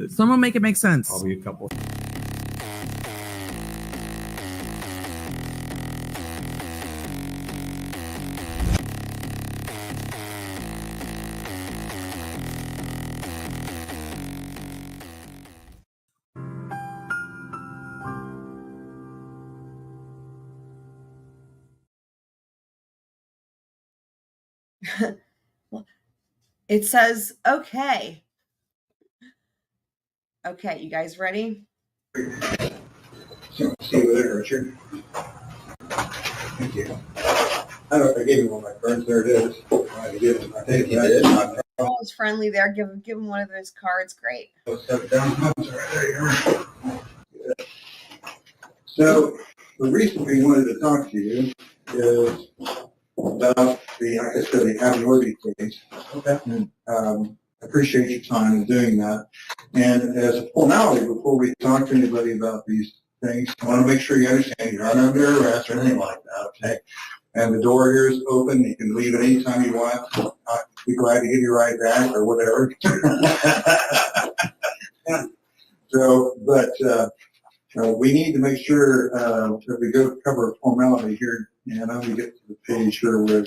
Someone make it make sense. Probably a couple. It says, okay. Okay, you guys ready? See you later, Richard. Thank you. I don't know if I gave you one of my cards. There it is. I think you did. Oh, it's friendly there. Give him one of those cards. Great. So the reason we wanted to talk to you is about the abnormality case. Okay. And, appreciate your time in doing that. And as a formality, before we talk to anybody about these things, I want to make sure you understand you're not under arrest or anything like that, okay? And the door here is open. You can leave at any time you want. I'll be glad to give you a ride back or whatever. So, but we need to make sure that we go cover a formality here. And I'm going to get to the page here where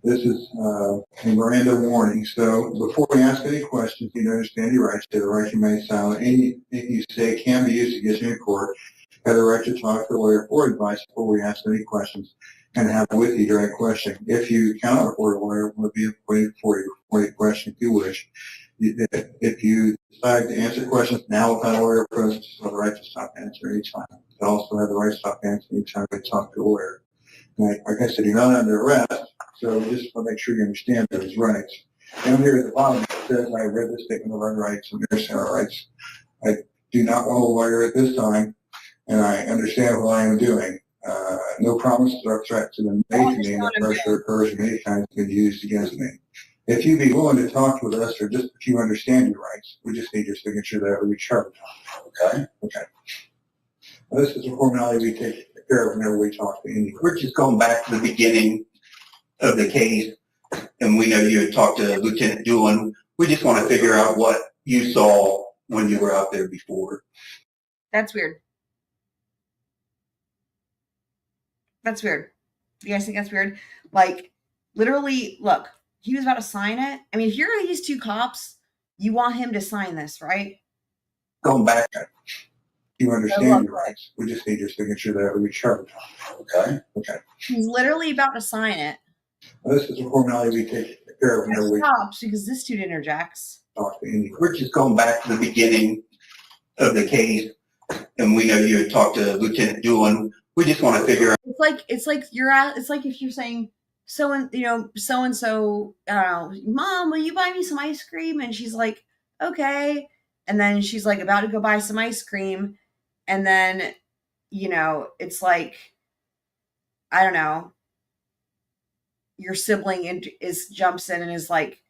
this is a Miranda warning. So before we ask any questions, you need to understand your rights. You have the right to remain silent. Anything you say can be used against you in court. You have the right to talk to a lawyer for advice before we ask any questions and have with you during questioning. If you cannot afford a lawyer, we'll be waiting for you for any question if you wish. If you decide to answer questions now without a lawyer present, you have the right to stop answering any time. You also have the right to stop answering any time you talk to a lawyer. Like I said, you're not under arrest, so we just want to make sure you understand those rights. Down here at the bottom, it says, I read the statement of our rights and understand our rights. I do not want a lawyer at this time, and I understand what I am doing. No promises or threats have been made to me, and the pressure occurs many times been used against me. If you'd be willing to talk with us, or just if you understand your rights, we just need your signature that we chart. Okay? Okay. Well, this is a formality we take care of whenever we talk to anyone. We're just going back to the beginning of the case, and we know you had talked to Lieutenant Doolin. We just want to figure out what you saw when you were out there before. That's weird. That's weird. You guys think that's weird? Like, literally, look, he was about to sign it. I mean, if you're these two cops, you want him to sign this, right? Going back. You understand your rights. We just need your signature that we chart. Okay? Okay. He's literally about to sign it. Well, this is a formality we take care of whenever we stops because this dude interjects. talk to anyone. We're just going back to the beginning of the case, and we know you had talked to Lieutenant Doolin. We just want to figure out. It's like you're at. It's like if you're saying so and so. Mom, will you buy me some ice cream? And she's like, okay. And then she's like about to go buy some ice cream, and then it's like, I don't know. Your sibling jumps in and is like,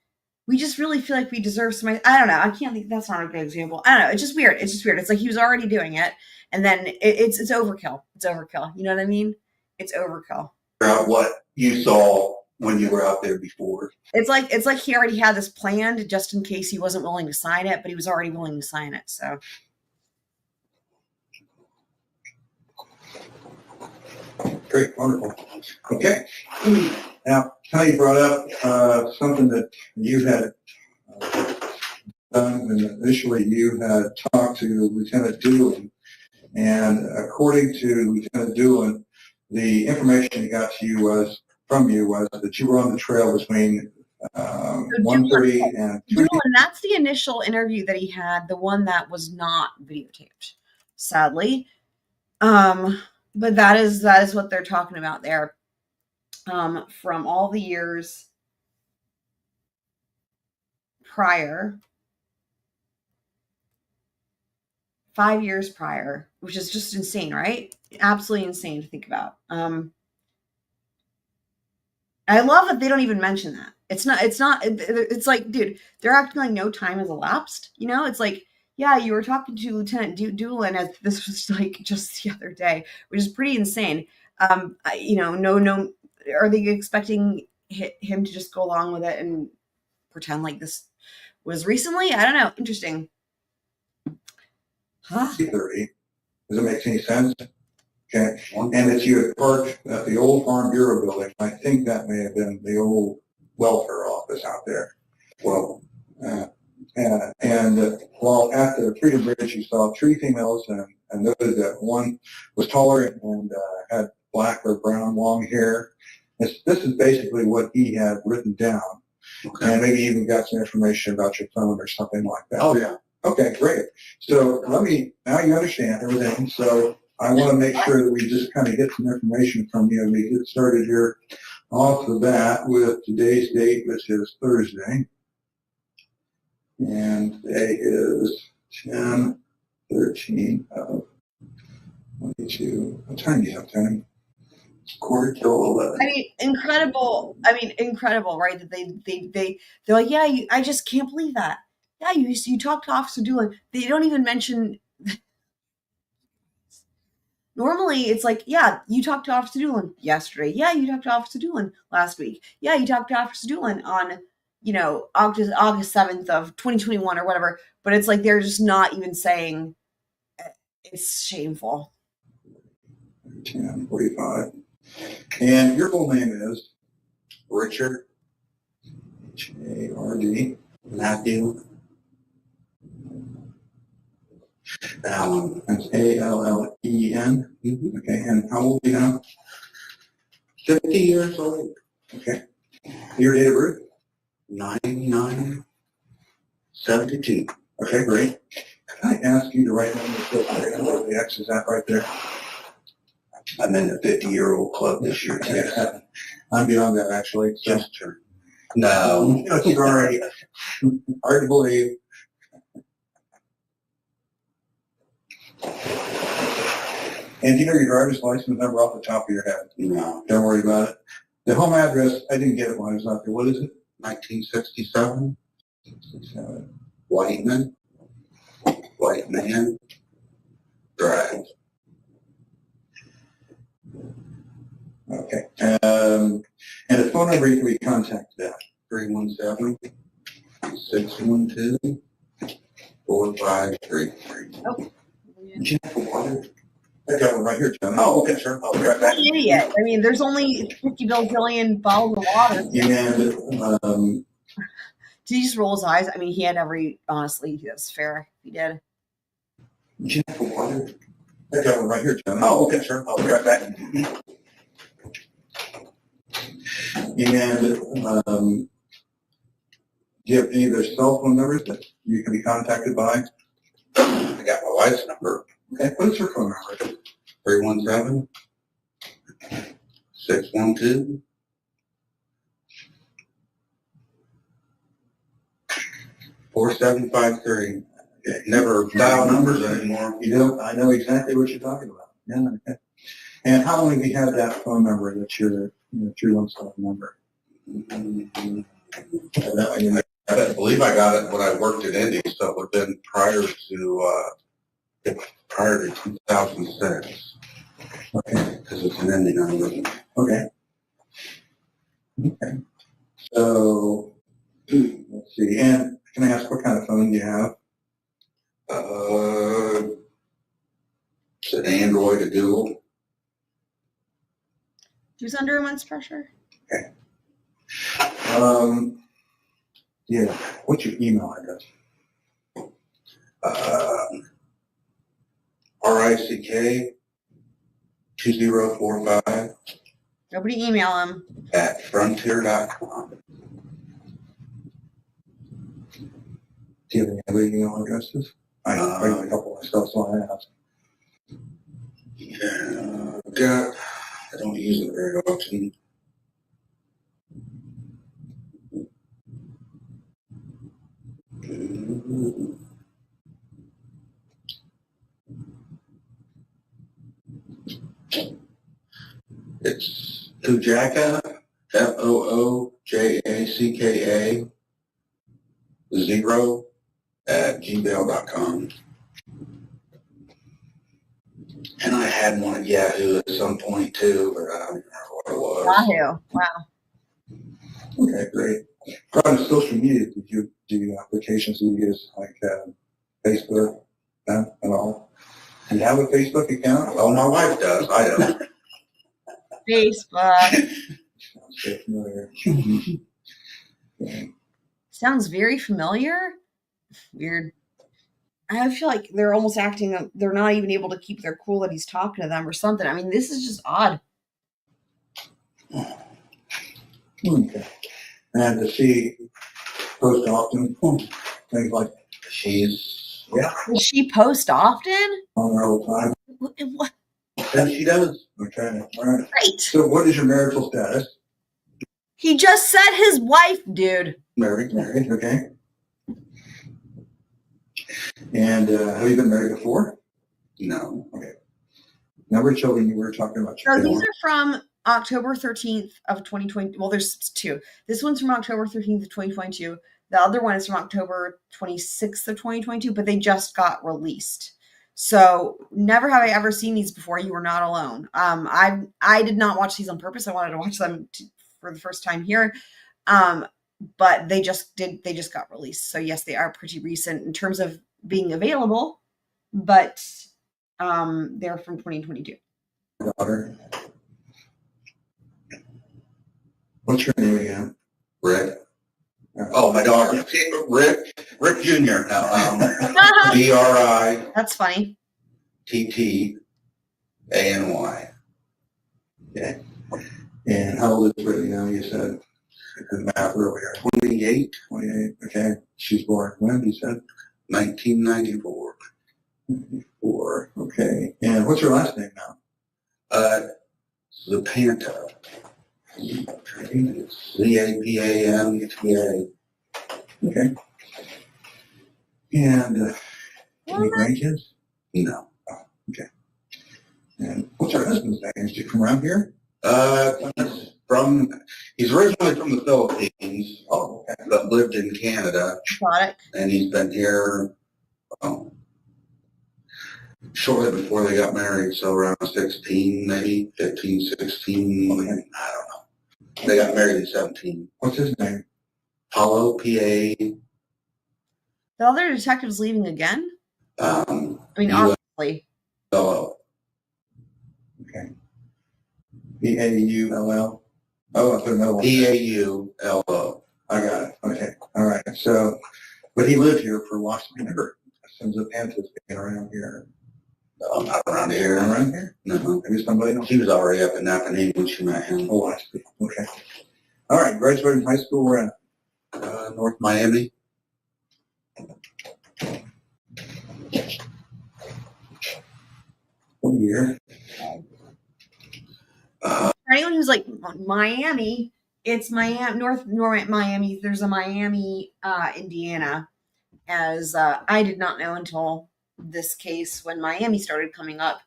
we just really feel like we deserve some. I don't know. I can't think. That's not a good example. I don't know. It's just weird. It's like he was already doing it, and then it's overkill. It's overkill. You know what I mean? It's overkill. Figure out what you saw when you were out there before. It's like he already had this planned just in case he wasn't willing to sign it, but he was already willing to sign it. So. Great, wonderful. Okay. Now, Kelly brought up something that you had done, and initially you had talked to Lieutenant Doolin, and according to Lieutenant Doolin, the information he got to you from you was that you were on the trail between 1:30 and 2. Doolin, that's the initial interview that he had, the one that was not videotaped, sadly. But that is what they're talking about there. From all the years prior, 5 years prior, which is just insane, right? Absolutely insane to think about. I love that they don't even mention that. It's like, dude, they're acting like no time has elapsed. It's like, yeah, you were talking to Lieutenant Doolin as this was like just the other day, which is pretty insane. No. Are they expecting him to just go along with it and pretend like this was recently? I don't know. Interesting. 30. Does it make any sense? Okay. And it's you had parked at the old Farm Bureau building. I think that may have been the old welfare office out there. Well, while at the Freedom Bridge, you saw 3 females and noted that one was taller and had black or brown long hair. This is basically what he had written down. Okay. And maybe even got some information about your phone or something like that. Oh, yeah. Okay, great. So now you understand everything. So I want to make sure that we just kind of get some information from you and we get started here off the bat with today's date, which is Thursday. And today is 10/13 of 22. What time do you have, Tony? 11:45. I mean, incredible. Incredible, right? That they're like, yeah, I just can't believe that. Yeah, you talked to Officer Doolin. They don't even mention. Normally, it's like, yeah, you talked to Officer Doolin yesterday. Yeah, you talked to Officer Doolin last week. Yeah, you talked to Officer Doolin on, August 7th of 2021 or whatever. But it's like they're just not even saying. It's shameful. 10:45. And your full name is Richard. H-A-R-D. Matthew. That's A-L-L-E-N. Mm-hmm. Okay, and how old are you now? 50 years old. Okay. Your date of birth? 9972. Okay, great. Can I ask you to write down the X is that right there? I'm in the 50-year-old club this year. Yeah. I'm beyond that, actually. So. Just turned. No. It's already hard to believe. And do you know your driver's license number off the top of your head? No. Don't worry about it. The home address, I didn't get it when I was out there. What is it? 1967. 67. White Man Drive. Okay. And the phone number you can be contacted at? 317-612-4533. Oh. Did you have water? I got one right here, John. Oh, okay, sure. I'll be right back. What an idiot. I mean, there's only 50 billion bottles of water. And Did he just roll his eyes? I mean, he had honestly, that's fair. He did. did you have water? I got one right here, John. Oh, okay, sure. I'll be right back. And do you have any of their cell phone numbers that you can be contacted by? I got my wife's number. Okay, what is her phone number? 317-612. 4753. Never dial numbers anymore. You don't. I know exactly what you're talking about. Yeah. Okay. And how long have you had that phone number? That's your 317 number. I believe I got it when I worked at Indy, so it would have been prior to 2006. Okay. Because it's an Indy number. Okay. Okay. So let's see. And can I ask what kind of phone you have? It's an Android, a dual. Who's under immense pressure? Okay. Yeah. What's your email address? RICK 2045 Nobody email him. at frontier.com. Do you have any other email addresses? I have a couple myself, so I asked. Yeah, I don't use it very often. It's Foojaka, Foojacka 0 at gmail.com. And I had one at Yahoo at some point too, but I don't remember what it was. Yahoo. Wow. Okay, great. What kind of social media did you do applications you use, like Facebook, No, at all. Do you have a Facebook account? Well, my wife does. I don't. Facebook. Sounds so familiar. Okay. Sounds very familiar. Weird. I feel like they're almost acting, they're not even able to keep their cool that he's talking to them or something. I mean, this is just odd. Okay. And does she post often? Things like She's, Does she post often? on her all the time? What? yeah, she does. Okay, all right. Great. So what is your marital status? He just said his wife, dude. Married. Married, okay. And have you been married before? No. Okay. Number of children you were talking about. So these are from October 13th of 2020. Well, there's two. This one's from October 13th of 2022. The other one is from October 26th of 2022, but they just got released. So never have I ever seen these before. You were not alone. I did not watch these on purpose. I wanted to watch them for the first time here. But they just got released. So yes, they are pretty recent in terms of being available, but they're from 2022. Daughter. What's your name again? Rick. Oh, my daughter. Rick Jr. No, BRITTANY. That's funny. Okay. And how old is Brittany now? You said the math earlier. 28, 28. Okay. She's born when? You said 1994. 4. Okay. And what's her last name now? Zapanta. ZAPANTA. Okay. And any grandkids? No. Okay. And what's her husband's name? Is he from around here? He's originally from the Philippines, Oh, okay. but lived in Canada, Got it. and he's been here shortly before they got married, so around 16, maybe 15, 16, I don't know. They got married in 17. What's his name? Paulo, P-A, The other detective's leaving again? I mean, U-L-O. obviously. Okay. B-A-U-L-L. Oh, I put another one. P-A-U-L-O. I got it. Okay. All right. So, but he lived here for a while. I never, since the Panthers been around here. No, not around here. Around here? No. Maybe somebody else. He was already up in Napanee when she met him. Oh, I see. Okay. All right. Graduated from high school. We're in North Miami. what year? For anyone who's like Miami, it's Miami, North Miami. There's a Miami, Indiana, as I did not know until this case when Miami started coming up.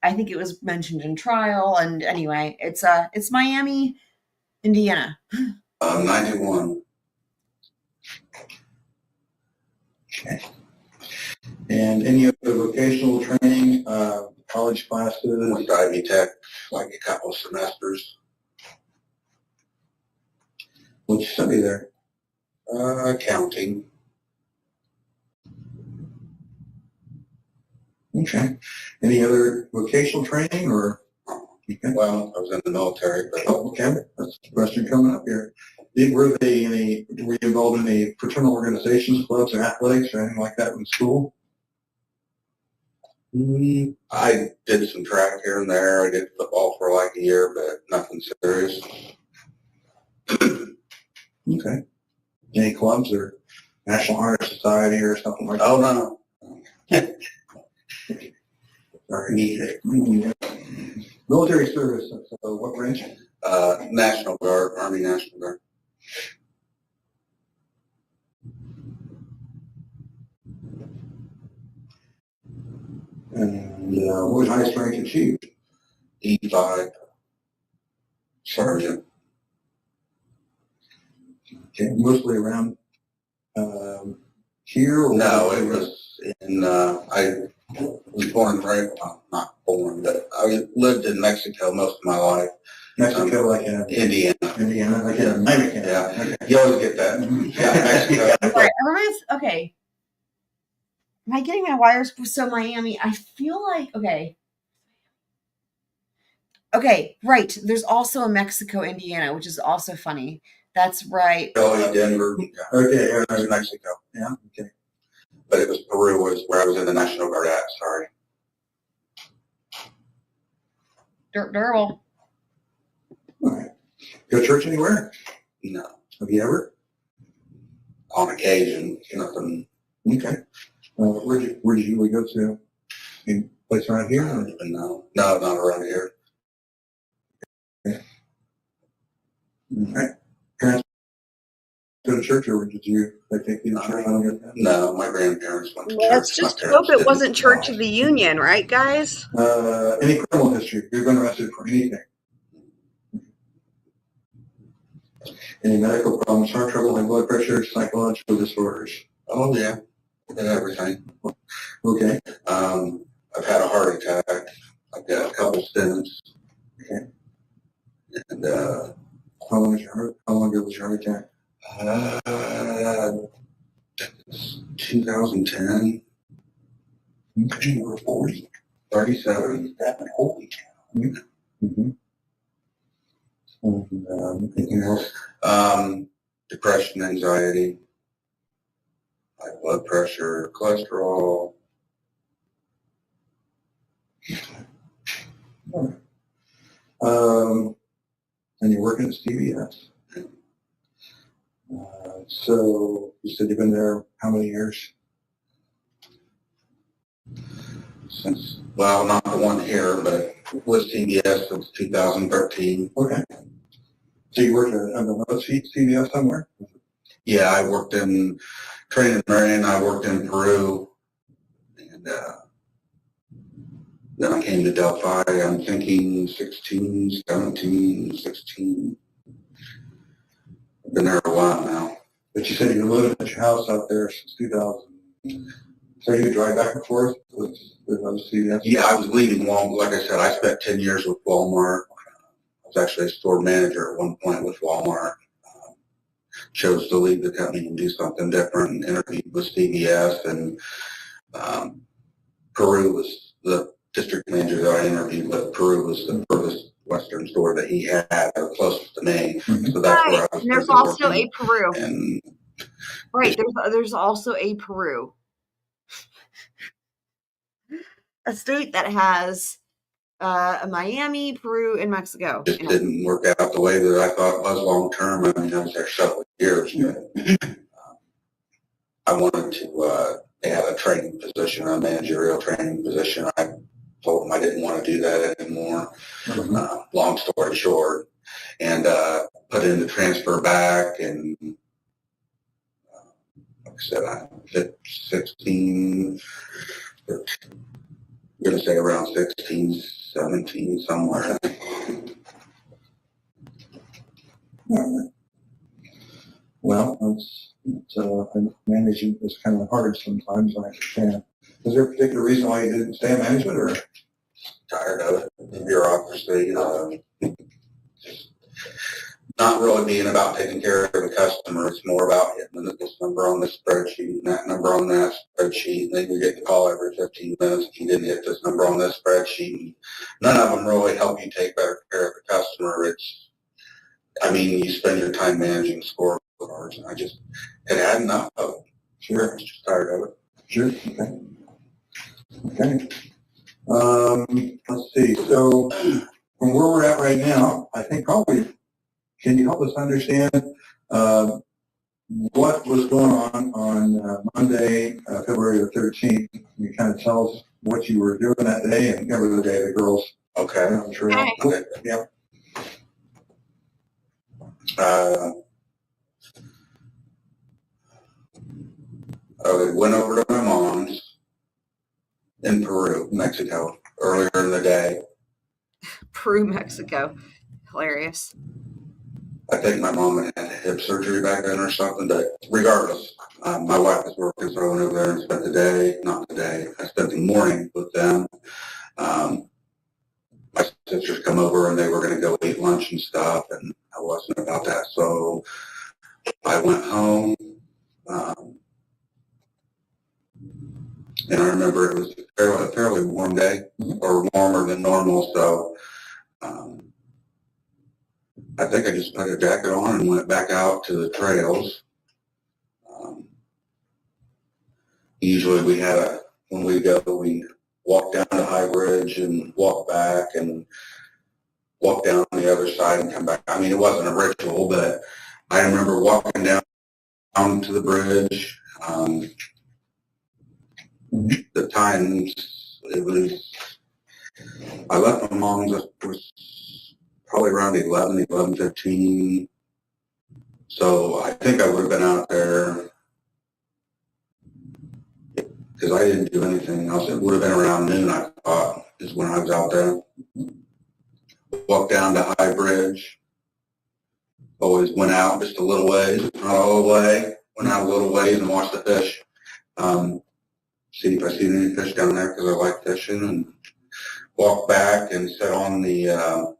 I think it was mentioned in trial, and anyway, it's Miami, Indiana. 91. Okay. And any other vocational training, college classes? Went to Ivy Tech, like a couple of semesters. What'd you study there? Accounting. Okay. Any other vocational training or? Okay. Well, I was in the military, but Oh, okay. That's the question coming up here. Were you involved in any fraternal organizations, clubs, or athletics, or anything like that in school? I did some track here and there. I did football for like a year, but nothing serious. Okay. Any clubs or National Honor Society or something like that? Oh, no. Sorry. Military service. So what branch? National Guard, Army National Guard. And what was highest rank achieved? E5 sergeant. Okay. Mostly around here? Or No, it was in, I was born right, well, not born, but I lived in Mexico most of my life. Mexico, like in Indiana. Indiana, like in Mexico. Yeah. Okay. You always get that. Yeah, Mexico. Sorry, everybody's okay. Am I getting my wires? So Miami, I feel like, okay. Okay, right. There's also a Mexico, Indiana, which is also funny. That's right. Philly, Denver, yeah, Okay, it was Mexico. yeah, okay. But it was Peru was where I was in the National Guard at, sorry. Durable. All right. Go to church anywhere? No. Have you ever? On occasion, nothing. Okay. Where did you usually go to? Any place around I here? don't even know. No, not around here. Okay. All right. Parents go to church, or did you take you to church? No, my grandparents went to Let's church. just hope it wasn't Church of the Union, right, guys? Any criminal history? You've been arrested for anything? Any medical problems, heart trouble, high blood pressure, psychological disorders? Oh yeah, everything. Okay. I've had a heart attack. I've got a couple stents. Okay. And How long ago was your heart attack? 2010. Okay. You were 40. 37. Holy cow. Mm-hmm. And anything else? Depression, anxiety, high blood pressure, cholesterol. And you're working at CVS. So you said you've been there how many years? Since, well, not the one here, but with CBS since 2013. Okay. So you worked at another CVS somewhere? Yeah, I worked in training in Marion. I worked in Peru, and then I came to Delphi. I'm thinking 16, 17, 16. I've been there a while now. But you said you were living at your house out there since 2000. So you drive back and forth with other CVS? Yeah, I was leaving Walmart. Like I said, I spent 10 years with Walmart. I was actually a store manager at one point with Walmart. Chose to leave the company and do something different, and interviewed with CVS, and Peru was the district manager that I interviewed with. Peru was the furthest western store that he had, or closest to me. Mm-hmm. So that's where I was. And there's also working. a Peru. And right, there's also a Peru. A state that has a Miami, Peru, and Mexico. Just didn't work out the way that I thought it was long term. I mean, I was there several years. But, I wanted to, they had a training position, a managerial training position. I told them I didn't want to do that anymore. Mm-hmm. Long story short, and put in the transfer back, and like I said, I hit 16, I'm going to say around 16, 17, somewhere. Well, managing is kind of hard sometimes, I understand. Is there a particular reason why you didn't stay in management, or? Tired of it, the bureaucracy, not really being about taking care of the customer. It's more about hitting this number on this spreadsheet and that number on that spreadsheet. And then you get the call every 15 minutes. You didn't hit this number on this spreadsheet. None of them really help you take better care of the customer. I mean, you spend your time managing scorecards, and I just had enough of it. Sure. I was just tired of it. Sure. Okay. Let's see. So from where we're at right now, I think probably, can you help us understand what was going on Monday, February the 13th? You kind of tell us what you were doing that day and every day the girls. Okay. I'm sure. Okay. Yeah. I went over to my mom's in Peru, Mexico, earlier in the day. Peru, Mexico. Hilarious. I think my mom had hip surgery back then or something, but regardless, my wife was working, so I went over there and spent the day, not the day, I spent the morning with them. My sisters come over and they were going to go eat lunch and stuff, and I wasn't about that, so I went home. And I remember it was a fairly warm day, or warmer than normal, so I think I just put a jacket on and went back out to the trails. Usually when we go, we walk down to High Bridge and walk back and walk down the other side and come back. I mean, it wasn't a ritual, but I remember walking down to the bridge. The times, I left my mom's, it was probably around 11:15. So I think I would have been out there, because I didn't do anything else. It would have been around noon, I thought, is when I was out there. Walked down to High Bridge. Always went out just a little ways, not all the way. Went out a little ways and watched the fish. See if I see any fish down there, because I like fishing. And walked back and sat on the,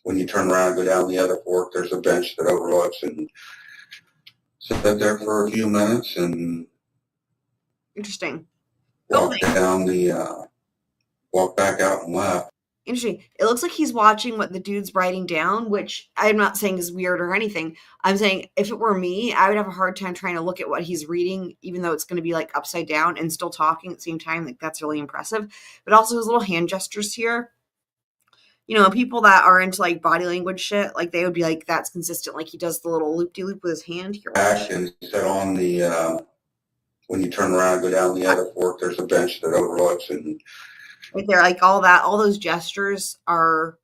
when you turn around and go down the other fork, there's a bench that overlooks, and sat there for a few minutes and Interesting. walked down the, walked back out and left. Interesting. It looks like he's watching what the dude's writing down, which I'm not saying is weird or anything. I'm saying if it were me, I would have a hard time trying to look at what he's reading, even though it's going to be like upside down and still talking at the same time. Like, that's really impressive. But also his little hand gestures here. You know, people that are into like body language shit, like they would be like, that's consistent. Like he does the little loop-de-loop with his hand here. Back and sat on the, when you turn around and go down the other fork, there's a bench that overlooks, and right there, like all those gestures are,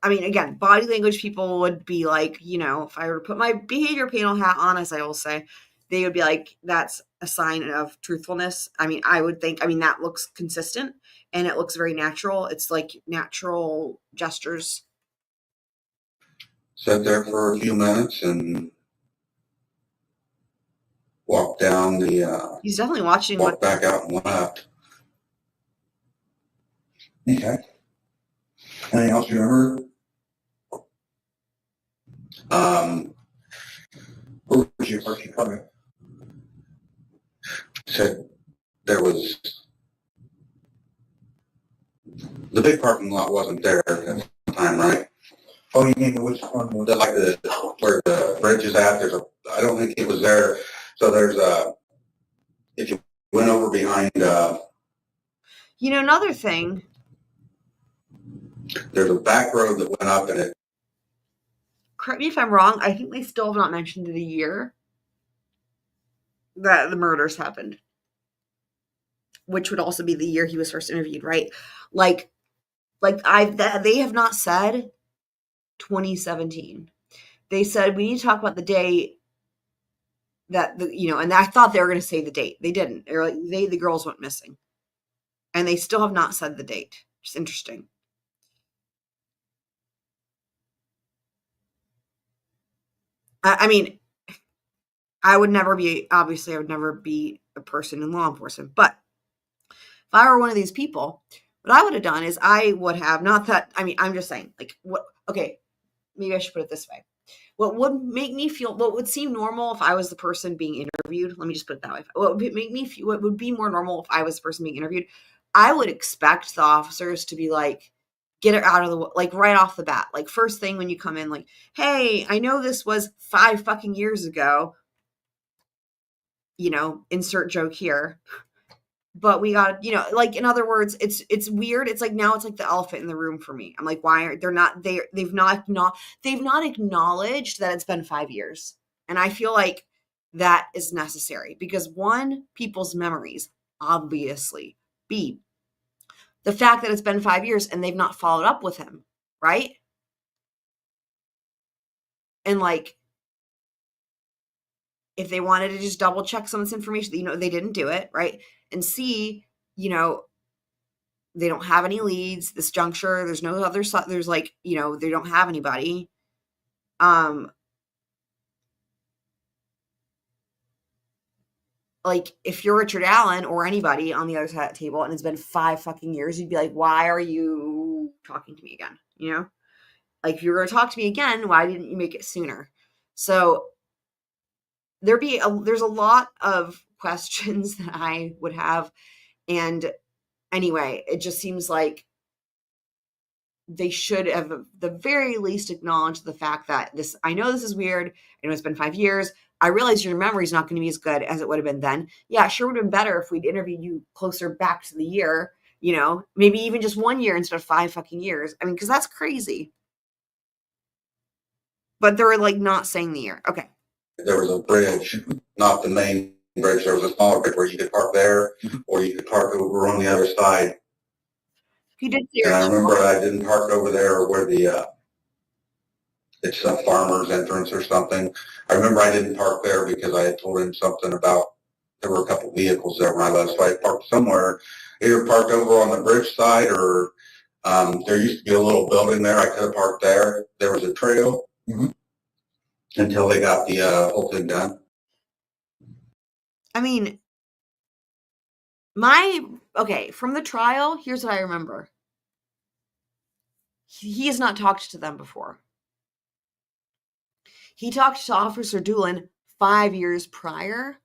I mean, again, body language people would be like, you know, if I were to put my behavior panel hat on, as I will say, they would be like, that's a sign of truthfulness. I mean, I would think, I mean, that looks consistent and it looks very natural. It's like natural gestures. Sat there for a few minutes and walked down the, He's definitely watching walked back out and left. Okay. Anything else you remember? Where was you parking coming? Said there was, the big parking lot wasn't there at the time, right? Oh, you mean which one was? Like where the bridge is at, I don't think it was there. So there's if you went over behind, You know, another thing, there's a back road that went up, and it, correct me if I'm wrong, I think they still have not mentioned the year that the murders happened, which would also be the year he was first interviewed, right? Like they have not said 2017. They said we need to talk about the day that and I thought they were going to say the date. They didn't. They're like the girls went missing, and they still have not said the date. It's interesting. I mean, I would never be a person in law enforcement, but if I were one of these people, what I would have done is I would have, not that, I mean, I'm just saying, like, okay, maybe I should put it this way. What would seem normal if I was the person being interviewed, let me just put it that way. What would be more normal if I was the person being interviewed, I would expect the officers to be like, get it out of the, like right off the bat. Like first thing when you come in, like, hey, I know this was 5 fucking years ago, insert joke here. But we got, like, in other words, it's weird. It's like, now it's like the elephant in the room for me. I'm like, why are they've not acknowledged that it's been 5 years. And I feel like that is necessary because one, people's memories, obviously. B, the fact that it's been 5 years and they've not followed up with him, right? And like, if they wanted to just double check some of this information, they didn't do it, right? And C, they don't have any leads. This juncture, there's no other, there's like, they don't have anybody. Like if you're Richard Allen or anybody on the other side of the table and it's been 5 fucking years, you'd be like, why are you talking to me again? Like if you're going to talk to me again, why didn't you make it sooner? So there's a lot of questions that I would have. And anyway, it just seems like they should have at the very least acknowledged the fact that I know this is weird. I know it's been 5 years. I realize your memory is not going to be as good as it would have been then. Yeah, it sure would have been better if we'd interviewed you closer back to the year, maybe even just 1 year instead of 5 fucking years. I mean, because that's crazy. But they're like not saying the year. Okay. There was a bridge, not the main bridge. There was a smaller bridge where you could park there, or you could park over on the other side. He did say, and I remember I didn't park over there where it's a farmer's entrance or something. I remember I didn't park there because I had told him something about there were a couple vehicles there when I left, so I parked somewhere, either parked over on the bridge side or there used to be a little building there. I could have parked there. There was a trail until they got the whole thing done. I mean, from the trial, here's what I remember. He has not talked to them before. He talked to Officer Doolin 5 years prior.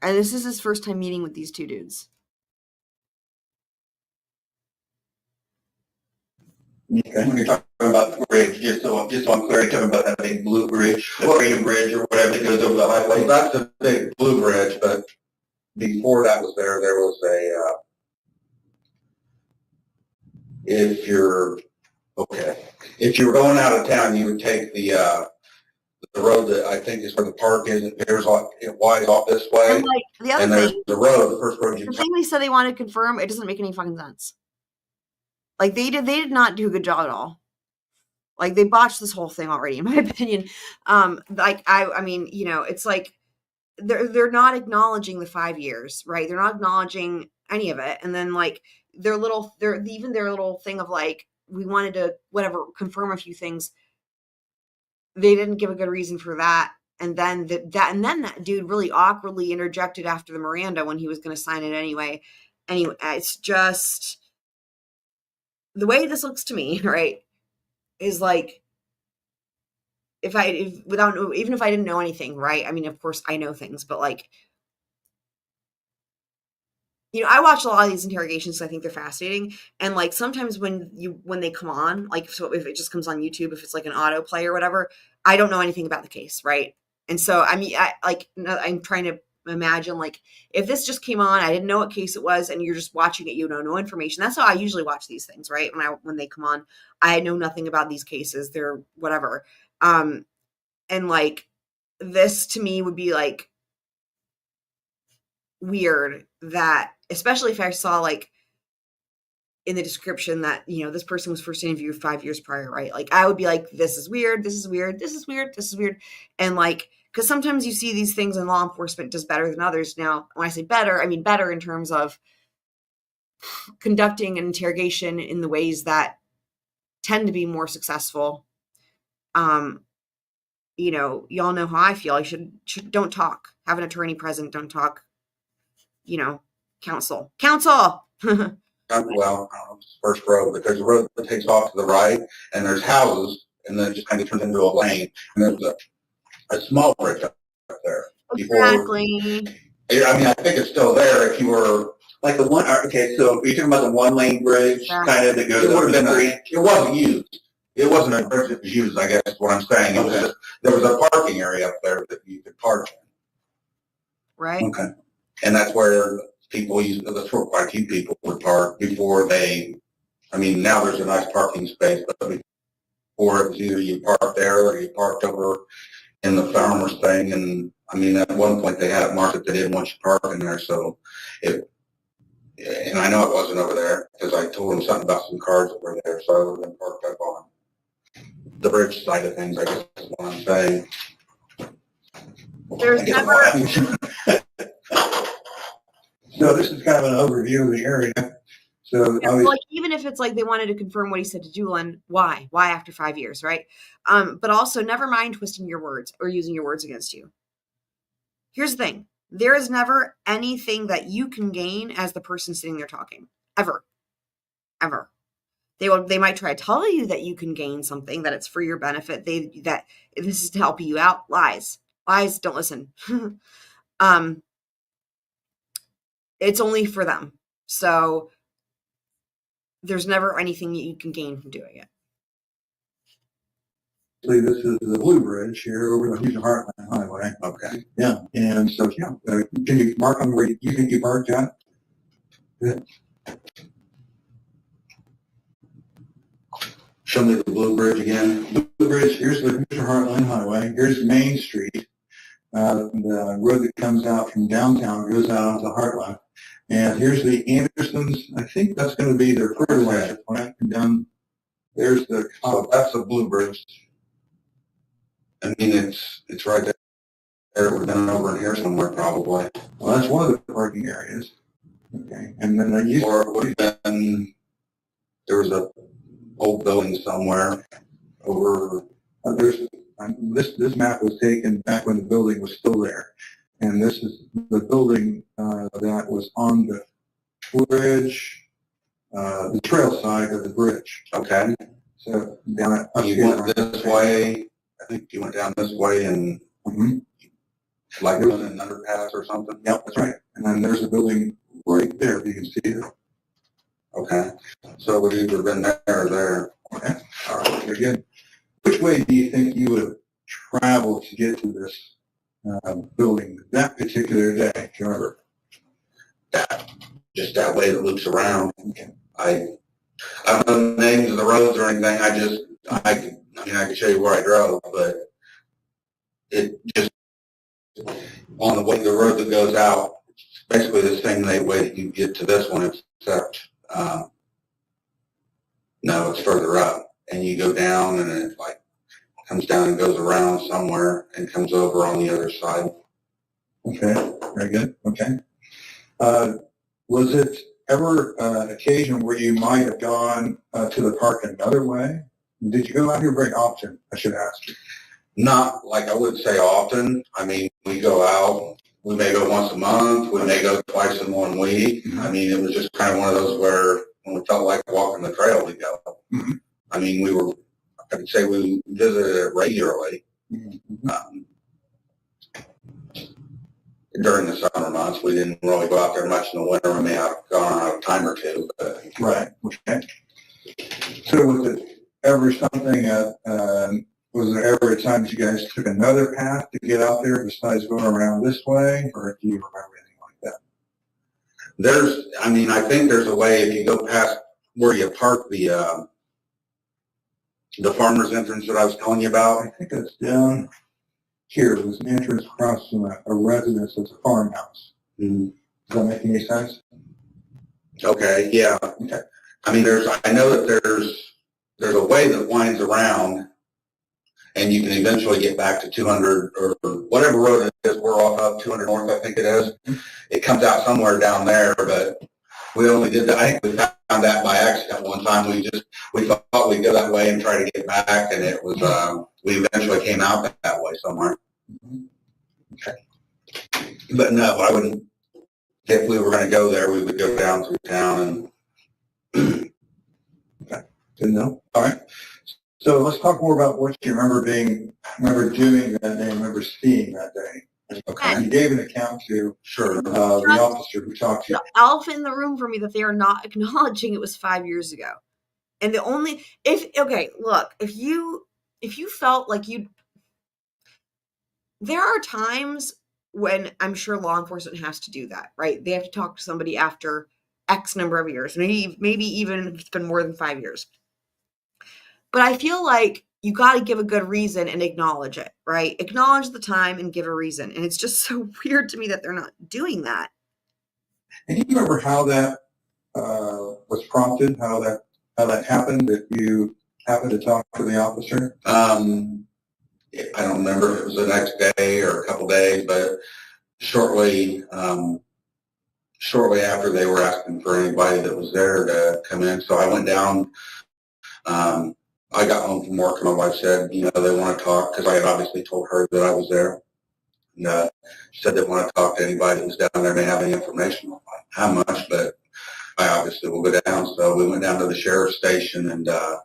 And this is his first time meeting with these two dudes. Okay. When you're talking about the bridge, just so I'm clear, you're talking about that big blue bridge, the Freedom Bridge or whatever that goes over the highway. Well, that's a big blue bridge, but before that was there was a, if you were going out of town, you would take the road that I think is where the park is. It veers off, it winds off this way. And like the other and there's thing, the road, the first road you the thing they said they wanted to confirm, it doesn't make any fucking sense. Like they did not do a good job at all. Like they botched this whole thing already, in my opinion. I mean, it's like they're not acknowledging the 5 years, right? They're not acknowledging any of it. And then like their little thing of like, we wanted to confirm a few things. They didn't give a good reason for that. And then that dude really awkwardly interjected after the Miranda when he was going to sign it anyway. Anyway, it's just the way this looks to me, right? Is like, even if I didn't know anything, right? I mean, of course I know things, but like, I watch a lot of these interrogations, so I think they're fascinating. And like sometimes when they come on, like, so if it just comes on YouTube, if it's like an autoplay or whatever, I don't know anything about the case, right? And so I'm trying to imagine, like, if this just came on, I didn't know what case it was, and you're just watching it, you know no information. That's how I usually watch these things, right? When they come on, I know nothing about these cases. They're whatever. And like this to me would be like weird, that especially if I saw like in the description that this person was first interviewed 5 years prior, right? Like I would be like, this is weird, this is weird, this is weird, this is weird. And like, because sometimes you see these things and law enforcement does better than others. Now when I say better, I mean better in terms of conducting an interrogation in the ways that tend to be more successful. Y'all know how I feel. I should don't talk. Have an attorney present. Don't talk. Counsel. well, first road, but there's a road that takes off to the right, and there's houses, and then it just kind of turns into a lane, and there's a small bridge up there. Exactly. I mean, I think it's still there if you were like the one. Okay, so you're talking about the one-lane bridge, kind of that goes. It wasn't used. It wasn't a bridge that was used. I guess is what I'm saying. It was just, there was a parking area up there that you could park in. Right. Okay. And that's where that's where quite a few people would park before now there's a nice parking space, but before it was either you parked there or you parked over in the farmer's thing. And I mean, at one point they had it marked that they didn't want you parking there. So and I know it wasn't over there because I told them something about some cars that were there. So I would have been parked up on the bridge side of things, I guess is what I'm saying. There's never... So this is kind of an overview of the area. So like, even if it's like they wanted to confirm what he said to Doolin, why after 5 years, right? But also never mind twisting your words or using your words against you. Here's the thing. There is never anything that you can gain as the person sitting there talking. Ever. They might try to tell you that you can gain something, that it's for your benefit. That this is to help you out. Lies. Don't listen. It's only for them. So there's never anything that you can gain from doing it. This is the Blue Bridge here over the Houston Heartland Highway. Okay. Yeah, and so yeah, can you mark on where you think you parked at? Good. Show me the Blue Bridge again. Blue Bridge, here's the Houston Heartland Highway. Here's Main Street. The road that comes out from downtown goes out onto Heartland. And here's the Andersons. I think that's going to be their fertilizer plant. And down there's the, Oh, that's the Blue Bridge. I mean, it's right there. It would have been over in here somewhere probably. well, that's one of the parking areas. Okay, and then Or it would have been, there was a old building somewhere over, this map was taken back when the building was still there. And this is the building that was on the bridge, the trail side of the bridge. okay. So down at, You went this way, I think you went down this way and like it was an underpass or something? Yep, that's right. And then there's a building right there, if you can see it. Okay. So it would either have been there or there. Okay, all right, very good. Which way do you think you would have traveled to get to this building that particular day? Do you remember? Just that way that loops around. Okay. I don't know the names of the roads or anything. I could show you where I drove, but it just, on the way, the road that goes out, it's basically the same way that you get to this one, except, no, it's further up. And you go down and it like comes down and goes around somewhere and comes over on the other side. Okay, very good. Okay. Was it ever an occasion where you might have gone to the park another way? Did you go out here very often, I should ask? Not like I would say often. I mean, we go out, we may go once a month, we may go twice in 1 week. I mean, it was just kind of one of those where when we felt like walking the trail, we go. I mean, I could say we visited it regularly. During the summer months, we didn't really go out there much in the winter. We may have gone out a time or two. But. Right, okay. So was it ever something, was there ever a time that you guys took another path to get out there besides going around this way, or do you remember anything like that? I think there's a way if you go past where you park the farmer's entrance that I was telling you about. I think it's down here. There's an entrance across from a residence that's a farmhouse. Does that make any sense? Okay, yeah. Okay. I mean, I know that there's a way that winds around, and you can eventually get back to 200 or whatever road it is. We're off of 200 North, I think it is. It comes out somewhere down there, but we only did that. I think we found that by accident one time. We thought we'd go that way and try to get back, and it was we eventually came out that way somewhere. Okay. But no, I wouldn't. If we were going to go there, we would go down through town and. Okay. Good enough. All right. So let's talk more about what you remember doing that day, remember seeing that day. Okay. You gave an account to the officer who talked to you. The elephant in the room for me that they are not acknowledging it was 5 years ago. And if you felt like there are times when I'm sure law enforcement has to do that, right? They have to talk to somebody after X number of years, maybe even if it's been more than 5 years. But I feel like you got to give a good reason and acknowledge it, right? Acknowledge the time and give a reason. And it's just so weird to me that they're not doing that. And do you remember how that was prompted, how that happened, that you happened to talk to the officer? I don't remember if it was the next day or a couple days, but shortly after they were asking for anybody that was there to come in. So I went down. I got home from work and my wife said, they want to talk, because I had obviously told her that I was there. And she said they want to talk to anybody who's down there, may have any information on how much, but obviously will go down. So we went down to the sheriff's station, and I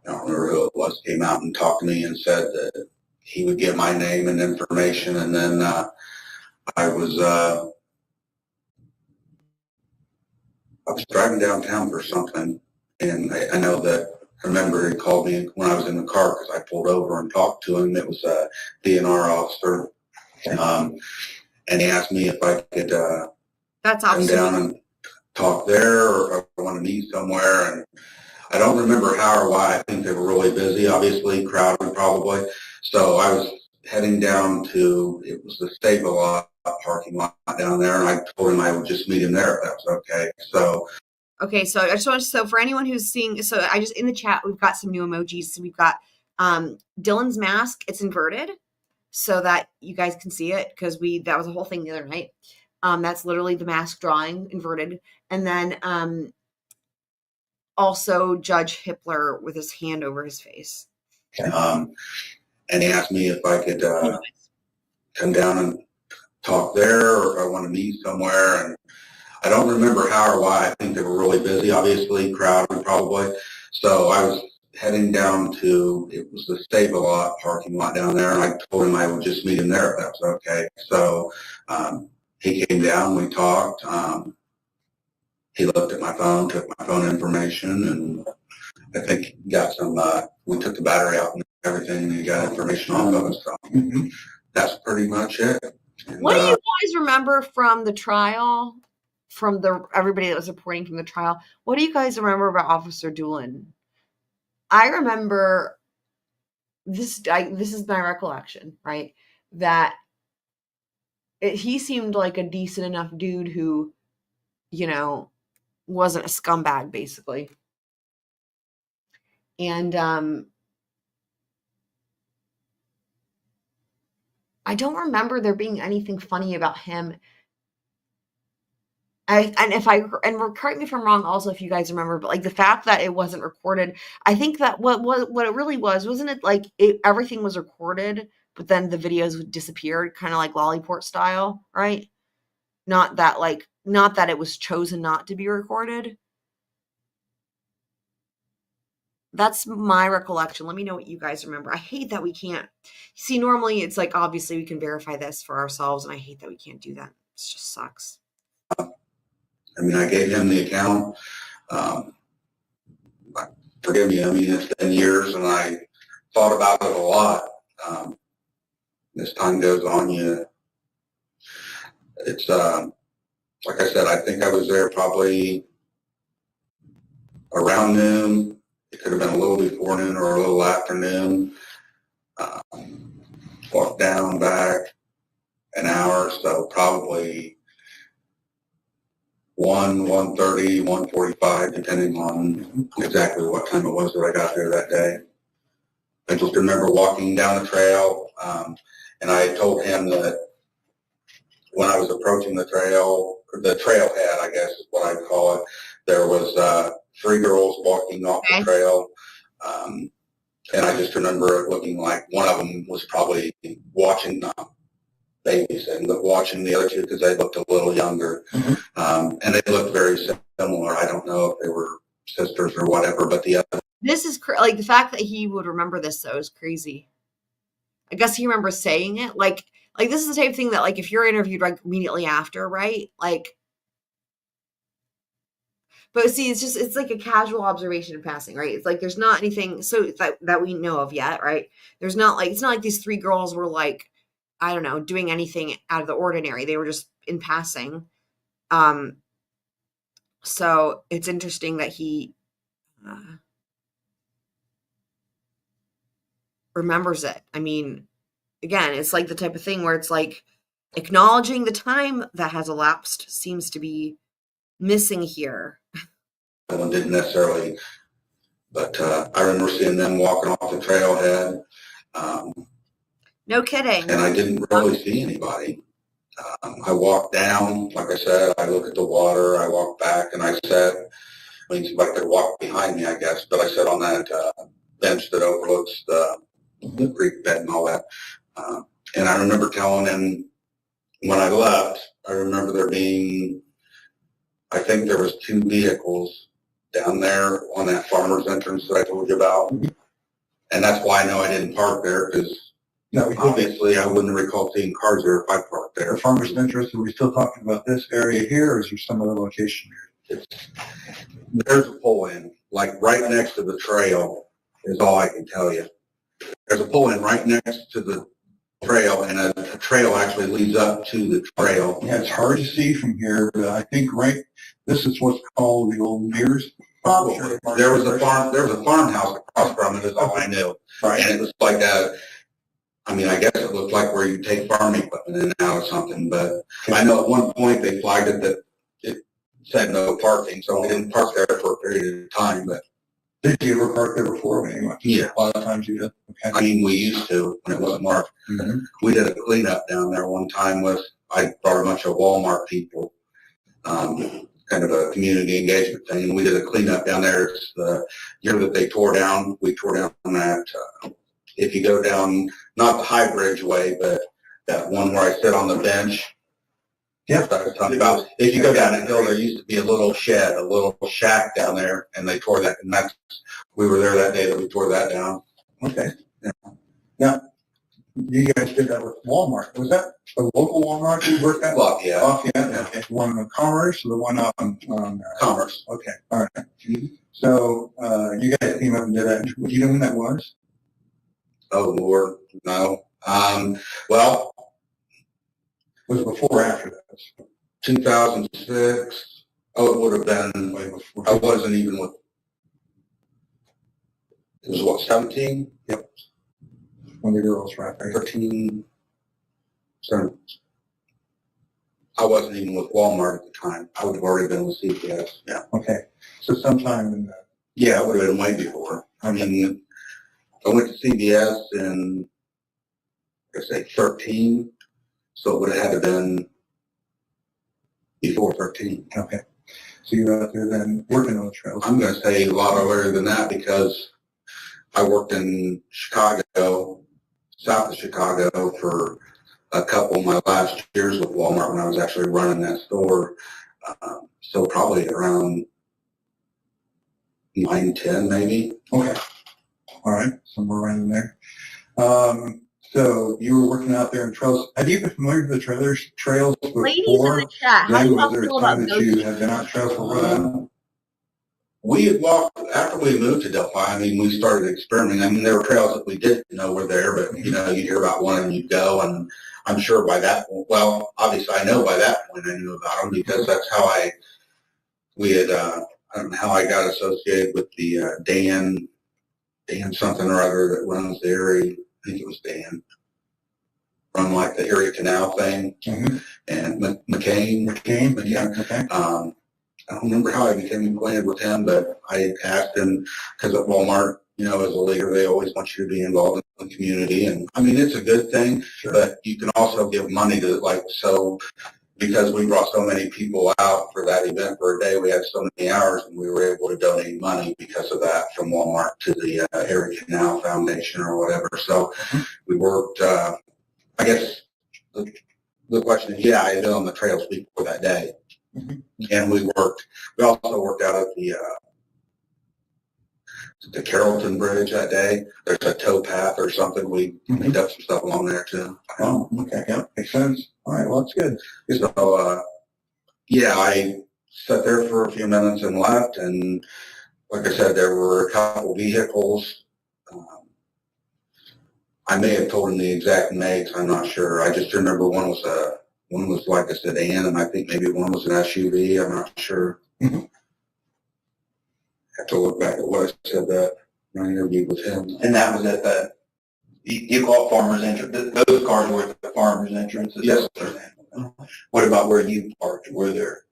don't remember who it was, came out and talked to me and said that he would get my name and information. And then I was driving downtown for something, and I know that I remember he called me when I was in the car because I pulled over and talked to him. It was a DNR officer, and he asked me if I could That's come awesome. down and talk there, or if I want to meet somewhere. And I don't remember how or why. I think they were really busy, obviously, crowded probably. So I was heading down to, it was the Stable lot parking lot down there, and I told him I would just meet him there if that was okay. So Okay, so I just want to, so for anyone who's seeing, so I just, in the chat, we've got some new emojis. So we've got Dylan's mask, it's inverted so that you guys can see it, because that was a whole thing the other night. That's literally the mask drawing inverted. And then also Judge Hippler with his hand over his face. and he asked me if I could come down and talk there, or if I want to meet somewhere. And I don't remember how or why. I think they were really busy, obviously, crowded probably. So I was heading down to, it was the Stable lot parking lot down there, and I told him I would just meet him there if that was okay. So he came down, we talked. He looked at my phone, took my phone information, and I think he got some, we took the battery out and everything, and he got information off of it. So that's pretty much it. And, what do you guys remember from the trial? From everybody that was reporting from the trial, what do you guys remember about Officer Doolin? I remember this. This is my recollection, right? That he seemed like a decent enough dude who, wasn't a scumbag, basically. And I don't remember there being anything funny about him. And correct me if I'm wrong also, if you guys remember, but like the fact that it wasn't recorded, I think that what it really wasn't it like everything was recorded, but then the videos disappeared, kind of like Lolliport style, right? Not that it was chosen not to be recorded. That's my recollection. Let me know what you guys remember. I hate that we can't see. Normally it's like, obviously we can verify this for ourselves, and I hate that we can't do that. It just sucks. I mean, I gave him the account. Forgive me, I mean, it's been years, and I thought about it a lot. As time goes on, it's, like I said, I think I was there probably around noon. It could have been a little before noon or a little after noon. Walked down, back an hour, so probably 1:30, 1:45, depending on exactly what time it was that I got there that day. I just remember walking down the trail, and I told him that when I was approaching the trailhead, I guess is what I'd call it, there was 3 girls walking off the trail, and I just remember it looking like one of them was probably watching babies and watching the other 2 because they looked a little younger. And they looked very similar. I don't know if they were sisters or whatever, but the other. This is like the fact that he would remember this though is crazy. I guess he remembers saying it. Like this is the type of thing that like if you're interviewed like immediately after, right? Like, but see, it's like a casual observation in passing, right? It's like there's not anything so that we know of yet, right? There's not like it's not like these 3 girls were like, I don't know, doing anything out of the ordinary. They were just in passing. So it's interesting that he remembers it. I mean, again, it's like the type of thing where it's like acknowledging the time that has elapsed seems to be missing here. One didn't necessarily, but I remember seeing them walking off the trailhead. No kidding. And I didn't really see anybody. I walked down, like I said, I looked at the water, I walked back, and I sat, I mean, somebody could walk behind me, I guess, but I sat on that bench that overlooks the creek bed and all that. And I remember telling him when I left, I remember there being I think there was 2 vehicles down there on that farmer's entrance that I told you about. And that's why I know I didn't park there, because No, obviously I wouldn't recall seeing cars there if I parked there. the farmer's interest, are we still talking about this area here, or is there some other location here? There's a pull-in, like right next to the trail is all I can tell you. There's a pull-in right next to the trail, and a trail actually leads up to the trail. Yeah, it's hard to see from here, but I think this is what's called the old Mears. Probably. There was a farmhouse across from it, is all I knew. Right. And it was like I guess it looked like where you take farm equipment in and out or something, but I know at one point they flagged it that it said no parking, so we didn't park there for a period of time, but. Did you ever park there before? Anyway? Yeah. A lot of times you did. Okay. I mean, we used to when it wasn't marked. Mm-hmm. We did a cleanup down there one time I brought a bunch of Walmart people, kind of a community engagement thing, and we did a cleanup down there. It's the year that they tore down, we tore down that, if you go down, not the High Bridge way, but that one where I sit on the bench. Yeah. That I was talking about. If you go down that hill, there used to be a little shed, a little shack down there, and they tore that, and we were there that day that we tore that down. Okay. Yeah. Now, you guys did that with Walmart. Was that a local Walmart you worked at? Lafayette. Lafayette. Okay. One on Commerce or the one on Commerce. Okay. All right. Mm-hmm. So you guys came up and did that. Do you know when that was? Oh, Lord, no. Well, Was it before or after that? 2006. Oh, it would have been, I wasn't even with, it was what, 17? Yep. When the girls right there. 13, 7. I wasn't even with Walmart at the time. I would have already been with CPS. Yeah. Okay. So sometime in the... Yeah, it would have been way before. I mean, I went to CBS in, I say 13, so it would have had to been before 13. Okay. So you were out there then working on the trails. I'm going to say a lot earlier than that because I worked in Chicago, south of Chicago, for a couple of my last years with Walmart when I was actually running that store. So probably around 9, 10 maybe. Okay. All right. Somewhere around there. So you were working out there in trails. Have you been familiar with the trails before? Ladies in the chat, how do you all feel about those? You have been on trails for a while? We had walked, after we moved to Delphi, I mean, we started experimenting. I mean, there were trails that we didn't know were there, but, you know, you'd hear about one and you'd go, and I'm sure by that point, well, obviously I know by that point I knew about them because that's how I don't know how I got associated with the Dan something or other that runs the area. I think it was Dan. Run like the area canal thing. Mm-hmm. And McCain. Yeah. Okay. I don't remember how I became acquainted with him, but I asked him because at Walmart, you know, as a leader, they always want you to be involved in the community. And I mean, it's a good thing, sure, but you can also give money to because we brought so many people out for that event for a day, we had so many hours and we were able to donate money because of that from Walmart to the Area Canal Foundation or whatever. So we worked, I guess the question is, yeah, I had been on the trails before that day. And we also worked out at the Carrollton Bridge that day. There's a tow path or something. We picked up some stuff along there too. Oh, okay. Yeah, makes sense. All right, well, that's good. So, yeah, I sat there for a few minutes and left. And like I said, there were a couple vehicles. I may have told him the exact makes. I'm not sure. I just remember one was like a sedan, and I think maybe one was an SUV. I'm not sure. Mm-hmm. Have to look back at what I said that when I interviewed with him. And that was at the, you call it farmer's entrance. Those cars were at the farmer's entrance. Yes, sir. What about where you parked? Were there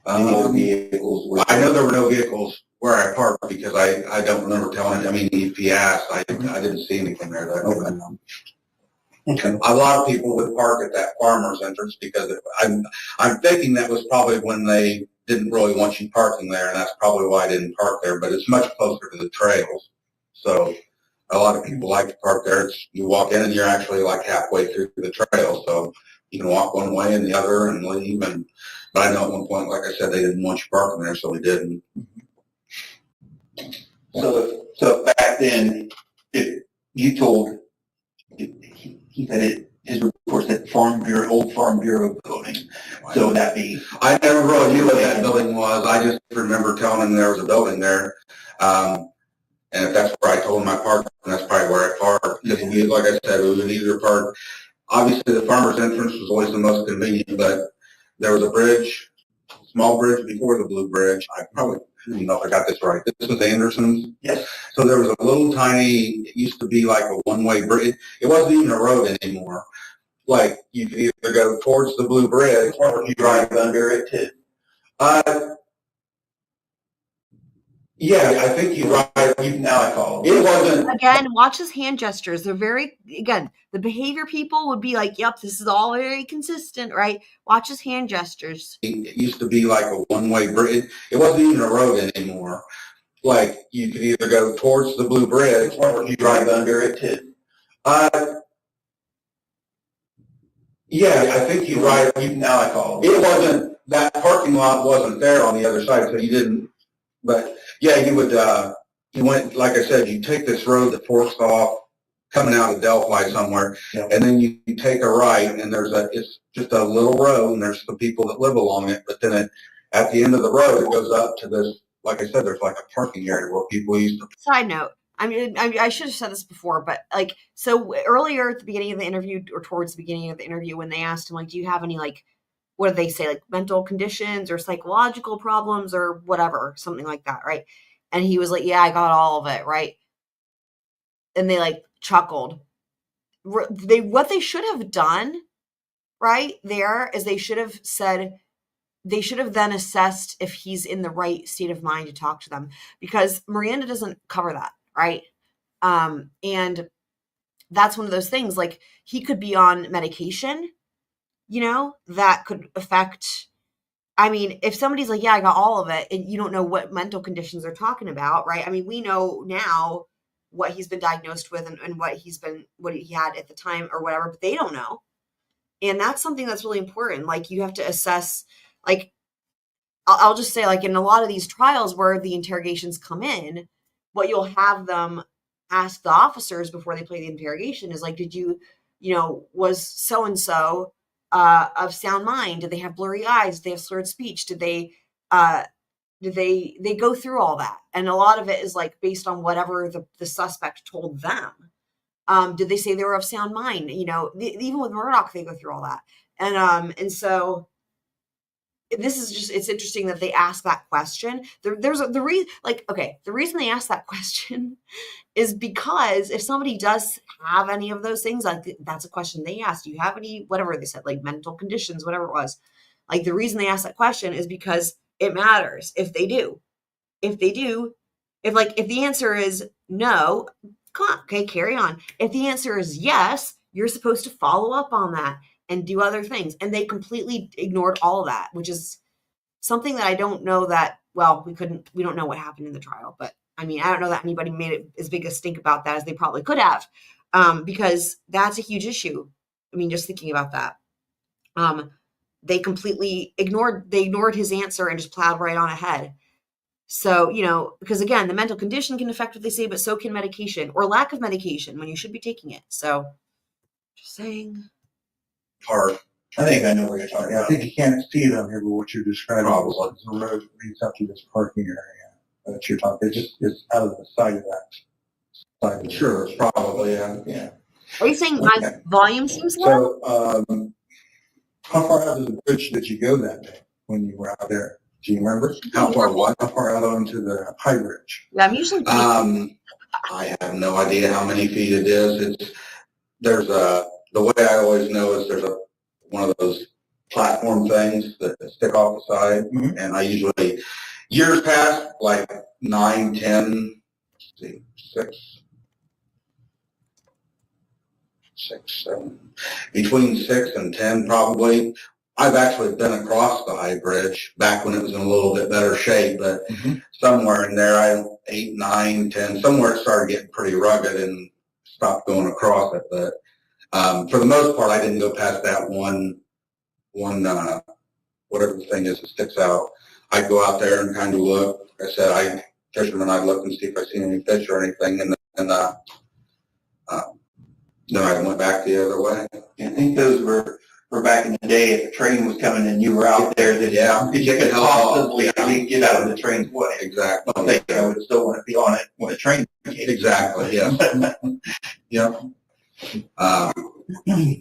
any other vehicles? I know there were no vehicles where I parked because I don't remember telling him. I mean, if he asked, I didn't see anything there. That Okay. A lot of people would park at that farmer's entrance because I'm thinking that was probably when they didn't really want you parking there, and that's probably why I didn't park there. But it's much closer to the trails, so a lot of people like to park there. You walk in and you're actually like halfway through the trail, so you can walk one way and the other and leave. But I know at one point, like I said, they didn't want you parking there, so we didn't. So back then, if you told, he said his report said old Farm Bureau building. So would that be? I never really knew what that building was. I just remember telling him there was a building there. And if that's where I told him I parked, that's probably where I parked. Because we, like I said, we would either park, obviously the farmer's entrance was always the most convenient, but there was a bridge, small bridge before the blue bridge. I probably, I don't know if I got this right. This was Anderson's. Yes. So there was a little tiny, it used to be like a one-way bridge. It wasn't even a road anymore. Like you could either go towards the blue bridge Or you drive under it too? Yeah, I think you right. Now I follow. It wasn't. Again, watch his hand gestures. They're very, again, the behavior people would be like, yep, this is all very consistent, right? Watch his hand gestures. It used to be like a one-way bridge. It wasn't even a road anymore. Like you could either go towards the blue bridge Or you drive under it too? Yeah, I think you're right. Now I follow. It wasn't, that parking lot wasn't there on the other side, so you didn't, but yeah, you would, you went, like I said, you take this road that forks off coming out of Delphi somewhere, Yeah. and then you take a right, and it's just a little road, and there's the people that live along it, but then at the end of the road, it goes up to this, like I said, there's like a parking area where people used to. Side note, I mean, I should have said this before, but like, so earlier at the beginning of the interview or towards the beginning of the interview, when they asked him, like, do you have any, like, what do they say, like mental conditions or psychological problems or whatever, something like that, right? And he was like, yeah, I got all of it, right? And they like chuckled. What they should have done right there is they should have said, they should have then assessed if he's in the right state of mind to talk to them, because Miranda doesn't cover that, right? And that's one of those things, like he could be on medication, you know, that could affect, I mean, if somebody's like, yeah, I got all of it, and you don't know what mental conditions they're talking about, right? I mean, we know now what he's been diagnosed with and what he had at the time or whatever, but they don't know. And that's something that's really important. Like you have to assess, like, I'll just say, like in a lot of these trials where the interrogations come in, what you'll have them ask the officers before they play the interrogation is like, did you know, was so-and-so of sound mind? Did they have blurry eyes? Did they have slurred speech? Did they go through all that? And a lot of it is like based on whatever the suspect told them. Did they say they were of sound mind? You know, even with Murdoch, they go through all that. And so this is just, it's interesting that they ask that question. The reason they ask that question is because if somebody does have any of those things, like that's a question they asked. Do you have any, whatever they said, like mental conditions, whatever it was. Like the reason they ask that question is because it matters if they do. If the answer is no, come on, okay, carry on. If the answer is yes, you're supposed to follow up on that and do other things. And they completely ignored all of that, which is something that I don't know that, well, we don't know what happened in the trial, but I mean, I don't know that anybody made it as big a stink about that as they probably could have, because that's a huge issue. I mean, just thinking about that. They completely ignored his answer and just plowed right on ahead. So, you know, because again, the mental condition can affect what they say, but so can medication or lack of medication when you should be taking it. So just saying. Hard. I think I know where you're talking I about. think you can't see it on here, but what you're describing Probably. is the road that leads up to this parking area that you're talking. It's out of the side of that. Side of the Sure, road. probably, yeah. Are you saying my volume seems low? So, how far out of the bridge did you go that day when you were out there? Do you remember? How far what? How far out onto the high bridge? Yeah, I'm usually I have no idea how many feet it is. The way I always know is there's one of those platform things that stick off the side, Mhm. and I usually, years past, like 9, 10, 6, 7, between 6 and 10 probably. I've actually been across the high bridge back when it was in a little bit better shape, but somewhere in there, 8, 9, 10, somewhere it started getting pretty rugged and stopped going across it. But For the most part, I didn't go past that one, whatever the thing is that sticks out. I'd go out there and kind of look. I said, fisherman, I'd look and see if I see any fish or anything, and then I went back the other way. I think those were back in the day, if the train was coming and you were out there, that you could possibly at least get out of the train's way. Exactly. I think I would still want to be on it when the train came. Exactly, yes. Yep.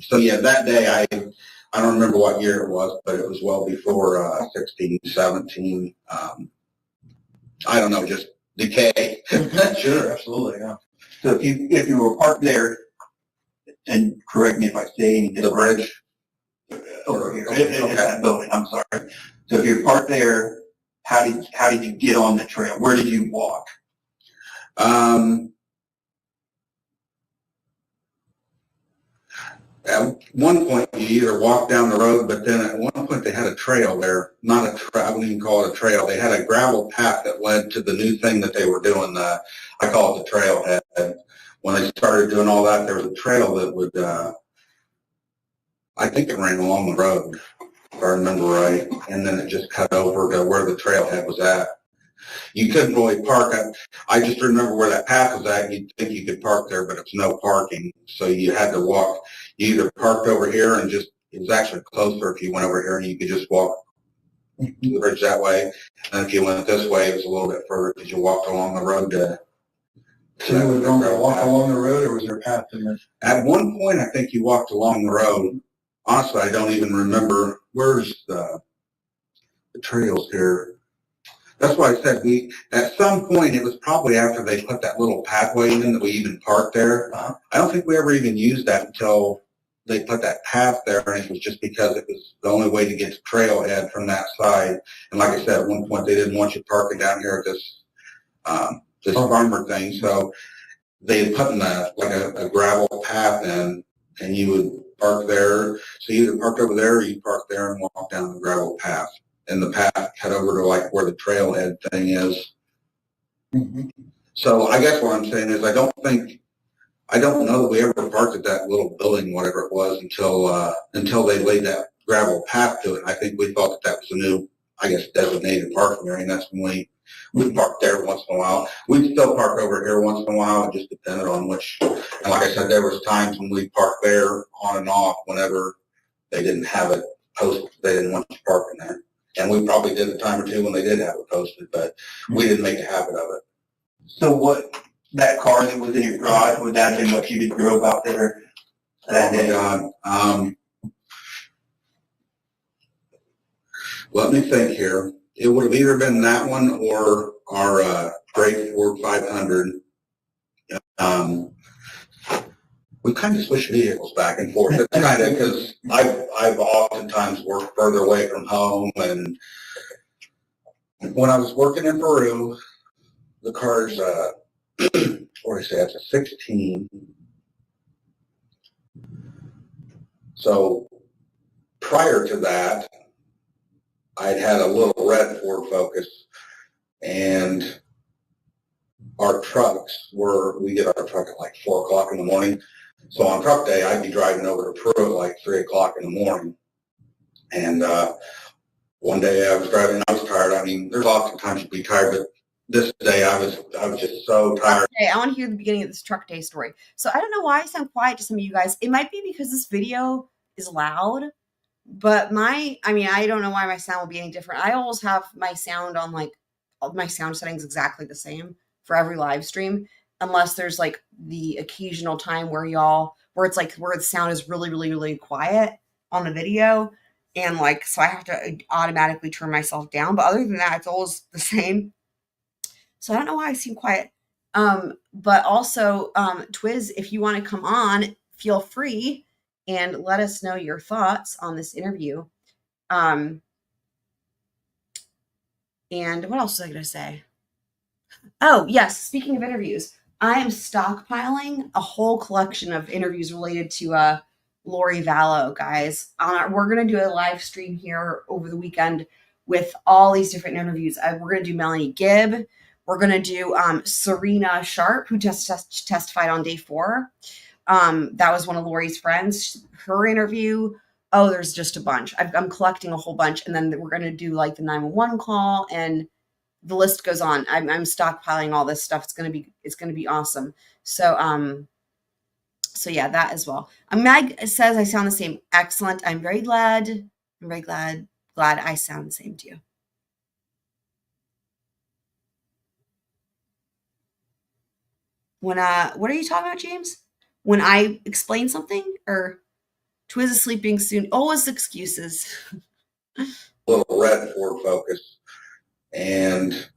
So yeah, that day, I don't remember what year it was, but it was well before 16, 17. I don't know, just decay. Sure, absolutely, yeah. So if you were parked there, and correct me if I say anything. The bridge? Over here, in that building, I'm sorry. So if you're parked there, how did you get on the trail? Where did you walk? At one point, you either walked down the road, but then at one point they had a trail there. Not a trail, I wouldn't even call it a trail. They had a gravel path that led to the new thing that they were doing. I call it the trailhead. When they started doing all that, there was a trail that would, I think it ran along the road, if I remember right, and then it just cut over to where the trailhead was at. You couldn't really park. I just remember where that path was at. You'd think you could park there, but it's no parking. So you had to walk. You either parked over here and it was actually closer if you went over here and you could just walk to the bridge that way. And if you went this way, it was a little bit further because you walked along the road to. So you would normally walk along the road, or was there a path in there? At one point, I think you walked along the road. Honestly, I don't even remember. Where's the trails here? That's why I said at some point, it was probably after they put that little pathway in that we even parked there. I don't think we ever even used that until they put that path there, and it was just because it was the only way to get to trailhead from that side. And like I said, at one point, they didn't want you parking down here at this farmer thing, so they had put in a gravel path in, and you would park there. So you either parked over there or you parked there and walked down the gravel path. And the path cut over to where the trailhead thing is. Mm-hmm. So I guess what I'm saying is I don't know that we ever parked at that little building, whatever it was, until they laid that gravel path to it. I think we thought that was a new, I guess, designated parking area, and that's when we parked there once in a while. We'd still park over here once in a while. It just depended on which. And like I said, there was times when we parked there on and off whenever they didn't have it posted. They didn't want you parking there. And we probably did a time or two when they did have it posted, but we didn't make a habit of it. So that car that was in your garage, would that have been what you drove out there that day? Let me think here. It would have either been that one or our great Ford 500. We kind of switch vehicles back and forth. It's kind of because I've oftentimes worked further away from home, and when I was working in Peru, the car's what do I say? It's a 16. So prior to that, I'd had a little red Ford Focus, and our trucks we get our truck at 4 o'clock in the morning. So on truck day, I'd be driving over to Peru at 3 o'clock in the morning. And one day I was driving, I was tired. I mean, there's oftentimes you'd be tired, but this day I was just so tired. Okay, I want to hear the beginning of this truck day story. So I don't know why I sound quiet to some of you guys. It might be because this video is loud, but I don't know why my sound will be any different. I always have my sound on all my sound settings exactly the same for every live stream, unless there's the occasional time where it's where the sound is really, really, really quiet on the video. And so I have to automatically turn myself down. But other than that, it's always the same. So I don't know why I seem quiet. But also, Twiz, if you want to come on, feel free and let us know your thoughts on this interview. And what else was I going to say? Oh, yes. Speaking of interviews, I am stockpiling a whole collection of interviews related to Lori Vallow, guys. We're going to do a live stream here over the weekend with all these different interviews. We're going to do Melanie Gibb. We're going to do Serena Sharp, who just testified on day 4. That was one of Lori's friends. Her interview. Oh, there's just a bunch. I'm collecting a whole bunch, and then we're gonna do like the 911 call, and the list goes on. I'm stockpiling all this stuff. It's gonna be awesome. So so yeah, that as well. Meg says I sound the same. Excellent. I'm very glad I sound the same to you. When what are you talking about, James? When I explain something, or Twiz is sleeping soon. Always excuses. Little red Ford Focus, and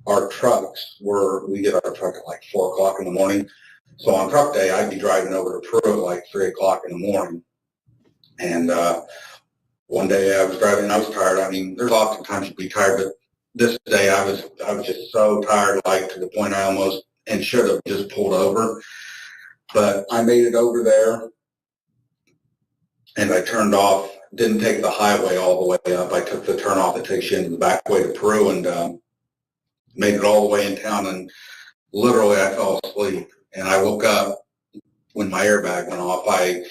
our trucks we get our truck at like 4 o'clock in the morning. So on truck day, I'd be driving over to Peru at like 3 o'clock in the morning. And one day I was driving and I was tired. I mean, there's often times you'd be tired, but this day I was just so tired, like to the point I almost and should have just pulled over. But I made it over there and I turned off, didn't take the highway all the way up. I took the turn off that takes you into the back way to Peru and made it all the way in town, and literally I fell asleep. And I woke up when my airbag went off. I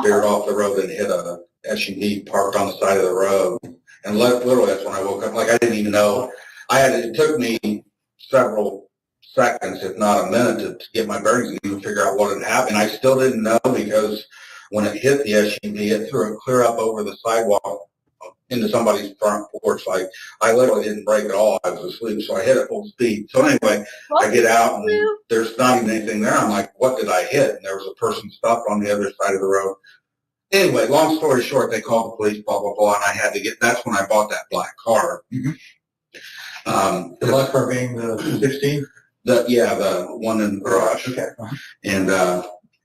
veered off the road and hit a SUV parked on the side of the road. And literally that's when I woke up. Like I didn't even know. It took me several seconds, if not a minute, to get my bearings and even figure out what had happened. I still didn't know because when it hit the SUV, it threw it clear up over the sidewalk into somebody's front porch. Like I literally didn't brake at all. I was asleep, so I hit at full speed. So anyway, I get out and there's not even anything there. I'm like, what did I hit? And there was a person stopped on the other side of the road. Anyway, long story short, they called the police, blah, blah, blah, and I had to that's when I bought that black car. The black car being the 16? The one in the garage. Okay. And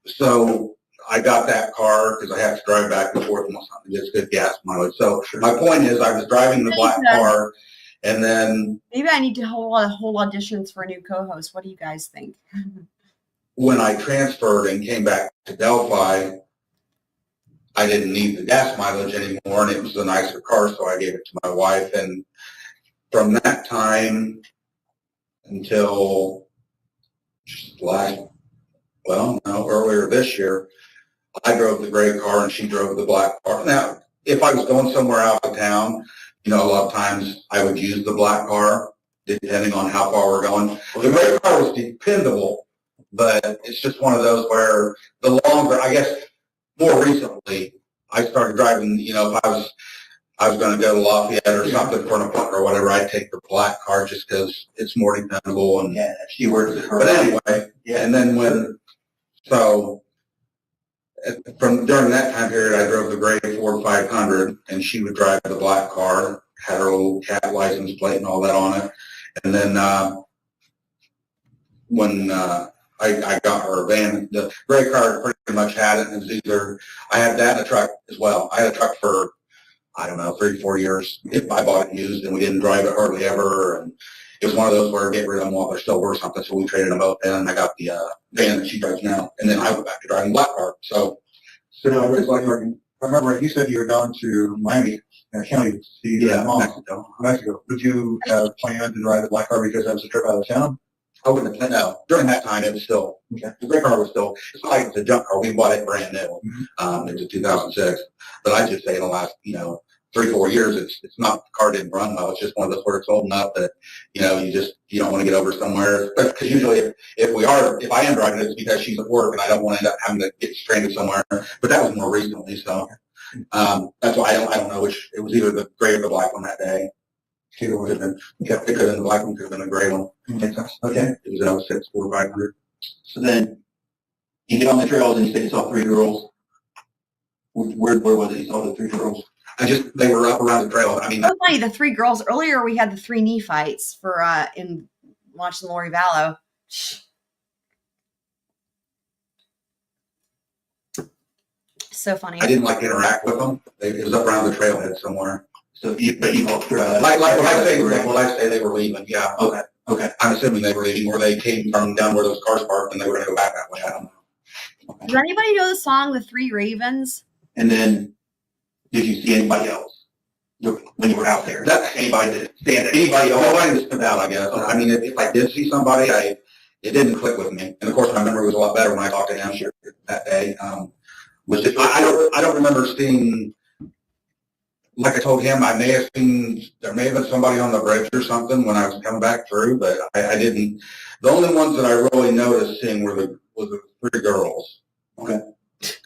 so I got that car because I have to drive back and forth and something gets good gas mileage. So my point is I was driving the black car, and then maybe I need to hold auditions for a new co-host. What do you guys think? When I transferred and came back to Delphi, I didn't need the gas mileage anymore, and it was a nicer car, so I gave it to my wife. And from that time until earlier this year, I drove the gray car and she drove the black car. Now, if I was going somewhere out of town, a lot of times I would use the black car, depending on how far we're going. The gray car was dependable, but it's just one of those where the longer, I guess, more recently, I started driving, if I was going to go to Lafayette or something for an appointment or whatever, I'd take the black car just because it's more dependable. And she works at her. But anyway, and then from during that time period, I drove the gray Ford 500, and she would drive the black car, had her little cat license plate and all that on it. And then when I got her a van, the gray car pretty much had it. And it was either I had that and a truck as well. I had a truck for 3-4 years. If I bought it used, and we didn't drive it hardly ever. And it was one of those where get rid of them while they're still worth something. So we traded them both, and I got the van that she drives now. And then I went back to driving black car. So now, I remember you said you were down to Miami County to see Mexico. Would you have planned to drive the black car because that was a trip out of town? I wouldn't have planned. No, during that time it was still the gray car was still. It's not like it's a junk car. We bought it brand new. It was a 2006. But I just say in the last 3-4 years, it's not the car didn't run well. It's just one of those where it's old enough that you don't want to get over somewhere. Because usually if I am driving it, it's because she's at work and I don't want to end up having to get stranded somewhere. But that was more recently, so that's why I don't know which. It was either the gray or the black one that day. It could have been the black one, could have been the gray one. Okay. It was 06 Ford 500. So then you get on the trails and you say you saw 3 girls. Where was it? You saw the 3 girls? They were up around the trail. I mean, that's funny. The 3 girls earlier. We had the 3 knee fights for in watching Lori Vallow. So funny. I didn't interact with them. It was up around the trailhead somewhere. So you both when I say they were leaving, yeah. Okay. I'm assuming they were leaving, or they came from down where those cars parked and they were going to go back that way. I don't know. Okay. Does anybody know the song "The Three Ravens"? And then, did you see anybody else when you were out there? Anybody else? Nobody that stood out, I guess. I mean, if I did see somebody, it didn't click with me. And of course, my memory was a lot better when I talked to him that day. I don't remember seeing, like I told him, there may have been somebody on the bridge or something when I was coming back through, but I didn't. The only ones that I really noticed seeing were the 3 girls. Okay.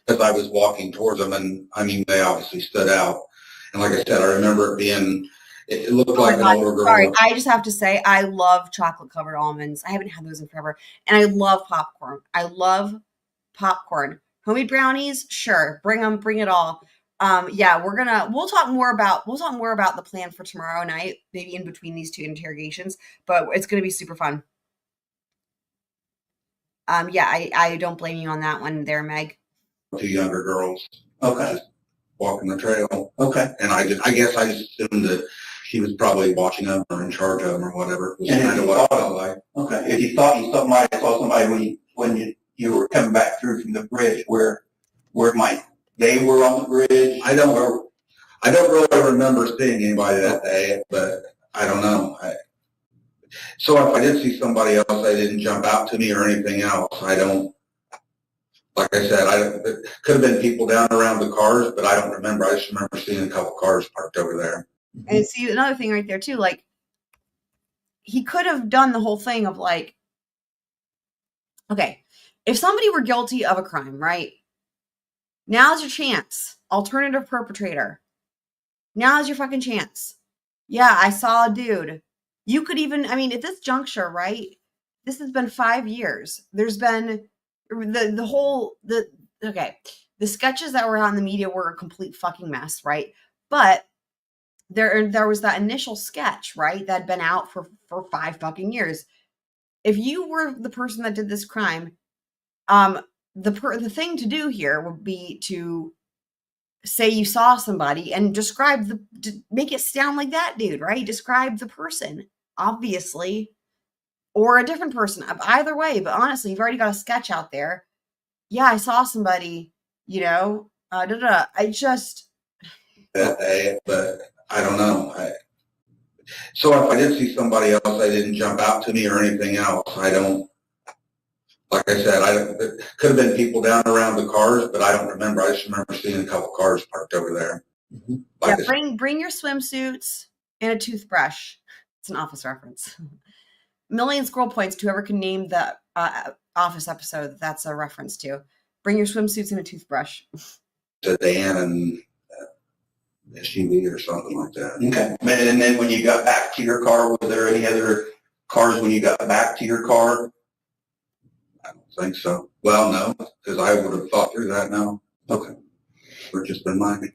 As I was walking towards them, and I mean, they obviously stood out. And like I said, I remember it being, it looked like an older girl. Sorry, I just have to say, I love chocolate covered almonds. I haven't had those in forever. And I love popcorn. I love popcorn. Homemade brownies, sure. Bring it all. Yeah, we'll talk more about the plan for tomorrow night, maybe in between these 2 interrogations, but it's gonna be super fun. Yeah, I don't blame you on that one there, Meg. 2 younger girls. Okay. Just walking the trail. Okay. And I guess I just assumed that she was probably watching them or in charge of them or whatever. Was And kind of what I felt like. Okay. If you thought you saw somebody when you were coming back through from the bridge, where they were on the bridge? I don't really remember seeing anybody that day, but I don't know. So if I did see somebody else, they didn't jump out to me or anything else. Like I said, it could have been people down around the cars, but I don't remember. I just remember seeing a couple cars parked over there. And see, another thing right there too, like, he could have done the whole thing of like, okay, if somebody were guilty of a crime, right? Now's your chance. Alternative perpetrator. Now's your fucking chance. Yeah, I saw a dude. You could even, I mean, at this juncture, right? This has been 5 years. There's been the sketches that were on the media were a complete fucking mess, right? But there was that initial sketch, right? That had been out for 5 fucking years. If you were the person that did this crime, the thing to do here would be to say you saw somebody and make it sound like that dude, right? Describe the person, obviously, or a different person. Either way, but honestly, you've already got a sketch out there. Yeah, I saw somebody, I just that day, but I don't know. So if I did see somebody else, they didn't jump out to me or anything else. Like I said, it could have been people down around the cars, but I don't remember. I just remember seeing a couple cars parked over there. Mm-hmm. Yeah, bring your swimsuits and a toothbrush. It's an Office reference. Million squirrel points to whoever can name the Office episode that's a reference to. Bring your swimsuits and a toothbrush. Sedan and SUV or something like that. Okay. And then when you got back to your car, were there any other cars when you got back to your car? I don't think so. Well, no, because I would have thought through that now. Okay. Or just been mine.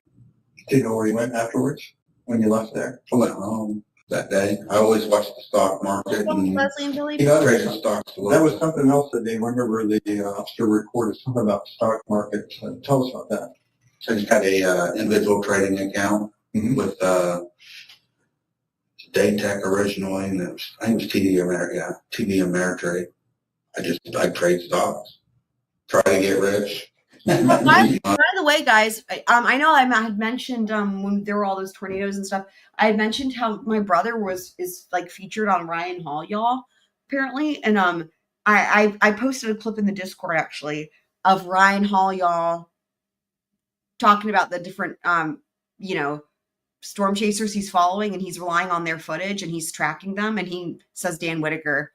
Do you know where you went afterwards when you left there? I went home that day. I always watch the stock market and Leslie and Billy. trade the stocks. That was something else that they remember the officer recorded something about the stock market. Tell us about that. So I just had a individual trading account with Daytech originally, and I think it was TD Ameritrade. I trade stocks, try to get rich. By the way, guys, I know I had mentioned when there were all those tornadoes and stuff, I had mentioned how my brother is like featured on Ryan Hall, y'all, apparently, and I posted a clip in the Discord actually of Ryan Hall, y'all, talking about the different storm chasers he's following, and he's relying on their footage and he's tracking them, and he says Dan Whitaker.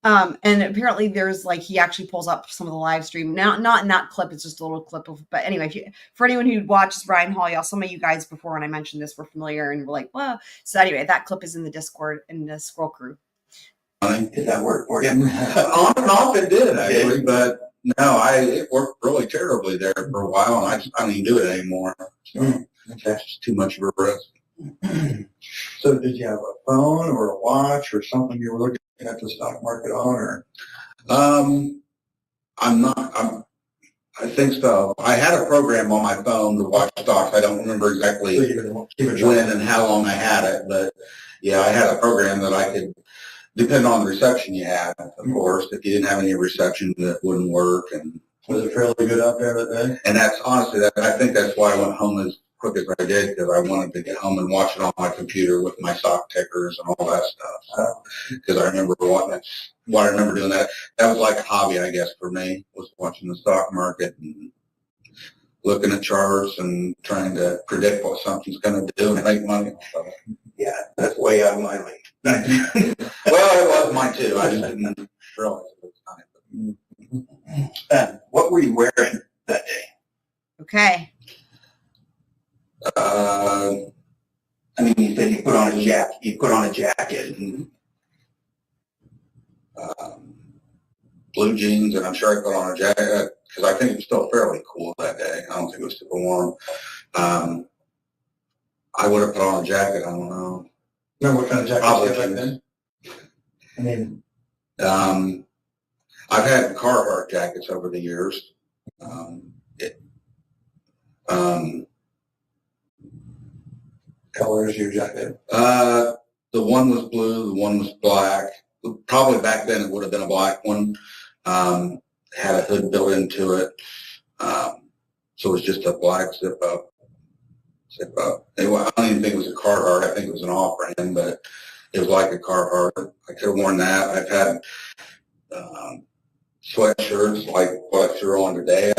And apparently there's he actually pulls up some of the live stream. Now, not in that clip, it's just a little clip of, but anyway, for anyone who watches Ryan Hall, y'all, some of you guys before when I mentioned this were familiar and were like, well, so anyway, that clip is in the Discord in the Scroll Crew. Did that work for you? On and off it did, actually, but no, it worked really terribly there for a while, and I don't even do it anymore. That's just too much of a risk. So did you have a phone or a watch or something you were looking at the stock market on, or? I think so. I had a program on my phone to watch stocks. I don't remember exactly when and how long I had it, but yeah, I had a program that I could, depending on the reception you had, of course. If you didn't have any reception, that wouldn't work. And was it fairly good out there that day? And that's honestly, I think that's why I went home as quick as I did because I wanted to get home and watch it on my computer with my stock tickers and all that stuff. Because I remember what I remember doing that. That was like a hobby, I guess, for me, was watching the stock market and looking at charts and trying to predict what something's going to do and make money. So, Yeah, that's way out of my league. well, it was mine too. I just didn't realize it was time. What were you wearing that day? Okay. Uh, I mean, you said you put on a jacket. You put on a jacket. And, blue jeans, and I'm sure I put on a jacket because I think it was still fairly cool that day. I don't think it was super warm. I would have put on a jacket. I don't know. Remember what kind of jacket Probably you had back jeans. then? I mean, I've had Carhartt jackets over the years. colors your jacket. The one was blue, the one was black. Probably back then it would have been a black one. Had a hood built into it. So it was just a black zip up. Anyway, I don't even think it was a Carhartt. I think it was an off-brand, but it was like a Carhartt. I could have worn that. I've had sweatshirts like what you're on today.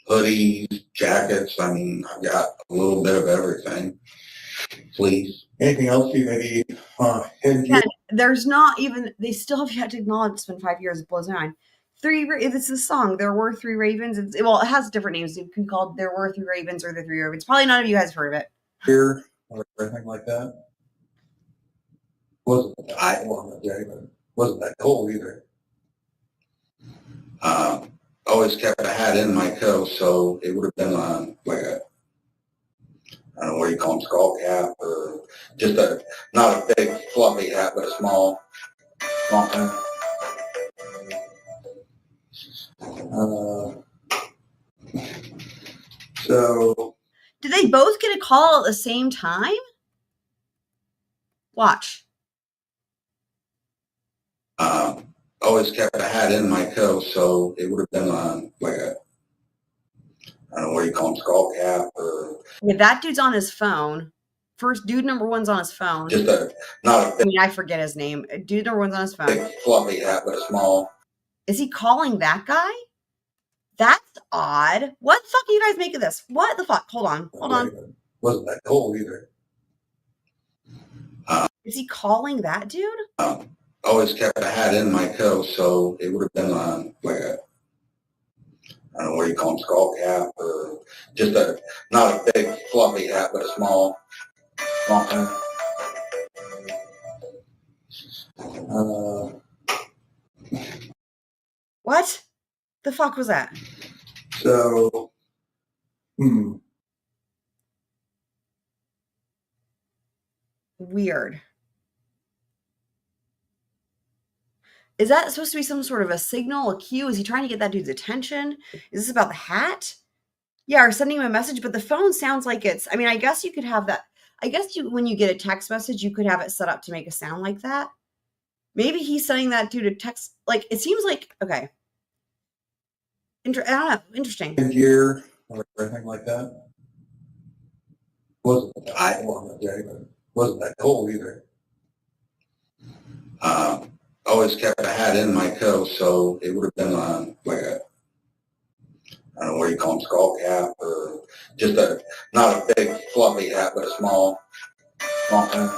Hoodies, jackets. I mean, I've got a little bit of everything. Fleece. Anything else you maybe headgear? Again, there's not even, they still have yet to acknowledge it's been 5 years. It blows my mind. It's a song. There were three ravens. Well, it has different names. You can call it There Were Three Ravens or The Three Ravens. Probably none of you guys have heard of it. Here or anything like that? Wasn't that warm that day, but wasn't that cold either. Always kept a hat in my coat, so it would have been like a, I don't know what you call them, skull cap, or just not a big fluffy hat, but a small thing. So Did they both get a call at the same time? Watch. Always kept a hat in my coat, so it would have been like a, I don't know what you call them, skull cap, or Yeah, that dude's on his phone. First, dude number one's on his phone. just not a I forget his name. Dude number one's on his phone. big fluffy hat, but a small. Is he calling that guy? That's odd. What the fuck do you guys make of this? What the fuck? Hold on. wasn't that cold either. Is he calling that dude? Always kept a hat in my coat, so it would have been like a, I don't know what you call them, skull cap, or just not a big fluffy hat, but a small thing. What the fuck was that? So, Weird. Is that supposed to be some sort of a signal, a cue? Is he trying to get that dude's attention? Is this about the hat? Yeah, or sending him a message, but the phone sounds like it's, I mean, I guess you could have that. I guess when you get a text message, you could have it set up to make a sound like that. Maybe he's sending that dude a text. Like, it seems like, okay. I don't know. Interesting. gear or anything like that. Wasn't that warm that day, but wasn't that cold either. Always kept a hat in my coat, so it would have been like a, I don't know what you call them, skull cap, or just not a big fluffy hat, but a small thing.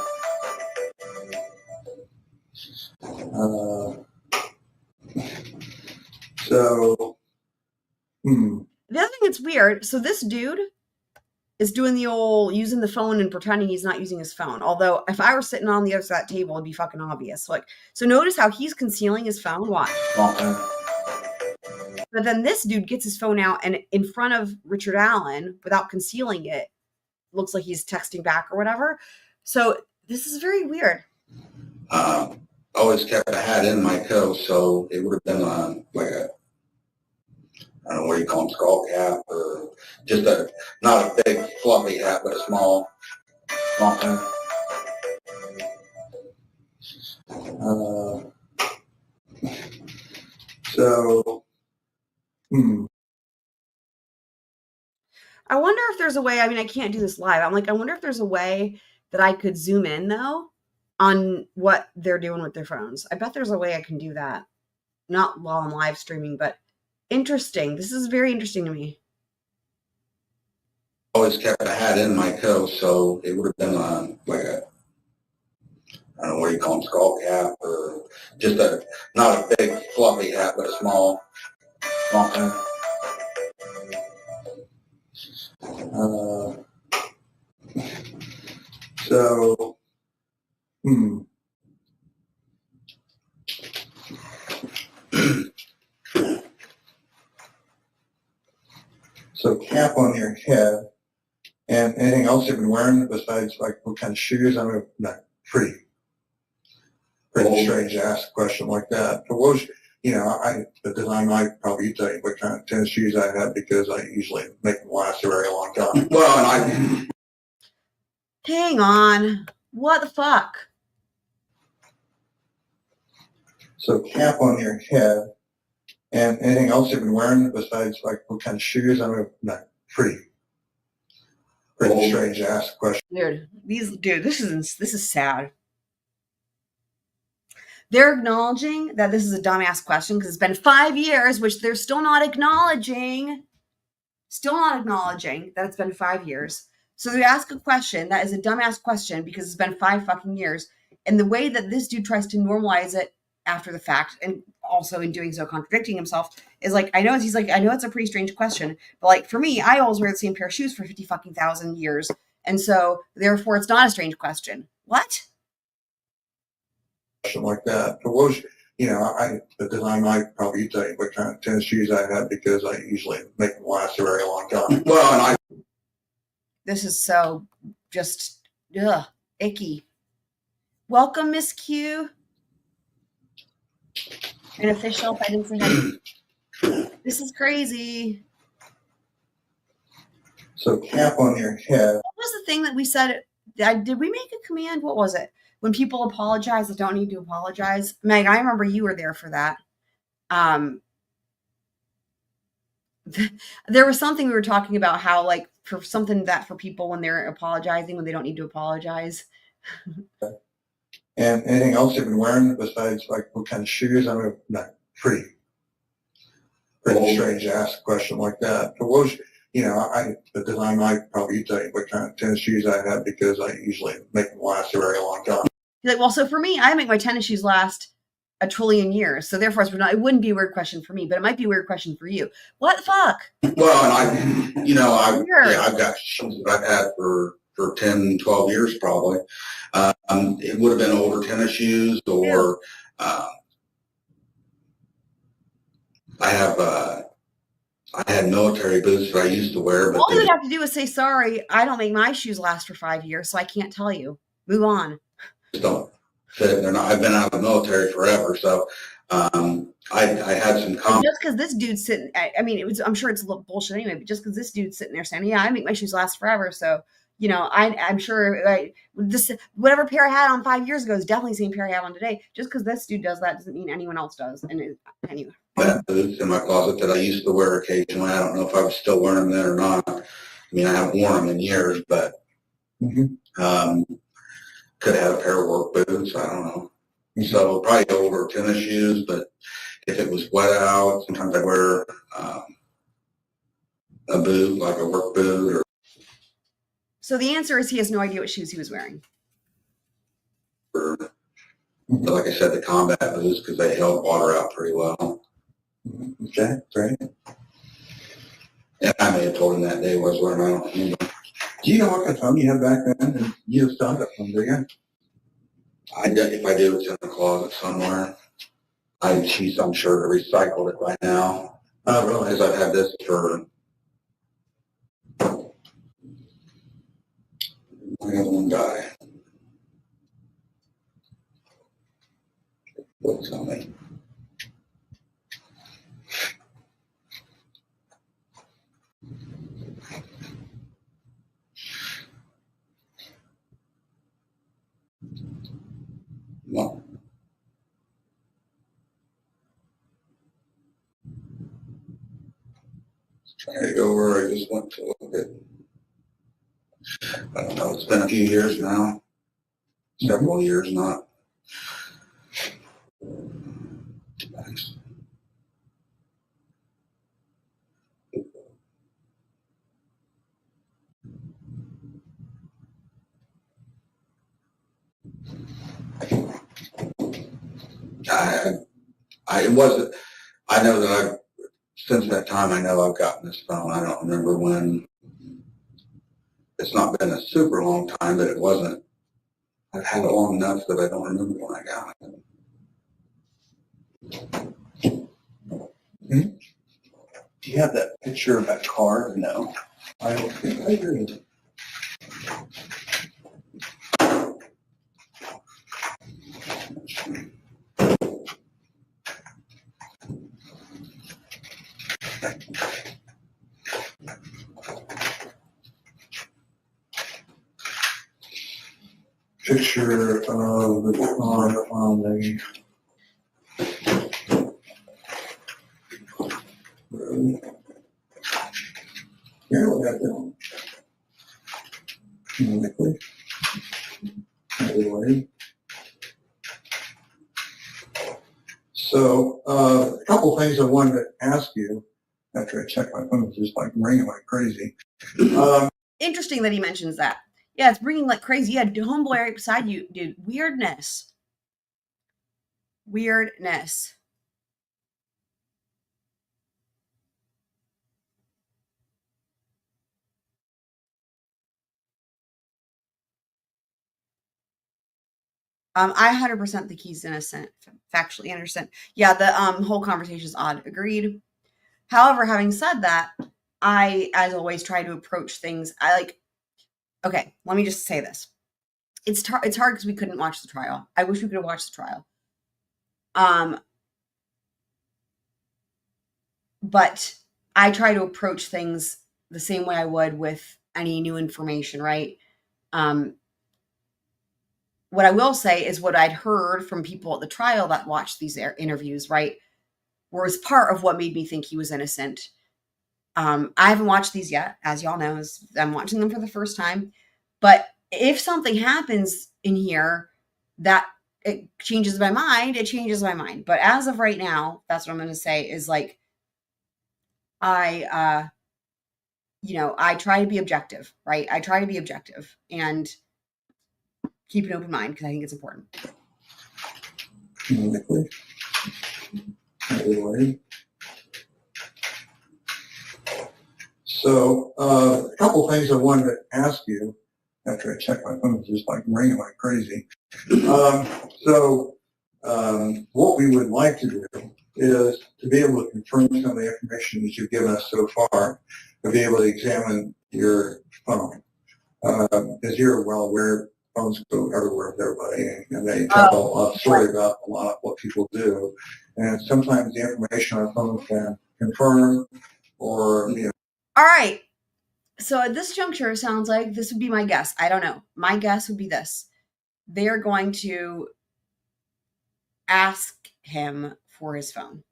So, The other thing that's weird, so this dude is doing the old using the phone and pretending he's not using his phone. Although if I were sitting on the other side of that table, it'd be fucking obvious. Like, so notice how he's concealing his phone. Watch. But then this dude gets his phone out and in front of Richard Allen without concealing it. Looks like he's texting back or whatever. So this is very weird. Always kept a hat in my coat, so it would have been like a, I don't know what you call them, skull cap, or just not a big fluffy hat, but a small thing. So, I wonder if there's a way, I mean, I can't do this live. I'm like, I wonder if there's a way that I could zoom in though on what they're doing with their phones. I bet there's a way I can do that. Not while I'm live streaming, but interesting. This is very interesting to me. Always kept a hat in my coat, so it would have been like a, I don't know what you call them, skull cap, or just a, not a big fluffy hat, but a small hat. So, so cap on your head, and anything else you've been wearing besides like what kind of shoes? I mean, not pretty strange to ask a question like that. But what was, the design might probably tell you what kind of tennis shoes I have because I usually make them last a very long time. Well, and Hang on. What the fuck? So cap on your head, and anything else you've been wearing besides like what kind of shoes? I mean, not pretty strange to ask a question. Dude, this is sad. They're acknowledging that this is a dumbass question because it's been 5 years, which they're still not acknowledging. Still not acknowledging that it's been 5 years. So they ask a question that is a dumbass question because it's been 5 fucking years. And the way that this dude tries to normalize it after the fact, and also in doing so contradicting himself, is like, I know it's a pretty strange question, but like for me, I always wear the same pair of shoes for 50 fucking thousand years. And so therefore it's not a strange question. What? Like that. But what was, the design might probably tell you what kind of tennis shoes I have because I usually make them last a very long time. well, and This is so just icky. Welcome, Miss Q. An official, if I didn't say that. This is crazy. So cap on your head. What was the thing that we said? Did we make a command? What was it? When people apologize that don't need to apologize. Meg, I remember you were there for that. There was something we were talking about how like for something that for people when they're apologizing, when they don't need to apologize. And anything else you've been wearing besides like what kind of shoes? I mean, not pretty strange to ask a question like that. But what was, the design might probably tell you what kind of tennis shoes I have because I usually make them last a very long time. Like, well, so for me, I make my tennis shoes last a trillion years. So therefore, it wouldn't be a weird question for me, but it might be a weird question for you. What the fuck? well, and I've got shoes that I've had for 10, 12 years probably. It would have been older tennis shoes, or I had military boots that I used to wear. But all you would have to do is say, sorry, I don't make my shoes last for 5 years, so I can't tell you. Move on. Don't fit. They're not. I've been out of the military forever, so I had some comments. Just because this dude's sitting, I mean, I'm sure it's a little bullshit anyway, but just because this dude's sitting there saying, yeah, I make my shoes last forever, so I'm sure this whatever pair I had on 5 years ago is definitely the same pair I have on today. Just because this dude does that doesn't mean anyone else does. And anyway, Boots in my closet that I used to wear occasionally. I don't know if I was still wearing them then or not. I mean, I haven't worn them in years, but could have had a pair of work boots. I don't know. So probably older tennis shoes, but if it was wet out, sometimes I wear a boot, like a work boot. So the answer is he has no idea what shoes he was wearing. Or like I said, the combat boots because they held water out pretty well. Okay, great. And I may have told him that day was wearing. I don't remember. Do you know what kind of phone you had back then? And you still have that phone, do you? If I do, it's in the closet somewhere. I'm sure to recycle it by now. Oh, really? Because I've had this for. I have one guy. What's on me? Well, Trying to go where I just went to look at. I don't know, it's been a few years now. Several years, not. It wasn't, I know that since that time, I know I've gotten this phone. I don't remember when. It's not been a super long time, but it wasn't. I've had it long enough that I don't remember when I got it. Do you have that picture of that car or no? I don't think I do. Picture of the car on the road. Here we have that. Likely. Anyway. So, a couple things I wanted to ask you after I checked my phone. It's just like ringing like crazy. Interesting that he mentions that. Yeah, it's ringing like crazy. Yeah, homeboy right beside you, dude. Weirdness. Weirdness. I 100% think he's innocent, factually innocent. Yeah, the whole conversation is odd. Agreed. However, having said that, I, as always, try to approach things. Okay, let me just say this. It's hard because we couldn't watch the trial. I wish we could have watched the trial. But I try to approach things the same way I would with any new information, right? What I will say is what I'd heard from people at the trial that watched these interviews, right, was part of what made me think he was innocent. I haven't watched these yet, as y'all know. I'm watching them for the first time. But if something happens in here that it changes my mind, it changes my mind. But as of right now, that's what I'm going to say is like, I try to be objective, right? I try to be objective and keep an open mind because I think it's important. Likely. Anyway. So, a couple things I wanted to ask you after I checked my phone. It's just like ringing like crazy. What we would like to do is to be able to confirm some of the information that you've given us so far, to be able to examine your phone. As you're well aware, phones go everywhere with everybody, and they tell a story about a lot of what people do. And sometimes the information on a phone can confirm or, All right. So at this juncture, it sounds like this would be my guess. I don't know. My guess would be this. They're going to ask him for his phone.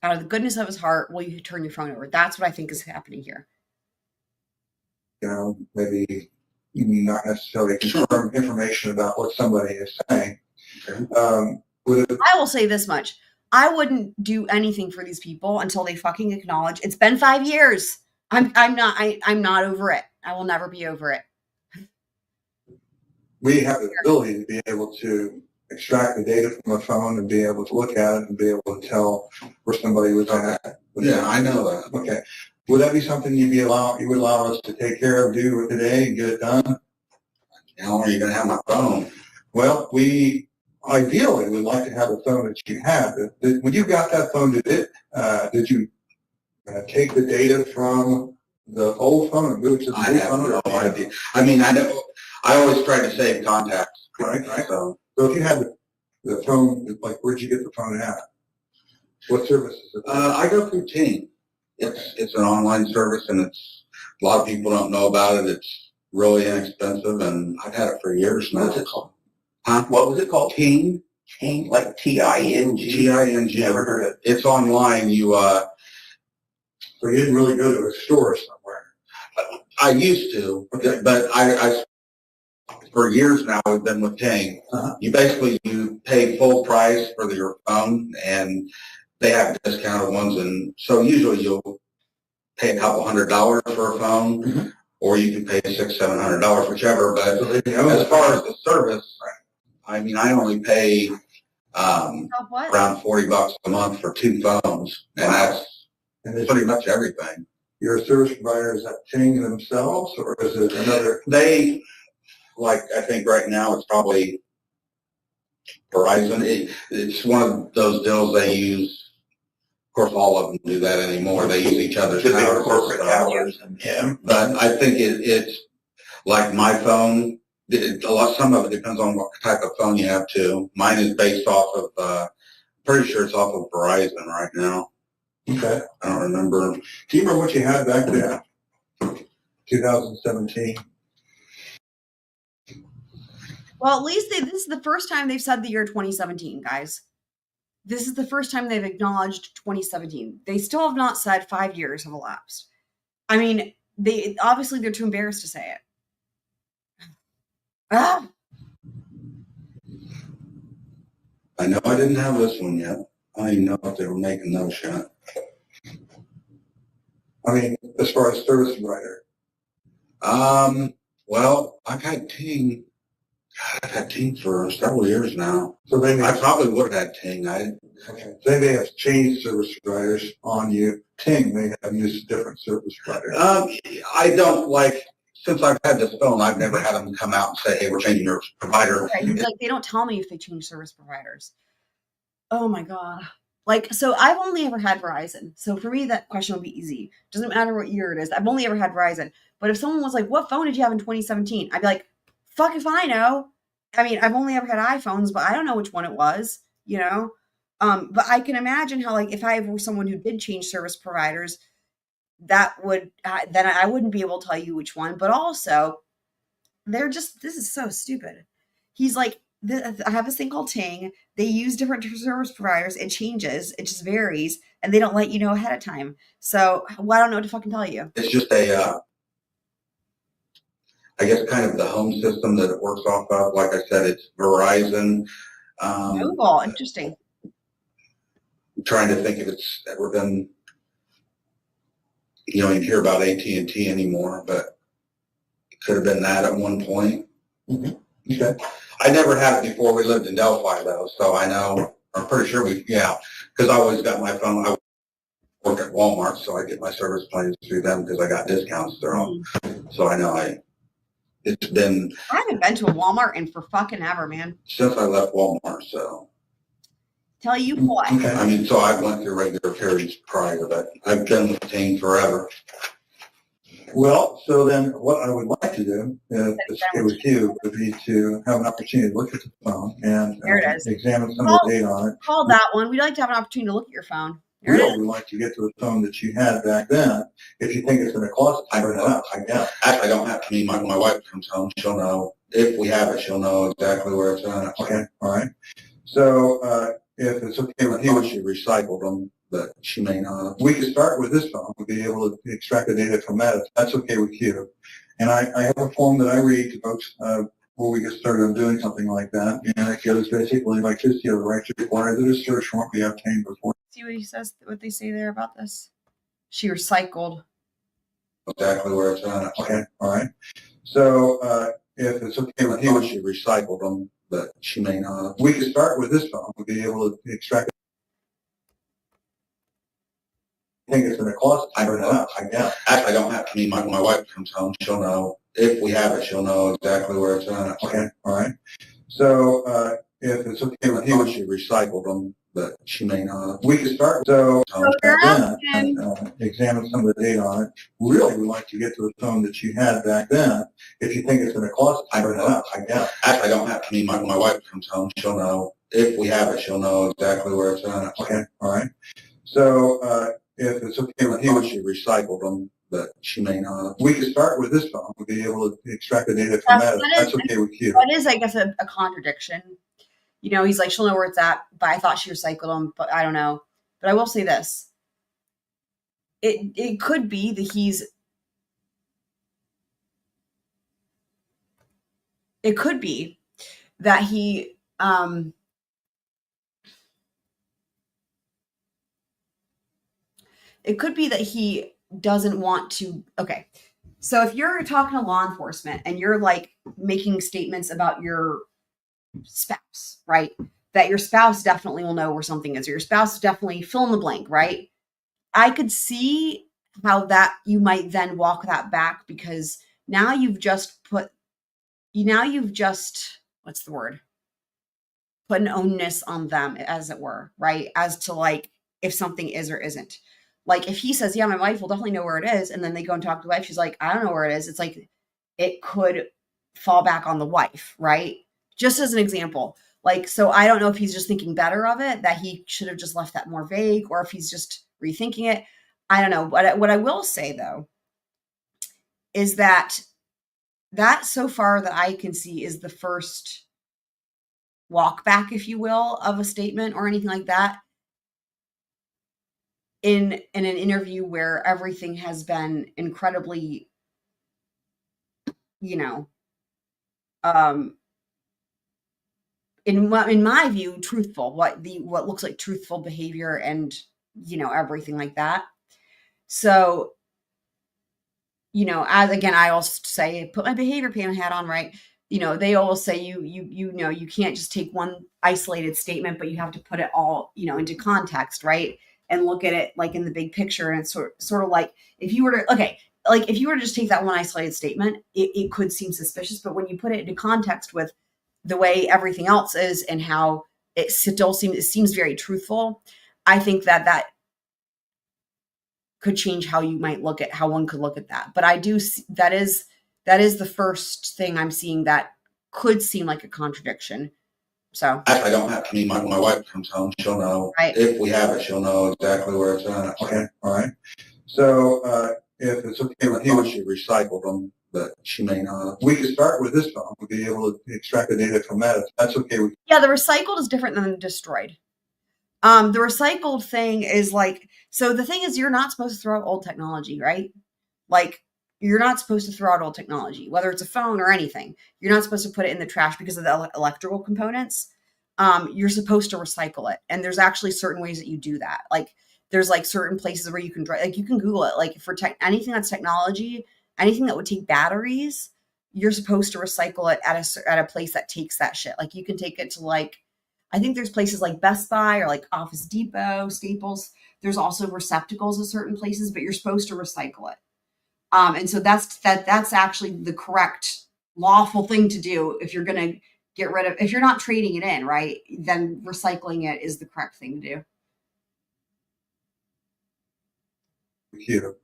Out of the goodness of his heart, will you turn your phone over? That's what I think is happening here. Maybe not necessarily confirm information about what somebody is saying. Okay. I will say this much. I wouldn't do anything for these people until they fucking acknowledge it's been 5 years. I'm not over it. I will never be over it. We have the ability to be able to extract the data from a phone and be able to look at it and be able to tell where somebody was at. Yeah, I know that. Okay. Would that be something you would allow us to take care of, do today, and get it done? How long are you going to have my phone? Well, we ideally would like to have a phone that you have. When you got that phone, did you take the data from the old phone and move it to the I new have phone? no idea. I mean, I know. I always try to save contacts. Right. So So if you had the phone, like, where'd you get the phone at? What services? I go through Team. It's an online service, and a lot of people don't know about it. It's really inexpensive, and I've had it for years now. What's it called? Huh? What was it called? Team. Ting, like Ting. T-I-N-G. Never heard of it. It's online. You So you didn't really go to a store somewhere. I used to, Okay. but I for years now we've been with Ting. Uh-huh. You pay full price for your phone, and they have discounted ones, and so usually you'll pay a couple $100 for a phone, Mm-hmm. or you can pay $600-700, whichever. But So they know as far as the service, I mean, I only pay What? around $40 a month for 2 phones, and that's pretty much everything. Your service provider, is that Ting themselves, or is it another? They, like, I think right now it's probably Verizon. It's one of those deals they use. Of course, all of them do that anymore. They use each other's The big towers. corporate towers. And, yeah. But I think it's like my phone. Some of it depends on what type of phone you have too. Mine is based off of, pretty sure it's off of Verizon right now. Okay. I don't remember. Do you remember what you had back then? 2017. Well, at least this is the first time they've said the year 2017, guys. This is the first time they've acknowledged 2017. They still have not said 5 years have elapsed. I mean, they're too embarrassed to say it. Ah! I know I didn't have this one yet. I don't even know if they were making those yet. I mean, as far as service provider. Well, I've had Ting. God, I've had Ting for several years now. So they may, I probably would have had Ting. okay. They may have changed service providers on you. Ting may have used a different service provider. I don't like, since I've had this phone, I've never had them come out and say, hey, we're changing your provider. Right, like, they don't tell me if they change service providers. Oh my God. Like, so I've only ever had Verizon. So for me, that question would be easy. Doesn't matter what year it is. I've only ever had Verizon. But if someone was like, what phone did you have in 2017? I'd be like, fuck if I know. I mean, I've only ever had iPhones, but I don't know which one it was, you know? But I can imagine how, like, if I were someone who did change service providers, that would, then I wouldn't be able to tell you which one. But also, this is so stupid. He's like, I have this thing called Ting. They use different service providers. It changes. It just varies. And they don't let you know ahead of time. So, well, I don't know what to fucking tell you. It's just I guess kind of the home system that it works off of. Like I said, it's Verizon. Google, interesting. I'm trying to think if it's ever been, you don't even hear about AT&T anymore, but it could have been that at one point. Mm-hmm. Okay. I never had it before we lived in Delphi though, so I know, I'm pretty sure because I always got my phone. I work at Walmart, so I get my service plans through them because I got discounts there on. So I know it's been. I haven't been to a Walmart in for fucking ever, man. Since I left Walmart, so. Tell you what. Okay. I mean, so I went through regular periods prior, but I've been with Ting forever. Well, so then what I would like to do, if it's okay with you, would be to have an opportunity to look at the phone and There it is. examine some of the data on it. Call that one. We'd like to have an opportunity to look at your phone. There it Really is. would like to get to the phone that you had back then. If you think it's in a closet, I turn it up. Actually, I don't have to. My wife comes home. She'll know. If we have it, she'll know exactly where it's at. Okay, all right. So if it's okay with I thought you, she recycled them, but she may not. we could start with this phone. We'll be able to extract the data from that if that's okay with you. And I have a form that I read to folks before we get started on doing something like that. And it goes basically like this: you have the right to require that a search warrant be obtained before. See what he says, what they say there about this? She recycled. Exactly where it's at. Okay, all right. So if it's okay I with thought you, she recycled them, but she may not. we could start with this phone. We'll be able to extract. I think it's in a closet. Turn it up. Actually, I don't have to. My wife comes home. She'll know. If we have it, she'll know exactly where it's at. Okay, all right. So if it's okay I with thought you, she recycled them, but she may not. we could start. So you're then examine some of the data on it. Really would like to get to the phone that you had back then. If you think it's in a closet, turn it up. Actually, I don't have to. My wife comes home. She'll know. If we have it, she'll know exactly where it's at. Okay, all right. So if it's okay with I thought you, she recycled them, but she may not. we could start with this phone. We'll be able to extract the data from that. If that's okay with you. That is, I guess, a contradiction. You know, he's like, she'll know where it's at, but I thought she recycled them, but I don't know. But I will say this. it could be that it could be that he it could be that he doesn't want to. Okay. So if you're talking to law enforcement and you're like making statements about your spouse, right? That your spouse definitely will know where something is, or your spouse definitely fill in the blank, right? I could see how that you might then walk that back, because now you've just what's the word? Put an onus on them, as it were, right? As to like if something is or isn't. Like if he says, yeah, my wife will definitely know where it is, and then they go and talk to the wife, she's like, I don't know where it is. It's like it could fall back on the wife, right? Just as an example. Like, so I don't know if he's just thinking better of it, that he should have just left that more vague, or if he's just rethinking it. I don't know. But what I will say though is that so far that I can see is the first walk back, if you will, of a statement or anything like that in an interview where everything has been incredibly, you know, in my view, truthful, what looks like truthful behavior and, you know, everything like that. So, you know, as again, I also say, put my behavior panel hat on, right? You know, they always say you know, you can't just take one isolated statement, but you have to put it all, you know, into context, right? And look at it like in the big picture. And it's sort of like if you were to just take that one isolated statement, it could seem suspicious. But when you put it into context with the way everything else is and how it seems very truthful, I think that could change how you might look at how one could look at that. But I do see that is the first thing I'm seeing that could seem like a contradiction. So I don't have, I mean, my wife comes home, she'll know. Right. If we have it, she'll know exactly where it's at. Okay, all right. So, if it's okay with I you, thought she recycled them, but she may not. we could start with this phone. We'll be able to extract the data from that. If that's okay with yeah, the recycled is different than the destroyed. The recycled thing is like, so the thing is, you're not supposed to throw out old technology, right? Like, you're not supposed to throw out old technology, whether it's a phone or anything. You're not supposed to put it in the trash because of the electrical components. You're supposed to recycle it. And there's actually certain ways that you do that. Like, there's like certain places where you can like, you can Google it. Like for anything that's technology, anything that would take batteries, you're supposed to recycle it at a place that takes that shit. Like you can take it to like, I think there's places like Best Buy or like Office Depot, Staples. There's also receptacles in certain places, but you're supposed to recycle it. And so that's actually the correct lawful thing to do if you're going to get rid of, if you're not trading it in, right? Then recycling it is the correct thing to do. you.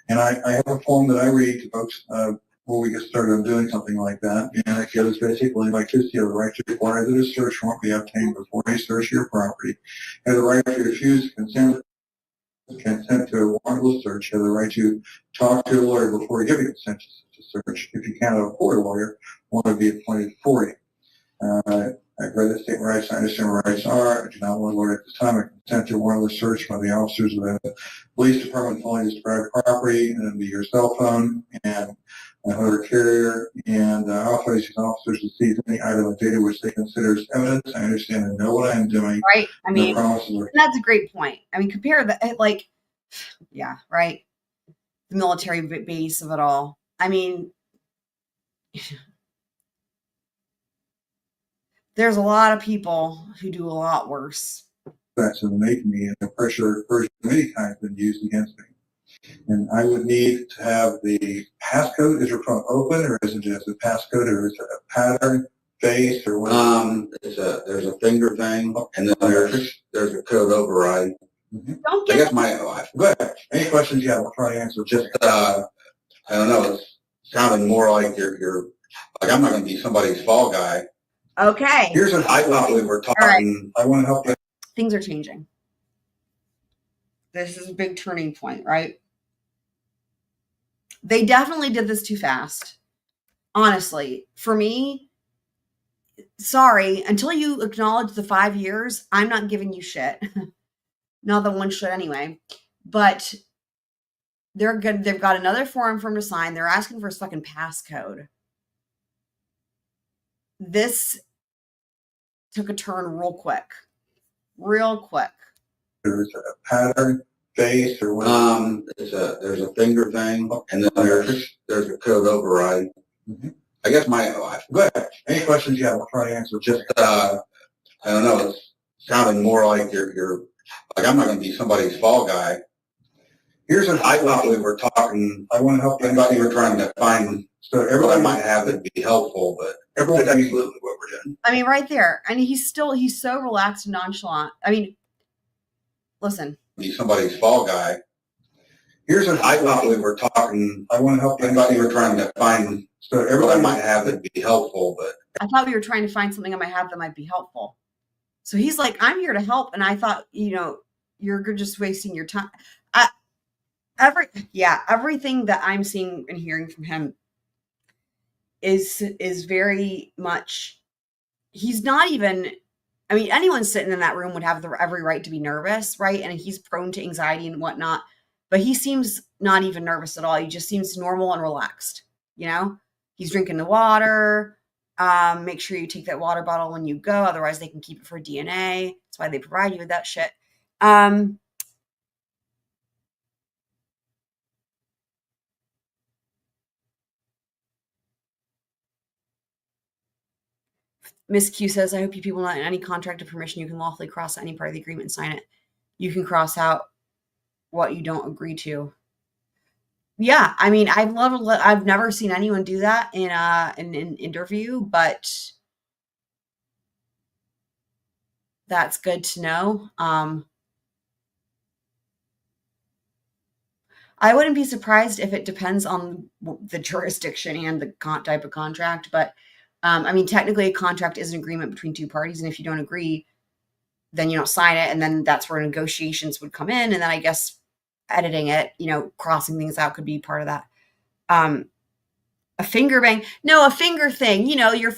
And I have a form that I read to folks before we get started on doing something like that. And it goes basically like this: you have the right to require that a search warrant be obtained before they search your property. You have the right to refuse consent to a warrantless search. You have the right to talk to a lawyer before you give consent to search. If you cannot afford a lawyer, one will be appointed for you. I've read the statement rights. I understand what rights are. I do not want a lawyer at this time. I consent to a warrantless search by the officers of the police department following described property, and be your cell phone and a motor carrier, and authorize these officers to seize any item of data which they consider as evidence. I understand and know what I am doing. Right. I mean, that's a great point. I mean, compare that, like, yeah, right. The military base of it all. I mean, there's a lot of people who do a lot worse. That's in make me, and the pressure version of any kind has been used against me. And I would need to have the passcode. Is your phone open, or is it just a passcode, or is it a pattern, face, or what? There's a finger thing, and then there's a code override. Don't I get guess go ahead. Any questions? Yeah, we'll try to answer. Just, I don't know, it's sounding more like you're like, I'm not going to be somebody's fall guy. okay. Here's what I thought we were talking. I want to help you. Things are changing. This is a big turning point, right? They definitely did this too fast. Honestly, for me, sorry, until you acknowledge the 5 years, I'm not giving you shit. Not that one should anyway. But They're good. They've got another form for him to sign. They're asking for his fucking passcode. This took a turn real quick. There's a pattern, face, or what? There's a finger thing, and then there's a code override. Mm-hmm. I guess Go ahead. Any questions you have, I'll try to answer. just, I don't know, it's sounding more like you're, like I'm not gonna be somebody's fall guy. I thought we were talking, I want to help you. I thought you were trying to find So what I everybody might have that'd be helpful, but everybody, that's absolutely what we're doing. I mean, right there. And he's so relaxed and nonchalant. I mean, listen. Be somebody's fall guy. I thought we were talking, I want to help you. I thought you were trying to find So what I everybody might have that'd be helpful, but I thought we were trying to find something I might have that might be helpful. So he's like, I'm here to help. And I thought, you're just wasting your time. Everything that I'm seeing and hearing from him is very much, he's not even, I mean, anyone sitting in that room would have every right to be nervous, right? And he's prone to anxiety and whatnot, but he seems not even nervous at all. He just seems normal and relaxed, He's drinking the water. Make sure you take that water bottle when you go. Otherwise, they can keep it for DNA. That's why they provide you with that shit. Miss Q says, I hope you people not in any contract or permission, you can lawfully cross out any part of the agreement and sign it. You can cross out what you don't agree to. Yeah, I mean, I've never seen anyone do that in an interview, but that's good to know. I wouldn't be surprised if it depends on the jurisdiction and the type of contract, but I mean, technically a contract is an agreement between two parties, and if you don't agree, then you don't sign it, and then that's where negotiations would come in, and then I guess editing it, crossing things out could be part of that. A finger bang, no, a finger thing,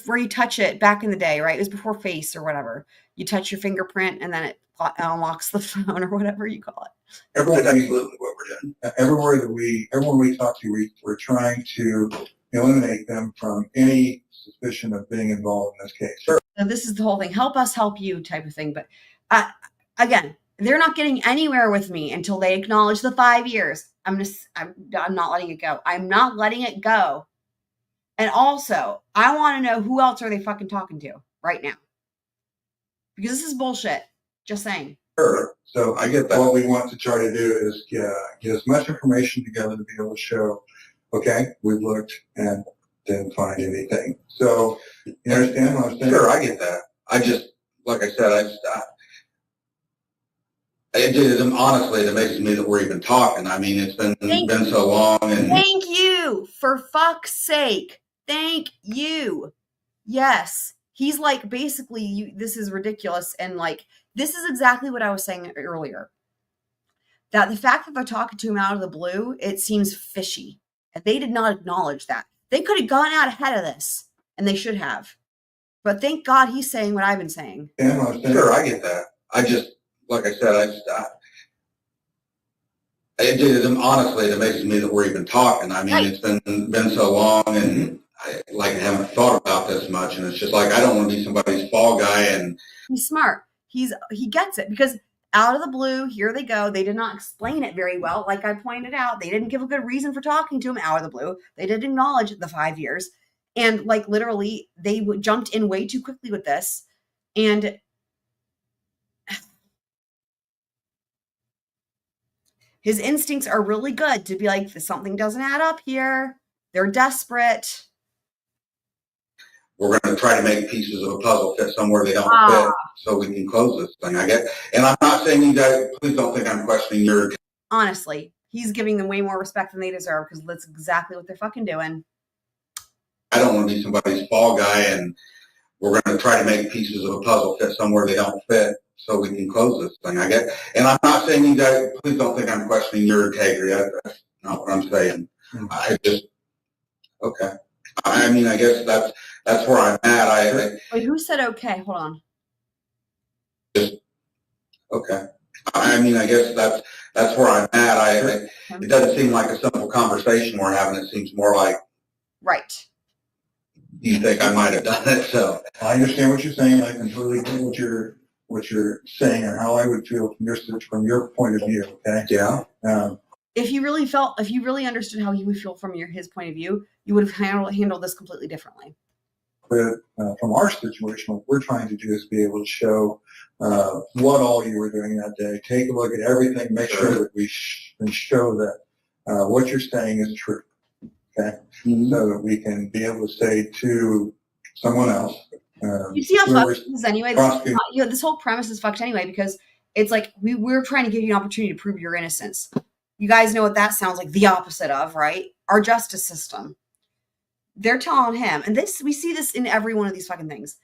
where you touch it back in the day, right? It was before face or whatever. You touch your fingerprint, and then it unlocks the phone or whatever you call it. that's absolutely what we're doing. Everyone we talk to, we're trying to eliminate them from any suspicion of being involved in this case. Sure. So this is the whole thing. Help us help you type of thing. But again, they're not getting anywhere with me until they acknowledge the 5 years. I'm not letting it go. I'm not letting it go. And also, I want to know who else are they fucking talking to right now? Because this is bullshit. Just saying. Sure. So I get that. What we want to try to do is get as much information together to be able to show, okay, we've looked and didn't find anything. So you understand what I'm saying? Sure, I get that. I just, like I said, honestly, it amazes me that we're even talking. I mean, it's been so long. And thank you, for fuck's sake. Thank you. Yes. He's like, basically, this is ridiculous. And like, this is exactly what I was saying earlier. That the fact that they're talking to him out of the blue, it seems fishy. And they did not acknowledge that. They could have gone out ahead of this, and they should have. But thank God he's saying what I've been saying. Sure, I get that. I just, like I said, honestly, it amazes me that we're even talking. I mean, It's been so long, and I haven't thought about this much, and it's just like I don't want to be somebody's fall guy. And he's smart. He gets it, because out of the blue, here they go. They did not explain it very well. Like I pointed out, they didn't give a good reason for talking to him out of the blue. They didn't acknowledge the 5 years. And like literally, they jumped in way too quickly with this. And his instincts are really good to be like, something doesn't add up here. They're desperate. We're going to try to make pieces of a puzzle fit somewhere they don't fit, so we can close this thing. I get, and I'm not saying you guys, please don't think I'm questioning your. Honestly, he's giving them way more respect than they deserve, because that's exactly what they're fucking doing. I don't want to be somebody's fall guy, and we're going to try to make pieces of a puzzle fit somewhere they don't fit, so we can close this thing. I get, and I'm not saying you guys, please don't think I'm questioning your integrity. That's not what I'm saying. I just, okay. I mean, I guess that's where I'm at. Wait, who said okay? Hold on. Just, okay. I mean, I guess that's where I'm at. It doesn't seem like a simple conversation we're having. It seems more like, Right. you think I might have done it, so. I understand what you're saying. I can totally get what you're saying and how I would feel from your point of view. Okay. Yeah. If you really understood how he would feel from his point of view, you would have handled this completely differently. But from our situation, what we're trying to do is be able to show what all you were doing that day. Take a look at everything. Make sure that we can show that what you're saying is true. Okay, so that we can be able to say to someone else. You see how fucked this is anyway? This whole premise is fucked anyway, because it's like we're trying to give you an opportunity to prove your innocence. You guys know what that sounds like, the opposite of, right? Our justice system. They're telling him, and we see this in every one of these fucking things,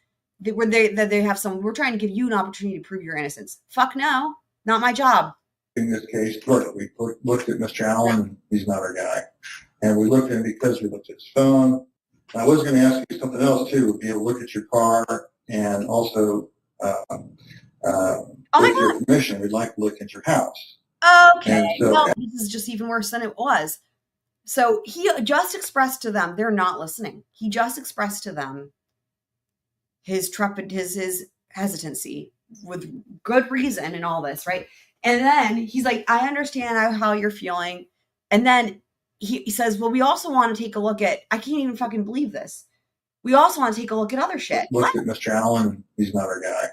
where they have someone, we're trying to give you an opportunity to prove your innocence. Fuck no, not my job. In this case, look, we looked at Mr. Allen, he's not our guy. And we looked at him because we looked at his phone. I was going to ask you something else too, be able to look at your car, and also with your permission, we'd like to look at your house. Okay, no, this is just even worse than it was. So he just expressed to them, they're not listening. He just expressed to them his hesitancy with good reason and all this, right? And then he's like, I understand how you're feeling. And then he says, well, we also want to take a look at, I can't even fucking believe this. We also want to take a look at other shit. Looked at Mr. Allen, he's not our guy.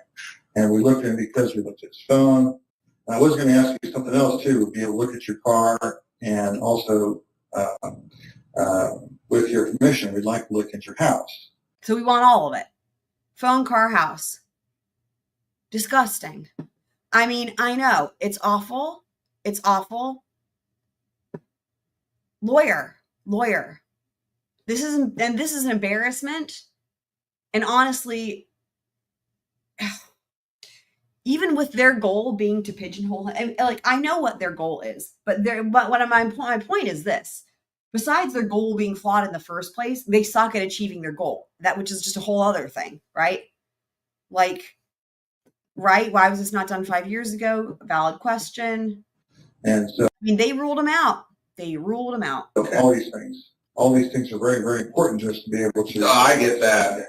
And we looked at him because we looked at his phone. I was going to ask you something else too, be able to look at your car, and also with your permission, we'd like to look at your house. So we want all of it. Phone, car, house. Disgusting. I mean, I know. It's awful. It's awful. Lawyer. This is an embarrassment. And honestly, even with their goal being to pigeonhole him, like, I know what their goal is, but my point is this. Besides their goal being flawed in the first place, they suck at achieving their goal. Which is just a whole other thing, right? Like, right? Why was this not done 5 years ago? A valid question. And so, I mean, they ruled him out. Okay. All these things are very, very important just to be able to. No, I get that.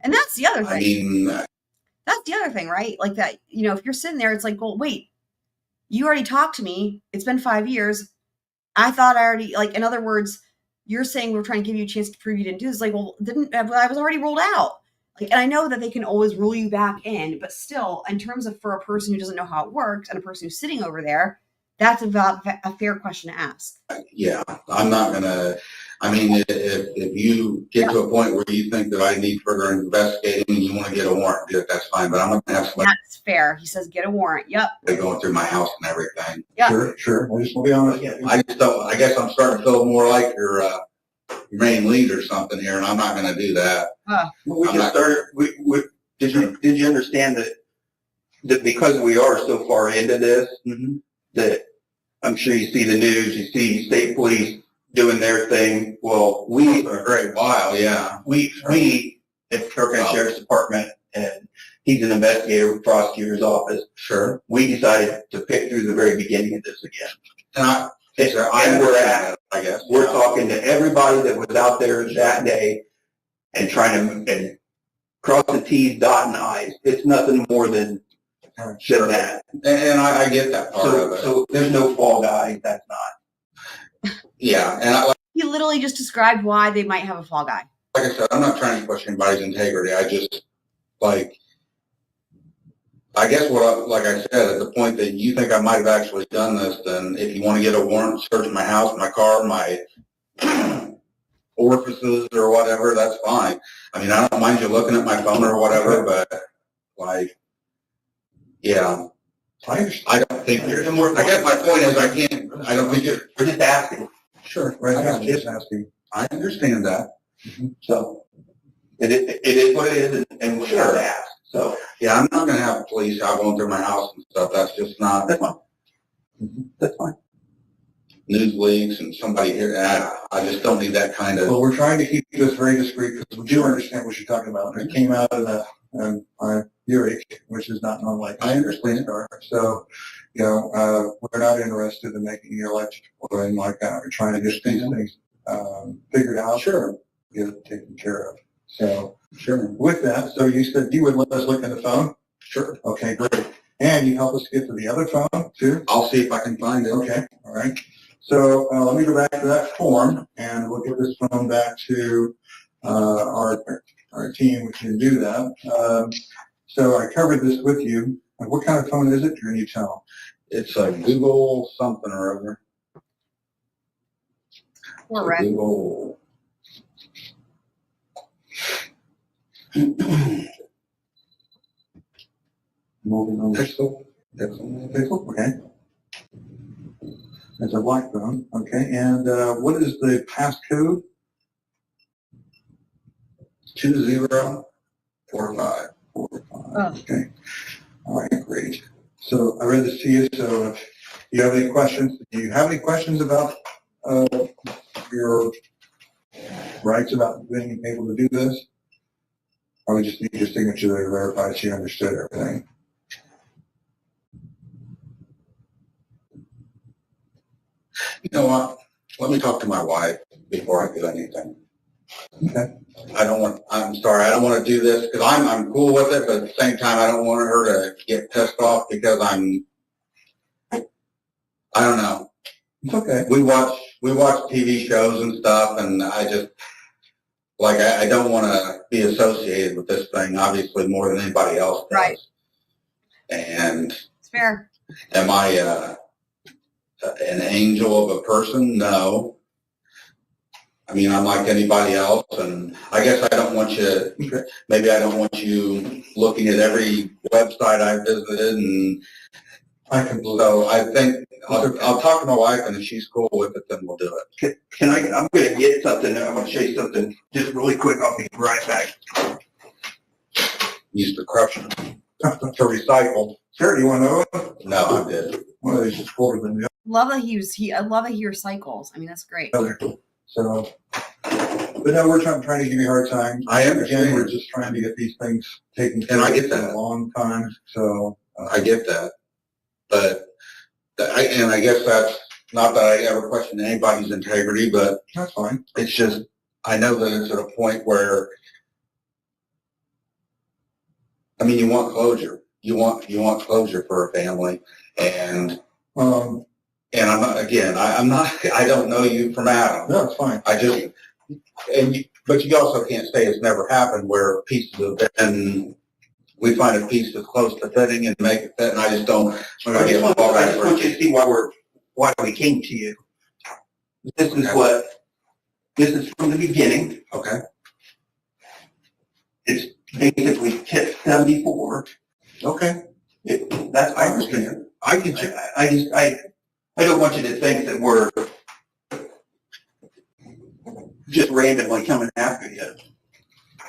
And that's the other thing. I mean, that's the other thing, right? Like that, if you're sitting there, it's like, well, wait, you already talked to me. It's been 5 years. I thought I already, like, in other words, you're saying we're trying to give you a chance to prove you didn't do this. Like, well, I was already ruled out. Like, and I know that they can always rule you back in, but still, in terms of for a person who doesn't know how it works and a person who's sitting over there, that's a fair question to ask. Yeah, I'm not gonna. I mean, if you get to a point where you think that I need further investigating and you want to get a warrant, that's fine. But I'm not gonna have somebody. That's fair. He says, get a warrant. Yep. Going through my house and everything. Yep. Sure. I just want to be honest. Yeah, I just don't. I guess I'm starting to feel more like your main lead or something here, and I'm not gonna do that. We just started. Did you understand that because we are so far into this, that I'm sure you see the news, you see state police doing their thing. Well, we For a great while, yeah. we at Carroll County Sheriff's Department, and he's an investigator with the prosecutor's office. Sure. We decided to pick through the very beginning of this again. And I guess We're talking to everybody that was out there that day and trying to cross the T's, dotting the I's. It's nothing more than that. And I get that part of it. So there's no fall guy. That's not. Yeah, and He literally just described why they might have a fall guy. like I said, I'm not trying to question anybody's integrity. I just, I guess like I said, at the point that you think I might have actually done this, then if you want to get a warrant, search my house, my car, my orifices or whatever, that's fine. I mean, I don't mind you looking at my phone or whatever, but yeah. I don't think I guess my point is I don't think We're just asking. Sure. Right. I'm just asking. I understand that. So it is what it is, and we have to ask. So yeah, I'm not going to have police out going through my house and stuff. That's just not. that's fine. That's fine. News leaks and somebody here. I just don't need that kind of. Well, we're trying to keep this very discreet because we do understand what you're talking about. It came out in Buick, which is not normally. I understand. So, we're not interested in making the electric or anything like that. We're trying to get these things figured out. Sure. Get it taken care of. So, Sure. with that, so you said you would let us look at the phone? Sure. Okay, great. And you help us get to the other phone too? I'll see if I can find it. Okay, all right. So let me go back to that form and we'll get this phone back to our team. We can do that. So I covered this with you. What kind of phone is it? Can you tell? It's a Google something or other. We're It's a ready. Google. Moving on. Pixel. Pixel, okay. It's a black phone, okay. And what is the passcode? 2045. Okay. All right, great. So I read this to you, so if you have any questions, do you have any questions about your rights about being able to do this? Or we just need your signature to verify that you understood everything? You know what? Let me talk to my wife before I do anything. Okay. I'm sorry, I don't want to do this because I'm cool with it, but at the same time, I don't want her to get pissed off because I don't know. It's okay. We watch TV shows and stuff, and I don't want to be associated with this thing, obviously, more than anybody else does. Right. And It's fair. am I an angel of a person? No. I mean, I'm like anybody else, and I guess I don't want you, maybe I don't want you looking at every website I've visited, and so I think I'll talk to my wife, and if she's cool with it, then we'll do it. Can I, I'm going to get something, I want to show you something just really quick. I'll be right back. Use the crusher to recycle. Sure, do you want to know it? No, I did. One of these is colder than the Love that I love that he recycles. I mean, that's great. other. So, but no, we're trying to give you a hard time. I Again, understand. we're just trying to get these things taken care And I of get for that. a long time. So, I get that, but I guess that's not that I ever question anybody's integrity, but that's fine. it's just I know that it's at a point where I mean you want closure. You want closure for a family, and I'm not, again, I don't know you from Adam. No, it's fine. But you also can't say it's never happened where pieces of it, and we find a piece that's close to fitting and make it fit, and I just don't. I just want you to see why we came to you. This is from the beginning. Okay. It's basically tip 74. Okay. That's I understand. I can check. I don't want you to think that we're just randomly coming after you.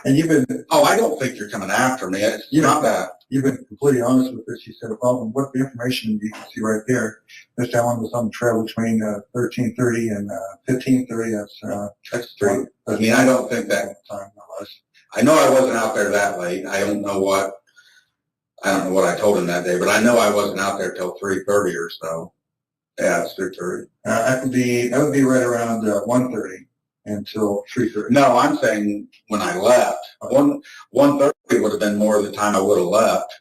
And you've been Oh, I don't think you're coming after me. It's not that. you've been completely honest with us. You said, well, what the information you can see right there. This gentleman was on the trail between 13:30 and 15:30. That's true. I mean, I don't think that time was. I know I wasn't out there that late. I don't know what I told him that day, but I know I wasn't out there till 3:30 or so. Yeah, it's 3:30. That would be right around 1:30 until 3:30. No, I'm saying when I left. 1:30 would have been more of the time I would have left.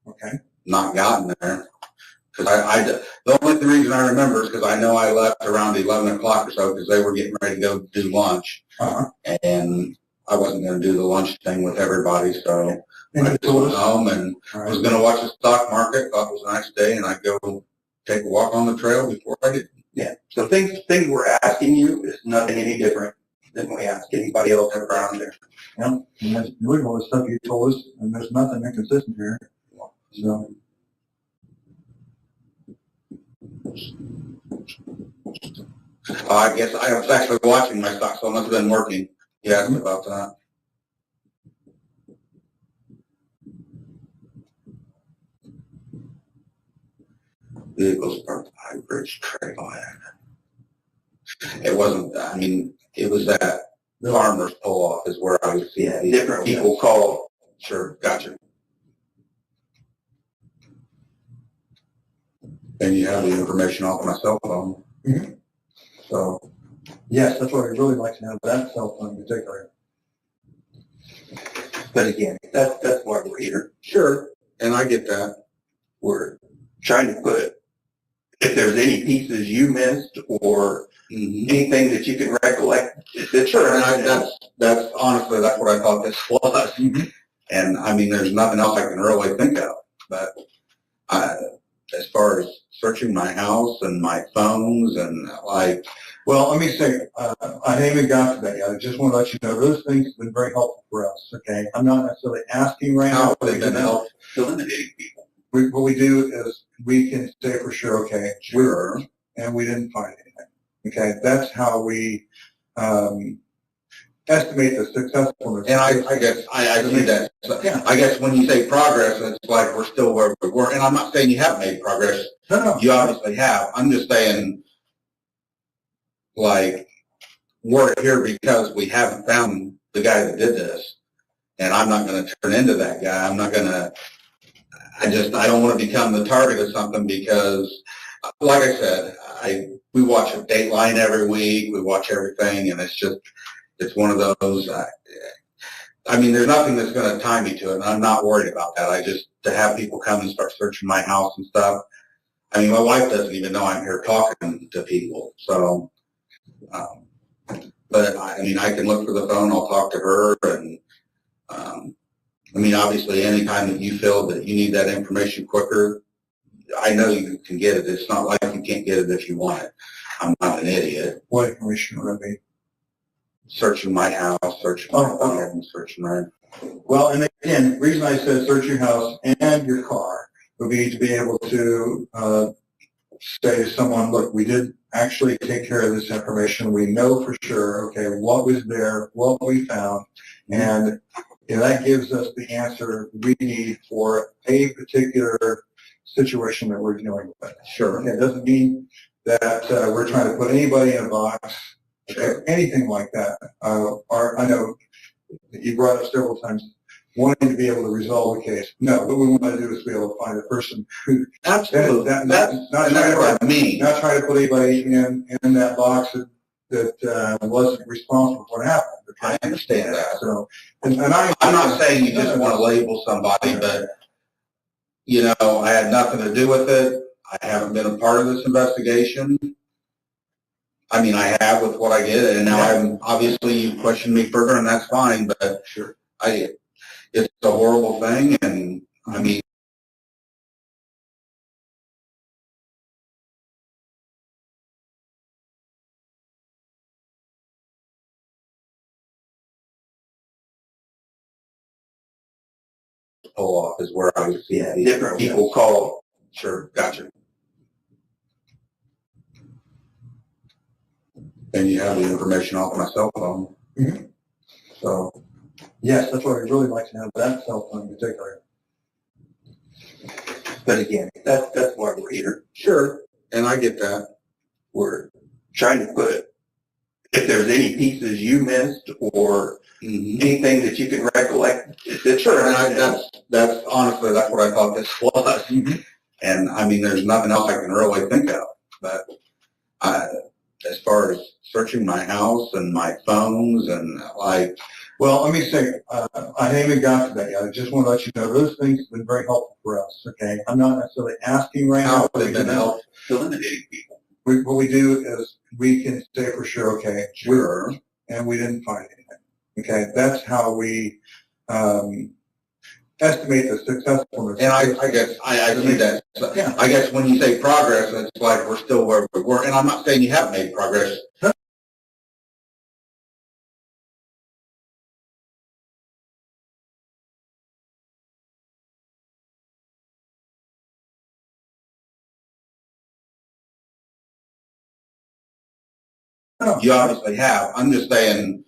Okay. Not gotten there. Because the only reason I remember is because I know I left around 11 o'clock or so because they were getting ready to go do lunch. Uh-huh. And I wasn't going to do the lunch thing with everybody, so And I you just told went us. home and All I was right. going to watch the stock market. Thought it was a nice day, and I'd go take a walk on the trail before I did. Yeah. So things we're asking you is nothing any different than we ask anybody else around there. Yeah. And that's really all the stuff you told us, and there's nothing inconsistent here. So. I guess I was actually watching my stock, so it must have been working. You asked me about that. Vehicles parked High Bridge Trailhead. It wasn't, I mean, it was that farmer's pull-off is where I was seeing Yeah, different people call. Sure, gotcha. And you have the information off my cell phone. Mhm. So, Yes, that's what I'd really like to have, that cell phone in particular. But again, that's why we're here. sure, and I get that. We're trying to put, if there's any pieces you missed or Mm-hmm. anything that you can recollect, it's Sure, and that's honestly, that's what I thought this was. Mhm. And I mean, there's nothing else I can really think of. But as far as searching my house and my phones and like, Well, let me say, I haven't even got to that yet. I just want to let you know, those things have been very helpful for us, okay? I'm not necessarily asking right how now. have they been helpful? eliminating people. What we do is we can say for sure, okay, Sure. and we didn't find anything. Okay, that's how we estimate the successfulness. And I guess I see that. So, Yeah. I guess when you say progress, it's like we're still where we were. And I'm not saying you haven't made progress. No. You obviously have. I'm just saying, like, we're here because we haven't found the guy that did this. And I'm not going to turn into that guy. I'm not going to, I don't want to become the target of something because, like I said, we watch a Dateline every week. We watch everything, and it's one of those, I mean, there's nothing that's going to tie me to it, and I'm not worried about that. To have people come and start searching my house and stuff. I mean, my wife doesn't even know I'm here talking to people. So, but I mean, I can look for the phone. I'll talk to her, and I mean, obviously, anytime that you feel that you need that information quicker, I know you can get it. It's not like you can't get it if you want it. I'm not an idiot. What information would that be? Searching my house, searching my Oh, okay. phone, searching my... Well, and again, the reason I said search your house and your car would be to be able to say to someone, look, we did actually take care of this information. We know for sure, okay, what was there, what we found, and that gives us the answer we need for a particular situation that we're dealing with. Sure. Okay, it doesn't mean that we're trying to put anybody in a box, Sure. anything like that. I know you brought up several times wanting to be able to resolve a case. No, what we want to do is be able to find the person who. Absolutely. That's what I mean. Not try to put anybody in that box that wasn't responsible for what happened. I understand that. So, I'm not saying you just want to label somebody, but, I had nothing to do with it. I haven't been a part of this investigation. I mean, I have with what I get, and now I'm obviously you question me further, and that's fine. But sure, it's a horrible thing, and I mean, pull off is where I was seeing Different people call. Sure, gotcha. And you have the information off my cell phone. Mhm. So, yes, that's what I'd really like to have, that cell phone in particular. But again, that's why we're here. sure, and I get that. We're trying to put, if there's any pieces you missed or anything that you can recollect, it's Sure, and that's honestly, that's what I thought this was. And I mean, there's nothing else I can really think of. But as far as searching my house and my phones and like, Well, let me say, I haven't even got to that yet. I just want to let you know, those things have been very helpful for us, okay? I'm not necessarily asking right how now. have they been helpful? eliminating people. What we do is we can say for sure, okay, Sure. and we didn't find anything. Okay, that's how we estimate the successfulness. And I guess I see that. So, Yeah. I guess when you say progress, it's like we're still where we were. And I'm not saying you haven't made progress. You obviously have. I'm just saying,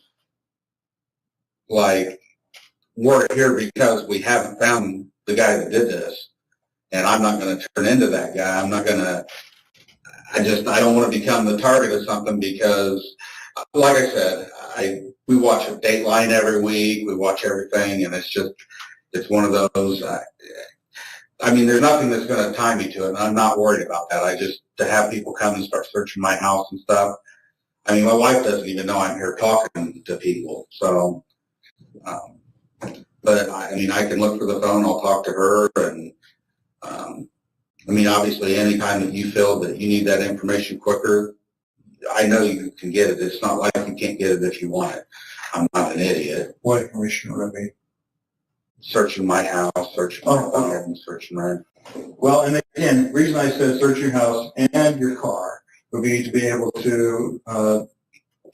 like, we're here because we haven't found the guy that did this. And I'm not going to turn into that guy. I'm not going to, I don't want to become the target of something because, like I said, we watch a Dateline every week. We watch everything, and it's one of those, I mean, there's nothing that's going to tie me to it, and I'm not worried about that. I just, to have people come and start searching my house and stuff. I mean, my wife doesn't even know I'm here talking to people, so, but I mean, I can look for the phone, I'll talk to her, and, I mean, obviously, anytime that you feel that you need that information quicker, I know you can get it. It's not like you can't get it if you want it. I'm not an idiot. What information would that be? Searching my house, searching my phone, searching my... Well, and again, the reason I said search your house and your car would be to be able to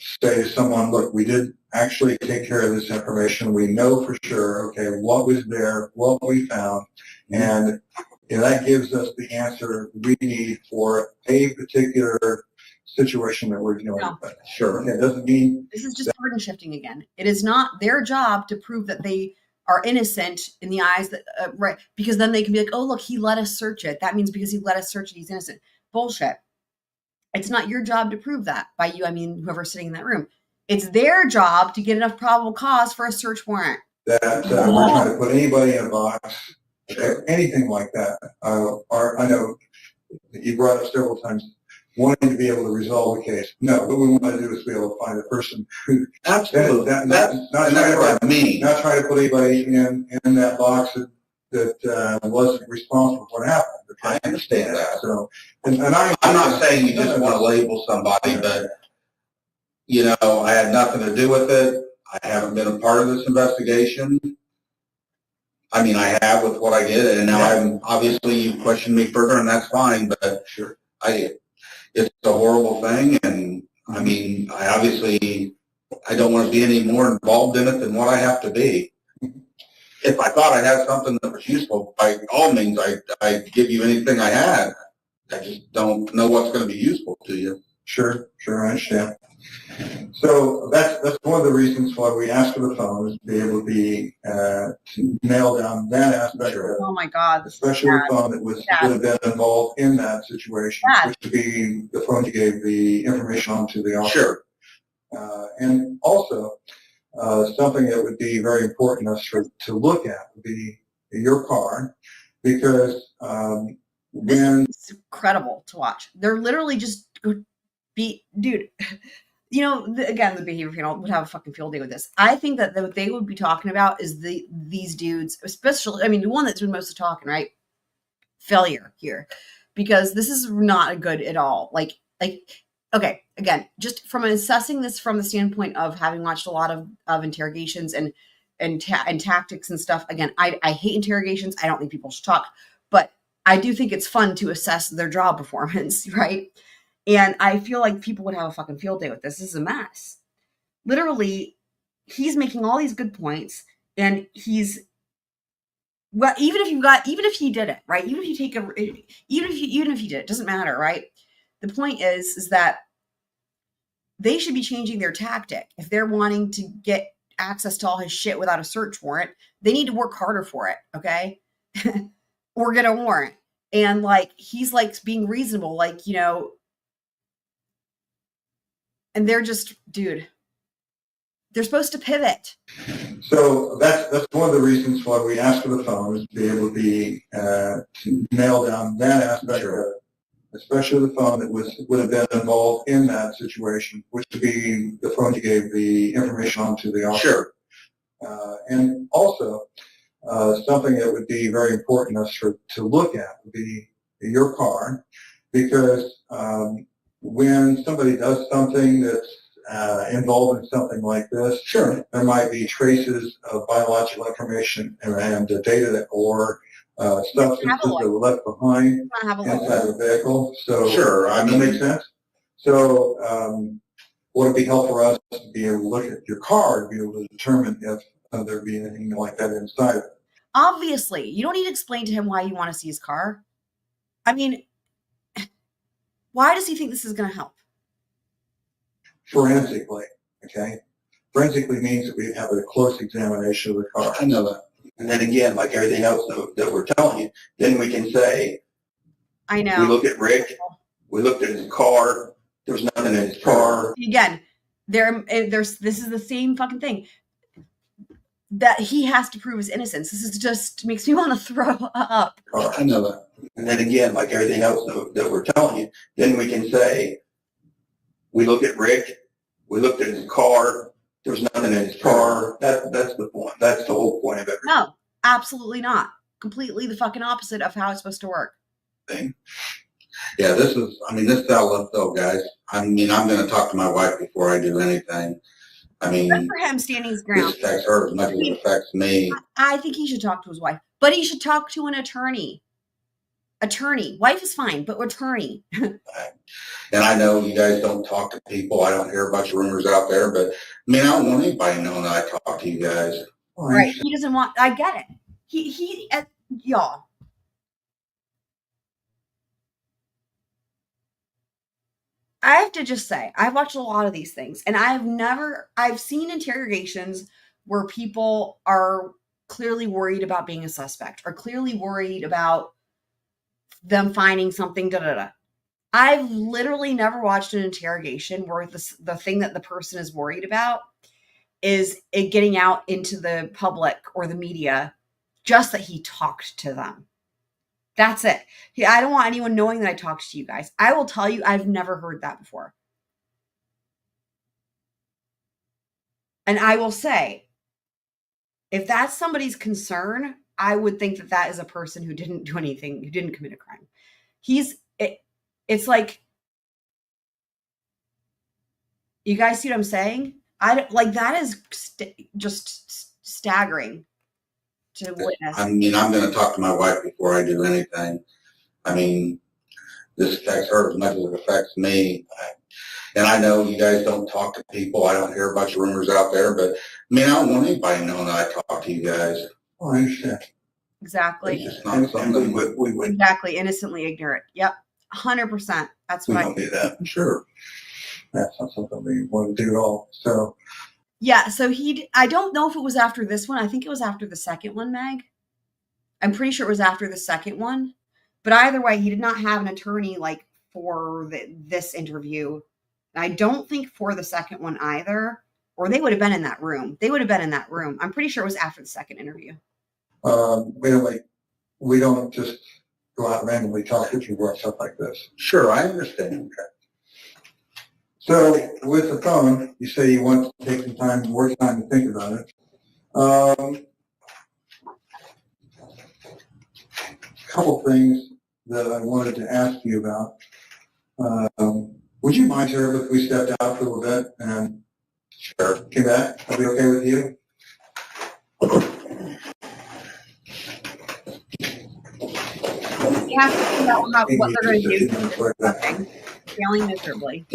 say to someone, look, we did actually take care of this information. We know for sure, okay, what was there, what we found, and that gives us the answer we need for a particular situation that we're dealing with. Sure. Okay, it doesn't mean... This is just burden shifting again. It is not their job to prove that they are innocent in the eyes that, right, because then they can be like, oh, look, he let us search it. That means because he let us search it, he's innocent. Bullshit. It's not your job to prove that. By you, I mean whoever's sitting in that room. It's their job to get enough probable cause for a search warrant. That we're trying to put anybody in a box, anything like that. Or I know you brought up several times wanting to be able to resolve the case. No, what we want to do is be able to find the person who... Absolutely. That's what I mean. Not try to put anybody in that box that wasn't responsible for what happened. I understand that. So, I'm not saying you just want to label somebody, but, you know, I had nothing to do with it. I haven't been a part of this investigation. I mean, I have with what I did, and now I'm obviously you question me further, and that's fine. But sure, it's a horrible thing, and I mean, I don't want to be any more involved in it than what I have to be. If I thought I had something that was useful, by all means, I'd give you anything I had. I just don't know what's going to be useful to you. Sure, I understand. So that's one of the reasons why we asked for the phone, is to be able to nail down that aspect of it. Oh my God. Especially the phone that would have been involved in that situation, which would be the phone you gave the information on to the officer. Sure. And also, something that would be very important to look at would be your car, because it's incredible to watch. They're literally just dude. You know, again, the behavior panel would have a fucking field day with this. I think that what they would be talking about is these dudes, especially, I mean, the one that's been most of talking, right? Failure here, because this is not good at all. Like, okay, again, just from assessing this from the standpoint of having watched a lot of interrogations and tactics and stuff. Again, I hate interrogations. I don't think people should talk, but I do think it's fun to assess their job performance, right? And I feel like people would have a fucking field day with this. This is a mess. Literally, he's making all these good points, and even if he did it, right? Even if you take even if he did it, doesn't matter, right? The point is that they should be changing their tactic. If they're wanting to get access to all his shit without a search warrant, they need to work harder for it, okay? Or get a warrant. And like, he's like being reasonable, like, you know, and they're just, dude, they're supposed to pivot. So that's one of the reasons why we asked for the phone, is to be able to nail down that aspect of it, especially the phone that would have been involved in that situation, which would be the phone you gave the information on to the officer. Sure. And also, something that would be very important to look at would be your car, because when somebody does something that's involved in something like this, sure, there might be traces of biological information and data or substances that were left behind inside the vehicle. So, sure, I mean, that makes sense. So, would it be helpful for us to be able to look at your car to be able to determine if there be anything like that inside of it? Obviously, you don't need to explain to him why you want to see his car. I mean, why does he think this is going to help? Forensically, okay? Forensically means that we have a close examination of the car. I know that. And then again, like everything else that we're telling you, then we can say, I know. We look at Rick, we looked at his car, there's nothing in his car. Again, this is the same fucking thing. that he has to prove his innocence. This is just makes me want to throw up. I know that. And then again, like everything else that we're telling you, then we can say, we look at Rick, we looked at his car, there's nothing in his car. That's the point. That's the whole point of everything. No, absolutely not. Completely the fucking opposite of how it's supposed to work. Yeah, this is out left though, guys. I'm going to talk to my wife before I do anything. Good for him standing his ground. This affects her as much as it affects me. I think he should talk to his wife, but he should talk to an attorney. Wife is fine, but attorney. And I know you guys don't talk to people. I don't hear a bunch of rumors out there, but I don't want anybody knowing that I talk to you guys. Right. He doesn't want, I get it. Y'all. I have to just say, I've watched a lot of these things, and I've seen interrogations where people are clearly worried about being a suspect, or clearly worried about them finding something, I've literally never watched an interrogation where the thing that the person is worried about is it getting out into the public or the media, just that he talked to them. That's it. I don't want anyone knowing that I talked to you guys. I will tell you, I've never heard that before. And I will say, if that's somebody's concern, I would think that that is a person who didn't do anything, who didn't commit a crime. It's like, you guys see what I'm saying? That is just staggering to witness. I'm going to talk to my wife before I do anything. This affects her as much as it affects me. And I know you guys don't talk to people. I don't hear a bunch of rumors out there, but I don't want anybody knowing that I talk to you guys. Oh, I understand. Exactly. It's just not something we would. Exactly. Innocently ignorant. Yep. 100%. That's We what don't do that. Sure. That's not something we want to do at all. So, yeah. So I don't know if it was after this one. I think it was after the second one, Meg. I'm pretty sure it was after the second one. But either way, he did not have an attorney for this interview. I don't think for the second one either, or they would have been in that room. I'm pretty sure it was after the second interview. we don't just go out and randomly talk to people or stuff like this. Sure, I understand. So with the phone, you say you want to take some time, more time to think about it. A couple things that I wanted to ask you about. Would you mind, sir, if we stepped out for a little bit and Sure. came back? That'd be okay with you? You have to figure out what they're going to do. Nothing. Failing miserably.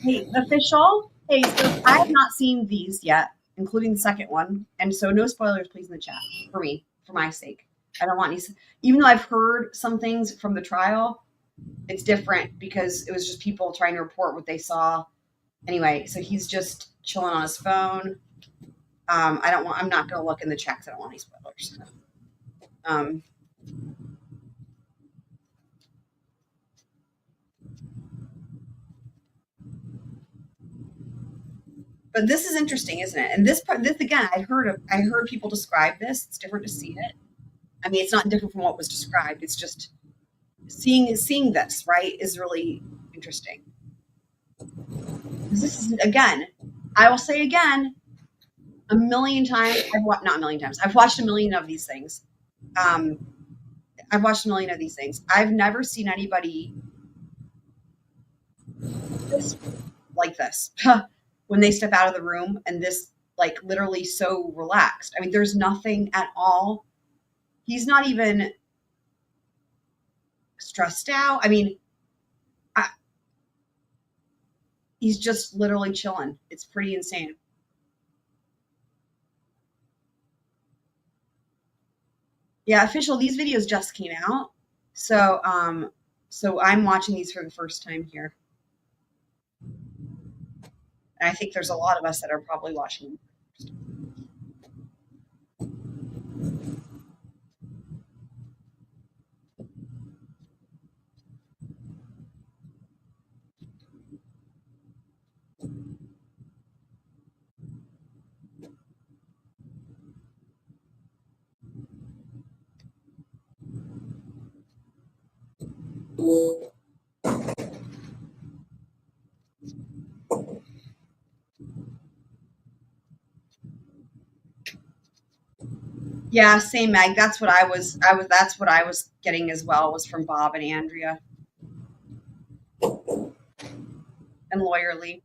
Hey, official. Hey, so I have not seen these yet, including the second one, and so no spoilers, please, in the chat for me, for my sake. I don't want any. Even though I've heard some things from the trial, it's different because it was just people trying to report what they saw. Anyway, so he's just chilling on his phone. I'm not going to look in the chat because I don't want any spoilers. But this is interesting, isn't it? And this again, I heard people describe this. It's different to see it. I mean, it's not different from what was described. It's just seeing this, right, is really interesting. This is, again, I will say again, a million times. Not a million times. I've watched a million of these things. I've never seen anybody like this when they step out of the room, and this literally so relaxed. I mean, there's nothing at all. He's not even stressed out. I mean, he's just literally chilling. It's pretty insane. Yeah, official, these videos just came out. So I'm watching these for the first time here. And I think there's a lot of us that are probably watching them. Yeah, same, Meg. That's what that's what I was getting as well, was from Bob and Andrea. And Lawyerly.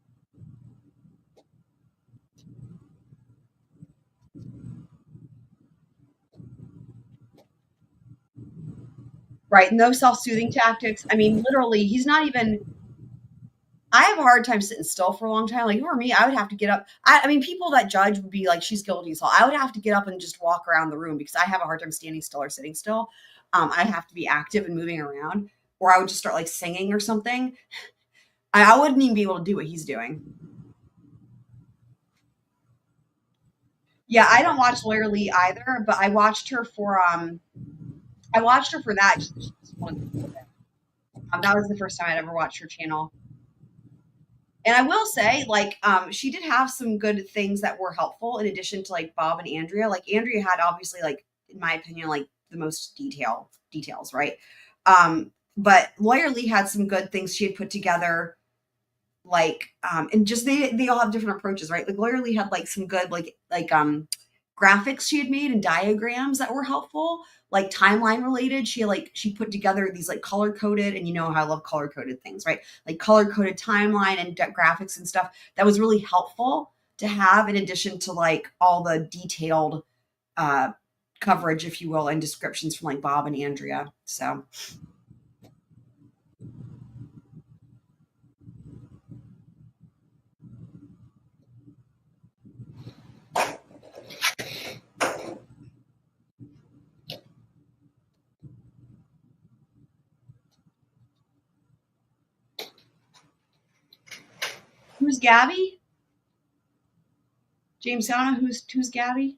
Right. No self-soothing tactics. I mean, literally, he's not even. I have a hard time sitting still for a long time. Like, for me, I would have to get up. I mean, people that judge would be like, she's guilty as hell. I would have to get up and just walk around the room because I have a hard time standing still or sitting still. I have to be active and moving around, or I would just start like singing or something. I wouldn't even be able to do what he's doing. Yeah, I don't watch Lawyer Lee either, but I watched her for that. That was the first time I'd ever watched her channel. And I will say, like, she did have some good things that were helpful in addition to like Bob and Andrea. Like Andrea had obviously, like, in my opinion, like the most details, right? But Lawyer Lee had some good things she had put together, like, and just they all have different approaches, right? Like Lawyer Lee had like some good graphics she had made and diagrams that were helpful, like timeline related. She put together these like color coded, and you know how I love color coded things, right? Like color coded timeline and graphics and stuff that was really helpful to have, in addition to like all the detailed coverage, if you will, and descriptions from like Bob and Andrea. So who's Gabby? James Donna, who's Gabby?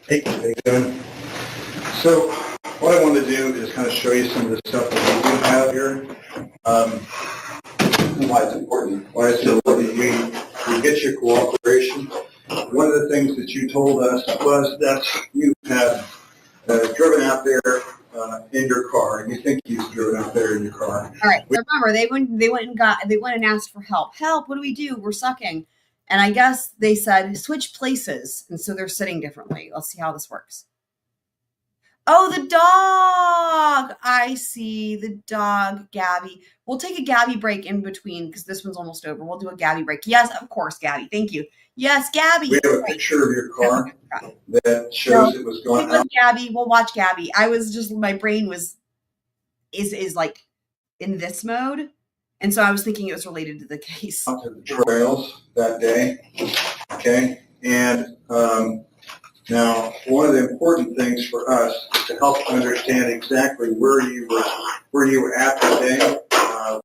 Hey, how you doing? So what I want to do is kind of show you some of the stuff that we do have here. Why it's important. Why it's important. We get your cooperation. One of the things that you told us was that you had driven out there in your car, and you think you've driven out there in your car. All right. So remember, they went and asked for help. Help! What do we do? We're sucking. And I guess they said switch places, and so they're sitting differently. Let's see how this works. Oh, the dog! I see the dog, Gabby. We'll take a Gabby break in between because this one's almost over. We'll do a Gabby break. Yes, of course, Gabby. Thank you. Yes, Gabby. We have a picture of your car that shows it was going out. Gabby, we'll watch Gabby. I was just, my brain is like in this mode. And so I was thinking it was related to the case. Out to the trails that day. Okay. And now, one of the important things for us is to help understand exactly where you were at that day,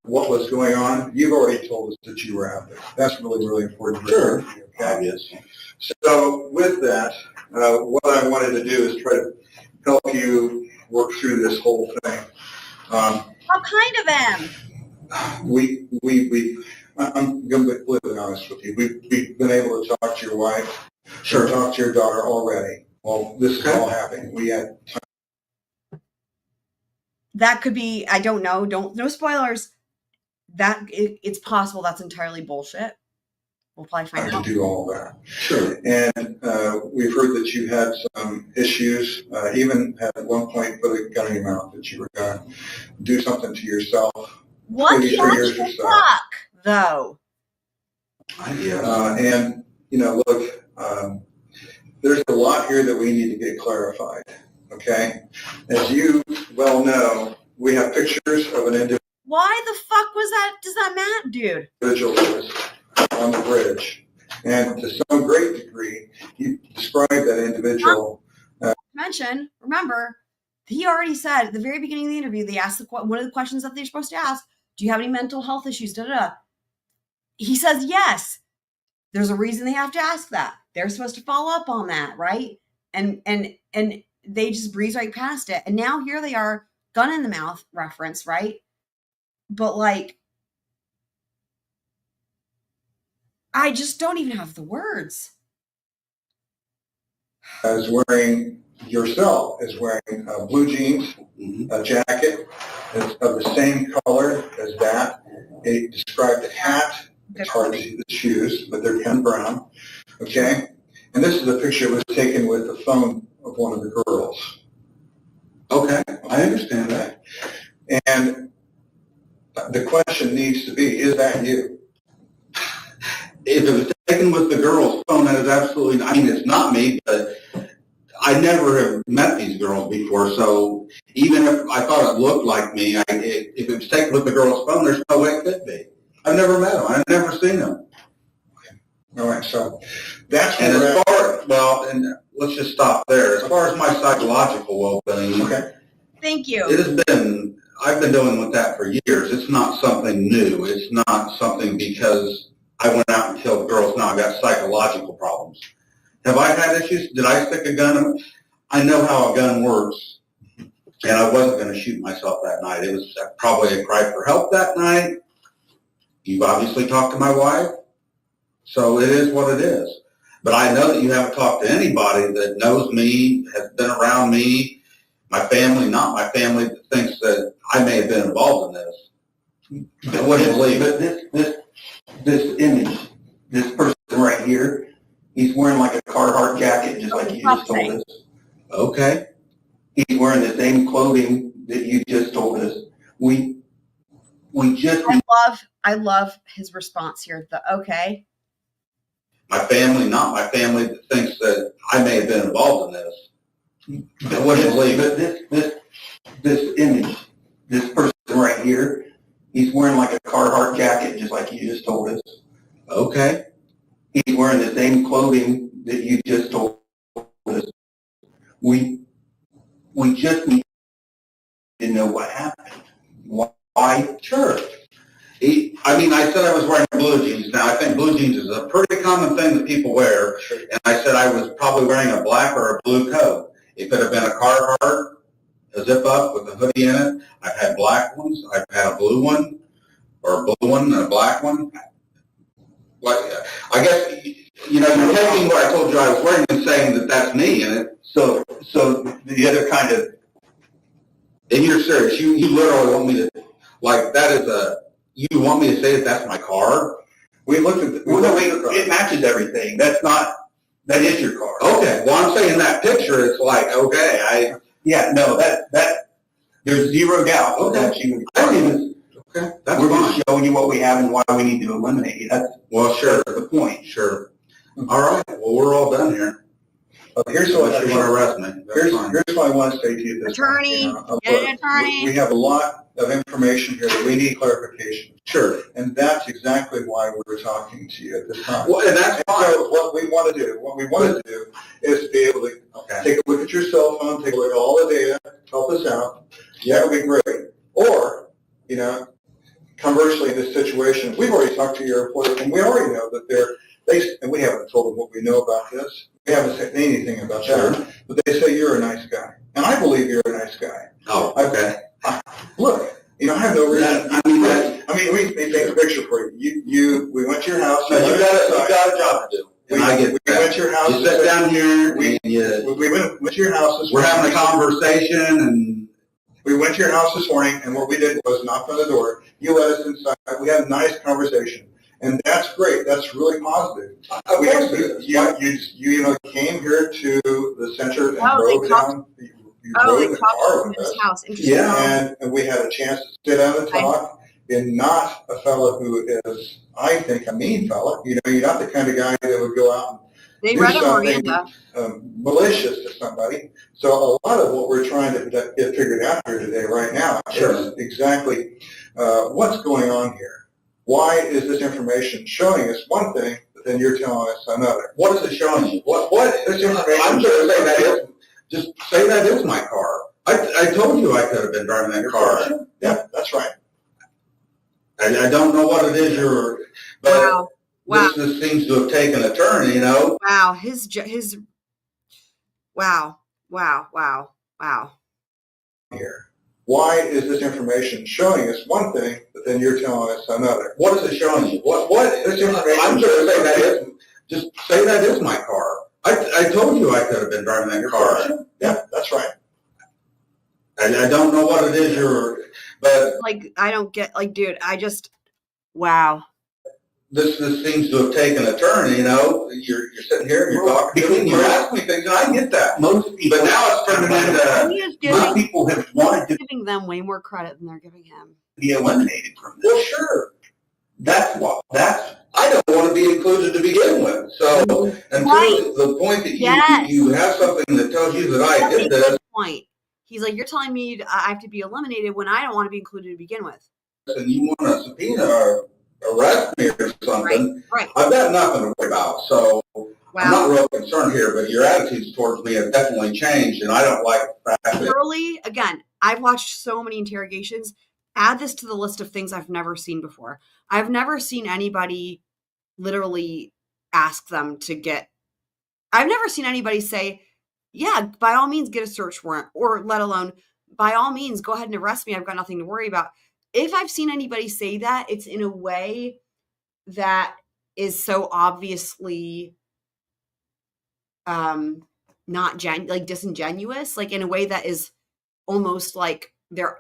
what was going on. You've already told us that you were out there. That's really, really important. Sure. Okay? Obvious. So with that, what I wanted to do is try to help you work through this whole thing. How kind of them. I'm going to be completely honest with you. We've been able to talk to your wife. Sure. Talk to your daughter already. Well, this is all happening. We had. That could be, I don't know. No spoilers. It's possible that's entirely bullshit. We'll probably find out. To do all that. Sure. And we've heard that you had some issues, even at one point put a gun in your mouth that you were going to do something to yourself. What the fuck, though? And, look, there's a lot here that we need to get clarified, okay? As you well know, we have pictures of an individual. Why the fuck does that matter, dude? Individual was on the bridge. And to some great degree, you described that individual. Remember, he already said at the very beginning of the interview, they asked one of the questions that they're supposed to ask, do you have any mental health issues? He says yes. There's a reason they have to ask that. They're supposed to follow up on that, right? And they just breeze right past it. And now here they are, gun in the mouth reference, right? But like, I just don't even have the words. Is wearing, yourself is wearing blue jeans, a jacket that's of the same color as that. It described the hat. It's hard to see the shoes, but they're kind of brown. Okay? And this is a picture that was taken with the phone of one of the girls. Okay, I understand that. And the question needs to be, is that you? If it was taken with the girl's phone, that is absolutely, I mean, it's not me, but I never have met these girls before, so even if I thought it looked like me, if it was taken with the girl's phone, there's no way it could be. I've never met them. I've never seen them. All right, so that's And where as far, well, and let's just stop there. As far as my psychological well-being, okay. Thank you. it has been, I've been dealing with that for years. It's not something new. It's not something because I went out and killed girls. Now I've got psychological problems. Have I had issues? Did I stick a gun? I know how a gun works, and I wasn't going to shoot myself that night. It was probably a cry for help that night. You've obviously talked to my wife, so it is what it is. But I know that you haven't talked to anybody that knows me, has been around me, my family, not my family, that thinks that I may have been involved in this. I wouldn't believe it. But this image, this person right here, he's wearing like a Carhartt jacket, just like you just told us. Okay. He's wearing the same clothing that you just told us. We just I love his response here. Okay. My family, not my family, that thinks that I may have been involved in this. I wouldn't believe it. But this image, this person right here, he's wearing like a Carhartt jacket, just like you just told us. Okay. He's wearing the same clothing that you just told us. We just need to know what happened. Why? Sure. I said I was wearing blue jeans. Now, I think blue jeans is a pretty common thing that people wear. And I said I was probably wearing a black or a blue coat. It could have been a Carhartt, a zip-up with a hoodie in it. I've had black ones. I've had a blue one, or a blue one and a black one. I guess, you're taking what I told you I was wearing and saying that that's me. And So the other kind of, and you're serious. You literally want me to, that is you want me to say that that's my car? we looked at, it matches everything. That is your car. Okay, well, I'm saying that picture, it's like, okay, there's zero doubt that you. okay, that's We're fine. just showing you what we have and why we need to eliminate it. That's Sure, the point. sure. All right, well, we're all done here. Here's what Unless you want to arrest me. That's fine. here's what I want to say to you this Attorney, time. get an attorney. We have a lot of information here that we need clarification. Sure. And that's exactly why we're talking to you at this time. Well, and that's And fine. so what we want to do is be able to take a look at your cell phone, take a look at all the data, help us out. Yeah, it would be great. Or, conversely, in this situation, we've already talked to your employer, and we already know that and we haven't told them what we know about this. We haven't said anything about that. But they say you're a nice guy. And I believe you're a nice guy. Oh, okay. Look, I have no reason. Let me paint a picture for you. We went to your house. So you got a job to do. And I get we that. went to your house. You sit down here and we went to your house. we're having a conversation and We went to your house this morning, and what we did was knock on the door. You let us inside. We had a nice conversation, and that's great. That's really positive. You came here to the center and drove down. You rode in the car with us. House. Interesting. Yeah. And we had a chance to sit down and talk. And not a fellow who is, I think, a mean fellow. You're not the kind of guy that would go out and They do read a something Miranda. malicious to somebody. So a lot of what we're trying to get figured out here today, right now, is exactly what's going on here. Why is this information showing us one thing, but then you're telling us another? what is it showing you? What this information? I'm sure say that is just say that is my car. I told you I could have been driving that car. Yeah, that's right. I don't know what it is but Wow. this seems to have taken a turn, Wow. Wow. Here. why is this information showing us one thing, but then you're telling us another? What is it showing you? What this information? I'm just saying that is, just say that is my car. I told you I could have been driving that car. Yeah, that's right. I don't know what it is but Like, I don't get, like, dude, wow. this seems to have taken a turn, you know. You're sitting here and you're talking to me and you ask me things and I get that. Most people, But now it's turning into, most people have wanted to Giving them way more credit than they're giving him. be eliminated from this. well, sure. That's I don't want to be included to begin with. So until Right. the point that Yes. you have something that tells you that I did this, Point. He's like, you're telling me I have to be eliminated when I don't want to be included to begin with. and you want to subpoena or arrest me or something, Right. I've got nothing to worry about. So I'm Wow. not real concerned here, but your attitudes towards me have definitely changed, and I don't like the fact that Literally, again, I've watched so many interrogations. Add this to the list of things I've never seen before. I've never seen anybody literally ask them to get, I've never seen anybody say, yeah, by all means, get a search warrant, or let alone, by all means, go ahead and arrest me. I've got nothing to worry about. If I've seen anybody say that, it's in a way that is so obviously not disingenuous, like in a way that is almost like they're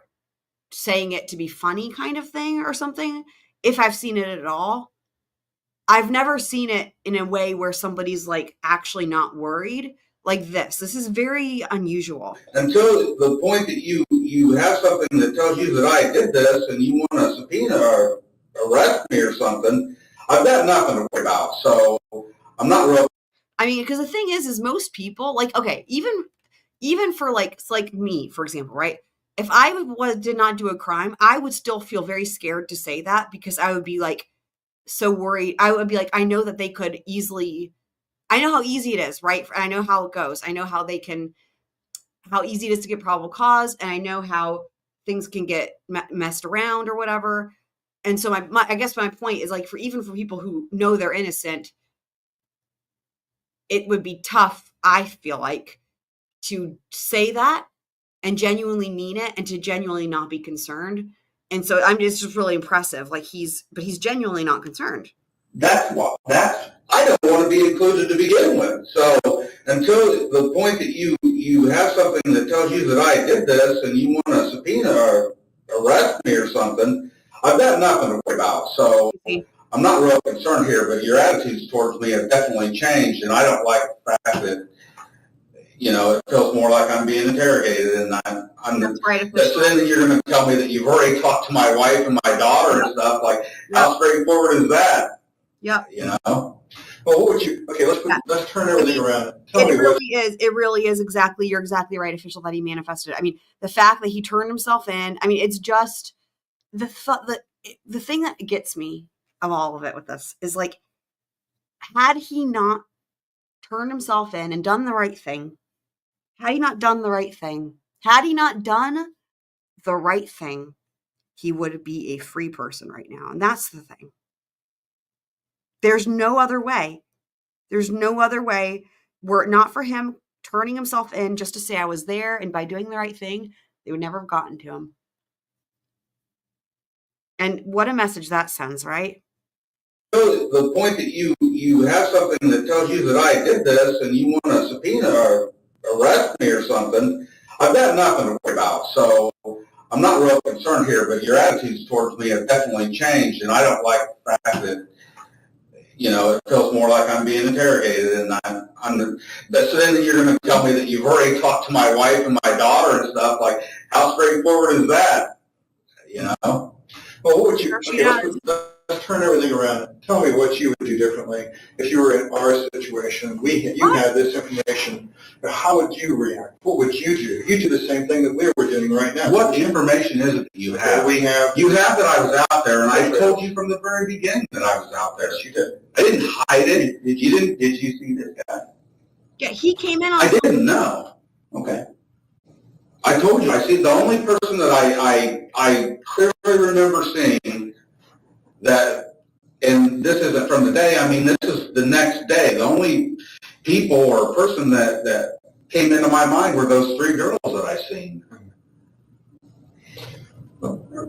saying it to be funny kind of thing or something. If I've seen it at all, I've never seen it in a way where somebody's like actually not worried like this. This is very unusual. until the point that you have something that tells you that I did this and you want to subpoena or arrest me or something, I've got nothing to worry about. So I'm not real. I mean, because the thing is most people, like, okay, even for like, it's like me, for example, right? If I did not do a crime, I would still feel very scared to say that because I would be like so worried. I would be like, I know that they could easily, I know how easy it is, right? I know how it goes. I know how how easy it is to get probable cause, and I know how things can get messed around or whatever. And so I guess my point is like, even for people who know they're innocent, it would be tough, I feel like, to say that and genuinely mean it and to genuinely not be concerned. And so it's just really impressive. Like he's genuinely not concerned. I don't want to be included to begin with. So until the point that you have something that tells you that I did this and you want to subpoena or arrest me or something, I've got nothing to worry about. So I'm not real concerned here, but your attitudes towards me have definitely changed, and I don't like the fact that, you know, it feels more like I'm being interrogated, and I'm That's right. so then you're going to tell me that you've already talked to my wife and my daughter and stuff. Like, how straightforward is that? Yep. You know? Well, what would you? Okay, let's turn everything around. Tell me what. It really is exactly. You're exactly right, official, that he manifested. I mean, the fact that he turned himself in. I mean, it's just the thing that gets me of all of it with this is like, had he not turned himself in and done the right thing, had he not done the right thing, he would be a free person right now. And that's the thing. There's no other way. There's no other way. Were it not for him turning himself in just to say I was there, and by doing the right thing, they would never have gotten to him. And what a message that sends, right? So the point that you have something that tells you that I did this and you want to subpoena or arrest me or something, I've got nothing to worry about. So I'm not real concerned here, but your attitudes towards me have definitely changed, and I don't like the fact that, you know, it feels more like I'm being interrogated, and so then you're going to tell me that you've already talked to my wife and my daughter and stuff. Like, how straightforward is that? You know? Well, what would you? Sure she Okay, let's turn everything around. Tell me what you would do differently if you were in our situation. You had this information. How would you react? What would you do? You do the same thing that we're doing right now. What information is it that you have? We have. You have that I was out there, and I told you from the very beginning that I was out there. Yes, you did. I didn't hide it. Did you see this guy? Yeah, he came in on. I didn't know. Okay. I told you. I see the only person that I clearly remember seeing that, and this isn't from the day. I mean, this is the next day. The only people or person that came into my mind were those three girls that I seen.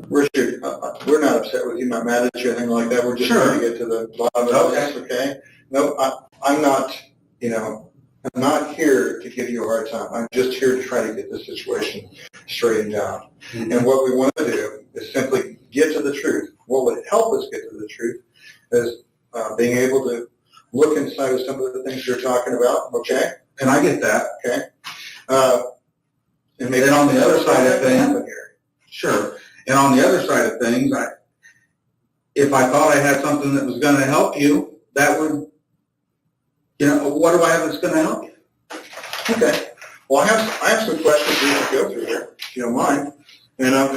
we're not upset with you, not mad at you, anything like that. We're just Sure. trying to get to the bottom of this, okay? No, I'm not, I'm not here to give you a hard time. I'm just here to try to get the situation straightened out. Mm-hmm. And what we want to do is simply get to the truth. What would help us get to the truth is being able to look inside of some of the things you're talking about, okay? And I get that. Okay? And then on the other side of things, happen here. Sure. And on the other side of things, if I thought I had something that was going to help you, that would, what do I have that's going to help you? Okay. Well, I have some questions we can go through here, if you don't mind. And I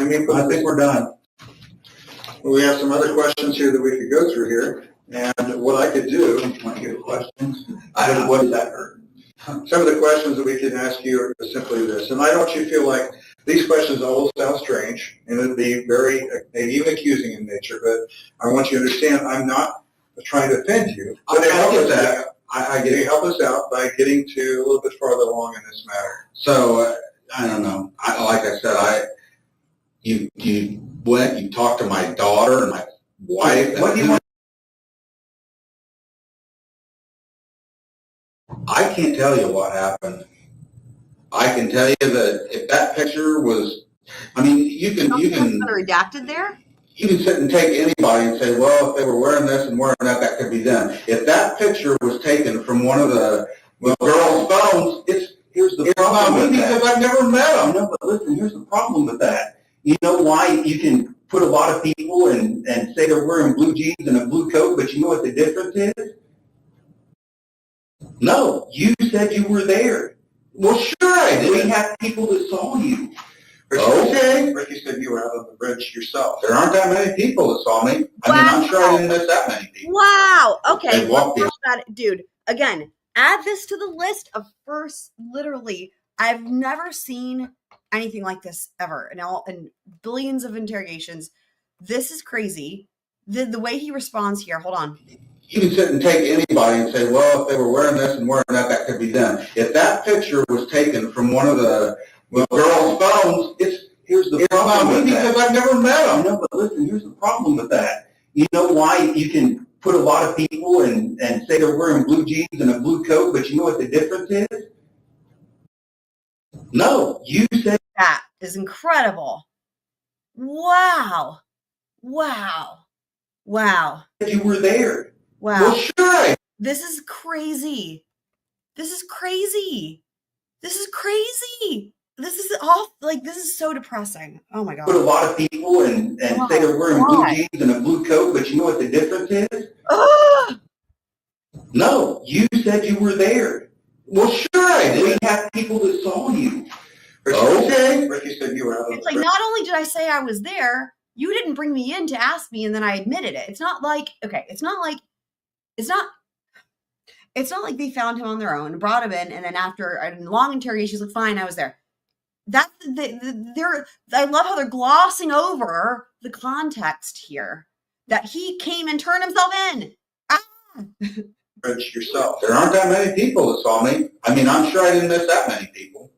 think we're done. we have some other questions here that we could go through here. And what I could do, Want to get questions? what does that hurt? Some of the questions that we can ask you are simply this. And I don't want you to feel like these questions all sound strange and it'd be very, even accusing in nature, but I want you to understand I'm not trying to offend you. But I help get us that. out. I get Can you it. help us out by getting to a little bit farther along in this matter? So, I don't know. Like I said, you went, you talked to my daughter and my wife. What do you want? I can't tell you what happened. I can tell you that if that picture was, you can redacted there. you can sit and take anybody and say, well, if they were wearing this and wearing that, that could be them. If that picture was taken from one of the girls' phones, here's the problem with that. Because I've never met them. No, but listen, here's the problem with that. You know why you can put a lot of people and say they're wearing blue jeans and a blue coat, but you know what the difference is? No, you said you were there. Well, sure I did. We have people that saw you. Okay. Ricky said you were out on the bridge yourself. There aren't that many people that saw me. I'm sure I didn't miss that many people. Wow. Okay. They walked in. Dude, again, add this to the list of first, literally, I've never seen anything like this ever in billions of interrogations. This is crazy. The way he responds here, hold on. You can sit and take anybody and say, well, if they were wearing this and wearing that, that could be them. If that picture was taken from one of the girls' phones, here's the problem with that. Because I've never met them. No, but listen, here's the problem with that. You know why you can put a lot of people and say they're wearing blue jeans and a blue coat, but you know what the difference is? No, you said that is incredible. Wow. Wow. Wow. You were there. Wow. Well, sure. This is crazy. This is crazy. This is crazy. This is all this is so depressing. Oh my God. Put a lot of people and say they're wearing blue jeans and a blue coat, but you know what the difference is? No, you said you were there. Well, sure I did. We have people that saw you. Okay. Ricky said you were out on It's the like, bridge. not only did I say I was there, you didn't bring me in to ask me and then I admitted it. It's not like, okay, it's not like they found him on their own, brought him in, and then after a long interrogation, he's like, fine, I was there. That's I love how they're glossing over the context here that he came and turned himself in. Bridge yourself. There aren't that many people that saw me. I'm sure I didn't miss that many people.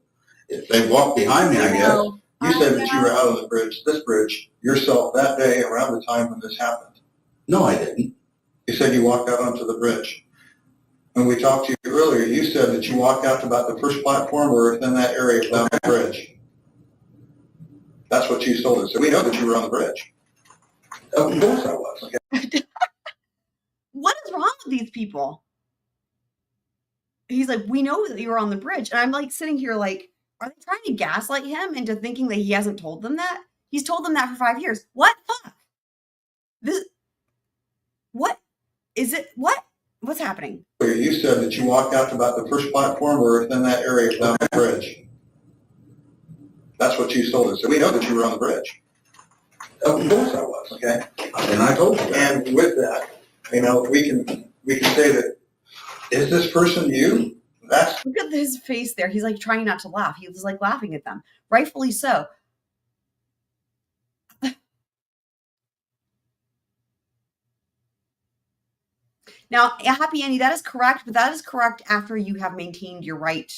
If they walked behind me, I guess. You said that you were out on the bridge, this bridge, yourself that day around the time when this happened. No, I didn't. You said you walked out onto the bridge. When we talked to you earlier, you said that you walked out to about the first platform or within that area down the bridge. That's what you told us. So we know that you were on the bridge. Of course I was. Okay. What is wrong with these people? He's like, we know that you were on the bridge. And I'm like sitting here like, are they trying to gaslight him into thinking that he hasn't told them that? He's told them that for 5 years. What? Fuck. What is it? What's happening? You said that you walked out to about the first platform or within that area down the bridge. That's what you told us. So we know that you were on the bridge. Of course I was. Okay. And I told you that. And with that, we can say that, is this person you? Look at his face there. He's like trying not to laugh. He was like laughing at them. Rightfully so. Now, Happy Andy, that is correct, but that is correct after you have maintained your right,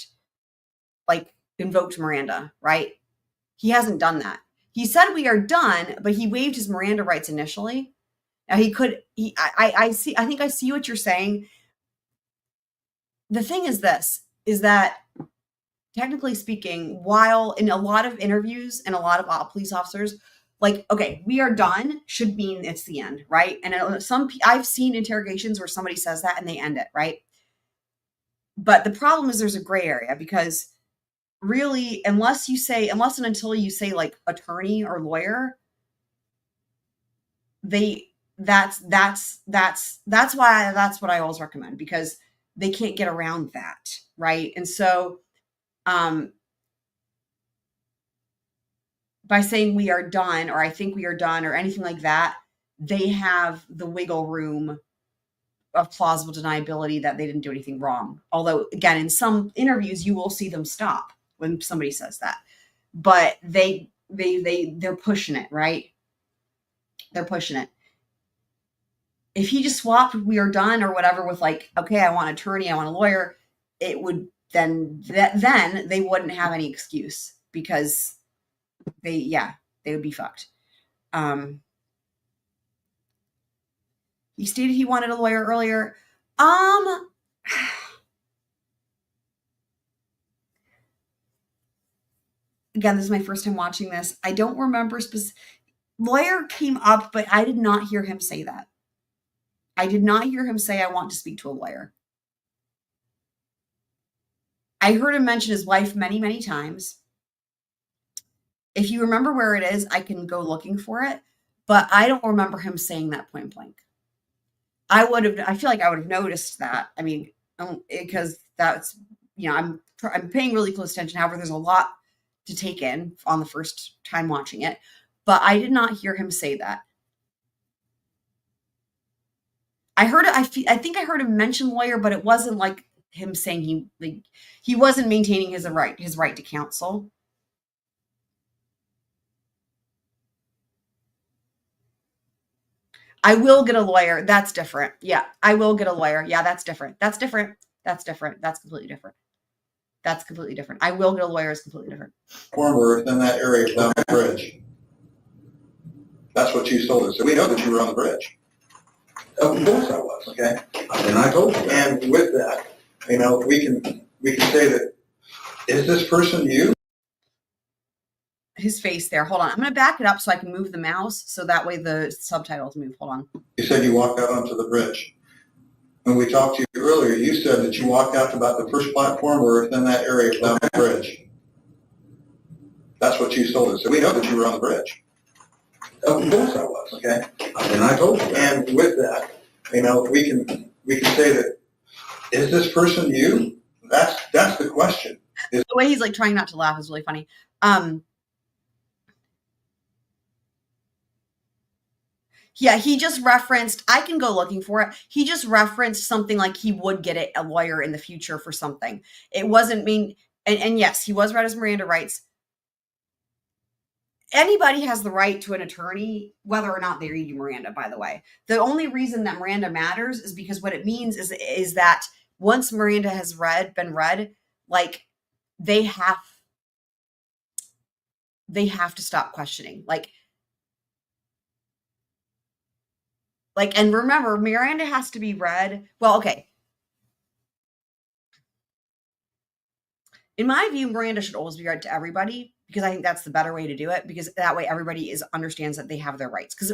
invoked Miranda, right? He hasn't done that. He said we are done, but he waived his Miranda rights initially. Now I think I see what you're saying. The thing is that technically speaking, while in a lot of interviews and a lot of police officers, like, okay, we are done should mean it's the end, right? And I've seen interrogations where somebody says that and they end it, right? But the problem is there's a gray area, because really, unless and until you say like attorney or lawyer, that's what I always recommend, because they can't get around that, right? And so by saying we are done, or I think we are done, or anything like that, they have the wiggle room of plausible deniability that they didn't do anything wrong. Although, again, in some interviews, you will see them stop when somebody says that, but they're pushing it, right? They're pushing it. If he just swapped "we are done" or whatever with like, okay, I want an attorney, I want a lawyer, it would then they wouldn't have any excuse, because they would be fucked. He stated he wanted a lawyer earlier. Again, this is my first time watching this. I don't remember lawyer came up, but I did not hear him say that. I did not hear him say, I want to speak to a lawyer. I heard him mention his wife many, many times. If you remember where it is, I can go looking for it, but I don't remember him saying that point blank. I feel like I would have noticed that. I mean, because that's, I'm paying really close attention. However, there's a lot to take in on the first time watching it, but I did not hear him say that. I think I heard him mention lawyer, but it wasn't like him saying he wasn't maintaining his right to counsel. I will get a lawyer. That's different. Yeah, I will get a lawyer. Yeah, that's different. That's different. That's different. That's completely different. That's completely different. I will get a lawyer is completely different. Former within that area down the bridge. That's what you told us. So we know that you were on the bridge. Of course I was. Okay. And I told you that. And with that, we can say that, is this person you? His face there. Hold on. I'm going to back it up so I can move the mouse, so that way the subtitles move. Hold on. You said you walked out onto the bridge. When we talked to you earlier, you said that you walked out to about the first platform or within that area down the bridge. That's what you told us. So we know that you were on the bridge. Of course I was. Okay. And I told you that. And with that, we can say that, is this person you? That's the question. The way he's like trying not to laugh is really funny. Yeah, he just referenced, I can go looking for it. He just referenced something like he would get a lawyer in the future for something. It wasn't and yes, he was read his Miranda rights. Anybody has the right to an attorney, whether or not they read you Miranda, by the way. The only reason that Miranda matters is because what it means is that once Miranda has been read, like they have to stop questioning. And remember, Miranda has to be read. Well, okay. In my view, Miranda should always be read to everybody, because I think that's the better way to do it, because that way everybody understands that they have their rights. Because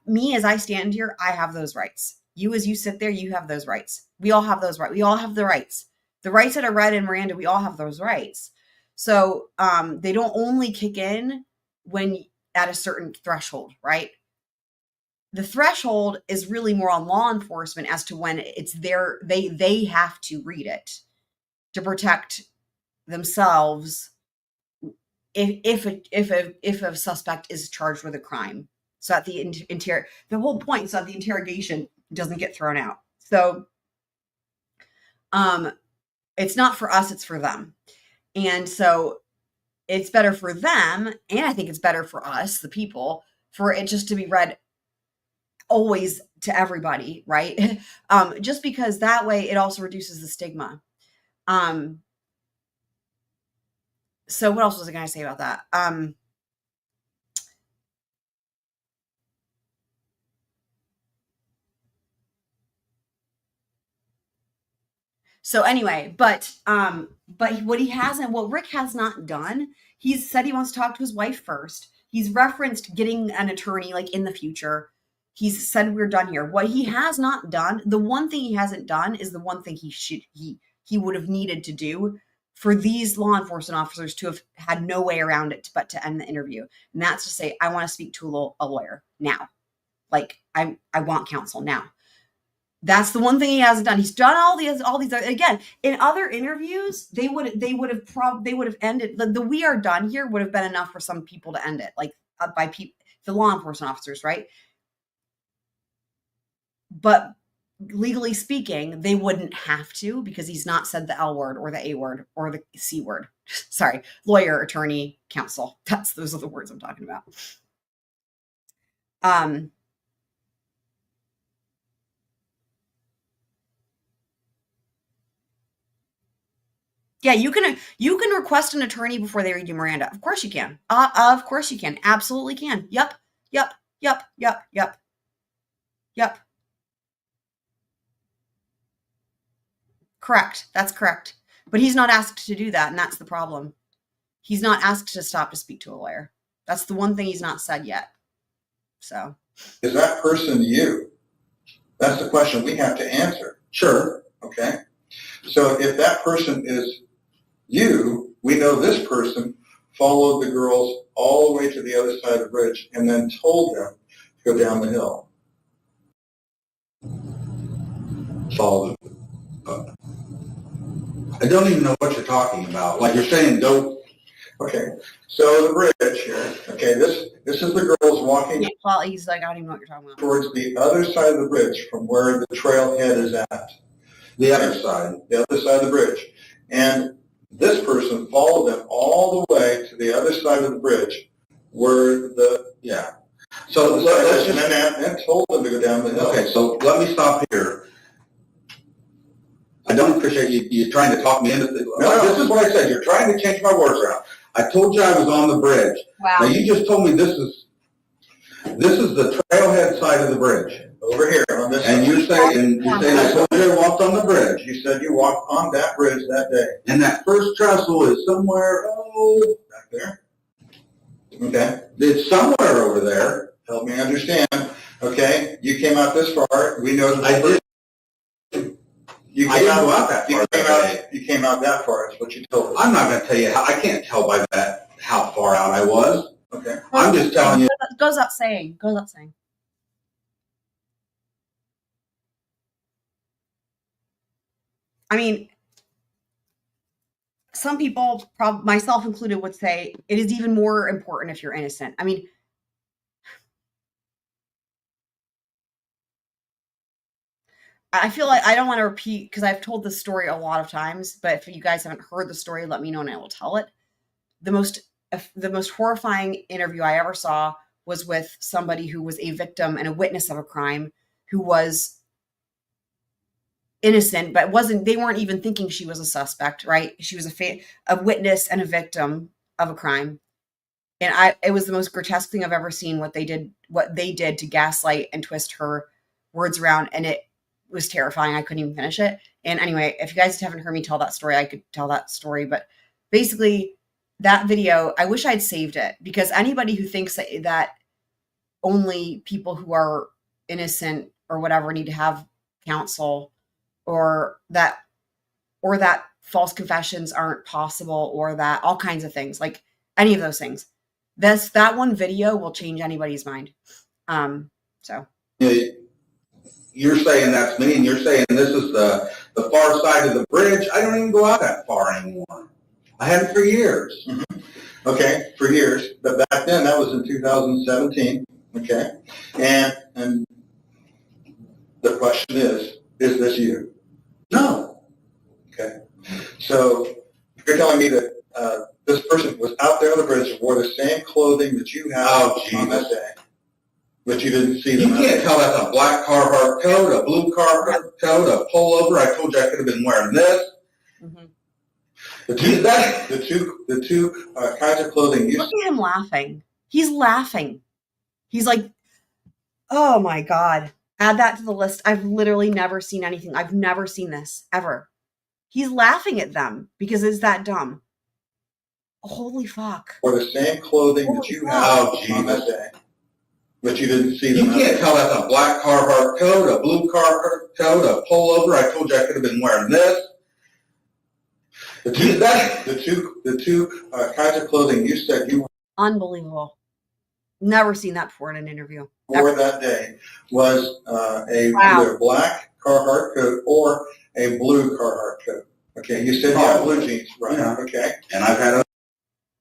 me, as I stand here, I have those rights. You, as you sit there, you have those rights. We all have those rights. We all have the rights. The rights that are read in Miranda, we all have those rights. So they don't only kick in when at a certain threshold, right? The threshold is really more on law enforcement as to when it's they have to read it to protect themselves if a suspect is charged with a crime. So that the whole point is that the interrogation doesn't get thrown out. So it's not for us, it's for them. And so it's better for them, and I think it's better for us, the people, for it just to be read always to everybody, right? Just because that way it also reduces the stigma. So what else was I going to say about that? So anyway, but what Rick has not done, he's said he wants to talk to his wife first. He's referenced getting an attorney like in the future. He's said we're done here. What he has not done, the one thing he hasn't done is the one thing he would have needed to do for these law enforcement officers to have had no way around it but to end the interview. And that's to say, I want to speak to a lawyer now. Like I want counsel now. That's the one thing he hasn't done. He's done all these again in other interviews. They would have ended the "we are done here" would have been enough for some people to end it, like by the law enforcement officers, right? But legally speaking, they wouldn't have to because he's not said the L word or the A word or the C word. Sorry, lawyer, attorney, counsel. Those are the words I'm talking about. Yeah, you can request an attorney before they read you Miranda. Of course you can. Of course you can. Absolutely can. Yep. Correct. That's correct. But he's not asked to do that, and that's the problem. He's not asked to stop to speak to a lawyer. That's the one thing he's not said yet. So. Is that person you? That's the question we have to answer. Sure. Okay. So if that person is you, we know this person followed the girls all the way to the other side of the bridge and then told them to go down the hill. Follow them. I don't even know what you're talking about. Like you're saying, don't. Okay, so the bridge here. Okay, this is the girls walking. Well, he's like, I don't even know what you're talking about. Towards the other side of the bridge from where the trailhead is at. The other side. The other side of the bridge. And this person followed them all the way to the other side of the bridge where the, yeah. So let's just, and told them to go down the hill. Okay, so let me stop here. I don't appreciate you trying to talk me into this. No, this is what I said. You're trying to change my words around. I told you I was on the bridge. Wow. Now you just told me this is the trailhead side of the bridge. Over here on this and you're saying I told you I walked on the bridge. You said you walked on that bridge that day. And that first trestle is somewhere, back there. Okay. It's somewhere over there. Help me understand. Okay. You came out this far. We know that I did. You I didn't go out that far. You came out that far. Is what you told us. I'm not going to tell you how. I can't tell by that how far out I was. Okay. I'm just telling you. Goes out saying. I mean, some people, myself included, would say it is even more important if you're innocent. I mean, I feel like I don't want to repeat because I've told this story a lot of times, but if you guys haven't heard the story, let me know and I will tell it. The most horrifying interview I ever saw was with somebody who was a victim and a witness of a crime who was innocent, but they weren't even thinking she was a suspect, right? She was a witness and a victim of a crime. And it was the most grotesque thing I've ever seen, what they did to gaslight and twist her words around. And it was terrifying. I couldn't even finish it. And anyway, if you guys haven't heard me tell that story, I could tell that story. But basically that video, I wish I'd saved it, because anybody who thinks that only people who are innocent or whatever need to have counsel, or that false confessions aren't possible, or that all kinds of things, like any of those things, that one video will change anybody's mind. So you're saying that's me, and you're saying this is the far side of the bridge. I don't even go out that far anymore. I haven't for years. Mm-hmm. Okay, for years. But back then, that was in 2017. Okay, and the question is this you? No. Okay, so you're telling me that this person was out there on the bridge, wore the same clothing that you have on that day, but you didn't see them. You can't tell that's a black Carhartt coat, a blue Carhartt coat, a pullover. I told you I could have been wearing this. mm-hmm. The two kinds of clothing. Look at him laughing. He's laughing. He's like, oh my God. Add that to the list. I've literally never seen anything. I've never seen this ever. He's laughing at them because it's that dumb. Holy fuck. Or the same clothing that you have on that day, but you didn't see them. You can't tell that's a black Carhartt coat, a blue Carhartt coat, a pullover. I told you I could have been wearing this. The two kinds of clothing you said you Unbelievable. Never seen that before in an interview. wore that day was either a black Carhartt coat or a blue Carhartt coat. Okay, you said you have blue jeans, right? Yeah. Okay. And I've had other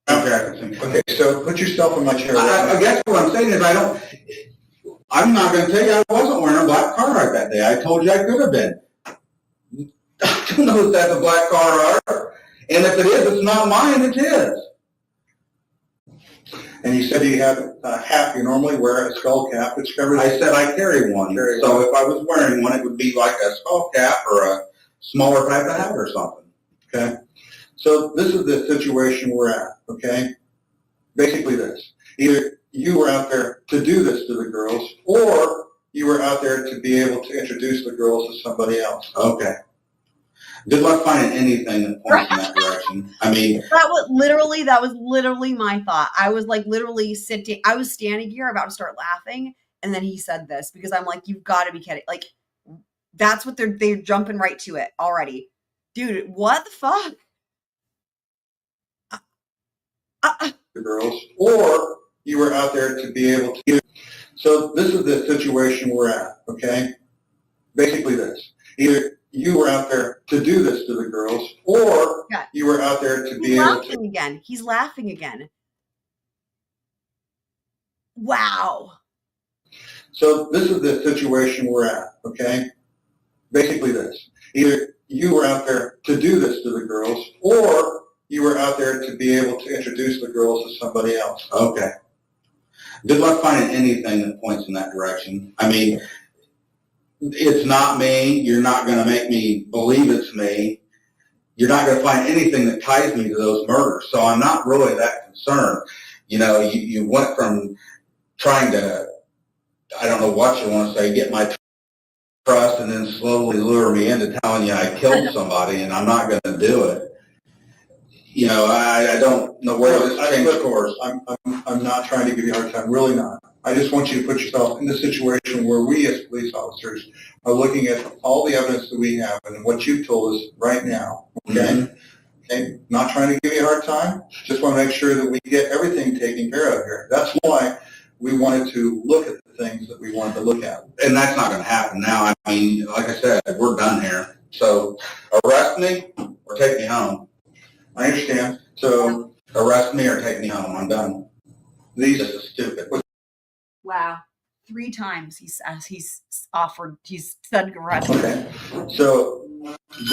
jackets. Okay, so put yourself in my chair. I guess what I'm saying is I'm not going to tell you I wasn't wearing a black Carhartt that day. I told you I could have been. I don't know if that's a black Carhartt. And if it is, it's not mine, it's his. And you said you have a hat. You normally wear a skull cap, which covers. I said I carry one. So if I was wearing one, it would be like a skull cap or a smaller type of hat or something. Okay. So this is the situation we're at. Okay. Basically this. Either you were out there to do this to the girls, or you were out there to be able to introduce the girls to somebody else. Okay. Good luck finding anything that points in that direction. I mean, that was literally my thought. I was like literally I was standing here about to start laughing, and then he said this because I'm like, you've got to be kidding. Like, that's what they're jumping right to it already. Dude, what the fuck? The girls, or you were out there to be able to. So this is the situation we're at. Okay. Basically this. Either you were out there to do this to the girls, or you were out there to be able to. He's laughing again. Wow. So this is the situation we're at, okay? Basically this. Either you were out there to do this to the girls, or you were out there to be able to introduce the girls to somebody else. Okay. Good luck finding anything that points in that direction. I mean, it's not me. You're not going to make me believe it's me. You're not going to find anything that ties me to those murders. So I'm not really that concerned. You know, you went from trying to, I don't know what you want to say, get my trust and then slowly lure me into telling you I killed somebody, and I'm not going to do it. You know, I don't know where this changed course. I'm not trying to give you a hard time, really not. I just want you to put yourself in the situation where we as police officers are looking at all the evidence that we have and what you've told us right now, okay? Mm-hmm. Okay? Not trying to give you a hard time, just want to make sure that we get everything taken care of here. That's why we wanted to look at the things that we wanted to look at. And that's not going to happen now. I mean, like I said, we're done here. So arrest me or take me home. I understand. So arrest me or take me home. I'm done. This is stupid. Wow. 3 times he's said arrest. Okay. So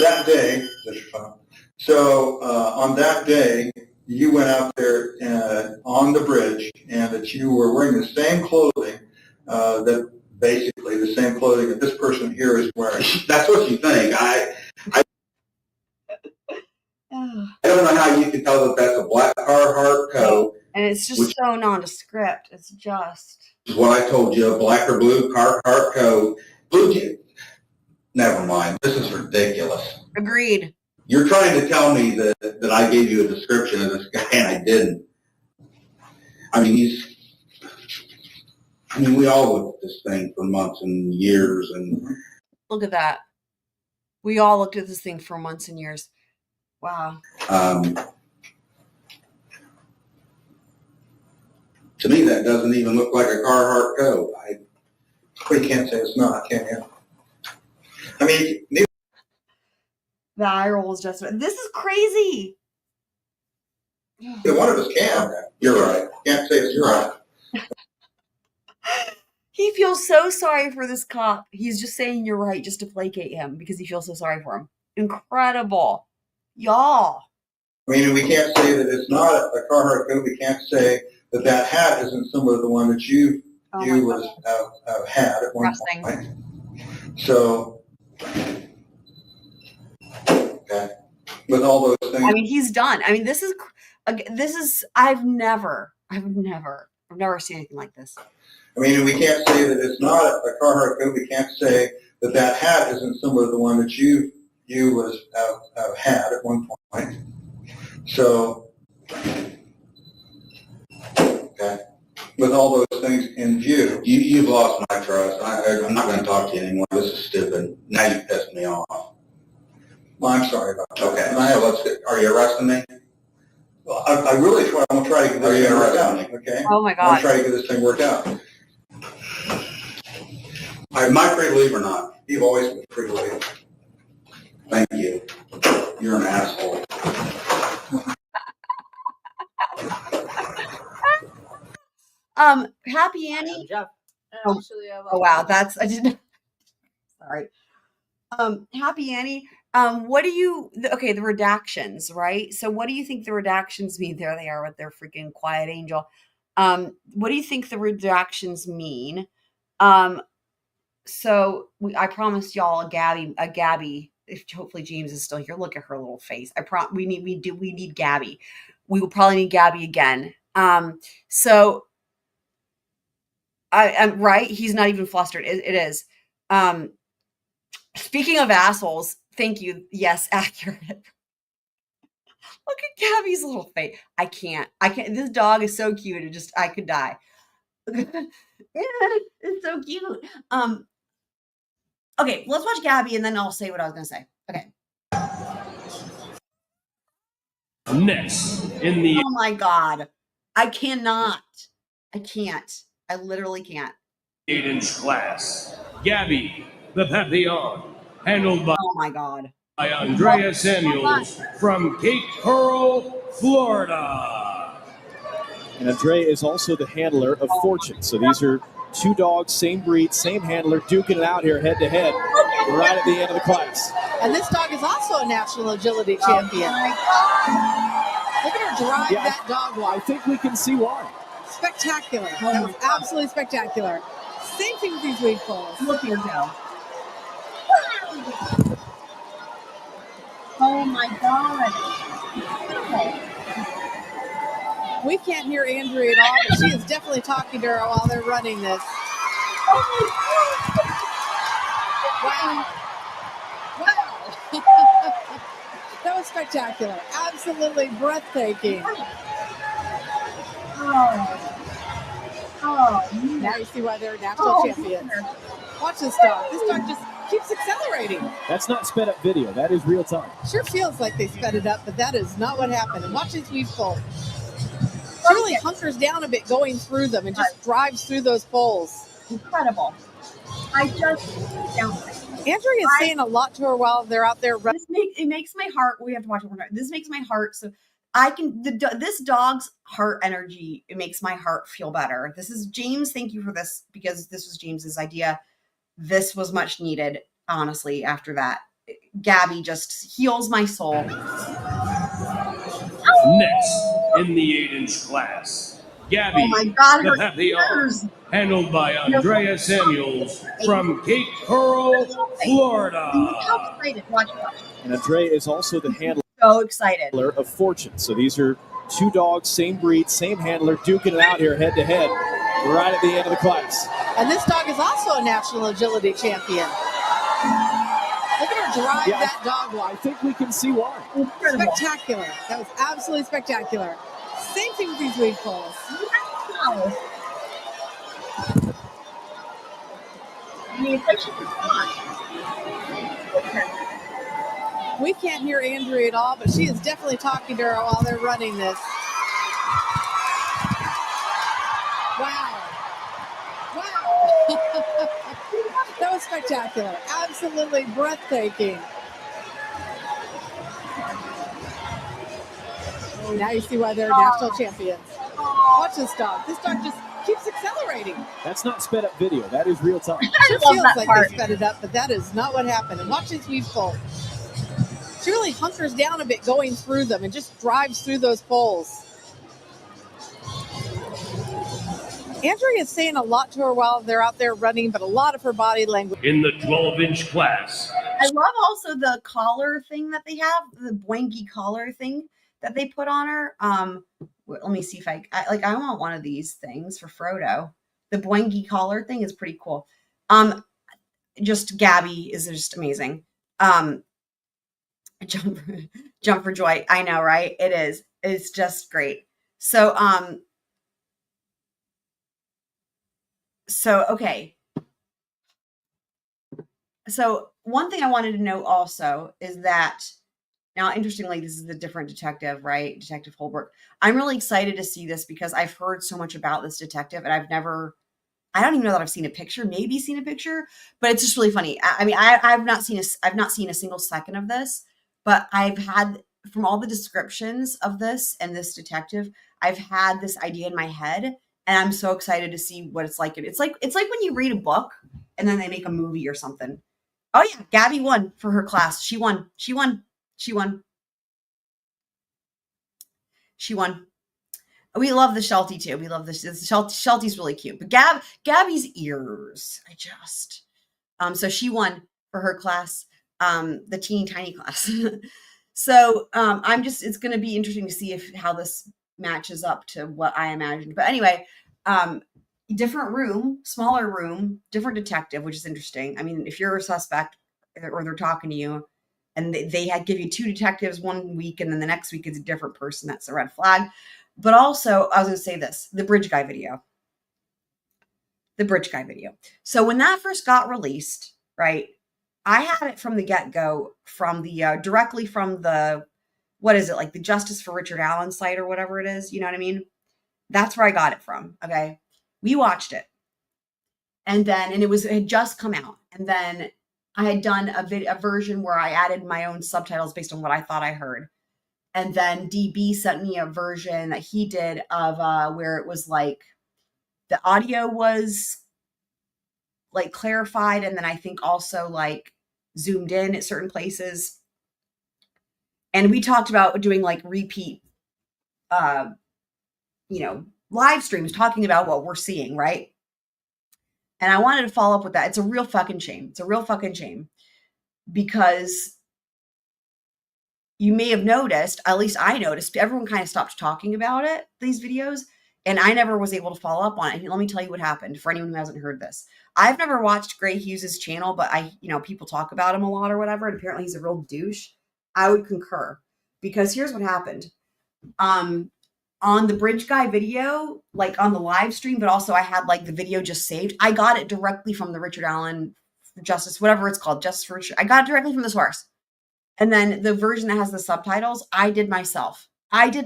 that day, on that day, you went out there on the bridge, and that you were wearing the same clothing that basically the same clothing that this person here is wearing. That's what you think. I don't know how you can tell that that's a black Carhartt coat. And it's just so nondescript. It's just. What I told you, a black or blue Carhartt coat. Blue jeans. Never mind. This is ridiculous. Agreed. You're trying to tell me that I gave you a description of this guy and I didn't. I mean, we all looked at this thing for months and years. And look at that. We all looked at this thing for months and years. Wow. To me, that doesn't even look like a Carhartt coat. You can't say it's not, can you? I mean, the eye roll was just. This is crazy. One of us can. You're right. Can't say it's not. He feels so sorry for this cop. He's just saying you're right just to placate him because he feels so sorry for him. Incredible. Y'all. I mean, we can't say that it's not a Carhartt coat. We can't say that hat isn't similar to the one that you have had at one point. So, okay. With all those things. I mean, he's done. I mean, this is, I've never seen anything like this. I mean, we can't say that it's not a Carhartt coat. We can't say that hat isn't similar to the one that you you was had at one point. So, Okay. with all those things in view, You've lost my trust. I'm not going to talk to you anymore. This is stupid. Now you pissed me off. well, I'm sorry about that. Okay. Are you arresting me? Well, I really I'm going to try to get Are this you thing worked arresting out. Okay. Oh my I'm going God. to try to get this thing worked out. Am I free to leave or not? You've always been free to leave. Thank you. You're an asshole. Happy Annie. Jeff. Oh, Actually, I Oh wow, that's I didn't. Sorry. Happy Annie. What do you? Okay, the redactions, right? So, what do you think the redactions mean? There they are with their freaking quiet angel. What do you think the redactions mean? So I promised y'all a Gabby. If hopefully James is still here, look at her little face. We need Gabby. We will probably need Gabby again. So I'm right. He's not even flustered. It is. Speaking of assholes, thank you. Yes, accurate. Look at Gabby's little face. I can't. This dog is so cute. I could die. It's so cute. Okay, let's watch Gabby and then I'll say what I was going to say. Okay. Next in the Oh my God. I cannot. I can't. I literally can't. 8-inch class, Gabby the Papillon, handled Oh my God. by Andrea Samuels from Cape Coral, Florida. And Andrea is also the handler of Fortune. So these are two dogs, same breed, same handler, duking it out here head to head right at the end of the class. And this dog is also a national agility champion. Look at her drive that dog I walk. think we can see why. Spectacular. That was absolutely spectacular. Same thing with these weed pulls. Look here, Joe. Oh my God. We can't hear Andrea at all, but she is definitely talking to her while they're running this. Wow. Wow. That was spectacular. Absolutely breathtaking. Now you see why they're national champions. Watch this dog. This dog just keeps accelerating. That's not sped up video. That is real time. Sure feels like they sped it up, but that is not what happened. And watch these weave pulls. She really hunkers down a bit going through them and just drives through those poles. Incredible. I just don't. Andrea is saying a lot to her while they're out there running. It makes my heart. We have to watch it one more time. This makes my heart so I can. This dog's heart energy. It makes my heart feel better. This is James. Thank you for this because this was James's idea. This was much needed. Honestly, after that, Gabby just heals my soul. Next in the 8-inch class, Gabby Oh my God, the her Papillon, ears. handled by Andrea Samuels from Cape Coral, Florida. How excited! Watch. And Andrea is also the handler So excited. of Fortune. So these are two dogs, same breed, same handler, duking it out here head to head right at the end of the class. And this dog is also a national agility champion. Look at her drive that dog walk. I think we can see why. Incredible. Spectacular. That was absolutely spectacular. Same thing with these weed pulls. Wow. I mean, it's like she's fine. We can't hear Andrea at all, but she is definitely talking to her while they're running this. Wow. Wow. That was spectacular. Absolutely breathtaking. Now you see why they're national champions. Watch this dog. This dog just keeps accelerating. That's not sped up video. That is real time. Sure love feels that like part. they sped it up, but that is not what happened. And watch these weave pulls. She really hunkers down a bit going through them and just drives through those poles. Andrea is saying a lot to her while they're out there running, but a lot of her body language. In the 12-inch class, I love also the collar thing that they have, the boingy collar thing that they put on her. Let me see if I want one of these things for Frodo. The boingy collar thing is pretty cool. Just Gabby is just amazing. Jump for joy. I know, right? It is. It's just great. So, okay. So one thing I wanted to note also is that now, interestingly, this is the different detective, right? Detective Holbrook. I'm really excited to see this because I've heard so much about this detective and I don't even know that I've seen a picture, maybe seen a picture, but it's just really funny. I mean, I've not seen a single second of this, but I've had, from all the descriptions of this and this detective, I've had this idea in my head, and I'm so excited to see what it's like. It's like when you read a book and then they make a movie or something. Oh yeah, Gabby won for her class. She won. We love the Sheltie too. We love the Sheltie's really cute. But Gabby's ears, so she won for her class, the teeny tiny class. So it's going to be interesting to see how this matches up to what I imagined. But anyway, different room, smaller room, different detective, which is interesting. I mean, if you're a suspect or they're talking to you and they had give you 2 detectives one week and then the next week it's a different person, that's a red flag. But also, I was going to say this, the Bridge Guy video. So when that first got released, right, I had it from the get-go, from the directly from the, what is it, like the Justice for Richard Allen site or whatever it is, you know what I mean? That's where I got it from, okay? We watched it. And it had just come out. And then I had done a version where I added my own subtitles based on what I thought I heard. And then DB sent me a version that he did of where it was like the audio was like clarified. And then I think also like zoomed in at certain places. And we talked about doing like repeat, live streams talking about what we're seeing, right? And I wanted to follow up with that. It's a real fucking shame. Because you may have noticed, at least I noticed, everyone kind of stopped talking about it, these videos, and I never was able to follow up on it. Let me tell you what happened for anyone who hasn't heard this. I've never watched Gray Hughes' channel, but people talk about him a lot or whatever, and apparently he's a real douche. I would concur, because here's what happened. On the Bridge Guy video, like on the live stream, but also I had like the video just saved. I got it directly from the Richard Allen Justice, whatever it's called, Justice for Richard. I got it directly from the source. And then the version that has the subtitles, I did myself. And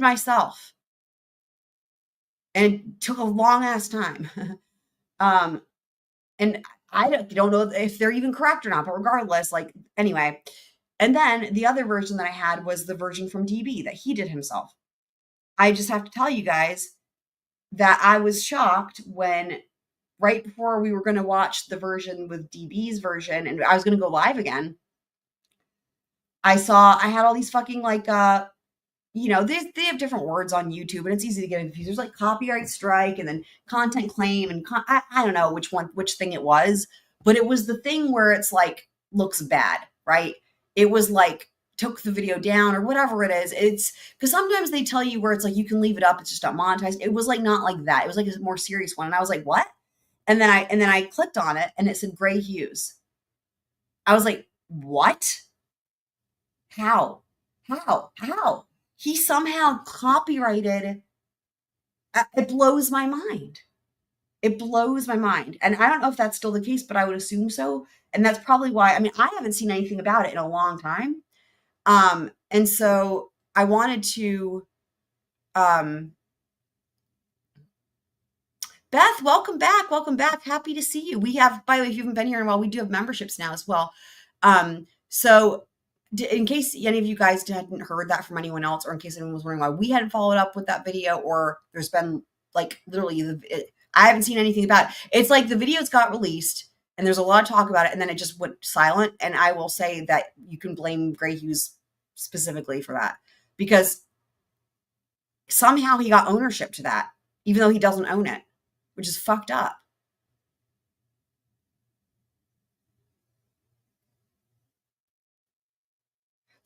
it took a long ass time. And I don't know if they're even correct or not, but regardless, anyway. And then the other version that I had was the version from DB that he did himself. I just have to tell you guys that I was shocked when, right before we were going to watch the version with DB's version, and I was going to go live again, I had all these fucking they have different words on YouTube, and it's easy to get confused. There's like copyright strike and then content claim, and I don't know which thing it was, but it was the thing where it's like looks bad, right? It was like took the video down or whatever it is. It's because sometimes they tell you where it's like you can leave it up, it's just not monetized. It was like not like that. It was like a more serious one, and I was like, what? And then I clicked on it, and it said Gray Hughes. I was like, what? How? He somehow copyrighted. It blows my mind. And I don't know if that's still the case, but I would assume so. And that's probably why, I haven't seen anything about it in a long time. And so I wanted to, Beth, welcome back. Happy to see you. We have, by the way, if you haven't been here in a while, we do have memberships now as well. So in case any of you guys hadn't heard that from anyone else, or in case anyone was wondering why we hadn't followed up with that video, or there's been literally, I haven't seen anything about it. It's like the videos got released and there's a lot of talk about it, and then it just went silent. And I will say that you can blame Gray Hughes specifically for that, because somehow he got ownership to that, even though he doesn't own it, which is fucked up.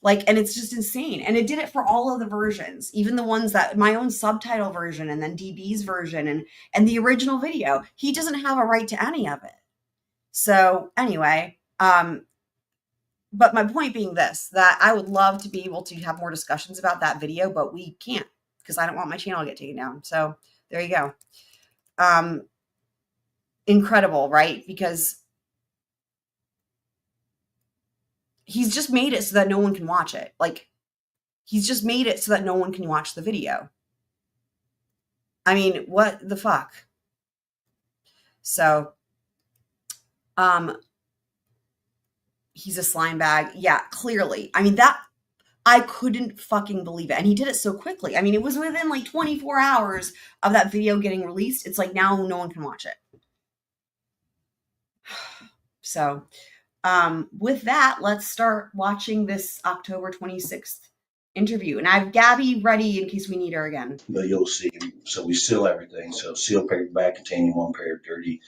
And it's just insane. And it did it for all of the versions, even the ones that my own subtitle version, and then DB's version, and the original video. He doesn't have a right to any of it. So anyway, But my point being this, that I would love to be able to have more discussions about that video, but we can't because I don't want my channel to get taken down. So there you go. Incredible, right? Because he's just made it so that no one can watch it. Like, he's just made it so that no one can watch the video. I mean, what the fuck? So, he's a slime bag. Yeah, clearly. I mean, that, I couldn't fucking believe it. And he did it so quickly. I mean, it was within like 24 hours of that video getting released. It's like now no one can watch it. So, with that, let's start watching this October 26th interview. And I have Gabby ready in case we need her again. But you'll see. So we seal everything. So seal paper bag containing 1 pair of dirty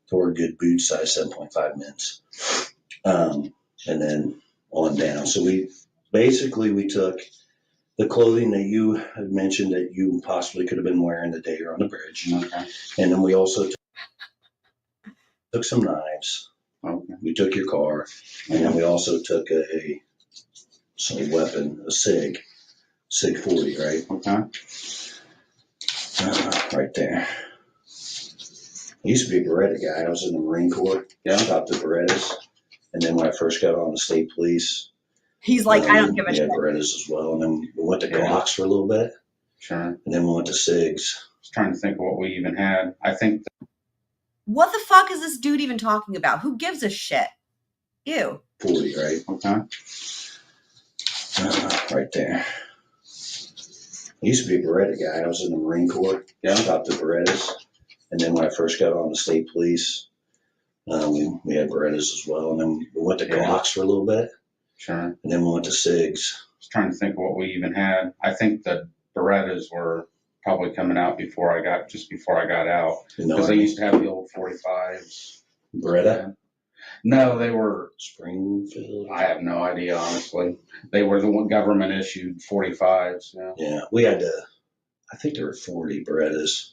Thor good boot size 7.5 mins. And then on down. So we took the clothing that you had mentioned that you possibly could have been wearing the day you're on the bridge. Okay. And then we also took some knives. Okay. We took your car, and then we also took some weapon, a SIG 40, right? Okay. Right there. I used to be a Beretta guy. I was in the Marine Corps. Yeah. Stopped at Berettas. And then when I first got on the state police, He's like, I don't give a we shit. had Berettas as well. And then we went to Yeah. Glocks for a little bit. Sure. And then we went to SIGs. I was trying to think of what we even had. I think What the fuck is this dude even talking about? Who gives a shit? Ew. 40, right? okay. Right there. I used to be a Beretta guy. I was in the Marine Corps. Yeah. Stopped at Berettas. And then when I first got on the state police, we had Berettas as well. And then we went to Yeah. Glocks for a little bit. Sure. And then we went to SIGs. I was trying to think of what we even had. I think the Berettas were probably coming out before I got out. Because they used to have the old 45s. Beretta? No, they were, Springfield? I have no idea, honestly. They were the one government issued 45s. Yeah. Yeah, we had I think there were 40 Berettas.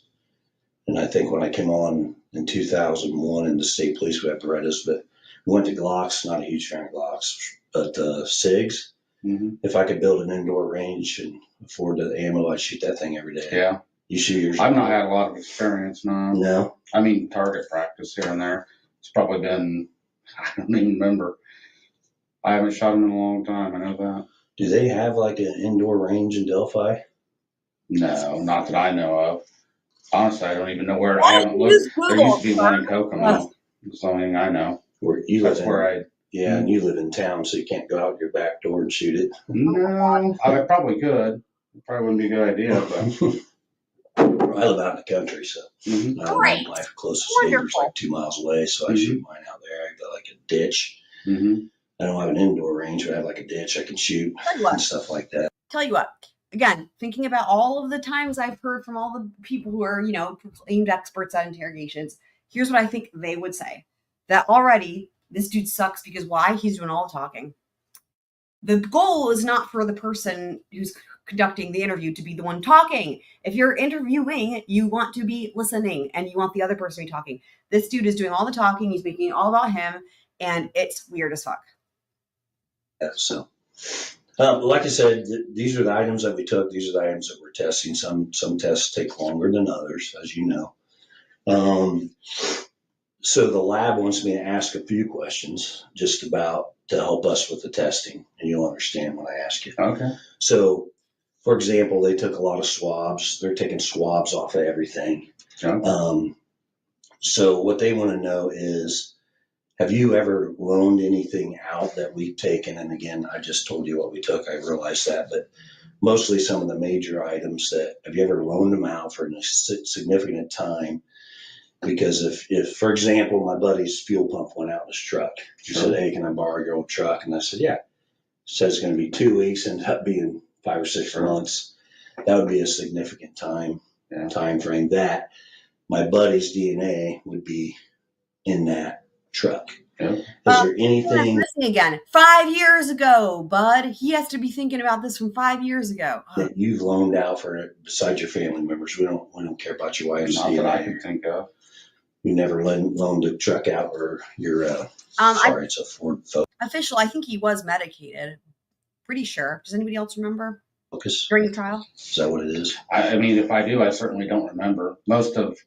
And I think when I came on in 2001 in the state police, we had Berettas, but we went to Glocks, not a huge fan of Glocks, but SIGs. Mm-hmm. If I could build an indoor range and afford the ammo, I'd shoot that thing every day. Yeah. You shoot yours? I've not had a lot of experience, no. No? I mean, target practice here and there. It's probably been, I don't even remember. I haven't shot them in a long time. I know that. Do they have like an indoor range in Delphi? No, not that I know of. Honestly, I don't even know where. Why I haven't don't you looked. just There Google used to be one in Kokomo. That's the only thing I know. Where you That's live in, where yeah, and you live in town, so you can't go out your back door and shoot it. No, I probably could. It probably wouldn't be a good idea, but. I live out in the country, so Mhm. Great. my closest neighbor's like 2 miles away, so I shoot mine out there. I got like a ditch. Mhm. I don't have an indoor range, but I have like a ditch I can shoot and stuff like that. Tell you what, again, thinking about all of the times I've heard from all the people who are, proclaimed experts at interrogations, here's what I think they would say. That already, this dude sucks because why? He's doing all the talking. The goal is not for the person who's conducting the interview to be the one talking. If you're interviewing, you want to be listening and you want the other person to be talking. This dude is doing all the talking. He's making it all about him, and it's weird as fuck. Yeah, so, like I said, these are the items that we took. These are the items that we're testing. Some tests take longer than others, as you know. So the lab wants me to ask a few questions just about to help us with the testing, and you'll understand when I ask you. Okay. So, for example, they took a lot of swabs. They're taking swabs off of everything. Okay. So what they want to know is, have you ever loaned anything out that we've taken? And again, I just told you what we took. I realized that, but mostly some of the major items that, have you ever loaned them out for a significant time? Because if, for example, my buddy's fuel pump went out in his truck, he said, hey, can I borrow your old truck? And I said, yeah. Said it's going to be 2 weeks, ended up being 5 or 6 months. That would be a significant time frame. That my buddy's DNA would be in that truck. Yeah. Is there anything Listening again. 5 years ago, bud. He has to be thinking about this from 5 years ago. that you've loaned out for besides your family members? We don't care about your wife's Not that I DNA. can think of. You never loaned a truck out, or your I it's a Ford Focus. official. I think he was medicated. Pretty sure. Does anybody else remember Focus. during the trial? Is that what it is? I mean, if I do, I certainly don't remember. Most of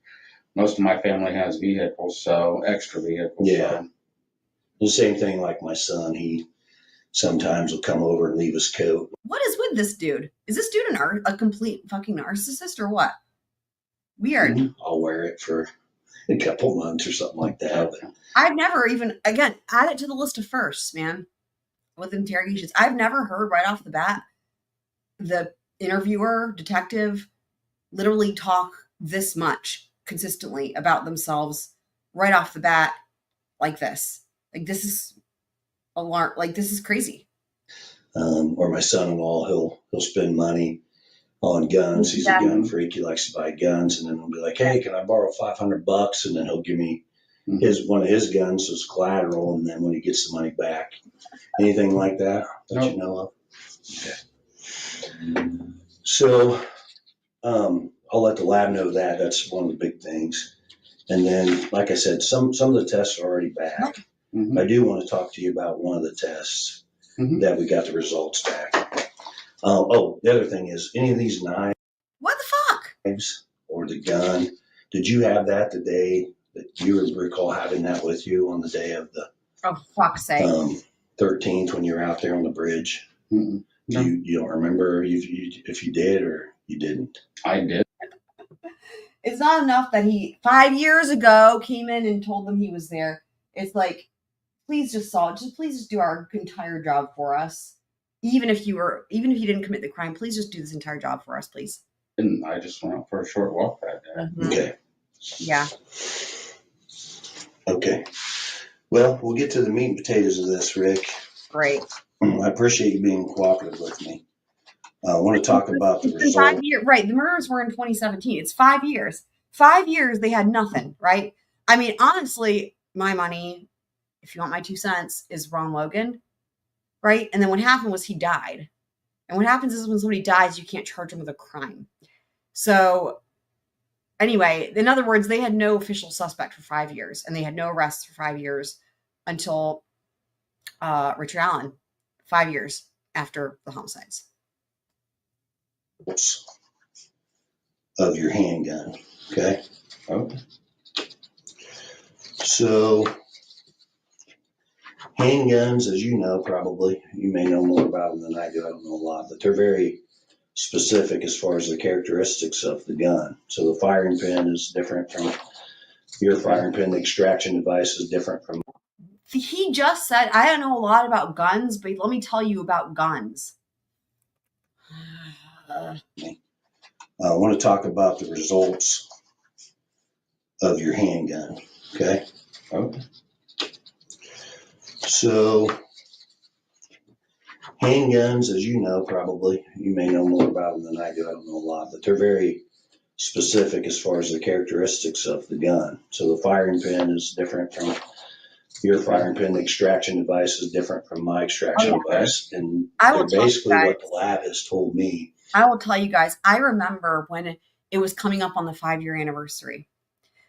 my family has vehicles, so extra vehicles. Yeah. So. The same thing like my son. He sometimes will come over and leave his coat. What is with this dude? Is this dude a complete fucking narcissist or what? Weird. I'll wear it for a couple months or something like that. But I've never even, again, add it to the list of firsts, man, with interrogations. I've never heard right off the bat the interviewer, detective, literally talk this much consistently about themselves right off the bat like this. Like, this is alarm. Like, this is crazy. Or my son-in-law, he'll spend money on guns. He's a gun freak. He likes to buy guns, and then he'll be like, "Hey, can I borrow $500?" And then he'll give me one of his guns as collateral. And then when he gets the money back, anything like that you know of? Okay. So I'll let the lab know that. That's one of the big things. And then, like I said, some of the tests are already back. I do want to talk to you about one of the tests that we got the results back. The other thing is, any of these knives, what the fuck, or the gun, did you have that the day that you recall having that with you on the day of the fuck's sake 13th when you were out there on the bridge? No. You don't remember if you did or you didn't? I did. It's not enough that he 5 years ago came in and told them he was there. It's like, please just do our entire job for us. Even if you didn't commit the crime, please just do this entire job for us, please. And I just went out for a short walk that day. Okay. Yeah. Okay. Well, we'll get to the meat and potatoes of this, Rick. Great. I appreciate you being cooperative with me. I want to talk about the result. 5 years, right? The murders were in 2017. It's 5 years. 5 years they had nothing, right? I mean, honestly, my money, if you want my 2 cents, is Ron Logan, right? And then what happened was he died. And what happens is when somebody dies, you can't charge them with a crime. So anyway, in other words, they had no official suspect for 5 years, and they had no arrests for 5 years until Richard Allen, 5 years after the homicides. Of your handgun, okay? So handguns, as you know, probably, you may know more about them than I do. I don't know a lot, but they're very specific as far as the characteristics of the gun. So the firing pin is different from your firing pin. The extraction device is different from. He just said, I don't know a lot about guns, but let me tell you about guns. I want to talk about the results of your handgun, okay? So handguns, as you know, probably, you may know more about them than I do. I don't know a lot, but they're very specific as far as the characteristics of the gun. So the firing pin is different from your firing pin. The extraction device is different from my extraction device. And they're basically what the lab has told me. I will tell you guys, I remember when it was coming up on the 5-year anniversary.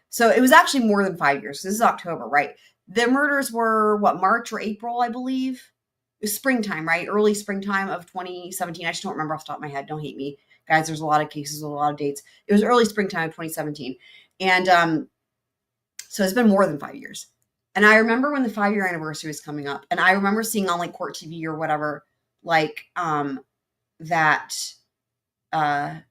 So it was actually more than 5 years. This is October, right? The murders were, March or April, I believe? It was springtime, right? Early springtime of 2017. I just don't remember off the top of my head. Don't hate me. Guys, there's a lot of cases with a lot of dates. It was early springtime of 2017. And so it's been more than 5 years. And I remember when the 5-year anniversary was coming up, and I remember seeing on like Court TV or whatever, like that, the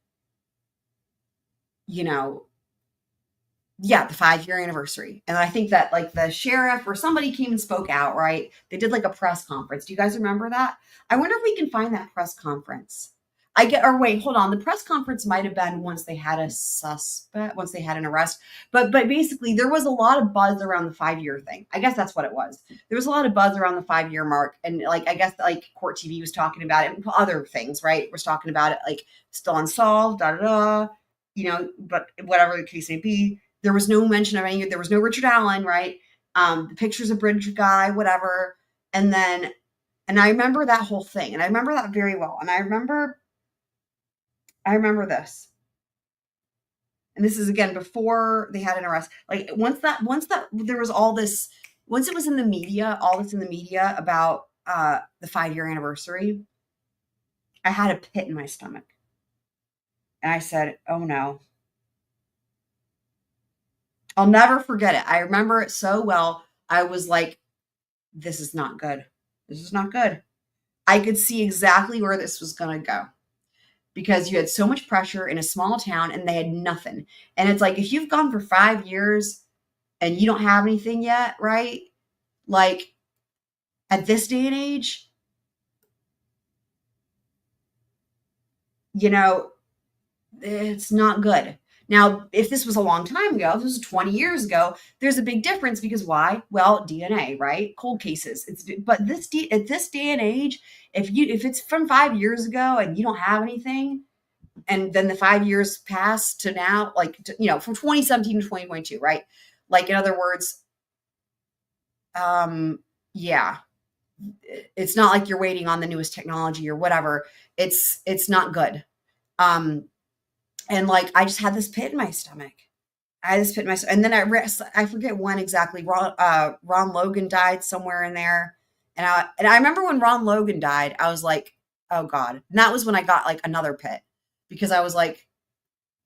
5-year anniversary. And I think that like the sheriff or somebody came and spoke out, right? They did like a press conference. Do you guys remember that? I wonder if we can find that press conference. The press conference might have been once they had a suspect, once they had an arrest. But basically there was a lot of buzz around the 5-year thing. I guess that's what it was. There was a lot of buzz around the 5-year mark. And like, I guess like Court TV was talking about it and other things, right? Was talking about it, like still unsolved, but whatever the case may be. There was no mention of any, there was no Richard Allen, right? The pictures of Bridge guy, whatever. And I remember that whole thing. And I remember that very well. And I remember this. And this is again before they had an arrest. Like once that there was all this once it was in the media, all this in the media about the 5-year anniversary, I had a pit in my stomach. And I said, oh no. I'll never forget it. I remember it so well. I was like, this is not good. This is not good. I could see exactly where this was going to go because you had so much pressure in a small town and they had nothing. And it's like, if you've gone for 5 years and you don't have anything yet, right? Like at this day and age, you know, it's not good. Now, if this was a long time ago, if this was 20 years ago, there's a big difference because why? Well, DNA, right? Cold cases. But at this day and age, if it's from 5 years ago and you don't have anything, and then the 5 years pass to now, like, from 2017 to 2022, right? Like, in other words, yeah, it's not like you're waiting on the newest technology or whatever. It's not good. And like, I just had this pit in my stomach. And then I forget when exactly. Ron Logan died somewhere in there. And I remember when Ron Logan died, I was like, oh God. And that was when I got like another pit because I was like,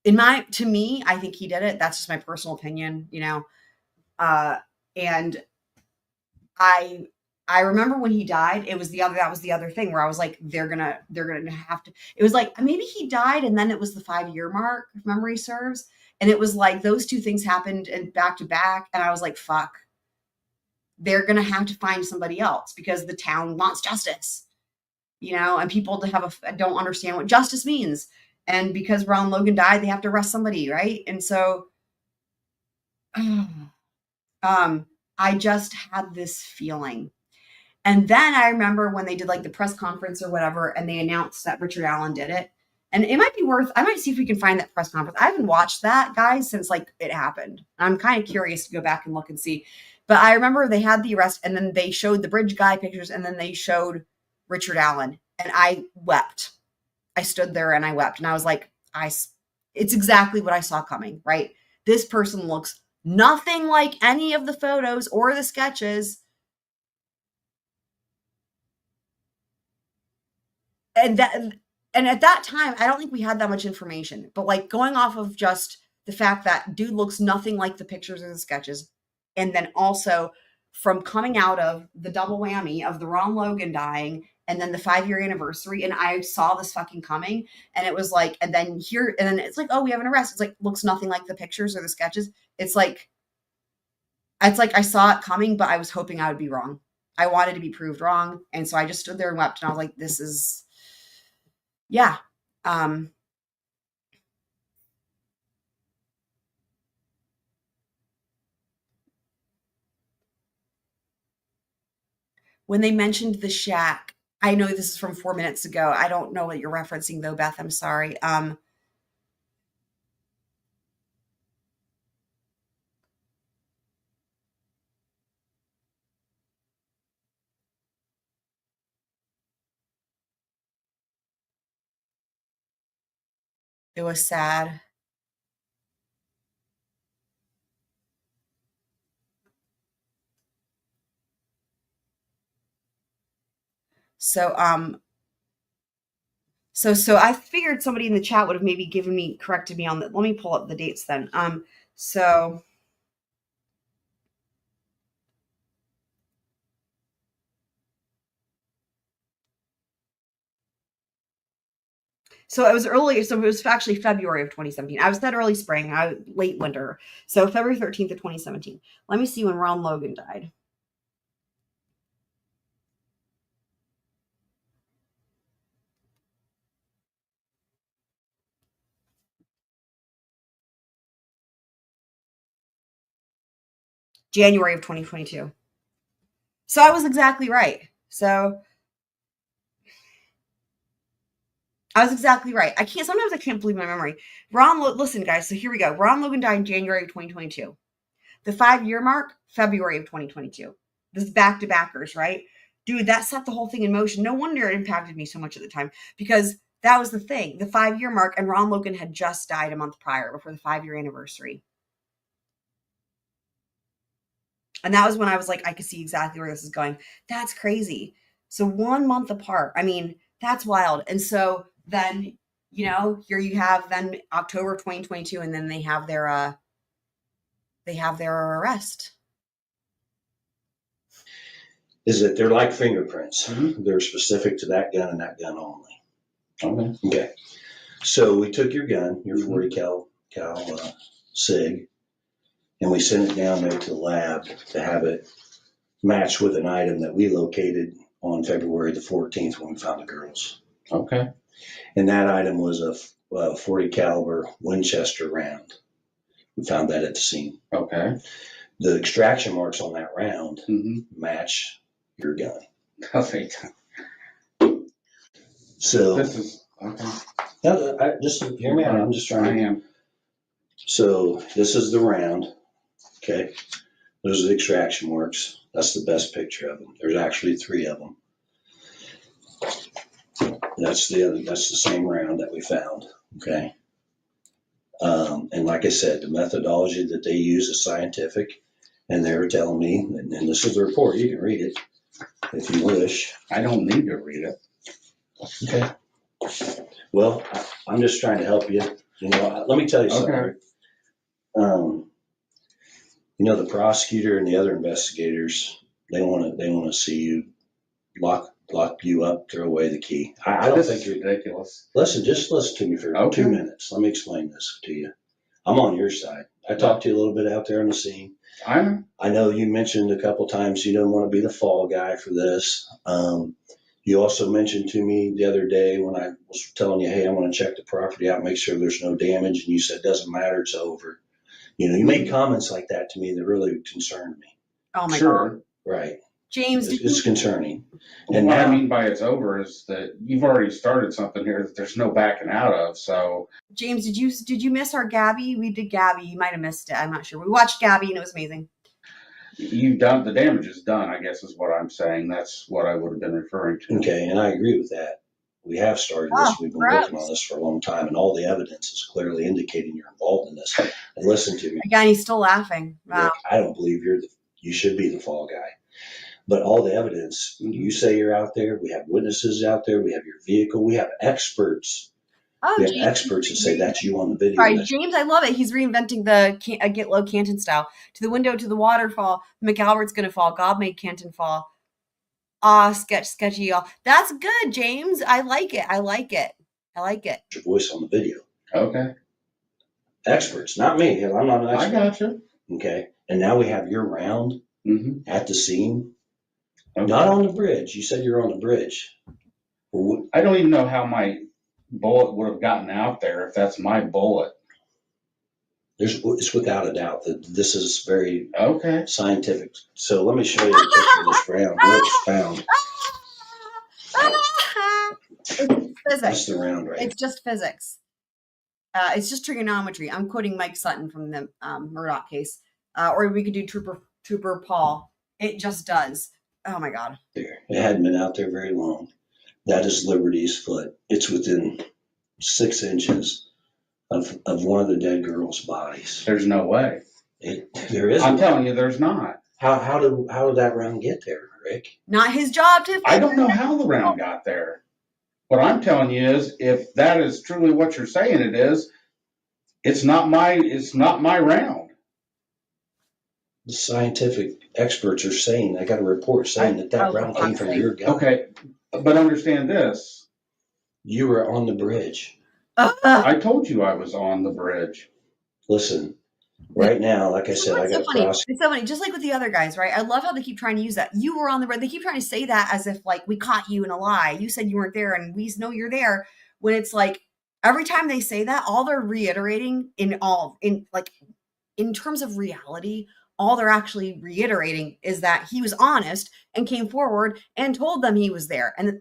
to me, I think he did it. That's just my personal opinion, and I remember when he died, that was the other thing where I was like, they're gonna have to, it was like, maybe he died and then it was the 5-year mark, if memory serves. And it was like, those two things happened and back to back. And I was like, fuck, they're going to have to find somebody else because the town wants justice, and people don't understand what justice means. And because Ron Logan died, they have to arrest somebody. Right. And so, I just had this feeling. And then I remember when they did like the press conference or whatever, and they announced that Richard Allen did it. And it might be I might see if we can find that press conference. I haven't watched that, guys, since like it happened. I'm kind of curious to go back and look and see. But I remember they had the arrest and then they showed the bridge guy pictures and then they showed Richard Allen. And I wept. I stood there and I wept. And I was like, it's exactly what I saw coming, right? This person looks nothing like any of the photos or the sketches. And at that time, I don't think we had that much information, but like going off of just the fact that dude looks nothing like the pictures or the sketches. And then also from coming out of the double whammy of the Ron Logan dying and then the 5-year anniversary. And I saw this fucking coming and it was like, and then it's like, oh, we have an arrest. It's like, looks nothing like the pictures or the sketches. It's like I saw it coming, but I was hoping I would be wrong. I wanted to be proved wrong. And so I just stood there and wept and I was like, this is, yeah. When they mentioned the shack, I know this is from 4 minutes ago. I don't know what you're referencing though, Beth. I'm sorry. It was sad. So, so I figured somebody in the chat would have maybe corrected me on that. Let me pull up the dates then. So it was early. So it was actually February of 2017. I was said early spring, late winter. So February 13th of 2017. Let me see when Ron Logan died. January of 2022. So I was exactly right. So I was exactly right. Sometimes I can't believe my memory. Listen, guys. So here we go. Ron Logan died in January of 2022. The 5-year mark, February of 2022. This is back-to-backers, right? Dude, that set the whole thing in motion. No wonder it impacted me so much at the time because that was the thing. The 5-year mark, and Ron Logan had just died a month prior before the 5-year anniversary. And that was when I was like, I could see exactly where this is going. That's crazy. So 1 month apart. I mean, that's wild. And so then, you know, here you have then October 2022, and then they have their arrest. Is that they're like fingerprints. They're specific to that gun and that gun only. Okay. So we took your gun, your 40 cal SIG, and we sent it down there to the lab to have it matched with an item that we located on February the 14th when we found the girls. Okay. And that item was a 40 caliber Winchester round. We found that at the scene. Okay. The extraction marks on that round match your gun. Okay. So This is okay. no, just hear me out. I'm just trying. I am. So this is the round. Okay. Those are the extraction marks. That's the best picture of them. There's actually 3 of them. That's the same round that we found. Okay. And like I said, the methodology that they use is scientific, and they were telling me, and this is the report. You can read it if you wish. I don't need to read it. Okay. Well, I'm just trying to help you. You know, let me tell you something. Okay. You know, the prosecutor and the other investigators, they want to see you lock you up, throw away the key. I don't think you're ridiculous. Just listen to me for 2 minutes. Let me explain this to you. I'm on your side. I talked to you a little bit out there on the scene. I know you mentioned a couple times you don't want to be the fall guy for this. You also mentioned to me the other day when I was telling you, hey, I want to check the property out, make sure there's no damage, and you said, doesn't matter, it's over. You know, you made comments like that to me that really concerned me. Oh my God. Right. James, it's concerning. And what I mean by it's over is that you've already started something here that there's no backing out of. So James, did you miss our Gabby? We did Gabby. You might have missed it. I'm not sure. We watched Gabby and it was amazing. You've done the damage is done, I guess is what I'm saying. That's what I would have been referring to. Okay, and I agree with that. We have started this. We've been working on this for a long time, and all the evidence is clearly indicating you're involved in this. And listen to me. Again, he's still laughing. Wow. Rick, I don't believe you should be the fall guy. But all the evidence, you say you're out there, we have witnesses out there, we have your vehicle, we have experts. Oh, we have James, experts that say that's you on the video. Sorry, James, I love it. He's reinventing the Get Low Canton style. To the window, to the waterfall. McAlbert's going to fall. God made Canton fall. Sketchy, y'all. That's good, James. I like it. Your voice on the video. Okay. Experts, not me. I'm not an expert. I got you. Okay. And now we have your round at the scene. Okay. Not on the bridge. You said you're on the bridge. I don't even know how my bullet would have gotten out there if that's my bullet. It's without a doubt that this is very scientific. So let me show you a picture of this round, where it's found. It's physics. That's the round, right? It's just physics. It's just trigonometry. I'm quoting Mike Sutton from the Murdoch case. Or we could do Trooper Paul. It just does. Oh my God. It hadn't been out there very long. That is Liberty's foot. It's within 6 inches of one of the dead girls' bodies. There's no way. There is. I'm telling you, there's not. How did that round get there, Rick? Not his job to. I don't know how the round got there. What I'm telling you is, if that is truly what you're saying it is, it's not my round. The scientific experts are saying, I got a report saying that round came from your gun. Okay, but understand this. You were on the bridge. I told you I was on the bridge. Listen, right now, like I said, I got funny. It's so funny. Just like with the other guys, right? I love how they keep trying to use that. You were on the bridge. They keep trying to say that as if like we caught you in a lie. You said you weren't there and we know you're there. When it's like every time they say that, all they're reiterating in terms of reality, all they're actually reiterating is that he was honest and came forward and told them he was there. And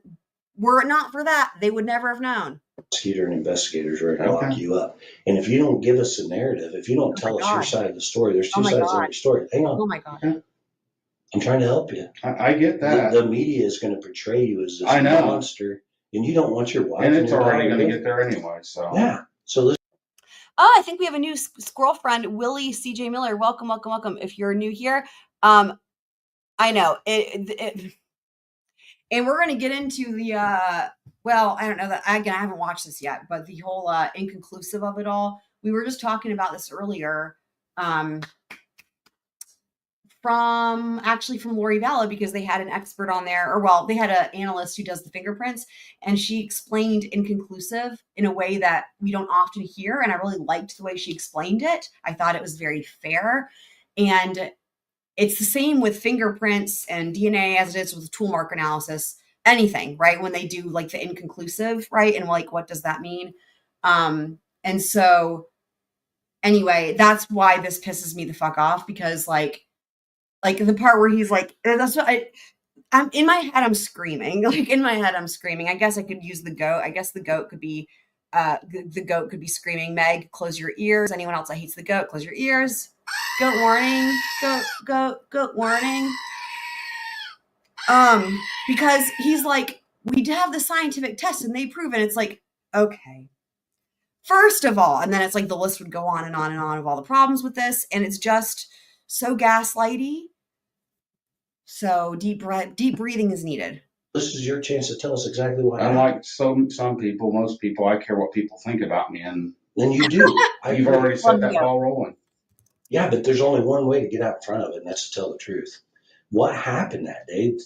were it not for that, they would never have known. Prosecutor and investigators are going to lock you up. And if you don't give us a narrative, if you don't tell us your side of the story, there's two sides of every story. Hang on. Oh my God. I'm trying to help you. I get that. The media is going to portray you as this monster, and you don't want your wife. And it's already going to get there anyway. So yeah. So Oh, I think we have a new squirrel friend, Willie CJ Miller. Welcome, welcome, welcome. If you're new here, I know it and we're going to get into the, well, I don't know that, again, I haven't watched this yet, but the whole inconclusive of it all. We were just talking about this earlier from Lori Vallow, because they had an expert on there, or well, they had an analyst who does the fingerprints, and she explained inconclusive in a way that we don't often hear. And I really liked the way she explained it. I thought it was very fair. And it's the same with fingerprints and DNA as it is with tool mark analysis, anything, right? When they do like the inconclusive, right? And like, what does that mean? And so anyway, that's why this pisses me the fuck off, because like the part where he's like, that's what I'm in my head, I'm screaming. Like in my head, I'm screaming. I guess I could use the goat. I guess the goat could be, the goat could be screaming, Meg, close your ears. Anyone else that hates the goat, close your ears. Goat warning, goat warning. Because he's like, we have the scientific test and they prove it. It's like, okay. First of all, and then it's like the list would go on and on and on of all the problems with this. And it's just so gaslighty. So deep breathing is needed. This is your chance to tell us exactly what happened. Unlike some people, most people, I care what people think about me, and then you do. You've already set that ball rolling. Yeah, but there's only one way to get out in front of it, and that's to tell the truth. What happened that day?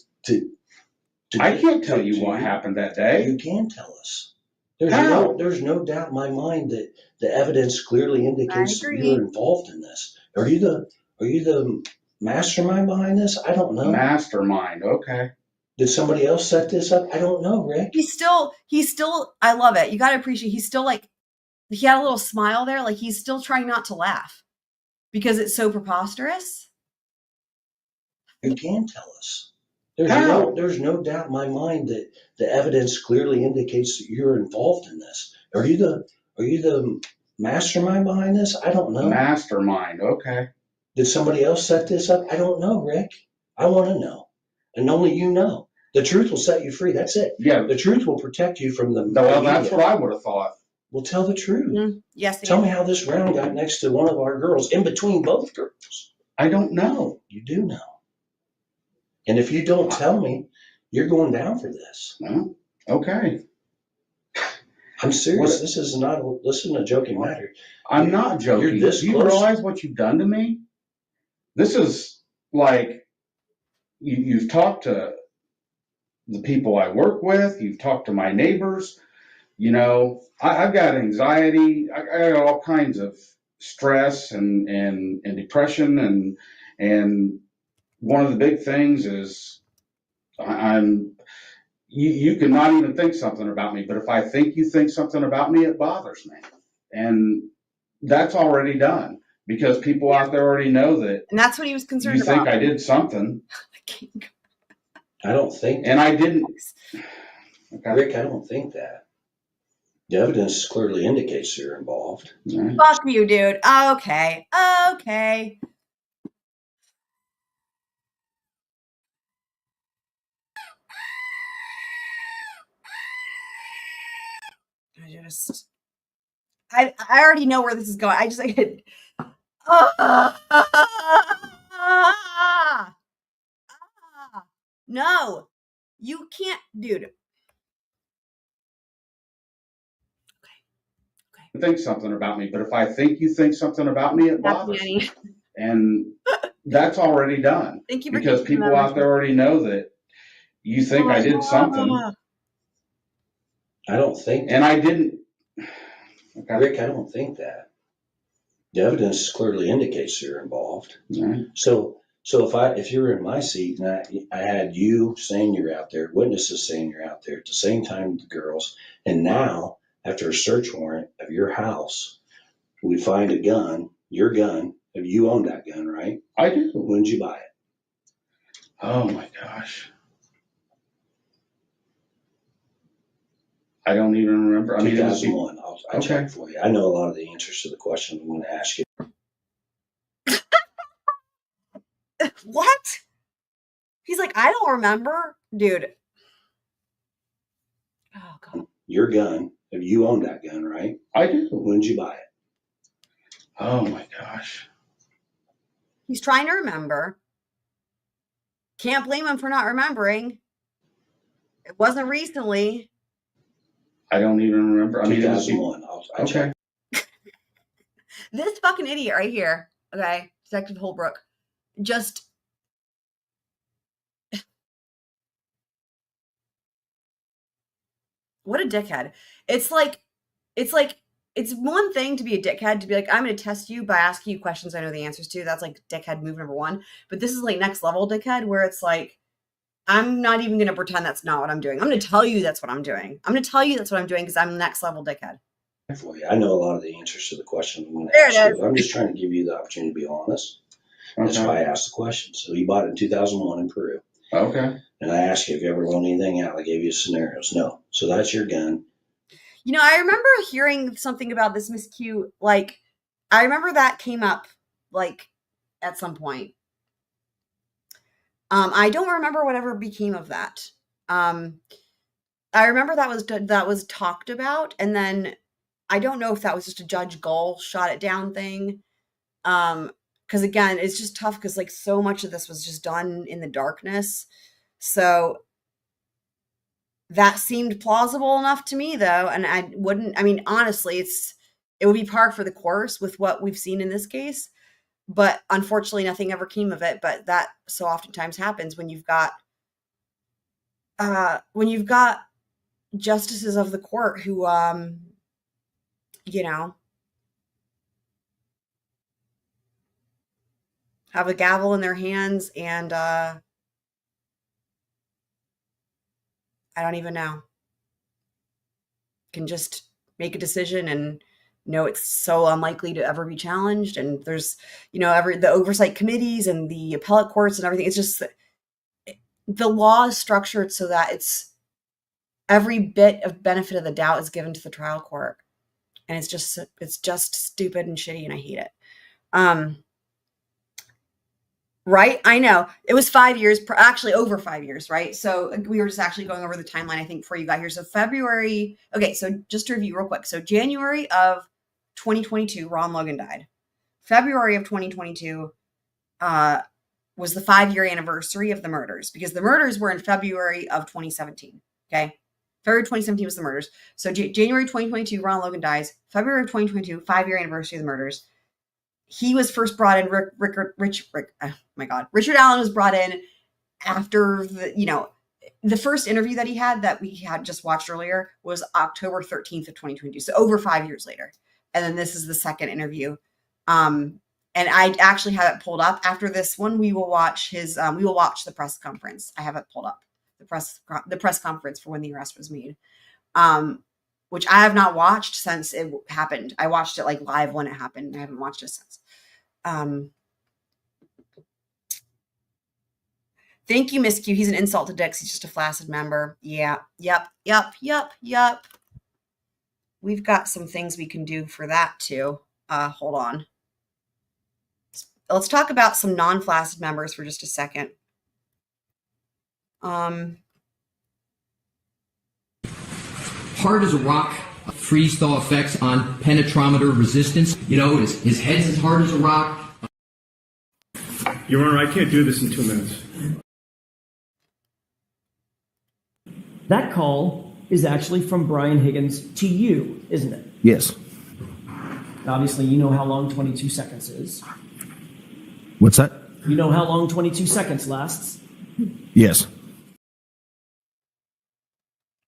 I can't tell you what happened that day. You can tell us. There's no doubt in my mind that the evidence clearly indicates that you're involved in this. Are you the mastermind behind this? I don't know. Mastermind, okay. Did somebody else set this up? I don't know, Rick. He's still, I love it. You got to appreciate, he's still like, he had a little smile there. Like he's still trying not to laugh because it's so preposterous. You can tell us. There's no doubt in my mind that the evidence clearly indicates that you're involved in this. Are you the mastermind behind this? I don't know. Mastermind, okay. Did somebody else set this up? I don't know, Rick. I want to know. And only you know. The truth will set you free. That's it. Yeah. The truth will protect you from the Well, that's what I would have thought. Well, tell the truth. Mm-hmm. Yes. Tell me how this round got next to one of our girls, in between both girls. I don't know. You do know. And if you don't tell me, you're going down for this. No? Okay. I'm serious. This isn't a joking matter. I'm not joking. You're this Do you close. realize what you've done to me? This is like, you've talked to the people I work with. You've talked to my neighbors. You know, I've got anxiety. I got all kinds of stress and depression. And one of the big things is you can not even think something about me. But if I think you think something about me, it bothers me. And that's already done. Because people out there already know that. And that's what he was concerned about. You think I did something. I don't think. And I didn't. Okay. Rick, I don't think that. The evidence clearly indicates you're involved. Right. Fuck you, dude. Okay. I already know where this is going. I just like no, you can't, dude. Okay. Think something about me, but if I think you think something about me, it bothers me. And that's already done. Thank you for because people out there already know that you think I did something. I don't think. And I didn't. Okay. Rick, I don't think that. The evidence clearly indicates you're involved. Right. So if you were in my seat and I had you saying you're out there, witnesses saying you're out there at the same time with the girls, and now after a search warrant of your house, we find a gun, your gun. You own that gun, right? I do. When did you buy it? Oh my gosh. I don't even remember. 2001. I'll check for you. I know a lot of the answers to the questions I'm going to ask you. What? He's like, I don't remember, dude. Oh God. Your gun. You own that gun, right? I do. When did you buy it? Oh my gosh. He's trying to remember. Can't blame him for not remembering. It wasn't recently. I don't even remember. I mean, it was 2001. I okay. This fucking idiot right here, okay, Detective Holbrook, just what a dickhead. It's one thing to be a dickhead, to be like, I'm going to test you by asking you questions I know the answers to. That's like dickhead move number one. But this is like next level dickhead, where it's like, I'm not even going to pretend that's not what I'm doing. I'm going to tell you that's what I'm doing. I'm going to tell you that's what I'm doing because I'm next level dickhead. for you. I know a lot of the answers to the questions I'm going to There ask it you. is. I'm just trying to give you the opportunity to be honest. That's why I asked the question. So you bought it in 2001 in Peru. Okay. And I asked you if you ever loaned anything out. I gave you scenarios. No. So that's your gun. You know, I remember hearing something about this miscue. Like, I remember that came up, like, at some point. I don't remember whatever became of that. I remember that was talked about, and then I don't know if that was just a Judge Gull shot it down thing. Because again, it's just tough because like so much of this was just done in the darkness. So that seemed plausible enough to me, though, and I mean, honestly, it would be par for the course with what we've seen in this case. But unfortunately, nothing ever came of it. But that so oftentimes happens when you've got justices of the court who, you know, have a gavel in their hands and I don't even know, can just make a decision and know it's so unlikely to ever be challenged. And there's, you know, the oversight committees and the appellate courts and everything. It's just the law is structured so that it's every bit of benefit of the doubt is given to the trial court. And it's just stupid and shitty, and I hate it. Right? I know. It was 5 years, actually over 5 years, right? So we were just actually going over the timeline, I think, before you got here. So February, okay, so just to review real quick. So January of 2022, Ron Logan died. February of 2022 was the 5-year anniversary of the murders, because the murders were in February of 2017, okay? February 2017 was the murders. So January 2022, Ron Logan dies. February of 2022, 5-year anniversary of the murders. He was first brought in. Richard Allen was brought in after the first interview that he had that we had just watched earlier was October 13th of 2022. So over 5 years later. And then this is the second interview. And I actually have it pulled up. After this one, we will watch the press conference. I have it pulled up. The press conference for when the arrest was made. Which I have not watched since it happened. I watched it like live when it happened. I haven't watched it since. Thank you, Miss Q. He's an insult to Dix. He's just a flaccid member. Yeah. Yep. We've got some things we can do for that too. Hold on. Let's talk about some non-flaccid members for just a second. Hard as a rock, freeze thaw effects on penetrometer resistance. You know, his head's as hard as a rock. Your Honor, I can't do this in 2 minutes. That call is actually from Brian Higgins to you, isn't it? Yes. Obviously, you know how long 22 seconds is. What's that? You know how long 22 seconds lasts? Yes.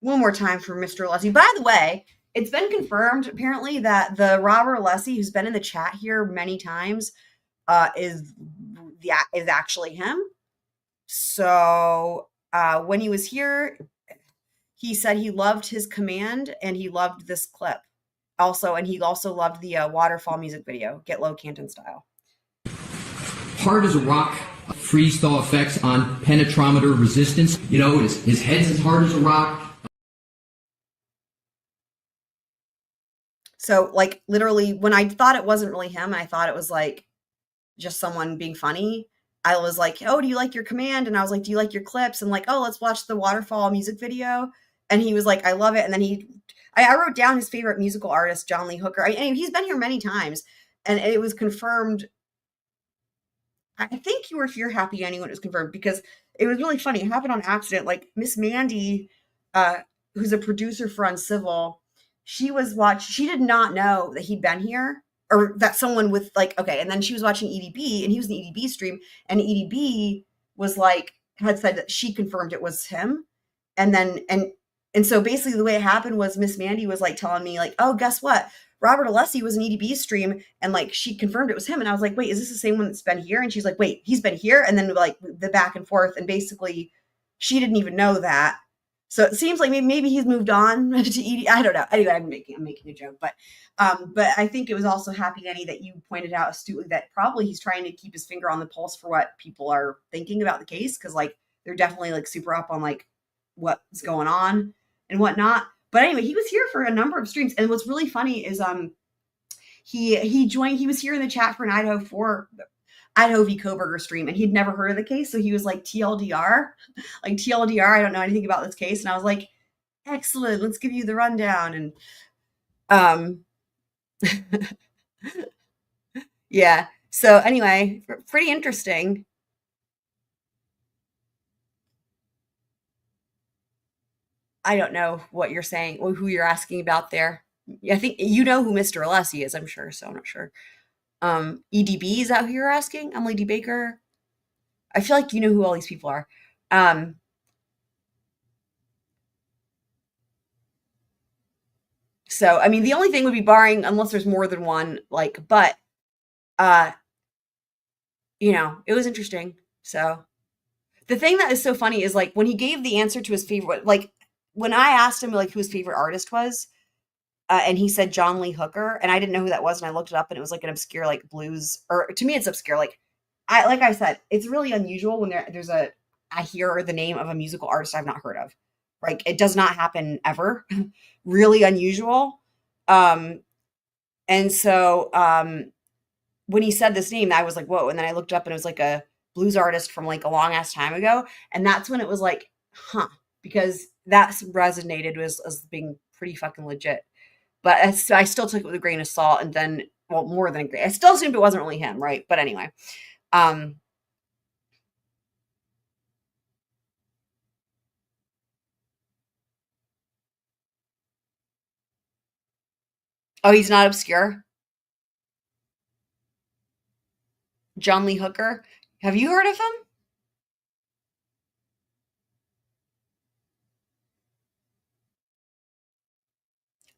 One more time for Mr. Leslie. By the way, it's been confirmed apparently that the Robert Leslie, who's been in the chat here many times, is actually him. So when he was here, he said he loved his command and he loved this clip. And he also loved the waterfall music video, Get Low Canton Style. Hard as a rock, freeze thaw effects on penetrometer resistance. You know, his head's as hard as a rock. So, like, literally, when I thought it wasn't really him, I thought it was, like, just someone being funny, I was like, oh, do you like your command? And I was like, do you like your clips? And like, oh, let's watch the waterfall music video. And he was like, I love it. And then I wrote down his favorite musical artist, John Lee Hooker. He's been here many times. and it was confirmed. I think you were here, Happy Annie, when it was confirmed, because it was really funny. It happened on accident. Like Miss Mandy, who's a producer for Uncivil, she did not know that he'd been here, or that someone with like, okay. And then she was watching EDB, and he was in the EDB stream, and EDB was like, had said that she confirmed it was him. And then, and so basically the way it happened was Miss Mandy was like telling me like, oh, guess what? Robert Alessi was an EDB stream, and like she confirmed it was him. And I was like, wait, is this the same one that's been here? And she's like, wait, he's been here. And then like the back and forth, and basically she didn't even know that. So it seems like maybe he's moved on to ED. I don't know. Anyway, I'm making a joke, but I think it was also Happy Annie that you pointed out astutely that probably he's trying to keep his finger on the pulse for what people are thinking about the case, because like they're definitely like super up on like what's going on and whatnot. But anyway, he was here for a number of streams, and what's really funny is he joined. He was here in the chat for an Idaho v. Koberger stream, and he'd never heard of the case, so he was like TLDR, like TLDR. I don't know anything about this case, and I was like, excellent. Let's give you the rundown. And yeah. So anyway, pretty interesting. I don't know what you're saying or who you're asking about there. I think you know who Mr. Alessi is, I'm sure, so I'm not sure. EDB, is that who you're asking? I'm Lady Baker. I feel like you know who all these people are. So, I mean, the only thing would be barring, unless there's more than one, like, but, you know, it was interesting. So the thing that is so funny is like when he gave the answer to his favorite, like when I asked him like who his favorite artist was, and he said John Lee Hooker, and I didn't know who that was, and I looked it up, and it was like an obscure like blues, or to me it's obscure. Like I said, it's really unusual when I hear the name of a musical artist I've not heard of. Like it does not happen ever. Really unusual. And so when he said this name, I was like, whoa. And then I looked up, and it was like a blues artist from like a long ass time ago. And that's when it was like, huh, because that resonated as being pretty fucking legit. But I still took it with a grain of salt, and then, well, more than a grain. I still assumed it wasn't really him, right? But anyway. Oh, he's not obscure? John Lee Hooker? Have you heard of him?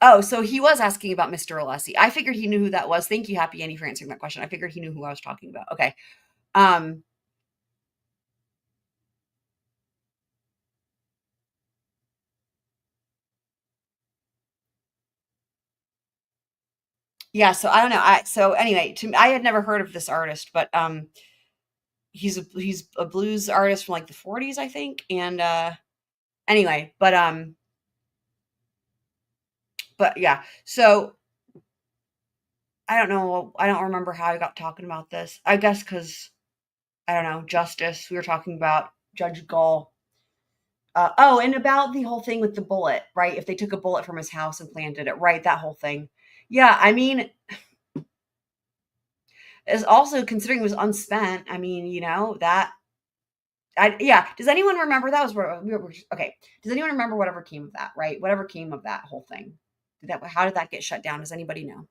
Oh, so he was asking about Mr. Alessi. I figured he knew who that was. Thank you, Happy Annie, for answering that question. I figured he knew who I was talking about. Okay. Yeah, so I don't know. So anyway, I had never heard of this artist, but he's a blues artist from like the 40s, I think. And anyway, but yeah. So I don't know. I don't remember how I got talking about this. I guess because I don't know, justice. We were talking about Judge Gull. Oh, and about the whole thing with the bullet, right? If they took a bullet from his house and planted it, right? That whole thing. Yeah, I mean, is also considering it was unspent. I mean, you know, yeah. Does anyone remember that was where we were? Okay. Does anyone remember whatever came of that? Right. Whatever came of that whole thing. How did that get shut down? Does anybody know?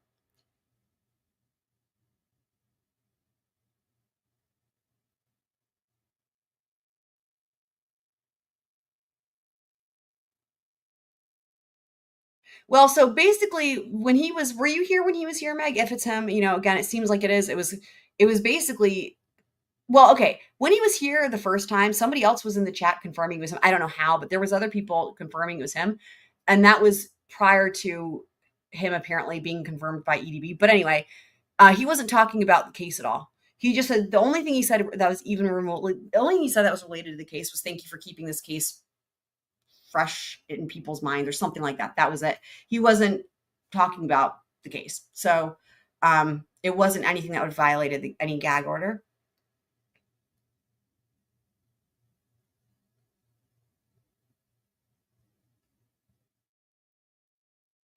Well, so basically, were you here when he was here, Meg? If it's him, you know, again, it seems like it is. It was basically, well, okay. When he was here the first time, somebody else was in the chat confirming it was him. I don't know how, but there was other people confirming it was him. And that was prior to him apparently being confirmed by EDB. But anyway, he wasn't talking about the case at all. He just said the only thing he said that was even remotely, the only thing he said that was related to the case was thank you for keeping this case fresh in people's minds or something like that. That was it. He wasn't talking about the case. So it wasn't anything that would violate any gag order.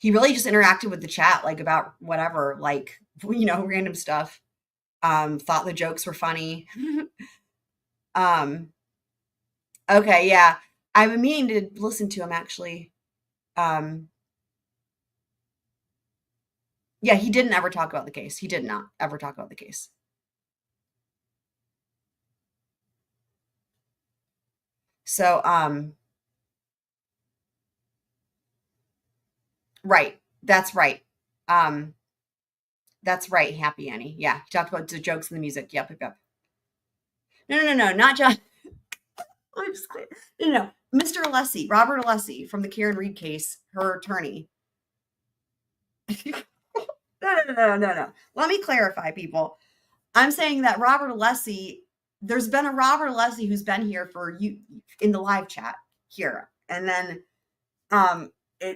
he really just interacted with the chat, like about whatever, like, you know, random stuff. Thought the jokes were funny. Okay, yeah. I've been meaning to listen to him actually. Yeah, he didn't ever talk about the case. He did not ever talk about the case. So, right. That's right. That's right. Happy Annie. Yeah. He talked about the jokes and the music. Yep. No. Not John. I'm just kidding. No. Mr. Alessi, Robert Alessi from the Karen Reed case, her attorney. No. Let me clarify, people. I'm saying that Robert Alessi, there's been a Robert Alessi who's been here for you in the live chat here. And then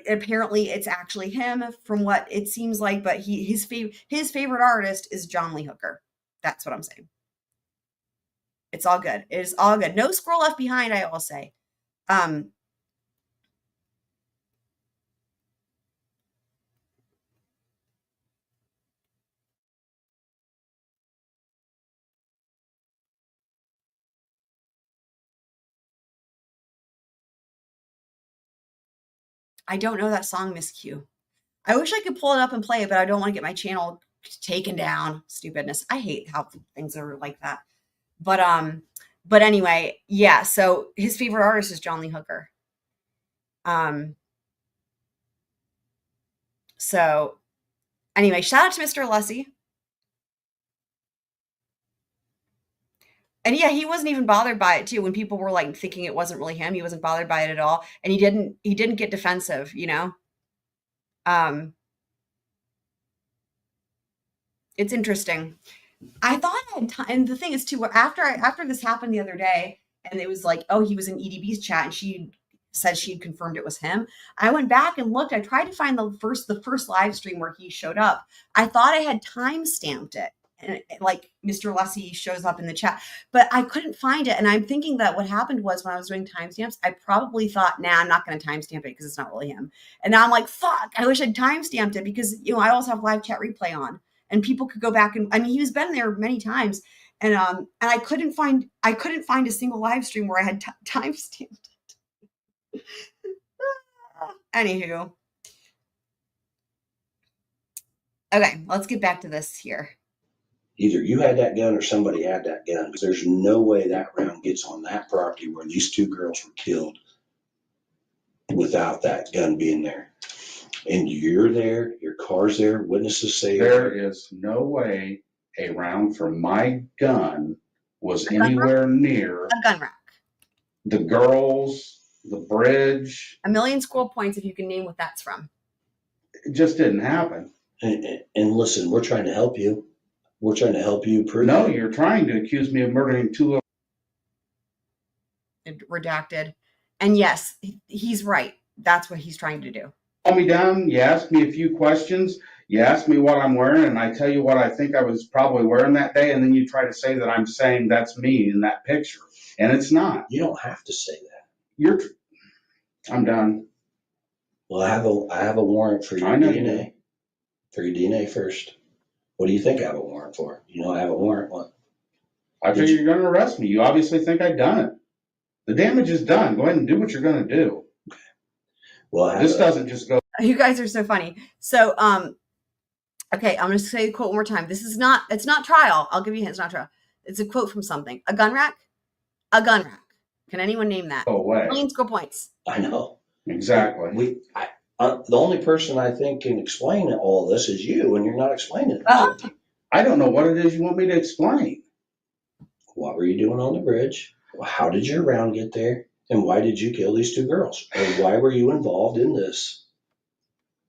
apparently it's actually him from what it seems like, but his favorite artist is John Lee Hooker. That's what I'm saying. It's all good. It is all good. No squirrel left behind, I will say. I don't know that song, Miss Q. I wish I could pull it up and play it, but I don't want to get my channel taken down. Stupidness. I hate how things are like that. But anyway, yeah, so his favorite artist is John Lee Hooker. So anyway, shout out to Mr. Alessi. And yeah, he wasn't even bothered by it too. When people were like thinking it wasn't really him, he wasn't bothered by it at all. And he didn't get defensive, you know? It's interesting. I thought I had time, and the thing is too, after this happened the other day, and it was like, oh, he was in EDB's chat, and she said she had confirmed it was him. I went back and looked. I tried to find the first live stream where he showed up. I thought I had time stamped it, and like Mr. Alessi shows up in the chat, but I couldn't find it. And I'm thinking that what happened was when I was doing timestamps, I probably thought, nah, I'm not going to timestamp it because it's not really him. And now I'm like, fuck, I wish I'd timestamped it because, you know, I also have live chat replay on. And people could go back and, I mean, he's been there many times, and I couldn't find a single live stream where I had time stamped it. Anywho, okay, let's get back to this here. Either you had that gun or somebody had that gun, because there's no way that round gets on that property where these two girls were killed without that gun being there. And you're there, your car's there, witnesses say there is no way a round from my gun was anywhere near a gun rack. The girls, the bridge. 1,000,000 squirrel points if you can name what that's from. It just didn't happen. And listen, we're trying to help you. We're trying to help you prove. No, you're trying to accuse me of murdering two little. Redacted. And yes, he's right. That's what he's trying to do. Call me down, you ask me a few questions, you ask me what I'm wearing, and I tell you what I think I was probably wearing that day, and then you try to say that I'm saying that's me in that picture. And it's not. You don't have to say that. I'm done. Well, I have a warrant for your DNA. For your DNA first. What do you think I have a warrant for? You know I have a warrant. What? I figure you're going to arrest me. You obviously think I've done it. The damage is done. Go ahead and do what you're going to do. Well, this doesn't just go. You guys are so funny. So, okay, I'm going to say the quote one more time. It's not trial. I'll give you a hint. It's not trial. It's a quote from something. A gun rack? A gun rack. Can anyone name that? Oh, way. 1,000,000 score points. I know. Exactly. The only person I think can explain all this is you, and you're not explaining it. I don't know what it is you want me to explain. What were you doing on the bridge? How did your round get there? And why did you kill these two girls? Or why were you involved in this?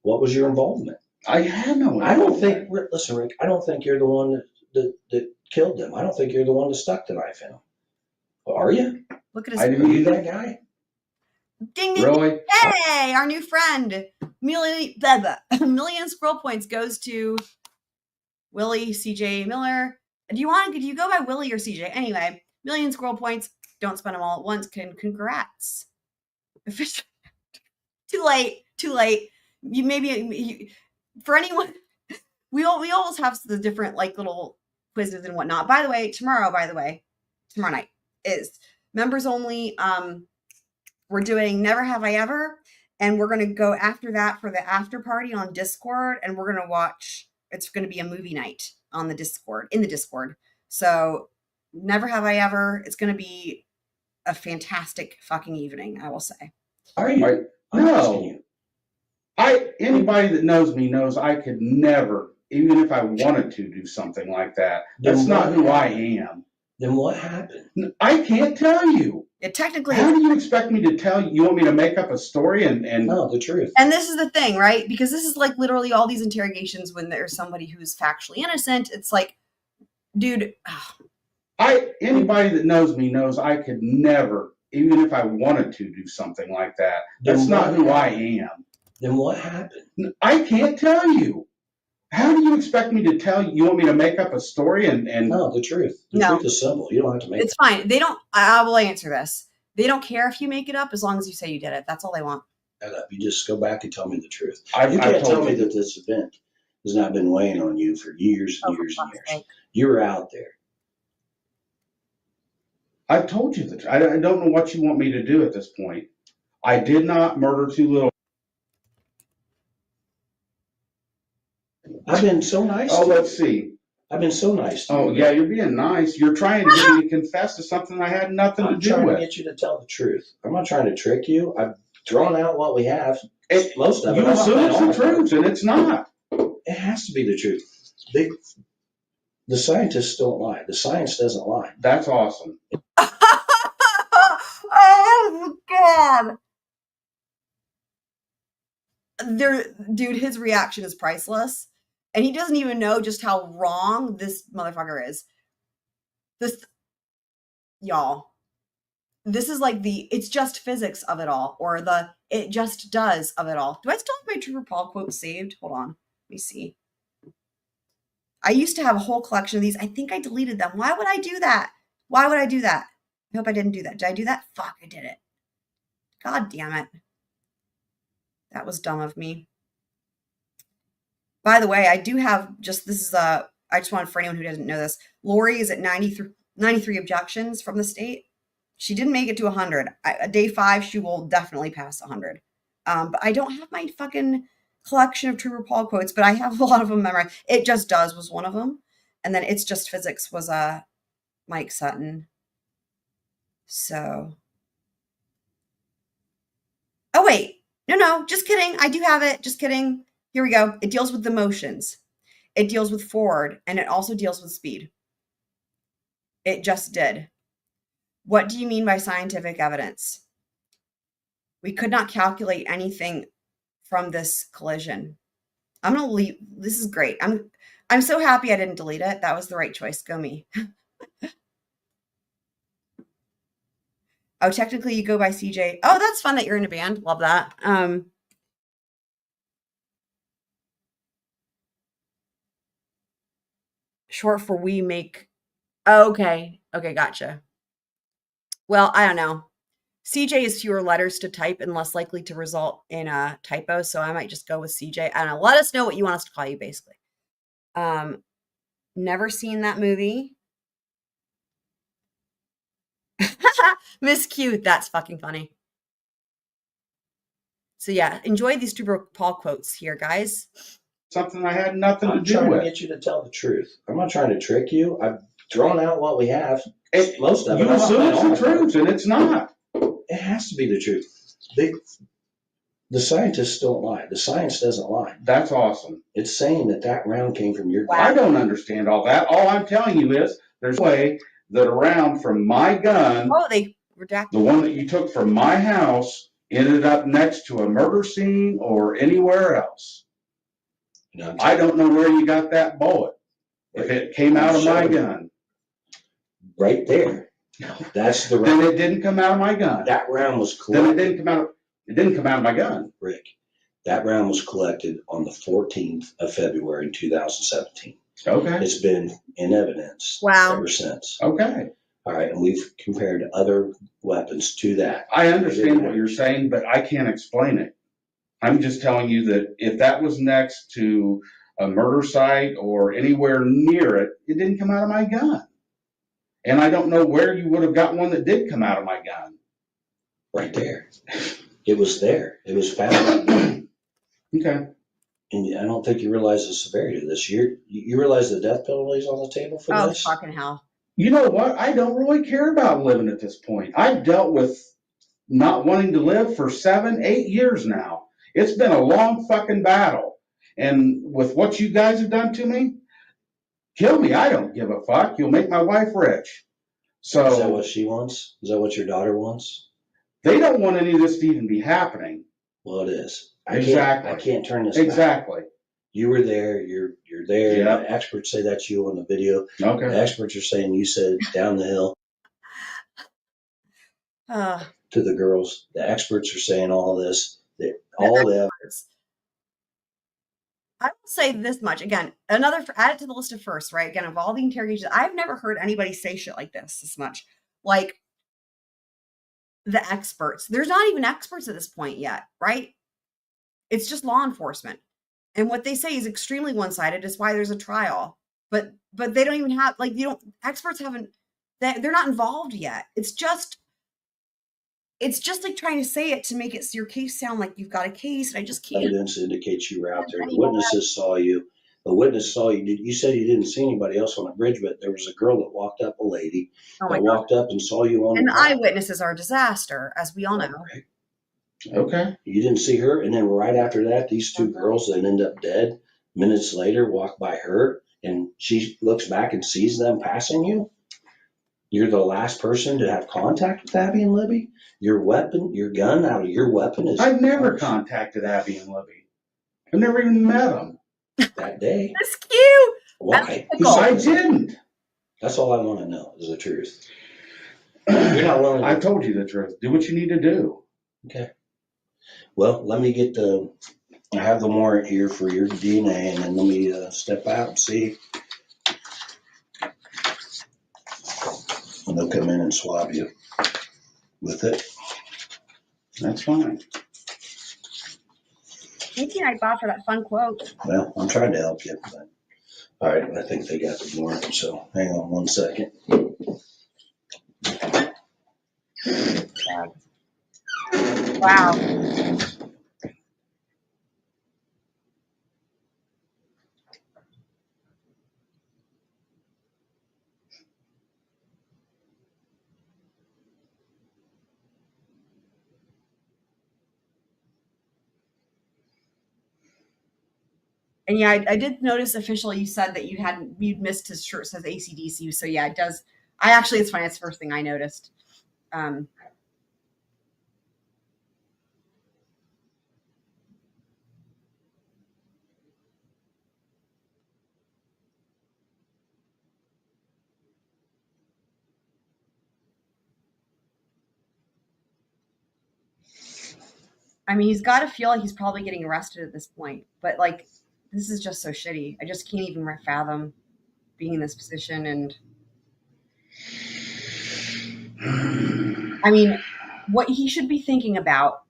What was your involvement? I had no involvement. I don't think, listen, Rick, I don't think you're the one that killed them. I don't think you're the one that stuck the knife in them. Are you? Look at his. Are you that guy? Ding, ding, really? Ding. Hey, our new friend. 1,000,000 scroll points goes to Willie CJ Miller. Do you go by Willie or CJ? Anyway, 1,000,000 scroll points. Don't spend them all at once. Congrats. Too late. for anyone, we always have the different like little quizzes and whatnot. By the way, tomorrow night is members only. We're doing Never Have I Ever, and we're going to go after that for the after party on Discord, and we're going to watch, it's going to be a movie night on the Discord, in the Discord. So Never Have I Ever, it's going to be a fantastic fucking evening, I will say. Are you? No. Anybody that knows me knows I could never, even if I wanted to do something like that. That's not who I am. Then what happened? I can't tell you. Technically, how do you expect me to tell you? You want me to make up a story and no, the truth? And this is the thing, right? Because this is like literally all these interrogations when there's somebody who's factually innocent. It's like, dude. Anybody that knows me knows I could never, even if I wanted to do something like that. That's not who I am. Then what happened? I can't tell you. How do you expect me to tell you? You want me to make up a story and no, the truth. The truth is simple. You don't have to make it's fine. They don't, I will answer this. They don't care if you make it up as long as you say you did it. That's all they want. Shut up. You just go back and tell me the truth. You can't tell me that this event has not been weighing on you for years and years and years. You were out there. I've told you that. I don't know what you want me to do at this point. I did not murder two little. I've been so nice. Oh, let's see. I've been so nice to you. Oh, yeah, you're being nice. You're trying to get me to confess to something I had nothing to do with. I'm trying to get you to tell the truth. I'm not trying to trick you. I've drawn out what we have. Most of it. You assume it's the truth, and it's not. It has to be the truth. The scientists don't lie. The science doesn't lie. That's awesome. Oh, God. Dude, his reaction is priceless. And he doesn't even know just how wrong this motherfucker is. Y'all, this is like it's just physics of it all, or it just does of it all. Do I still have my Trooper Paul quote saved? Hold on. Let me see. I used to have a whole collection of these. I think I deleted them. Why would I do that? Why would I do that? I hope I didn't do that. Did I do that? Fuck, I did it. God damn it. That was dumb of me. By the way, I do have I just wanted for anyone who doesn't know this. Lori is at 93 objections from the state. She didn't make it to 100. Day 5, she will definitely pass 100. But I don't have my fucking collection of Trooper Paul quotes, but I have a lot of them memorized. It Just Does was one of them. And then It's Just Physics was Mike Sutton. So. Oh, wait. No, just kidding. I do have it. Just kidding. Here we go. It deals with the motions. It deals with forward, and it also deals with speed. It just did. What do you mean by scientific evidence? We could not calculate anything from this collision. I'm going to leave. This is great. I'm so happy I didn't delete it. That was the right choice. Go me. Oh, technically you go by CJ. Oh, that's fun that you're in a band. Love that. Short for we make. Oh, okay. Okay, gotcha. Well, I don't know. CJ is fewer letters to type and less likely to result in a typo, so I might just go with CJ. I don't know. Let us know what you want us to call you, basically. Never seen that movie. Miss Cute, that's fucking funny. So yeah, enjoy these Trooper Paul quotes here, guys. Something I had nothing to do with. I'm trying to get you to tell the truth. I'm not trying to trick you. I've drawn out what we have. Most of it. You assume it's the truth, and it's not. It has to be the truth. The scientists don't lie. The science doesn't lie. That's awesome. It's saying that round came from your gun. I don't understand all that. All I'm telling you is there's a way that a round from my gun, they redacted the one that you took from my house, ended up next to a murder scene or anywhere else. I don't know where you got that bullet. If it came out of my gun. Right there. That's the round. Then it didn't come out of my gun. That round was collected. Then it didn't come out of my gun. Rick, that round was collected on the 14th of February in 2017. Okay. It's been in evidence ever since. Okay. All right, and we've compared other weapons to that. I understand what you're saying, but I can't explain it. I'm just telling you that if that was next to a murder site or anywhere near it, it didn't come out of my gun. And I don't know where you would have got one that did come out of my gun. Right there. It was there. It was found. Okay. And I don't think you realize the severity of this. You realize the death penalty is on the table for Oh, this? fucking hell. You know what? I don't really care about living at this point. I've dealt with not wanting to live for 7, 8 years now. It's been a long fucking battle. And with what you guys have done to me, kill me. I don't give a fuck. You'll make my wife rich. So Is that what she wants? Is that what your daughter wants? They don't want any of this to even be happening. Well, it is. Exactly. I can't turn this Exactly. back. You were there. You're there. Yeah. The experts say that's you on the video. Okay. The experts are saying you said down the hill to the girls. The experts are saying all this. That all the experts. I will say this much again. Add it to the list of firsts, right? Again, of all the interrogations, I've never heard anybody say shit like this much. Like the experts. There's not even experts at this point yet, right? It's just law enforcement. And what they say is extremely one-sided. It's why there's a trial. But they don't even have, like, experts haven't, they're not involved yet. It's just like trying to say it to make your case sound like you've got a case. And I just can't. evidence indicates you were out there. The witnesses saw you. The witness saw you. You said you didn't see anybody else on the bridge, but there was a girl that walked up, a lady that walked up and saw you on and the property. Eyewitnesses are a disaster, as we all know. Right. Okay. You didn't see her, and then right after that, these two girls that end up dead minutes later walk by her, and she looks back and sees them passing you. You're the last person to have contact with Abby and Libby. Your weapon, your gun out of your weapon is. I've never contacted Abby and Libby. I've never even met them. That day. That's cute. Why? I didn't. That's all I want to know is the truth. You're not willing. I've told you the truth. Do what you need to do. Okay. Well, let me get I have the warrant here for your DNA, and then let me step out and see. And they'll come in and swab you with it. That's fine. Thank you, Nightbot, for that fun quote. Well, I'm trying to help you. But, all right, I think they got the warrant, so hang on 1 second. Wow. And yeah, I did notice officially you said that you'd missed his shirt says ACDC. So yeah, it does. It's funny. It's the first thing I noticed. I mean, he's got to feel like he's probably getting arrested at this point, but like, this is just so shitty. I just can't even fathom being in this position. And I mean, what he should be thinking about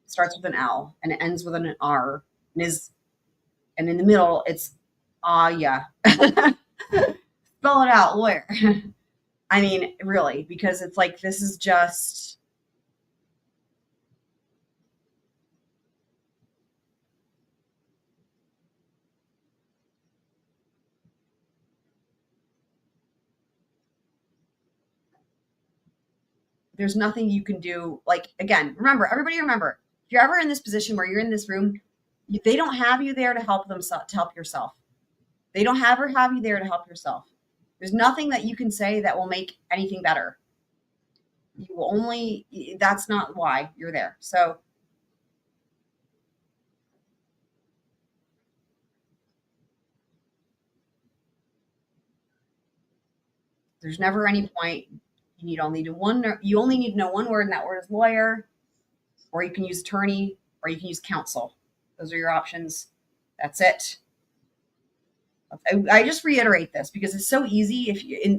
starts with an L and it ends with an R and in the middle, it's yeah. Spell it out, lawyer. I mean, really, because it's like, this is just, there's nothing you can do. Like, again, everybody remember, if you're ever in this position where you're in this room, they don't have you there to help yourself. They don't have you there to help yourself. There's nothing that you can say that will make anything better. That's not why you're there. So there's never any point. You only need to know one word, and that word is lawyer, or you can use attorney, or you can use counsel. Those are your options. That's it. I just reiterate this because it's so easy.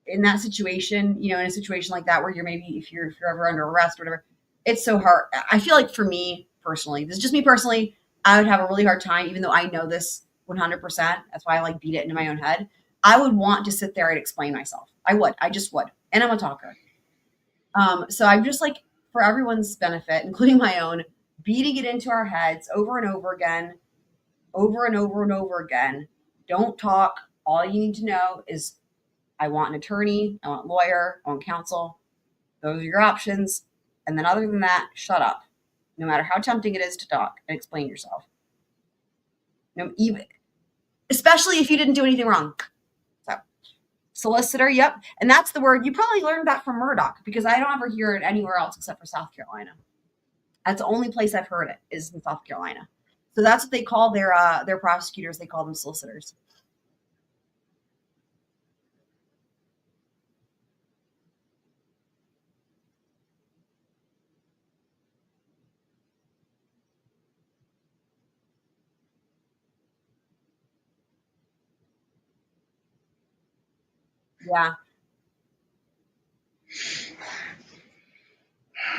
in that situation, in a situation like that where you're maybe if you're ever under arrest or whatever, it's so hard. I feel like for me personally, this is just me personally, I would have a really hard time, even though I know this 100%. That's why I like beat it into my own head. I would want to sit there and explain myself. I just would. And I'm a talker. So I'm just like, for everyone's benefit, including my own, beating it into our heads over and over again, over and over and over again. Don't talk. All you need to know is I want an attorney, I want a lawyer, I want counsel. Those are your options. And then other than that, shut up. No matter how tempting it is to talk and explain yourself. Even, especially if you didn't do anything wrong. So, solicitor, yep. And that's the word. You probably learned that from Murdoch because I don't ever hear it anywhere else except for South Carolina. That's the only place I've heard it is in South Carolina. So that's what they call their prosecutors. They call them solicitors. Yeah.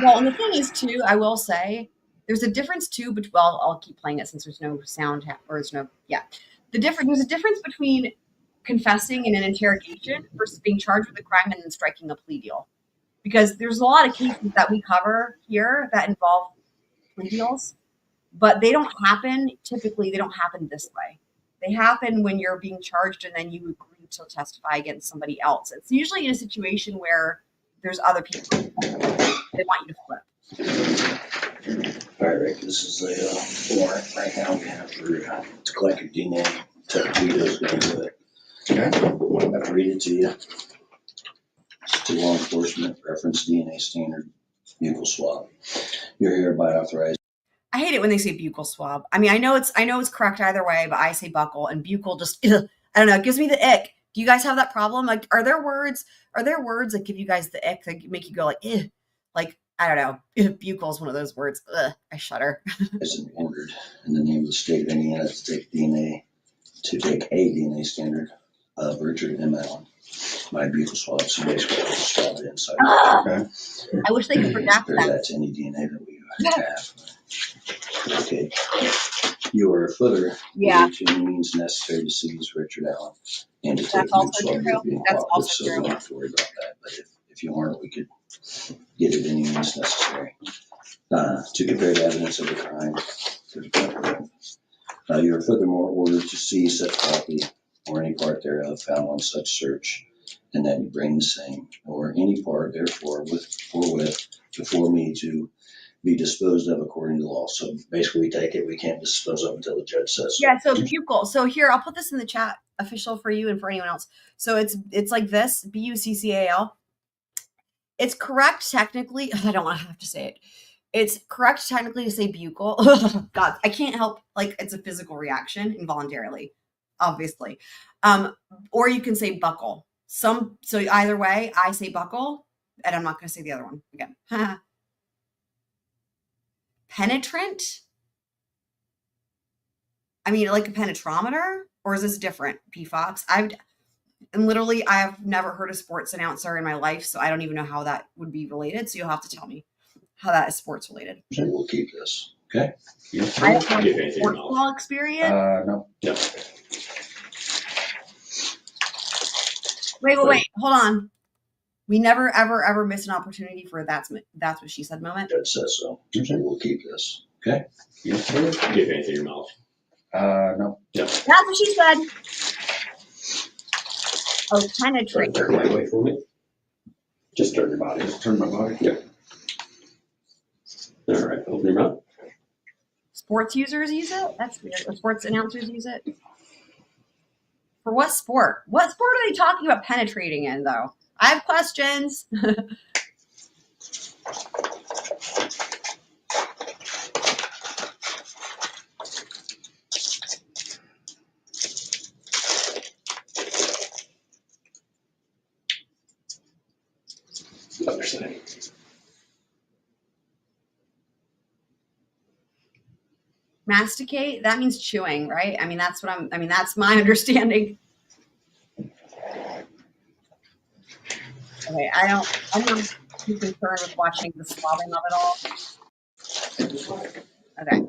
Well, and the thing is, too, I will say, there's a difference, too, but well, I'll keep playing it since there's no sound, or there's no, yeah. There's a difference between confessing in an interrogation versus being charged with a crime and then striking a plea deal. Because there's a lot of cases that we cover here that involve plea deals, but they don't happen, typically, they don't happen this way. They happen when you're being charged and then you agree to testify against somebody else. It's usually in a situation where there's other people. They want you to flip. All right, this is a warrant right now we have to collect your DNA. Tuxedo's going to do it. Okay. I have to read it to you. It's to law enforcement, reference DNA standard, buccal swab. You're hereby authorized. I hate it when they say buccal swab. I mean, I know it's correct either way, but I say buccal and buccal just, I don't know, it gives me the ick. Do you guys have that problem? Like, are there words that give you guys the ick that make you go like, eh? Like, I don't know. Buccal is one of those words. Ugh, I shudder. As ordered in the name of the state of Indiana to take a DNA standard of Richard M. Allen. My buccal swab, so basically I'll just swab it inside. Okay. I wish they could redact that. That's any DNA that we have. Okay. You are further to any means necessary to seize Richard Allen and to take buccal swab. That's also true. So we don't have to worry about that. But if you weren't, we could get it any means necessary to compare the evidence of the crime. You are furthermore ordered to seize such property or any part thereof found on such search, and that you bring the same or any part therefore forthwith before me to be disposed of according to law. So basically, we take it, we can't dispose of until the judge says so. Yeah. So buccal. So here, I'll put this in the chat, official for you and for anyone else. So it's like this: BUCCAL. It's correct technically. I don't want to have to say it. It's correct technically to say buccal. God, I can't help, like, it's a physical reaction involuntarily, obviously. Or you can say buccal. So either way, I say buccal, and I'm not going to say the other one again. Penetrant? I mean, like a penetrometer? Or is this different, PFOX? I have never heard a sports announcer in my life, so I don't even know how that would be related. So you'll have to tell me how that is sports related. We'll keep this. Okay. I don't have sports ball experience. No. Yeah. Wait. Hold on. We never, ever miss an opportunity for that's what she said moment. Judge says so. We'll keep this. Okay. Yes, sir. You have anything in your mouth? No. Yeah. That's what she said. Oh, penetrate. Turn my way for me. Just turn your body. Just turn my body. Yeah. All right. Open your mouth. Sports users use it? That's weird. Or sports announcers use it? For what sport? What sport are they talking about penetrating in, though? I have questions. Other side. Masticate? That means chewing, right? I mean, that's my understanding. Okay, I'm not too concerned with watching the swabbing of it all. Okay.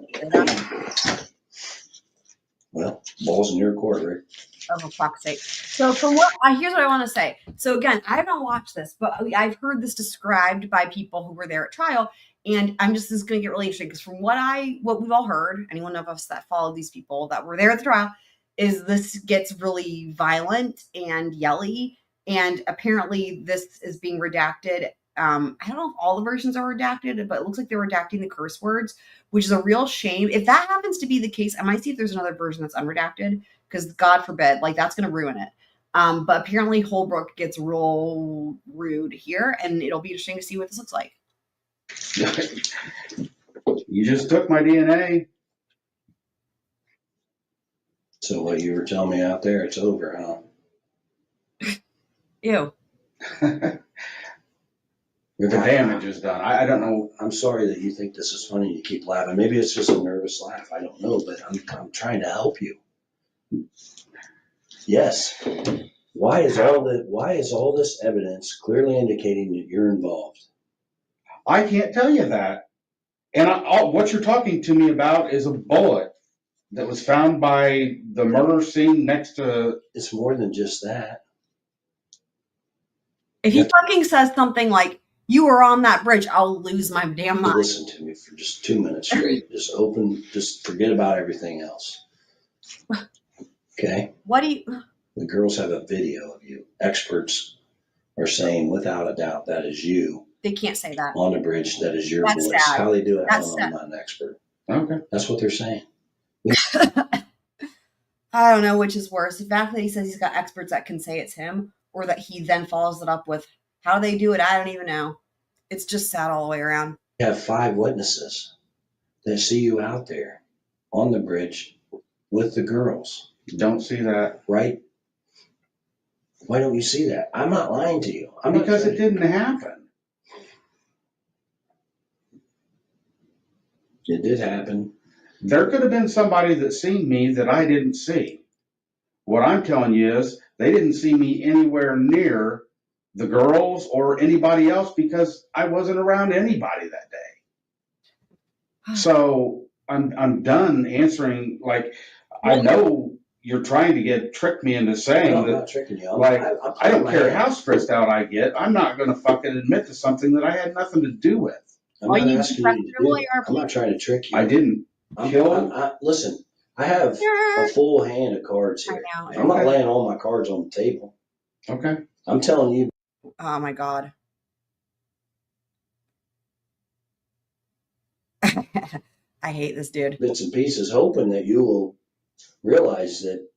Well, ball's in your court, Rick. Oh, for fuck's sake. So from what here's what I want to say. So again, I haven't watched this, but I've heard this described by people who were there at trial. And this is going to get really interesting because from what we've all heard, anyone of us that followed these people that were there at the trial, is this gets really violent and yelly. And apparently this is being redacted. I don't know if all the versions are redacted, but it looks like they're redacting the curse words, which is a real shame. If that happens to be the case, I might see if there's another version that's unredacted, because God forbid, like that's going to ruin it. But apparently Holbrook gets real rude here, and it'll be interesting to see what this looks like. You just took my DNA. So what you were telling me out there, it's over, huh? Ew. The damage is done. I don't know. I'm sorry that you think this is funny. You keep laughing. Maybe it's just a nervous laugh. I don't know, but I'm trying to help you. Yes. Why is all this evidence clearly indicating that you're involved? I can't tell you that. And what you're talking to me about is a bullet that was found by the murder scene next to. It's more than just that. If he fucking says something like, "You were on that bridge," I'll lose my damn mind. Listen to me for just 2 minutes straight. Just forget about everything else. Okay? What do you... The girls have a video of you. Experts are saying without a doubt that is you. They can't say that. On the bridge, that is your That's voice. sad. How they do it, That's I'm not an expert. Okay. That's what they're saying. I don't know which is worse. The fact that he says he's got experts that can say it's him, or that he then follows it up with, how they do it, I don't even know. It's just sad all the way around. You have 5 witnesses that see you out there on the bridge with the girls. Don't see that. Right? Why don't you see that? I'm not lying to you. Because it didn't happen. It did happen. There could have been somebody that seen me that I didn't see. What I'm telling you is they didn't see me anywhere near the girls or anybody else because I wasn't around anybody that day. So I'm done answering. Like, I know you're trying to trick me into saying I'm that. not tricking you. I don't care how stressed out I get. I'm not going to fucking admit to something that I had nothing to do with. I'm not asking you to do it. I'm not trying to trick you. I didn't kill. Listen, I have a full hand of cards here. I'm not laying all my cards on the table. Okay. I'm telling you. Oh my God. I hate this dude. Bits and pieces, hoping that you will realize that.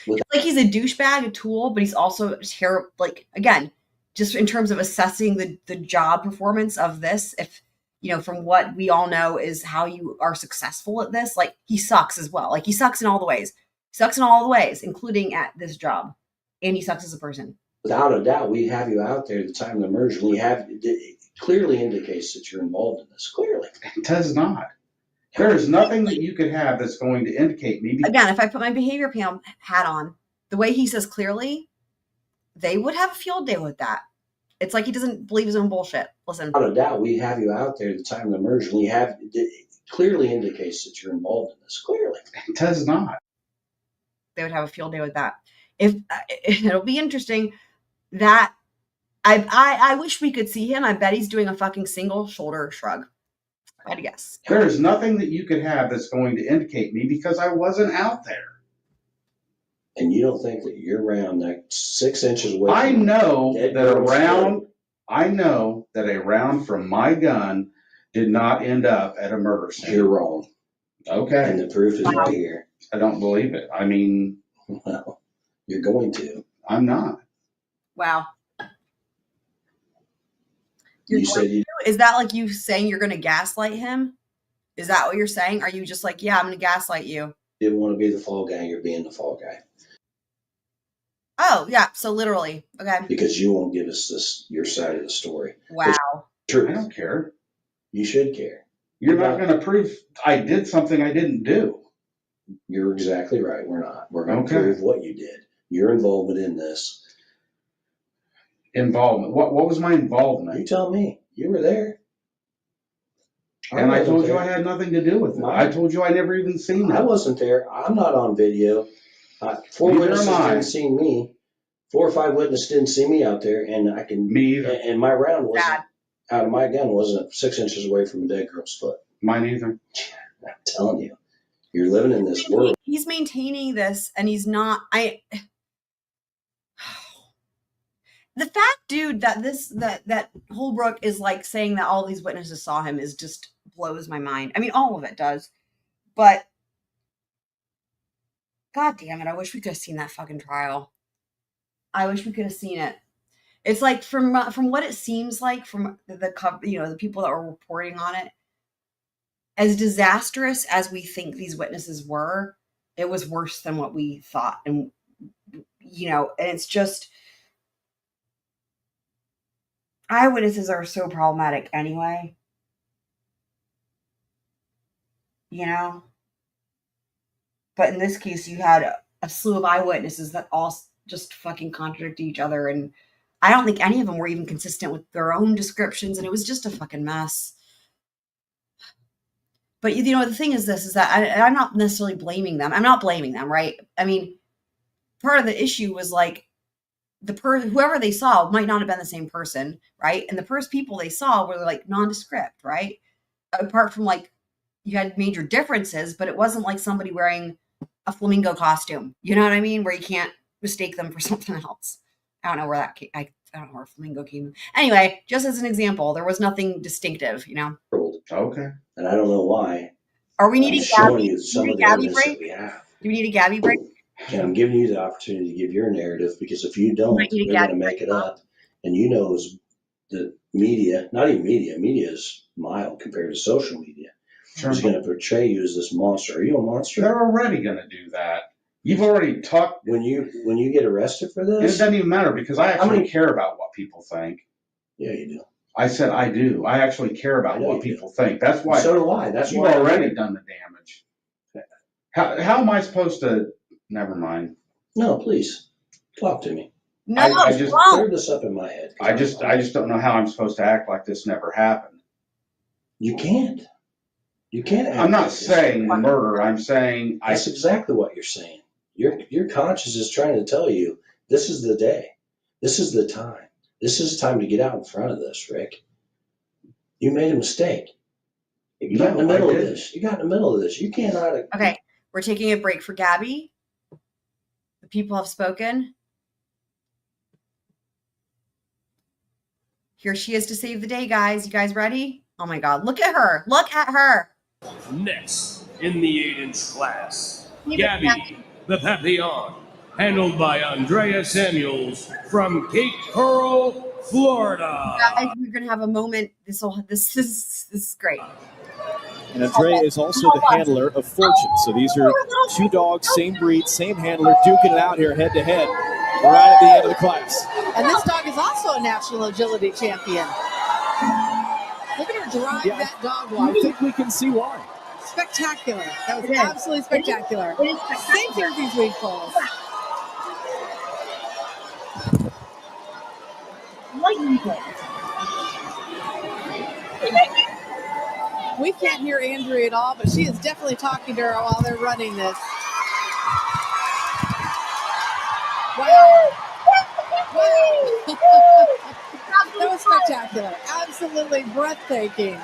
Like he's a douchebag, a tool, but he's also terrible. Like, again, just in terms of assessing the job performance of this, if, from what we all know is how you are successful at this, like he sucks as well. Like he sucks in all the ways. He sucks in all the ways, including at this job. And he sucks as a person. Without a doubt, we have you out there at the time of the merger. It clearly indicates that you're involved in this. Clearly. It does not. There is nothing that you could have that's going to indicate me. Again, if I put my behavior panel hat on, the way he says clearly, they would have a field day with that. It's like he doesn't believe his own bullshit. Listen. Without a doubt, we have you out there at the time of the merger. It clearly indicates that you're involved in this. Clearly. It does not. They would have a field day with that. If it'll be interesting that I wish we could see him. I bet he's doing a fucking single shoulder shrug. I'd guess. There is nothing that you could have that's going to indicate me because I wasn't out there. And you don't think that you're around like 6 inches away? I know that a round from my gun did not end up at a murder scene. You're wrong. Okay. And the proof is right here. I don't believe it. I mean, well, you're going to. I'm not. Wow. You said you. Is that like you saying you're going to gaslight him? Is that what you're saying? Are you just like, yeah, I'm going to gaslight you? Didn't want to be the fall guy. You're being the fall guy. Oh, yeah. So literally. Okay. Because you won't give us your side of the story. Wow. True. I don't care. You should care. You're not going to prove I did something I didn't do. You're exactly right. We're not. We're going to prove what you did. Your involvement in this. involvement. What was my involvement? You tell me. You were there. And I told you there. I had nothing to do with it. I told you I never even seen it. I wasn't there. I'm not on video. 4 Neither witnesses am I. didn't see me. 4 or 5 witnesses didn't see me out there, and I can. Me either. And my round wasn't out of my gun wasn't 6 inches away from a dead girl's foot. Mine either. I'm telling you, you're living in this world. He's maintaining this, and he's not. The fact, dude, that Holbrook is like saying that all these witnesses saw him is just blows my mind. I mean, all of it does, but God damn it, I wish we could have seen that fucking trial. I wish we could have seen it. It's like from what it seems like from the people that were reporting on it, as disastrous as we think these witnesses were, it was worse than what we thought, and and it's just. Eyewitnesses are so problematic anyway. But in this case, you had a slew of eyewitnesses that all just fucking contradict each other. And I don't think any of them were even consistent with their own descriptions. And it was just a fucking mess. But, the thing is this, is that I'm not necessarily blaming them. I'm not blaming them, right? I mean, part of the issue was like, whoever they saw might not have been the same person, right? And the first people they saw were like nondescript, right? Apart from like you had major differences, but it wasn't like somebody wearing a flamingo costume. You know what I mean? Where you can't mistake them for something else. I don't know where that came. I don't know where flamingo came. Anyway, just as an example, there was nothing distinctive. Okay. And I don't know why. Are we needing showing you some of the evidence break? that we have. Do we need a Gabby break? And I'm giving you the opportunity to give your narrative, because if you don't, they're going to make it up. And the media, not even media is mild compared to social media. Sure. Is going to portray you as this monster. Are you a monster? They're already going to do that. You've already talked. When you get arrested for this? It doesn't even matter, because I actually care about what people think. Yeah, you do. I said I do. I actually care about what people think. That's why. So do I. That's you've why already done the damage. How am I supposed to? Never mind. No, please talk to me. No, I just cleared this up in my head. I just don't know how I'm supposed to act like this never happened. You can't. You can't. I'm not saying murder. I'm saying that's exactly what you're saying. Your conscience is trying to tell you this is the day. This is the time. This is time to get out in front of this, Rick. You made a mistake. You got in the middle of this. You cannot. Okay, we're taking a break for Gabby. The people have spoken. Here she is to save the day, guys. You guys ready? Oh my God, look at her. Look at her. Next, in the 8-inch class, Gabby, the Papillon, handled by Andrea Samuels from Cape Coral, Florida. Guys, we're gonna have a moment. This is great. And Andrea is also the handler of Fortune. So these are 2 dogs, same breed, same handler, duking it out here head to head right at the end of the class. And this dog is also a national agility champion. Look at her drive that dog I walk. think we can see why. Spectacular. That was absolutely spectacular. Same here with these weed poles. We can't hear Andrea at all, but she is definitely talking to her while they're running this. Wow. That was spectacular. Absolutely breathtaking.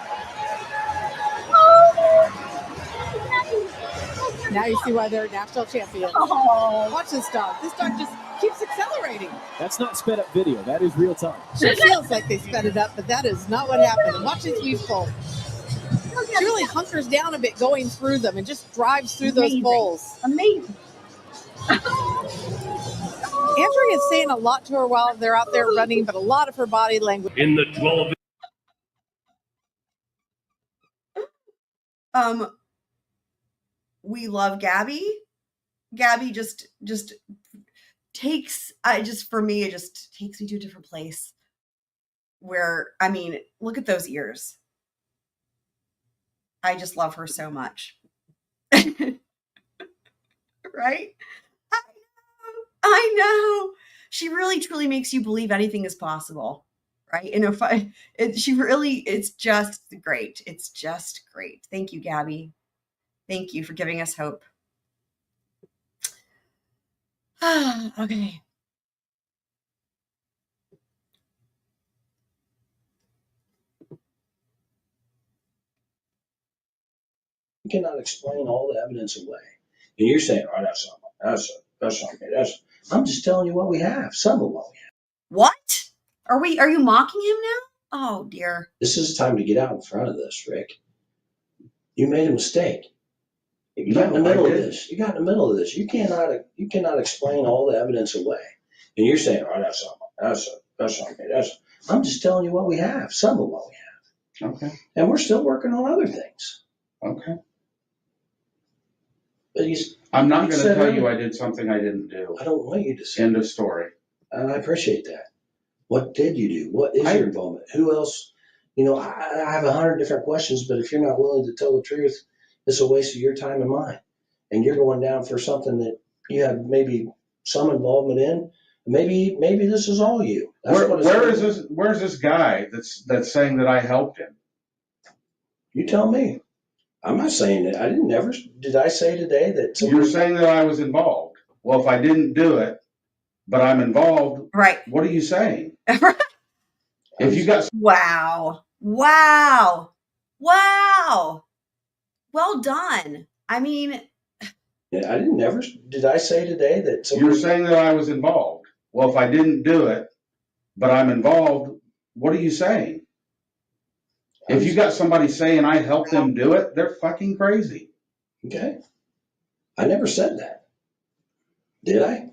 Now you see why they're national champions. Watch this dog. This dog just keeps accelerating. That's not sped up video. That is real time. It feels like they sped it up, but that is not what happened. And watch these weed poles. She really hunkers down a bit going through them and just drives through those poles. Amazing. Andrea is saying a lot to her while they're out there running, but a lot of her body language. In the 12. We love Gabby. Gabby just takes, for me, it just takes me to a different place where, I mean, look at those ears. I just love her so much. Right? I know. She really truly makes you believe anything is possible, right? And it's just great. It's just great. Thank you, Gabby. Thank you for giving us hope. Okay. You cannot explain all the evidence away. And you're saying, oh, that's not me. I'm just telling you what we have, some of what we have. What? Are you mocking him now? Oh dear. This is the time to get out in front of this, Rick. You made a mistake. You got in the middle of this. You cannot explain all the evidence away. And you're saying, oh, that's not me. I'm just telling you what we have, some of what we have. Okay. And we're still working on other things. Okay. But I'm not going to tell you I did something I didn't do. I don't want you to say. End of story. And I appreciate that. What did you do? What is your involvement? Who else? I have 100 different questions, but if you're not willing to tell the truth, it's a waste of your time and mine. And you're going down for something that you have maybe some involvement in. Maybe this is all you. Where's this guy that's saying that I helped him? You tell me. I'm not saying that. Did I say today that you're saying that I was involved? Well, if I didn't do it, but I'm involved, right? What are you saying? If you got wow, well done. I mean, did I say today that you're saying that I was involved? Well, if I didn't do it, but I'm involved, what are you saying? If you got somebody saying I helped them do it, they're fucking crazy. Okay. I never said that. Did I?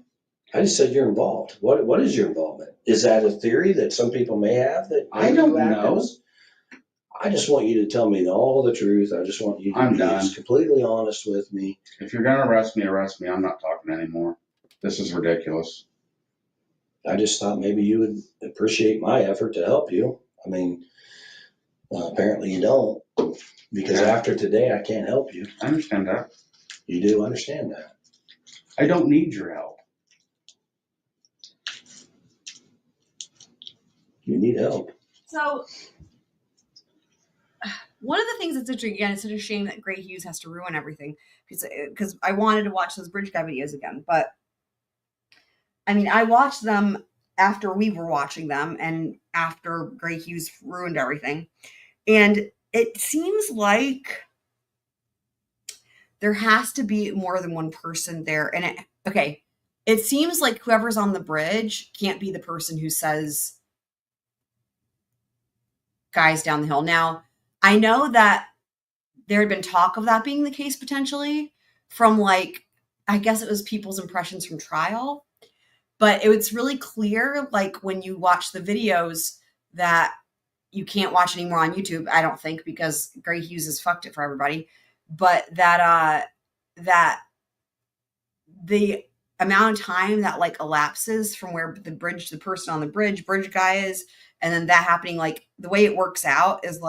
I just said you're involved. What is your involvement? Is that a theory that some people may have that I don't know? I just want you to tell me all the truth. I just want you to be just completely honest with me. If you're going to arrest me, arrest me. I'm not talking anymore. This is ridiculous. I just thought maybe you would appreciate my effort to help you. I mean, apparently you don't, because after today, I can't help you. I understand that. You do understand that. I don't need your help. You need help. So one of the things that's interesting, again, it's such a shame that Gray Hughes has to ruin everything because I wanted to watch those Bridge Guy videos again, but I mean, I watched them after we were watching them and after Gray Hughes ruined everything. And it seems like there has to be more than one person there. And it seems like whoever's on the bridge can't be the person who says guys down the hill. Now, I know that there had been talk of that being the case potentially from I guess it was people's impressions from trial, but it's really clear, when you watch the videos that you can't watch anymore on YouTube, I don't think, because Gray Hughes has fucked it for everybody, but that the amount of time that elapses from where the person on the bridge guy is, and then that happening, the way it works out is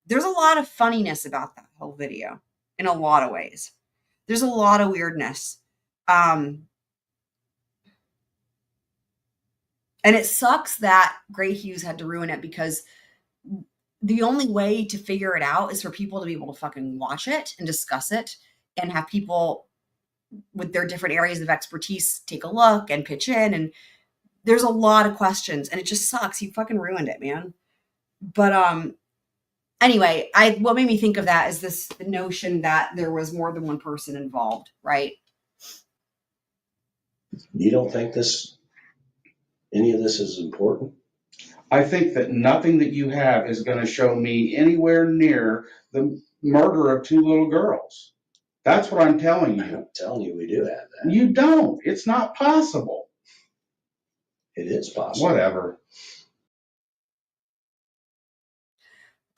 there's a lot of funniness about that whole video in a lot of ways. There's a lot of weirdness. And it sucks that Gray Hughes had to ruin it because the only way to figure it out is for people to be able to fucking watch it and discuss it and have people with their different areas of expertise take a look and pitch in. And there's a lot of questions and it just sucks. You fucking ruined it, man. But, anyway, what made me think of that is the notion that there was more than one person involved, right? You don't think any of this is important? I think that nothing that you have is going to show me anywhere near the murder of two little girls. That's what I'm telling you. I'm telling you we do have that. You don't. It's not possible. It is possible. Whatever.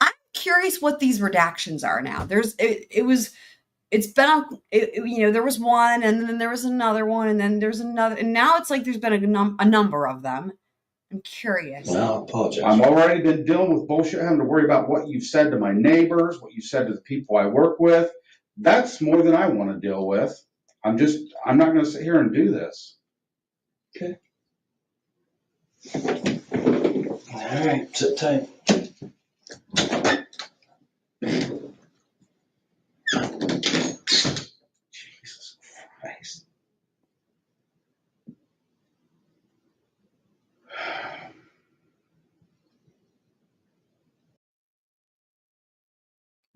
I'm curious what these redactions are now. There was one, and then there was another one, and then there's another, and now it's there's been a number of them. I'm curious. Well, I apologize. I've already been dealing with bullshit, having to worry about what you've said to my neighbors, what you said to the people I work with. That's more than I want to deal with. I'm not going to sit here and do this. Okay. All right, sit tight. Jesus Christ.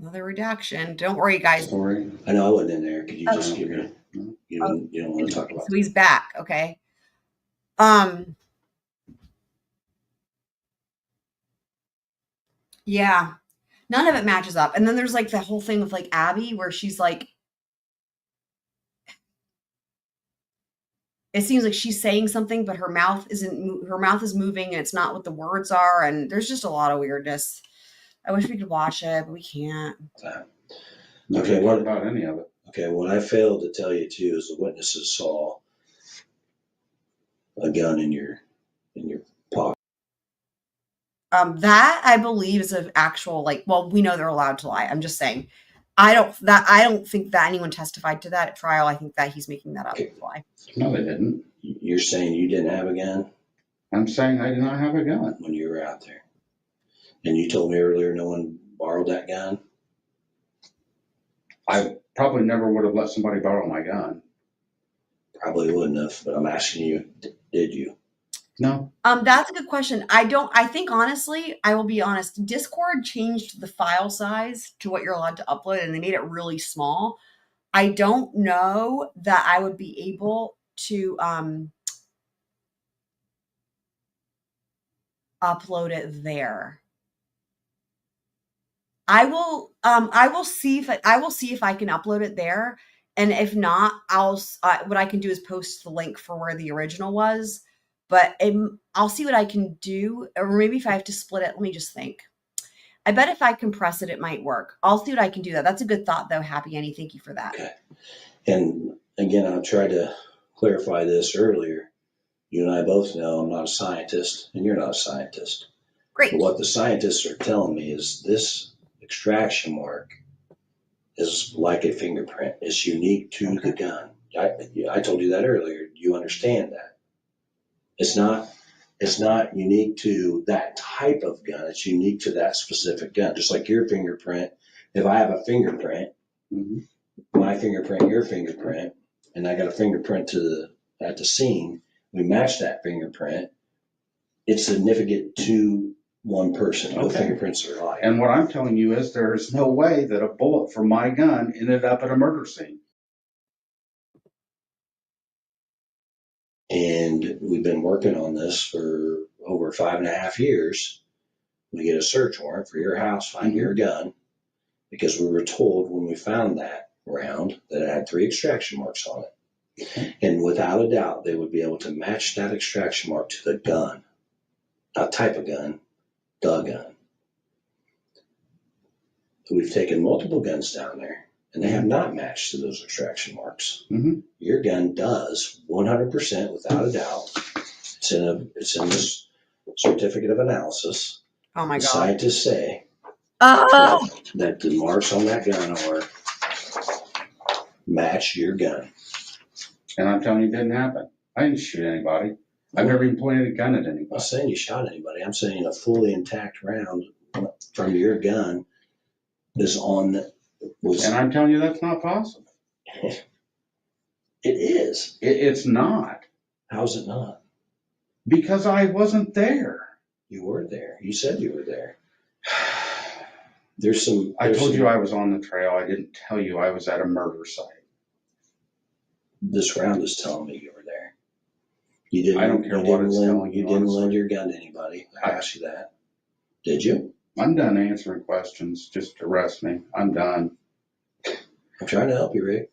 Another redaction. Don't worry, guys. Story. I know I wasn't in there. Could you just give Okay. me? You don't want to talk about So he's back. Okay. Yeah. None of it matches up. And then there's like the whole thing with like Abby where she's like, it seems like she's saying something, but her mouth is moving and it's not what the words are. And there's just a lot of weirdness. I wish we could watch it, but we can't. Okay, what about any of it? Okay, what I failed to tell you too is the witnesses saw a gun in your pocket. That I believe is an actual well, we know they're allowed to lie. I'm just saying, I don't think that anyone testified to that at trial. I think that he's making that up. Lie. No, they didn't. You're saying you didn't have a gun? I'm saying I did not have a gun when you were out there. And you told me earlier no one borrowed that gun? I probably never would have let somebody borrow my gun. Probably wouldn't have, but I'm asking you, did you? No. That's a good question. I think honestly, I will be honest, Discord changed the file size to what you're allowed to upload and they made it really small. I don't know that I would be able to upload it there. I will see if I can upload it there, and if not, what I can do is post the link for where the original was. But I'll see what I can do, or maybe if I have to split it. Let me just think. I bet if I compress it, it might work. I'll see what I can do. That's a good thought, though. Happy Annie, thank you for that. Okay. And again, I tried to clarify this earlier. You and I both know I'm not a scientist, and you're not a scientist. Great. But what the scientists are telling me is this extraction mark is like a fingerprint. It's unique to the gun. I told you that earlier. You understand that? It's not unique to that type of gun. It's unique to that specific gun. Just like your fingerprint. If I have a fingerprint, my fingerprint, your fingerprint, and I got a fingerprint at the scene, we match that fingerprint. It's significant to one person. No fingerprints are alike. And what I'm telling you is there is no way that a bullet from my gun ended up at a murder scene. And we've been working on this for over 5.5 years. We get a search warrant for your house, find your gun, because we were told when we found that round that it had 3 extraction marks on it. And without a doubt, they would be able to match that extraction mark to the gun. Not type of gun, the gun. We've taken multiple guns down there, and they have not matched to those extraction marks. Your gun does, 100% without a doubt. It's in this certificate of analysis. Oh my God. Scientists say that the marks on that gun match your gun. And I'm telling you, it didn't happen. I didn't shoot anybody. I've never even pointed a gun at anybody. I'm not saying you shot anybody. I'm saying a fully intact round from your gun is on. And I'm telling you, that's not possible. It is. It's not. How's it not? Because I wasn't there. You were there. You said you were there. I told you I was on the trail. I didn't tell you I was at a murder site. This round is telling me you were there. You didn't. I don't care what it's telling you. You didn't lend your gun to anybody. I asked you that. Did you? I'm done answering questions. Just arrest me. I'm done. I'm trying to help you, Rick.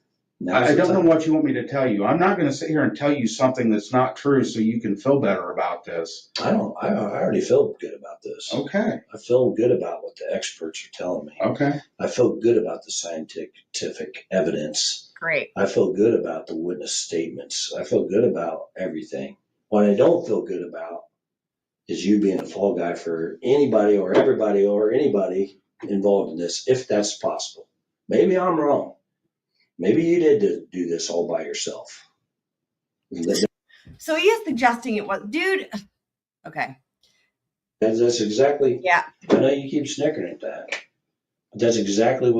I don't know what you want me to tell you. I'm not going to sit here and tell you something that's not true so you can feel better about this. I already feel good about this. Okay. I feel good about what the experts are telling me. Okay. I feel good about the scientific evidence. Great. I feel good about the witness statements. I feel good about everything. What I don't feel good about is you being a fall guy for anybody or everybody or anybody involved in this, if that's possible. Maybe I'm wrong. Maybe you did do this all by yourself. So he is suggesting it was, dude. Okay. That's exactly. Yeah. I know you keep snickering at that, but that's exactly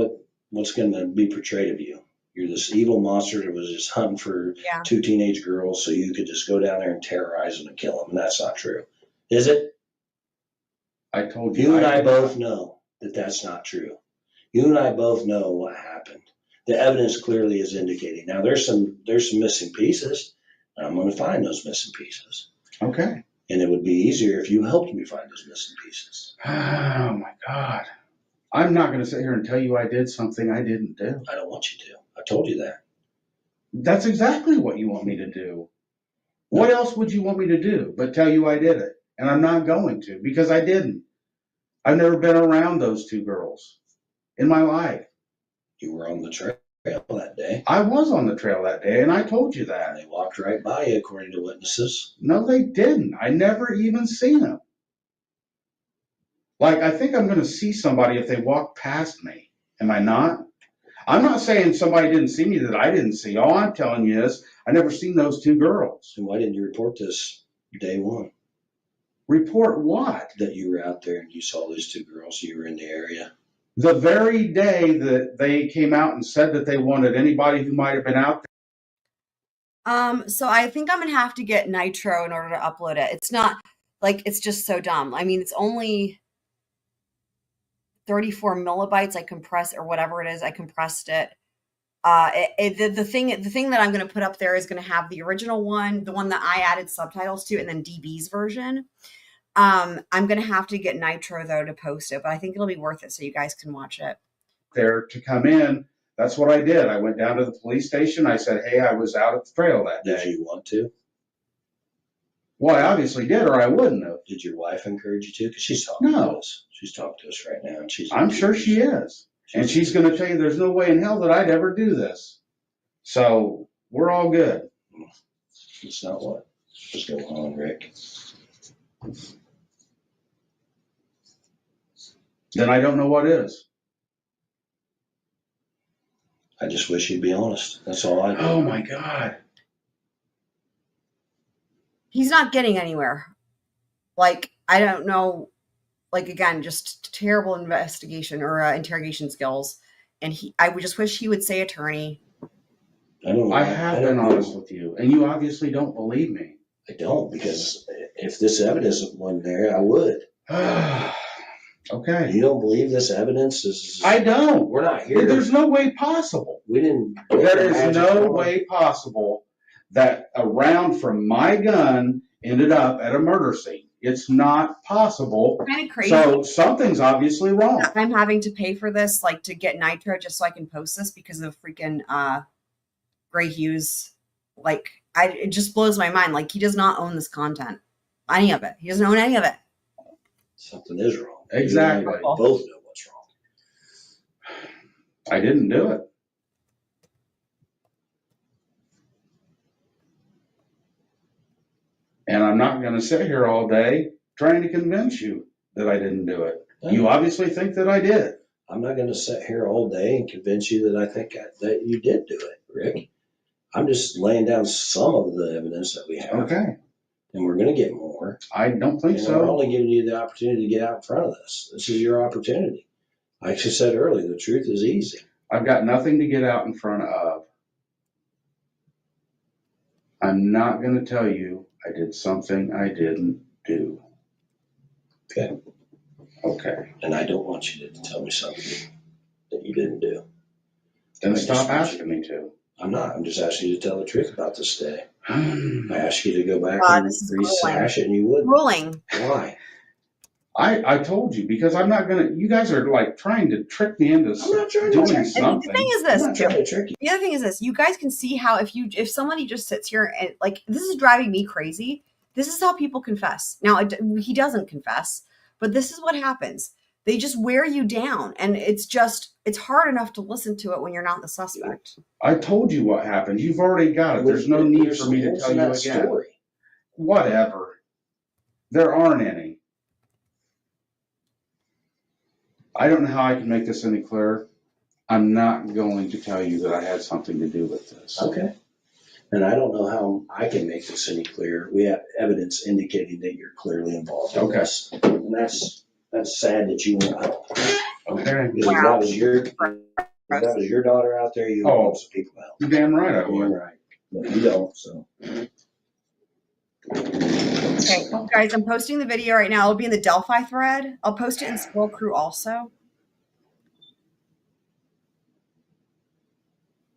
what's going to be portrayed of you. You're this evil monster that was just hunting for two teenage girls, so you could just go down there and terrorize them and kill them. And that's not true, is it? I told you. You and I both know that that's not true. You and I both know what happened. The evidence clearly is indicating. Now there's some missing pieces, and I'm going to find those missing pieces. Okay. And it would be easier if you helped me find those missing pieces. Oh my God. I'm not going to sit here and tell you I did something I didn't do. I don't want you to. I told you that. That's exactly what you want me to do. What else would you want me to do but tell you I did it? And I'm not going to, because I didn't. I've never been around those two girls in my life. You were on the trail that day. I was on the trail that day, and I told you that. They walked right by you, according to witnesses. No, they didn't. I never even seen them. Like, I think I'm going to see somebody if they walk past me. Am I not? I'm not saying somebody didn't see me that I didn't see. All I'm telling you is I never seen those two girls. So why didn't you report this day one? Report what? That you were out there and you saw these two girls. You were in the area. The very day that they came out and said that they wanted anybody who might have been out there. So I think I'm going to have to get Nitro in order to upload it. It's not, like, it's just so dumb. I mean, it's only 34 millibytes. I compressed, or whatever it is, I compressed it. The thing that I'm going to put up there is going to have the original one, the one that I added subtitles to, and then DB's version. I'm going to have to get Nitro, though, to post it, but I think it'll be worth it so you guys can watch it. There to come in. That's what I did. I went down to the police station. I said, hey, I was out at the trail that day. Did you want to? Well, I obviously did, or I wouldn't have. Did your wife encourage you to? Because she's talking to us. She's talking to us right now. And I'm sure she is. And she's going to tell you there's no way in hell that I'd ever do this. So we're all good. It's not what is going on, Rick. Then I don't know what is. I just wish you'd be honest. That's all I do. Oh my God. He's not getting anywhere. Like, I don't know. Like, again, just terrible investigation or interrogation skills. And I would just wish he would say attorney. I have been honest with you, and you obviously don't believe me. I don't, because if this evidence wasn't there, I would. Okay. You don't believe this evidence is? I don't. We're not here. There's no way possible. We didn't. There is no way possible that a round from my gun ended up at a murder scene. It's not possible. Kind of crazy. So something's obviously wrong. I'm having to pay for this, like, to get Nitro just so I can post this because of freaking Gray Hughes. Like, it just blows my mind. Like, he does not own this content. Any of it. He doesn't own any of it. Something is wrong. Exactly. We both know what's wrong. I didn't do it. And I'm not going to sit here all day trying to convince you that I didn't do it. You obviously think that I did. I'm not going to sit here all day and convince you that I think that you did do it, Rick. I'm just laying down some of the evidence that we have. Okay. And we're going to get more. I don't think so. We're only giving you the opportunity to get out in front of this. This is your opportunity. Like I said earlier, the truth is easy. I've got nothing to get out in front of. I'm not going to tell you I did something I didn't do. Okay. Okay. And I don't want you to tell me something that you didn't do. Then stop asking me to. I'm not. I'm just asking you to tell the truth about this day. I asked you to go back God, and resash it, and you wouldn't. Ruling. Why? I told you, because I'm not going to, you guys are like trying to trick me into doing something. The thing is this, I'm not trying to trick you. the other thing is this, you guys can see how if somebody just sits here and, like, this is driving me crazy. This is how people confess. Now, he doesn't confess, but this is what happens. They just wear you down, and it's hard enough to listen to it when you're not the suspect. I told you what happened. You've already got it. There's no need for me to tell you again. Story. Whatever. There aren't any. I don't know how I can make this any clearer. I'm not going to tell you that I had something to do with this. Okay. And I don't know how I can make this any clearer. We have evidence indicating that you're clearly involved in this. And that's sad that you won't help. Okay. Because if that was your daughter out there, you would help some people out. You're damn right I would. You're right. But you don't, so. Okay, well, guys, I'm posting the video right now. It'll be in the Delphi thread. I'll post it in Squirrel Crew also.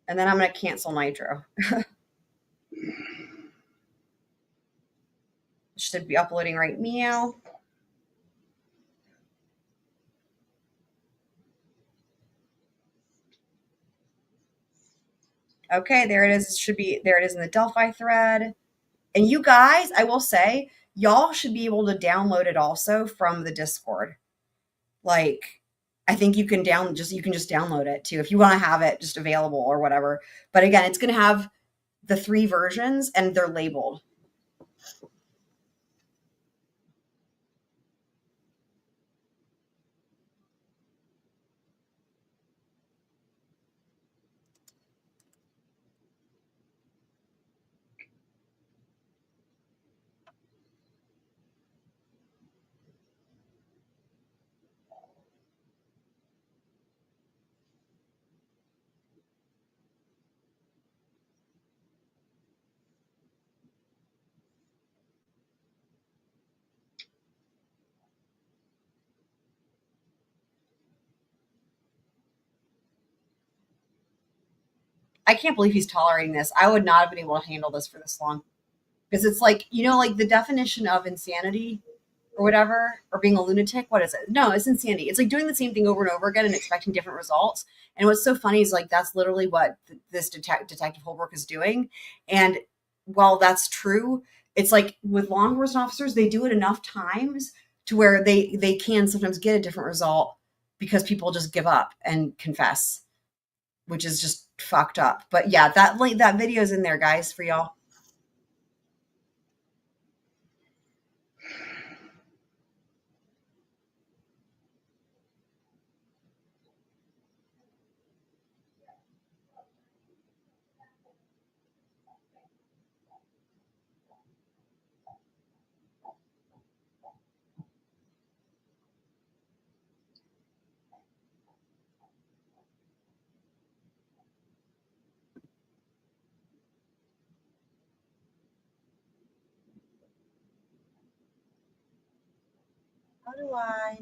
And then I'm going to cancel Nitro. Should be uploading right meow. Okay, there it is. There it is in the Delphi thread. And you guys, I will say, y'all should be able to download it also from the Discord. Like, I think you can just download it too if you want to have it just available or whatever. But again, it's going to have the 3 versions and they're labeled. I can't believe he's tolerating this. I would not have been able to handle this for this long. Because it's like, like the definition of insanity or whatever, or being a lunatic. What is it? No, it's insanity. It's like doing the same thing over and over again and expecting different results. And what's so funny is like, that's literally what this Detective Holbrook is doing. And while that's true, it's like with law enforcement officers, they do it enough times to where they can sometimes get a different result because people just give up and confess, which is just fucked up. But yeah, that video is in there, guys, for y'all. How do I?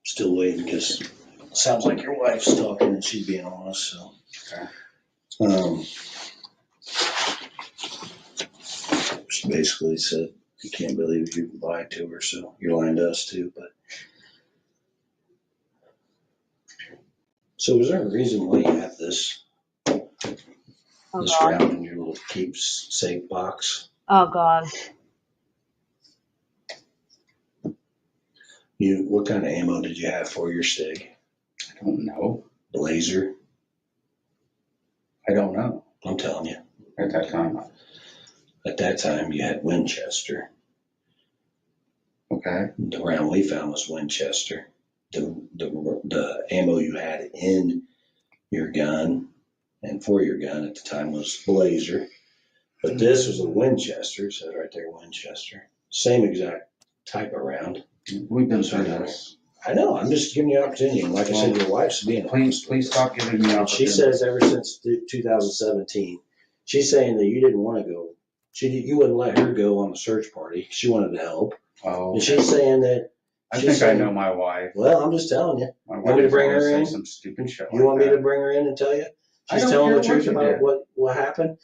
Still waiting because it sounds like your wife's talking and she's being honest. So, she basically said you can't believe you lied to her, so you're lying to us too. But so, is there a reason why you have this round in your little keepsake box? Oh God. What kind of ammo did you have for your SIG? I don't know. Blazer? I don't know. I'm telling you. At that time. At that time, you had Winchester. Okay. The round we found was Winchester. The ammo you had in your gun and for your gun at the time was Blazer. But this was a Winchester, it says right there, Winchester. Same exact type of round. We've been through this. I know, I'm just giving you opportunity. And like I said, your wife's being honest. Please stop giving me And opportunity. she says ever since 2017, she's saying that you didn't want to go. You wouldn't let her go on the search party. She wanted to help. Oh. And she's saying that. I think I know my wife. Well, I'm just telling you. My You want me to bring her in? Some stupid shit You like want me that. to bring her in and tell you? I She's don't telling care the truth what you about did. what happened.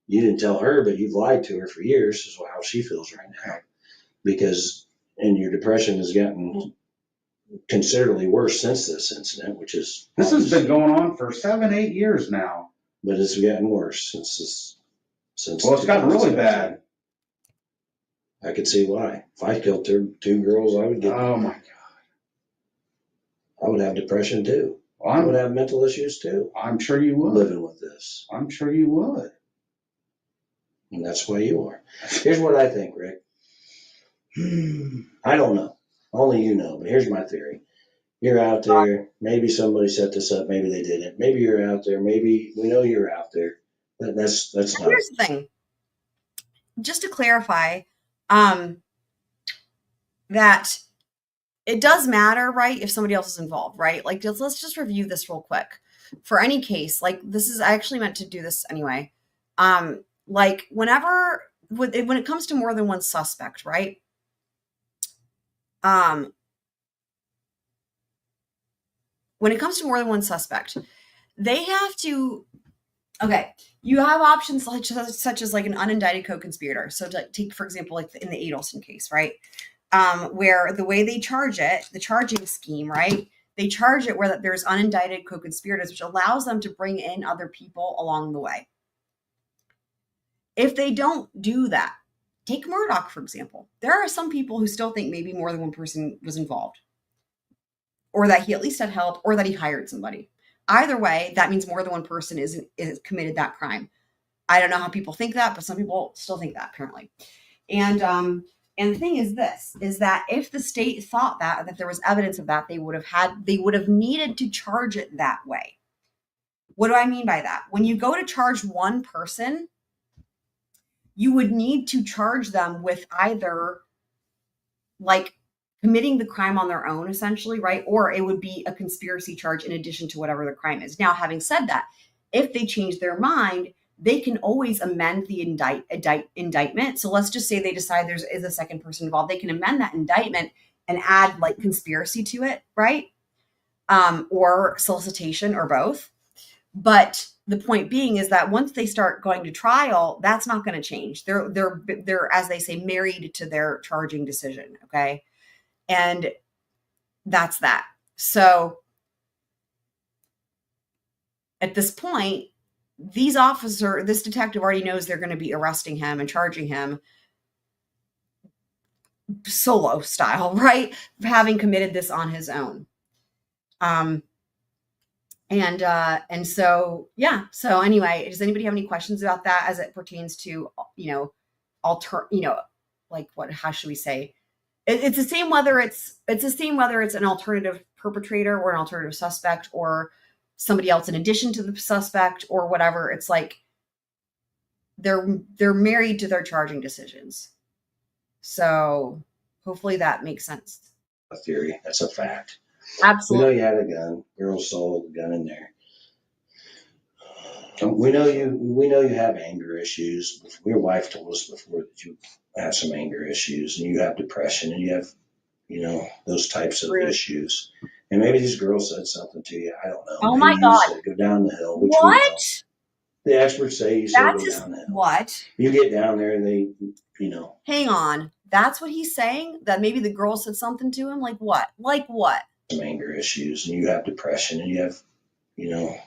You didn't tell her, but you've lied to her for years, is how she feels right now. Because, and your depression has gotten considerably worse since this incident, which is. This has been going on for 7-8 years now. But it's gotten worse since. Well, it's gotten really 2017. bad. I could see why. If I killed two girls, I would get. Oh my God. I would have depression too. Well, I would have mental issues too. I'm sure you would. Living with this. I'm sure you would. And that's why you are. Here's what I think, Rick. I don't know. Only you know, but here's my theory. You're out there. Maybe somebody set this up. Maybe they didn't. Maybe you're out there. Maybe we know you're out there. But that's not. Here's the thing. Just to clarify, that it does matter, right, if somebody else is involved, right? Like, let's just review this real quick. For any case, like, this is, I actually meant to do this anyway. Like, when it comes to more than one suspect, right? When it comes to more than one suspect, they have to, okay, you have options such as like an unindicted co-conspirator. So to take, for example, like in the Adelson case, right? Where the way they charge it, the charging scheme, right? They charge it where there's unindicted co-conspirators, which allows them to bring in other people along the way. If they don't do that, take Murdoch, for example. There are some people who still think maybe more than one person was involved, or that he at least had help, or that he hired somebody. Either way, that means more than one person is committed that crime. I don't know how people think that, but some people still think that, apparently. And the thing is this, is that if the state thought that there was evidence of that, they would have needed to charge it that way. What do I mean by that? When you go to charge one person, you would need to charge them with either like committing the crime on their own, essentially, right? Or it would be a conspiracy charge in addition to whatever the crime is. Now, having said that, if they change their mind, they can always amend the indictment. So let's just say they decide there is a second person involved. They can amend that indictment and add like conspiracy to it, right? Or solicitation, or both. But the point being is that once they start going to trial, that's not going to change. They're, as they say, married to their charging decision. Okay. And that's that. So at this point, this detective already knows they're going to be arresting him and charging him solo style, right? Having committed this on his own. And so, yeah. So anyway, does anybody have any questions about that as it pertains to, how should we say? It's the same whether it's an alternative perpetrator or an alternative suspect or somebody else in addition to the suspect or whatever. It's like they're married to their charging decisions. So hopefully that makes sense. A theory. That's a fact. Absolutely. We know you had a gun. Girls saw the gun in there. We know you have anger issues. Your wife told us before that you have some anger issues and you have depression and you have, those types of issues. And maybe these girls said something to you. I don't know. Oh maybe my God. You said go down the hill. What? The experts say you said go down the hill. What? You get down there and they, Hang on. That's what he's saying? That maybe the girl said something to him? Like what? Like what? Some anger issues and you have depression and you have,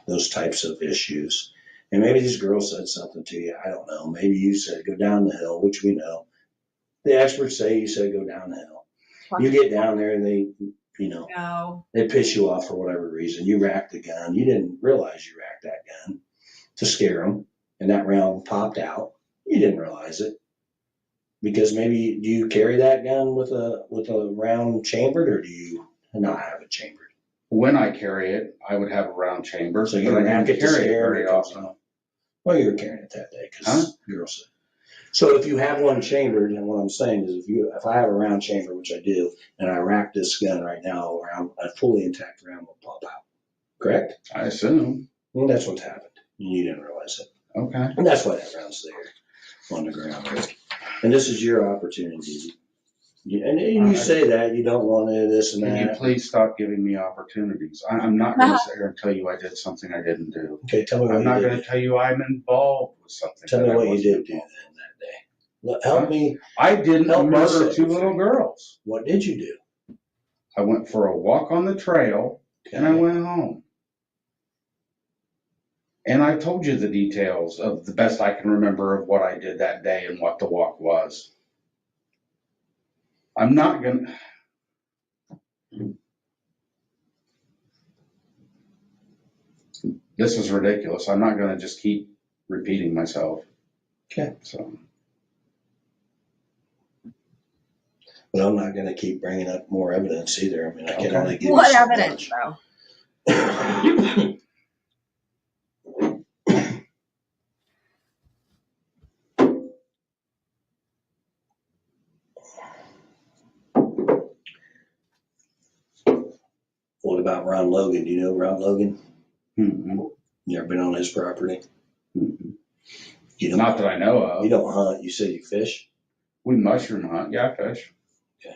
those types of issues. And maybe these girls said something to you. I don't know. Maybe you said go down the hill, which we know. The experts say you said go down the hill. You get down there and they, No. they piss you off for whatever reason. You racked the gun. You didn't realize you racked that gun to scare them. And that round popped out. You didn't realize it. Because maybe, do you carry that gun with a round chambered, or do you not have it chambered? When I carry it, I would have a round chamber, So but I rack didn't it to carry it scare very it often. Well, you were carrying it that day because girl said. So if you have one chambered, and what I'm saying is if I have a round chamber, which I do, and I rack this gun right now around, a fully intact round will pop out. Correct? I assume. Well, that's what's happened. You didn't realize it. Okay. And that's why that round's there on the ground, Rick. And this is your opportunity. And you say that you don't want to this and Can that. you please stop giving me opportunities? I'm not going to sit here and tell you I did something I didn't do. Okay, tell me what I'm not you going did. to tell you I'm involved with something. Tell me that I what you wasn't did do then involved. that day. Help me. I didn't help me murder set two you little free. girls. What did you do? I went for a walk on the trail and I went home. And I told you the details of the best I can remember of what I did that day and what the walk was. I'm not going to. This is ridiculous. I'm not going to just keep repeating myself. Okay. So. But I'm not going to keep bringing up more evidence either. I mean, I can Okay. only give What you so evidence, much. though? What about Ron Logan? Do you know Ron Logan? Mm-hmm. You ever been on his property? Mm-hmm. You don't, Not that I know of. You don't hunt. You say you fish? We mushroom hunt. Yeah, I fish. Okay.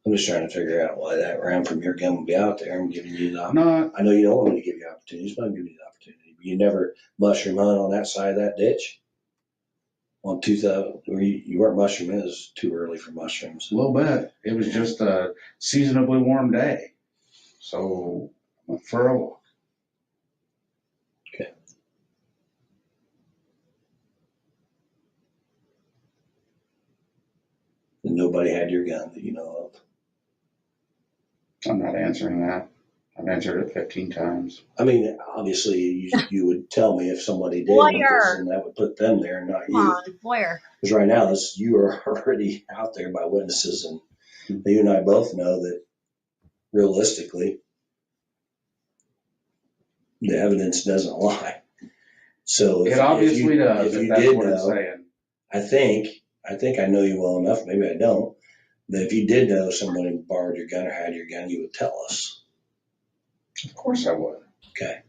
I'm just trying to figure out why that round from your gun would be out there. I'm giving you the Not. I know you don't want me to give you opportunities, but I'm giving you the opportunity. You never mushroom hunt on that side of that ditch? On 2000, where you weren't mushrooming, it was too early for mushrooms. A little bit. It was just a seasonably warm day. So I went for a walk. Okay. And nobody had your gun that you know of? I'm not answering that. I've answered it 15 times. I mean, obviously, you would tell me if somebody did, Lawyer. because then that would put them there, not Come you. on, lawyer. Because right now, you are already out there by witnesses, and you and I both know that realistically, the evidence doesn't lie. So It obviously does, if if you that's did what it's know, saying. I think I know you well enough, maybe I don't, that if you did know somebody borrowed your gun or had your gun, you would tell us. Of course I would. Okay.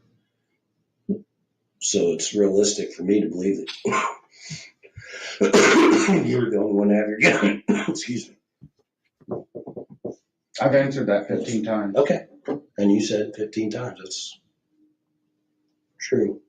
So it's realistic for me to believe that you were the only one to have your gun. Excuse me. I've answered that 15 times. Okay. And you said 15 times. That's true.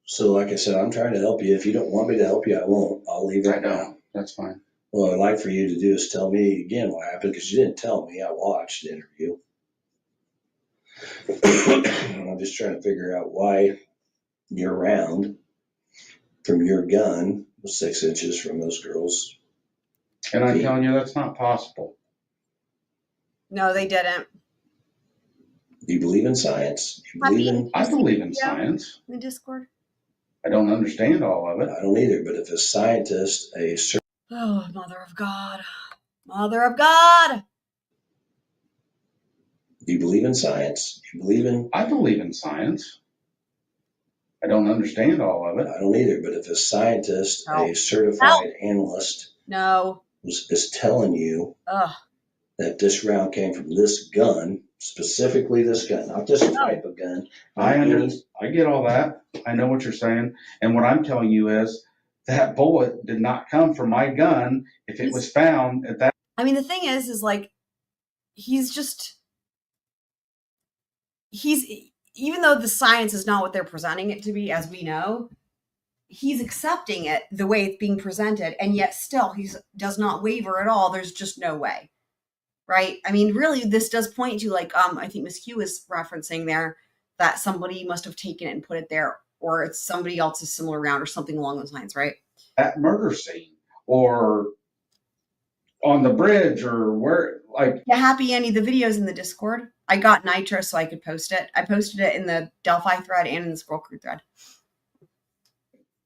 So like I said, I'm trying to help you. If you don't want me to help you, I won't. I'll leave right now. That's fine. What I'd like for you to do is tell me again what happened, because you didn't tell me. I watched the interview. I'm just trying to figure out why your round from your gun was 6 inches from those girls. And I'm telling you, that's not possible. No, they didn't. Do you believe in science? Do you believe in? I believe in science. In the Discord? I don't understand all of it. I don't either, but if a scientist, Oh, Mother of God. Mother of God. do you believe in science? Do you believe in? I believe in science. I don't understand all of it. I don't either, but if a scientist, No. a certified analyst, No. is telling you Ugh. that this round came from this gun, specifically this gun, not this type of gun. I get all that. I know what you're saying. And what I'm telling you is that bullet did not come from my gun if it was found at that. I mean, the thing is like, even though the science is not what they're presenting it to be, as we know, he's accepting it the way it's being presented, and yet still he does not waver at all. There's just no way, right? I mean, really, this does point to, like, I think Ms. Q is referencing there that somebody must have taken it and put it there, or it's somebody else's similar round or something along those lines, right? That murder scene, or on the bridge or where, like, Yeah, Happy Andy, the video's in the Discord. I got Nitro so I could post it. I posted it in the Delphi thread and in the Squirrel Crew thread.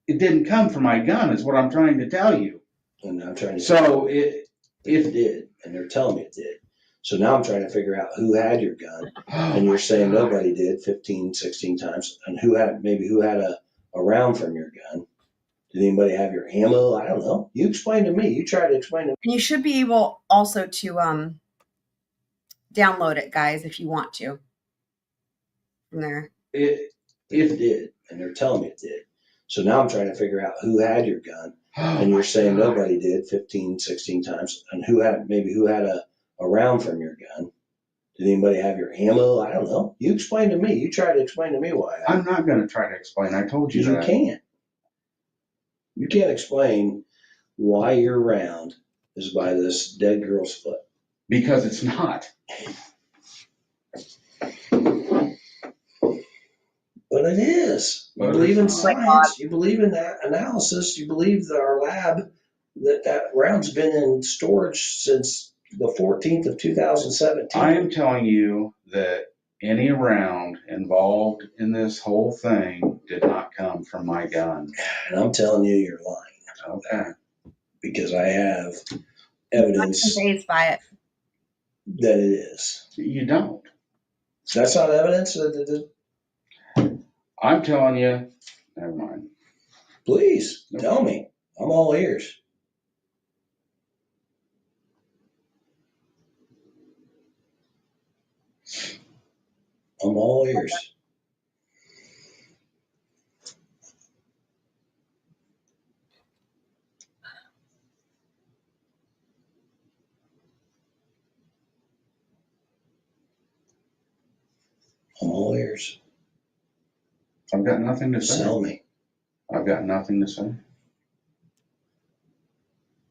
it didn't come from my gun, is what I'm trying to tell you. And I'm trying to. So it did, and they're telling me it did. So now I'm trying to figure out who had your gun, and you're saying nobody did 15, 16 times, and who had a round from your gun. Did anybody have your ammo? I don't know. You explain to me. You try to explain to me. And you should be able also to download it, guys, if you want to. From there. It did, and they're telling me it did. So now I'm trying to figure out who had your gun, and you're saying nobody did 15, 16 times, and who had a round from your gun. Did anybody have your ammo? I don't know. You explain to me. You try to explain to me why. I'm not going to try to explain. I told you that. You can't. You can't explain why your round is by this dead girl's foot. Because it's not. But it is. You believe in science. You believe in that analysis. You believe that our lab, that round's been in storage since the 14th of 2017. I am telling you that any round involved in this whole thing did not come from my gun. And I'm telling you, you're lying. Okay. Because I have evidence I'm amazed by it. that it is. You don't. That's not evidence? I'm telling you. Never mind. Please, tell me. I'm all ears. I'm all ears. I'm all ears. I've got nothing to say. Tell me. I've got nothing to say.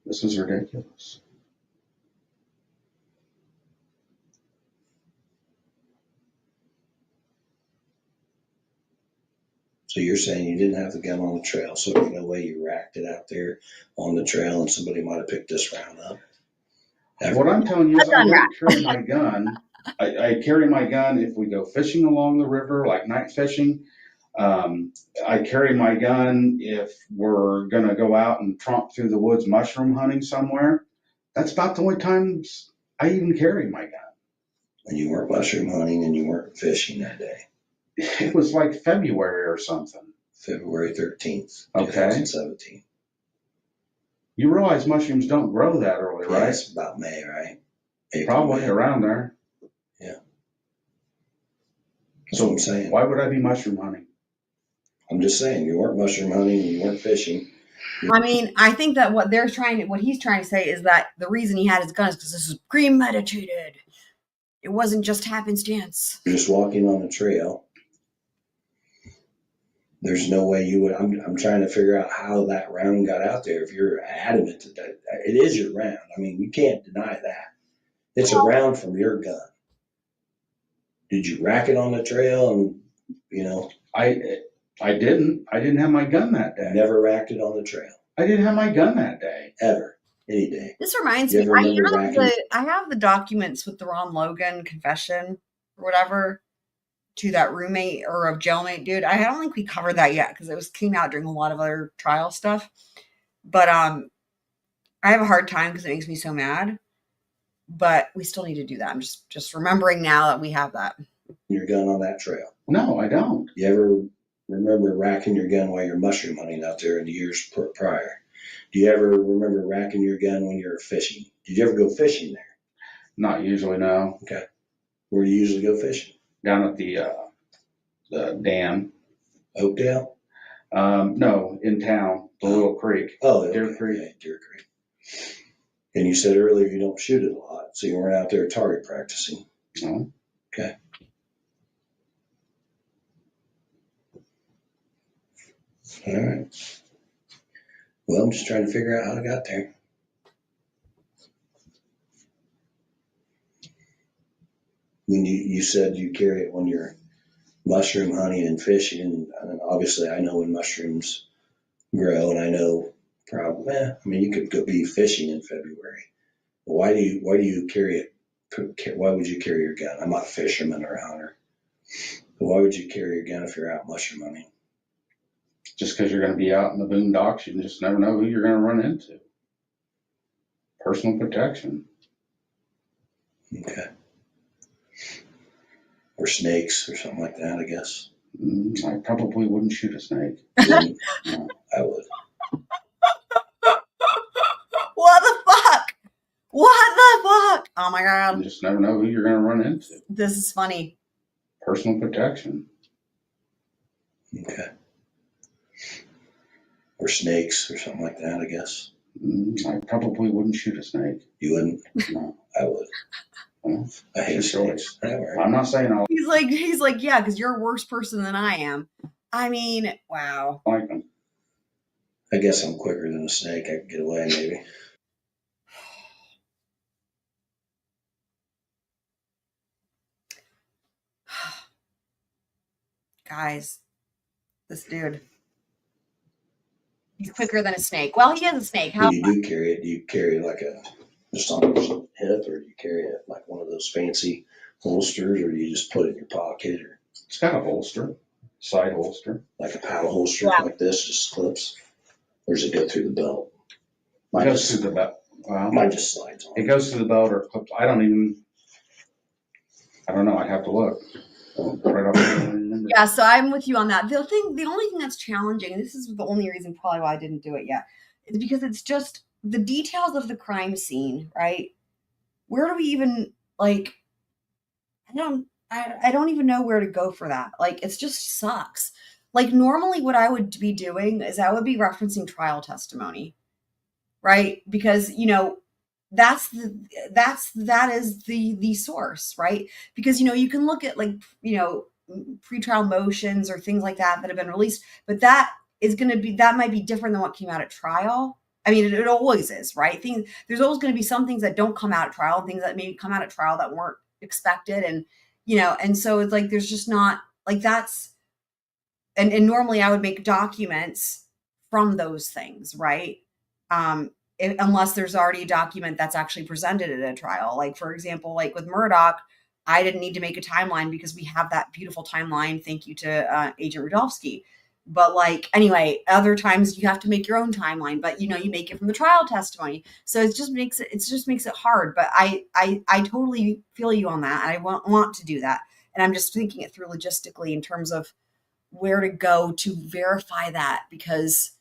This is ridiculous. So you're saying you didn't have the gun on the trail, so there's no way you racked it out there on the trail and somebody might have picked this round up? What I'm telling you is I don't carry my gun. I carry my gun if we go fishing along the river, like night fishing. I carry my gun if we're going to go out and tromp through the woods mushroom hunting somewhere. That's about the only times I even carry my gun. And you weren't mushroom hunting and you weren't fishing that day. It was like February or something. February 13th, Okay. 2017. You realize mushrooms don't grow that early, right? Yeah, it's about May, right? April, Probably May. around there. Yeah. That's what I'm saying. Why would I be mushroom hunting? I'm just saying, you weren't mushroom hunting and you weren't fishing. I mean, I think that what he's trying to say is that the reason he had his gun is because this was premeditated. It wasn't just happenstance. You're just walking on the trail. There's no way you would. I'm trying to figure out how that round got out there. If you're adamant that it is your round, I mean, you can't deny that. It's a round from your gun. Did you rack it on the trail? And I didn't. I didn't have my gun that day. Never racked it on the trail. I didn't have my gun that day. Ever. Any day. This reminds You me, ever remember I have the documents with the Ron Logan confession or whatever to that roommate or a jailmate dude. I don't think we covered that yet because it came out during a lot of other trial stuff. But I have a hard time because it makes me so mad. But we still need to do that. I'm just remembering now that we have that. Your gun on that trail. No, I don't. You ever remember racking your gun while you're mushroom hunting out there in the years prior? Do you ever remember racking your gun when you were fishing? Did you ever go fishing there? Not usually, no. Okay. Where do you usually go fishing? Down at the dam. Oakdale? No, in town, the little creek. Oh, Deer okay. Creek. Yeah, Deer Creek. And you said earlier you don't shoot it a lot, so you weren't out there target practicing. No. Okay. All right. Well, I'm just trying to figure out how I got there. When you said you carry it when you're mushroom hunting and fishing, and obviously I know when mushrooms grow, and I know probably, you could go be fishing in February. Why do you carry it? Why would you carry your gun? I'm not a fisherman or a hunter. But why would you carry your gun if you're out mushroom hunting? Just because you're going to be out in the boondocks, you just never know who you're going to run into. Personal protection. Okay. Or snakes or something like that, I guess. I probably wouldn't shoot a snake. No, I would. What the fuck? What the fuck? Oh my God. You just never know who you're going to run into. This is funny. Personal protection. Okay. Or snakes or something like that, I guess. I probably wouldn't shoot a snake. You wouldn't? No. I would. Well, I hate snakes. I'm not saying all He's like, yeah, because you're a worse person than I am. I mean, wow. like them. I guess I'm quicker than a snake. I could get away, maybe. Guys, this dude. He's quicker than a snake. Well, he is a snake. How? When you do carry it, do you carry it like just on your hip, or do you carry it like one of those fancy holsters, or do you just put it in your pocket, or It's got a holster, side holster. like a paddle holster like this, just clips? Or does it go through the belt? It goes through the belt. Well, Mine just slides on. it goes through the belt or clips. I don't know. I'd have to look. Right off, I don't remember. Yeah, so I'm with you on that. The only thing that's challenging, and this is the only reason probably why I didn't do it yet, is because it's just the details of the crime scene, right? Where do we even I don't even know where to go for that. Like, it just sucks. Like, normally what I would be doing is I would be referencing trial testimony, right? Because, that is the source, right? Because, you can look at pretrial motions or things like that have been released, but that might be different than what came out at trial. I mean, it always is, right? There's always going to be some things that don't come out at trial, things that maybe come out at trial that weren't expected. And, and so it's like, there's just not like that's, and normally I would make documents from those things, right? Unless there's already a document that's actually presented at a trial. Like, for example, like with Murdoch, I didn't need to make a timeline because we have that beautiful timeline. Thank you to Agent Rudolphski. But anyway, other times you have to make your own timeline, but you make it from the trial testimony. So it just makes it hard. But I totally feel you on that. And I want to do that. And I'm just thinking it through logistically in terms of where to go to verify that, because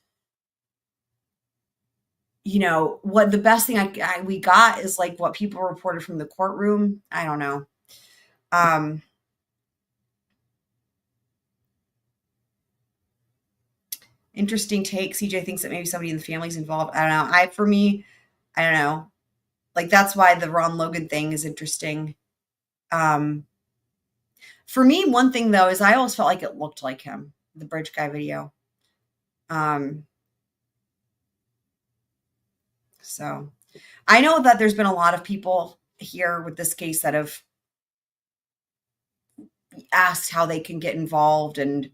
what the best thing we got is like what people reported from the courtroom. I don't know. Interesting take. CJ thinks that maybe somebody in the family's involved. I don't know. For me, I don't know. Like, that's why the Ron Logan thing is interesting. For me, one thing though, is I always felt like it looked like him, the bridge guy video. So I know that there's been a lot of people here with this case that have asked how they can get involved. And,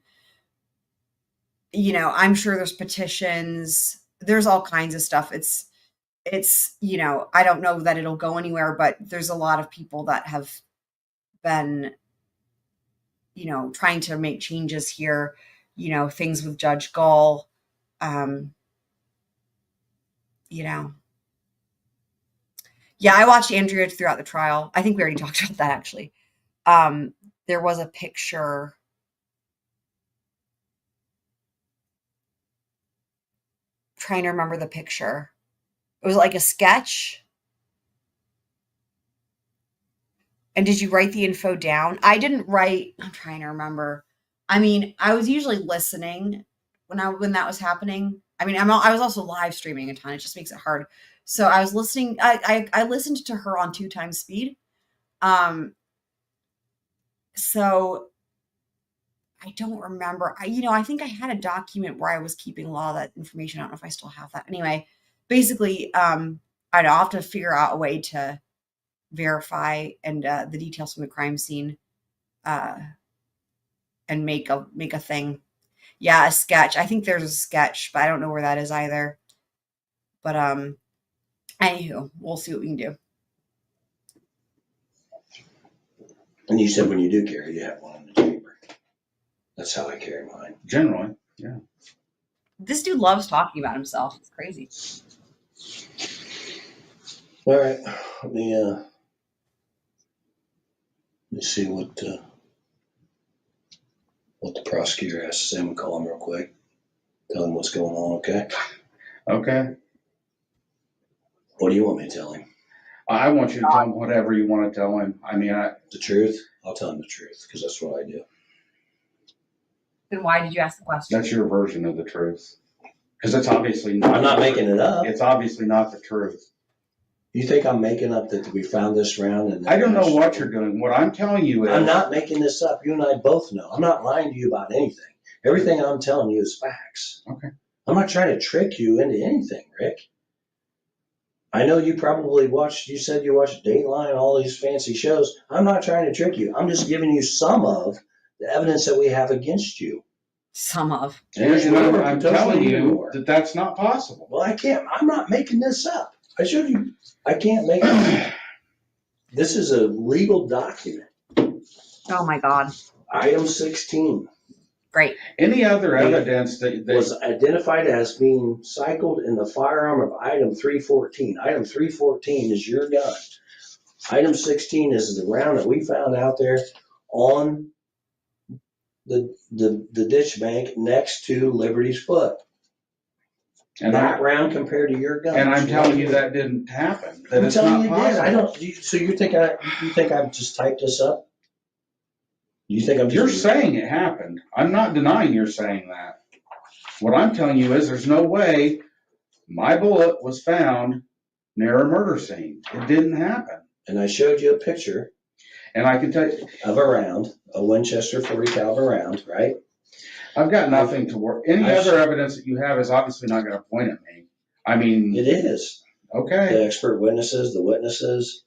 I'm sure there's petitions, there's all kinds of stuff. It's, I don't know that it'll go anywhere, but there's a lot of people that have been, trying to make changes here, things with Judge Gull, Yeah, I watched Andrea throughout the trial. I think we already talked about that, actually. There was a picture. I'm trying to remember the picture. It was like a sketch. And did you write the info down? I didn't write. I'm trying to remember. I mean, I was usually listening when that was happening. I mean, I was also live streaming a ton. It just makes it hard. So I was listening. I listened to her on 2x speed. So I don't remember. I think I had a document where I was keeping a lot of that information. I don't know if I still have that. Anyway, basically, I'd have to figure out a way to verify and the details from the crime scene, and make a thing. Yeah, a sketch. I think there's a sketch, but I don't know where that is either. But Anywho, we'll see what we can do. And you said when you do carry, you have one in the chamber. That's how I carry mine. Generally, yeah. This dude loves talking about himself. It's crazy. All right, let me see what the prosecutor has to say. I'm gonna call him real quick. Tell him what's going on, okay? Okay. What do you want me to tell him? I want you to tell him whatever you want to tell him. I mean, The truth? I'll tell him the truth, because that's what I do. Then why did you ask the question? that's your version of the truth. Because it's obviously not. I'm not making it up. It's obviously not the truth. You think I'm making up that we found this round? And I don't know what you're doing. What I'm telling you is. I'm not making this up. You and I both know. I'm not lying to you about anything. Everything I'm telling you is facts. Okay. I'm not trying to trick you into anything, Rick. I know you probably watched, you said you watched Dateline, all these fancy shows. I'm not trying to trick you. I'm just giving you some of the evidence that we have against you. Some of. And I'm telling you that that's not possible. Well, I can't. I'm not making this up. I showed you. I can't make it up. This is a legal document. Oh my God. Item 16. Great. Any other evidence that was identified as being cycled in the firearm of item 314. Item 314 is your gun. Item 16 is the round that we found out there on the ditch bank next to Liberty's foot. And that round compared to your gun. And I'm telling you that didn't happen. That I'm telling you it did. I don't. So you think I've just typed this up? You think I'm? You're saying it happened. I'm not denying you're saying that. What I'm telling you is there's no way my bullet was found near a murder scene. It didn't happen. And I showed you a picture. And I can tell you of a round, a Winchester .40 caliber round, right? I've got nothing to work. Any other evidence that you have is obviously not going to point at me. I mean, it is. Okay. The expert witnesses, the witnesses,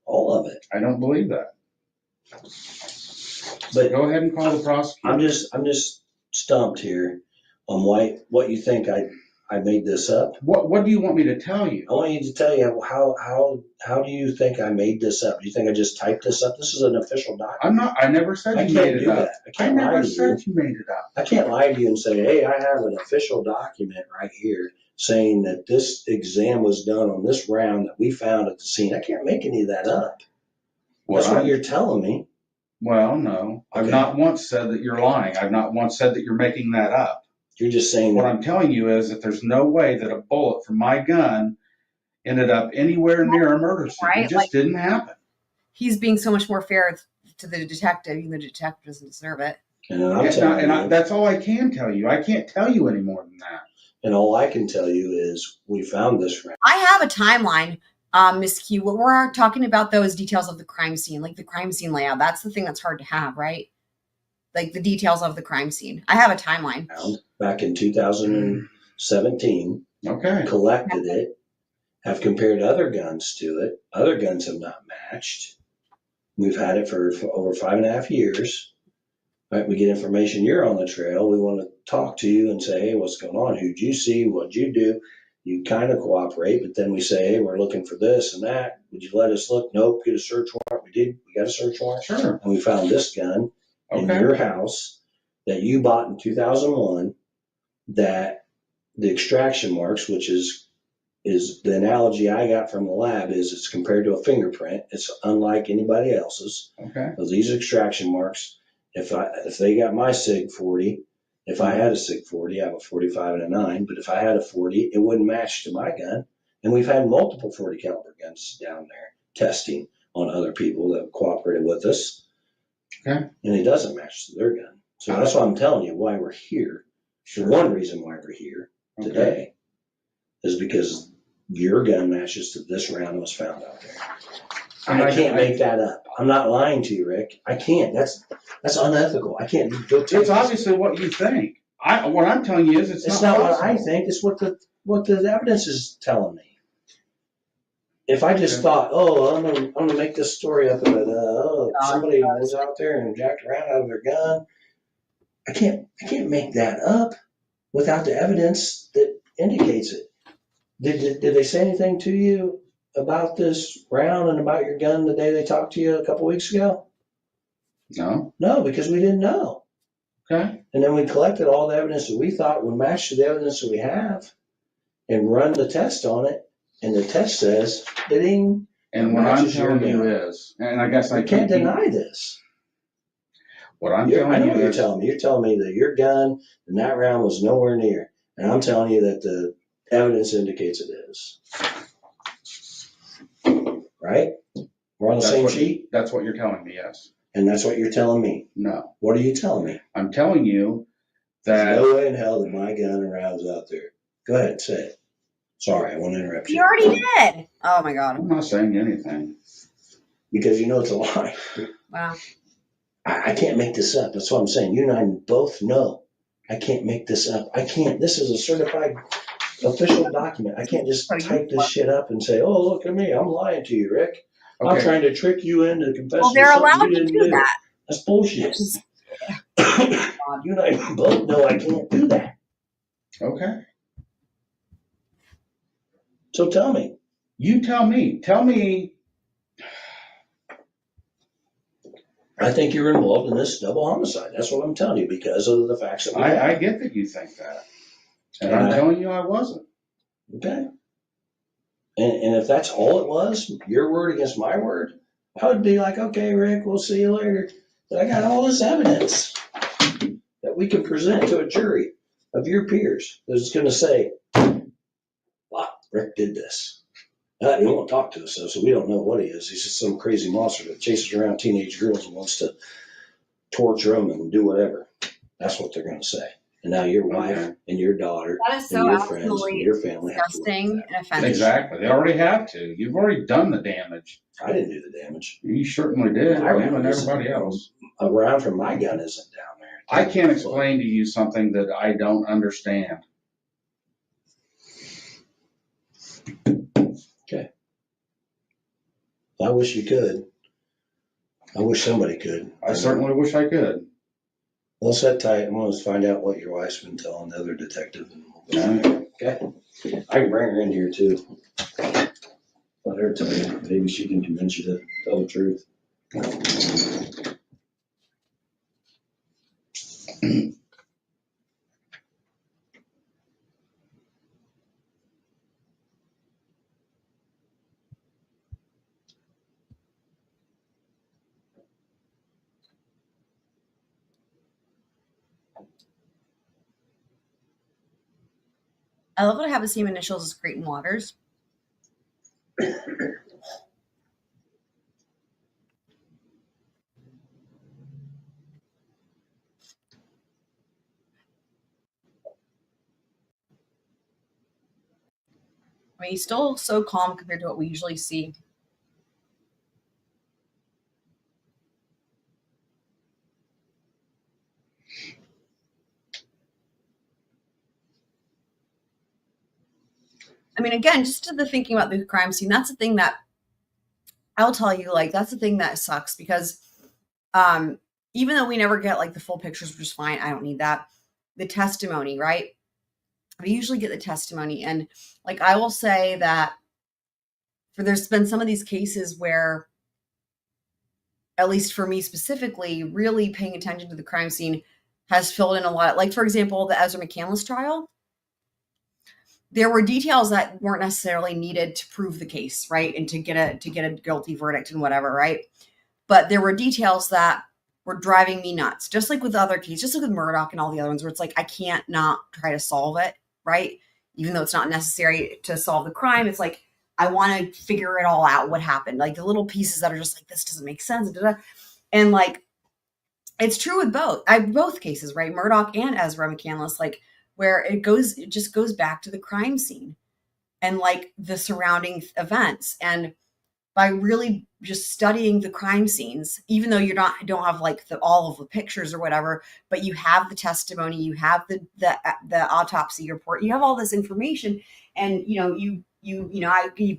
all of it. I don't believe that. But go ahead and call the prosecutor. I'm just stumped here on what you think I made this up. What do you want me to tell you? I want you to tell you how do you think I made this up? Do you think I just typed this up? This is an official document. I never said you made it up. I never said you made it up. I can't lie to you and say, hey, I have an official document right here saying that this exam was done on this round that we found at the scene. I can't make any of that up. That's what you're telling me. Well, no. Okay. I've not once said that you're lying. I've not once said that you're making that up. You're just saying what I'm telling you is that there's no way that a bullet from my gun ended up anywhere near a murder scene. Right? It just didn't happen. He's being so much more fair to the detective. Even the detective doesn't deserve it. And that's all I can tell you. I can't tell you any more than that. And all I can tell you is we found this round. I have a timeline, Miss Q. What we're talking about, though, is details of the crime scene, like the crime scene layout. That's the thing that's hard to have, right? Like the details of the crime scene. I have a timeline. Back in 2017. Okay. Collected it. Have compared other guns to it. Other guns have not matched. We've had it for over 5.5 years. Right? We get information. You're on the trail. We want to talk to you and say, hey, what's going on? Who'd you see? What'd you do? You kind of cooperate, but then we say, hey, we're looking for this and that. Would you let us look? Nope. Get a search warrant. We did. We got a search warrant. Sure. And we found this gun in your house that you bought in 2001, that the extraction marks, which is the analogy I got from the lab, is it's compared to a fingerprint. It's unlike anybody else's. Okay. So these extraction marks, if they got my SIG 40, if I had a SIG 40, I have a 45 and a 9, but if I had a 40, it wouldn't match to my gun. And we've had multiple 40 caliber guns down there testing on other people that cooperated with us. Okay. And it doesn't match to their gun. So that's why I'm telling you why we're here. Sure. One reason why we're here today is because your gun matches to this round that was found out there. And I can't make that up. I'm not lying to you, Rick. I can't. That's unethical. I can't go to It's obviously what you think. What I'm telling you is it's not what I think. It's what the evidence is telling me. If I just thought, I'm gonna make this story up about somebody was out there and jacked around out of their gun, I can't make that up without the evidence that indicates it. Did they say anything to you about this round and about your gun the day they talked to you a couple weeks ago? No. No, because we didn't know. Okay. And then we collected all the evidence that we thought would match to the evidence that we have and run the test on it. And the test says, ding. And what I'm telling you is, and I guess I can't deny this. What I'm I telling know you what you're is, telling me. You're telling me that your gun and that round was nowhere near. And I'm telling you that the evidence indicates it is. Right? We're on the same sheet? That's what you're telling me, yes. And that's what you're telling me? No. What are you telling me? I'm telling you that... There's no way in hell that my gun and rounds out there. Go ahead, say it. Sorry, I won't interrupt you. You already did. Oh my God. I'm not saying anything. Because you know it's a lie. Wow. I can't make this up. That's what I'm saying. You and I both know I can't make this up. I can't. This is a certified official document. I can't just type this shit up and say, oh, look at me. I'm lying to you, Rick. Okay. I'm trying to trick you into confessing Well, they're something allowed you to didn't do that. That's bullshit. You and I both know I can't do that. Okay. So tell me. You tell me. Tell me. I think you're involved in this double homicide. That's what I'm telling you because of the facts that we have. I get that you think that. And I'm telling you I wasn't. Okay. And if that's all it was, your word against my word, I would be like, okay, Rick, we'll see you later. But I got all this evidence that we can present to a jury of your peers that's going to say, wow, Rick did this. He won't talk to us, though, so we don't know what he is. He's just some crazy monster that chases around teenage girls and wants to torture them and do whatever. That's what they're going to say. And now your wife and your daughter That is so and your friends and absolutely your family have to disgusting and offensive. Exactly. They already have to. You've already done the damage. I didn't do the damage. You certainly did. My You round and isn't- everybody else. A round from my gun isn't down there. I can't explain to you something that I don't understand. Okay. I wish you could. I wish somebody could. I certainly wish I could. Well, sit tight. I'm going to find out what your wife's been telling the other detective. And we'll go from there. Okay. I can bring her in here too. Let her tell you. Maybe she can convince you to tell the truth. I love that I have the same initials as Creighton Waters. I mean, he's still so calm compared to what we usually see. I mean, again, just to the thinking about the crime scene, that's the thing that I'll tell you, like, that's the thing that sucks because even though we never get like the full pictures, which is fine, I don't need that. The testimony, right? We usually get the testimony. And like, I will say that there's been some of these cases where, at least for me specifically, really paying attention to the crime scene has filled in a lot. Like, for example, the Ezra McCandless trial. There were details that weren't necessarily needed to prove the case, right? And to get a guilty verdict and whatever, right? But there were details that were driving me nuts, just like with other cases, just like with Murdoch and all the other ones where it's like, I can't not try to solve it, right? Even though it's not necessary to solve the crime, it's like, I want to figure it all out, what happened. Like the little pieces that are just like, this doesn't make sense. And like, it's true with both cases, right? Murdoch and Ezra McCandless, like where it just goes back to the crime scene and like the surrounding events. And by really just studying the crime scenes, even though don't have like all of the pictures or whatever, but you have the testimony, you have the autopsy report, you have all this information, and you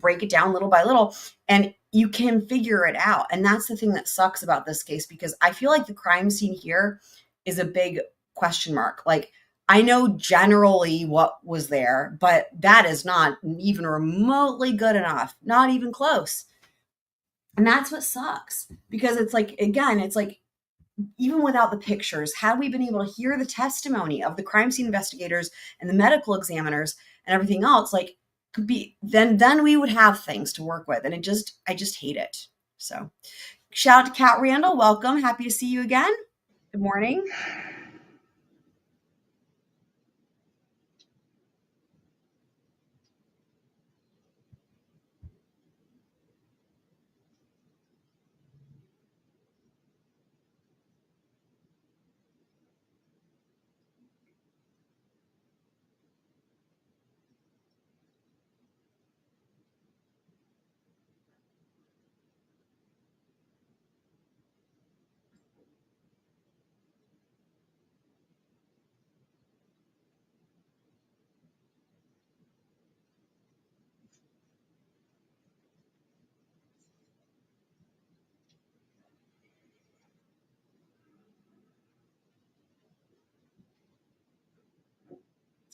break it down little by little, and you can figure it out. And that's the thing that sucks about this case, because I feel like the crime scene here is a big question mark. Like, I know generally what was there, but that is not even remotely good enough, not even close. And that's what sucks, because it's like, again, it's like, even without the pictures, had we been able to hear the testimony of the crime scene investigators and the medical examiners and everything else, like, could be, then we would have things to work with. And I just hate it. So shout out to Kat Randall. Welcome. Happy to see you again. Good morning.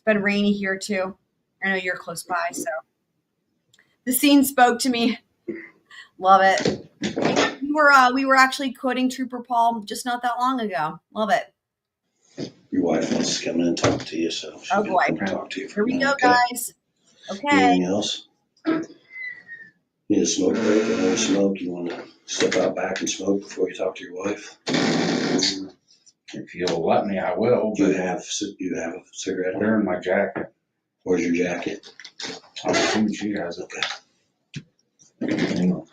It's been rainy here too. I know you're close by, so the scene spoke to me. Love it. We were actually quoting Trooper Paul just not that long ago. Love it. Your wife wants to come in and talk to you, so she's Oh gonna boy. come and talk to you for Here a we minute, go, okay? guys. Okay. Anything else? Need a smoke break? Another smoke? You want to step out back and smoke before you talk to your wife? If you'll let me, I will. Do you But have a cigarette? they're in my jacket. Where's your jacket? I'm assuming she has it. Okay. Hang on.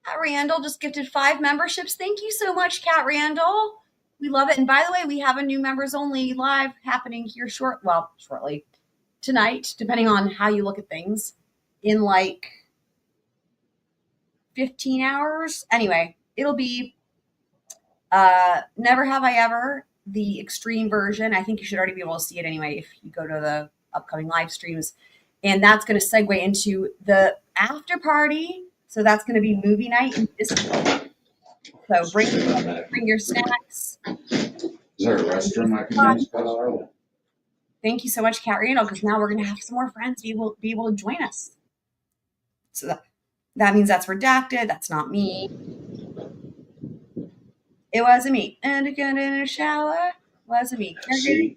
Kat Randall just gifted 5 memberships. Thank you so much, Kat Randall. We love it. And by the way, we have a new members only live happening here shortly tonight, depending on how you look at things, in like 15 hours. Anyway, it'll be Never Have I Ever, the extreme version. I think you should already be able to see it anyway if you go to the upcoming live streams. And that's going to segue into the after party. So that's going to be movie night in this week. So bring your snacks. Is there a restroom I can use? Thank you so much, Kat Randall, because now we're going to have some more friends be able to join us. So that means that's redacted. That's not me. It wasn't me. And I got in a shower. Wasn't me. See,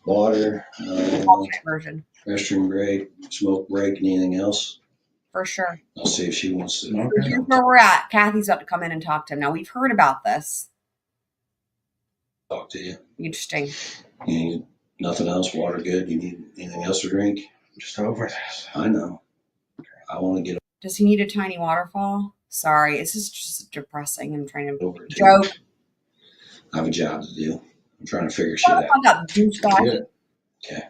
water, version. restroom break, smoke break, anything else? For sure. I'll see if she wants to. So here's where we're at. Kathy's about to come in and talk to him. Now, we've heard about this. Talk to you. Interesting. You need nothing else? Water good? You need anything else to drink? Just over this. I know. I want to get Does he need a tiny waterfall? Sorry, it's just depressing. I'm trying to over to joke. I have a job to do. I'm trying to figure shit out. Up, douchebag. Okay.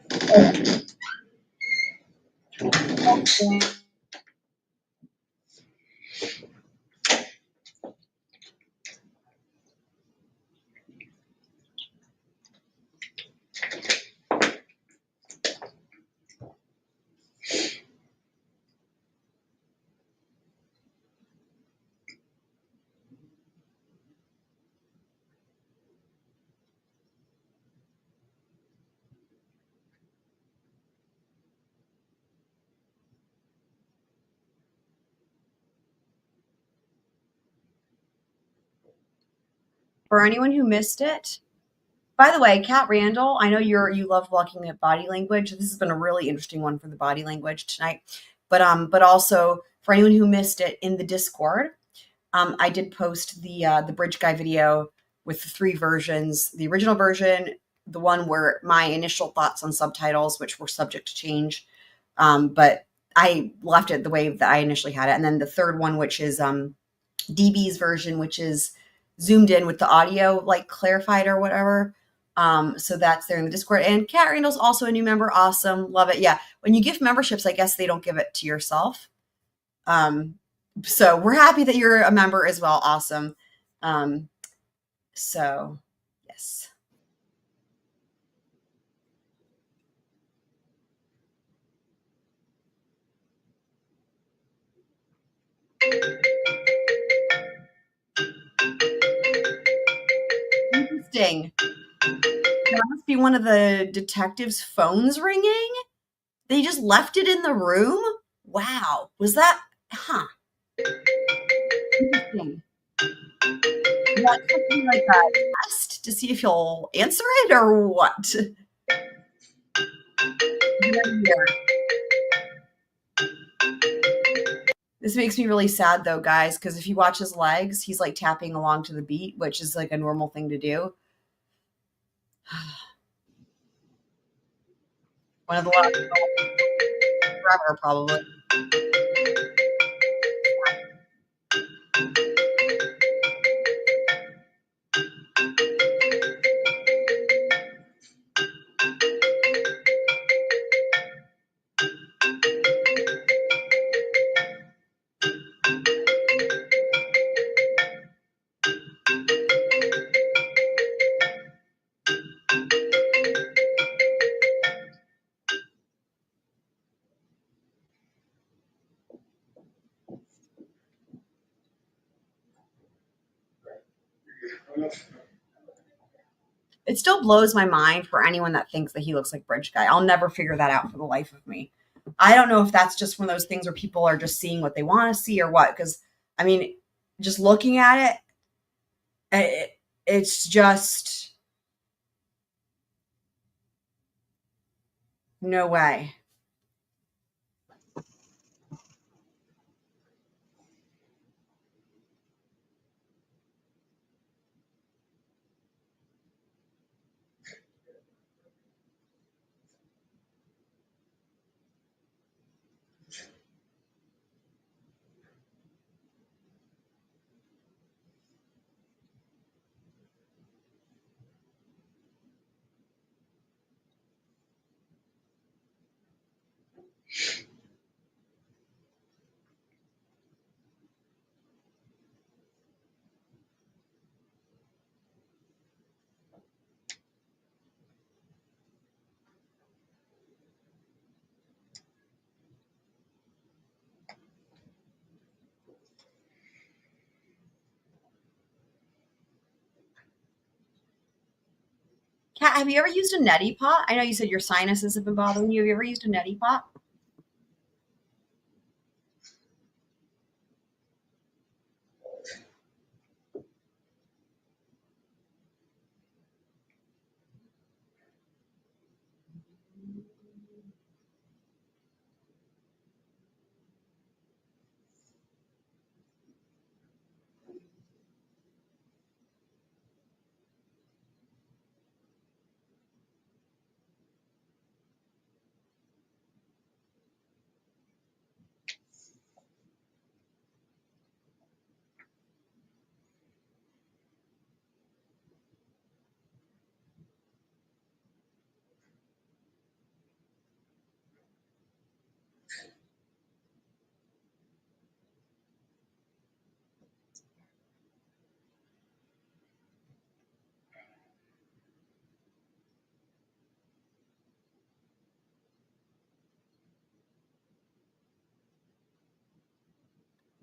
For anyone who missed it, by the way, Kat Randall, I know you love looking at body language. This has been a really interesting one for the body language tonight. But also for anyone who missed it in the Discord, I did post the Bridge Guy video with the 3 versions: the original version, the one where my initial thoughts on subtitles, which were subject to change, but I left it the way that I initially had it, and then the third one, which is DB's version, which is zoomed in with the audio like clarified or whatever. So that's there in the Discord. And Cat Randall's also a new member. Awesome. Love it. Yeah. When you gift memberships, I guess they don't give it to yourself. So we're happy that you're a member as well. Awesome. So yes. Interesting. That must be one of the detectives' phones ringing. They just left it in the room. Wow. Was that, interesting. That's something like a test to see if you'll answer it or what? This makes me really sad though, guys, because if you watch his legs, he's like tapping along to the beat, which is like a normal thing to do. One of the last forever, probably. It still blows my mind for anyone that thinks that he looks like Bridge Guy. I'll never figure that out for the life of me. I don't know if that's just one of those things where people are just seeing what they want to see or what. Because, I mean, just looking at it's just no way. Kat, have you ever used a neti pot? I know you said your sinuses have been bothering you. Have you ever used a neti pot?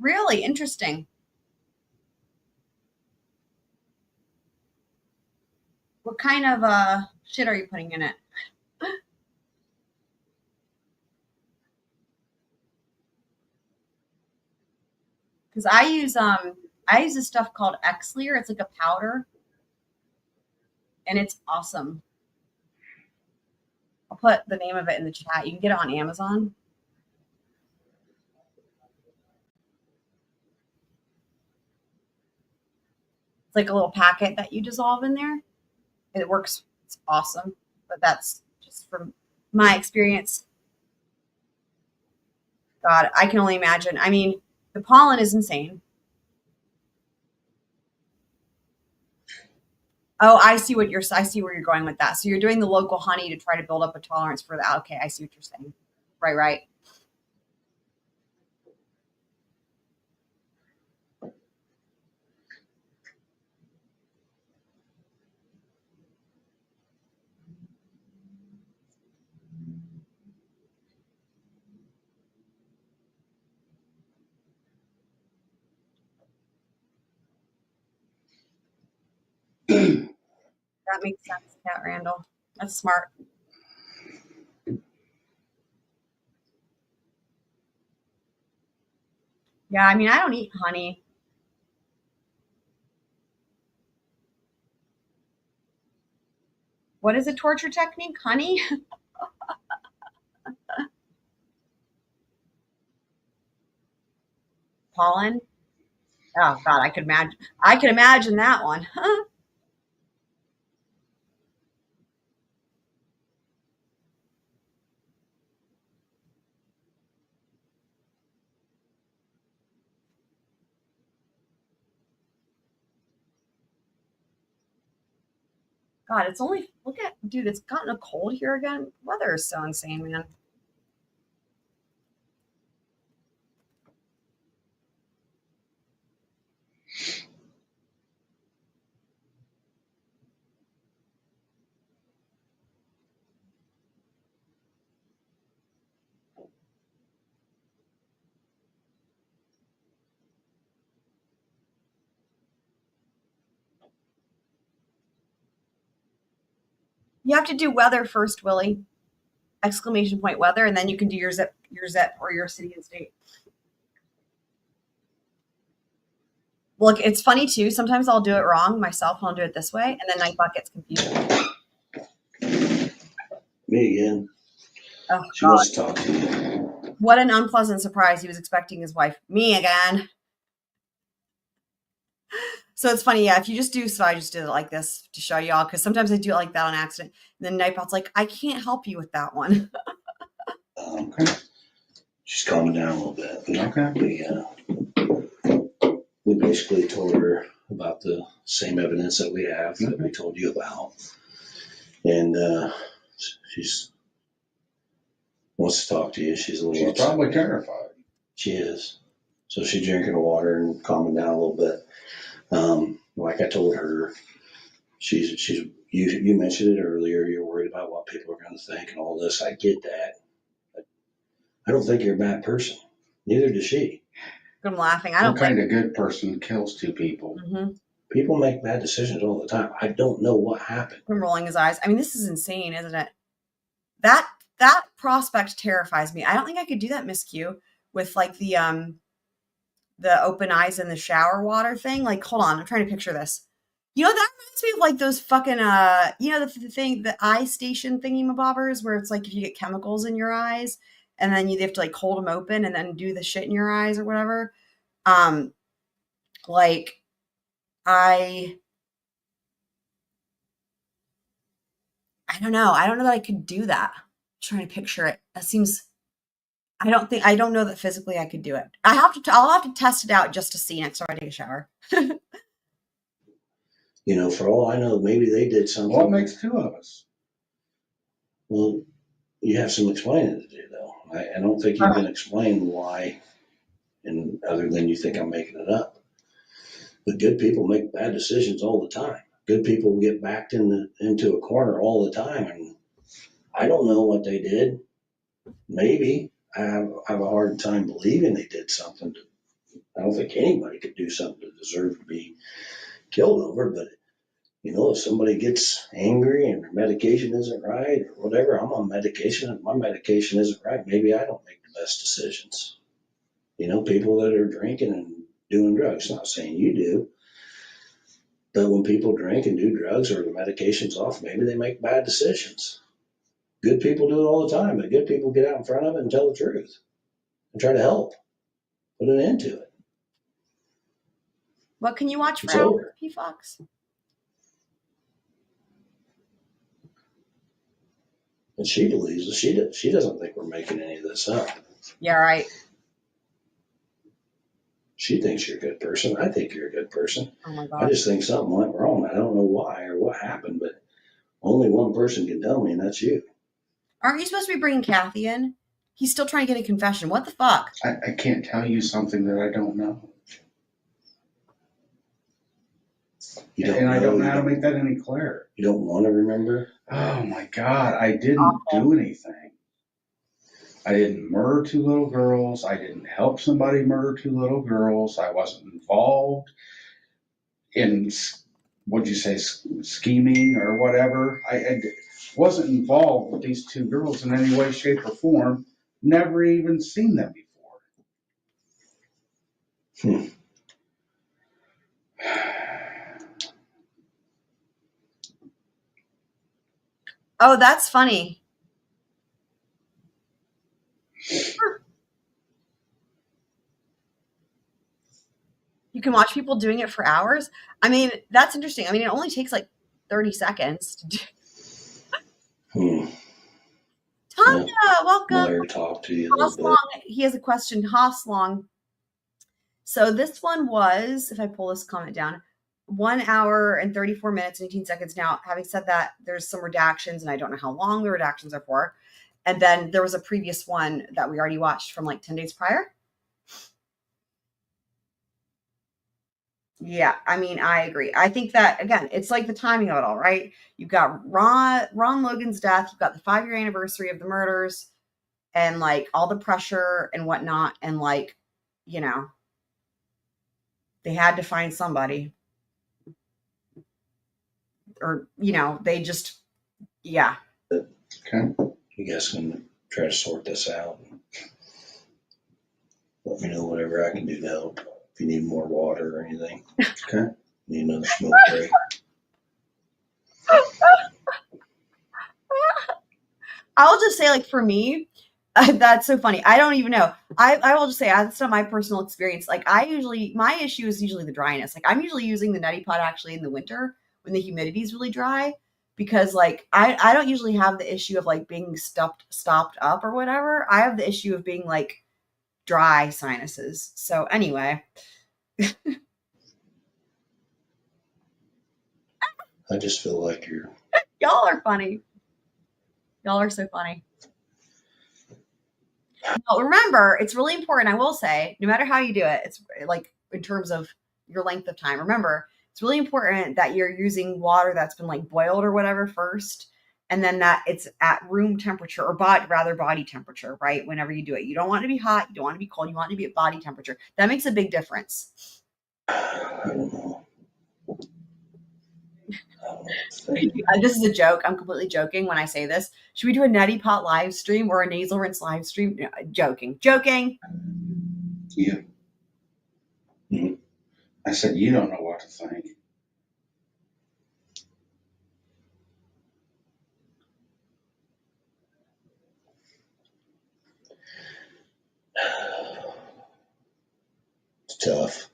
Really interesting. What kind of shit are you putting in it? Because I use this stuff called Xlear. It's like a powder, and it's awesome. I'll put the name of it in the chat. You can get it on Amazon. like a little packet that you dissolve in there. It works. It's awesome. But that's just from my experience. God, I can only imagine. I mean, the pollen is insane. Oh, I see where you're going with that. So you're doing the local honey to try to build up a tolerance for that. Okay, I see what you're saying. Right. That makes sense, Cat Randall. That's smart. Yeah, I mean, I don't eat honey. What is a torture technique? Honey? Pollen? Oh God, I could imagine that one. God, it's only dude, it's gotten a cold here again. Weather is so insane, man. You have to do weather first, Willie. Exclamation point weather, and then you can do your zip or your city and state. Look, it's funny too. Sometimes I'll do it wrong myself, and I'll do it this way, and then Nightbot gets confused. Me again. Oh She God! wants to talk to you. What an unpleasant surprise. He was expecting his wife. Me again. So it's funny, yeah. If you just do, so I just did it like this to show y'all, because sometimes I do it like that on accident. And then Nightbot's like, I can't help you with that one. Okay. She's calming down a little bit. Okay. We basically told her about the same evidence that we have that we told you about. And she's wants to talk to you. She's a little She's upset. probably terrified. She is. So she's drinking the water and calming down a little bit. Like I told her, you mentioned it earlier. You're worried about what people are going to think and all this. I get that. I don't think you're a bad person. Neither does she. I'm laughing. I don't What kind of good person kills two people? Mm-hmm. People make bad decisions all the time. I don't know what happened. I'm rolling his eyes. I mean, this is insane, isn't it? That prospect terrifies me. I don't think I could do that, Miss Q, with like the open eyes in the shower water thing. Like, hold on, I'm trying to picture this. You know, that reminds me of like those fucking the eye station thingy-mabobbers where it's like if you get chemicals in your eyes and then you have to like hold them open and then do the shit in your eyes or whatever. Like I don't know. I don't know that I could do that. I'm trying to picture it. That seems. I don't know that physically I could do it. I'll have to test it out just to see next time I take a shower. You know, for all I know, maybe they did something. What makes two of us? Well, you have some explaining to do, though. I don't think you can explain why, and other than you think I'm making it up. But good people make bad decisions all the time. Good people get backed into a corner all the time, and I don't know what they did. Maybe I have a hard time believing they did something. I don't think anybody could do something to deserve to be killed over, but you know, if somebody gets angry and their medication isn't right or whatever, I'm on medication. If my medication isn't right, maybe I don't make the best decisions. You know, people that are drinking and doing drugs, not saying you do, but when people drink and do drugs or the medication's off, maybe they make bad decisions. Good people do it all the time, but good people get out in front of it and tell the truth and try to help, put an end to it. What can you watch for It's hours, over. P Fox? And she believes it. She doesn't think we're making any of this up. Yeah, right. She thinks you're a good person. I think you're a good person. Oh my I God. just think something went wrong. I don't know why or what happened, but only one person can tell me, and that's you. Aren't you supposed to be bringing Kathy in? He's still trying to get a confession. What the fuck? I can't tell you something that I don't know. You don't And I don't know how to you make that any clearer. You don't want to remember? Oh my God, I didn't do anything. I didn't murder 2 little girls. I didn't help somebody murder 2 little girls. I wasn't involved in, what'd you say, scheming or whatever. I wasn't involved with these 2 girls in any way, shape, or form. Never even seen them before. Oh, that's funny. You can watch people doing it for hours. I mean, that's interesting. I mean, it only takes like 30 seconds to do. Tanya, welcome. Blair talk to you a little bit. He has a question. Hosslong. So this one was, if I pull this comment down, 1 hour and 34 minutes and 18 seconds. Now, having said that, there's some redactions, and I don't know how long the redactions are for. And then there was a previous one that we already watched from like 10 days prior. Yeah, I mean, I agree. I think that, again, it's like the timing of it all, right? You've got Ron Logan's death. You've got the 5-year anniversary of the murders and like all the pressure and whatnot. And like, you know, they had to find somebody. Or, you know, they just, yeah. Okay. You guys can try to sort this out. Let me know whatever I can do to help. If you need more water or anything. Okay. Need another smoke break. I'll just say, like, for me, that's so funny. I don't even know. I will just say that's not my personal experience. Like, my issue is usually the dryness. Like, I'm usually using the neti pot actually in the winter when the humidity is really dry, because like I don't usually have the issue of like being stopped up or whatever. I have the issue of being like dry sinuses. So anyway. I just feel like you're. Y'all are funny. Y'all are so funny. Now, remember, it's really important. I will say, no matter how you do it, it's like in terms of your length of time. Remember, it's really important that you're using water that's been like boiled or whatever first, and then that it's at room temperature or body temperature, right? Whenever you do it, you don't want it to be hot, you don't want it to be cold, you want it to be at body temperature. That makes a big difference. I don't know. This is a joke. I'm completely joking when I say this. Should we do a neti pot live stream or a nasal rinse live stream? No, joking. Yeah. Mm-hmm. I said, you don't know what to think. It's tough.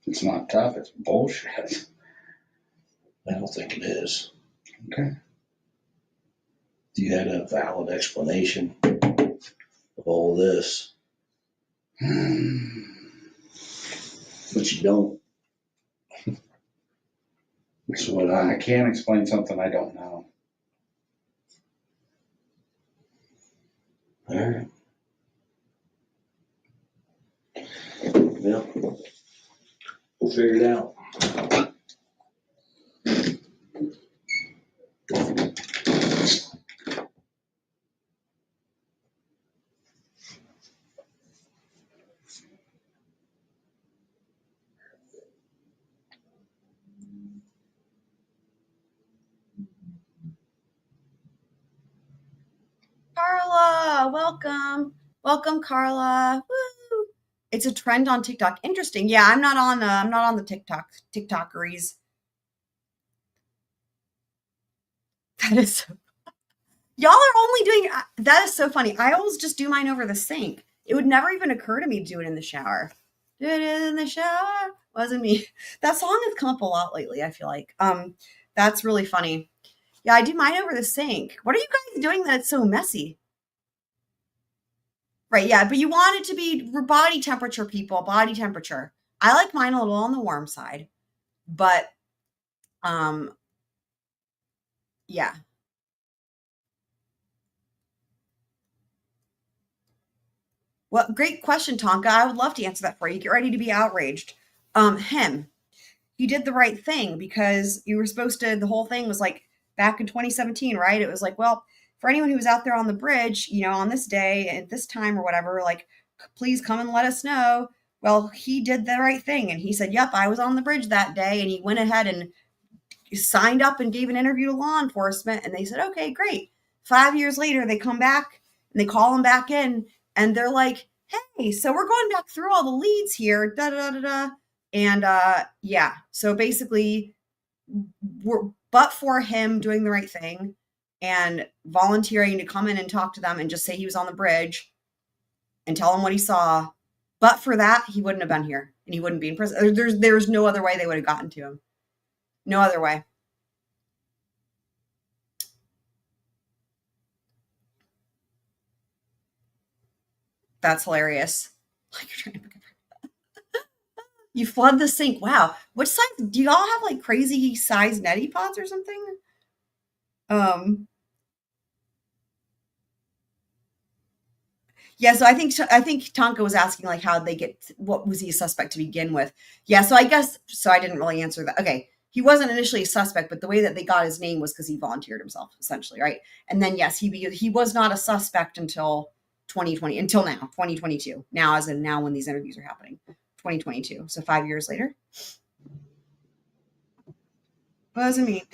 It's not tough. It's bullshit. I don't think it is. Okay. You had a valid explanation of all this, but you don't. That's what I can't explain something I don't know. All right. Well, we'll figure it out. Carla, welcome. Welcome, Carla. Woo! It's a trend on TikTok. Interesting. Yeah, I'm not on the TikTokeries. That is Y'all are only doing that is so funny. I always just do mine over the sink. It would never even occur to me to do it in the shower. Do it in the shower. Wasn't me. That song has come up a lot lately, I feel like. That's really funny. Yeah, I do mine over the sink. What are you guys doing that it's so messy? Right, yeah, but you want it to be body temperature, people, body temperature. I like mine a little on the warm side, but yeah. Well, great question, Tonka. I would love to answer that for you. Get ready to be outraged. He did the right thing because you were supposed to, the whole thing was like back in 2017, right? It was like, well, for anyone who was out there on the bridge, on this day at this time or whatever, like, please come and let us know. Well, he did the right thing. And he said, yep, I was on the bridge that day. And he went ahead and signed up and gave an interview to law enforcement. And they said, okay, great. 5 years later, they come back and they call him back in and they're like, hey, so we're going back through all the leads here, da da da da. And yeah, so basically, but for him doing the right thing and volunteering to come in and talk to them and just say he was on the bridge and tell them what he saw, but for that, he wouldn't have been here and he wouldn't be in prison. There's no other way they would have gotten to him. No other way. That's hilarious. Like you're trying to pick up. You flood the sink. Wow. What size? Do y'all have like crazy size neti pots or something? Yeah, so I think Tonka was asking like how they get, what was he a suspect to begin with? Yeah, so I guess, so I didn't really answer that. Okay, he wasn't initially a suspect, but the way that they got his name was because he volunteered himself, essentially, right? And then yes, he was not a suspect until 2020, until now, 2022. Now, as in now when these interviews are happening, 2022. So 5 years later. Wasn't me.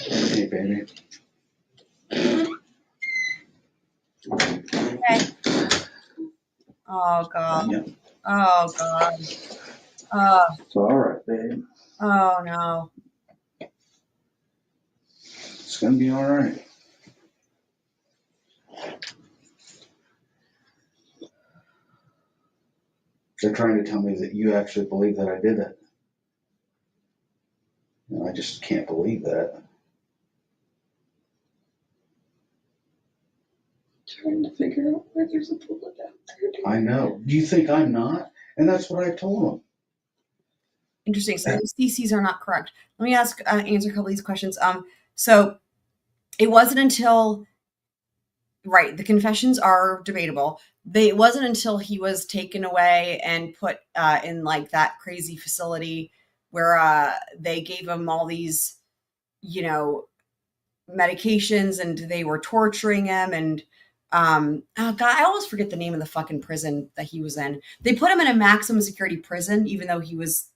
Hey, baby. Okay. Oh God. Yeah. Oh God. It's all right, babe. Oh no. It's gonna be all right. They're trying to tell me that you actually believe that I did it. I just can't believe that. Trying to figure out where there's a bullet out there. I know. Do you think I'm not? And that's what I told them. Interesting. So those theses are not correct. Let me answer a couple of these questions. So it wasn't until, right, the confessions are debatable. It wasn't until he was taken away and put in like that crazy facility where they gave him all these, medications and they were torturing him and oh God, I always forget the name of the fucking prison that he was in. They put him in a maximum security prison, even though he was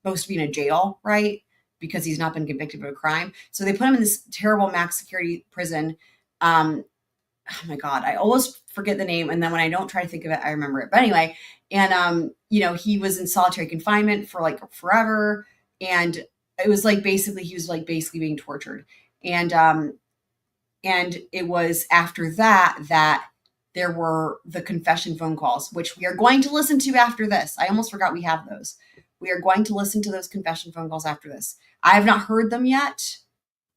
supposed to be in a jail, right? Because he's not been convicted of a crime. So they put him in this terrible max security prison. Oh my God, I always forget the name. And then when I don't try to think of it, I remember it. But anyway, and he was in solitary confinement for like forever. And it was like basically, he was like basically being tortured. And it was after that there were the confession phone calls, which we are going to listen to after this. I almost forgot we have those. We are going to listen to those confession phone calls after this. I have not heard them yet.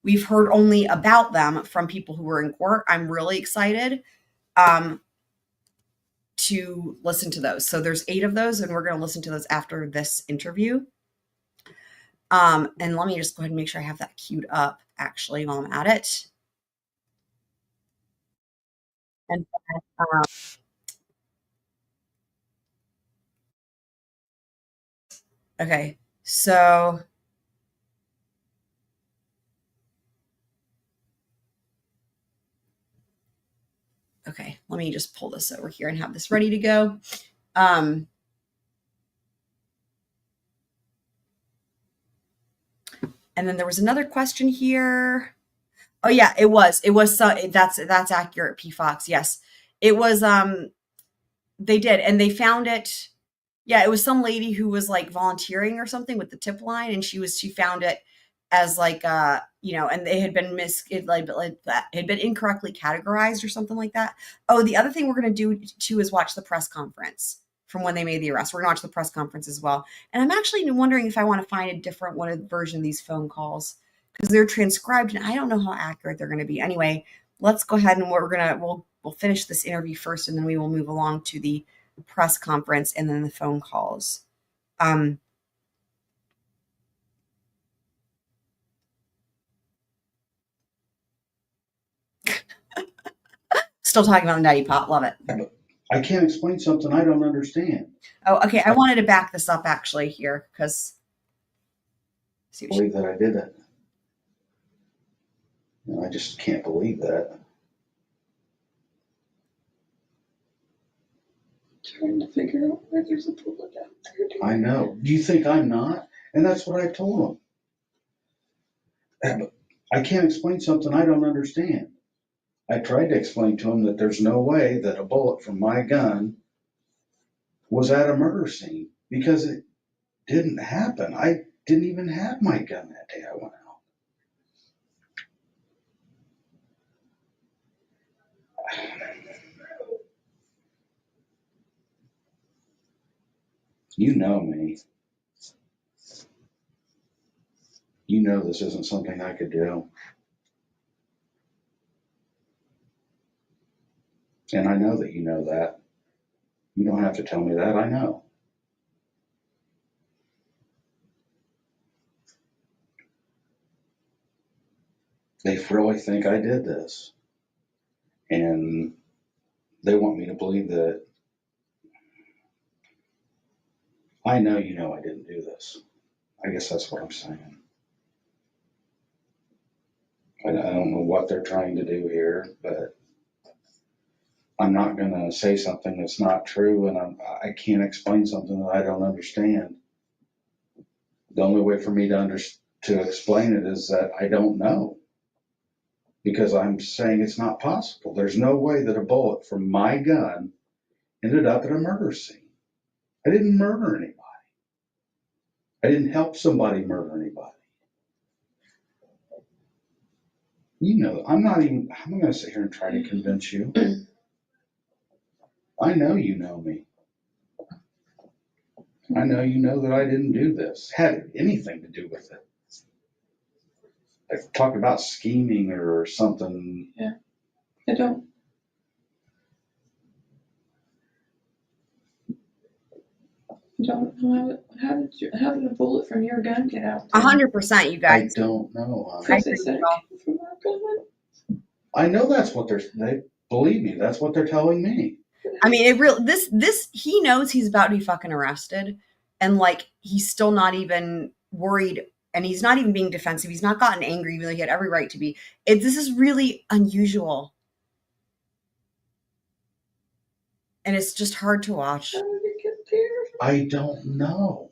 We've heard only about them from people who were in court. I'm really excited to to listen to those. So there's 8 of those, and we're going to listen to those after this interview. And let me just go ahead and make sure I have that queued up actually while I'm at it. And okay, so okay, let me just pull this over here and have this ready to go. And then there was another question here. Oh yeah, it was that's accurate, P Fox. Yes. It was they did, and they found it. Yeah, it was some lady who was like volunteering or something with the tip line, and she found it as like and they had been that had been incorrectly categorized or something like that. Oh, the other thing we're going to do too is watch the press conference from when they made the arrest. We're going to watch the press conference as well. And I'm actually wondering if I want to find a different version of these phone calls, because they're transcribed and I don't know how accurate they're going to be. Anyway, let's go ahead and we'll finish this interview first, and then we will move along to the press conference and then the phone calls. Still talking about the nutty pot. Love it. I can't explain something I don't understand. Oh, okay. I wanted to back this up actually here because I believe that I did it. I just can't believe that. Trying to figure out where there's a bullet out there. I know. Do you think I'm not? And that's what I told him. I can't explain something I don't understand. I tried to explain to him that there's no way that a bullet from my gun was at a murder scene, because it didn't happen. I didn't even have my gun that day I went out. You know me. You know this isn't something I could do. And I know that you know that. You don't have to tell me that, I know. They really think I did this. And they want me to believe that I know you know I didn't do this. I guess that's what I'm saying. I don't know what they're trying to do here, but I'm not going to say something that's not true, and I can't explain something that I don't understand. The only way for me to explain it is that I don't know, because I'm saying it's not possible. There's no way that a bullet from my gun ended up at a murder scene. I didn't murder anybody. I didn't help somebody murder anybody. You know, I'm not going to sit here and try to convince you. I know you know me. I know you know that I didn't do this. Had anything to do with it. I talk about scheming or something. Yeah, I don't know how did a bullet from your gun get out there? 100%, you guys. I don't know. Because they said it came from our gun. I know that's what they believe me. That's what they're telling me. I mean, he knows he's about to be fucking arrested, and like he's still not even worried, and he's not even being defensive. He's not gotten angry, even though he had every right to be. This is really unusual, and it's just hard to watch. How did it get there? I don't know.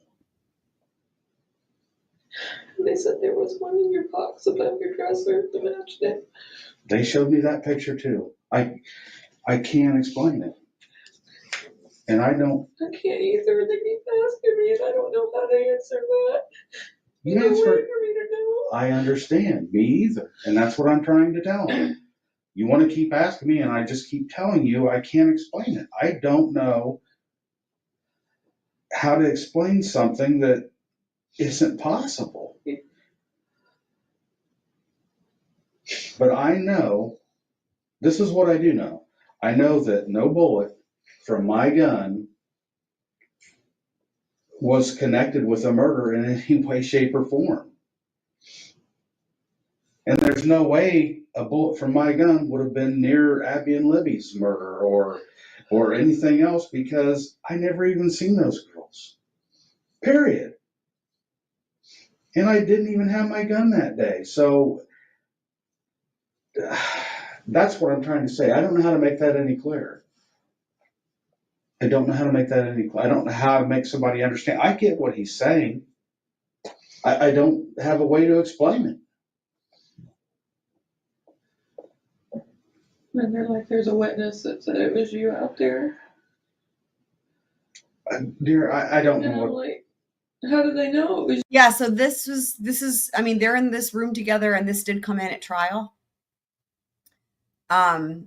They said there was one in your box above your dresser that matched it. They showed me that picture too. I can't explain it. And I don't. I can't either. They keep asking me, and I don't know how to answer that. You No way answer. for me to know. I understand. Me either. And that's what I'm trying to tell them. You want to keep asking me, and I just keep telling you I can't explain it. I don't know how to explain something that isn't possible. But I know, this is what I do know. I know that no bullet from my gun was connected with a murder in any way, shape, or form. And there's no way a bullet from my gun would have been near Abby and Libby's murder or anything else, because I never even seen those girls. Period. And I didn't even have my gun that day. So that's what I'm trying to say. I don't know how to make that any clearer. I don't know how to make that any clearer. I don't know how to make somebody understand. I get what he's saying. I don't have a way to explain it. And they're like, there's a witness that said it was you out there. Dear, I don't And know I'm what. like, how did they know it was? Yeah, so this is, I mean, they're in this room together, and this did come in at trial. I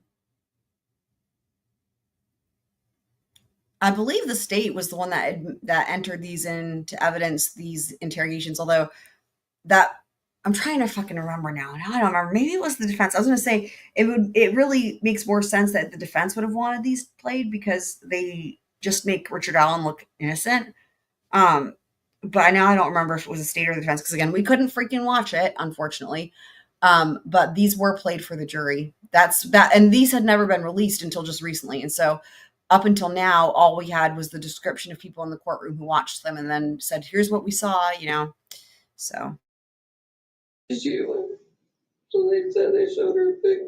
believe the state was the one that entered these into evidence, these interrogations, although that, I'm trying to fucking remember now. I don't remember. Maybe it was the defense. I was going to say it really makes more sense that the defense would have wanted these played, because they just make Richard Allen look innocent. But now I don't remember if it was the state or the defense, because again, we couldn't freaking watch it, unfortunately. But these were played for the jury. And these had never been released until just recently. And so up until now, all we had was the description of people in the courtroom who watched them and then said, here's what we saw, so. Did you? So they said they showed her a picture.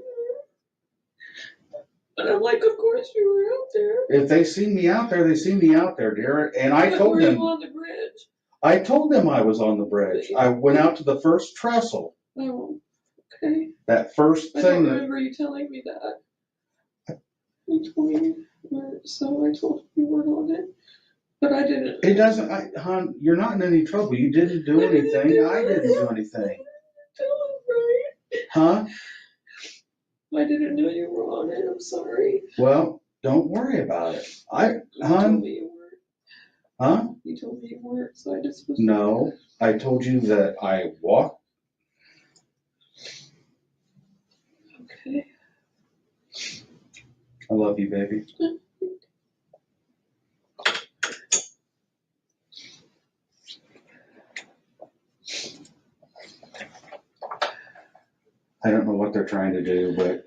And I'm like, of course you were out there. If they seen me out there, they seen me out there, dear. And I told them. Were you on the bridge? I told them I was on the bridge. I went out to the first trestle. Oh, okay. That first I thing. don't remember you telling me that. You told me, so I told you weren't on it. But I didn't. It doesn't, hon, you're not in any trouble. You didn't do anything. I didn't do anything. Right. Huh? I didn't know you were on it. I'm sorry. Well, don't worry about it. You told me you weren't. Huh? You told me you weren't, so I just was. No, I told you that I walked. Okay. I love you, baby. I don't know what they're trying to do, but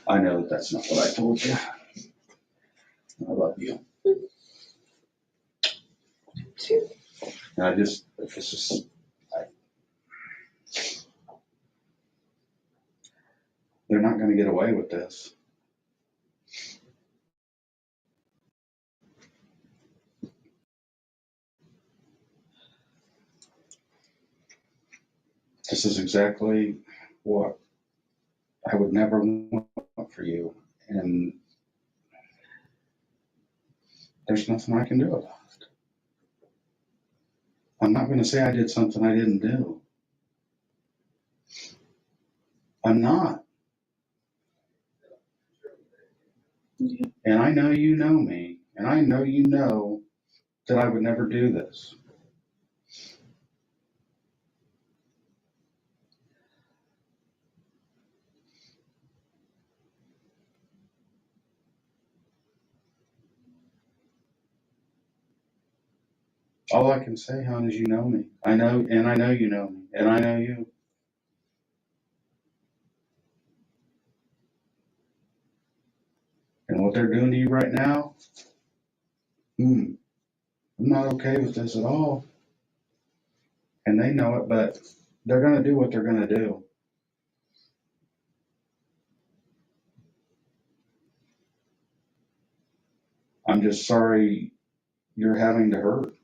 I know that that's not what I told you. I love you. And they're not going to get away with this. This is exactly what I would never want for you. And there's nothing I can do about it. I'm not going to say I did something I didn't do. I'm not. Yeah. And I know you know me, and I know you know that I would never do this. All I can say, hon, is you know me. I know, and I know you know me, and I know you. And what they're doing to you right now, I'm not okay with this at all. And they know it, but they're going to do what they're going to do. I'm just sorry you're having to hurt.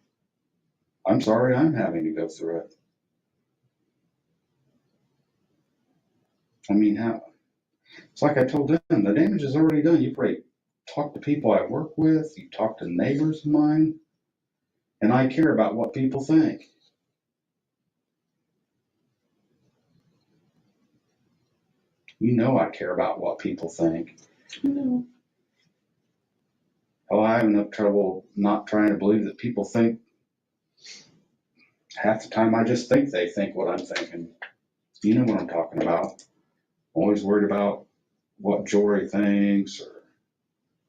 I'm sorry I'm having to go through it. I mean, how? It's like I told them, the damage is already done. You've already talked to people I work with. You talk to neighbors of mine. And I care about what people think. You know I care about what people think. No. Oh, I have enough trouble not trying to believe that people think. Half the time I just think they think what I'm thinking. You know what I'm talking about. Always worried about what Jory thinks or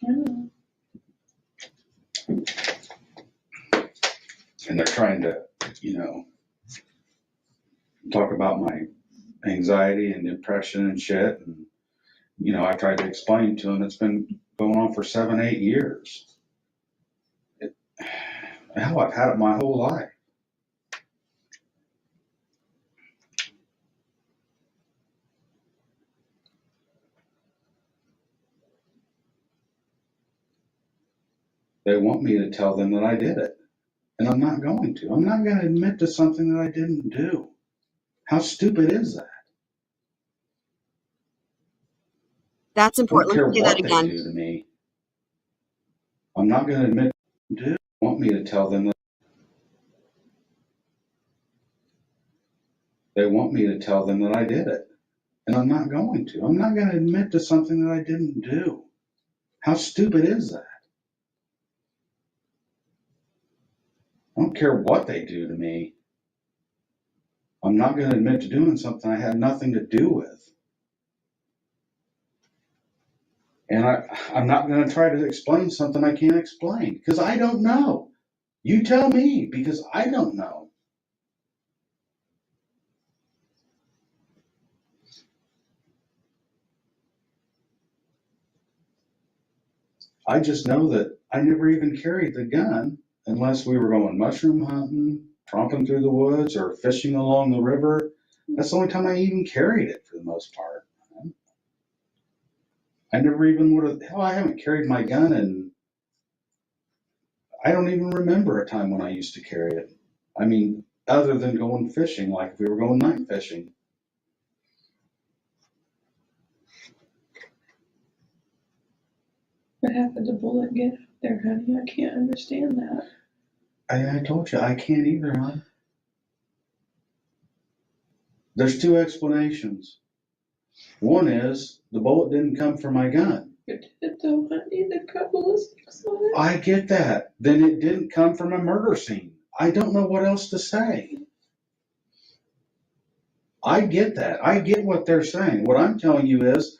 And they're trying to, talk about my anxiety and depression and shit. And, I tried to explain to them it's been going on for 7-8 years. Hell, I've had it my whole life. They want me to tell them that I did it. And I'm not going to. I'm not going to admit to something that I didn't do. How stupid is that? That's important. I don't Let's care do what that they again. do to me. I'm not going to admit to do. They want me to tell them that. They want me to tell them that I did it. And I'm not going to. I'm not going to admit to something that I didn't do. How stupid is that? I don't care what they do to me. I'm not going to admit to doing something I had nothing to do with. And I'm not going to try to explain something I can't explain because I don't know. You tell me because I don't know. I just know that I never even carried the gun unless we were going mushroom hunting, tromping through the woods, or fishing along the river. That's the only time I even carried it for the most part. I never even would have, hell, I haven't carried my gun and I don't even remember a time when I used to carry it. I mean, other than going fishing, like if we were going night fishing. But how could the bullet get out there, honey? I can't understand that. I told you, I can't either, hon. There's two explanations. One is the bullet didn't come from my gun. It did though, honey. The couple of sticks on it. I get that. Then it didn't come from a murder scene. I don't know what else to say. I get that. I get what they're saying. What I'm telling you is,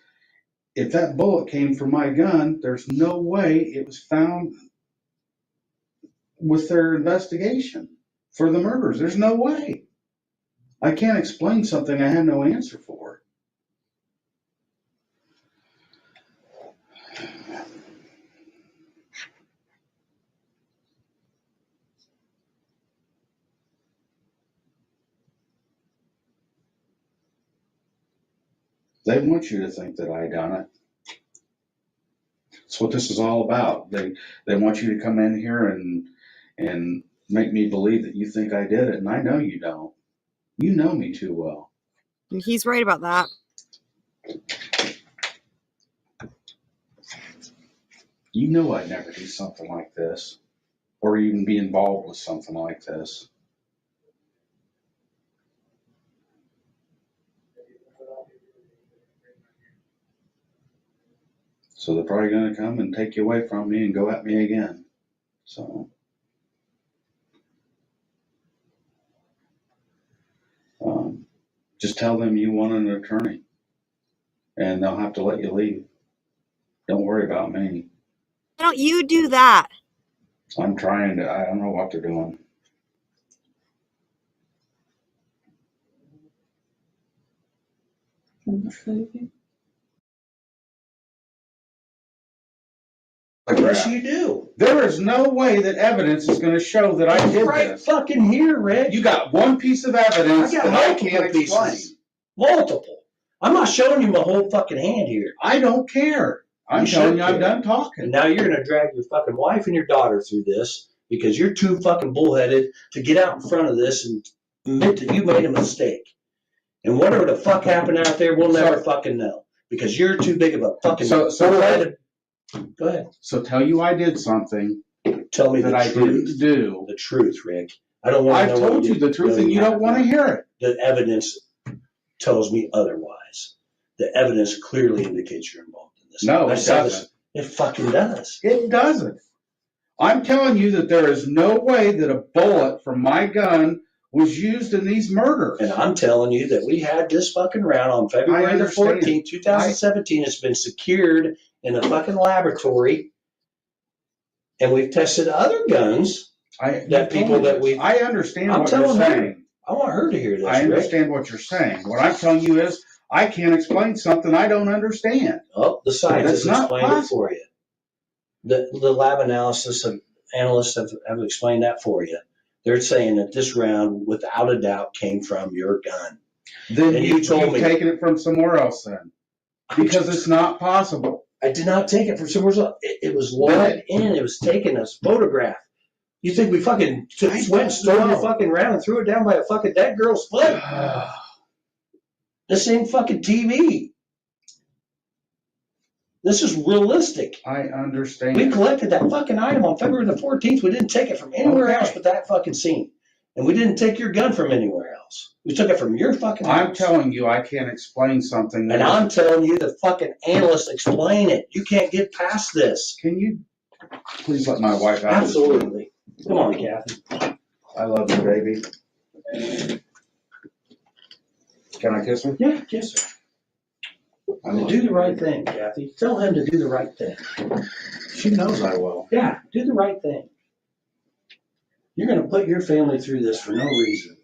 if that bullet came from my gun, there's no way it was found with their investigation for the murders. There's no way. I can't explain something I have no answer for. They want you to think that I done it. That's what this is all about. They want you to come in here and make me believe that you think I did it, and I know you don't. You know me too well. He's right about that. You know I'd never do something like this, or even be involved with something like this. So they're probably going to come and take you away from me and go at me again. So, just tell them you want an attorney, and they'll have to let you leave. Don't worry about me. Why don't you do that? I'm trying to. I don't know what they're doing. Yes, you do. There is no way that evidence is going to show that I did Right this. fucking here, Rick. You got one piece of evidence I got that I can't multiple explain. pieces. Multiple. I'm not showing you my whole fucking hand here. I don't care. I'm telling you, I'm done talking. And now you're going to drag your fucking wife and your daughter through this because you're too fucking bullheaded to get out in front of this and admit that you made a mistake. And whatever the fuck happened out there, we'll never fucking know because you're too big of a fucking bullheaded. Go ahead. So tell you I did something. Tell me that I didn't do. The truth, Rick. I don't want to know. I've told you the truth, and you don't want to hear it. The evidence tells me otherwise. The evidence clearly indicates you're involved in this. No, it doesn't. It fucking does. It doesn't. I'm telling you that there is no way that a bullet from my gun was used in these murders. And I'm telling you that we had this fucking round on February the 14th, 2017. It's been secured in a fucking laboratory And we've tested other guns I understand I'm what you're telling her. saying. I want her to hear this. I understand Rick. what you're saying. What I'm telling you is, I can't explain something I don't understand. Oh, the scientists That's not explained it possible. for you. The lab analysts have explained that for you. They're saying that this round, without a doubt, came from your gun. Then And you've told me taken it from somewhere else then. Because it's not possible. I did not take it from somewhere else. It was logged in. It was taken as photograph. You think we fucking went and stole your fucking round and threw it down by a fucking dead girl's foot? This ain't fucking TV. This is realistic. I understand. We collected that fucking item on February the 14th. We didn't take it from anywhere else but that fucking scene. And we didn't take your gun from anywhere else. We took it from your fucking house. I'm telling you, I can't explain something. And I'm telling you, the fucking analysts explain it. You can't get past this. Can you please let my wife out? Absolutely. Come on, Kathy. I love you, baby. Can I kiss her? Yeah, kiss her. Do the right thing, Kathy. Tell him to do the right thing. She knows I will. Yeah, do the right thing. You're going to put your family through this for no reason.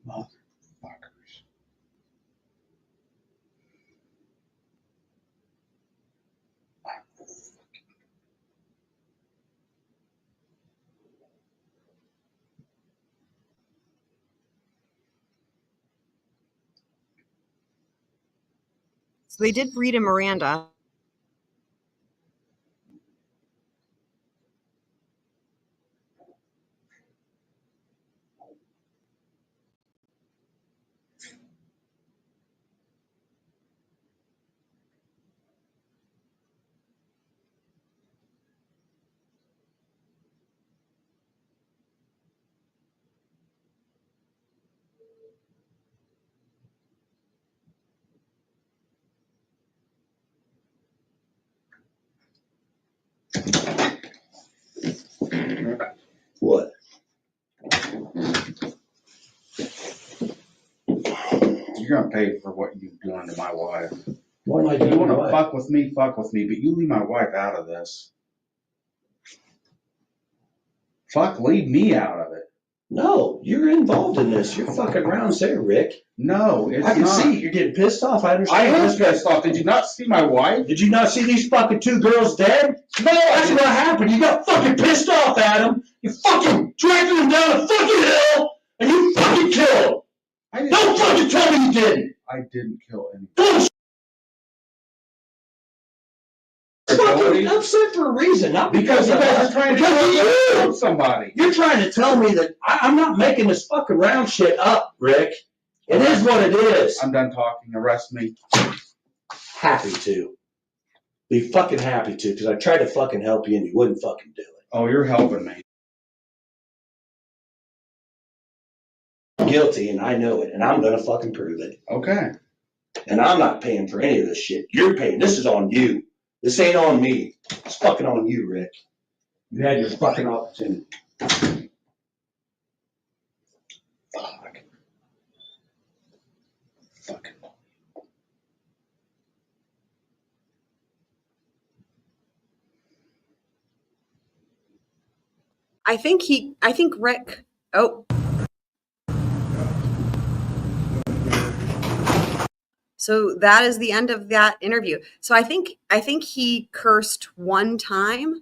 Motherfuckers. So they did read a Miranda. What? You're going to pay for what you've done to my wife. What am I If doing? you want to What? fuck with me, but you leave my wife out of this. Fuck, leave me out of it. No, you're involved in this. You're fucking rounds there, Rick. No, it's I can not. see you're getting pissed off. I I understand. am pissed off. Did you not see my wife? Did you not see these fucking two girls dead? No, That's what happened. You got fucking pissed off, Adam. You fucking dragged them down a fucking hill and you fucking killed them. Don't fucking tell me you didn't. I didn't kill anyone. Bullshit. Fucking upset for a reason, not because You of guys us. are trying to Because of you. kill somebody. You're trying to tell me that I'm not making this fucking round shit up, Rick. It is what it is. I'm done talking. Arrest me. Happy to. Be fucking happy to, because I tried to fucking help you and you wouldn't fucking do it. Oh, you're helping me. Guilty, and I know it, and I'm gonna fucking prove it. Okay. And I'm not paying for any of this shit. You're paying. This is on you. This ain't on me. It's fucking on you, Rick. You had your fucking opportunity. Fuck. Fuck. I think Rick. Oh. So that is the end of that interview. So I think he cursed one time,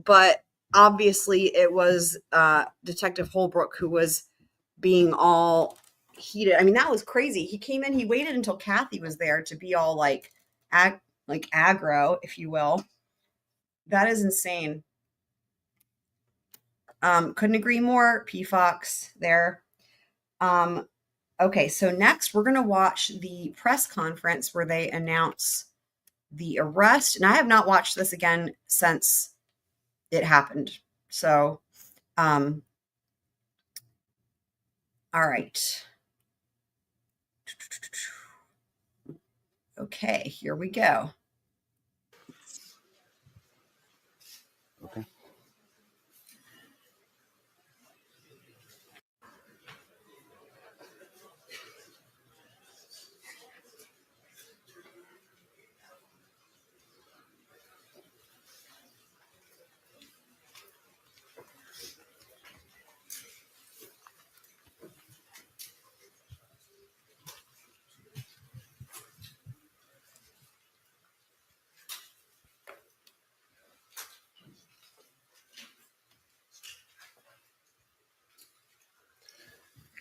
but obviously it was Detective Holbrook who was being all heated. I mean, that was crazy. He came in, he waited until Kathy was there to be all like aggro, if you will. That is insane. Couldn't agree more. P Fox there. Okay, so next we're going to watch the press conference where they announce the arrest. And I have not watched this again since it happened. So, all right. Okay, here we go. Okay.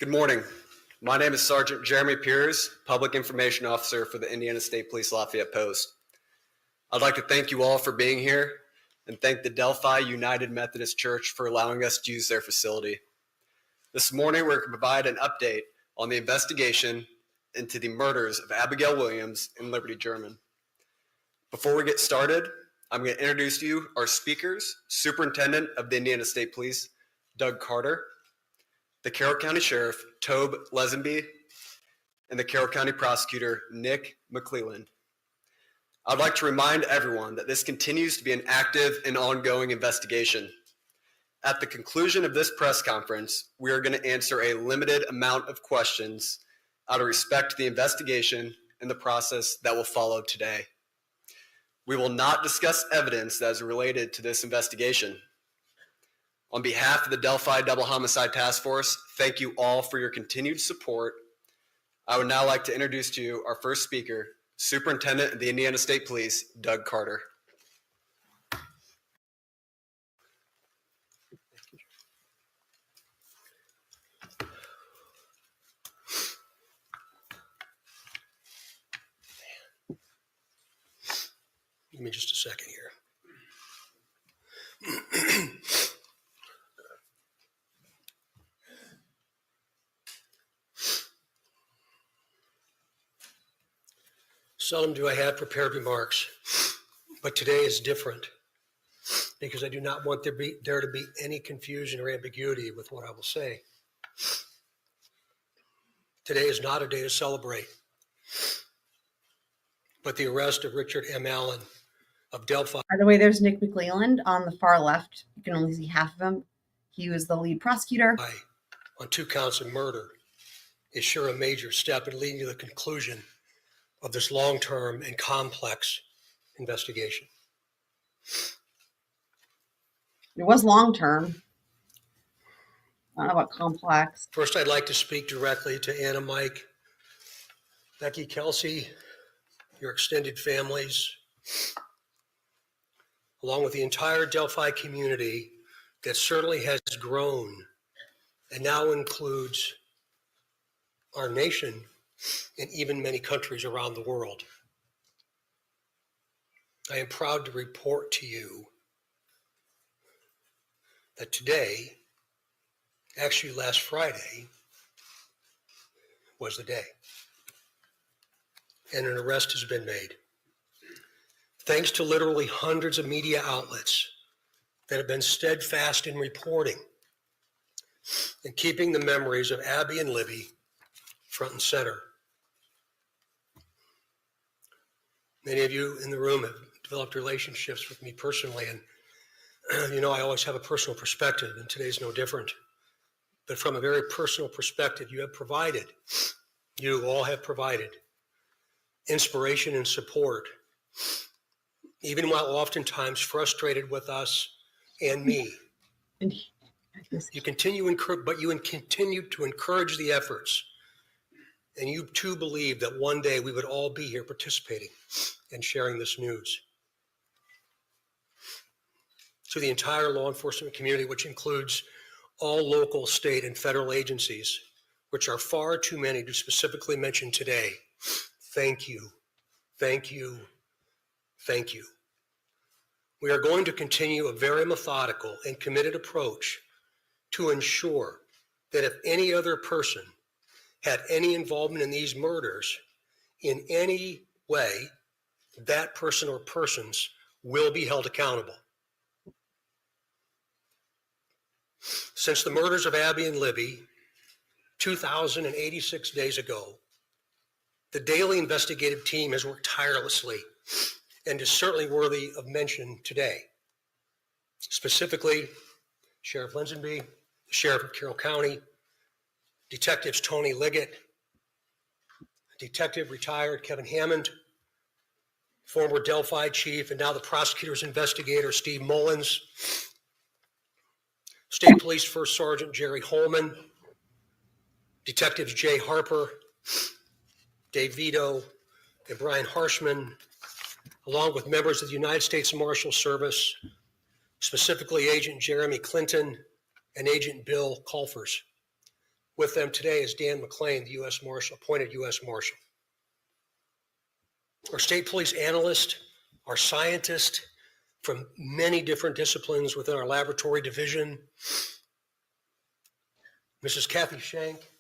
Good morning. My name is Sergeant Jeremy Piers, Public Information Officer for the Indiana State Police Lafayette Post. I'd like to thank you all for being here and thank the Delphi United Methodist Church for allowing us to use their facility. This morning, we're going to provide an update on the investigation into the murders of Abigail Williams and Liberty German. Before we get started, I'm going to introduce to you our speakers, Superintendent of the Indiana State Police, Doug Carter, the Carroll County Sheriff, Tobe Lesenby, and the Carroll County Prosecutor, Nick McClelland. I'd like to remind everyone that this continues to be an active and ongoing investigation. At the conclusion of this press conference, we are going to answer a limited amount of questions out of respect to the investigation and the process that will follow today. We will not discuss evidence that is related to this investigation. On behalf of the Delphi Double Homicide Task Force, thank you all for your continued support. I would now like to introduce to you our first speaker, Superintendent of the Indiana State Police, Doug Carter. Give me just a second here. Seldom do I have prepared remarks, but today is different because I do not want there to be any confusion or ambiguity with what I will say. Today is not a day to celebrate, but the arrest of Richard M. Allen of Delphi. By the way, there's Nick McClelland on the far left. You can only see half of him. He was the lead prosecutor. On 2 counts of murder is sure a major step in leading to the conclusion of this long-term and complex investigation. It was long-term. I don't know about complex. First, I'd like to speak directly to Anna, Mike, Becky, Kelsey, your extended families, along with the entire Delphi community that certainly has grown and now includes our nation and even many countries around the world. I am proud to report to you that today, actually last Friday, was the day, and an arrest has been made. Thanks to literally hundreds of media outlets that have been steadfast in reporting and keeping the memories of Abby and Libby front and center. Many of you in the room have developed relationships with me personally, and you know I always have a personal perspective, and today's no different. But from a very personal perspective, you all have provided inspiration and support, even while oftentimes frustrated with us and me. You continue to encourage the efforts, and you too believe that one day we would all be here participating and sharing this news. To the entire law enforcement community, which includes all local, state, and federal agencies, which are far too many to specifically mention today, thank you, thank you, thank you. We are going to continue a very methodical and committed approach to ensure that if any other person had any involvement in these murders in any way, that person or persons will be held accountable. Since the murders of Abby and Libby 2,086 days ago, The daily investigative team has worked tirelessly and is certainly worthy of mention today. Specifically, Sheriff Linsonby, the Sheriff of Carroll County, Detectives Tony Liggett, Detective retired Kevin Hammond, former Delphi chief and now the prosecutor's investigator Steve Mullins, State Police First Sergeant Jerry Holman, Detectives Jay Harper, Dave Vito, and Brian Harshman, along with members of the United States Marshal Service, specifically Agent Jeremy Clinton and Agent Bill Colfers. With them today is Dan McClain, the U.S. Marshal, appointed U.S. Marshal. Our state police analyst, our scientist from many different disciplines within our laboratory division, Mrs. Kathy Shank,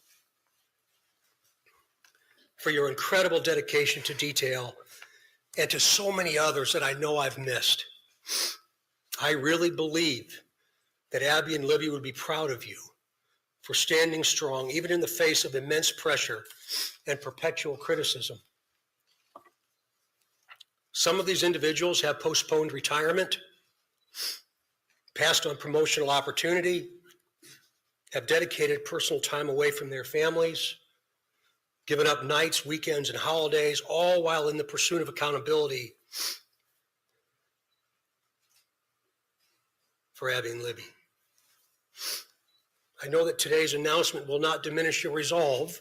for your incredible dedication to detail and to so many others that I know I've missed. I really believe that Abby and Libby would be proud of you for standing strong, even in the face of immense pressure and perpetual criticism. Some of these individuals have postponed retirement, passed on promotional opportunity, have dedicated personal time away from their families, given up nights, weekends, and holidays, all while in the pursuit of accountability for Abby and Libby. I know that today's announcement will not diminish your resolve,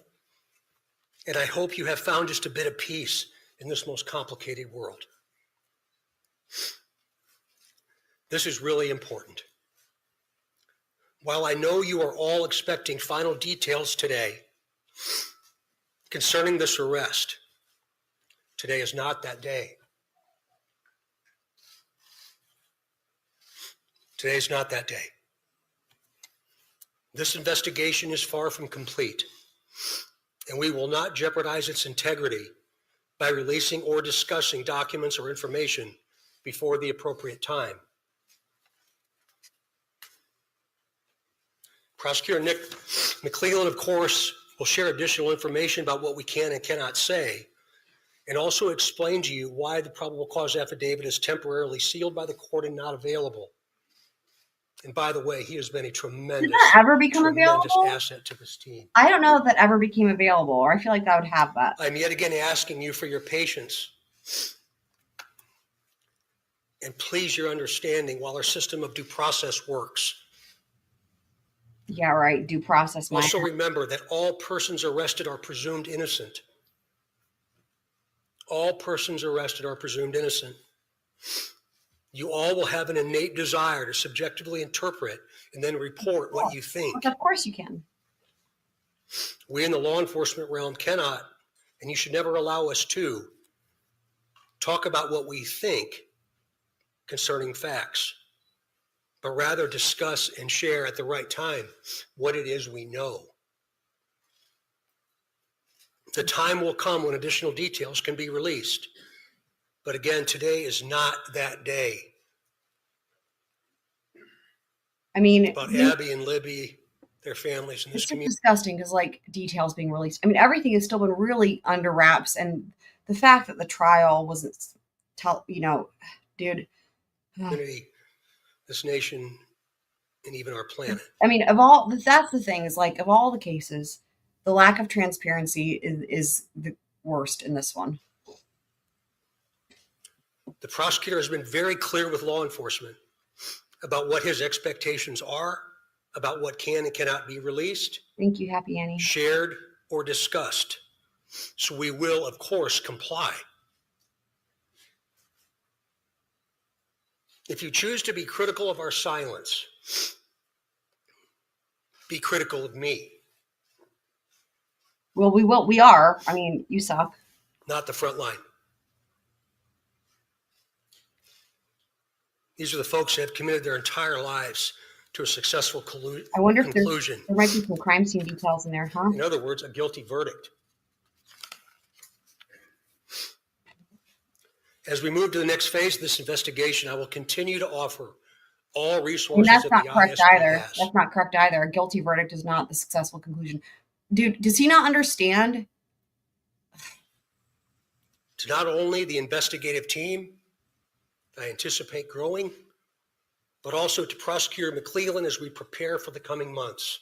and I hope you have found just a bit of peace in this most complicated world. This is really important. While I know you are all expecting final details today concerning this arrest, today is not that day. Today is not that day. This investigation is far from complete, and we will not jeopardize its integrity by releasing or discussing documents or information before the appropriate time. Prosecutor Nick McClellan, of course, will share additional information about what we can and cannot say, and also explain to you why the probable cause affidavit is temporarily sealed by the court and not available. And by the way, he has been a tremendous, Did that ever become available? asset to this team. I don't know if that ever became available, or I feel like that would have that. I'm yet again asking you for your patience and please your understanding while our system of due process works. Yeah, right. Due process. Also remember that all persons arrested are presumed innocent. All persons arrested are presumed innocent. You all will have an innate desire to subjectively interpret and then report what you think. Of course you can. We in the law enforcement realm cannot, and you should never allow us to, talk about what we think concerning facts, but rather discuss and share at the right time what it is we know. The time will come when additional details can be released. But again, today is not that day. I mean, about Abby and Libby, their families, and this it's community. Disgusting because, like, details being released. I mean, everything has still been really under wraps, and the fact that the trial wasn't, dude. Community, this nation, and even our planet. I mean, that's the thing is, like, of all the cases, the lack of transparency is the worst in this one. The prosecutor has been very clear with law enforcement about what his expectations are, about what can and cannot be released. Thank you, Happy Annie. Shared or discussed. So we will, of course, comply. If you choose to be critical of our silence, be critical of me. Well, we will. We are. I mean, you suck. Not the front line. These are the folks that have committed their entire lives to a successful conclusion. I wonder if there might be some crime scene details in there, huh? In other words, a guilty verdict. As we move to the next phase of this investigation, I will continue to offer all resources that's that not the correct ISP either. has. That's not correct either. A guilty verdict is not the successful conclusion. Dude, does he not understand? to not only the investigative team I anticipate growing, but also to Prosecutor McClellan as we prepare for the coming months.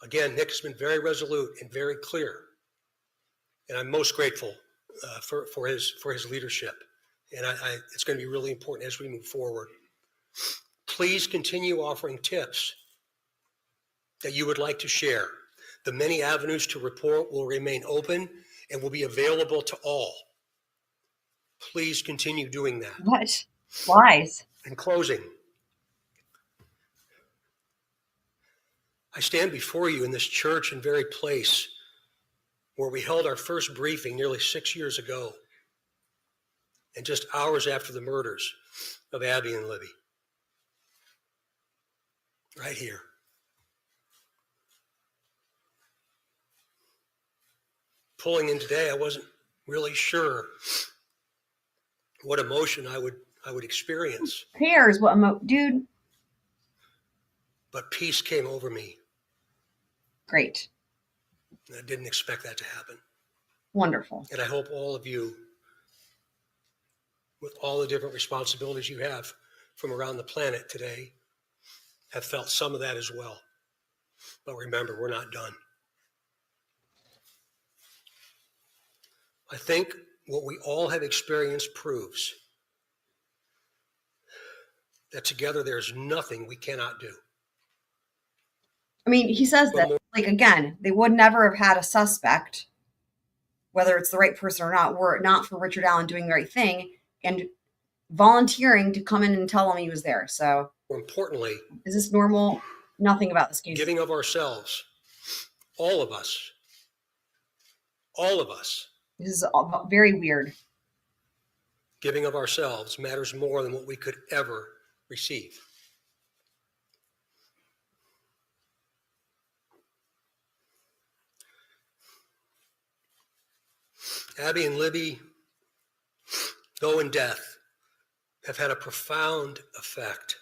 Again, Nick has been very resolute and very clear, and I'm most grateful for his leadership. And it's going to be really important as we move forward. Please continue offering tips that you would like to share. The many avenues to report will remain open and will be available to all. Please continue doing that. What? Lies. In closing, I stand before you in this church and very place where we held our first briefing nearly 6 years ago, and just hours after the murders of Abby and Libby. Right here. Pulling in today, I wasn't really sure what emotion I would experience. Who cares what dude? But peace came over me. Great. I didn't expect that to happen. Wonderful. And I hope all of you, with all the different responsibilities you have from around the planet today, have felt some of that as well. But remember, we're not done. I think what we all have experienced proves that together there's nothing we cannot do. I mean, he says that, like, again, they would never have had a suspect, whether it's the right person or not, were it not for Richard Allen doing the right thing and volunteering to come in and tell him he was there. So, more importantly, is this normal? Nothing about this case. Giving of ourselves, all of us. This is very weird. Giving of ourselves matters more than what we could ever receive. Abby and Libby, though in death, have had a profound effect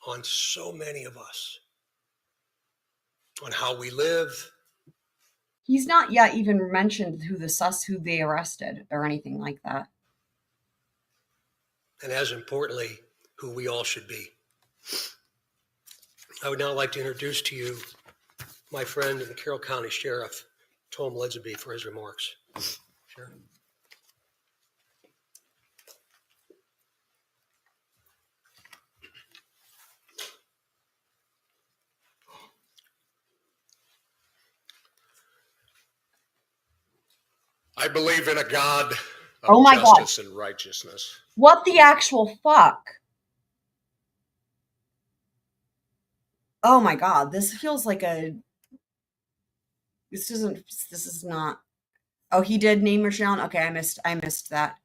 on so many of us, on how we live. He's not yet even mentioned who they arrested or anything like that. And as importantly, who we all should be. I would now like to introduce to you my friend and the Carroll County Sheriff, Tom Ledzaby, for his remarks. Sheriff. I believe in a God of Oh my justice and righteousness. What the actual fuck? Oh my God, this feels like this is not. Oh, he did name her down? Okay, I missed that.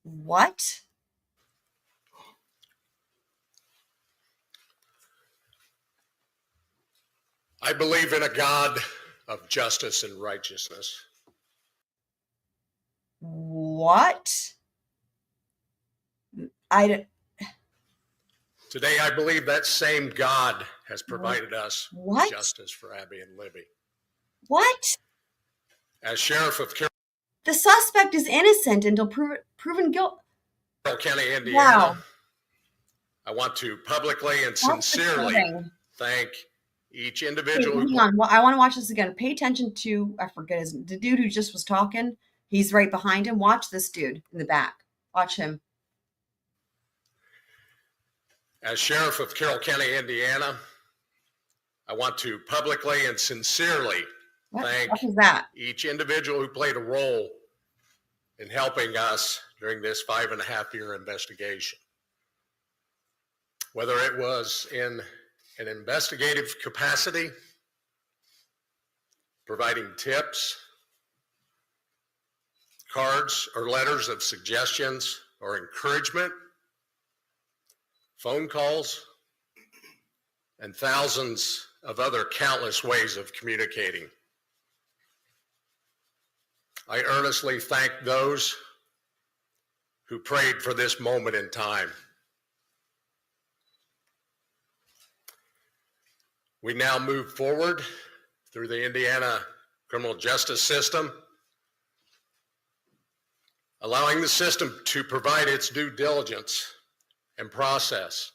What? I believe in a God of justice and righteousness. What? Today, I believe that same God has provided us What? justice for Abby and Libby. What? As Sheriff of Carroll The suspect is innocent until proven guilt. County, Indiana, Wow. I want to publicly and That's sincerely disturbing. thank each Wait, individual hang on. Well, I want to watch this again. Pay attention to, I forget the dude who just was talking. He's right behind him. Watch this dude in the back. Watch him. As Sheriff of Carroll County, Indiana, I want to publicly and sincerely thank What was that? each individual who played a role in helping us during this 5.5-year investigation. Whether it was in an investigative capacity, providing tips, cards or letters of suggestions or encouragement, phone calls, and thousands of other countless ways of communicating. I earnestly thank those who prayed for this moment in time. We now move forward through the Indiana criminal justice system, allowing the system to provide its due diligence and process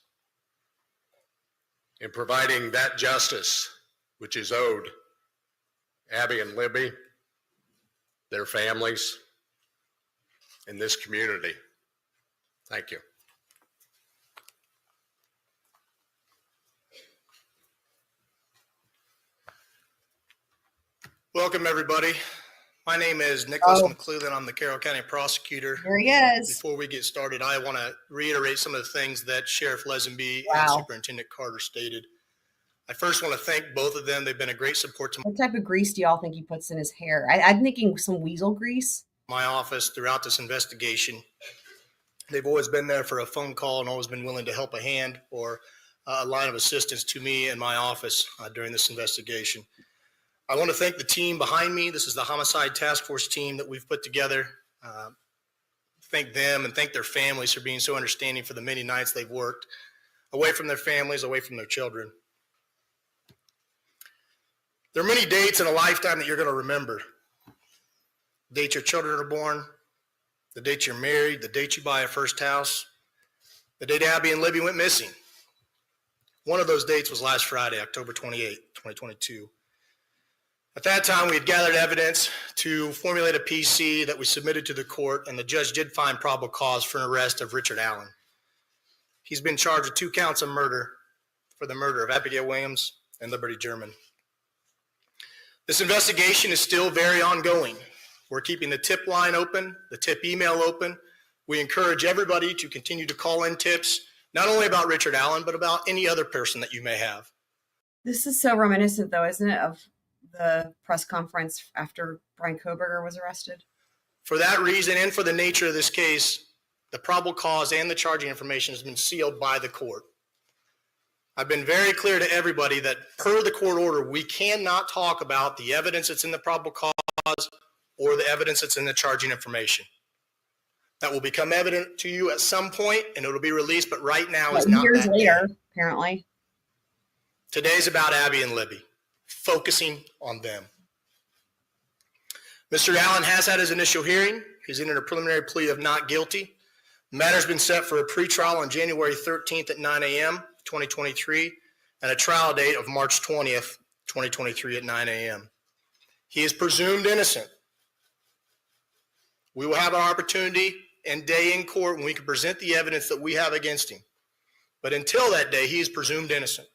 in providing that justice which is owed Abby and Libby, their families, and this community. Thank you. Welcome, everybody. My name is Nicholas McClellan. I'm the Carroll County prosecutor. There he is. Before we get started, I want to reiterate some of the things that Sheriff Lesenby and Superintendent Carter stated. I first want to thank both of them. They've been a great support to What type of grease do y'all think he puts in his hair? I'm thinking some weasel grease. my office throughout this investigation. They've always been there for a phone call and always been willing to help a hand or a line of assistance to me and my office during this investigation. I want to thank the team behind me. This is the Homicide Task Force team that we've put together. Thank them and thank their families for being so understanding for the many nights they've worked away from their families, away from their children. There are many dates in a lifetime that you're going to remember. The date your children are born, the date you're married, the date you buy a first house, the date Abby and Libby went missing. One of those dates was last Friday, October 28, 2022. At that time, we had gathered evidence to formulate a PC that we submitted to the court, and the judge did find probable cause for an arrest of Richard Allen. He's been charged with 2 counts of murder for the murder of Abigail Williams and Liberty German. This investigation is still very ongoing. We're keeping the tip line open, the tip email open. We encourage everybody to continue to call in tips, not only about Richard Allen, but about any other person that you may have. This is so reminiscent, though, isn't it, of the press conference after Brian Koberger was arrested? For that reason and for the nature of this case, the probable cause and the charging information has been sealed by the court. I've been very clear to everybody that per the court order, we cannot talk about the evidence that's in the probable cause or the evidence that's in the charging information. That will become evident to you at some point and it'll be released, but right now is not years that later, day. apparently. Today's about Abby and Libby, focusing on them. Mr. Allen has had his initial hearing. He's entered a preliminary plea of not guilty. The matter's been set for a pretrial on January 13th at 9 a.m., 2023, and a trial date of March 20th, 2023 at 9 a.m. He is presumed innocent. We will have our opportunity and day in court when we can present the evidence that we have against him. But until that day, he is presumed innocent.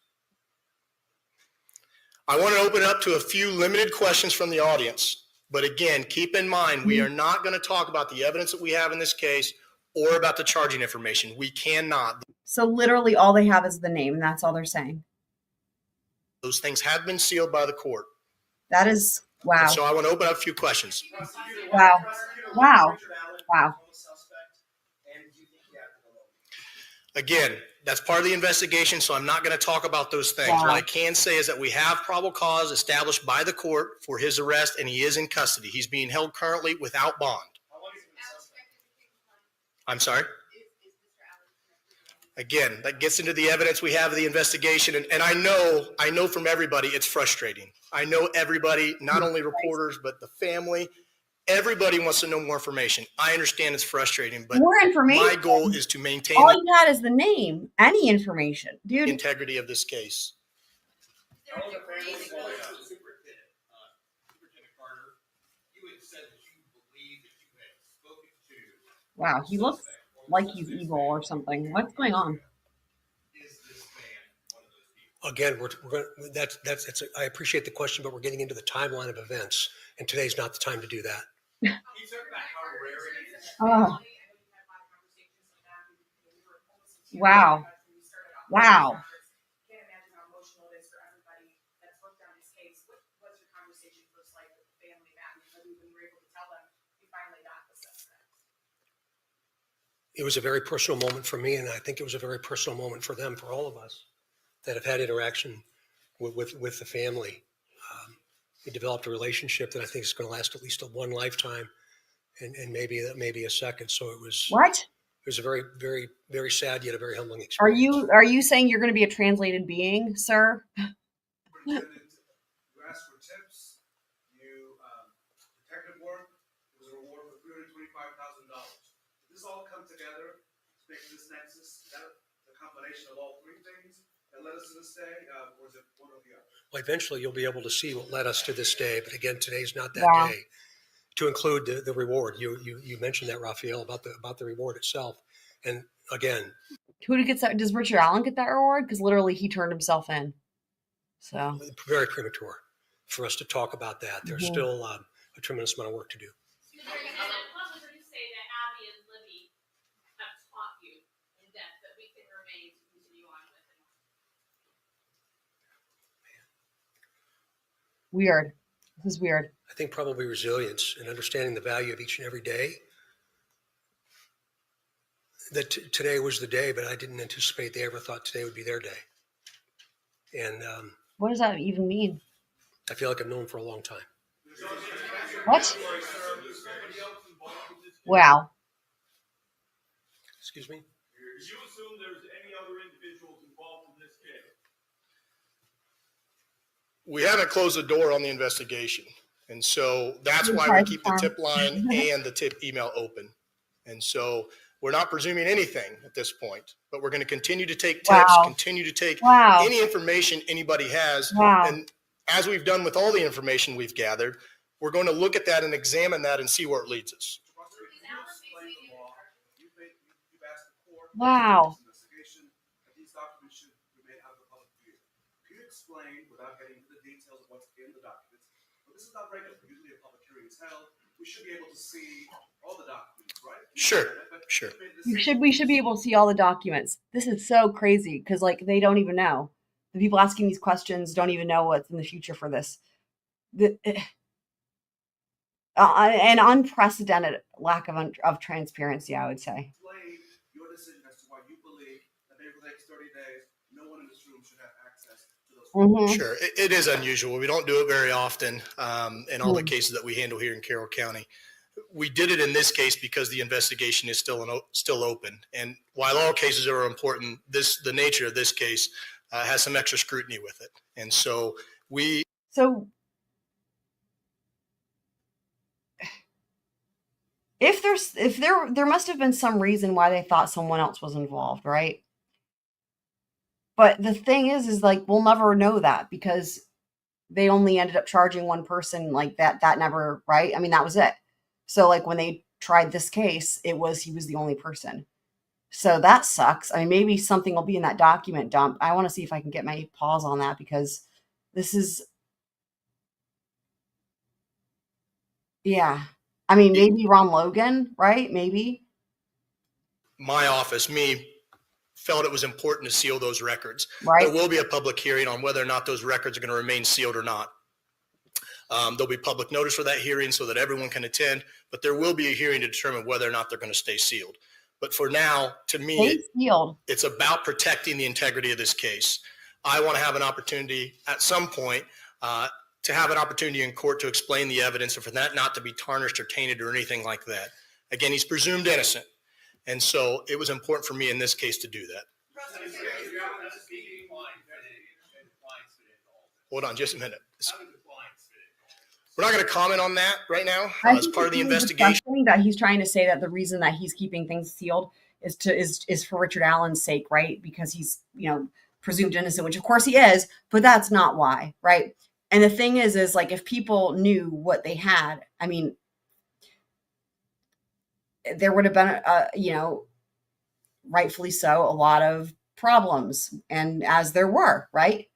I want to open it up to a few limited questions from the audience. But again, keep in mind, we are not going to talk about the evidence that we have in this case or about the charging information. We cannot. So literally all they have is the name, and that's all they're saying. Those things have been sealed by the court. That is, wow. And so I want to open up a few questions. Wow. Wow. Wow. Again, that's part of the investigation, so I'm not going to talk about those things. Wow. What I can say is that we have probable cause established by the court for his arrest, and he is in custody. He's being held currently without bond. I'm sorry? Again, that gets into the evidence we have of the investigation, and I know from everybody it's frustrating. I know everybody, not only reporters, but the family, everybody wants to know more information. I understand it's frustrating, but more information. My goal is to maintain all you had is the name, any information, dude. the integrity of this case. Wow, he looks like he's evil or something. What's going on? Again, I appreciate the question, but we're getting into the timeline of events, and today's not the time to do that. Oh. Wow. Wow. It was a very personal moment for me, and I think it was a very personal moment for them, for all of us that have had interaction with the family. We developed a relationship that I think is going to last at least one lifetime, and maybe a second. So it was what? It was a very, very, very sad yet a very humbling experience. Are you saying you're going to be a translated being, sir? You asked for tips. You detective work. There was a reward for $325,000. Did this all come together to make this nexus? Is that the combination of all three things that led us to this day, or is it one or the other? Well, eventually you'll be able to see what led us to this day, but again, today's not that day. To include the reward, you mentioned that, Raphael, about the reward itself, and again, Who gets that? Does Richard Allen get that reward? Because literally he turned himself in. So very premature for us to talk about that. There's still a tremendous amount of work to do. What would you say that Abby and Libby have taught you in depth that we can remain to continue on with? Weird. This is weird. I think probably resilience and understanding the value of each and every day. That today was the day, but I didn't anticipate they ever thought today would be their day. And What does that even mean? I feel like I've known them for a long time. What? Wow. Excuse me? Did you assume there's any other individuals involved in this case? We haven't closed the door on the investigation. And so that's why we keep the tip line and the tip email open. And so we're not presuming anything at this point, but we're going to continue to take tips, continue to take any information anybody has. And as we've done with all the information we've gathered, we're going to look at that and examine that and see where it leads us. Wow. These documents should remain out of the public view. Can you explain, without getting into the details of what's in the documents, but this is not regular. Usually a public hearing is held. We should be able to see all the documents, right? Sure. We should be able to see all the documents. This is so crazy because like they don't even know. The people asking these questions don't even know what's in the future for this. An unprecedented lack of transparency, I would say. Explain your decision as to why you believe that maybe for the next 30 days, no one in this room should have access to those. Sure. It is unusual. We don't do it very often in all the cases that we handle here in Carroll County. We did it in this case because the investigation is still open. And while all cases are important, the nature of this case has some extra scrutiny with it. And so if there must have been some reason why they thought someone else was involved, right? But the thing is like we'll never know that because they only ended up charging one person like that never, right? I mean, that was it. So like when they tried this case, he was the only person. So that sucks. I mean, maybe something will be in that document dump. I want to see if I can get my paws on that because this is, yeah. I mean, maybe Ron Logan, right? Maybe. My office, felt it was important to seal those records. Right. There will be a public hearing on whether or not those records are going to remain sealed or not. There'll be public notice for that hearing so that everyone can attend, but there will be a hearing to determine whether or not they're going to stay sealed. But for now, to me, it's about protecting the integrity of this case. I want to have an opportunity at some point to have an opportunity in court to explain the evidence and for that not to be tarnished or tainted or anything like that. Again, he's presumed innocent. And so it was important for me in this case to do that. Hold on just a minute. We're not going to comment on that right now as part of the investigation. That he's trying to say that the reason that he's keeping things sealed is for Richard Allen's sake, right? Because he's, presumed innocent, which of course he is, but that's not why, right? And the thing is like if people knew what they had, I mean, there would have been, rightfully so, a lot of problems, and as there were, right?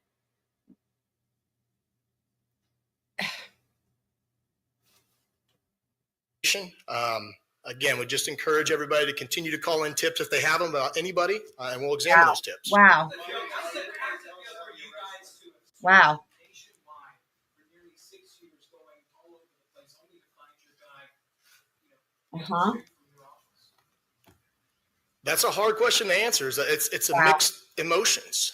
Again, we just encourage everybody to continue to call in tips if they have them about anybody, and we'll examine those tips. Wow. Wow. Uh-huh. That's a hard question to answer. It's a mixed emotions.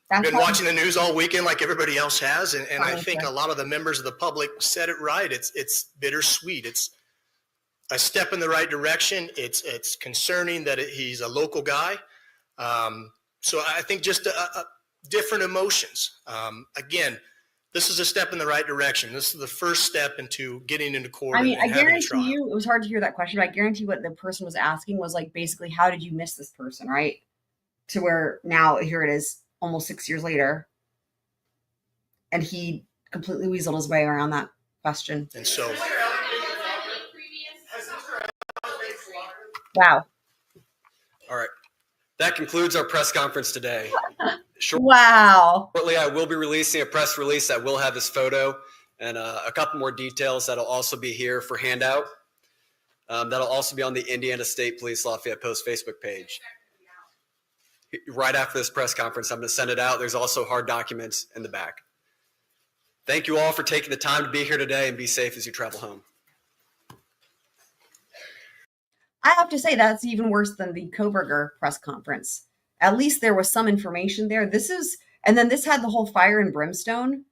I've been watching the news all weekend like everybody else has, and I think a lot of the members of the public said it right. It's bittersweet. It's a step in the right direction. It's concerning that he's a local guy. So I think just different emotions. Again, this is a step in the right direction. This is the first step into getting into court. I mean, and I having a guarantee trial. you, it was hard to hear that question, but I guarantee what the person was asking was like, basically, how did you miss this person, right? To where now, here it is, almost 6 years later. And he completely weaseled his way around that question. And so, wow. All right. That concludes our press conference today. Wow. Shortly, I will be releasing a press release that will have this photo and a couple more details that'll also be here for handout. That'll also be on the Indiana State Police Lafayette Post Facebook page. Right after this press conference, I'm going to send it out. There's also hard documents in the back. Thank you all for taking the time to be here today, and be safe as you travel home. I have to say that's even worse than the Koberger press conference. At least there was some information there. And then this had the whole fire and brimstone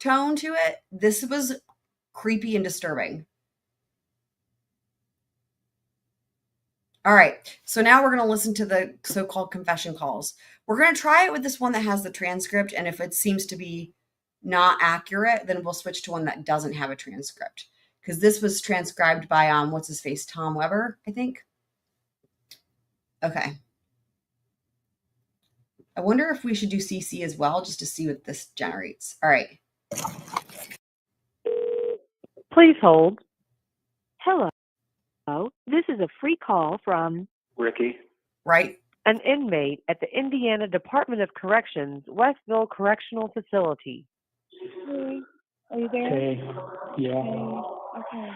tone to it. This was creepy and disturbing. All right, so now we're going to listen to the so-called confession calls. We're going to try it with this one that has the transcript, and if it seems to be not accurate, then we'll switch to one that doesn't have a transcript. Because this was transcribed by, what's his face, Tom Weber, I think. Okay. I wonder if we should do CC as well, just to see what this generates. All right. Please hold. Hello. This is a free call from Ricky. Right. An inmate at the Indiana Department of Corrections, Westville Correctional Facility. Hey, are you there? Hey, yeah. Hey, okay.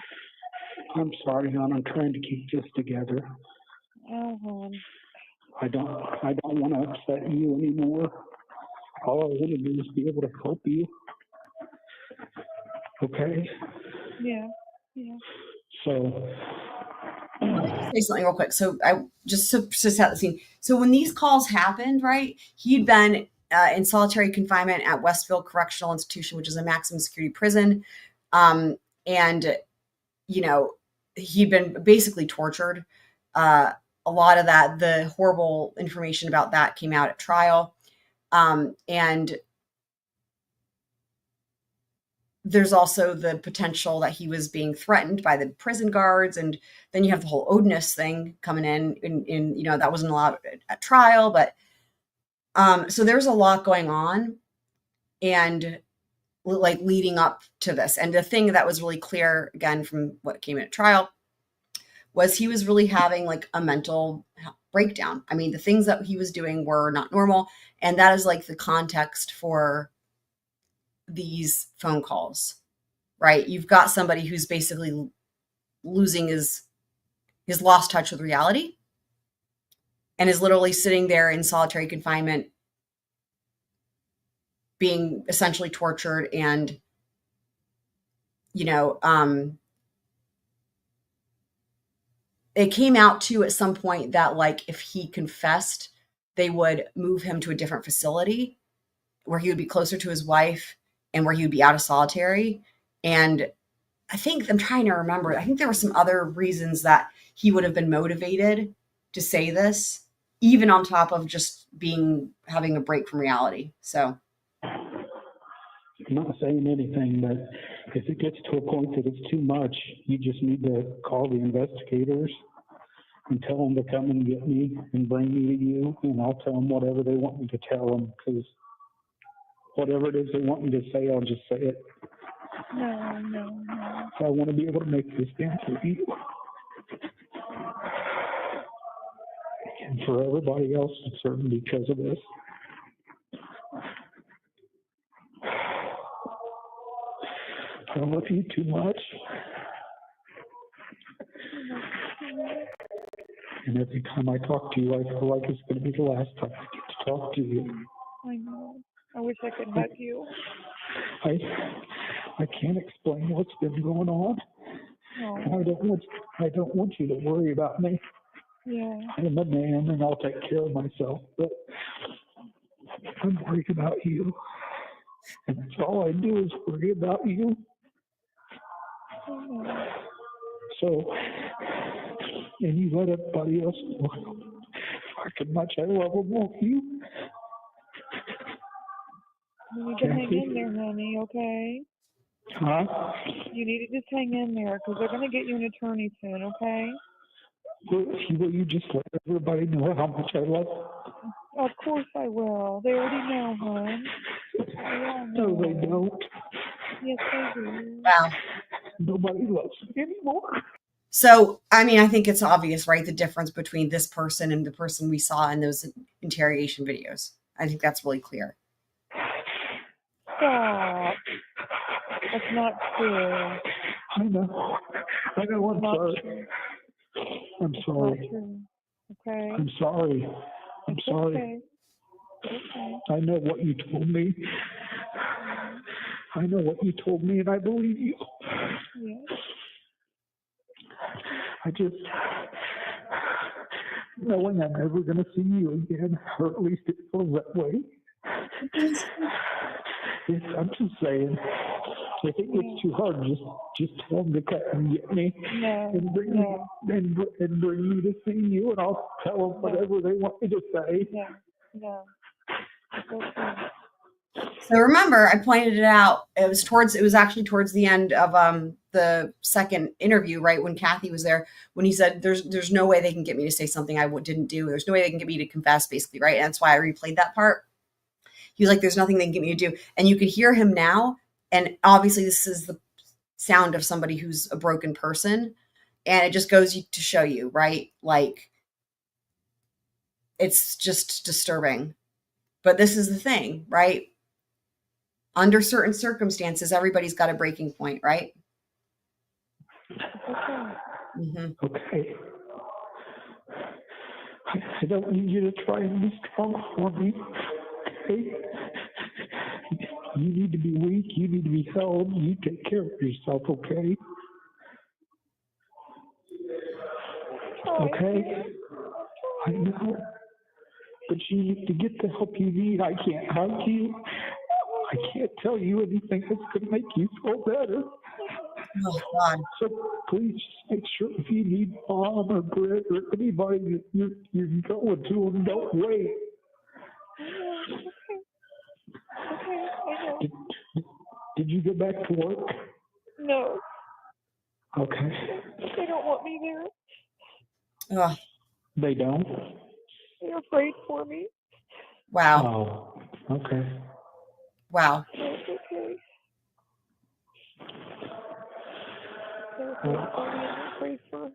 I'm sorry, hon. I'm trying to keep this together. Oh, hon. I don't want to upset you anymore. All I want to do is be able to help you. Okay? Yeah, yeah. So, Say something real quick. So I just to set the scene. So when these calls happened, right, he'd been in solitary confinement at Westville Correctional Institution, which is a maximum security prison. And, you know, he'd been basically tortured. A lot of that, the horrible information about that came out at trial. And there's also the potential that he was being threatened by the prison guards. And then you have the whole Odinist thing coming in, you know, that wasn't allowed at trial, but so there's a lot going on and like leading up to this. And the thing that was really clear, again, from what came at trial, was he was really having like a mental breakdown. I mean, the things that he was doing were not normal. And that is like the context for these phone calls, right? You've got somebody who's basically losing his lost touch with reality and is literally sitting there in solitary confinement, being essentially tortured. And, you know, it came out too at some point that like if he confessed, they would move him to a different facility where he would be closer to his wife and where he would be out of solitary. And I think, I'm trying to remember, I think there were some other reasons that he would have been motivated to say this, even on top of just having a break from reality. So I'm not saying anything, but if it gets to a point that it's too much, you just need to call the investigators and tell them to come and get me and bring me to you, and I'll tell them whatever they want me to tell them, because whatever it is they want me to say, I'll just say it. No. So I want to be able to make this stand for you. And for everybody else concerned because of this. I love you too much. And every time I talk to you, I feel like it's going to be the last time I get to talk to you. I know. I wish I could hug you. I can't explain what's been going on. No. And I don't want you to worry about me. Yeah. I'm a man and I'll take care of myself, but I'm worried about you. And that's all I do is worry about you. So, and you let everybody else know how much I love them, won't you? You need to hang in there, honey, okay? Huh? You need to just hang in there because they're going to get you an attorney soon, okay? Will you just let everybody know how much I love them? Of course I will. They already know, hon. They all know. No, they don't. Yes, they do. Wow. Nobody loves me anymore. So, I mean, I think it's obvious, right? The difference between this person and the person we saw in those interrogation videos. I think that's really clear. Stop. That's not true. I know. I know. I'm sorry. True. I'm sorry. Okay. I'm sorry. I'm It's sorry. okay. Okay. I know what you told me. I know what you told me, and I believe you. Yes. I just, knowing I'm never going to see you again, or at least it feels that way. I'm just saying, if it gets too hard, just tell them to come and get me and bring me and bring me to see you, and I'll tell them whatever they want me to say. No. Okay. So remember, I pointed it out. It was actually towards the end of the second interview, right? When Kathy was there, when he said, there's no way they can get me to say something I didn't do. There's no way they can get me to confess, basically, right? And that's why I replayed that part. He was like, there's nothing they can get me to do. And you could hear him now. And obviously this is the sound of somebody who's a broken person. And it just goes to show you, right? Like, it's just disturbing. But this is the thing, right? Under certain circumstances, everybody's got a breaking point, right? Okay. Mm-hmm. Okay. I don't need you to try and be strong for me. Okay? You need to be weak. You need to be held. You take care of yourself, okay? Okay? I know. But you need to get the help you need. I can't hug you. I can't tell you anything that's going to make you feel better. Oh, God. So please just make sure if you need Mom or Brett or anybody that you're going to them, don't wait. Okay, I know. Did you go back to work? No. Okay. They don't want me there. Ugh. They don't? They're afraid for me. Wow. Oh, okay. Wow. It's okay. They're afraid for me and they're afraid for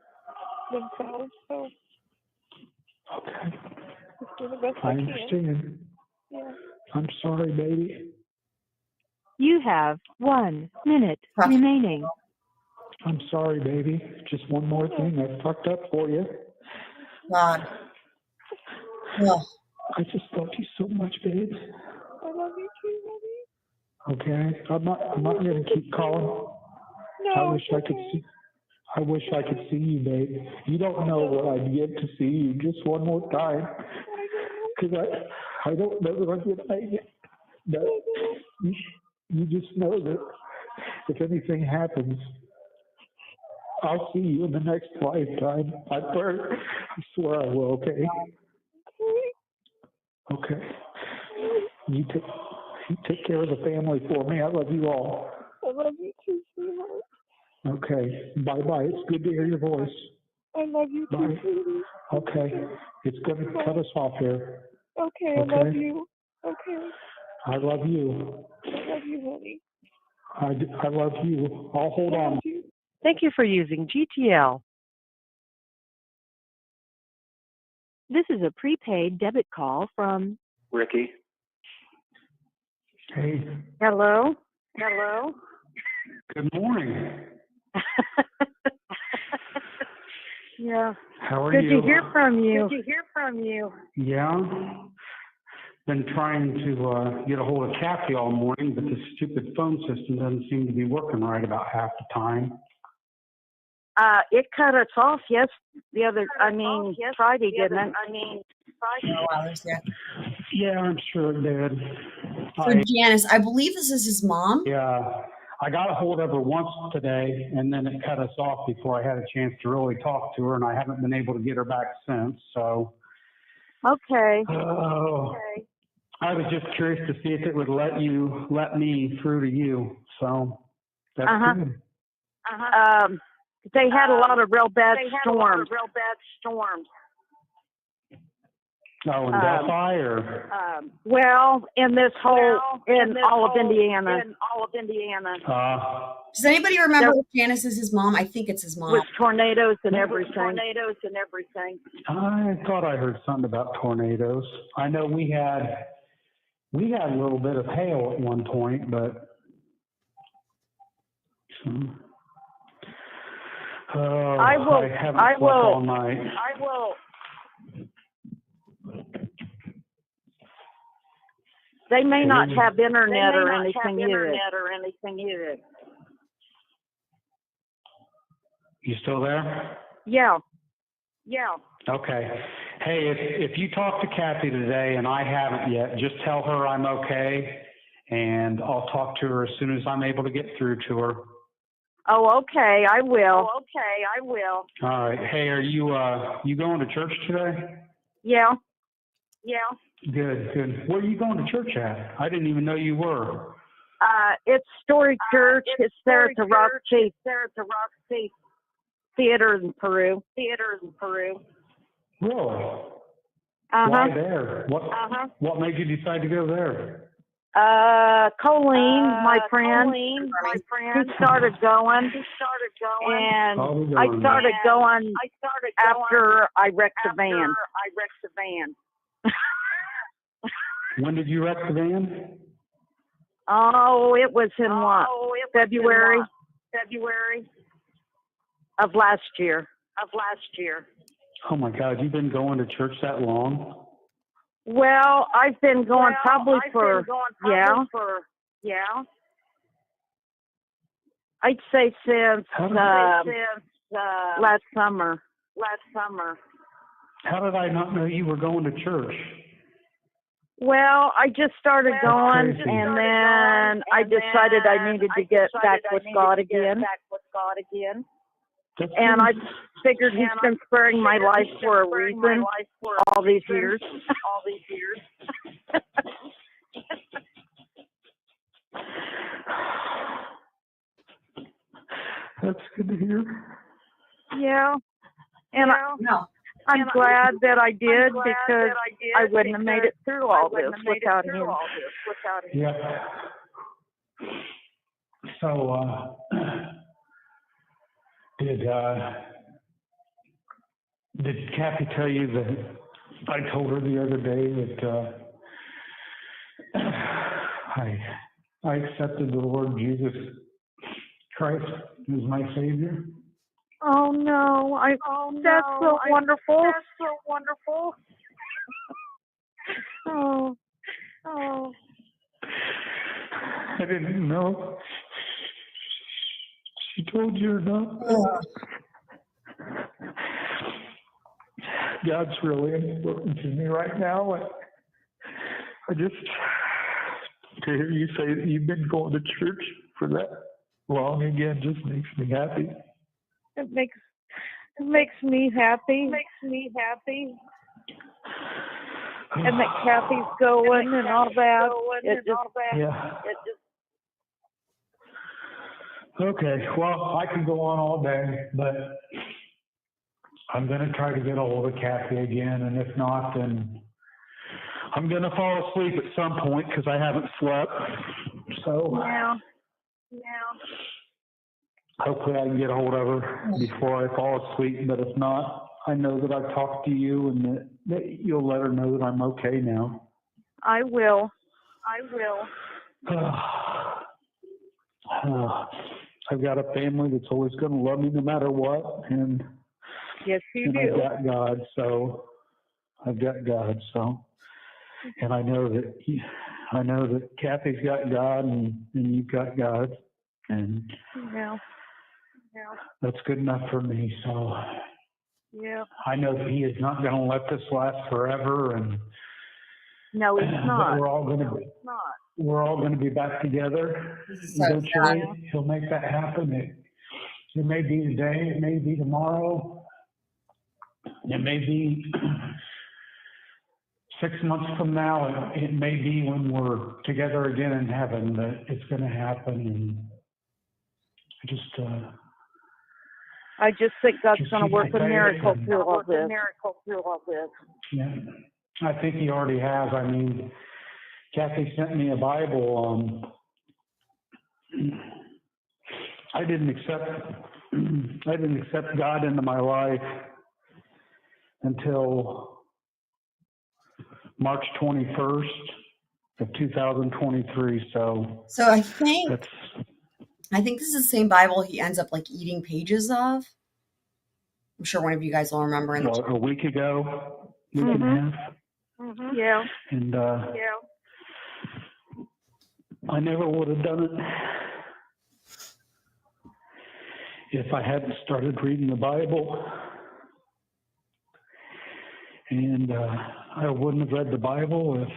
themselves, so. Okay. Just do the best I can. understand. Yeah. I'm sorry, baby. You have 1 minute remaining. I'm sorry, baby. Just one more thing. I fucked up for you. God. Ugh. I just love you so much, babe. I love you too, honey. Okay. I'm not gonna keep calling. No, I wish I could see you, babe. You don't know what I'd give to see you just one more time. Because I don't know that I'm gonna make it. But you just know that if anything happens, I'll see you in the next lifetime. I swear I will, okay? Okay. You take care of the family for me. I love you all. I love you too, sweetheart. Okay. Bye-bye. It's good to hear your voice. I love you too, Bye. sweetie. Okay. It's going to cut us off here. Okay, I love you. Okay. I love you. I love you, honey. I love you. I'll hold on. Thank you for using GTL. This is a prepaid debit call from Ricky. Hey. Hello? Good morning. Yeah. How are Good you? to hear from you. Yeah. Been trying to get a hold of Kathy all morning, but the stupid phone system doesn't seem to be working right about half the time. It cut us off Friday, didn't it? Yeah, I'm sure it did. So Janice, I believe this is his mom. Yeah, I got a hold of her once today, and then it cut us off before I had a chance to really talk to her, and I haven't been able to get her back since. So. Okay. Oh. I was just curious to see if it would let me through to you. So that's good. They had a lot of real bad storms. Oh, in Delphi or? Well, in all of Indiana. Does anybody remember if Janice is his mom? I think it's his mom. With tornadoes and everything. I thought I heard something about tornadoes. I know we had a little bit of hail at one point, but I haven't slept all night. They may not have internet or anything either. You still there? Yeah. Okay. Hey, if you talk to Kathy today and I haven't yet, just tell her I'm okay, and I'll talk to her as soon as I'm able to get through to her. Oh, okay. I will. All right. Hey, are you going to church today? Yeah. Good. Where are you going to church at? I didn't even know you were. It's Story Church. It's there at the Roxy Theater in Peru. Really? Why there? What made you decide to go there? Colleen, my friend, who started going, and I started going after I wrecked the van. When did you wreck the van? Oh, it was in February of last year. Oh my God, you've been going to church that long? Well, I've been going probably for I'd say since last summer. How did I not know you were going to church? Well, I just started going, and then I decided I needed to get back with God again. And I figured He's been sparing my life for a reason all these years. That's good to hear. Yeah. And I'm glad that I did, because I wouldn't have made it through all this without Him. Yeah. So, did Kathy tell you that I told her the other day that I accepted the Lord Jesus Christ as my Savior? Oh no! That's so wonderful. Oh. I didn't know. She told you or not? God's really important to me right now. I just, to hear you say that you've been going to church for that long again just makes me happy. It makes me happy. And that Kathy's going and all that. Okay, well, I could go on all day, but I'm going to try to get a hold of Kathy again, and if not, then I'm going to fall asleep at some point because I haven't slept. So hopefully I can get a hold of her before I fall asleep, but if not, I know that I've talked to you and that you'll let her know that I'm okay now. I will. I've got a family that's always going to love me no matter what, and yes, you do. I've got God, so, and I know that Kathy's got God, and you've got God, and that's good enough for me. So I know that He is not going to let this last forever, and no, He's not. We're all going to be back together eventually. He'll make that happen. It may be today, it may be tomorrow, it may be 6 months from now, it may be when we're together again in heaven that it's going to happen. And I just think God's just going to keep work the a faith miracle and- through all this. Yeah, I think he already has. I mean, Kathy sent me a Bible. I didn't accept God into my life until March 21st of 2023. So I think this is the same Bible he ends up like eating pages of. I'm sure one of you guys will remember. a week ago, week and a half. Yeah. And I never would have done it if I hadn't started reading the Bible. And I wouldn't have read the Bible if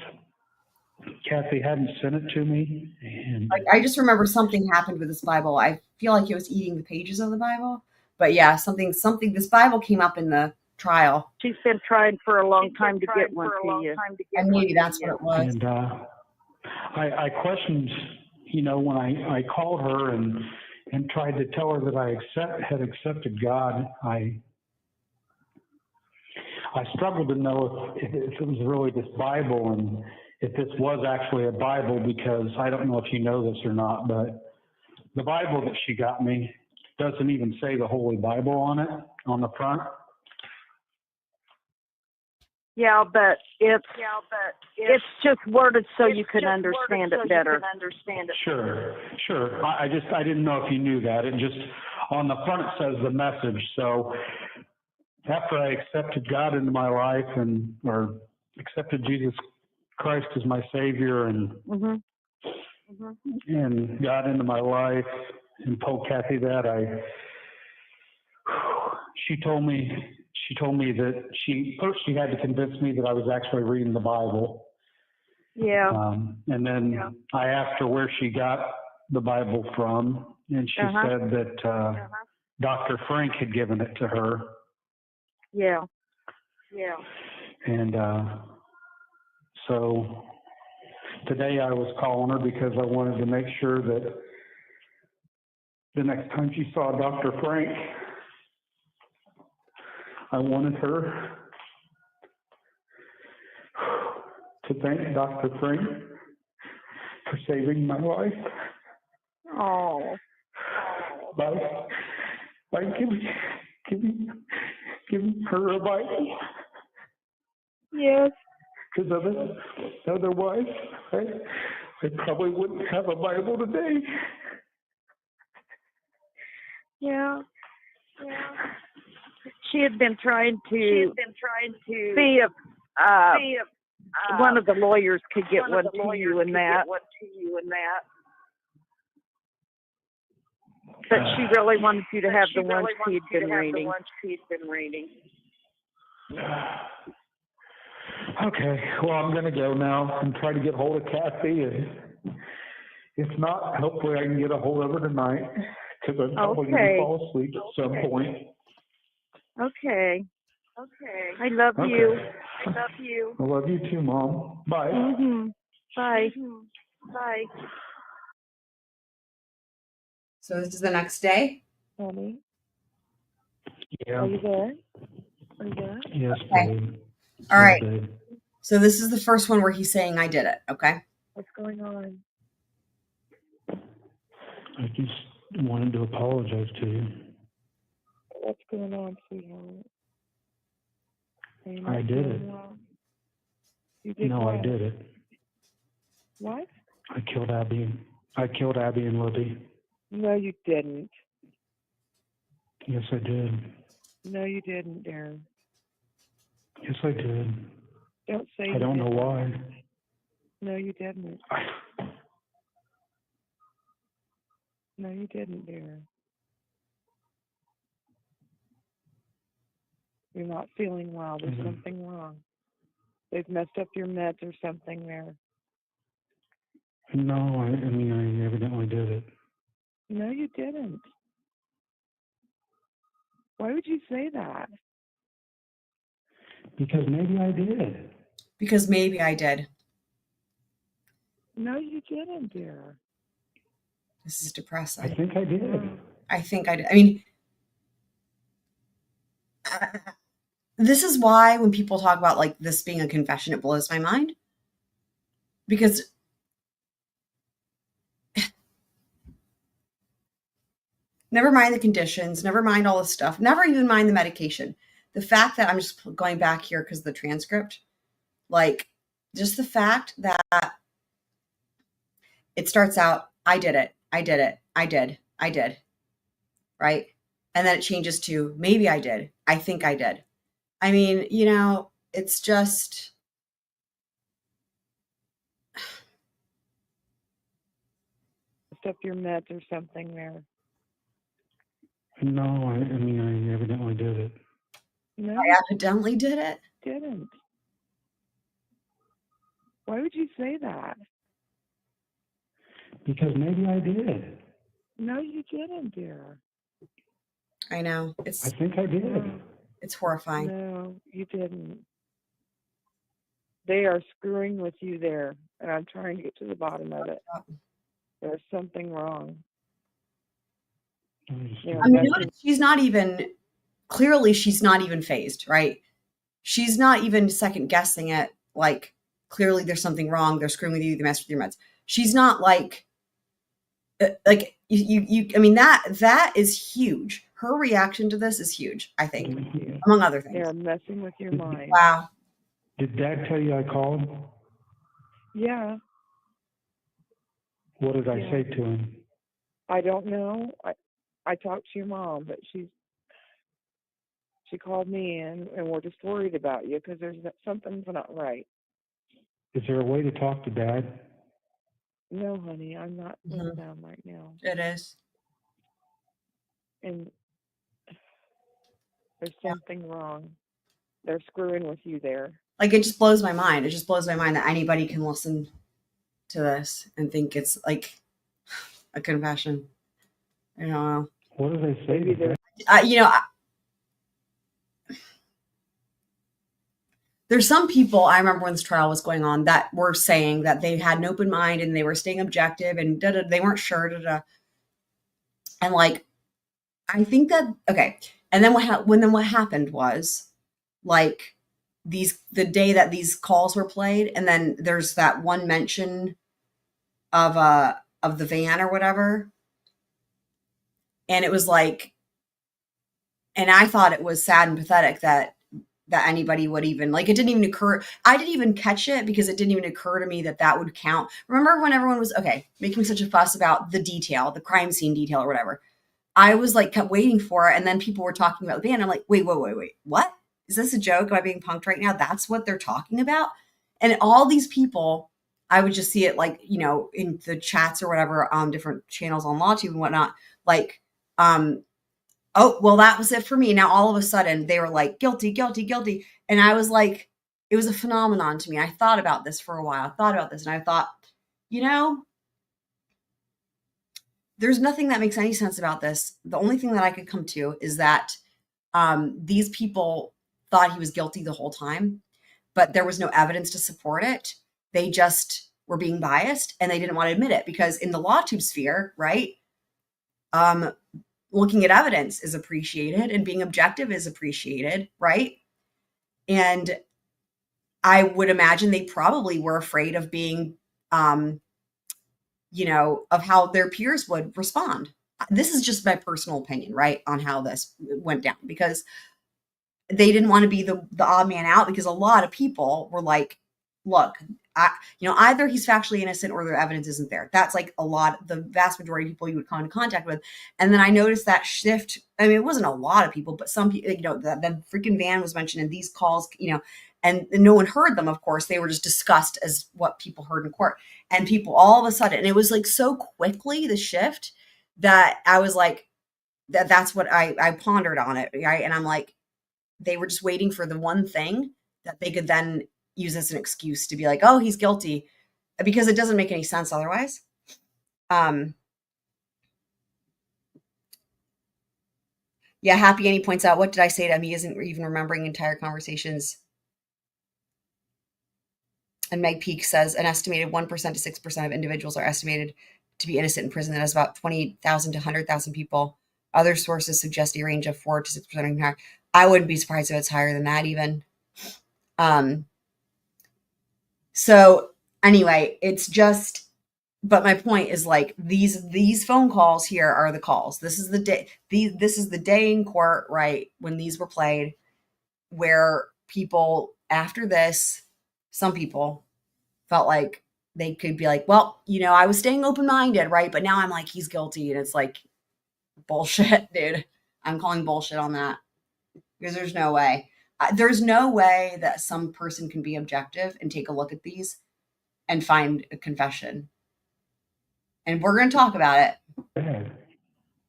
Kathy hadn't sent it to me. And I just remember something happened with this Bible. I feel like it was eating the pages of the Bible. But yeah, something. This Bible came up in the trial. She's been trying for a long time to get one to you. And maybe that's what it was. And I questioned, when I called her and tried to tell her that I had accepted God. I struggled to know if it was really this Bible and if this was actually a Bible, because I don't know if you know this or not, but the Bible that she got me doesn't even say the Holy Bible on it, on the front. Yeah, but it's just worded so you can understand it better. Sure. I didn't know if you knew that. It just, on the front it says the message. So after I accepted God into my life or accepted Jesus Christ as my Savior and got into my life and told Kathy that, she told me that first she had to convince me that I was actually reading the Bible. Yeah. And then I asked her where she got the Bible from, and she said that Dr. Frank had given it to her. Yeah. And so today I was calling her because I wanted to make sure that the next time she saw Dr. Frank, I wanted her to thank Dr. Frank for saving my life. Oh. By giving her a Bible. Yes. Because otherwise, I probably wouldn't have a Bible today. Yeah. She had been trying to see if one of the lawyers could get one to you and that. But she really wanted you to have the ones she'd been reading. Okay, well, I'm going to go now and try to get hold of Kathy. And if not, hopefully I can get a hold of her tonight, because I'm probably going to fall asleep at some point. Okay. I love you. I love you too, Mom. Bye. Bye. So this is the next day? Honey, Yeah. are you there? Yes, Okay. babe. All right. Babe. So this is the first one where he's saying I did it, okay? What's going on? I just wanted to apologize to you. What's going on, sweetheart? I did it. You did No, what? I did it. What? I killed Abby and Libby. No, you didn't. Yes, I did. No, you didn't, Darren. Yes, I did. Don't say I don't know why. No, you didn't. No, you didn't, Darren. You're not feeling well. There's something wrong. They've messed up your meds or something there. No, I evidently did it. No, you didn't. Why would you say that? Because maybe I did. Because maybe I did. No, you didn't, dear. This is depressing. I think I did. I think I did. I mean, this is why when people talk about like this being a confession, it blows my mind. Because never mind the conditions, never mind all this stuff, never even mind the medication. The fact that I'm just going back here because of the transcript, like just the fact that it starts out, I did it, I did it, I did, right? And then it changes to maybe I did, I think I did. I mean, you know, it's just, Up your meds or something there. No, I mean, I evidently did it. No, I evidently did it. didn't. Why would you say that? Because maybe I did. No, you didn't, dear. I know. I think I did. It's horrifying. No, you didn't. They are screwing with you there, and I'm trying to get to the bottom of it. There's something wrong. I mean, notice she's not even, clearly she's not even phased, right? She's not even second guessing it. Like, clearly there's something wrong. They're screwing with you. They mess with your meds. She's not like you. I mean, that is huge. Her reaction to this is huge, I think, among other things. They're messing with your mind. Wow. Did Dad tell you I called? Yeah. What did I say to him? I don't know. I talked to your mom, but she called me in, and we're just worried about you because something's not right. Is there a way to talk to Dad? No, honey, I'm not with them right now. It is. And there's something wrong. They're screwing with you there. Like, it just blows my mind. It just blows my mind that anybody can listen to this and think it's like a confession. I don't know. What do they say? There's some people, I remember when this trial was going on, that were saying that they had an open mind and they were staying objective and they weren't sure. And like, I think that, okay. And then what happened was like the day that these calls were played, and then there's that one mention of the van or whatever. And it was like, and I thought it was sad and pathetic that anybody would even, like, it didn't even occur. I didn't even catch it because it didn't even occur to me that would count. Remember when everyone was, making such a fuss about the detail, the crime scene detail or whatever. I was like, kept waiting for it. And then people were talking about the van. I'm like, wait, what? Is this a joke? Am I being punked right now? That's what they're talking about? And all these people, I would just see it like, you know, in the chats or whatever on different channels on LawTube and whatnot, like, oh, well, that was it for me. Now, all of a sudden, they were like, guilty, guilty, guilty. And I was like, it was a phenomenon to me. I thought about this for a while. I thought about this, and I thought, you know, there's nothing that makes any sense about this. The only thing that I could come to is that these people thought he was guilty the whole time, but there was no evidence to support it. They just were being biased, and they didn't want to admit it because in the LawTube sphere, right, looking at evidence is appreciated and being objective is appreciated, right? And I would imagine they probably were afraid of being, you know, of how their peers would respond. This is just my personal opinion, right, on how this went down, because they didn't want to be the odd man out, because a lot of people were like, look, either he's factually innocent or the evidence isn't there. That's like the vast majority of people you would come in contact with. And then I noticed that shift. I mean, it wasn't a lot of people, but some people, you know, the freaking van was mentioned in these calls, you know, and no one heard them. Of course, they were just discussed as what people heard in court, and people all of a sudden, and it was like so quickly the shift that I was like, that's what I pondered on it. Right. And I'm like, they were just waiting for the one thing that they could then use as an excuse to be like, oh, he's guilty, because it doesn't make any sense otherwise. Yeah, Happy Annie points out, what did I say to him? He isn't even remembering entire conversations. And Meg Peak says an estimated 1% to 6% of individuals are estimated to be innocent in prison. That is about 20,000 to 100,000 people. Other sources suggest a range of 4 to 6%. I wouldn't be surprised if it's higher than that even. So anyway, it's just, but my point is like these phone calls here are the calls. This is the day. This is the day in court, right, when these were played, where people after this, some people felt like they could be like, well, I was staying open-minded, right? But now I'm like, he's guilty. And it's like, bullshit, dude. I'm calling bullshit on that because there's no way. There's no way that some person can be objective and take a look at these and find a confession. And we're going to talk about it.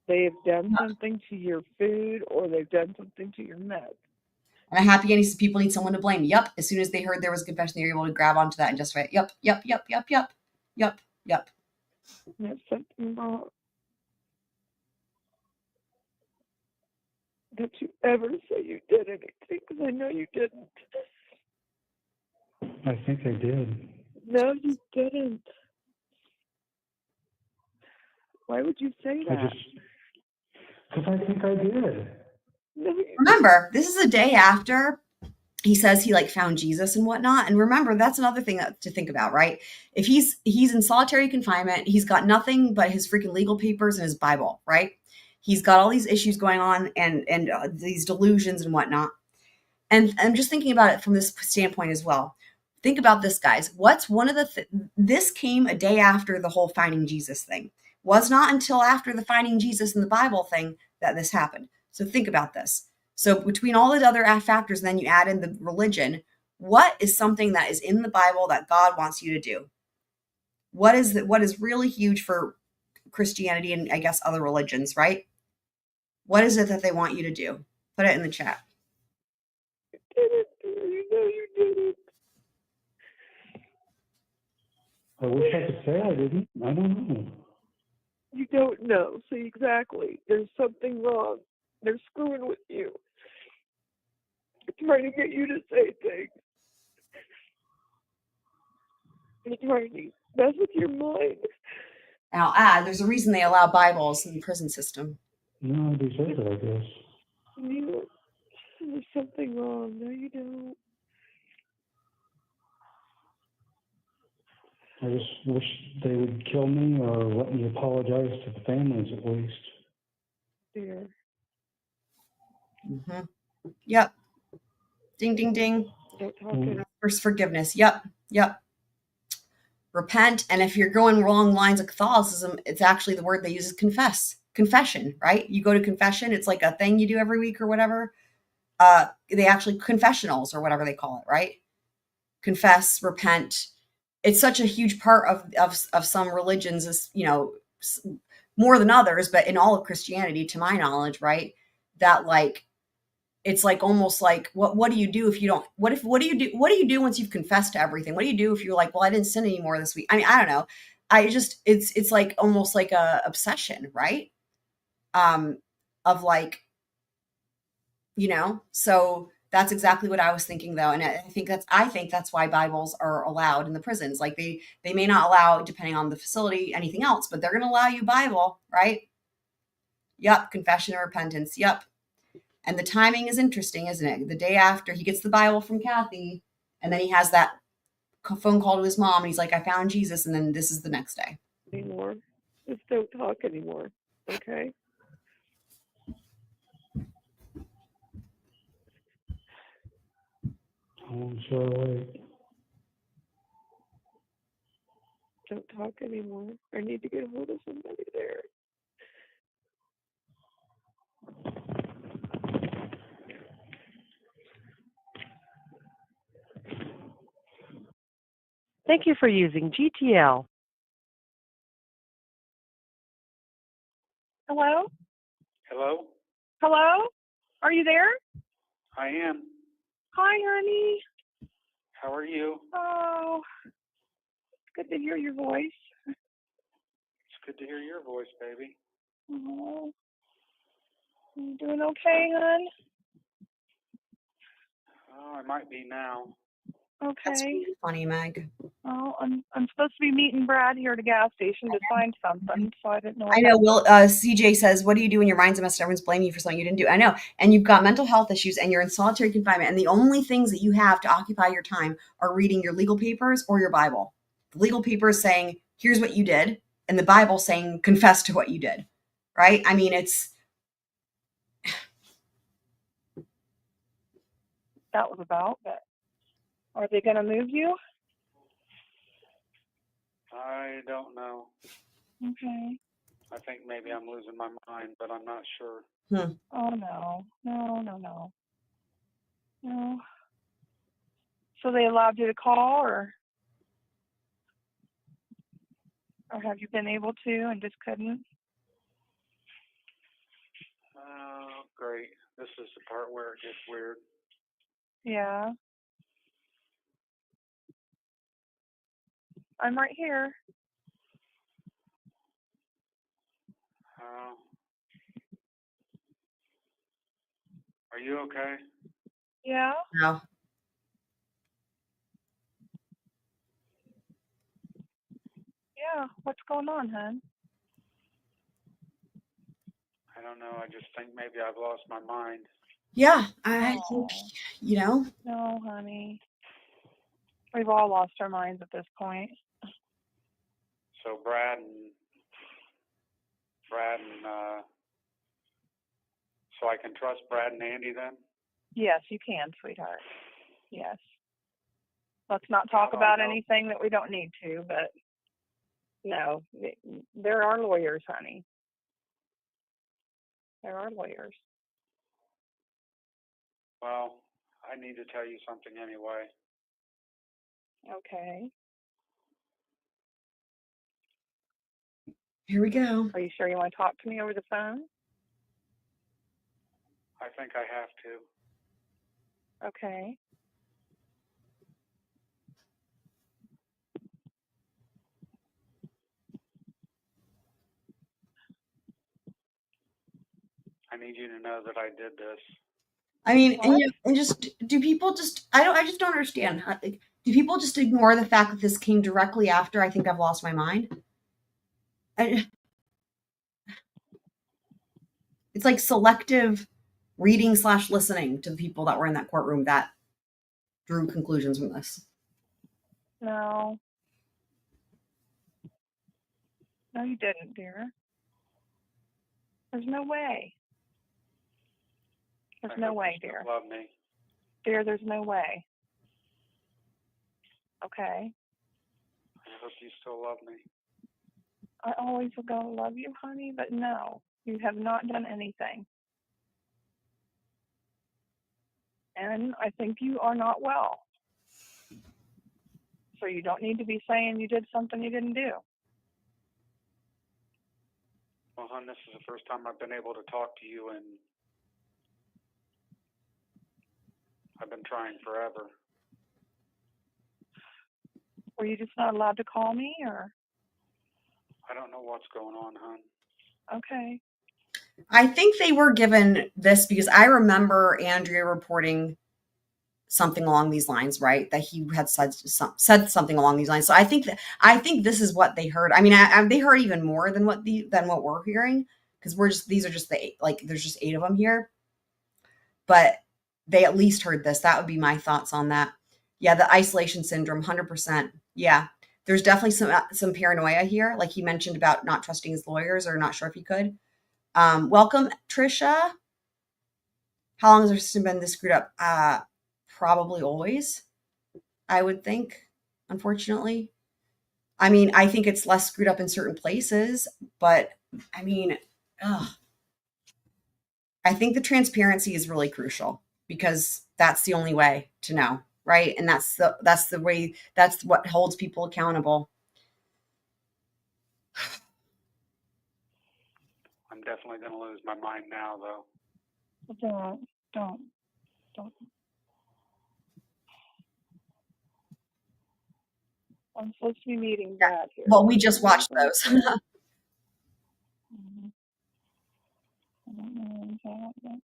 They have done something to your food or they've done something to your meds. And I'm happy any people need someone to blame. Yep. As soon as they heard there was a confession, they were able to grab onto that and justify it. Yep. That's something wrong. Don't you ever say you did anything, because I know you didn't. I think I did. No, you didn't. Why would you say that? Because I think I did. No, remember, this is a day after he says he found Jesus and whatnot. And remember, that's another thing to think about, right? If he's in solitary confinement, he's got nothing but his freaking legal papers and his Bible, right? He's got all these issues going on and these delusions and whatnot. And I'm just thinking about it from this standpoint as well. Think about this, guys. What's one of the this came a day after the whole finding Jesus thing. Was not until after the finding Jesus in the Bible thing that this happened. So think about this. So between all the other factors, then you add in the religion. What is something that is in the Bible that God wants you to do? What is really huge for Christianity and I guess other religions, right? What is it that they want you to do? Put it in the chat. You know you didn't. I wish I could say I didn't. I don't know. You don't know. See, exactly. There's something wrong. They're screwing with you. They're trying to get you to say things. They're trying to mess with your mind. Now, there's a reason they allow Bibles in the prison system. No, I deserve it, I guess. There's something wrong. No, you don't. I just wish they would kill me or let me apologize to the families at least. Dear. Mm-hmm. Yep. Ding, ding, ding. Don't talk it. First forgiveness. Yep. Repent. And if you're going along lines of Catholicism, it's actually the word they use is confess. Confession, right? You go to confession. It's like a thing you do every week or whatever. They actually confessionals or whatever they call it, right? Confess, repent. It's such a huge part of some religions, is more than others, but in all of Christianity, to my knowledge, right? That it's almost like what do you do if you don't? What do you do once you've confessed to everything? What do you do if you're like, well, I didn't sin anymore this week? I mean, I don't know. It's like almost like a obsession, right? Of so that's exactly what I was thinking though. And I think that's why Bibles are allowed in the prisons. Like they may not allow, depending on the facility, anything else, but they're going to allow you Bible, right? Yep. Confession and repentance. Yep. And the timing is interesting, isn't it? The day after he gets the Bible from Kathy, and then he has that phone call to his mom, and he's like, I found Jesus. And then this is the next day. Anymore. Just don't talk anymore. Okay? I'm sure. Don't talk anymore. I need to get a hold of somebody there. Thank you for using GTL. Hello? Hello? Hello? Are you there? I am. Hi, honey. How are you? Oh, good to hear your voice. It's good to hear your voice, baby. Oh, you doing okay, hon? Oh, I might be now. That's Okay. really funny, Meg. Well, I'm supposed to be meeting Brad here at a gas station to sign something, so I didn't know. I know. Will CJ says, "What do you do when your mind's a mess? Everyone's blaming you for something you didn't do." I know, and you've got mental health issues, and you're in solitary confinement, and the only things that you have to occupy your time are reading your legal papers or your Bible. The legal papers saying, "Here's what you did," and the Bible saying, "Confess to what you did." Right? I mean, it's That was about. But are they going to move you? I don't know. Okay. I think maybe I'm losing my mind, but I'm not sure. Oh no, no. So they allowed you to call, or have you been able to and just couldn't? Oh, great. This is the part where it gets weird. Yeah. I'm right here. Oh. Are you okay? Yeah. no. Yeah. What's going on, hon? I don't know. I just think maybe I've lost my mind. Yeah, I think No, honey. We've all lost our minds at this point. So Brad and so I can trust Brad and Andy then? Yes, you can, sweetheart. Yes. Let's not talk about anything that we don't need to, but no, there are lawyers, honey. There are lawyers. Well, I need to tell you something anyway. Okay. Here we go. Are you sure you want to talk to me over the phone? I think I have to. Okay. I need you to know that I did this. I mean, and just do people just? I just don't understand. Like, do people just ignore the fact that this came directly after I think I've lost my mind? It's like selective reading / listening to the people that were in that courtroom that drew conclusions from this. No. No, you didn't, dear. There's no way. There's no way, dear. Love me. Dear, there's no way. Okay. I hope you still love me. I always will go love you, honey, but no, you have not done anything. And I think you are not well. So you don't need to be saying you did something you didn't do. Well, hon, this is the first time I've been able to talk to you, and I've been trying forever. Were you just not allowed to call me, or? I don't know what's going on, hon. Okay. I think they were given this because I remember Andrea reporting something along these lines, right? That he had said something along these lines. So I think this is what they heard. I mean, they heard even more than what we're hearing, because these are just there's just 8 of them here, but they at least heard this. That would be my thoughts on that. Yeah, the isolation syndrome, 100%. Yeah, there's definitely some paranoia here, like he mentioned about not trusting his lawyers or not sure if he could. Welcome, Trisha. How long has our system been this screwed up? Probably always, I would think, unfortunately. I mean, I think it's less screwed up in certain places, but I mean, I think the transparency is really crucial because that's the only way to know, right? And that's the way, that's what holds people accountable. I'm definitely going to lose my mind now, though. Don't. I'm supposed to be meeting Brad here. Well, we just watched those. I don't know anything about that.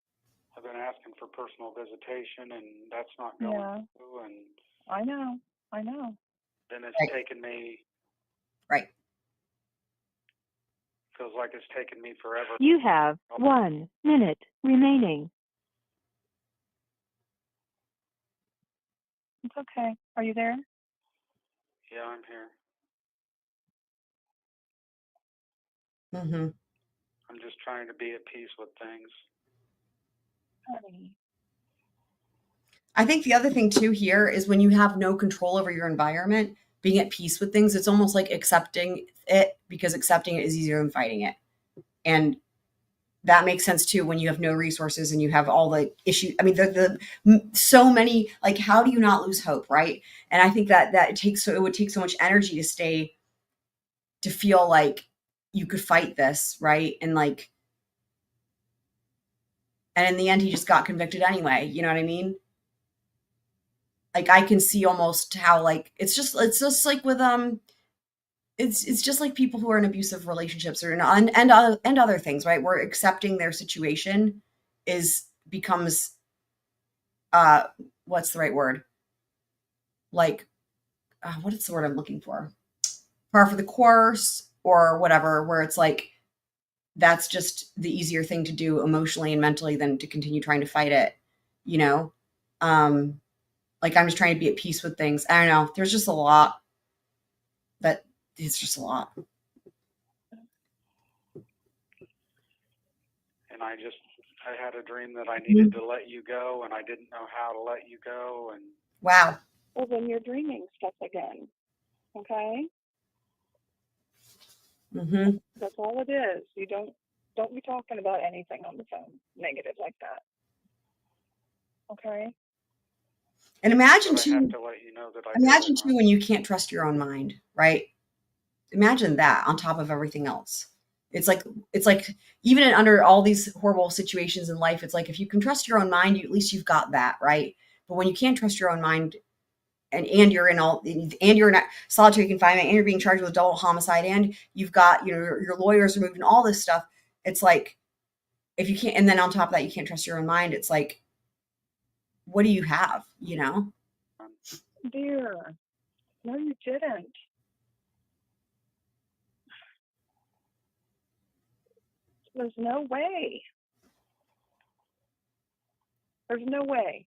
I've been asking for personal visitation, and that's not going through. And I know. I know. Then it's Right. taken me, Right. feels like it's taken me forever. You have 1 minute remaining. It's okay. Are you there? Yeah, I'm here. Mm-hmm. I'm just trying to be at peace with things. Honey. I think the other thing too here is when you have no control over your environment, being at peace with things, it's almost like accepting it, because accepting it is easier than fighting it. And that makes sense too when you have no resources and you have all the issues. I mean, so many, like, how do you not lose hope, right? And I think that it would take so much energy to feel like you could fight this, right? And in the end, he just got convicted anyway. You know what I mean? Like, I can see almost how, like, it's just like with it's just like people who are in abusive relationships or and other things, right? Where accepting their situation becomes what's the right word? Like, what is the word I'm looking for? Par for the course or whatever, where it's like that's just the easier thing to do emotionally and mentally than to continue trying to fight it, you know? Like, I'm just trying to be at peace with things. I don't know. There's just a lot that it's just a lot. And I had a dream that I needed to let you go, and I didn't know how to let you go. And wow. Well, then you're dreaming stuff again. Okay? Mm-hmm. That's all it is. You don't be talking about anything on the phone negative like that. Okay? And imagine but I have too, to let you know that I imagine did it. too when you can't trust your own mind, right? Imagine that on top of everything else. It's like even under all these horrible situations in life, it's like if you can trust your own mind, at least you've got that, right? But when you can't trust your own mind, and you're in solitary confinement, and you're being charged with double homicide, and you've got your lawyers removed and all this stuff, it's like if you can't, and then on top of that you can't trust your own mind, it's like, what do you have? Dear, no, you didn't. There's no way. There's no way.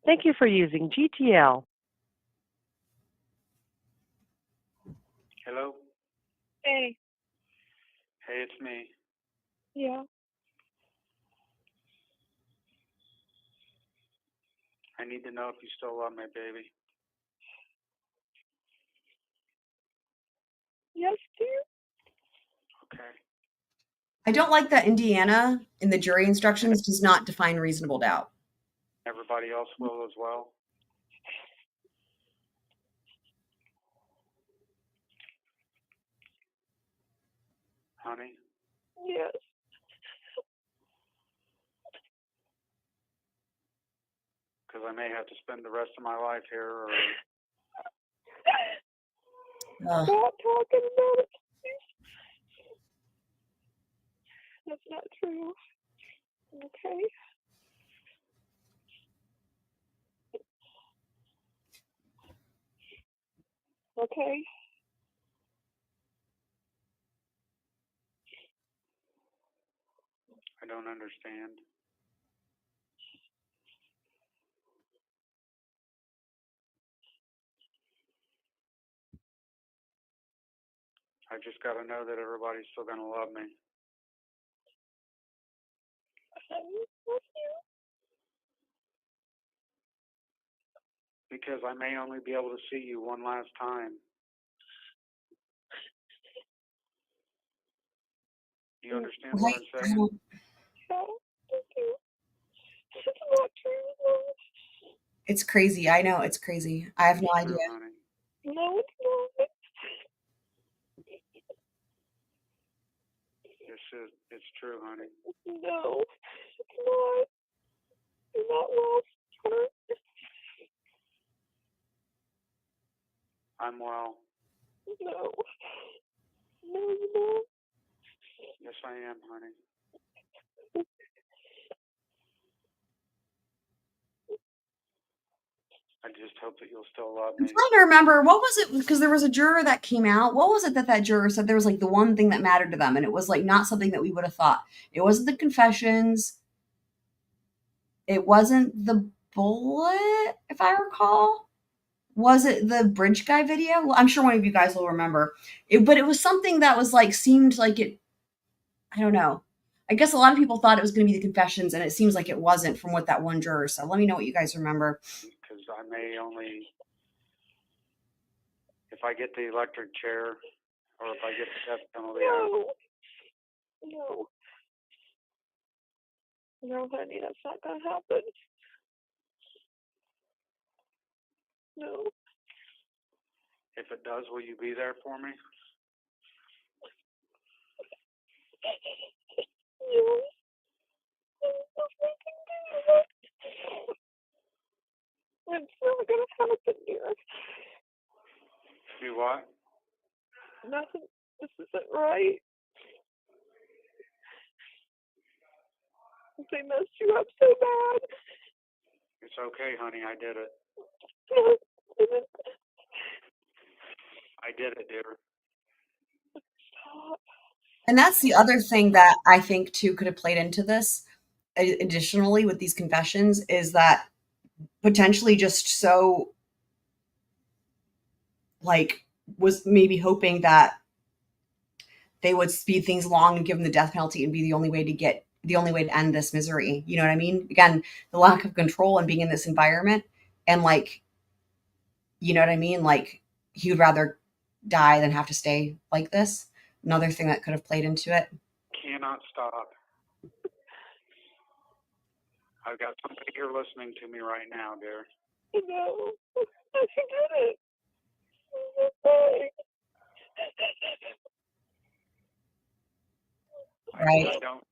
Thank you for using GTL. Hello? Hey. Hey, it's me. Yeah. I need to know if you still love me, baby. Yes, dear. Okay. I don't like that Indiana in the jury instructions does not define reasonable doubt. Everybody else will as well? Honey? Yes. Because I may have to spend the rest of my life here, or... Stop talking about it, please. That's not true. Okay. Okay. I don't understand. I just got to know that everybody's still going to love me. I love you. Because I may only be able to see you one last time. Do you understand what I'm saying? No, thank you. It's not true. It's crazy. I know it's crazy. I have no idea. Honey. No, it's not. It's true, honey. No, it's not. You're not lost, Hunter. I'm well. No. No, you're not. Yes, I am, honey. I just hope that you'll still love I'm me. trying to remember, what was it? Because there was a juror that came out. What was it that juror said there was like the one thing that mattered to them, and it was like not something that we would have thought. It wasn't the confessions. It wasn't the bullet, if I recall. Was it the bridge guy video? Well, I'm sure one of you guys will remember. But it was something that was like, seemed like it, I don't know. I guess a lot of people thought it was going to be the confessions, and it seems like it wasn't from what that one juror said. Let me know what you guys remember. Because I may only, if I get the electric chair, or if I get the death penalty, No. No, honey, that's not gonna happen. No. if it does, will you be there for me? No. It's not gonna happen, dear. Do what? Nothing. This isn't right. They messed you up so bad. It's okay, honey. I did it. No. I did it, dear. Stop. And that's the other thing that I think too could have played into this. Additionally, with these confessions, is that potentially just so like was maybe hoping that they would speed things along and give him the death penalty and be the only way to end this misery. You know what I mean? Again, the lack of control and being in this environment, and like, you know what I mean? Like he would rather die than have to stay like this. Another thing that could have played into it. Cannot stop. I've got somebody here listening to me right now, dear. No. I did it. Okay. Right. I don't.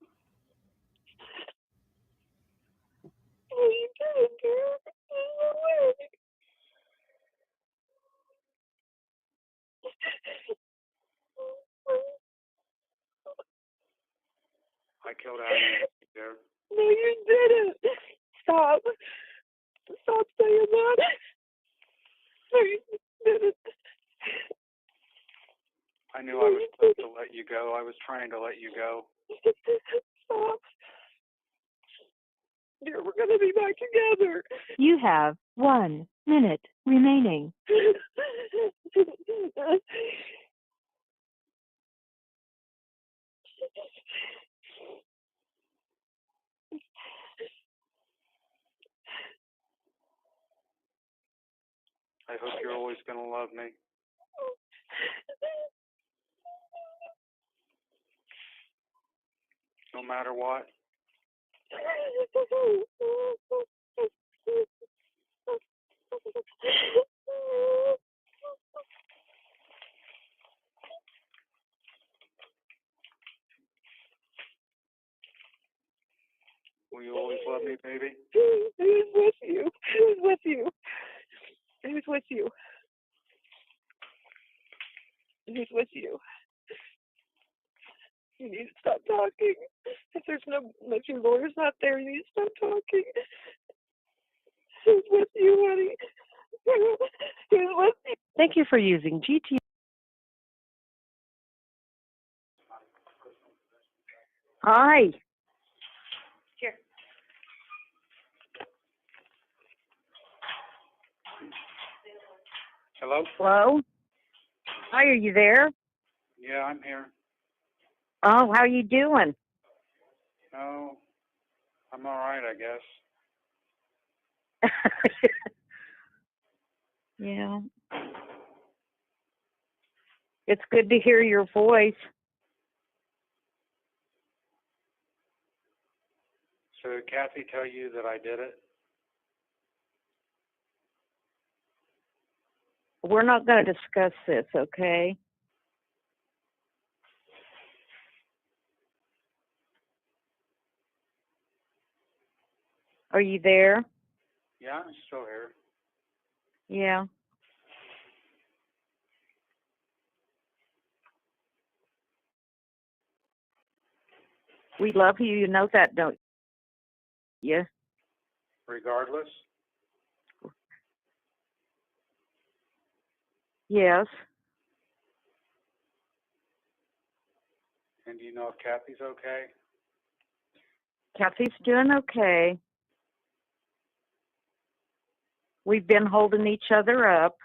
Oh, you did it, dear. There's no way. I killed Abby, dear. No, you didn't. Stop. Stop saying that. No, you didn't. I knew I was supposed to let you go. I was trying to let you go. Stop. Dear, we're gonna be back together. You have 1 minute remaining. I hope you're always going to love me. No matter what. Will you always love me, baby? Who's with you? Who's with you? Who's with you? Who's with you? You need to stop talking. If your lawyer's not there, you need to stop talking. Who's with you, honey? Who's with you? Thank you for using GT. Hi. Here. Hello? Hello? Hi, are you there? Yeah, I'm here. Oh, how you doing? Oh, I'm all right, I guess. Yeah. It's good to hear your voice. So did Kathy tell you that I did it? We're not going to discuss this, okay? Are you there? Yeah, I'm still here. Yeah. We love you. You know that, don't you? Regardless? Yes. And do you know if Kathy's okay? Kathy's doing okay. We've been holding each other up.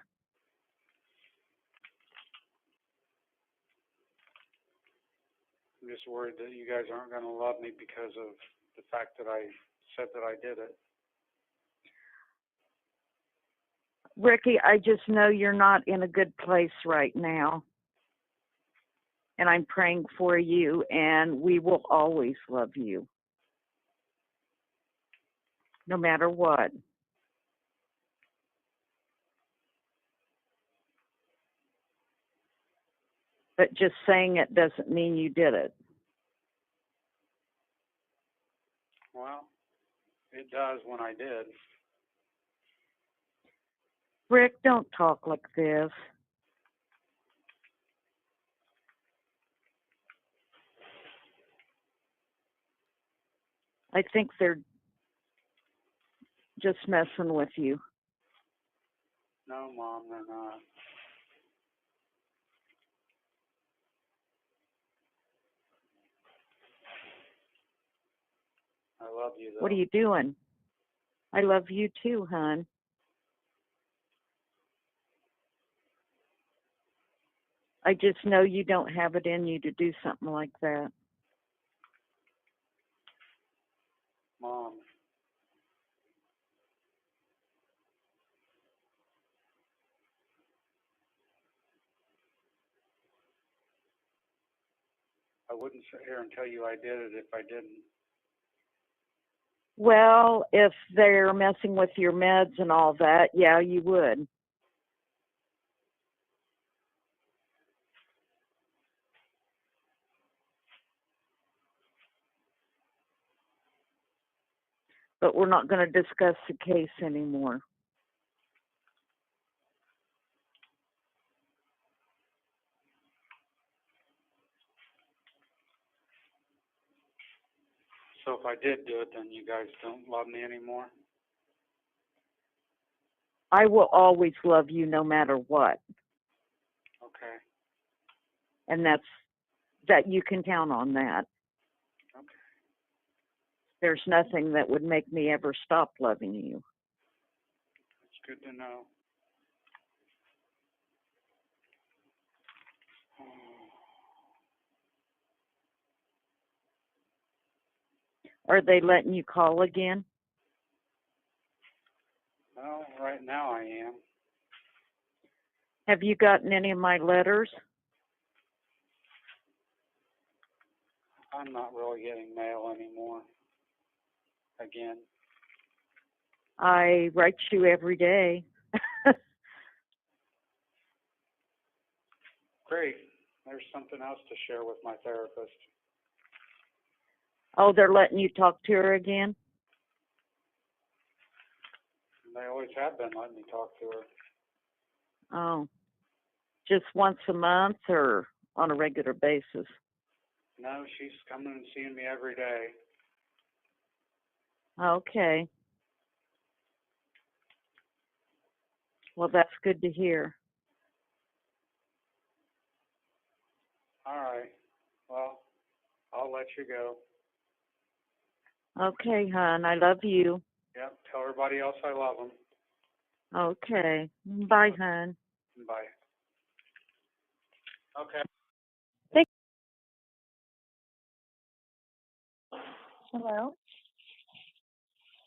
I'm just worried that you guys aren't going to love me because of the fact that I said that I did it. Ricky, I just know you're not in a good place right now. And I'm praying for you, and we will always love you. No matter what. But just saying it doesn't mean you did it. Well, it does when I did. Rick, don't talk like this. I think they're just messing with you. No, Mom, they're not. I love you, though. What are you doing? I love you too, hon. I just know you don't have it in you to do something like that. Mom. I wouldn't sit here and tell you I did it if I didn't. Well, if they're messing with your meds and all that, yeah, you would. But we're not going to discuss the case anymore. So if I did do it, then you guys don't love me anymore? I will always love you no matter what. Okay. And that you can count on that. Okay. There's nothing that would make me ever stop loving you. It's good to know. Are they letting you call again? Well, right now I am. Have you gotten any of my letters? I'm not really getting mail anymore. Again. I write you every day. Great. There's something else to share with my therapist. Oh, they're letting you talk to her again? They always have been letting me talk to her. Oh. Just once a month or on a regular basis? No, she's coming and seeing me every day. Okay. Well, that's good to hear. All right. Well, I'll let you go. Okay, hon. I love you. Yep. Tell everybody else I love them. Okay. Bye, hon. Bye. Okay. Hello?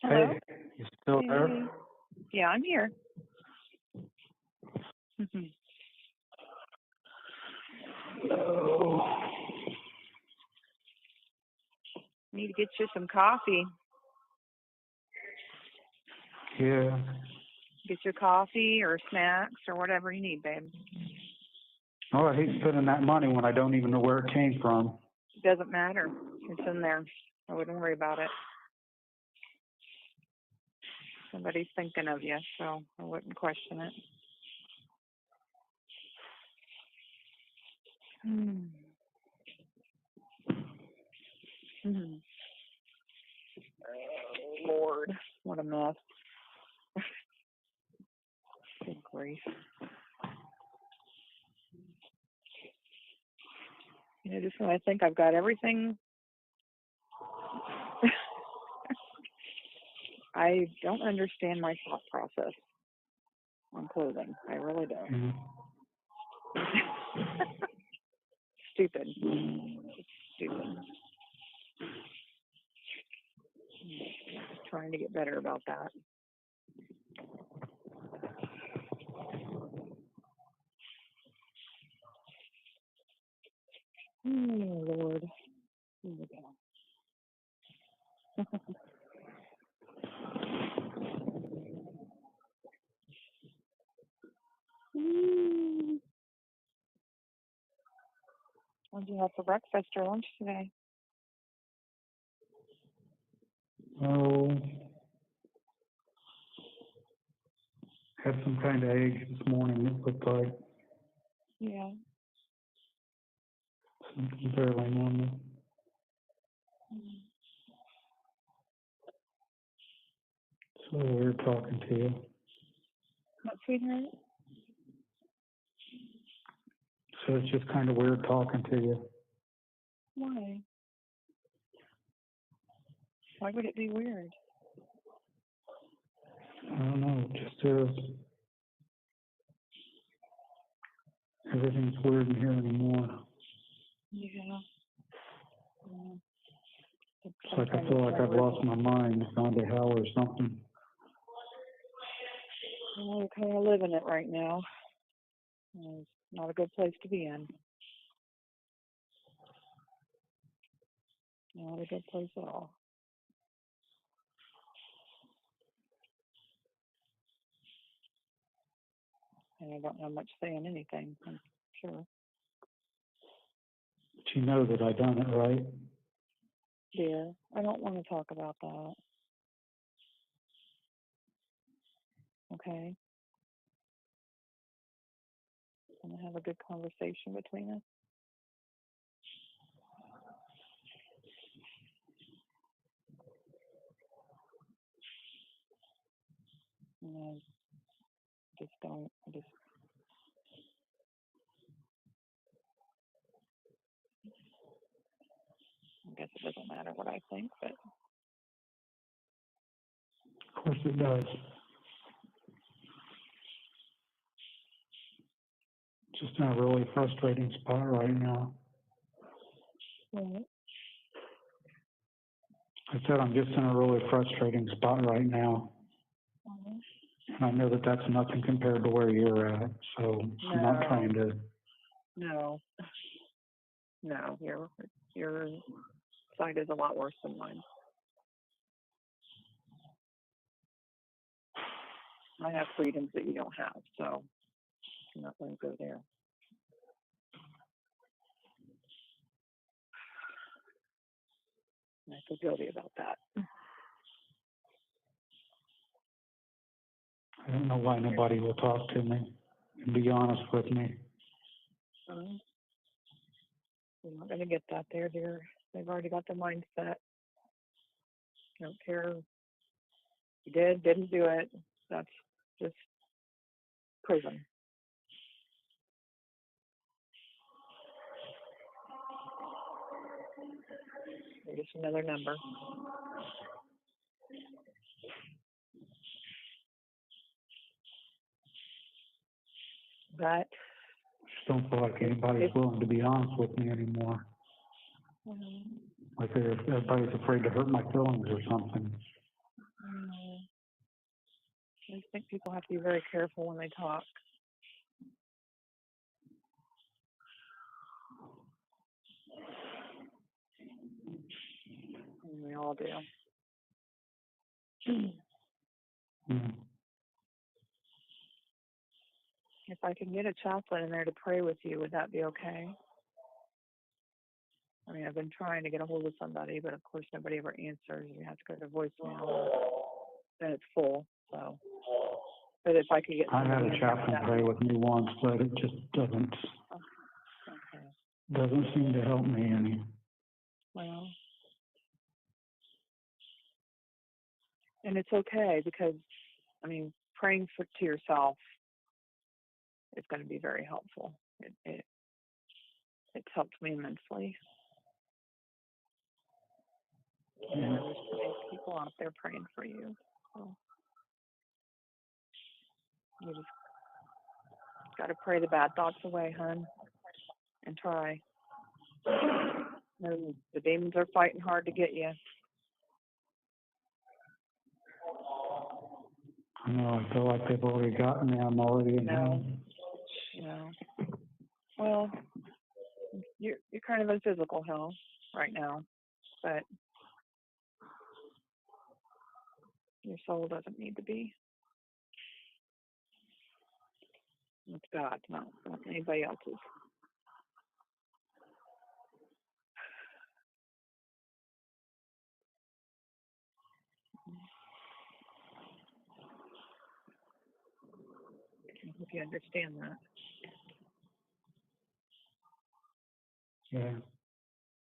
Hello? Hey, you still there? Hey. Yeah, I'm here. Oh. Need to get you some coffee. Yeah. Get your coffee or snacks or whatever you need, babe. Oh, I hate spending that money when I don't even know where it came from. It doesn't matter. It's in there. I wouldn't worry about it. Somebody's thinking of you, so I wouldn't question it. Hmm. Oh, Lord, what a mess. Good grief. Just when I think I've got everything, I don't understand my thought process on clothing. I really don't. Stupid. It's stupid. Trying to get better about that. Oh, Lord. Here we go. What did you have for breakfast or lunch today? Oh, had some kind of eggs this morning. It looked like Yeah. something fairly normal. So we're talking to you. What, sweetheart? So it's just kind of weird talking to you. Why? Why would it be weird? I don't know. It just is. Everything's weird in here anymore. Yeah. It's like I feel like I've lost my mind, found a hell or something. Well, we're kind of living it right now. It's not a good place to be in. Not a good place at all. And I don't have much say in anything, I'm sure. But you know that I done it, right? Dear, I don't want to talk about that. Okay? Want to have a good conversation between us? And I just don't, I guess it doesn't matter what I think, but Of course it does. Just in a really frustrating spot right now. right. I said I'm just in a really frustrating spot right now. And I know that that's nothing compared to where you're at, so I'm not trying to. No. No, your side is a lot worse than mine. I have freedoms that you don't have, so I'm not going to go there. I feel guilty about that. I don't know why nobody will talk to me and be honest with me. You're not going to get that there, dear. They've already got the mindset. Don't care. You didn't do it. That's just prison. You're just another number. But Just don't feel like anybody's willing to be honest with me anymore. Like everybody's afraid to hurt my feelings or something. I just think people have to be very careful when they talk. And we all do. If I can get a chaplain in there to pray with you, would that be okay? I mean, I've been trying to get a hold of somebody, but of course nobody ever answers. You have to go to voicemail, then it's full. So, but if I could get, I had a chaplain pray with me once, but it just doesn't seem to help me any. Well, and it's okay because, I mean, praying to yourself is going to be very helpful. It's helped me immensely. Yeah. And there's plenty of people out there praying for you. So you just got to pray the bad thoughts away, hon, and try. And the demons are fighting hard to get you. I know, I feel like they've already gotten me. I'm already in hell. No. Well, you're kind of in physical hell right now, but your soul doesn't need to be. It's God, not anybody else's. I hope you understand that. Yeah.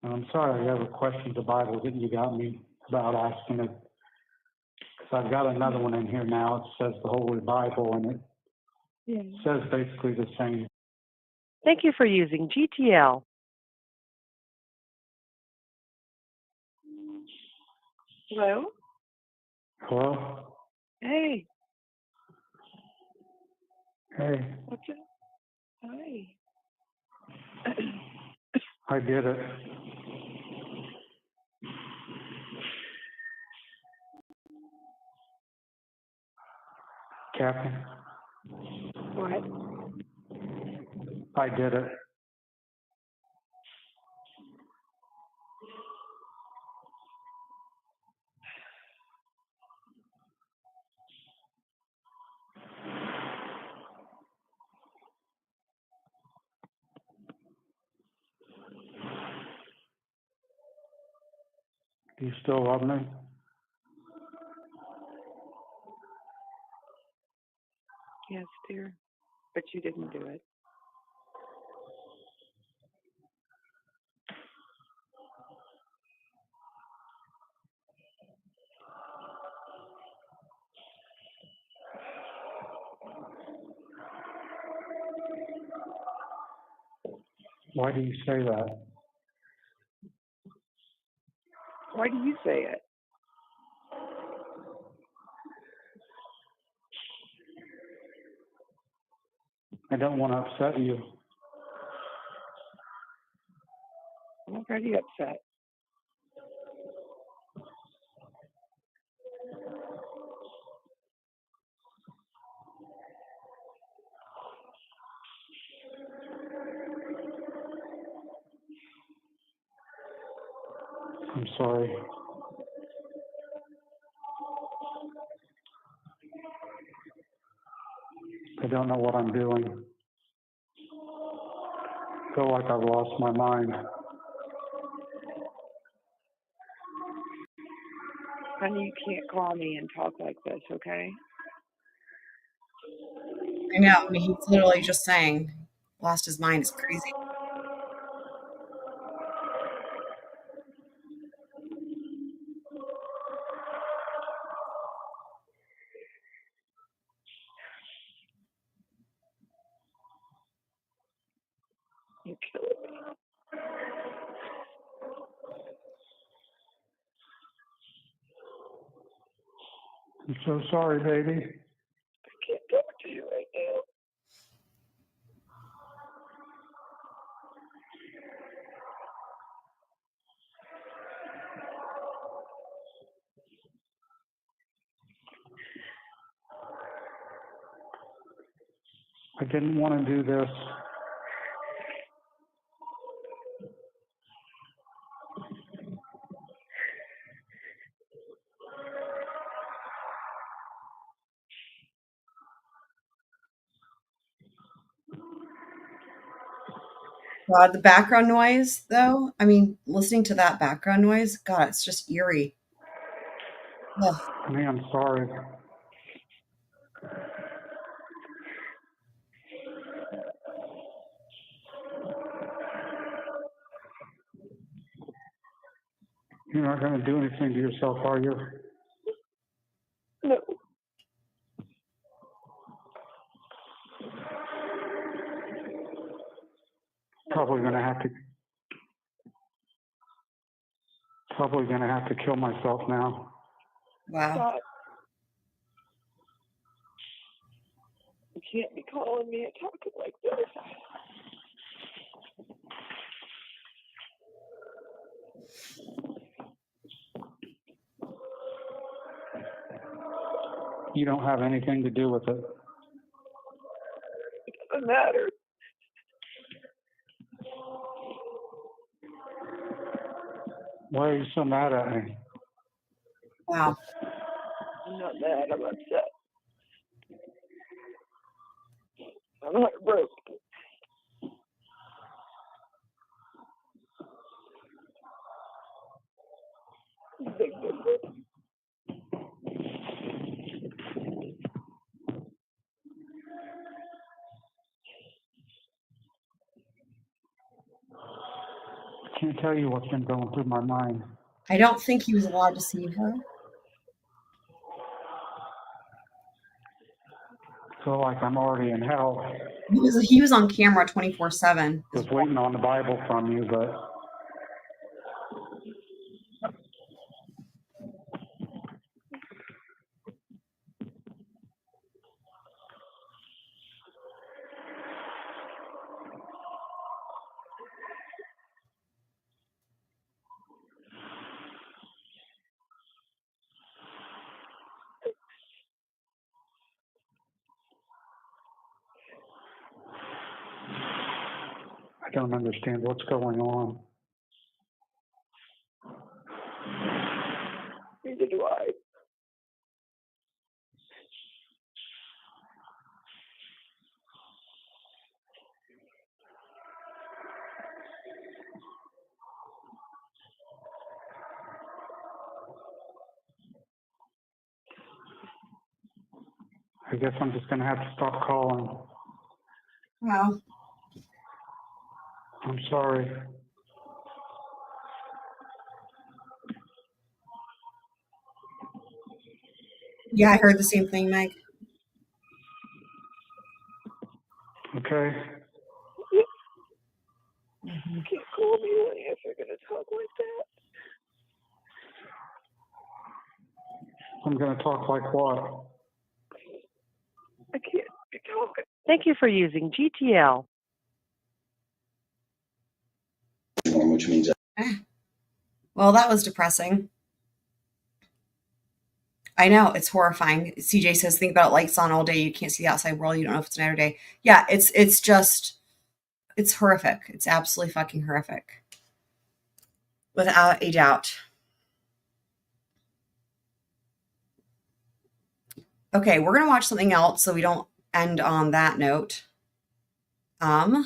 I'm sorry I ever questioned the Bible that you got me about asking it. Because I've got another one in here now. It says the Holy Bible, and it says basically the same. Thank you for using GTL. Hello? Hello? Hey. Hey, What's it? Hi. I did it. Captain, What? I did it. Do you still love me? Yes, dear. But you didn't do it. Why do you say that? Why do you say it? I don't want to upset you. I'm already upset. I'm sorry. I don't know what I'm doing. I feel like I've lost my mind. Honey, you can't call me and talk like this, okay? I know. I mean, he's literally just saying, lost his mind. It's crazy. You're killing me. I'm so sorry, baby. I can't talk to you right now. I didn't want to do this. God, the background noise, though. I mean, listening to that background noise, God, it's just eerie. Ugh. Honey, I'm sorry. You're not going to do anything to yourself, are you? No. Probably going to have to Probably going to have to kill myself now. Wow. Stop. You can't be calling me and talking like this. You don't have anything to do with it. It doesn't matter. Why are you so mad at me? Wow. I'm not mad. I'm upset. I'm heartbroken. Big difference. I can't tell you what's been going through my mind. I don't think he was allowed to see her. I feel like I'm already in hell. He was on camera 24/7. I was waiting on the Bible from you, but I don't understand what's going on. Neither do I. I guess I'm just going to have to stop calling. Wow. I'm sorry. Yeah, I heard the same thing, Meg. Okay. You can't call me honey if you're going to talk like that. I'm going to talk like what? I can't be talking. Thank you for using GTL. Which means Well, that was depressing. I know, it's horrifying. CJ says, think about it, lights on all day. You can't see the outside world. You don't know if it's night or day. Yeah, it's horrific. It's absolutely fucking horrific. Without a doubt. Okay, we're going to watch something else so we don't end on that note. Give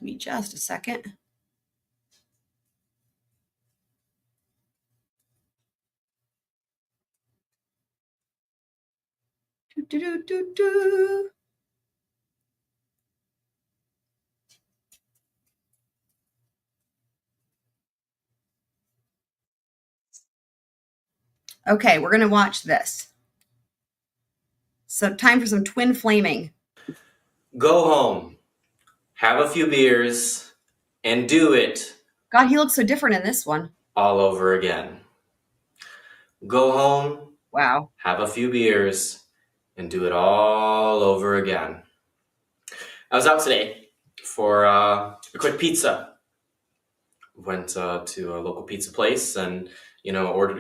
me just a second. Do. Okay, we're going to watch this. So time for some twin flaming. Go home, have a few beers, and do it God, he looks so different in this one. all over again. Go home, Wow. have a few beers, and do it all over again. I was out today for a quick pizza. Went to a local pizza place and,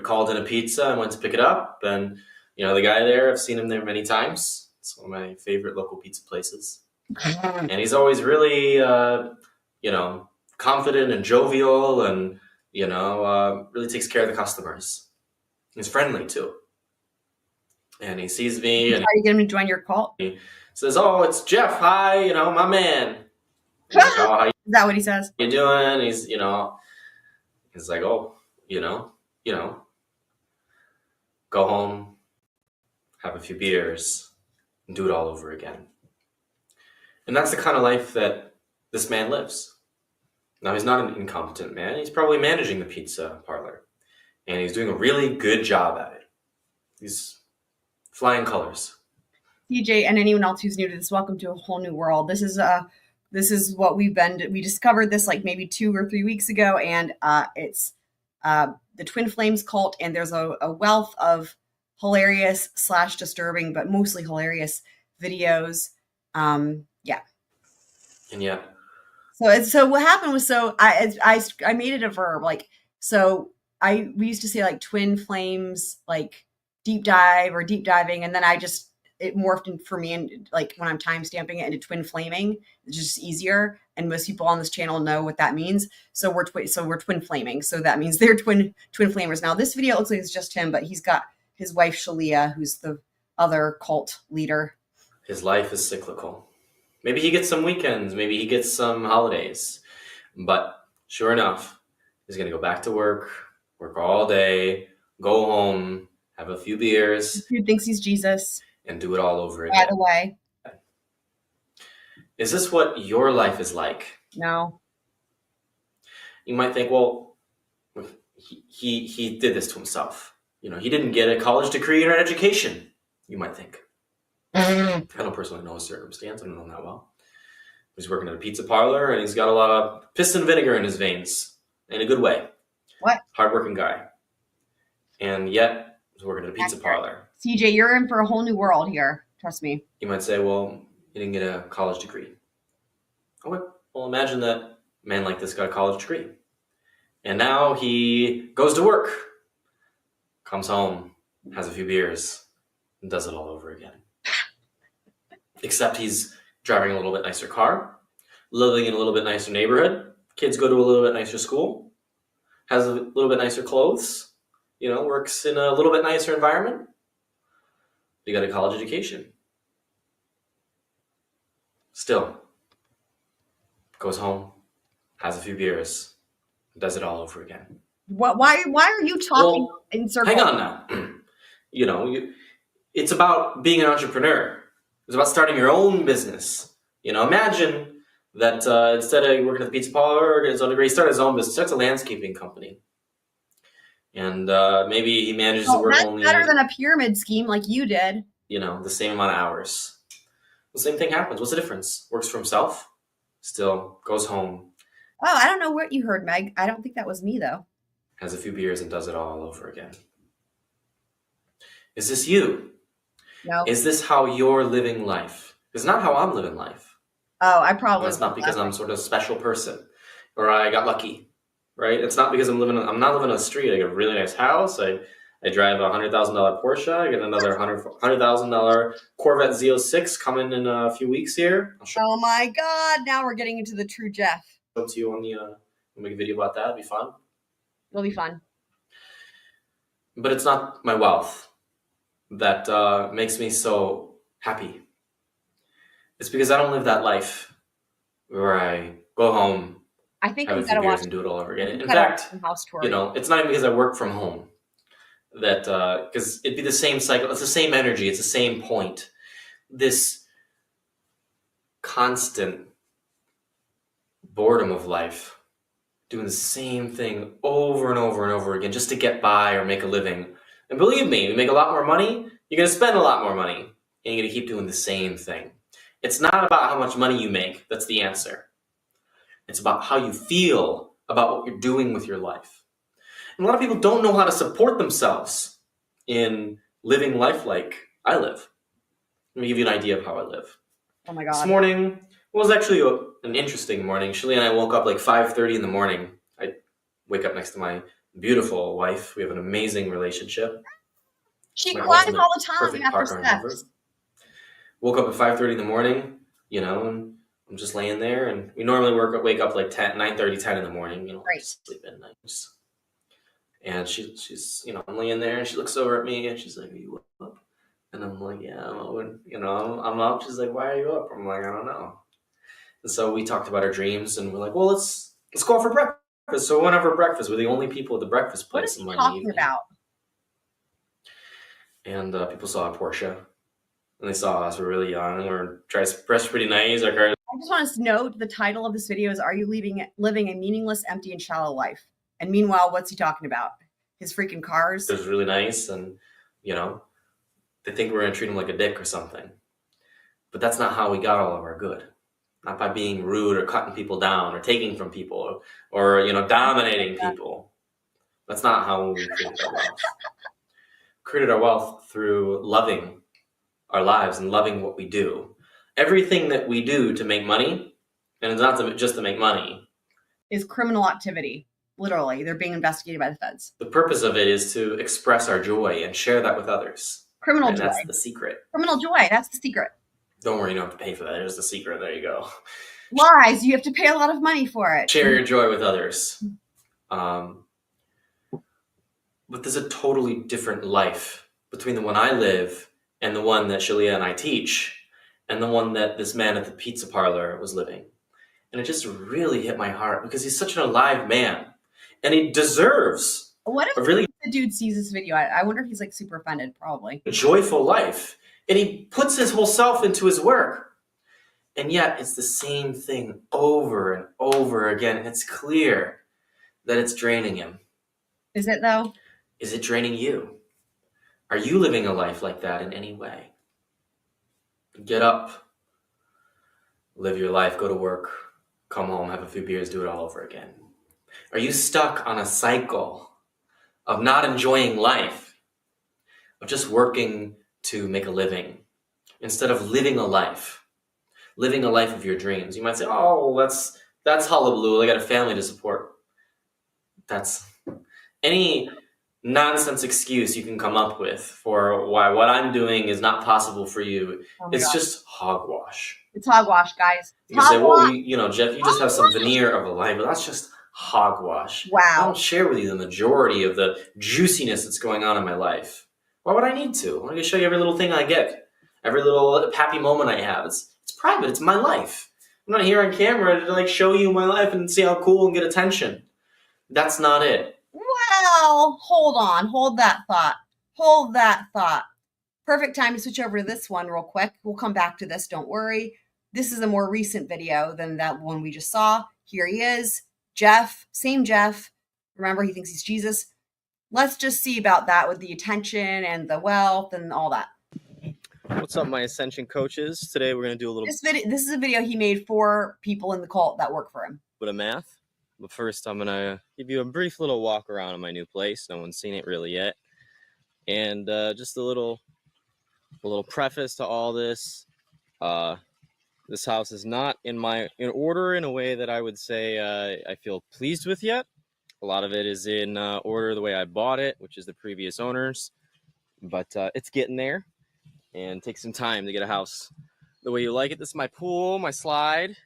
called in a pizza and went to pick it up. And, the guy there, I've seen him there many times. It's one of my favorite local pizza places. And he's always really, confident and jovial and, really takes care of the customers. He's friendly too. And he sees me and Try to get him to join your cult. he says, "Oh, it's Jeff. Hi, my man." I'm like, "Oh, how Is that what he says? you doing?" He's like, "Oh, go home, have a few beers, and do it all over again." And that's the kind of life that this man lives. Now, he's not an incompetent man. He's probably managing the pizza parlor. And he's doing a really good job at it. He's flying colors. CJ and anyone else who's new to this, welcome to a whole new world. This is this is what we discovered this like maybe 2 or 3 weeks ago, and it's the Twin Flames cult, and there's a wealth of hilarious / disturbing, but mostly hilarious videos. Yeah. And yeah, So what happened was, so I made it a verb, like, so we used to say like Twin Flames, like deep dive or deep diving, and then it morphed in for me, and like when I'm time stamping it into twin flaming, it's just easier. And most people on this channel know what that means. So we're twin flaming. So that means they're twin flamers. Now this video looks like it's just him, but he's got his wife Shalia, who's the other cult leader. his life is cyclical. Maybe he gets some weekends, maybe he gets some holidays, but sure enough, he's gonna go back to work all day, go home, have a few beers. Who thinks he's Jesus? And do it all over again. By the way. Is this what your life is like? No. You might think, well, he did this to himself. You know, he didn't get a college degree or an education, you might think. I don't personally know his circumstance. I don't know him that well. He's working at a pizza parlor, and he's got a lot of piss and vinegar in his veins, in a good way. What? Hardworking guy. And yet, he's working at a pizza parlor. CJ, you're in for a whole new world here. Trust me. You might say, well, he didn't get a college degree. Okay, well, imagine that a man like this got a college degree. And now he goes to work, comes home, has a few beers, and does it all over again. Except he's driving a little bit nicer car, living in a little bit nicer neighborhood, kids go to a little bit nicer school, has a little bit nicer clothes, you know, works in a little bit nicer environment. You got a college education. Still, goes home, has a few beers, does it all over again. What? Why are you talking in circles? Hang on now. You know, it's about being an entrepreneur. It's about starting your own business. You know, imagine that instead of working at the pizza parlor or getting his own degree, he started his own business. That's a landscaping company. And maybe he manages to work that's only, better than a pyramid scheme like you did. you know, the same amount of hours. The same thing happens. What's the difference? Works for himself, still goes home, Oh, I don't know what you heard, Meg. I don't think that was me, though. has a few beers, and does it all over again. Is this you? No. Is this how you're living life? It's not how I'm living life. Oh, I probably. It's not because I'm sort of a special person or I got lucky, right? It's not because I'm not living on the street. I got a really nice house. I drive a $100,000 Porsche. I get another $100,000 Corvette Z06 coming in a few weeks here. I'll show Oh my God! Now we're getting into the true Jeff. it to you on the. We'll make a video about that. It'll be fun. It'll be fun. But it's not my wealth that makes me so happy. It's because I don't live that life where I go home, I think have a we few gotta beers, watch. and do it all over again. we In gotta fact, watch some house tour. you know, it's not even because I work from home that because it'd be the same cycle. It's the same energy. It's the same point. This constant boredom of life, doing the same thing over and over and over again just to get by or make a living. And believe me, you make a lot more money, you're going to spend a lot more money, and you're going to keep doing the same thing. It's not about how much money you make. That's the answer. It's about how you feel about what you're doing with your life. And a lot of people don't know how to support themselves in living life like I live. Let me give you an idea of how I live. Oh my God. This morning was actually an interesting morning. Shelly and I woke up like 5:30 in the morning. I wake up next to my beautiful wife. We have an amazing relationship. She My cries ultimate all the time perfect after partner ever. sex. Woke up at 5:30 in the morning, you know, and I'm just laying there. And we normally wake up like 9:30, 10 in the morning, you know, Right. sleep at night. And she's, you know, I'm laying there, and she looks over at me, and she's like, "Are you up?" And I'm like, "Yeah, I'm up." You know, I'm up. She's like, "Why are you up?" I'm like, "I don't know." And so we talked about our dreams, and we're like, "Well, let's go out for breakfast." So we went out for breakfast. We're the only people at the breakfast What place is in he Monday talking evening. about? And people saw a Porsche, and they saw us. We're really young. We're dressed pretty nice. Our car. I just want us to note the title of this video is "Are You Living a Meaningless, Empty, and Shallow Life?" And meanwhile, what's he talking about? His freaking cars. It was really nice, and you know, they think we're gonna treat them like a dick or something. But that's not how we got all of our good. not by being rude or cutting people down or taking from people or dominating people. That's not how we created our wealth. We created our wealth through loving our lives and loving what we do. Everything that we do to make money, and it's not just to make money, is criminal activity. Literally, they're being investigated by the feds. the purpose of it is to express our joy and share that with others. Criminal And joy. that's the secret. Criminal joy. That's the secret. Don't worry, you don't have to pay for that. There's the secret. There you go. Lies. You have to pay a lot of money for it. Share your joy with others. But there's a totally different life between the one I live and the one that Shalia and I teach and the one that this man at the pizza parlor was living. And it just really hit my heart because he's such an alive man. And he deserves What if a really the dude sees this video? I wonder if he's like super offended, probably. joyful life. And he puts his whole self into his work. And yet it's the same thing over and over again. And it's clear that it's draining him. Is it though? Is it draining you? Are you living a life like that in any way? Get up, live your life, go to work, come home, have a few beers, do it all over again. Are you stuck on a cycle of not enjoying life, of just working to make a living, instead of living a life of your dreams? You might say, oh, that's hullabaloo, I got a family to support. That's any nonsense excuse you can come up with for why what I'm doing is not possible for you. It's just hogwash. It's hogwash, guys. You can say, well, Jeff, you just have some veneer of a life, but that's just hogwash. Wow. I don't share with you the majority of the juiciness that's going on in my life. Why would I need to? I'm going to show you every little thing I get, every little happy moment I have. It's private. It's my life. I'm not here on camera to show you my life and see how cool and get attention. That's not it. Well, hold on. Hold that thought. Perfect time to switch over to this one real quick. We'll come back to this. Don't worry. This is a more recent video than that one we just saw. Here he is. Jeff. Same Jeff. Remember, he thinks he's Jesus. Let's just see about that with the attention and the wealth and all that. What's up, my Ascension coaches? Today we're going to do a little This is a video he made for people in the cult that work for him. bit of math. But first, I'm going to give you a brief little walk around in my new place. No one's seen it really yet. And just a little preface to all this. This house is not in order in a way that I would say I feel pleased with yet. A lot of it is in order the way I bought it, which is the previous owners. But it's getting there. And takes some time to get a house the way you like it. This is my pool, my slide,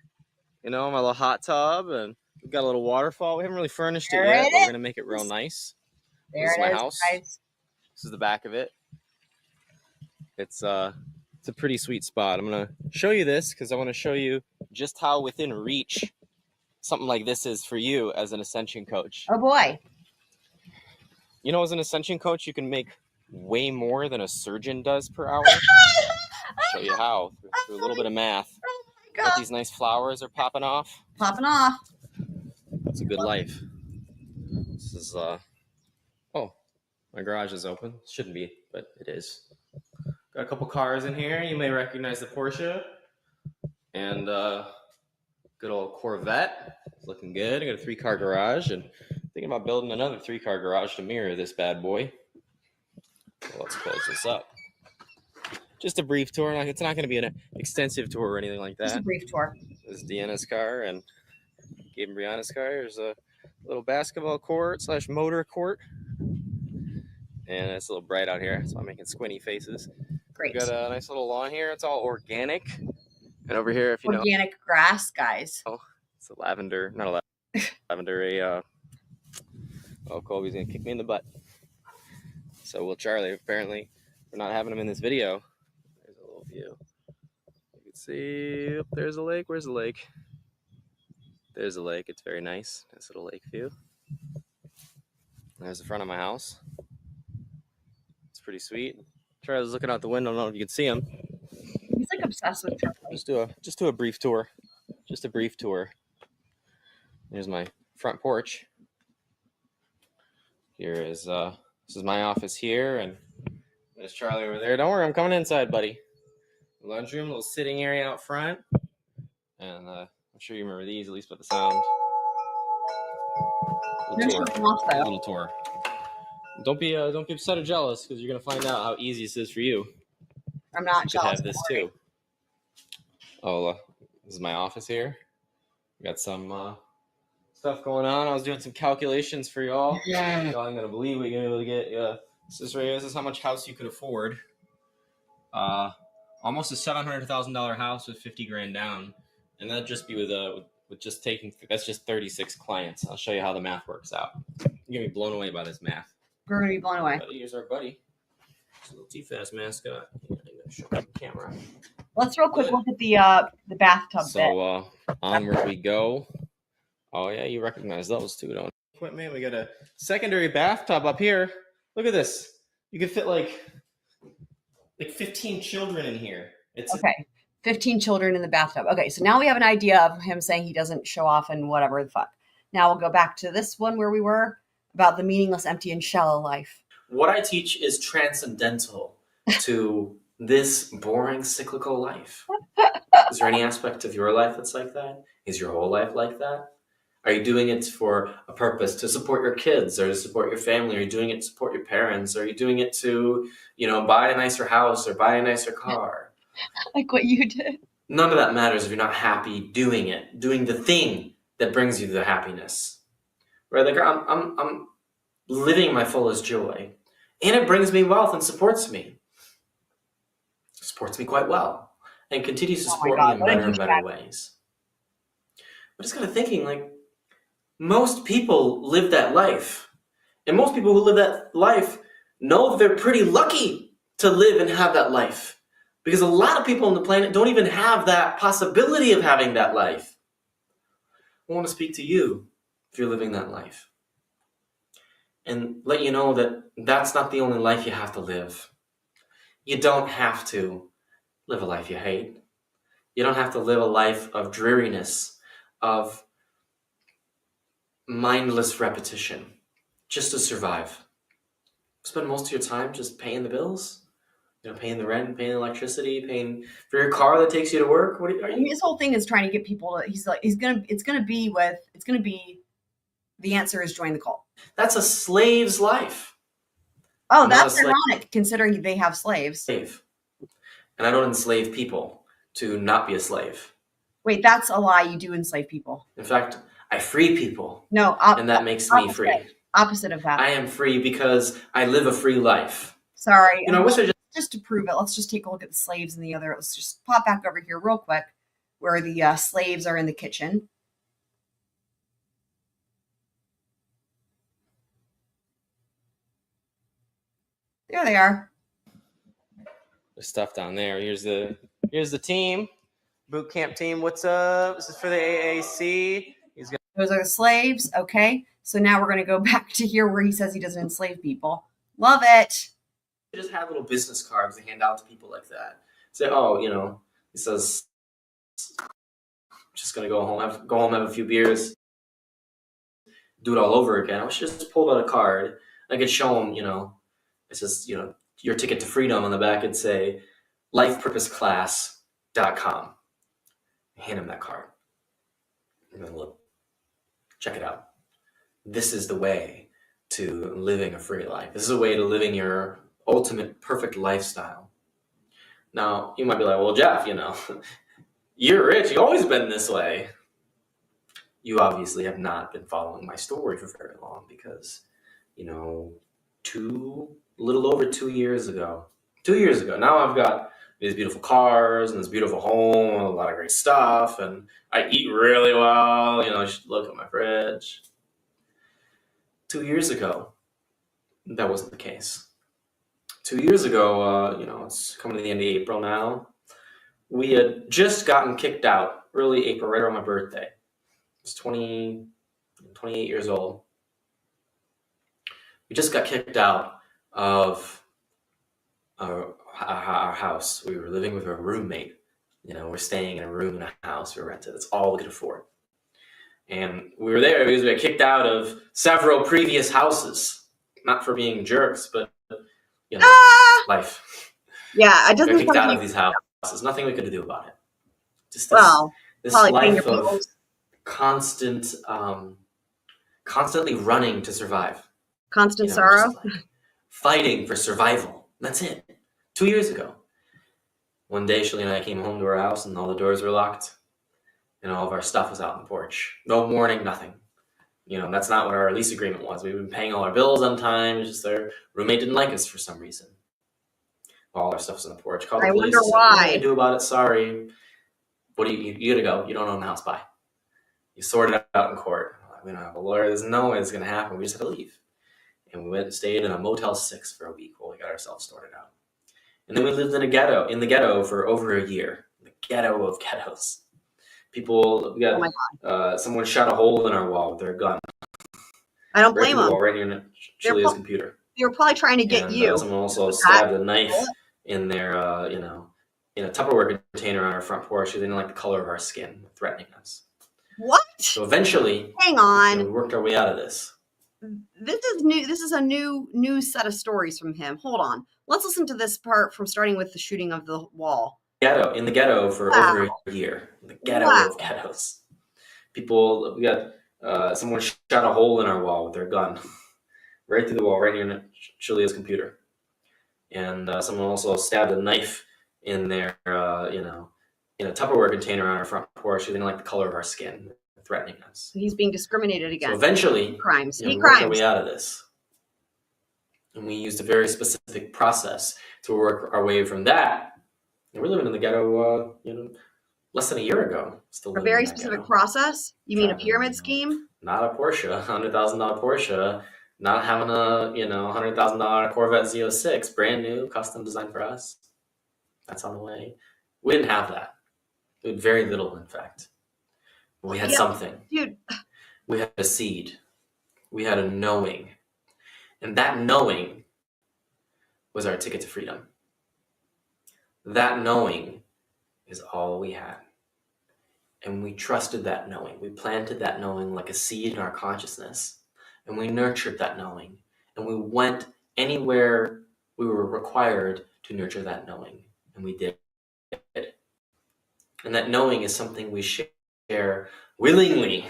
my little hot tub, and we've got a little waterfall. We haven't really furnished it yet, but we're going to make it real nice. This is my house. Guys. This is the back of it. It's a pretty sweet spot. I'm going to show you this because I want to show you just how within reach something like this is for you as an Ascension coach. Oh, boy. As an Ascension coach, you can make way more than a surgeon does per hour. I'll show you how through a little bit of math. Oh my God. These nice flowers are popping off. That's a good life. This is my garage is open. Shouldn't be, but it is. Got a couple cars in here. You may recognize the Porsche and good old Corvette. It's looking good. I got a 3-car garage and thinking about building another 3-car garage to mirror this bad boy. Well, let's close this up. Just a brief tour. It's not going to be an extensive tour or anything like that. Just a brief tour. This is Deanna's car and Gabe and Brianna's car. There's a little basketball court / motor court. And it's a little bright out here, so I'm making squinty faces. Great. We've got a nice little lawn here. It's all organic. And over here, if you know. Organic grass, guys. Oh, it's a lavender. Not a lavender. Colby's going to kick me in the butt. So will Charlie. Apparently, we're not having him in this video. There's a little view. You can see, there's a lake. Where's the lake? There's a lake. It's very nice. Nice little lake view. There's the front of my house. It's pretty sweet. Charlie's looking out the window. I don't know if you can see him. He's like obsessed with Charlie. Just do a brief tour. Just a brief tour. Here's my front porch. Here is this is my office here, and there's Charlie over there. Don't worry, I'm coming inside, buddy. Lunchroom, little sitting area out front. And I'm sure you remember these, at least by the sound. They're showing off, though. Little tour. Don't be upset or jealous, because you're gonna find out how easy this is for you. I'm not You could jealous. have this too. Oh, this is my office here. We got some stuff going on. I was doing some calculations for y'all. Yeah. Y'all ain't gonna believe what you're gonna be able to get. This is how much house you could afford. Almost a $700,000 house with 50 grand down, and that'd just be with just taking. That's just 36 clients. I'll show you how the math works out. You're gonna be blown away by this math. We're gonna be blown away. Buddy, here's our buddy. It's a little T-Fast mascot. I'm gonna show you the camera. Let's real quick look at the bathtub bit. So onward we go. Oh yeah, you recognize those two, don't you? Equipment. We got a secondary bathtub up here. Look at this. You can fit like 15 children in here. It's Okay. 15 children in the bathtub. Okay, so now we have an idea of him saying he doesn't show off and whatever the fuck. Now we'll go back to this one where we were about the meaningless, empty, and shallow life. What I teach is transcendental to this boring cyclical life. Is there any aspect of your life that's like that? Is your whole life like that? Are you doing it for a purpose to support your kids or to support your family? Are you doing it to support your parents? Are you doing it to, buy a nicer house or buy a nicer car? Like what you did. None of that matters if you're not happy doing it, doing the thing that brings you the happiness. Right? Like I'm living my fullest joy, and it brings me wealth and supports me. Supports me quite well, and continues to support me in better and better ways. But just kind of thinking, like, most people live that life, and most people who live that life know that they're pretty lucky to live and have that life, because a lot of people on the planet don't even have that possibility of having that life. I want to speak to you if you're living that life, and let you know that that's not the only life you have to live. You don't have to live a life you hate. You don't have to live a life of dreariness, of mindless repetition, just to survive. Spend most of your time just paying the bills, paying the rent, paying the electricity, paying for your car that takes you to work. What are you? His whole thing is trying to get people to, it's gonna be the answer is join the cult. That's a slave's life. Oh, that's ironic considering they have slaves. Slave. And I don't enslave people to not be a slave. Wait, that's a lie. You do enslave people. In fact, I free people. No, and that makes me free. Opposite of that. I am free because I live a free life. Sorry. I wish I just to prove it, let's just take a look at the slaves and the other. Let's just pop back over here real quick where the slaves are in the kitchen. There they are. There's stuff down there. Here's the team, boot camp team. What's up? This is for the AAC. Those are the slaves. Okay, so now we're going to go back to here where he says he doesn't enslave people. Love it. Just have little business cards to hand out to people like that. Say, oh, he says, just gonna go home, have a few beers, do it all over again. I should just pull out a card. I could show him, it says, your ticket to freedom on the back. It'd say, lifepurposeclass.com. Hand him that card. And then look, check it out. This is the way to living a free life. This is a way to living your ultimate perfect lifestyle. Now, you might be like, well, Jeff, you're rich. You've always been this way. You obviously have not been following my story for very long because, little over 2 years ago, now I've got these beautiful cars and this beautiful home and a lot of great stuff, and I eat really well. You should look at my fridge. 2 years ago, that wasn't the case. 2 years ago, it's coming to the end of April now. We had just gotten kicked out early April, right around my birthday. I was 28 years old. We just got kicked out of our house. We were living with a roommate. We're staying in a room in a house we rented. That's all we could afford. And we were there because we got kicked out of several previous houses. Not for being jerks, but, life. Yeah, it We doesn't got kicked out sound of these houses. Nothing we could do about it. Just well, this Probably paying your life of bills. constantly running to survive. Constant You know, sorrow. just like fighting for survival. That's it. 2 years ago. One day, Shelly and I came home to our house and all the doors were locked and all of our stuff was out on the porch. No warning, nothing. You know, that's not what our lease agreement was. We've been paying all our bills on time. It's just our roommate didn't like us for some reason. All our stuff's on the porch. Called the I police. wonder Said, "What why." do you do about it? Sorry. What do you gotta go. You don't own the house. Bye. You sorted it out in court. We don't have a lawyer. There's no way it's gonna happen. We just had to leave. And we went and stayed in a Motel 6 for a week while we got ourselves sorted out. And then we lived in the ghetto for over a year. The ghetto of ghettos. People, we got, someone shot a hole in our wall with their gun. I don't Right blame through the them. wall, right near Julia's computer. They were probably trying to get And you. someone also stabbed a knife in their, in a Tupperware container on our front porch. They didn't like the color of our skin, threatening us. What? So eventually, Hang on. we worked our way out of this. This is new. This is a new set of stories from him. Hold on. Let's listen to this part from starting with the shooting of the wall. In the ghetto for over a year. The ghetto of ghettos. People, we got someone shot a hole in our wall with their gun, right through the wall, right near Julia's computer. And someone also stabbed a knife in their, in a Tupperware container on our front porch. They didn't like the color of our skin, threatening us. He's being discriminated against. So eventually, crimes. we worked our way out of this. And we used a very specific process to work our way from that. And we're living in the ghetto, less than a year ago. Still A living very in that specific ghetto. process? You mean a pyramid scheme? Not a Porsche, $100,000 Porsche. Not having a, $100,000 Corvette Z06, brand new, custom designed for us. That's on the way. We didn't have that. We had very little, in fact. But we had something. Dude. We had a seed. We had a knowing. And that knowing was our ticket to freedom. That knowing is all we had. And we trusted that knowing. We planted that knowing like a seed in our consciousness. And we nurtured that knowing. And we went anywhere we were required to nurture that knowing. And we did. And that knowing is something we share willingly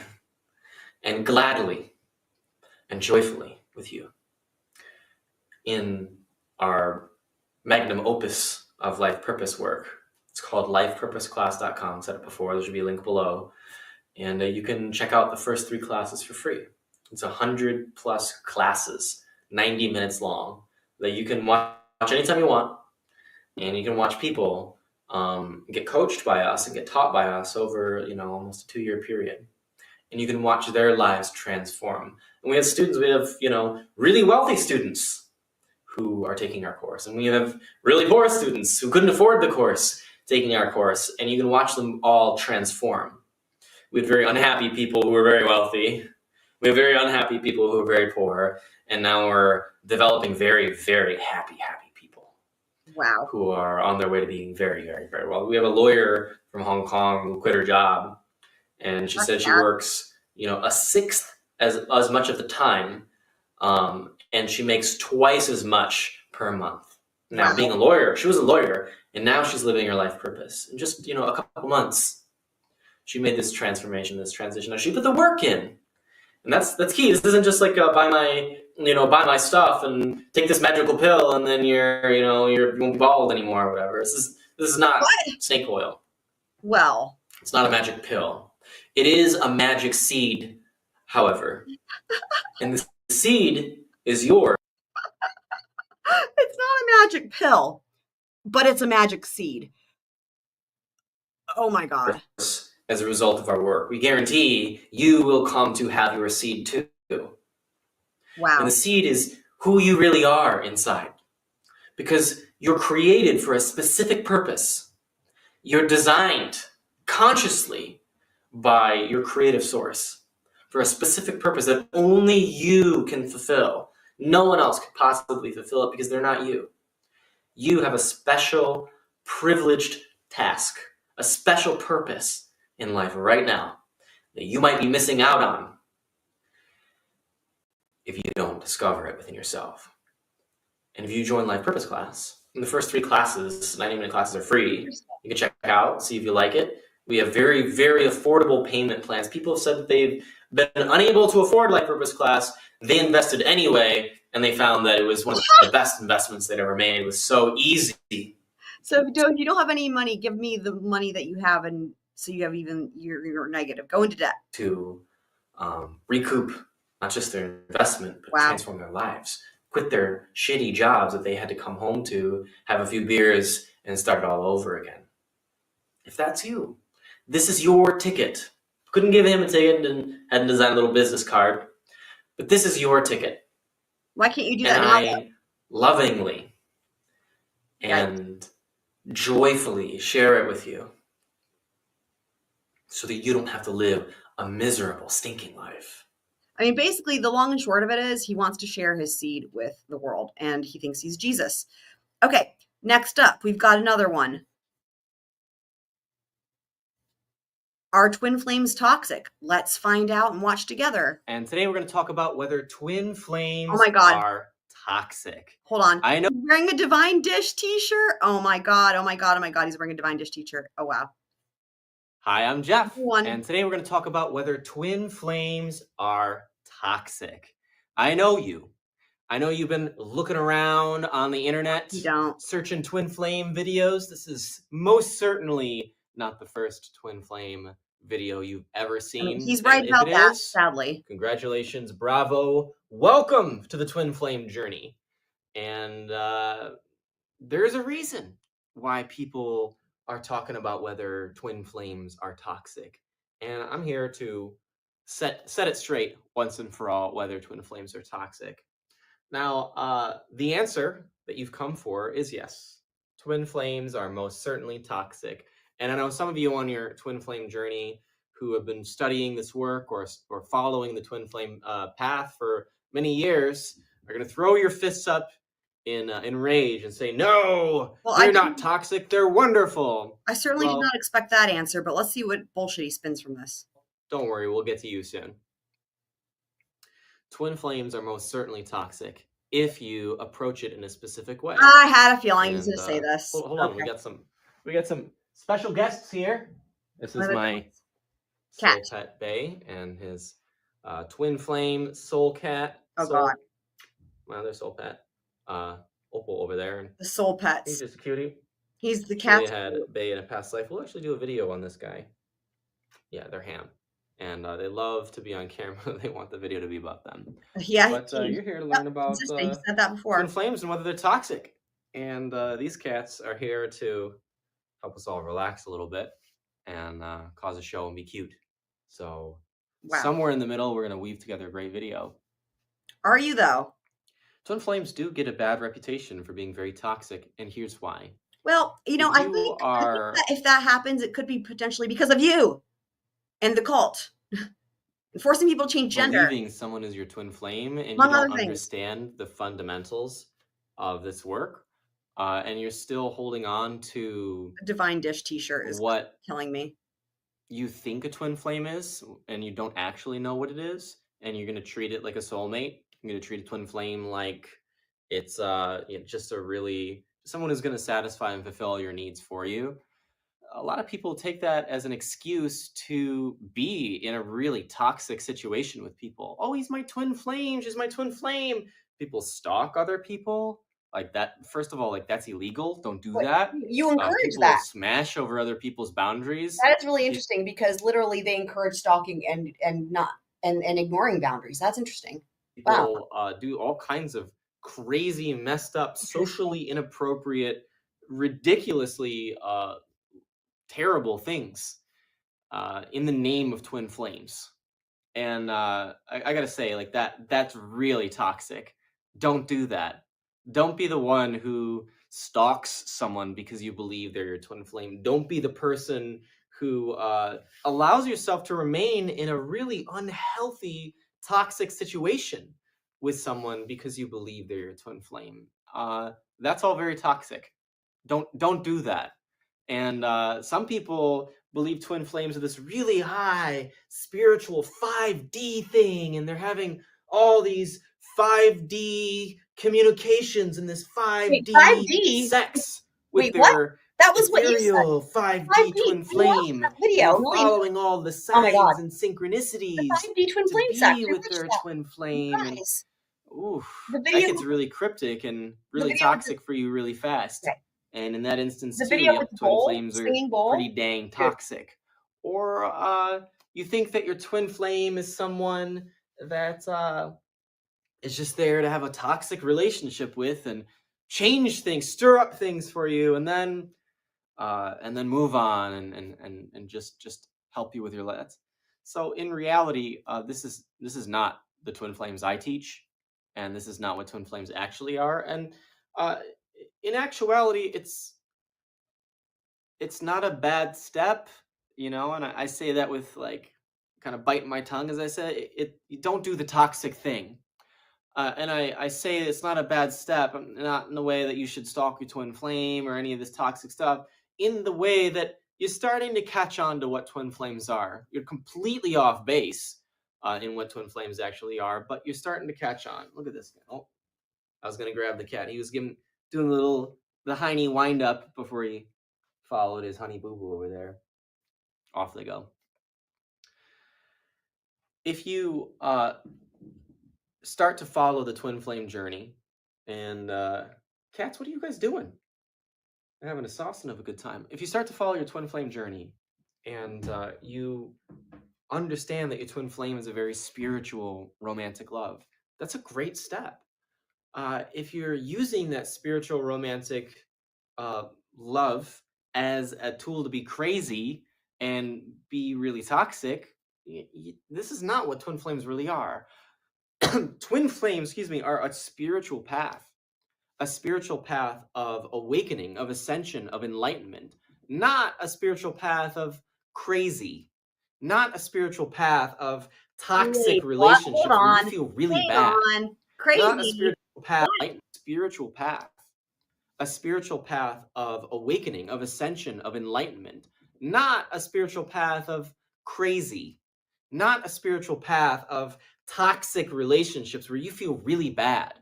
and gladly and joyfully with you. In our magnum opus of life purpose work. It's called lifepurposeclass.com. Said it before. There should be a link below. And you can check out the first 3 classes for free. It's 100+ classes, 90 minutes long, that you can watch anytime you want. And you can watch people get coached by us and get taught by us over, almost a 2-year period. And you can watch their lives transform. And we have students, really wealthy students who are taking our course. And we have really poor students who couldn't afford the course taking our course. And you can watch them all transform. We have very unhappy people who are very wealthy. We have very unhappy people who are very poor. And now we're developing very, very happy people. Wow. Who are on their way to being very, very, very well. We have a lawyer from Hong Kong who quit her job. And she said she works, a sixth as much of the time. And she makes twice as much per month. Now, being a lawyer, she was a lawyer, and now she's living her life purpose. In just, a couple months, she made this transformation, this transition. Now, she put the work in. And that's key. This isn't just like buy my stuff and take this magical pill and then you won't be bald anymore or whatever. This is not snake oil. Well. It's not a magic pill. It is a magic seed, however. And the seed is yours. It's not a magic pill, but it's a magic seed. Oh my God. As a result of our work. We guarantee you will come to have your seed too. Wow. And the seed is who you really are inside. Because you're created for a specific purpose. You're designed consciously by your creative source for a specific purpose that only you can fulfill. No one else could possibly fulfill it because they're not you. You have a special, privileged task, a special purpose in life right now that you might be missing out on if you don't discover it within yourself. And if you join Life Purpose Class, in the first 3 classes, 90-minute classes are free. You can check it out, see if you like it. We have very, very affordable payment plans. People have said that they've been unable to afford life purpose class. They invested anyway, and they found that it was one of the best investments they'd ever made. It was so easy. So if you don't have any money, give me the money that you have, and so you have even you're negative. Go into debt. To recoup not just their investment, but transform their lives. Quit their shitty jobs that they had to come home to, have a few beers, and start it all over again. If that's you, this is your ticket. Couldn't give him a ticket and hadn't designed a little business card, but this is your ticket. Why can't you do And that now? I lovingly and joyfully share it with you so that you don't have to live a miserable, stinking life. I mean, basically, the long and short of it is he wants to share his seed with the world, and he thinks he's Jesus. Okay, next up, we've got another one. Are twin flames toxic? Let's find out and watch together. And today we're going to talk about whether twin flames Oh my God. are toxic. Hold on. I know. He's wearing a Divine Dish t-shirt. Oh my God. Oh my God. Oh my God. He's wearing a Divine Dish t-shirt. Oh, wow. Hi, I'm Jeff. Everyone. And today we're going to talk about whether twin flames are toxic. I know you. I know you've been looking around on the internet, searching twin flame videos. This is most certainly not the first twin flame video you've ever seen. He's right And if about it that, is, sadly. Congratulations, bravo. Welcome to the twin flame journey. And there's a reason why people are talking about whether twin flames are toxic. And I'm here to set it straight once and for all whether twin flames are toxic. Now, the answer that you've come for is yes. Twin flames are most certainly toxic. And I know some of you on your twin flame journey who have been studying this work or following the twin flame path for many years are going to throw your fists up in rage and say, no, they're not toxic, they're wonderful. I certainly did not expect that answer, but let's see what bullshit he spins from this. Don't worry, we'll get to you soon. Twin flames are most certainly toxic if you approach it in a specific way. I had a feeling he was going to say this. Hold on, we got some special guests here. This is my soul pet Bay and his twin flame soul cat. God. My other soul pet, Opal over there. And the soul pets. He's just a cutie. He's the cat. We had Bay in a past life. We'll actually do a video on this guy. Yeah, they're ham. And they love to be on camera. They want the video to be about them. Yeah. But you're here to learn about you said that before. twin flames and whether they're toxic. And these cats are here to help us all relax a little bit and cause a show and be cute. So somewhere in the middle, we're going to weave together a great video. Are you, though? Twin flames do get a bad reputation for being very toxic, and here's why. Well, I think that if that happens, it could be potentially because of you and the cult. Forcing people to change gender. Believing someone is your twin flame and you don't understand the fundamentals of this work, and you're still holding on to a Divine Dish t-shirt is what killing me. You think a twin flame is, and you don't actually know what it is, and you're going to treat it like a soulmate. You're going to treat a twin flame like it's just someone who's going to satisfy and fulfill your needs for you. A lot of people take that as an excuse to be in a really toxic situation with people. Oh, he's my twin flame. She's my twin flame. People stalk other people like that. First of all, that's illegal. Don't do that. You encourage people that. Smash over other people's boundaries. That is really interesting because literally they encourage stalking and ignoring boundaries. That's interesting. People do all kinds of crazy, messed up, socially inappropriate, ridiculously terrible things in the name of twin flames. And I gotta say, that's really toxic. Don't do that. Don't be the one who stalks someone because you believe they're your twin flame. Don't be the person who allows yourself to remain in a really unhealthy, toxic situation with someone because you believe they're your twin flame. That's all very toxic. Don't do that. And some people believe twin flames are this really high spiritual 5D thing, and they're having all these 5D communications and this 5D sex with That was what you said. ethereal 5D 5D. twin I watched flame. that And video. they're following all the Oh my God. signs and synchronicities The 5D twin to flame be sex. I with watched their that. twin You flame. And guys. oof, The that video. gets really cryptic and The really video with toxic for you really fast. Okay. And in that instance The too, video yep, with the twin bowl, flames are singing bowl. pretty dang toxic. Or you think that your twin flame is someone that is just there to have a toxic relationship with and change things, stir up things for you, and then move on and just help you with your life. So in reality, this is not the twin flames I teach, and this is not what twin flames actually are. And in actuality, it's not a bad step, you know. And I say that with like kind of biting my tongue, as I said. You don't do the toxic thing. And I say it's not a bad step, not in the way that you should stalk your twin flame or any of this toxic stuff, in the way that you're starting to catch on to what twin flames are. You're completely off base in what twin flames actually are, but you're starting to catch on. Look at this guy. Oh, I was going to grab the cat. He was doing the hiney wind up before he followed his honey boo boo over there. Off they go. If you start to follow the twin flame journey, and cats, what are you guys doing? They're having a saucing of a good time. If you start to follow your twin flame journey, and you understand that your twin flame is a very spiritual romantic love, that's a great step. If you're using that spiritual romantic love as a tool to be crazy and be really toxic, this is not what twin flames really are. Twin flames, are a spiritual path of awakening, of ascension, of enlightenment, not a spiritual path of crazy, not a spiritual path of toxic relationships Hold where on. you feel really Hang bad. on. Crazy. Not a spiritual path, What? a spiritual path of awakening, of ascension, of enlightenment, not a spiritual path of crazy, not a spiritual path of toxic relationships where you feel really bad,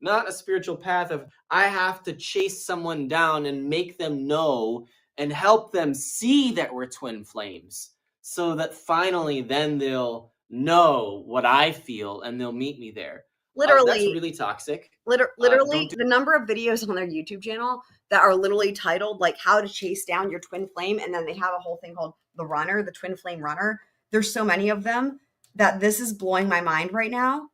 not a spiritual path of I have to chase someone down and make them know and help them see that we're twin flames so that finally then they'll know what I feel and they'll meet me there. Literally, that's really toxic. Literally, the number of videos on their YouTube channel that are literally titled like "How to Chase Down Your Twin Flame," and then they have a whole thing called the Runner, the Twin Flame Runner. There's so many of them that this is blowing my mind right now.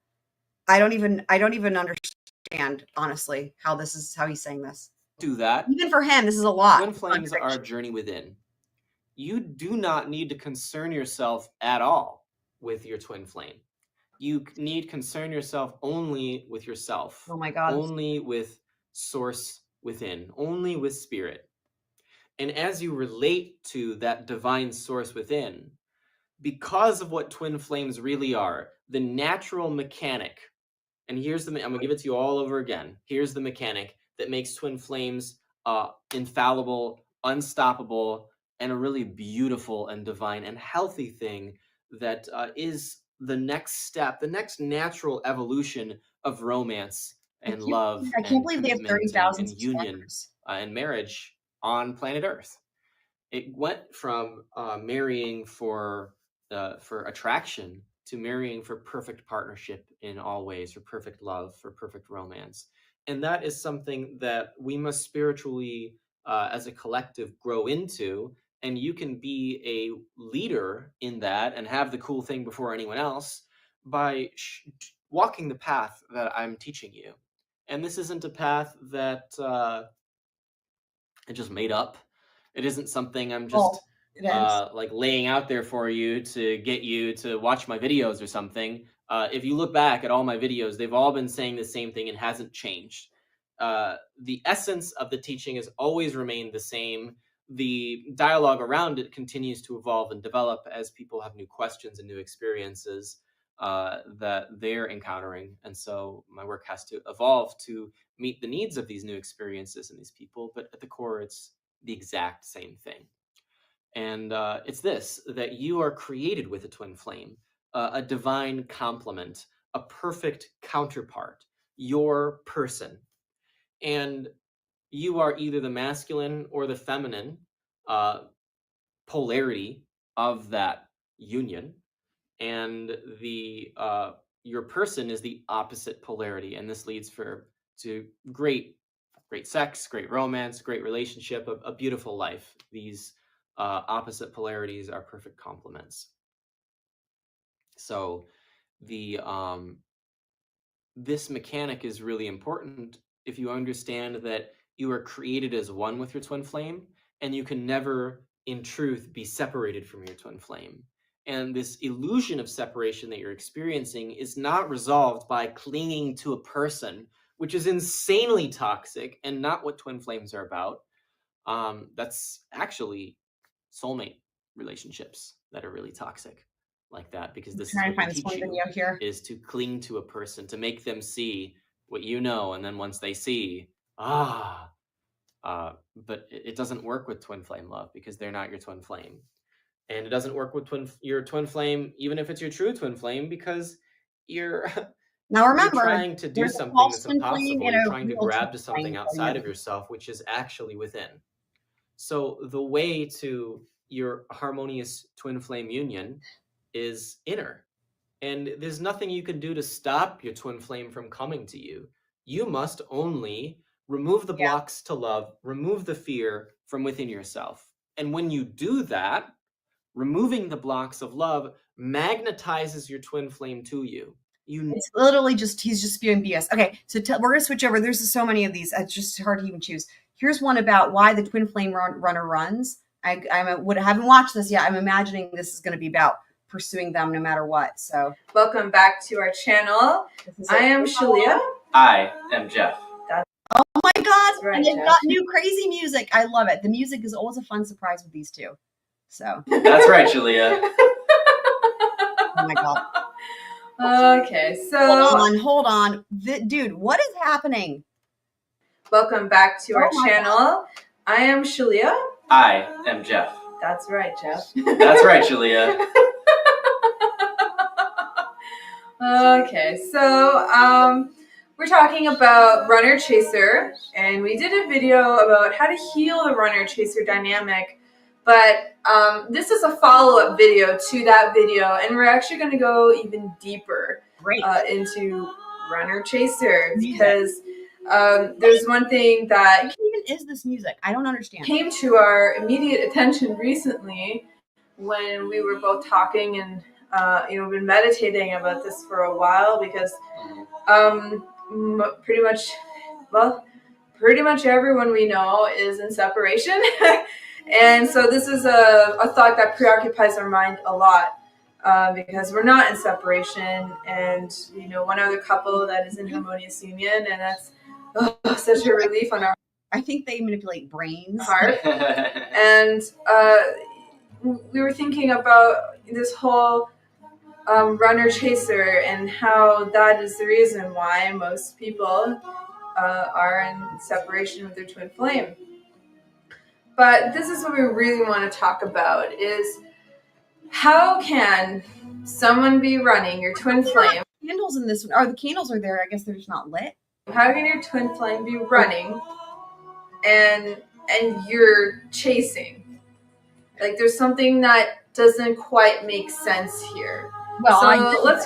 I don't even understand honestly how he's saying this. Do that. Even for him, this is a lot. Twin flames are a journey within. You do not need to concern yourself at all with your twin flame. You need concern yourself only with yourself. Oh my God. Only with source within, only with spirit. And as you relate to that divine source within, because of what twin flames really are, the natural mechanic, and here's I'm gonna give it to you all over again. Here's the mechanic that makes twin flames infallible, unstoppable, and a really beautiful and divine and healthy thing that is the next step, the next natural evolution of romance and love. I can't believe they have 30,000 and union and marriage on planet Earth. It went from marrying for attraction to marrying for perfect partnership in all ways, for perfect love, for perfect romance. And that is something that we must spiritually, as a collective, grow into. And you can be a leader in that and have the cool thing before anyone else by walking the path that I'm teaching you. And this isn't a path that I just made up. It isn't something I'm just like laying out there for you to get you to watch my videos or something. If you look back at all my videos, they've all been saying the same thing and hasn't changed. The essence of the teaching has always remained the same. The dialogue around it continues to evolve and develop as people have new questions and new experiences that they're encountering. And so my work has to evolve to meet the needs of these new experiences and these people. But at the core, it's the exact same thing. And it's this, that you are created with a twin flame, a divine complement, a perfect counterpart, your person. And you are either the masculine or the feminine polarity of that union, and the your person is the opposite polarity, and this leads to great sex, great romance, great relationship, a beautiful life. These opposite polarities are perfect complements. So the this mechanic is really important if you understand that you are created as one with your twin flame, and you can never, in truth, be separated from your twin flame. And this illusion of separation that you're experiencing is not resolved by clinging to a person, which is insanely toxic and not what twin flames are about. That's actually soulmate relationships that are really toxic like that, because this is Trying to what they find this teach one you video here. is to cling to a person, to make them see what you know, and then once they see, but it doesn't work with twin flame love, because they're not your twin flame. And it doesn't work with your twin flame, even if it's your true twin flame, because you're Now remember, you're trying to do there's a something false that's twin flame impossible. and You're a trying to real grab twin to something flame. outside of yourself, which is actually within. So the way to your harmonious twin flame union is inner. And there's nothing you can do to stop your twin flame from coming to you. You must only remove the blocks to love, remove the fear from within yourself. And when you do that, removing the blocks of love magnetizes your twin flame to you. It's literally just, he's just spewing BS. Okay, so we're going to switch over. There's so many of these. It's just hard to even choose. Here's one about why the twin flame runner runs. I haven't watched this yet. I'm imagining this is going to be about pursuing them no matter what. So welcome back to our channel. I am Shalia. I am Jeff. Oh my God. Right, and they've Jeff. got new crazy music. I love it. The music is always a fun surprise with these two. So That's right, Shalia. oh my God. Okay, so hold on. Dude, what is happening? Welcome back to our my channel. God. I am Shalia. I am Jeff. That's right, Jeff. That's right, Shalia. Okay, so we're talking about runner chaser, and we did a video about how to heal the runner chaser dynamic, but this is a follow-up video to that video, and we're actually going to go even deeper into runner chaser, because there's one thing that what even is this music? I don't understand. Came to our immediate attention recently when we were both talking and we've been meditating about this for a while, because pretty much everyone we know is in separation. And so this is a thought that preoccupies our mind a lot, because we're not in separation, and one other couple that is in harmonious union, and that's such a relief on our I think they manipulate brains. heart. And we were thinking about this whole runner chaser, and how that is the reason why most people are in separation with their twin flame. But this is what we really want to talk about, is how can someone be running your twin flame? Candles in this one. Or the candles are there. I guess they're just not lit. How can your twin flame be running and you're chasing? Like, there's something that doesn't quite make sense here. Well, so let's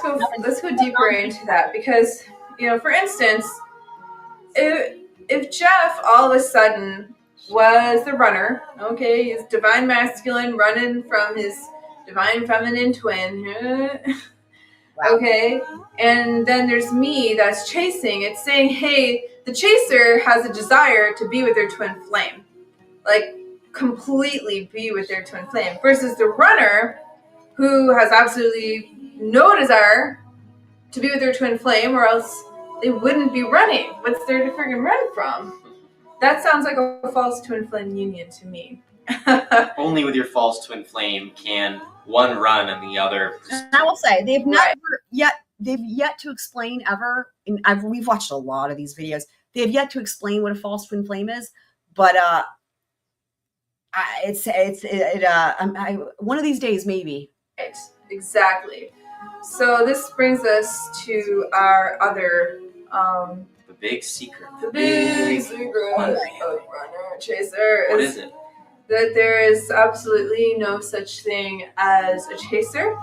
go deeper into that, because for instance, if Jeff all of a sudden was the runner, okay, he's divine masculine running from his divine feminine twin, okay, and then there's me that's chasing. It's saying, hey, the chaser has a desire to be with their twin flame, like completely be with their twin flame, versus the runner who has absolutely no desire to be with their twin flame, or else they wouldn't be running. What's there to freaking run from? That sounds like a false twin flame union to me. Only with your false twin flame can one run and the other. And I will say they've yet to explain ever. And we've watched a lot of these videos. They have yet to explain what a false twin flame is, but one of these days maybe. Right, exactly. So this brings us to our other big secret. The big secret of runner chaser What is it? that there is absolutely no such thing as a chaser.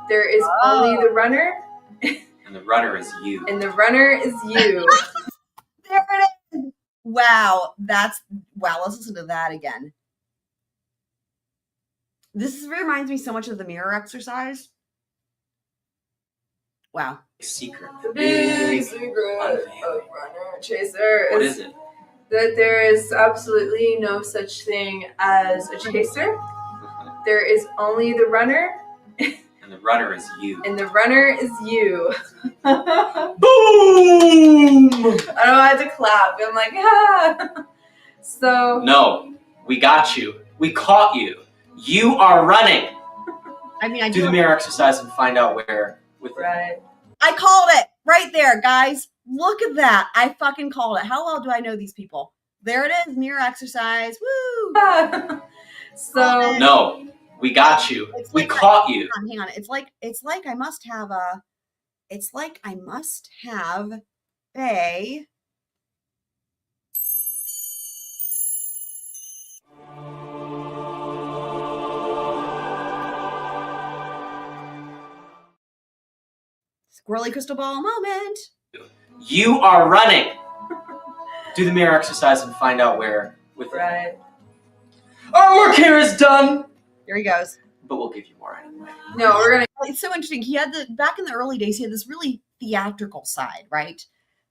There is only the runner. And the runner is you. And the runner is you. There it is. Wow, let's listen to that again. This reminds me so much of the mirror exercise. Wow. Secret. The big secret of runner chaser What is it? that there is absolutely no such thing as a chaser. There is only the runner. And the runner is you. And the runner is you. Boom! I don't know how to clap. I'm like, ah. So. No, we got you. We caught you. You are running. I mean, I do the mirror exercise and find out where. Right. I called it right there, guys. Look at that. I fucking called it. How well do I know these people? There it is. Mirror exercise. Woo! So. No, we got you. We caught you. Hang on. It's like I must have a. It's like I must have a. Squirrely crystal ball moment. You are running. Do the mirror exercise and find out where. Right. Our work here is done. Here he goes. But we'll give you more anyway. No, we're gonna. It's so interesting. He had back in the early days. He had this really theatrical side, right?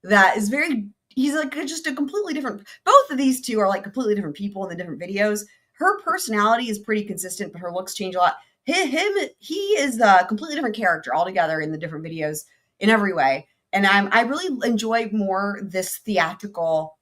That is very. He's like just a completely different. Both of these two are like completely different people in the different videos. Her personality is pretty consistent, but her looks change a lot. He is a completely different character altogether in the different videos in every way. And I really enjoy more this theatrical,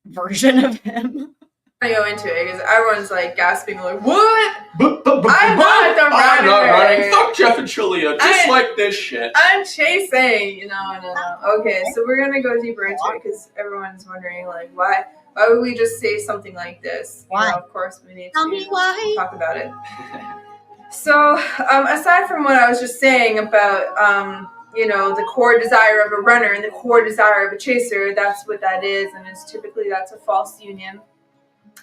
version of him. I go into it because everyone's like gasping, like, "What? I'm not the runner. I'm not running. Fuck Jeff and Julia. Just like this shit. I'm chasing." No. Okay, so we're gonna go deeper into it because everyone's wondering, like, why would we just say something like this? Why? Of course, we need Tell to me why. talk about it. So, aside from what I was just saying about, the core desire of a runner and the core desire of a chaser, that's what that is, and it's typically that's a false union.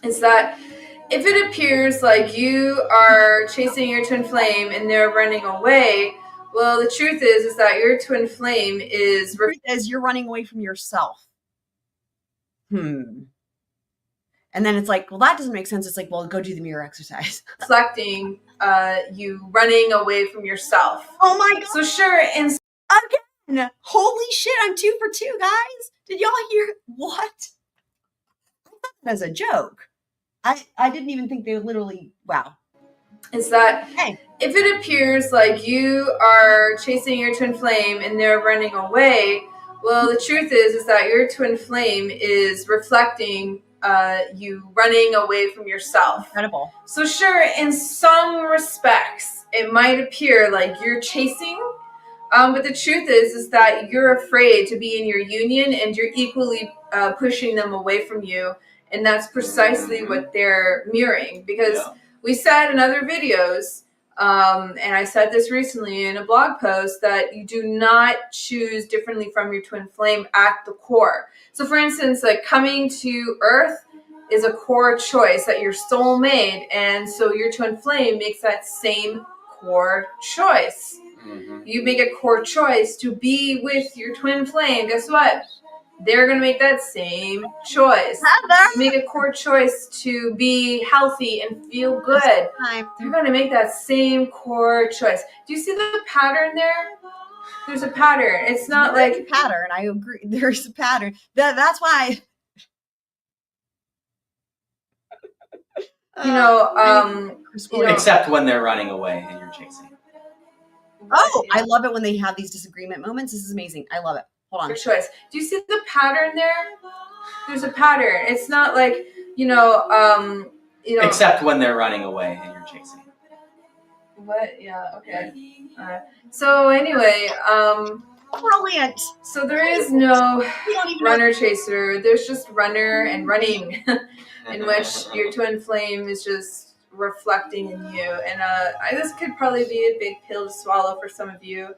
Is that if it appears like you are chasing your twin flame and they're running away, well, the truth is that your twin flame is as you're running away from yourself. And then it's like, well, that doesn't make sense. It's like, well, go do the mirror exercise. reflecting you running away from yourself. Oh my God. So sure, and again, holy shit, I'm 2 for 2, guys. Did y'all hear what? I thought that as a joke. I didn't even think they would literally, wow. Is that if it appears like you are chasing your twin flame and they're running away, well, the truth is that your twin flame is reflecting you running away from yourself. Incredible. So sure, in some respects, it might appear like you're chasing, but the truth is that you're afraid to be in your union and you're equally pushing them away from you. And that's precisely what they're mirroring. Because we said in other videos, and I said this recently in a blog post, that you do not choose differently from your twin flame at the core. So for instance, like coming to Earth is a core choice that your soul made. And so your twin flame makes that same core choice. Mm-hmm. You make a core choice to be with your twin flame. Guess what? They're going to make that same choice. You make a core choice to be healthy and feel good. They're going to make that same core choice. Do you see the pattern there? There's a pattern. It's not like a pattern. I agree. There's a pattern. That's why. Except when they're running away and you're chasing. Oh, I love it when they have these disagreement moments. This is amazing. I love it. Hold on. Your choice. Do you see the pattern there? There's a pattern. It's not like, Except when they're running away and you're chasing. What? Yeah, okay. So anyway, brilliant. So there is no runner chaser. There's just runner and running, in which your twin flame is just reflecting in you. And this could probably be a big pill to swallow for some of you.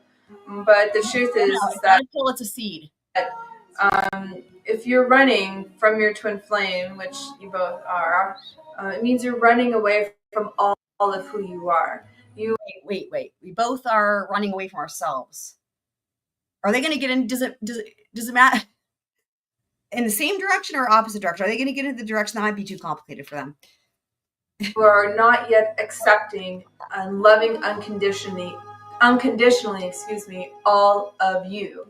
But the truth is It's that not a pill, it's a seed. if you're running from your twin flame, which you both are, it means you're running away from all of who you are. Wait. We both are running away from ourselves. Are they going to get in? Does it matter? In the same direction or opposite direction? Are they going to get into the direction that might be too complicated for them? Who are not yet accepting and loving unconditionally, all of you.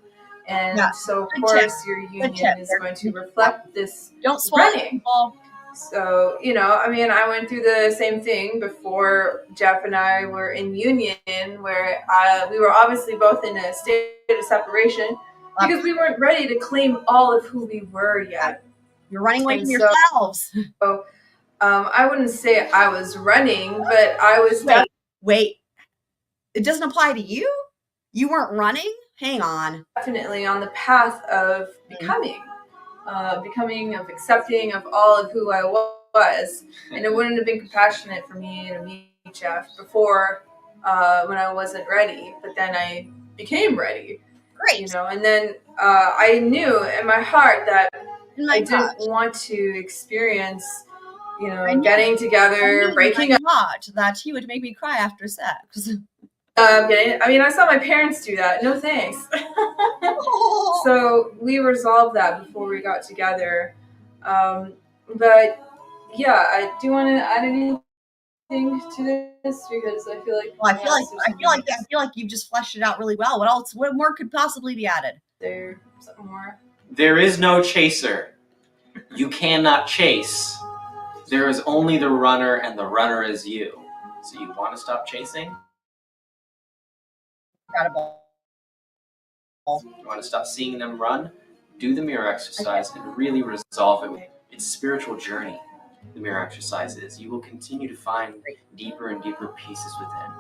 And so, of course, your union is going to reflect this running. So, I went through the same thing before Jeff and I were in union, where we were obviously both in a state of separation because we weren't ready to claim all of who we were yet. You're running away from yourselves. So, I wouldn't say I was running, but I was. Wait. It doesn't apply to you? You weren't running? Hang on. Definitely on the path of becoming, of accepting of all of who I was. And it wouldn't have been compassionate for me to meet Jeff before when I wasn't ready. But then I became ready. Great. And then I knew in my heart that I didn't want to experience, getting together, breaking up. That he would make me cry after sex. I saw my parents do that. No thanks. So we resolved that before we got together. But yeah, do you want to add anything to this? Because I feel like I feel like you've just fleshed it out really well. What more could possibly be added? There's something more. There is no chaser. You cannot chase. There is only the runner, and the runner is you. So you want to stop chasing? You want to stop seeing them run? Do the mirror exercise and really resolve it. It's a spiritual journey. The mirror exercise is. You will continue to find deeper and deeper pieces within.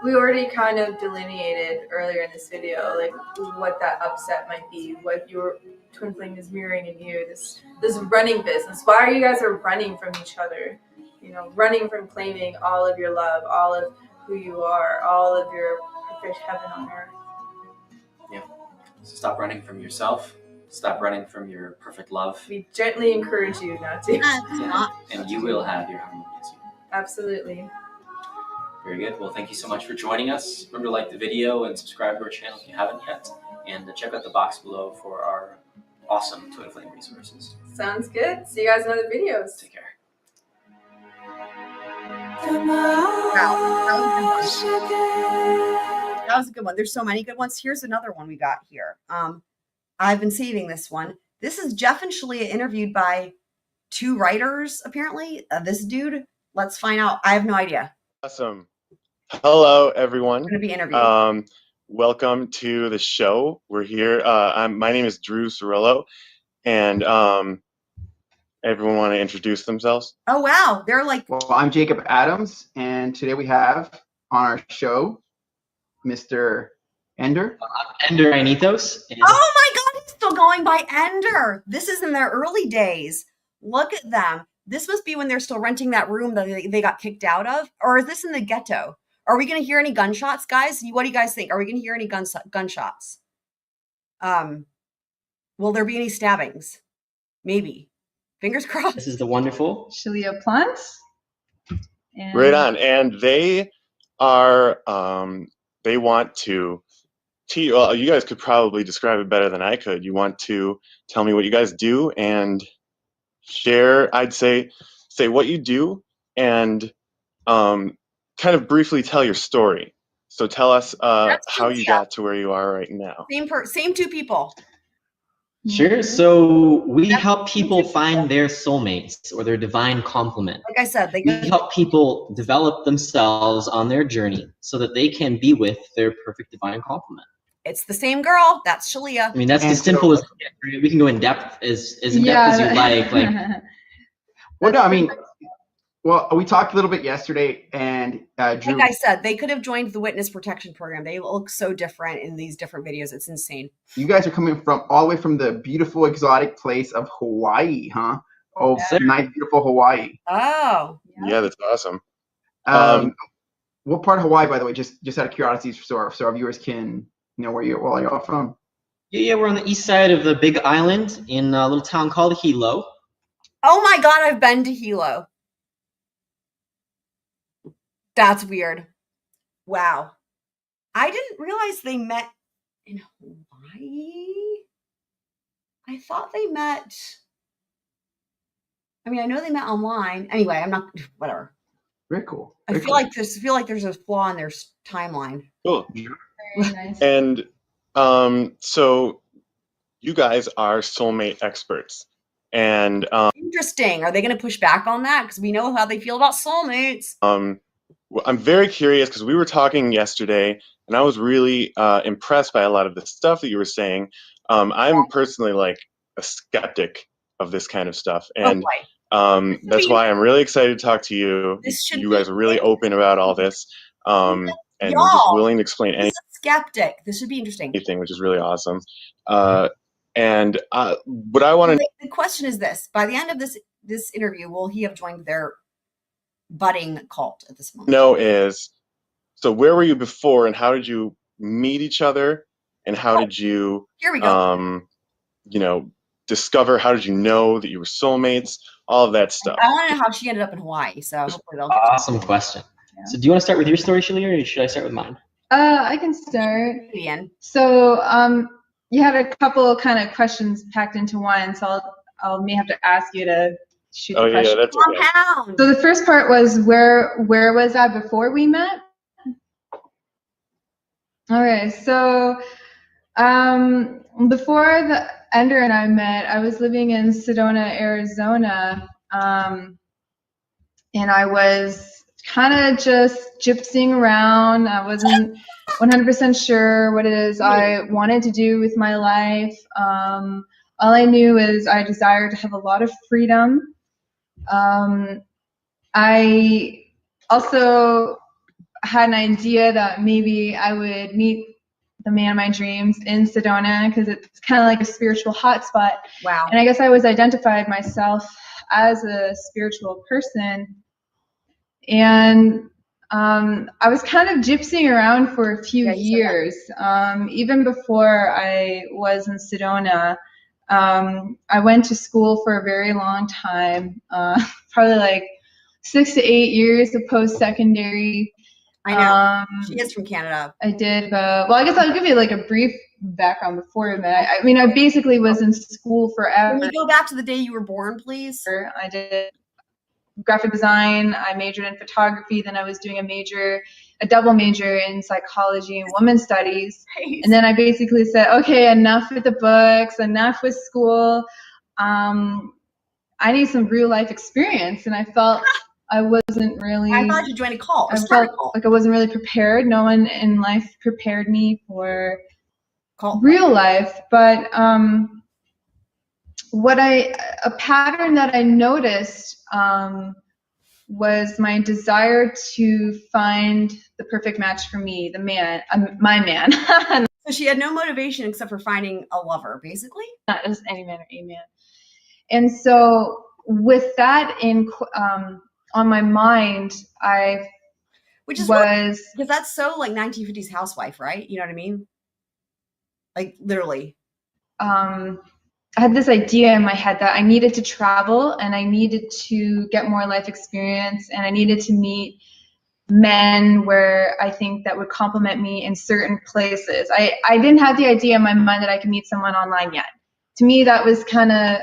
We already kind of delineated earlier in this video, like what that upset might be, what your twin flame is mirroring in you. This running business. Why are you guys running from each other? Running from claiming all of your love, all of who you are, all of your perfect heaven on earth. Yeah. So stop running from yourself. Stop running from your perfect love. We gently encourage you not to. And you will have your harmonious union. Absolutely. Very good. Well, thank you so much for joining us. Remember to like the video and subscribe to our channel if you haven't yet. And check out the box below for our awesome Twin Flame resources. Sounds good. See you guys in other videos. Take care. That was a good one. There's so many good ones. Here's another one we got here. I've been saving this one. This is Jeff and Shalia interviewed by 2 writers, apparently. This dude, let's find out. I have no idea. Awesome. Hello, everyone. I'm going to be interviewed. Welcome to the show. We're here. My name is Drew Cirillo, and everyone want to introduce themselves? Oh, wow. They're like... Well, I'm Jacob Adams, and today we have on our show Mr. Ender. Ender Anitos. Oh my God, he's still going by Ender. This is in their early days. Look at them. This must be when they're still renting that room that they got kicked out of. Or is this in the ghetto? Are we going to hear any gunshots, guys? What do you guys think? Are we going to hear any gunshots? Will there be any stabbings? Maybe. Fingers crossed. This is the wonderful Shalia Plants. Right on. And they are, they want to, well, you guys could probably describe it better than I could. You want to tell me what you guys do and share, I'd say what you do and kind of briefly tell your story. So tell us how you got to where you are right now. Same 2 people. Sure. So we help people find their soulmates or their divine complement. Like I said, we help people develop themselves on their journey so that they can be with their perfect divine complement. It's the same girl. That's Shalia. I mean, that's as simple as we can go in depth as in depth as you like. Well, no, I mean, well, we talked a little bit yesterday, and Drew. Like I said, they could have joined the witness protection program. They look so different in these different videos. It's insane. You guys are coming from all the way from the beautiful, exotic place of Hawaii, huh? Oh, nice, beautiful Hawaii. Oh. Yeah, that's awesome. What part of Hawaii, by the way? Just out of curiosity, so our viewers can You know where y'all from? Yeah, we're on the east side of the Big Island in a little town called Hilo. Oh my God, I've been to Hilo. That's weird. Wow. I didn't realize they met in Hawaii. I thought they met. I mean, I know they met online. Anyway, I'm not. Whatever. Very cool. I feel like there's a flaw in their timeline. Cool. Very nice. And so you guys are soulmate experts. And Interesting. Are they going to push back on that? Because we know how they feel about soulmates. well, I'm very curious because we were talking yesterday, and I was really impressed by a lot of the stuff that you were saying. I'm personally like a skeptic of this kind of stuff, and that's why I'm really excited to talk to you. You guys are really open about all this, and just willing to explain anything. Skeptic. This should be interesting. Which is really awesome. And what I want to. The question is this: by the end of this interview, will he have joined their budding cult at this moment? Know is, so where were you before, and how did you meet each other, and how did you Here we go. you know, discover, how did you know that you were soulmates, all of that stuff. I want to know how she ended up in Hawaii, so hopefully they'll get Awesome question. Yeah. So do you want to start with your story, Shalia, or should I start with mine? I can start. So you had a couple kind of questions packed into one, so I'll may have to ask you to shoot the question. Yeah, that's okay. So the first part was where was I before we met? Okay, so before Ender and I met, I was living in Sedona, Arizona, and I was kind of just gypsying around. I wasn't 100% sure what it is I wanted to do with my life. All I knew is I desired to have a lot of freedom. I also had an idea that maybe I would meet the man of my dreams in Sedona because it's kind of like a spiritual hotspot. Wow. And I guess I always identified myself as a spiritual person. And I was kind of gypsying around for a few years. Even before I was in Sedona, I went to school for a very long time, probably like 6 to 8 years of post-secondary. I know. She is from Canada. I did. Well, I guess I'll give you like a brief background before we met. I mean, I basically was in school forever. Can you go back to the day you were born, please? I did graphic design. I majored in photography. Then I was doing a double major in psychology and women's studies. Nice. And then I basically said, okay, enough with the books, enough with school. I need some real life experience. And I felt I wasn't really. I thought you joined a cult. I felt like I wasn't really prepared. No one in life prepared me for real life. But a pattern that I noticed was my desire to find the perfect match for me, the man, my man. So she had no motivation except for finding a lover, basically? Not just any man or a man. And so with that on my mind, because that's so like 1950s housewife, right? You know what I mean? Like literally. I had this idea in my head that I needed to travel and I needed to get more life experience and I needed to meet men where I think that would complement me in certain places. I didn't have the idea in my mind that I could meet someone online yet. To me, that was kind of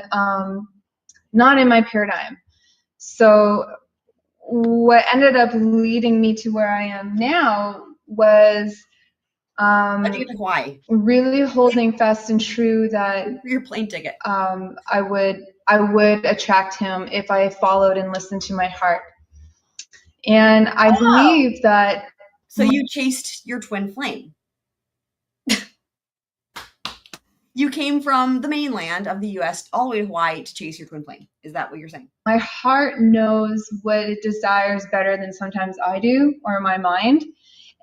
not in my paradigm. So what ended up leading me to where I am now was how'd you get to Hawaii? Really holding fast and true that your plane ticket. I would attract him if I followed and listened to my heart. And I believe that. So you chased your twin flame. You came from the mainland of the U.S. all the way to Hawaii to chase your twin flame. Is that what you're saying? My heart knows what it desires better than sometimes I do, or my mind.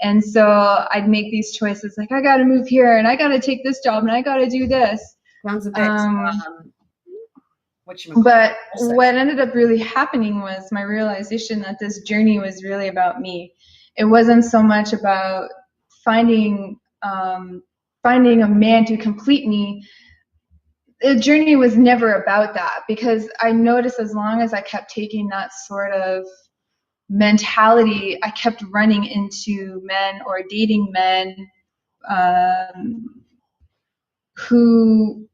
And so I'd make these choices like, I got to move here and I got to take this job and I got to do this. Sounds a bit. But what ended up really happening was my realization that this journey was really about me. It wasn't so much about finding finding a man to complete me, the journey was never about that, because I noticed as long as I kept taking that sort of mentality, I kept running into men or dating men who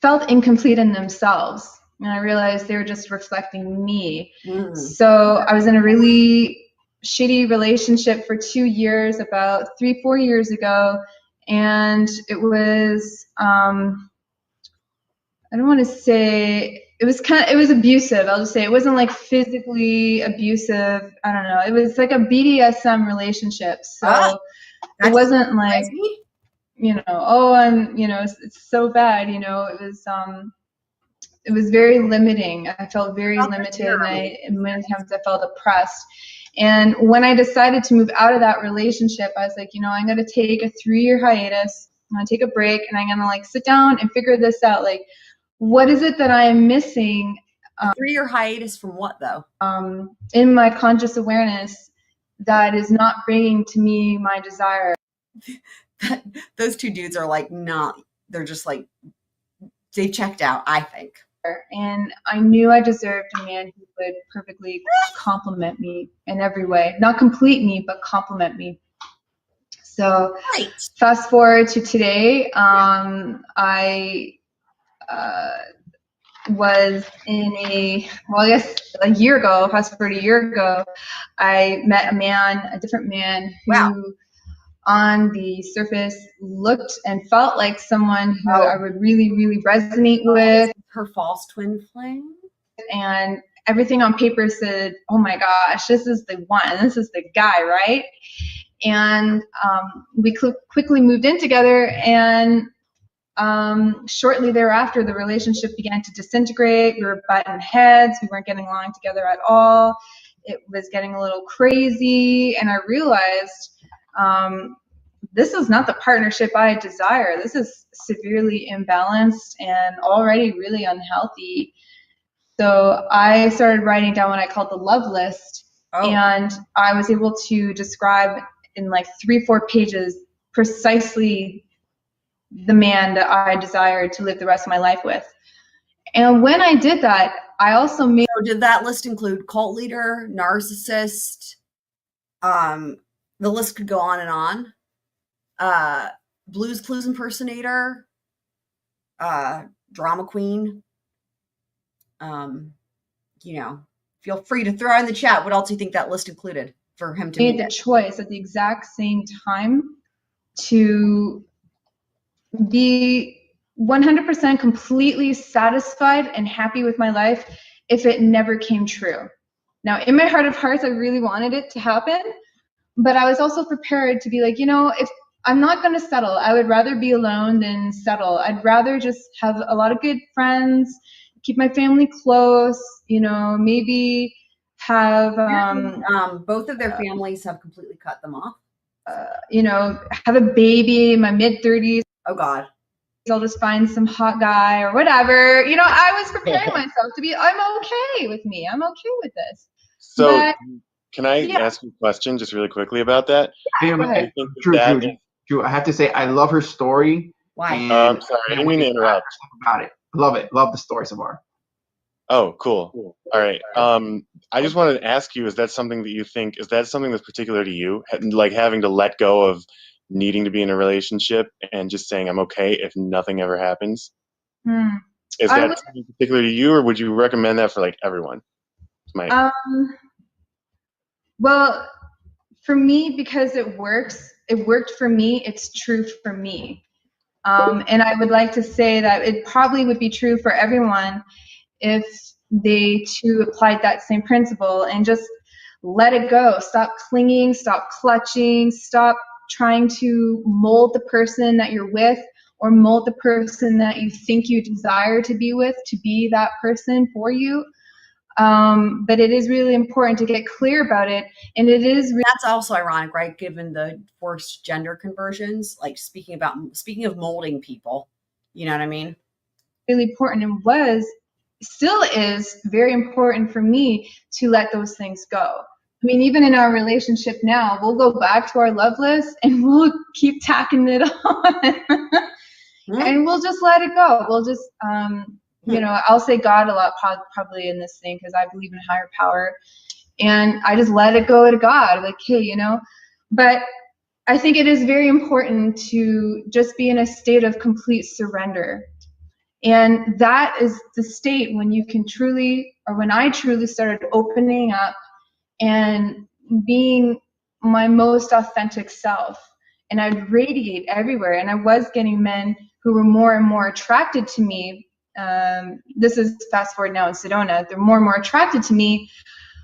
felt incomplete in themselves. And I realized they were just reflecting me. So I was in a really shitty relationship for 2 years, about 3-4 years ago. And it was, I don't want to say, it was abusive. I'll just say it wasn't like physically abusive. I don't know. It was like a BDSM relationship. So it wasn't like, you know, oh, it's so bad. You know, it was very limiting. I felt very limited, and many times I felt oppressed. And when I decided to move out of that relationship, I was like, you know, I'm going to take a 3-year hiatus. I'm going to take a break, and I'm going to like sit down and figure this out. Like, what is it that I am missing? A 3-year hiatus from what, though? In my conscious awareness that is not bringing to me my desire. Those two dudes are like they're just like, they checked out, I think. And I knew I deserved a man who would perfectly complement me in every way. Not complete me, but complement me. So fast forward to today, I was in a year ago, fast forward a year ago, I met a different man who on the surface looked and felt like someone who I would really, really resonate with. Her false twin flame? And everything on paper said, oh my gosh, this is the one, this is the guy, right? And we quickly moved in together, and shortly thereafter, the relationship began to disintegrate. We were butting heads. We weren't getting along together at all. It was getting a little crazy, and I realized this is not the partnership I desire. This is severely imbalanced and already really unhealthy. So I started writing down what I called the love list, and I was able to describe in like 3-4 pages precisely the man that I desired to live the rest of my life with. And when I did that, I also made... So did that list include cult leader, narcissist? The list could go on and on. Blues Clues impersonator, drama queen. You know, feel free to throw in the chat what else you think that list included for him to made the choice at the exact same time to be 100% completely satisfied and happy with my life if it never came true. Now, in my heart of hearts, I really wanted it to happen, but I was also prepared to be like, you know, if I'm not going to settle, I would rather be alone than settle. I'd rather just have a lot of good friends, keep my family close, you know, maybe have both of their families have completely cut them off. You know, have a baby in my mid-30s. Oh God. I'll just find some hot guy or whatever. You know, I was preparing myself to be, I'm okay with me. I'm okay with this. So but, can I ask you a question just really quickly about that? Drew, I have to say, I love her story. Why? I'm sorry, I didn't mean to interrupt. About it. Love it. Love the story so far. Oh, cool. All right. I just wanted to ask you, is that something that you think, is that something that's particular to you? Like having to let go of needing to be in a relationship and just saying, I'm okay if nothing ever happens? Is that something particular to you, or would you recommend that for like everyone? Well, for me, because it worked for me, it's true for me. And I would like to say that it probably would be true for everyone if they too applied that same principle and just let it go. Stop clinging, stop clutching, stop trying to mold the person that you're with or mold the person that you think you desire to be with to be that person for you. But it is really important to get clear about it. And it is that's also ironic, right? Given the forced gender conversions, like speaking of molding people, you know what I mean? Really important, and still is very important for me to let those things go. I mean, even in our relationship now, we'll go back to our love list and we'll keep tacking it on. And we'll just let it go. We'll just, you know, I'll say God a lot probably in this thing because I believe in higher power. And I just let it go to God. Like, hey, you know, but I think it is very important to just be in a state of complete surrender. And that is the state when you can truly, or when I truly started opening up and being my most authentic self. And I'd radiate everywhere. And I was getting men who were more and more attracted to me. This is fast forward now in Sedona. They're more and more attracted to me.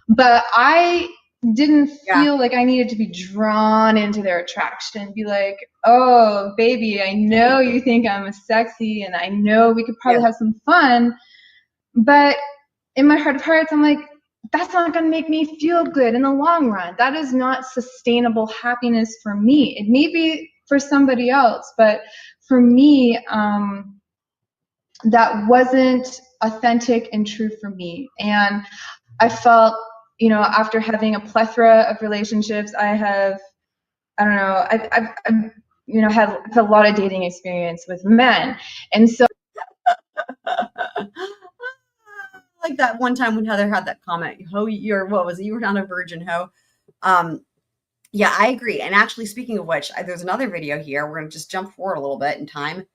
But I didn't feel like I needed to be drawn into their attraction. Be like, oh, baby, I know you think I'm sexy and I know we could probably have some fun. But in my heart of hearts, I'm like, that's not going to make me feel good in the long run. That is not sustainable happiness for me. It may be for somebody else, but for me, that wasn't authentic and true for me. And I felt, you know, after having a plethora of relationships, I've you know, had a lot of dating experience with men. And so like that one time when Heather had that comment, what was it? You were not a virgin, ho. Yeah, I agree. And actually, speaking of which, there's another video here. We're going to just jump forward a little bit in time.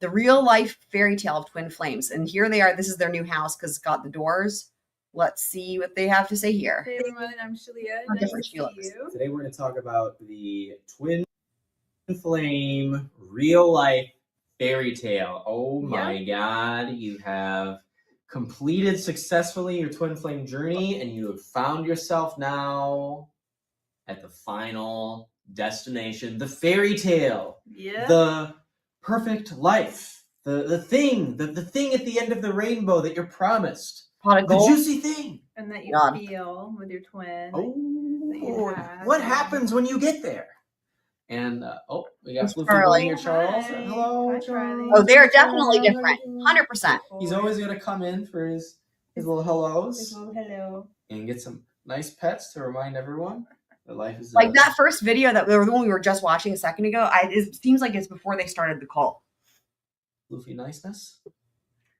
The real life fairy tale of twin flames. And here they are. This is their new house because it's got the doors. Let's see what they have to say here. Hey everyone, I'm Shalia. How Nice different to she see looks. you. Today we're going to talk about the twin flame real life fairy tale. Oh my God, you have completed successfully your twin flame journey and you have found yourself now at the final destination, the fairy tale, the perfect life, the thing at the end of the rainbow that you're promised, the juicy thing. And that you feel with your twin. What happens when you get there? And we got Floofy going here, Charles. Hello, Charles. Oh, they're definitely different. 100%. He's always gonna come in for his little hellos. Hello. And get some nice pets to remind everyone that life is Like that first video the one we were just watching a second ago. It seems like it's before they started the cult. Floofy niceness.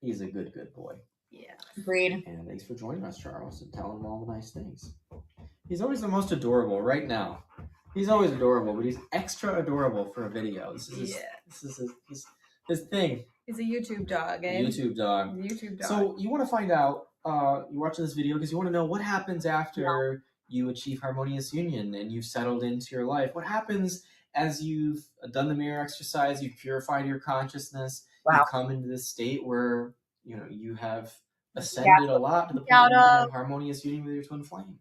He's a good boy. Yeah. Agreed. And thanks for joining us, Charles, and telling him all the nice things. He's always the most adorable right now. He's always adorable, but he's extra adorable for a video. This is his thing. He's a YouTube dog, eh? YouTube dog. YouTube dog. So you want to find out, you're watching this video because you want to know what happens after you achieve harmonious union and you've settled into your life. What happens as you've done the mirror exercise, you've purified your consciousness, you come into this state where, you know, you have ascended a lot to the point where you have harmonious union with your twin flame.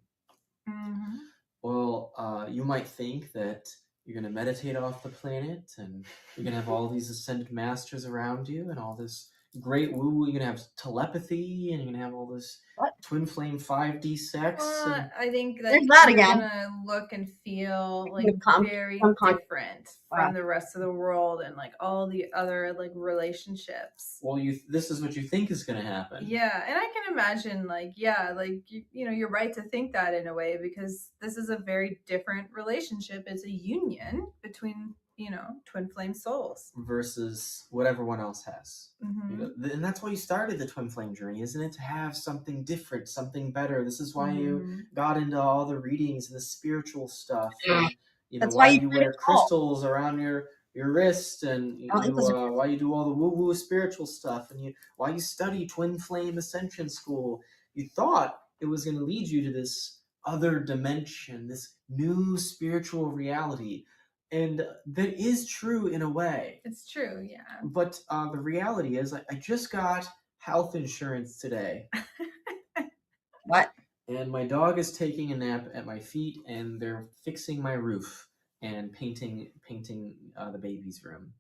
Mm-hmm. Well, you might think that you're going to meditate off the planet and you're going to have all these ascended masters around you and all this great woo-woo. You're going to have telepathy and you're going to have all this twin flame 5D sex. I think that There's that you're again. gonna look and feel like very different from the rest of the world and like all the other like relationships. Well, this is what you think is going to happen. Yeah, and I can imagine like you know, you're right to think that in a way because this is a very different relationship. It's a union between, you know, twin flame souls versus what everyone else has. Mm-hmm. You know, and that's why you started the twin flame journey, isn't it? To have something different, something better. This is why you got into all the readings and the spiritual stuff. And, you know, why you wear crystals around your wrist and why you do all the woo-woo spiritual stuff and why you study twin flame ascension school. You thought it was going to lead you to this other dimension, this new spiritual reality. And that is true in a way. It's true, yeah. But the reality is, I just got health insurance today. What? And my dog is taking a nap at my feet, and they're fixing my roof and painting the baby's room.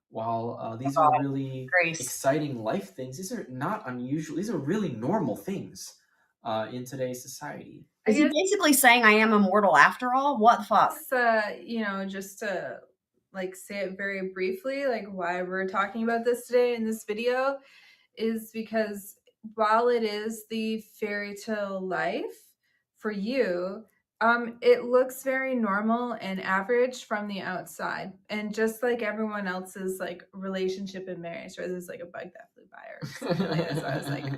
While these are really exciting life things, these are not unusual. These are really normal things in today's society. Is he basically saying I am immortal after all? What the fuck? You know, just to like say it very briefly, like why we're talking about this today in this video is because while it is the fairy tale life for you, It looks very normal and average from the outside, and just like everyone else's like relationship and marriage. Or there's like a bug that flew by or something like that. So I was like,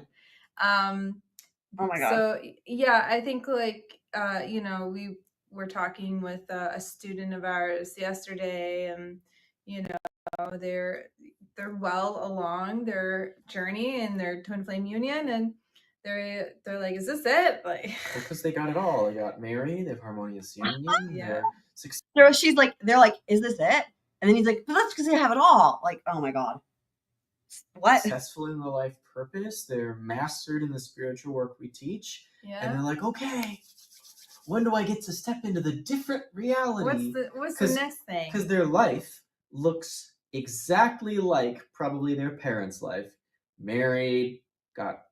Oh my God. So yeah, I think like we were talking with a student of ours yesterday, and they're well along their journey in their twin flame union, and they're like, is this it? Like, because they got it all. They got married. They have harmonious union. Yeah. So they're like, is this it? And then he's like, but that's because they have it all. Like, oh my God. What? Successful in the life purpose. They're mastered in the spiritual work we teach. Yeah. And they're like, okay, when do I get to step into the different reality? What's the next thing? Because their life looks exactly like probably their parents' life. Married, got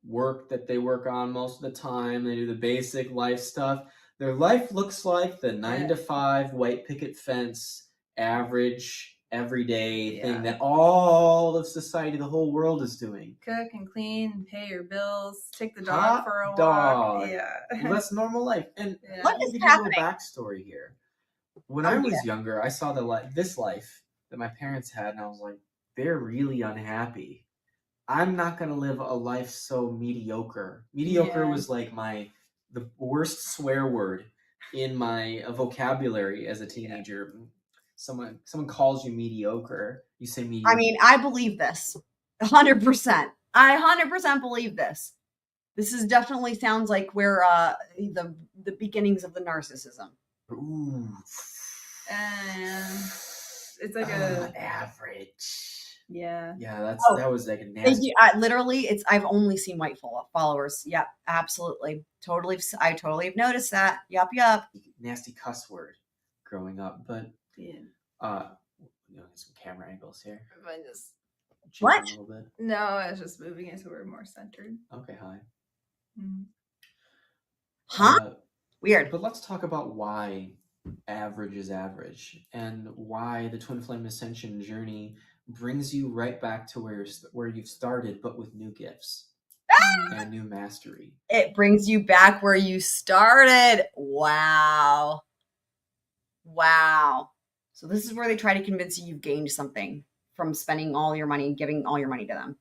work that they work on most of the time. They do the basic life stuff. Their life looks like the 9-to-5 white picket fence, average, everyday thing that all of society, the whole world is doing. Cook and clean and pay your bills, take the Hot dog for a dog. walk. Yeah. Well, that's normal life. And What let me is give you a little happening? backstory here. When I was younger, I saw this life that my parents had, and I was like, they're really unhappy. I'm not going to live a life so mediocre. Mediocre Yeah. was like the worst swear word in my vocabulary as a teenager. Someone calls you mediocre, you say mediocre. I mean, I believe this 100%. I 100% believe this. This is definitely sounds like where the beginnings of the narcissism. Ooh. And it's like a average. Yeah. Yeah, Oh, that was like a Thank nasty. you. Literally, I've only seen white followers. Yep, absolutely, totally. I totally have noticed that. Yup. Nasty cuss word growing up, but some camera angles here. I just What? A little bit. No, I was just moving it so we're more centered. Okay, hi. Huh? Weird. But let's talk about why average is average, and why the twin flame ascension journey brings you right back to where you've started, but with new gifts and new mastery. It brings you back where you started. Wow. So this is where they try to convince you you've gained something from spending all your money, giving all your money to them,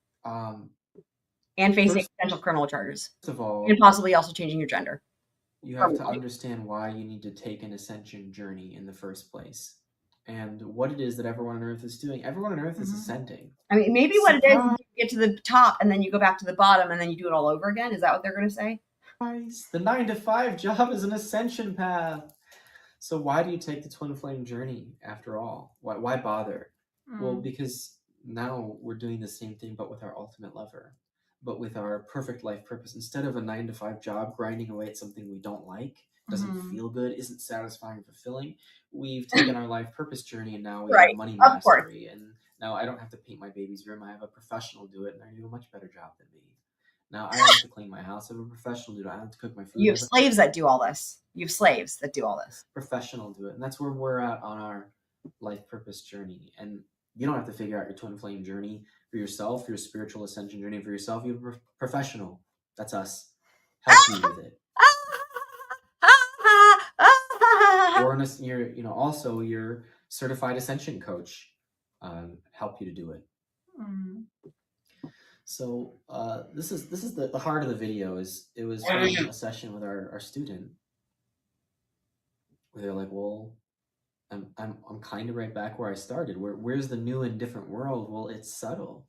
and facing potential criminal charges. First of all, and possibly also changing your gender. You have to understand why you need to take an ascension journey in the first place, and what it is that everyone on Earth is doing. Everyone on Earth is ascending. I mean, maybe what it is you get to the top and then you go back to the bottom and then you do it all over again. Is that what they're going to say? The 9-to-5 job is an ascension path. So why do you take the twin flame journey after all? Why bother? Well, because now we're doing the same thing, but with our ultimate lover, but with our perfect life purpose. Instead of a 9-to-5 job grinding away at something we don't like, doesn't feel good, isn't satisfying, fulfilling, we've taken our life purpose journey, and now we have money mastery. And now I don't have to paint my baby's room. I have a professional do it, and they do a much better job than me. Now I don't have to clean my house. I have a professional do it. I don't have to cook my food. You have slaves that do all this. Professional do it. And that's where we're at on our life purpose journey. And you don't have to figure out your twin flame journey for yourself, your spiritual ascension journey for yourself. You have a professional. That's us. Help you with it. Or also your certified ascension coach help you to do it. So this is the heart of the video. It was from a session with our student where they're like, well, I'm kind of right back where I started. Where's the new and different world? Well, it's subtle.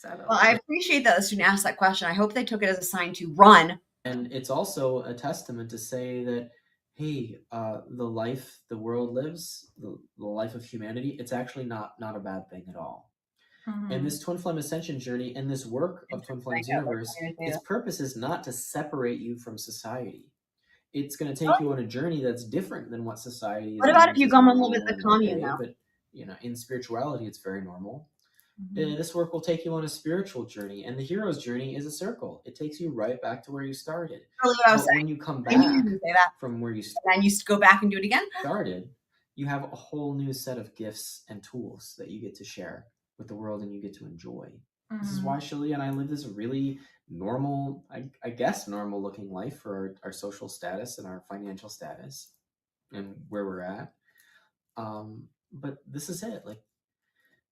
Well, I appreciate that the student asked that question. I hope they took it as a sign to run. And it's also a testament to say that, hey, the life the world lives, the life of humanity, it's actually not a bad thing at all. And this twin flame ascension journey and this work of Twin Flames Universe, its purpose is not to separate you from society. It's going to take you on a journey that's different than what society is. What about if you go a little bit the commune now? But in spirituality, it's very normal. This work will take you on a spiritual journey, and the hero's journey is a circle. It takes you right back to where you started. Really what I was saying. When you come back from where you started, and then you go back and do it again. You have a whole new set of gifts and tools that you get to share with the world, and you get to enjoy. This is why Shirley and I live this really normal, I guess, normal looking life for our social status and our financial status and where we're at. But this is it. Like,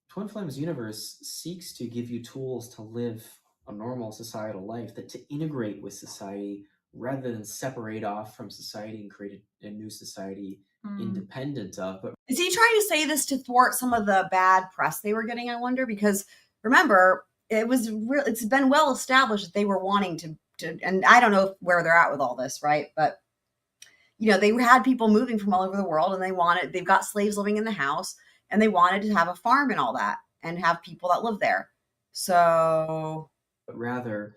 Twin Flames Universe seeks to give you tools to live a normal societal life, that to integrate with society rather than separate off from society and create a new society independent of. But is he trying to say this to thwart some of the bad press they were getting, I wonder? Because remember, it's been well established that they were wanting to, and I don't know where they're at with all this, right? But they had people moving from all over the world, and they've got slaves living in the house, and they wanted to have a farm and all that, and have people that live there. So, but rather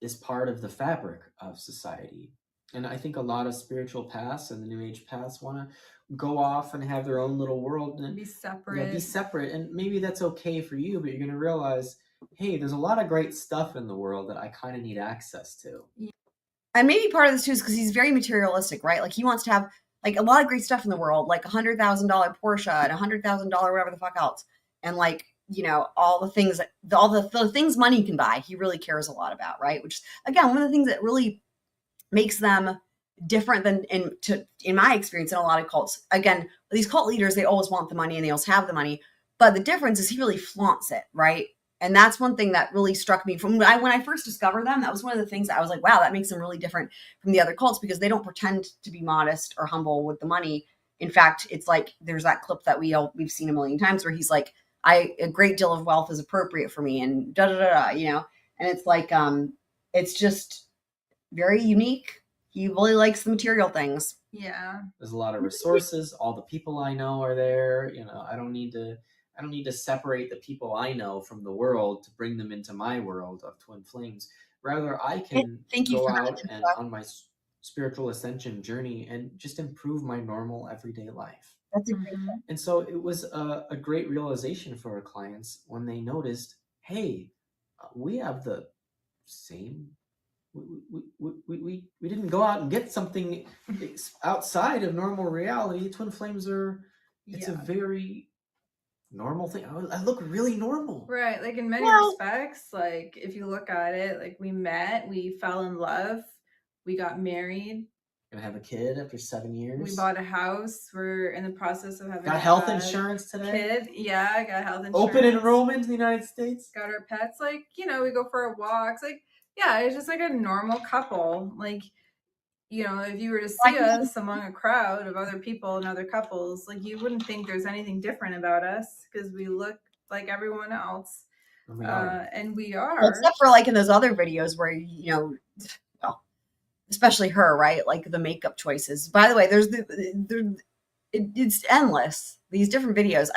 is part of the fabric of society. And I think a lot of spiritual paths and the New Age paths want to go off and have their own little world and be separate. Be separate. And maybe that's okay for you, but you're going to realize, hey, there's a lot of great stuff in the world that I kind of need access to. And maybe part of this too is because he's very materialistic, right? Like, he wants to have like a lot of great stuff in the world, like $100,000 Porsche and $100,000 whatever the fuck else, and like, all the things all the things money can buy. He really cares a lot about, right? Which, again, one of the things that really makes them different than in my experience in a lot of cults. Again, these cult leaders, they always want the money and they always have the money, but the difference is he really flaunts it, right? And that's one thing that really struck me from when I first discovered them. That was one of the things that I was like, wow, that makes them really different from the other cults, because they don't pretend to be modest or humble with the money. In fact, it's like there's that clip that we've seen a million times where he's like, a great deal of wealth is appropriate for me, and da da da da, and it's like it's just very unique. He really likes the material things. Yeah. There's a lot of resources. All the people I know are there. I don't need to separate the people I know from the world to bring them into my world of Twin Flames. Rather, I can go out and on my spiritual ascension journey and just improve my normal everyday life. That's a great thing. And so it was a great realization for our clients when they noticed, hey, we have the same. We didn't go out and get something outside of normal reality. Twin Flames it's a very normal thing. I look really normal. Right. Like, in many respects, like, if you look at it, like, we met, we fell in love, we got married. Gonna have a kid after 7 years. We bought a house. We're in the process of having got health insurance today. Kid. Yeah, I got health insurance. Open enrollment in the United States. Got our pets. Like, we go for our walks. Like, yeah, it's just like a normal couple. Like, if you were to see us among a crowd of other people and other couples, like, you wouldn't think there's anything different about us, because we look like everyone else. And we are. Well, except for like in those other videos where, especially her, right? Like the makeup choices. By the way, it's endless. These different videos.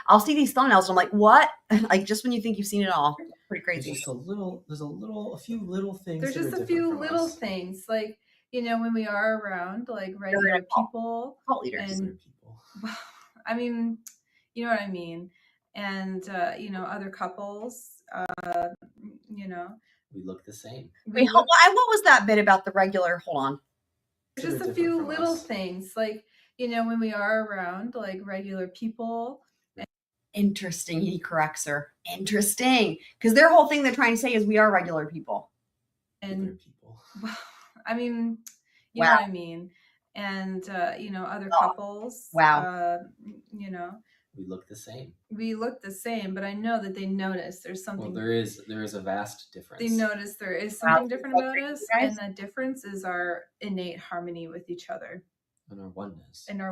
I'll see these thumbnails and I'm like, what? Like, just when you think you've seen it all. Pretty crazy. There's a few little things. There's just a few little things, like, when we are around like regular people, cult leaders, and I mean, you know what I mean, and other couples, we look the same. Wait, what was that bit about the regular? Hold on. Just a few little things, like, when we are around like regular people. Interesting. He corrects her. Interesting. Because their whole thing they're trying to say is we are regular people. And I mean, you know what I mean? And, other couples. Wow. We look the same. We look the same, but I know that they notice there's something. Well, there is a vast difference. They notice there is something different about us, and that difference is our innate harmony with each other. And our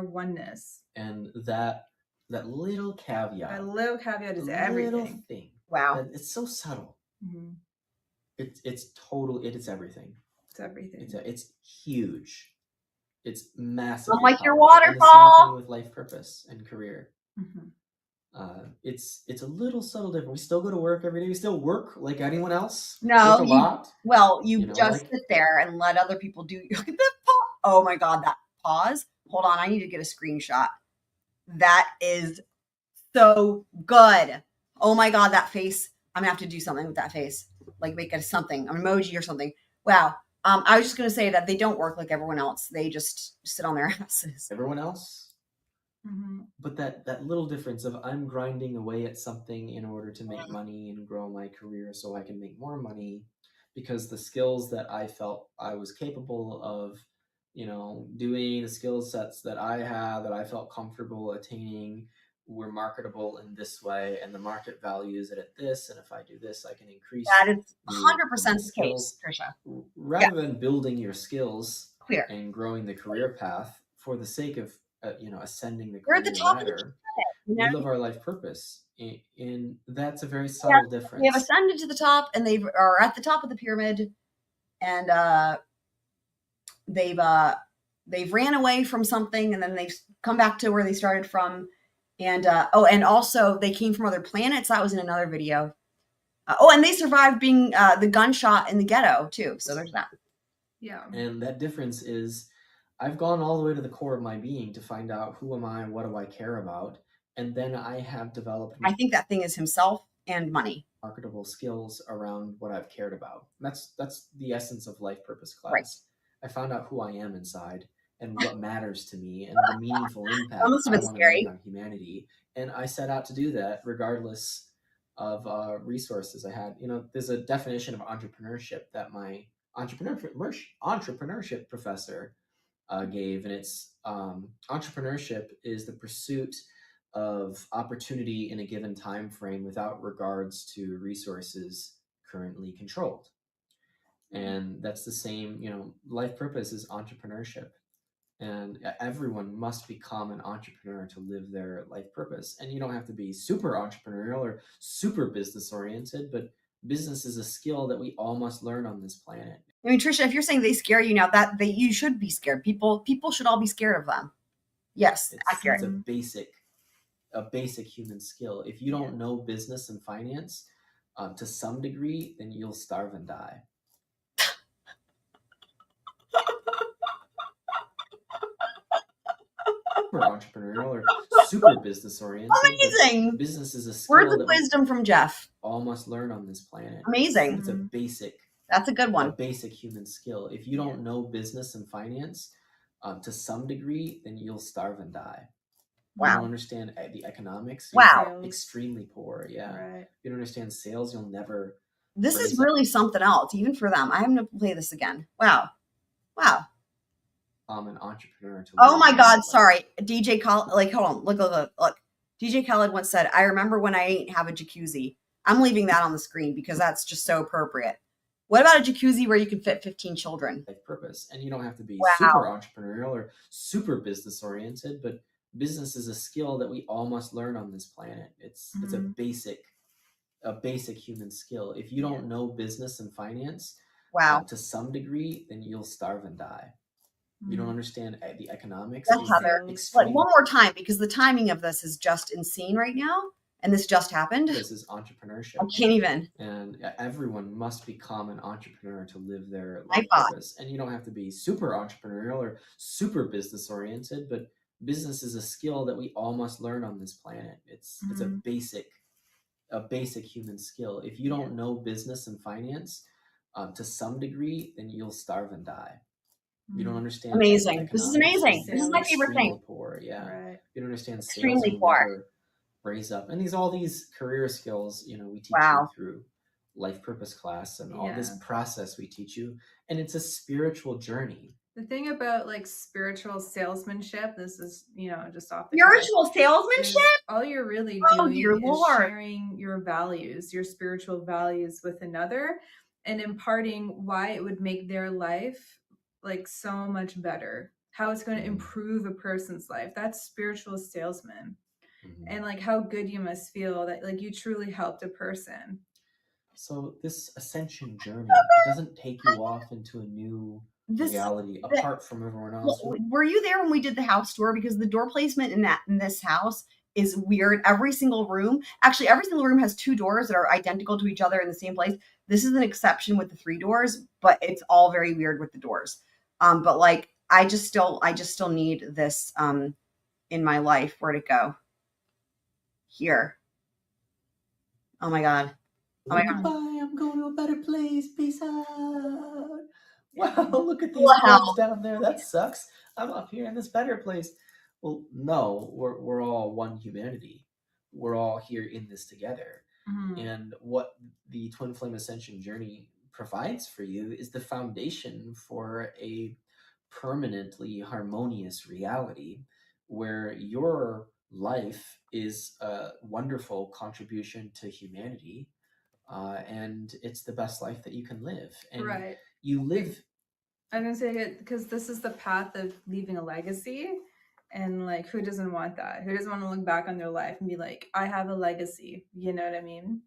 oneness. And that little caveat. That little caveat is everything. Little thing. Wow. It's so subtle. Mm-hmm. It's total. It's everything. It's everything. It's huge. It's massive. Like your waterfall. Same thing with life purpose and career. Mm-hmm. It's a little subtle different. We still go to work every day. We still work like anyone else. No, you just sit there and let other people do. Look at that pause. Oh my God, that pause. Hold on, I need to get a screenshot. That is so good. Oh my God, that face. I'm gonna have to do something with that face. Like make it something, an emoji or something. Wow. I was just gonna say that they don't work like everyone else. They just sit on their asses. Everyone else? Mm-hmm. but that little difference of I'm grinding away at something in order to make money and grow my career so I can make more money, because the skills that I felt I was capable of, doing, the skill sets that I had, that I felt comfortable attaining, were marketable in this way, and the market values it at this, and if I do this, I can increase That is my 100% the case, skills. Trisha. Rather than building your skills Clear. and growing the career path for the sake of ascending the We're at the career top of the ladder, pyramid, we live our life purpose, and that's a very subtle difference. They have ascended to the top, and they are at the top of the pyramid, and they've ran away from something, and then they've come back to where they started from, and and also they came from other planets. That was in another video. And they survived being the gunshot in the ghetto too. So there's that. Yeah. And that difference is, I've gone all the way to the core of my being to find out who am I, what do I care about, and then I have developed. I think that thing is himself and money. Marketable skills around what I've cared about. That's the essence of Life Purpose class. Right. I found out who I am inside and what matters to me and the meaningful impact That must have I been want to scary. make on humanity. And I set out to do that regardless of resources I had. There's a definition of entrepreneurship that my entrepreneurship professor gave, and it's entrepreneurship is the pursuit of opportunity in a given time frame without regards to resources currently controlled. And that's the same, life purpose is entrepreneurship, and everyone must become an entrepreneur to live their life purpose. And you don't have to be super entrepreneurial or super business oriented, but business is a skill that we all must learn on this planet. I mean, Trisha, if you're saying they scare you now, that you should be scared. People should all be scared of them. Yes, accurate. It's a basic human skill. If you don't know business and finance to some degree, then you'll starve and die. Super entrepreneurial or super business oriented. Amazing. Business is a skill Words of that wisdom from Jeff. all must learn on this planet. Amazing. It's a basic. That's a good one. A basic human skill. If you don't know business and finance to some degree, then you'll starve and die. Wow. You don't understand the economics. Wow. You're extremely poor. Yeah. Right. You don't understand sales. You'll never. This is really something else, even for them. I have to play this again. Wow. Wow. I'm an entrepreneur. Oh my God. Sorry. DJ Khaled, hold on. Look. DJ Khaled once said, I remember when I ain't have a jacuzzi. I'm leaving that on the screen because that's just so appropriate. What about a jacuzzi where you can fit 15 children? Life purpose. And you don't have to be Wow. super entrepreneurial or super business oriented, but business is a skill that we all must learn on this planet. It's a basic human skill. If you don't know business and finance to some degree, then you'll starve and die. You don't understand the economics. That's Heather. Like, one more time, because the timing of this is just insane right now. And this just happened. This is entrepreneurship. I can't even. And everyone must become an entrepreneur to live their My life God. purpose. And you don't have to be super entrepreneurial or super business oriented, but business is a skill that we all must learn on this planet. It's a basic human skill. If you don't know business and finance to some degree, then you'll starve and die. You don't understand. Amazing. This is amazing. This is my favorite thing. Poor, yeah. Right. You don't understand. Extremely sales, poor. never raise up, and all these career skills, we teach Wow. you through Life Purpose class and all this process we teach you, and it's a spiritual journey. The thing about like spiritual salesmanship, this is, just off the Spiritual cuff, salesmanship? is all you're really Oh, doing dear is Lord. sharing your values, your spiritual values with another, and imparting why it would make their life like so much better, how it's going to improve a person's life. That's spiritual salesman. And like how good you must feel that like you truly helped a person. So this ascension journey, it doesn't take you off into a new reality apart from everyone else. Were you there when we did the house tour? Because the door placement in this house is weird. Every single room has 2 doors that are identical to each other in the same place. This is an exception with the 3 doors, but it's all very weird with the doors. But like I just still need this in my life. Where'd it go? Here. Oh my God. Oh my God. Goodbye, I'm going to a better place. Peace out. Wow, look at these Wow. clubs down there. That sucks. I'm up here in this better place. Well, no, we're all one humanity. We're all here in this together. And what the Twin Flame Ascension journey provides for you is the foundation for a permanently harmonious reality where your life is a wonderful contribution to humanity, and it's the best life that you can live. And Right. you live. I'm gonna say it because this is the path of leaving a legacy, and like, who doesn't want that? Who doesn't want to look back on their life and be like, I have a legacy? You know what I mean?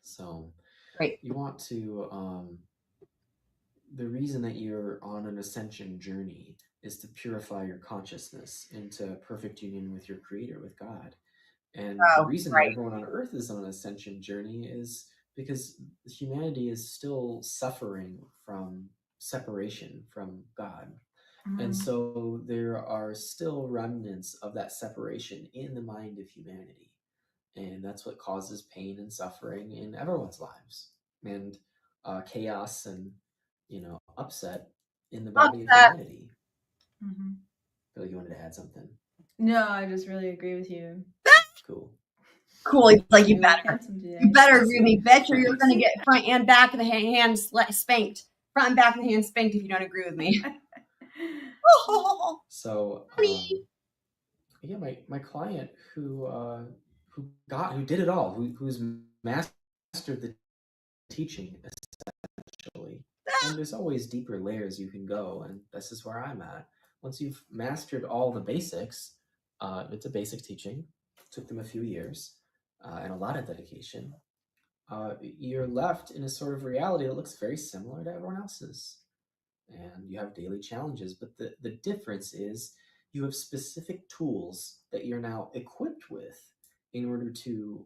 So Right. you want to, the reason that you're on an ascension journey is to purify your consciousness into perfect union with your creator, with God. And the reason that everyone on earth is on an ascension journey is because humanity is still suffering from separation from God. And so there are still remnants of that separation in the mind of humanity. And that's what causes pain and suffering in everyone's lives, and chaos and, upset in the body of humanity. I feel like you wanted to add something. No, I just really agree with you. Cool. Cool. He's like, you You look better. handsome today. You better agree with me, bitch, or you're going to get front and back of the hand spanked. Front and back of the hand spanked if you don't agree with me. So, yeah, my client who did it all, who's mastered the teaching essentially. And there's always deeper layers you can go, and this is where I'm at. Once you've mastered all the basics, it's a basic teaching. It took them a few years and a lot of dedication. You're left in a sort of reality that looks very similar to everyone else's. And you have daily challenges, but the difference is you have specific tools that you're now equipped with in order to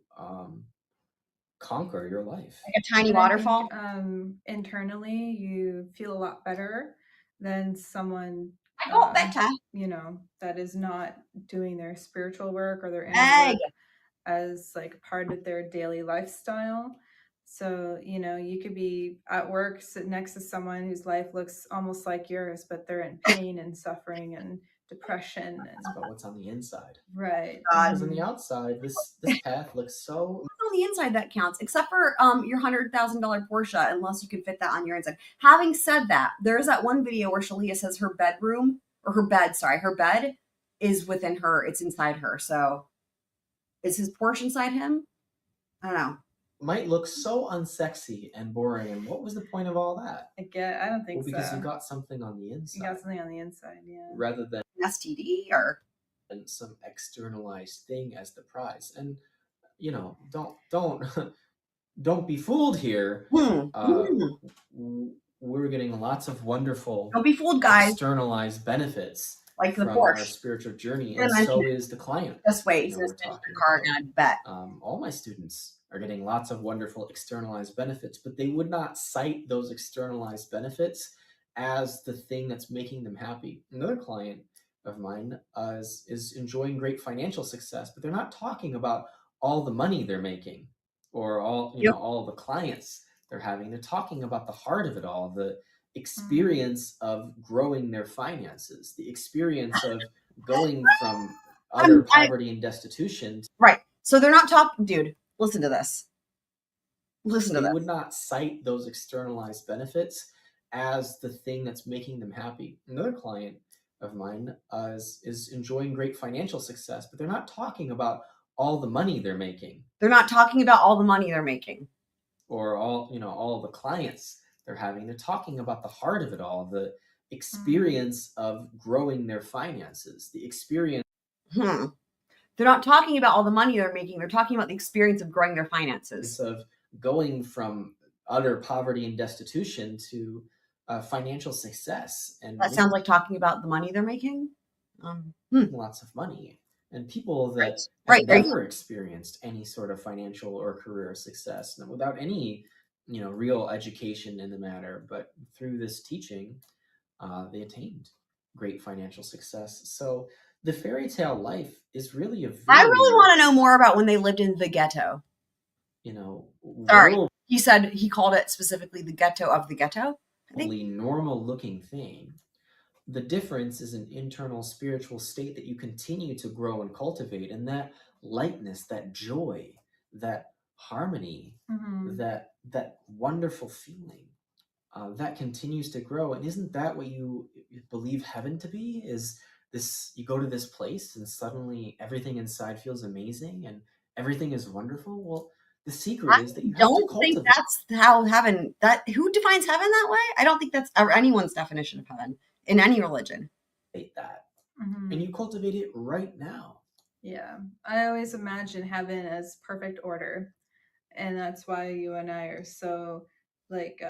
conquer your life. Like a tiny And I waterfall? think, internally, you feel a lot better than someone, I go better. that is not doing their spiritual work or their inner Hey. work as like part of their daily lifestyle. So, you could be at work sitting next to someone whose life looks almost like yours, but they're in pain and suffering and depression. It's about what's on the inside. Right. Because on the outside, this path looks so. On the inside that counts, except for your $100,000 Porsche, unless you can fit that on your inside. Having said that, there's that one video where Shalia says her bed is within her, it's inside her. So is his Porsche inside him? I don't know. Might look so unsexy and boring, and what was the point of all that? I don't think because so. you got something on the inside. You got something on the inside, yeah. Rather than STD or some externalized thing as the prize. And don't be fooled here. We're getting lots of wonderful, don't be fooled, guys, externalized benefits like the from Porsche. Our spiritual journey, and so is the client. This way, he's going to the car, and I bet. All my students are getting lots of wonderful externalized benefits, but they would not cite those externalized benefits as the thing that's making them happy. Another client of mine is enjoying great financial success, but they're not talking about all the money they're making or all the clients they're having. They're talking about the heart of it all, the experience of growing their finances, the experience of going from utter poverty and destitution. Right. So they're not talking, dude, listen to this. They would not cite those externalized benefits as the thing that's making them happy. Another client of mine is enjoying great financial success, but they're not talking about all the money they're making. They're not talking about all the money they're making. Or all the clients they're having. They're talking about the heart of it all, the experience of growing their finances, the experience. They're not talking about all the money they're making. They're talking about the experience of growing their finances. Of going from utter poverty and destitution to financial success. And that sounds like talking about the money they're making. Lots of money. And people that have never experienced any sort of financial or career success, without any, real education in the matter, but through this teaching, they attained great financial success. So the fairy tale life is really I really want to know more about when they lived in the ghetto. Sorry, he said he called it specifically the ghetto of the ghetto. Normal looking thing. The difference is an internal spiritual state that you continue to grow and cultivate, and that lightness, that joy, that harmony, that wonderful feeling that continues to grow. And isn't that what you believe heaven to be? Is this, you go to this place and suddenly everything inside feels amazing and everything is wonderful? Well, the secret is that you have to don't cultivate. think that's how heaven, that who defines heaven that way? I don't think that's anyone's definition of heaven in any religion. That. And you cultivate it right now. Yeah, I always imagine heaven as perfect order, and that's why you and I are so like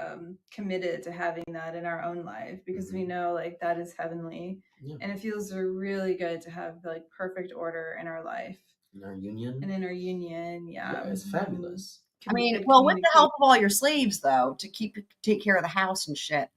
committed to having that in our own life, because we know like that is heavenly. Yeah. And it feels really good to have like perfect order in our life In our union. and in our union. Yeah, It's fabulous. I mean, Good well, with the help of all your slaves, though, to take care of the house and shit.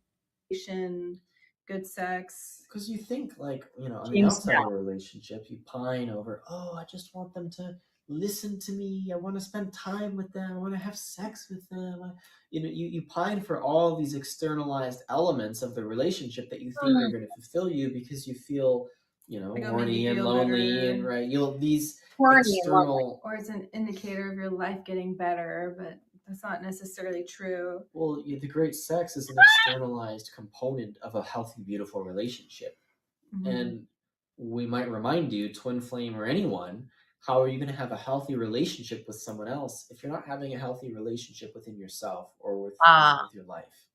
communication, good sex. Because you think, like, you know, on the James outside of Bell. a relationship, you pine over, oh, I just want them to listen to me. I want to spend time with them. I want to have sex with them. You pine for all these externalized elements of the relationship that you think are going to fulfill you because you feel, you know, Like, it'll make horny you and feel lonely better. and right. You'll these Horny and external. Or it's an indicator of your life getting better, but that's not necessarily true. Well, the great sex is an externalized component of a healthy, beautiful relationship. And we might remind you, twin flame or anyone, how are you going to have a healthy relationship with someone else if you're not having a healthy relationship within yourself or with your life?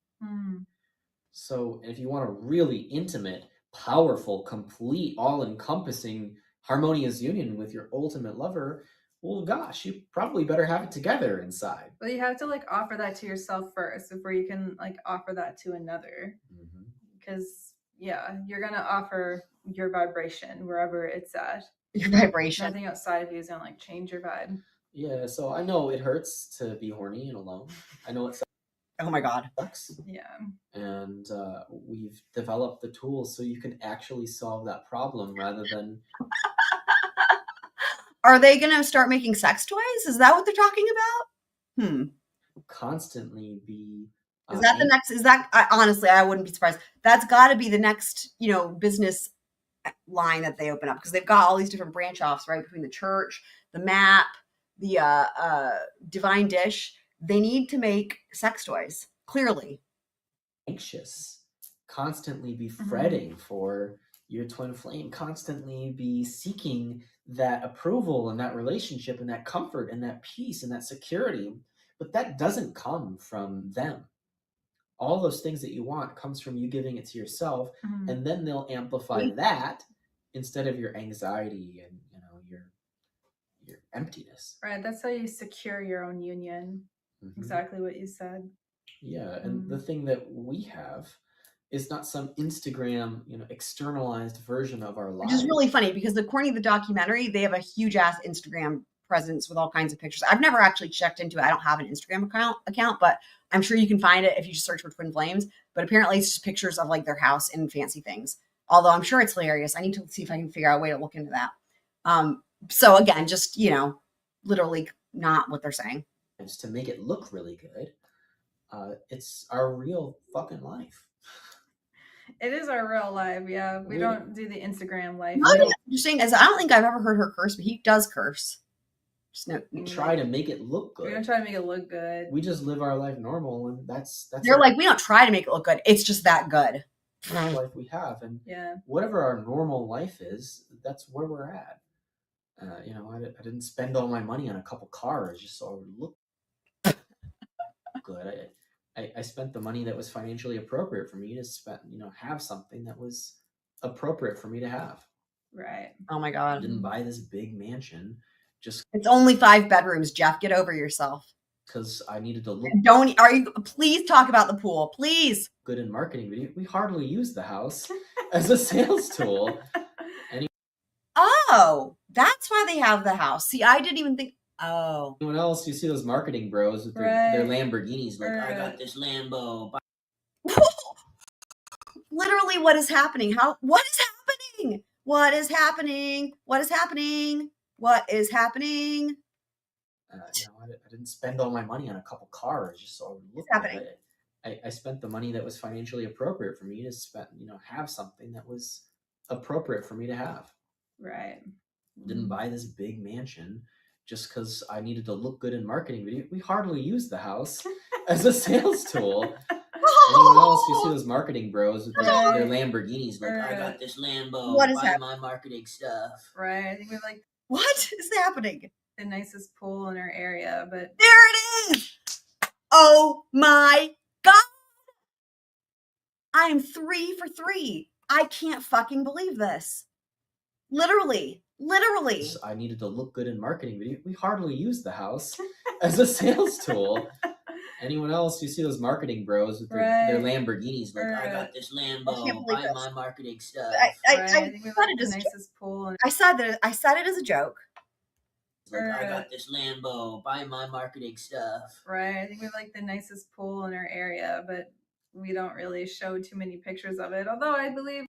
So if you want a really intimate, powerful, complete, all-encompassing, harmonious union with your ultimate lover, well, gosh, you probably better have it together inside. Well, you have to like offer that to yourself first before you can like offer that to another. Because you're gonna offer your vibration wherever it's at. Your vibration. Nothing outside of you is gonna like change your vibe. Yeah, so I know it hurts to be horny and alone. I know it sucks. Oh my God. Yeah. And we've developed the tools so you can actually solve that problem rather than. Are they going to start making sex toys? Is that what they're talking about? Constantly be. Is that the next? Is that honestly? I wouldn't be surprised. That's got to be the next, business line that they open up, because they've got all these different branch offs, right? Between the church, the map, the divine dish. They need to make sex toys. Clearly, Anxious, constantly be fretting for your twin flame, constantly be seeking that approval and that relationship and that comfort and that peace and that security. But that doesn't come from them. All those things that you want comes from you giving it to yourself, and then they'll amplify that instead of your anxiety and your emptiness. Right. That's how you secure your own union. Exactly what you said. Yeah, and the thing that we have is not some Instagram, externalized version of our lives. which is really funny because according to the documentary, they have a huge ass Instagram presence with all kinds of pictures. I've never actually checked into it. I don't have an Instagram account, but I'm sure you can find it if you just search for Twin Flames. But apparently it's just pictures of like their house and fancy things. Although I'm sure it's hilarious. I need to see if I can figure out a way to look into that. So again, just, literally not what they're saying. Just to make it look really good. It's our real fucking life. It is our real life, yeah. We don't do the Instagram life. Another thing interesting is I don't think I've ever heard her curse, but he does curse. We try to make it look good. We're gonna try to make it look good. We just live our life normal, and that's. They're like, we don't try to make it look good. It's just that good. That's the life we have, and whatever our normal life is, that's where we're at. I didn't spend all my money on a couple cars just so I would look good. I spent the money that was financially appropriate for me to spend, have something that was appropriate for me to have. Right. Oh my God. I didn't buy this big mansion just. It's only 5 bedrooms, Jeff. Get over yourself. Because I needed to look. Please talk about the pool, please. Good in marketing, but we hardly use the house as a sales tool. Oh, that's why they have the house. See, I didn't even think. Oh. Anyone else? You see those marketing bros with their Lamborghinis, like, I got this Lambo. Literally, what is happening? What is happening? What is happening? What is happening? What is happening? I didn't spend all my money on a couple cars just so I would look happening? good. I spent the money that was financially appropriate for me to spend, have something that was appropriate for me to have. Right. Didn't buy this big mansion just because I needed to look good in marketing video. We hardly use the house as a sales tool. Anyone else, you see those marketing bros with their Lamborghinis, like, I got this Lambo, What is buy happening? my marketing stuff. Right. I think we're like What is happening? the nicest pool in our area, but There it is. Oh my God. I am 3 for 3. I can't fucking believe this. Literally. I needed to look good in marketing video. We hardly use the house as a sales tool. Anyone else, you see those marketing bros with their Lamborghinis, like, I got this Lambo, buy my marketing stuff. I said it as a joke. I said it as a joke. Like, I got this Lambo, buy my marketing stuff. Right. I think we're like the nicest pool in our area, but we don't really show too many pictures of it. Although I believe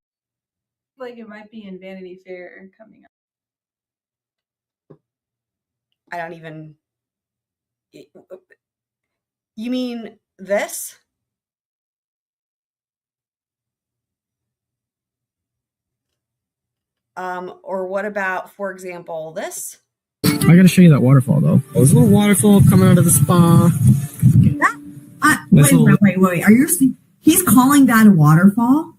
like it might be in Vanity Fair coming up. I don't even. You mean this? Or what about, for example, this? I gotta show you that waterfall though. Oh, there's a little waterfall coming out of the spa. Wait. Are you? He's calling that a waterfall?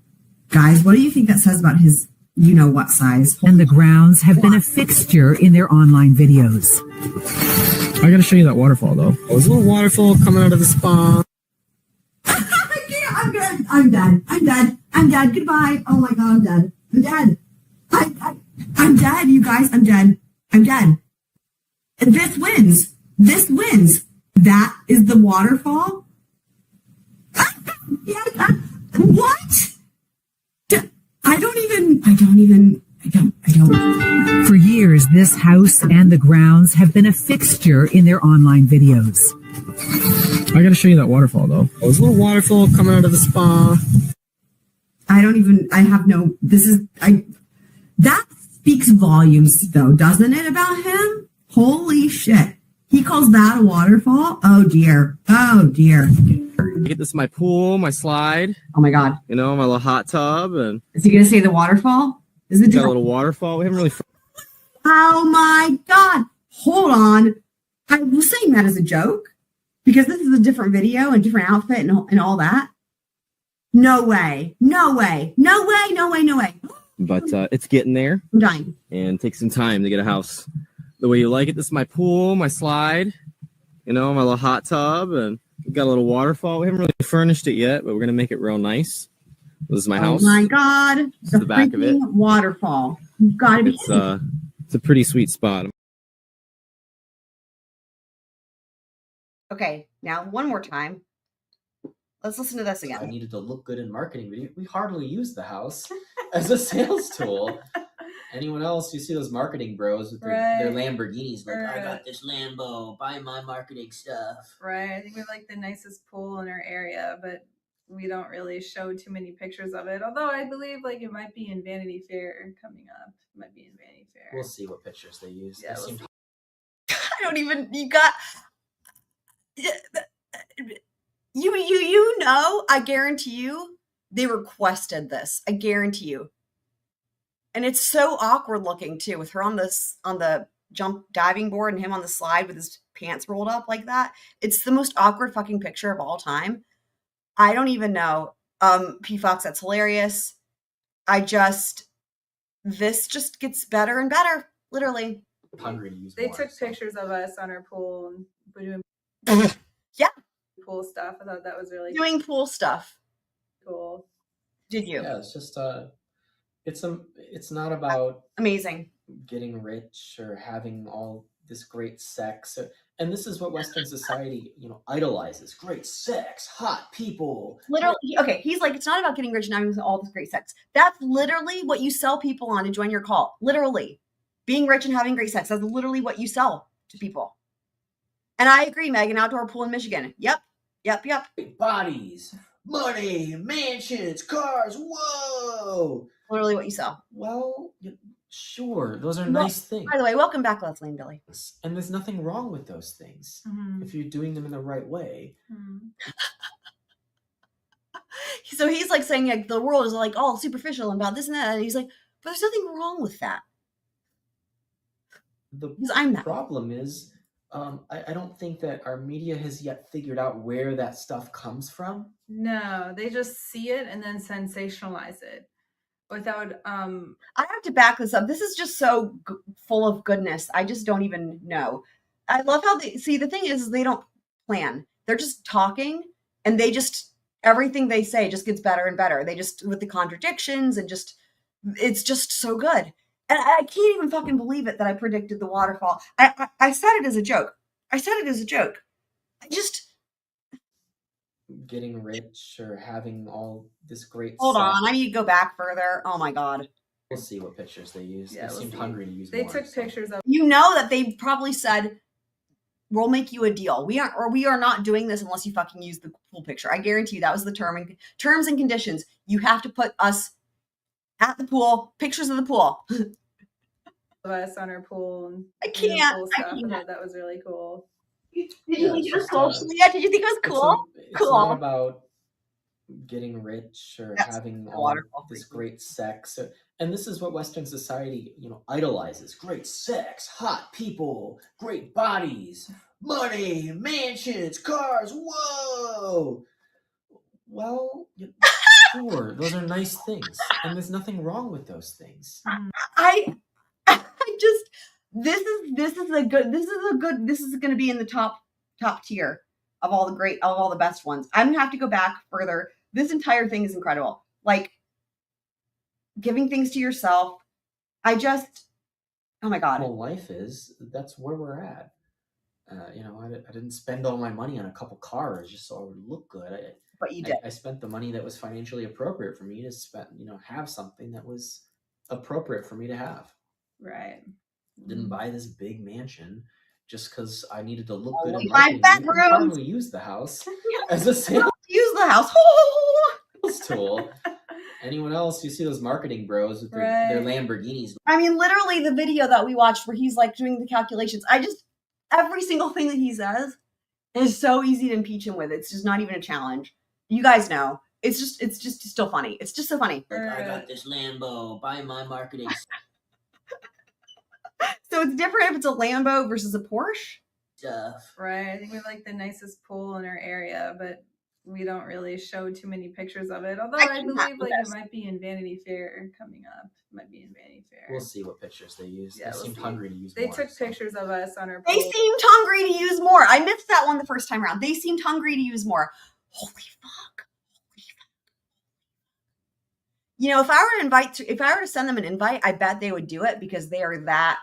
Guys, what do you think that says about his you-know-what size? And the grounds have been a fixture in their online videos. I gotta show you that waterfall though. Oh, there's a little waterfall coming out of the spa. I'm good. I'm dead. Goodbye. Oh my God, I'm dead. I'm dead, you guys. I'm dead. And this wins. That is the waterfall? What? I don't. For years, this house and the grounds have been a fixture in their online videos. I gotta show you that waterfall though. Oh, there's a little waterfall coming out of the spa. That speaks volumes though, doesn't it, about him? Holy shit. He calls that a waterfall? Oh dear. I get this in my pool, my slide. Oh my God. My little hot tub, and Is he going to say the waterfall? Is it got a little waterfall. We haven't really. Oh my God. Hold on. I was saying that as a joke because this is a different video and different outfit and all that. No way. But it's getting there. I'm dying. And it takes some time to get a house the way you like it. This is my pool, my slide, my little hot tub, and we got a little waterfall. We haven't really furnished it yet, but we're gonna make it real nice. This is my house. Oh my God. This is the back of it. Waterfall. You've got to be. It's a pretty sweet spot. Okay, now one more time. Let's listen to this again. I needed to look good in marketing video. We hardly use the house as a sales tool. Anyone else, you see those marketing bros with their Lamborghinis, like, I got this Lambo, buy my marketing stuff. Right. I think we're like the nicest pool in our area, but we don't really show too many pictures of it. Although I believe like it might be in Vanity Fair coming up. It might be in Vanity Fair. We'll see what pictures they use. Yeah, I don't even. You got. You know. I guarantee you, they requested this. I guarantee you. And it's so awkward looking too, with her on the jump diving board and him on the slide with his pants rolled up like that. It's the most awkward fucking picture of all time. I don't even know. P Fox, that's hilarious. This just gets better and better, literally. Hungry to use They more, took pictures of us on our pool and we're doing pool stuff. I thought that was really Doing pool stuff. cool. Did you? Yeah, it's just it's not about amazing getting rich or having all this great sex. And this is what Western society, idolizes: great sex, hot people. Literally, okay. He's like, it's not about getting rich and having all this great sex. That's literally what you sell people on to join your cult. Literally, being rich and having great sex. That's literally what you sell to people. And I agree, Megan. Outdoor pool in Michigan. Yep. Bodies, money, mansions, cars. Whoa! Literally what you sell. Well, sure, those are nice things. By the way, welcome back, Leslie and Billy. And there's nothing wrong with those things if you're doing them in the right way. So he's like saying like the world is like all superficial and about this and that. And he's like, but there's nothing wrong with that. The I'm that. problem is, I don't think that our media has yet figured out where that stuff comes from. No, they just see it and then sensationalize it without. I have to back this up. This is just so full of goodness. I just don't even know. I love how they see. The thing is, they don't plan. They're just talking, and they just everything they say just gets better and better. They just with the contradictions and just it's just so good. And I can't even fucking believe it that I predicted the waterfall. I said it as a joke. I just Getting rich or having all this great hold sex. on. I need to go back further. Oh my god. We'll see what pictures they use. Yeah, They we'll seemed see. hungry to use They more. took pictures of. You know that they probably said, we'll make you a deal. We are not doing this unless you fucking use the pool picture. I guarantee you that was the terms and conditions. You have to put us at the pool, pictures of the pool. Of us on our pool and I doing can't. pool I stuff. I can't. thought that was really cool. Did Yeah, you think it's it was just, cool, Julia? Did you think it was cool? It's not about getting rich or That's having the all waterfall this freaking. great sex. And this is what Western society, idolizes. Great sex, hot people, great bodies, money, mansions, cars. Whoa! Well, sure, those are nice things. And there's nothing wrong with those things. I just this is going to be in the top tier of all the best ones. I'm going to have to go back further. This entire thing is incredible. Like giving things to yourself. Oh my god. Well, life is, that's where we're at. I didn't spend all my money on a couple cars just so I would look good. But you did. I spent the money that was financially appropriate for me to spend, have something that was appropriate for me to have. Right. Didn't buy this big mansion just because I needed to look good Only in 5 marketing. We bedrooms. probably used the house as a sales Use the house. tool. Anyone else, you see those marketing bros with their Lamborghinis. I mean, literally the video that we watched where he's like doing the calculations. Every single thing that he says is so easy to impeach him with. It's just not even a challenge. You guys know. It's just still funny. It's just so funny. Like, I got this Lambo, buy my marketing. So it's different if it's a Lambo versus a Porsche. Stuff. Right. I think we like the nicest pool in our area, but we don't really show too many pictures of it. Although I believe like it might be in Vanity Fair coming up. It might be in Vanity Fair. We'll see what pictures they use. Yeah, They we'll seemed see. hungry to use They more. took pictures of us on our They pool. seemed hungry to use more. I missed that one the first time around. They seemed hungry to use more. Holy fuck. If I were to send them an invite, I bet they would do it because they are that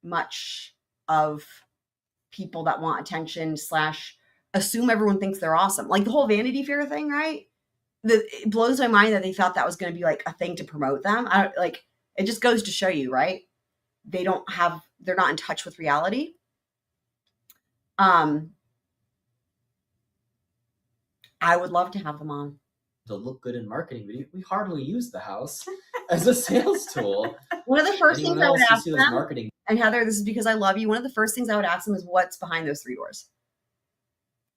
much of people that want attention / assume everyone thinks they're awesome. Like the whole Vanity Fair thing, right? It blows my mind that they thought that was going to be like a thing to promote them. It just goes to show you, right? They're not in touch with reality. I would love to have them on. To look good in marketing video. We hardly use the house as a sales tool. One of the first Anyone things I would else, you ask see those them, marketing and Heather, this is because I love you. One of the first things I would ask them is what's behind those 3 doors.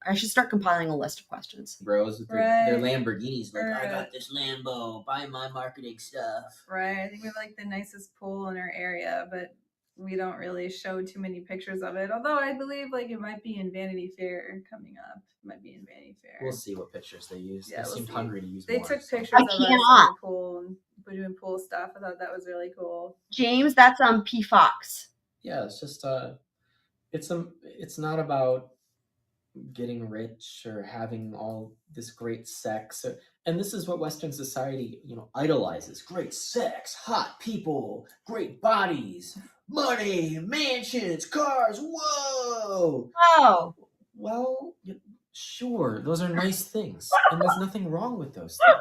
I should start compiling a list of questions. bros with their Right. Lamborghinis. Like, I got this Lambo, buy my marketing stuff. Right. I think we like the nicest pool in our area, but we don't really show too many pictures of it. Although I believe like it might be in Vanity Fair coming up. It might be in Vanity Fair. We'll see what pictures they use. Yeah, They we'll seemed see. hungry to use They more. took so. pictures of us on cannot. the pool and we're doing pool stuff. I thought that was really cool. James, that's P Fox. Yeah, it's just it's not about getting rich or having all this great sex. And this is what Western society, idolizes. Great sex, hot people, great bodies, money, mansions, cars. Whoa! Oh. Well, sure, those are nice things. And there's nothing wrong with those things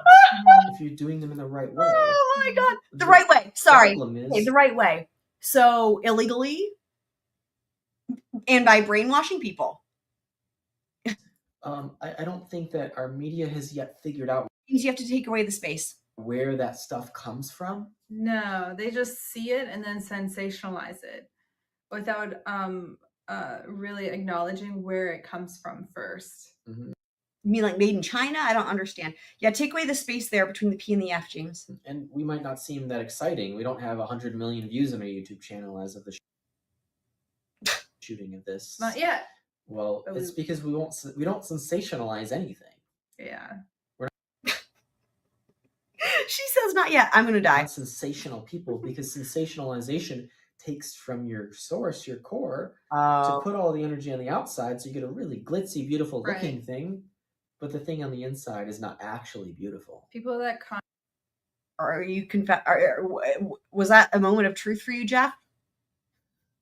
if you're doing them in the right way. Oh my god. The right way. Sorry. Problem is- Okay, the right way. So illegally and by brainwashing people. I don't think that our media has yet figured out You have to take away the space. where that stuff comes from. No, they just see it and then sensationalize it without really acknowledging where it comes from first. Mm-hmm. You mean like made in China? I don't understand. Yeah, take away the space there between the P and the F, James. And we might not seem that exciting. We don't have 100 million views on our YouTube channel as of the shooting of this. Not yet. Well, But it's because we don't sensationalize anything. Yeah. She says not yet. I'm gonna die. Not sensational people, because sensationalization takes from your source, your core, to put all the energy on the outside, so you get a really glitzy, beautiful looking thing, but the thing on the inside is not actually beautiful. People that Are you was that a moment of truth for you, Jeff?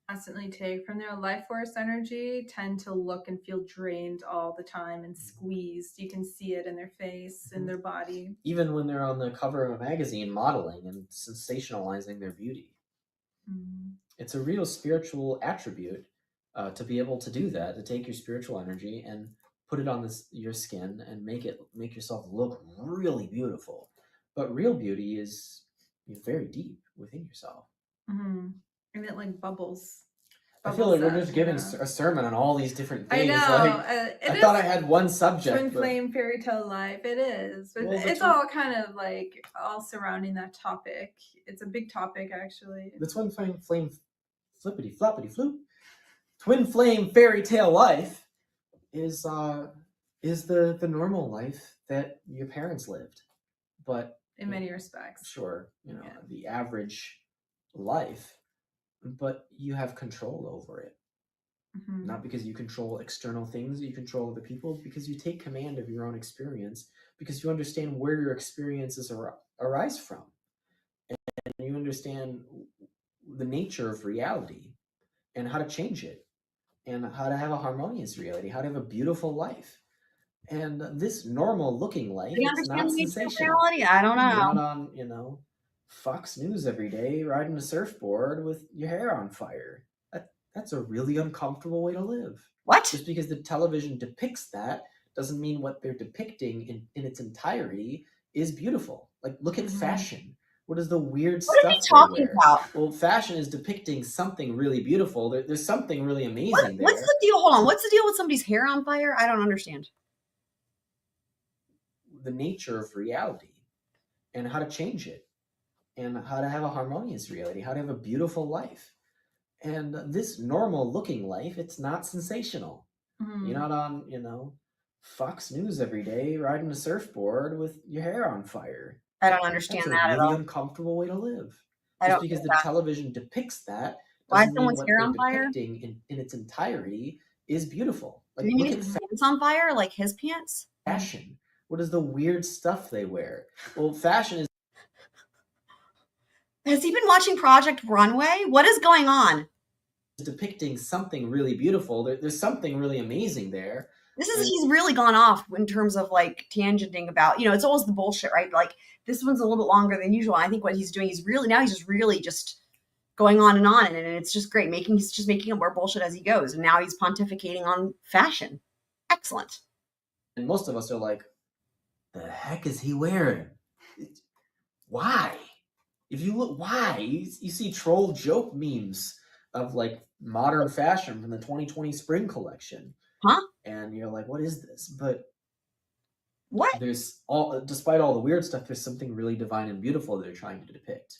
constantly take from their life force energy tend to look and feel drained all the time and squeezed. You can see it in their face, in their body. Even when they're on the cover of a magazine modeling and sensationalizing their beauty. It's a real spiritual attribute to be able to do that, to take your spiritual energy and put it on your skin and make yourself look really beautiful. But real beauty is very deep within yourself. And it like bubbles. I feel like we're up, just giving you know? a sermon on all these different I things. know. Like, I thought I had one subject. Twin but- flame fairy tale life. It is. But Well, the it's twin- all kind of like all surrounding that topic. It's a big topic, actually. The twin flame flippity floppity floop. Twin flame fairy tale life is the normal life that your parents lived, but In many respects. sure, the average life, but you have control over it. Not because you control external things, you control other people, because you take command of your own experience, because you understand where your experiences arise from, and you understand the nature of reality and how to change it, and how to have a harmonious reality, how to have a beautiful life. And this normal looking life, Do you it's understand not the nature of sensational. reality? I don't know. You're not on, Fox News every day riding a surfboard with your hair on fire. That's a really uncomfortable way to live. What? Just because the television depicts that doesn't mean what they're depicting in its entirety is beautiful. Like, look at fashion. What is the weird What are stuff we talking they wear? about? Well, fashion is depicting something really beautiful. There's something really amazing there. What's the deal? Hold on. What's the deal with somebody's hair on fire? I don't understand. The nature of reality and how to change it, and how to have a harmonious reality, how to have a beautiful life. And this normal looking life, it's not sensational. You're not on, Fox News every day riding a surfboard with your hair on fire. I don't understand That's that a at really all. uncomfortable way to live. I Just don't because get the that. television depicts that Why is doesn't mean someone's what hair they're on fire? depicting in its entirety is beautiful. Like, Do you mean look at his pants on fire? Like his pants? fashion. What is the weird stuff they wear? Well, fashion is Has he been watching Project Runway? What is going on? depicting something really beautiful. There's something really amazing there. He's really gone off in terms of like tangenting about, it's always the bullshit, right? Like this one's a little bit longer than usual. I think what he's doing, he's just really going on, and it's just great. He's just making up more bullshit as he goes. And now he's pontificating on fashion. Excellent. And most of us are like, the heck is he wearing? Why? If you look, why? You see troll joke memes of like modern fashion from the 2020 spring collection. Huh? And you're like, what is this? But what? Despite all the weird stuff, there's something really divine and beautiful they're trying to depict.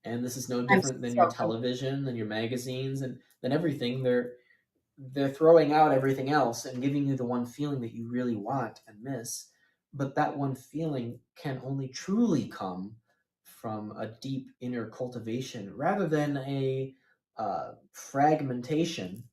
And this is no different than your television, than your magazines, and than everything. They're throwing out everything else and giving you the one feeling that you really want and miss. But that one feeling can only truly come from a deep inner cultivation rather than a fragmentation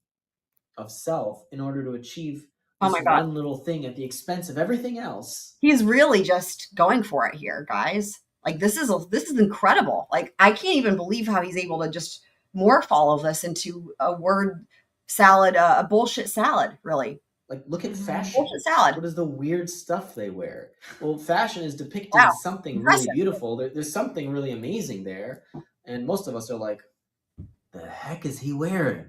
of self in order to achieve this one little thing at the expense of everything else. He's really just going for it here, guys. Like this is incredible. Like I can't even believe how he's able to just morph all of this into a word salad, a bullshit salad, really. Like, look at fashion. Bullshit salad. What is the weird stuff they wear? Well, fashion is depicting something really beautiful. There's something really amazing there. And most of us are like, the heck is he wearing?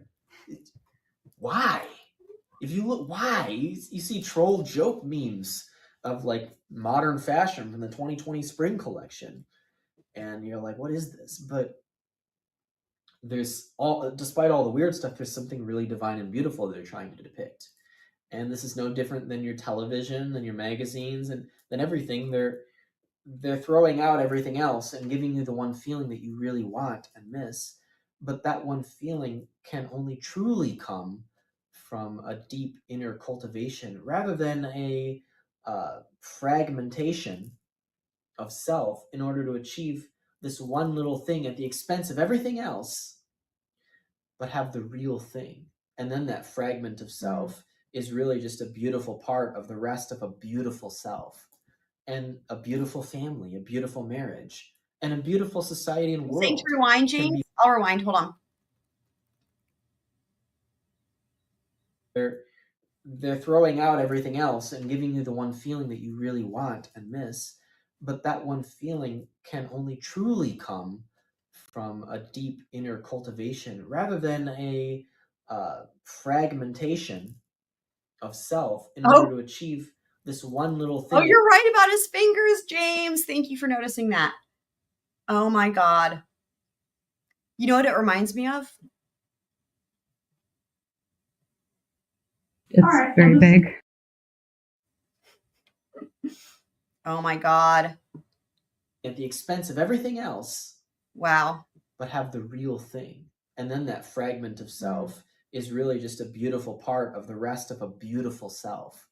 Why? If you look, why? You see troll joke memes of like modern fashion from the 2020 spring collection. And you're like, what is this? But despite all the weird stuff, there's something really divine and beautiful they're trying to depict. And this is no different than your television, than your magazines, and than everything. They're throwing out everything else and giving you the one feeling that you really want and miss. But that one feeling can only truly come from a deep inner cultivation rather than a fragmentation of self in order to achieve this one little thing at the expense of everything else, but have the real thing. And then that fragment of self is really just a beautiful part of the rest of a beautiful self, and a beautiful family, a beautiful marriage, and a beautiful society and world. Saying to rewind, James? I'll rewind. Hold on. They're throwing out everything else and giving you the one feeling that you really want and miss. But that one feeling can only truly come from a deep inner cultivation rather than a fragmentation of self in order to achieve this one little thing. Oh, you're right about his fingers, James. Thank you for noticing that. Oh my God. You know what it reminds me of? It's very big. Oh my God. At the expense of everything else. Wow. But have the real thing. And then that fragment of self is really just a beautiful part of the rest of a beautiful self,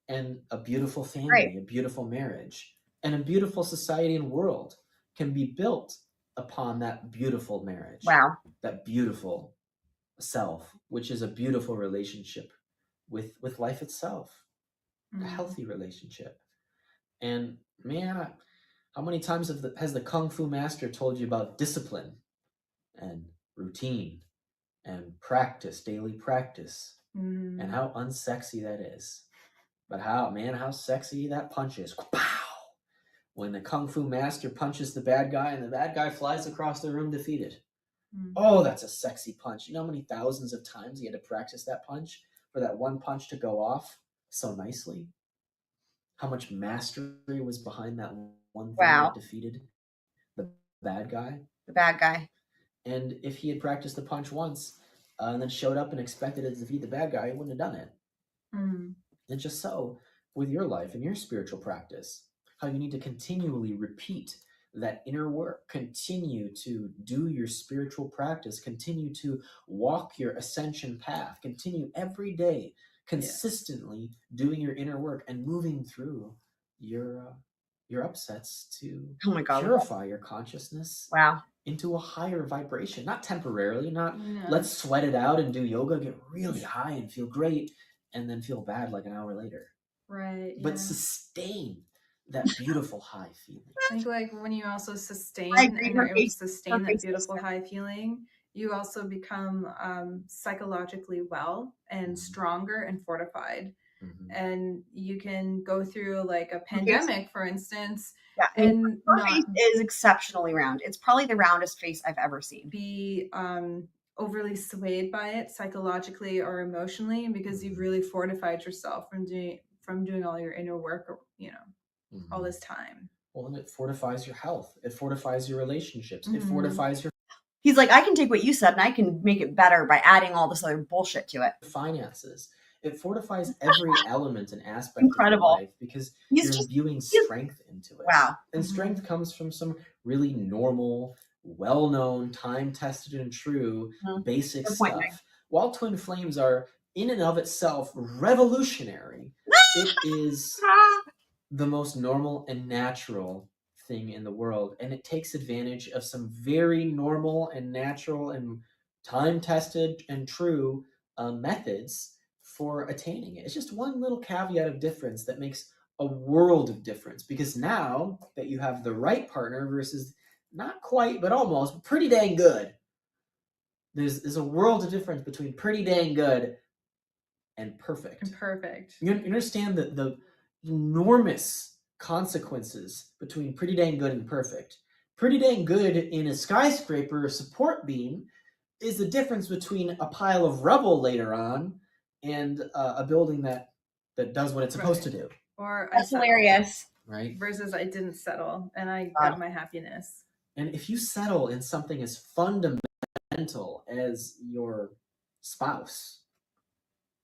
and a beautiful family, a beautiful marriage, and a beautiful society and world can be built upon that beautiful marriage. Wow. That beautiful self, which is a beautiful relationship with life itself, a healthy relationship. And man, how many times has the Kung Fu master told you about discipline and routine and practice, daily practice, and how unsexy that is. But how sexy that punch is. Pow! When the Kung Fu master punches the bad guy and the bad guy flies across the room defeated. Oh, that's a sexy punch. You know how many thousands of times he had to practice that punch for that one punch to go off so nicely? How much mastery was behind that one thing that defeated the bad guy? The bad guy. And if he had practiced the punch once and then showed up and expected to defeat the bad guy, he wouldn't have done it. And just so with your life and your spiritual practice, how you need to continually repeat that inner work, continue to do your spiritual practice, continue to walk your ascension path, continue every day consistently doing your inner work and moving through your upsets to purify your consciousness into a higher vibration. Not temporarily, not let's sweat it out and do yoga, get really high and feel great, and then feel bad like an hour later. Right. But sustain that beautiful high feeling. I think like when you also sustain I agree, and you're able to perfect- sustain that perfect beautiful sister. high feeling, you also become psychologically well and stronger and fortified. And you can go through like a pandemic, for instance, Yeah, I mean, and her not face is exceptionally round. It's probably the roundest face I've ever seen. be overly swayed by it psychologically or emotionally, because you've really fortified yourself from doing all your inner work, all this time. Well, and it fortifies your health. It fortifies your relationships. It fortifies your He's like, I can take what you said and I can make it better by adding all this other bullshit to it. finances. It fortifies every element and aspect Incredible. of your life because you're imbuing strength into it. Wow. And strength comes from some really normal, well-known, time-tested and true basic Good point, stuff. Mike. While twin flames are in and of itself revolutionary, it is the most normal and natural thing in the world, and it takes advantage of some very normal and natural and time-tested and true methods for attaining it. It's just one little caveat of difference that makes a world of difference, because now that you have the right partner versus not quite but almost pretty dang good, there's a world of difference between pretty dang good and perfect. You understand the enormous consequences between pretty dang good and perfect. Pretty dang good in a skyscraper support beam is the difference between a pile of rubble later on and a building that does what it's supposed to do. Or That's settled, hilarious. Right? versus I didn't settle and I got my happiness. And if you settle in something as fundamental as your spouse,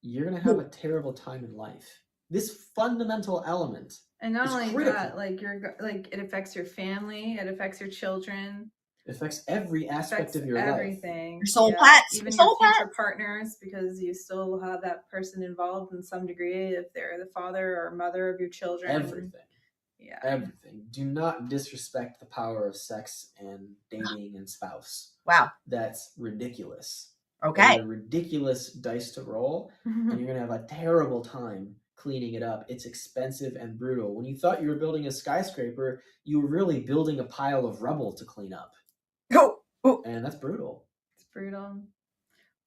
you're going to have a terrible time in life. This fundamental element And not is only critical. that, like it affects your family, it affects your children. It affects every aspect of your everything. Your soul Yeah, pets. even Soul your future pets. partners, because you still will have that person involved in some degree if they're the father or mother of your children. Everything. Yeah. Everything. Do not disrespect the power of sex and dating and spouse. Wow. That's ridiculous. Okay. That is a ridiculous dice to roll, and you're going to have a terrible time cleaning it up. It's expensive and brutal. When you thought you were building a skyscraper, you were really building a pile of rubble to clean up. And that's brutal. It's brutal.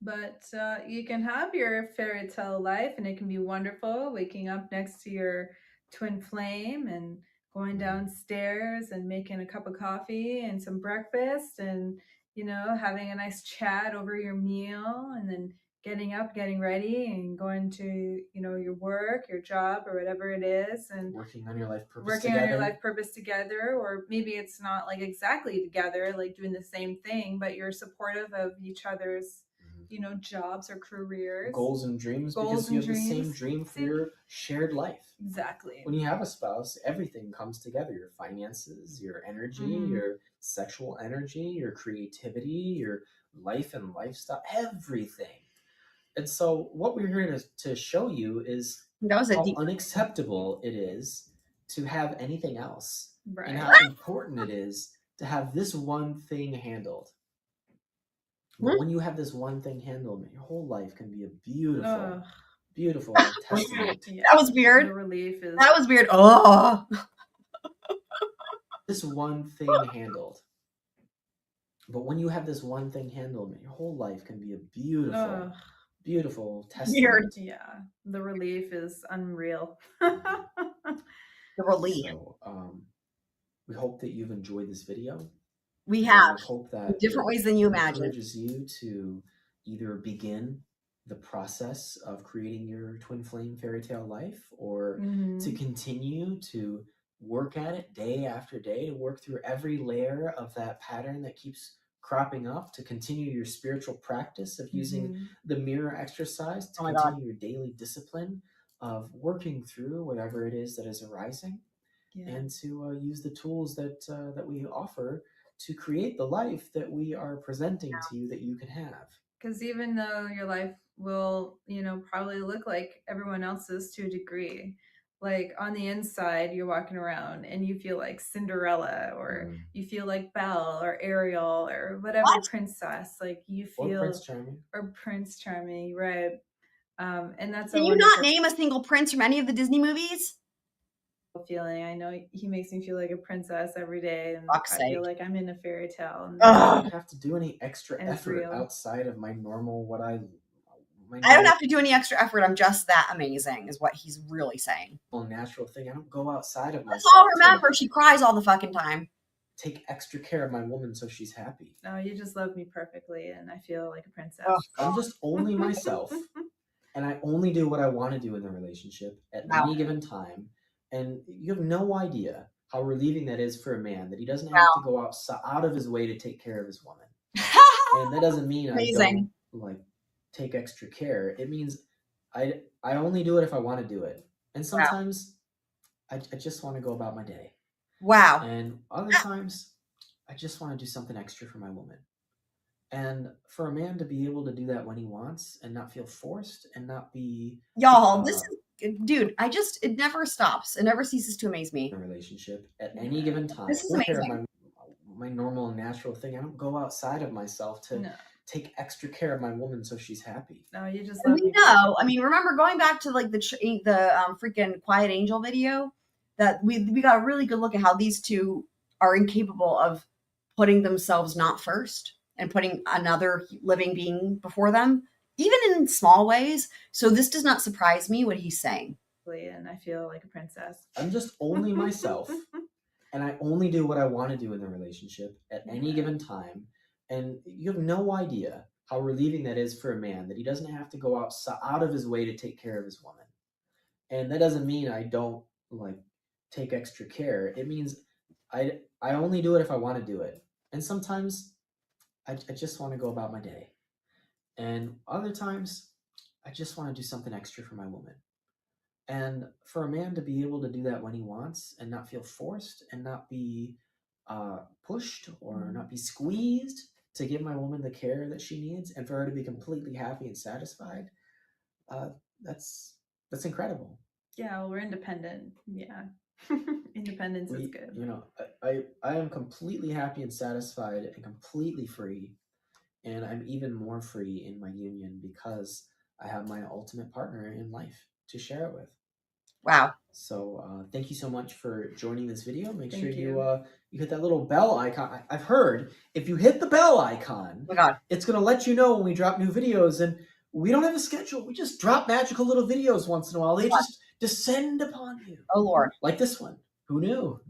But you can have your fairy tale life, and it can be wonderful, waking up next to your twin flame and going downstairs and making a cup of coffee and some breakfast and, you know, having a nice chat over your meal, and then getting up, getting ready, and going to, you know, your work, your job, or whatever it is, and working on your life purpose working together. on your life purpose together. Or maybe it's not like exactly together, like doing the same thing, but you're supportive of each other's, you know, jobs or careers, Goals and dreams, Goals because you and have the same dreams. dream for your shared life. Exactly. When you have a spouse, everything comes together. Your finances, your energy, Mhm. your sexual energy, your creativity, your life and lifestyle, everything. And so what we're here to show you is That was a how deep- unacceptable it is to have anything else. Right. And how important it is to have this one thing handled. But when you have this one thing handled, your whole life can be a beautiful, Ugh. beautiful testament. That was weird. The relief is. That was weird. Oh. This one thing handled. But when you have this one thing handled, your whole life can be a beautiful, Ugh. beautiful testament. Yeah. The relief is unreal. The relief. So, we hope that you've enjoyed this video. We And have. We hope that In different it ways than you imagine. encourages you to either begin the process of creating your twin flame fairy tale life, or Mhm. to continue to work at it day after day, to work through every layer of that pattern that keeps cropping up, to continue your spiritual practice of using Mhm. the mirror exercise, to Oh my God. continue your daily discipline of working through whatever it is that is arising, Yeah. and to use the tools that we offer to create the life that we are presenting to you that you can have. Because even though your life will, you know, probably look like everyone else's to a degree, like on the inside, you're walking around and you feel like Cinderella, or you feel like Belle or Ariel or whatever princess. Like you Or feel, Prince Charming. or Prince Charming, right? And that's Can a you not wonderful name a single prince from any of the Disney movies? feeling. I know he makes me feel like a princess every day, and Fuck's I sake. feel like I'm in a fairy tale. And I don't have to do any extra And it's effort real. outside of my normal I don't have to do any extra effort. I'm just that amazing, is what he's really saying. natural thing. I don't go outside of That's myself. all. to Remember, she cries all the fucking time. take extra care of my woman so she's happy. No, you just love me perfectly, and I feel like a princess. I'm just only myself, and I only do what I want to do in the relationship at Wow. any given time. And you have no idea how relieving that is for a man, that he doesn't have to go out of his way to take care of his woman. And that doesn't mean Amazing. I don't take extra care. It means I only do it if I want to do it. And sometimes I just want to go about my day. Wow. And other times I just want to do something extra for my woman. And for a man to be able to do that when he wants and not feel forced and not be Y'all, this is, dude, it never stops. It never ceases to amaze me. in a relationship at any given time. This is I take care of amazing. my normal and natural thing. I don't go outside of myself to take extra care of my woman so she's happy. No, you just And love we me. know, I mean, remember going back to like the freaking Quiet Angel video, that we got a really good look at how these two are incapable of putting themselves not first and putting another living being before them, even in small ways. So this does not surprise me what he's saying. And I feel like a princess. I'm just only myself, and I only do what I want to do in the relationship at any given time. And you have no idea how relieving that is for a man, that he doesn't have to go out of his way to take care of his woman. And that doesn't mean I don't take extra care. It means I only do it if I want to do it. And sometimes I just want to go about my day. And other times I just want to do something extra for my woman. And for a man to be able to do that when he wants and not feel forced and not be pushed or not be squeezed to give my woman the care that she needs, and for her to be completely happy and satisfied, that's incredible. Yeah, well, we're independent. Yeah. Independence is good. You know, I am completely happy and satisfied and completely free, and I'm even more free in my union because I have my ultimate partner in life to share it with. Wow. So thank you so much for joining this video. Make Thank sure you. you hit that little bell icon. I've heard if you hit the bell icon, Oh my God, it's going to let you know when we drop new videos. And we don't have a schedule. We just drop magical little videos once in a while. They just descend upon you. Oh Lord. Like this one. Who knew?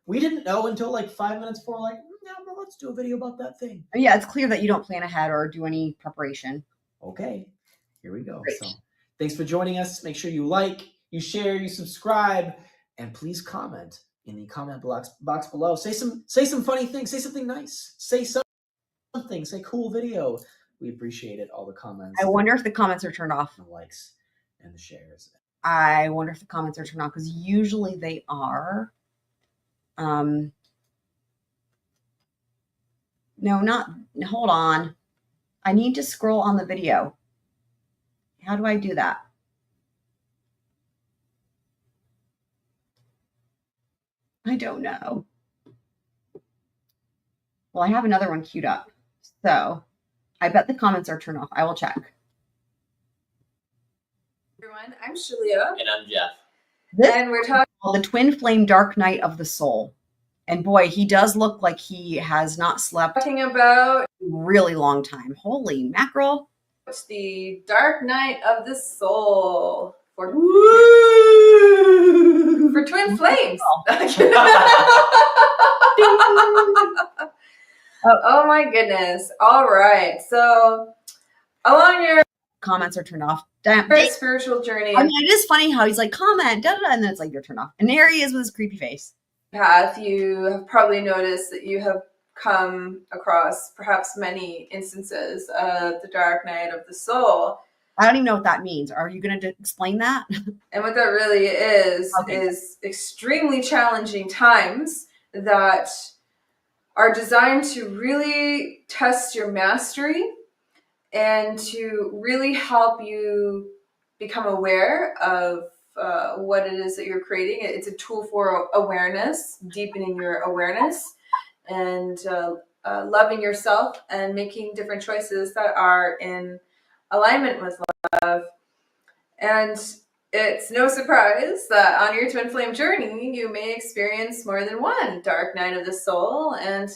We didn't know until like 5 minutes before, like, yeah, well, let's do a video about that thing. Yeah, it's clear that you don't plan ahead or do any preparation. Okay, here we go. Great. So thanks for joining us. Make sure you like, you share, you subscribe, and please comment in the comment box below. Say some funny things. Say something nice. Say something. Say cool video. We appreciate it. All the comments. I wonder if the comments are turned off. The likes and the shares. I wonder if the comments are turned off because usually they are. No, not. Hold on. I need to scroll on the video. How do I do that? I don't know. Well, I have another one queued up. So I bet the comments are turned off. I will check. Everyone, I'm Shalia. And I'm Jeff. And we're talking about the twin flame dark night of the soul. And boy, he does look like he has not slept about a really long time. Holy mackerel. It's the dark night of the soul for twin flames. Oh my goodness. All right. So along your comments are turned off. Spiritual journey. I mean, it is funny how he's like, comment, da, da, da, and then it's like, you're turned off. And there he is with his creepy face. Path, you have probably noticed that you have come across perhaps many instances of the dark night of the soul. I don't even know what that means. Are you going to explain that? And what that really is extremely challenging times that are designed to really test your mastery and to really help you become aware of what it is that you're creating. It's a tool for awareness, deepening your awareness, and loving yourself and making different choices that are in alignment with love. And it's no surprise that on your twin flame journey, you may experience more than one dark night of the soul. And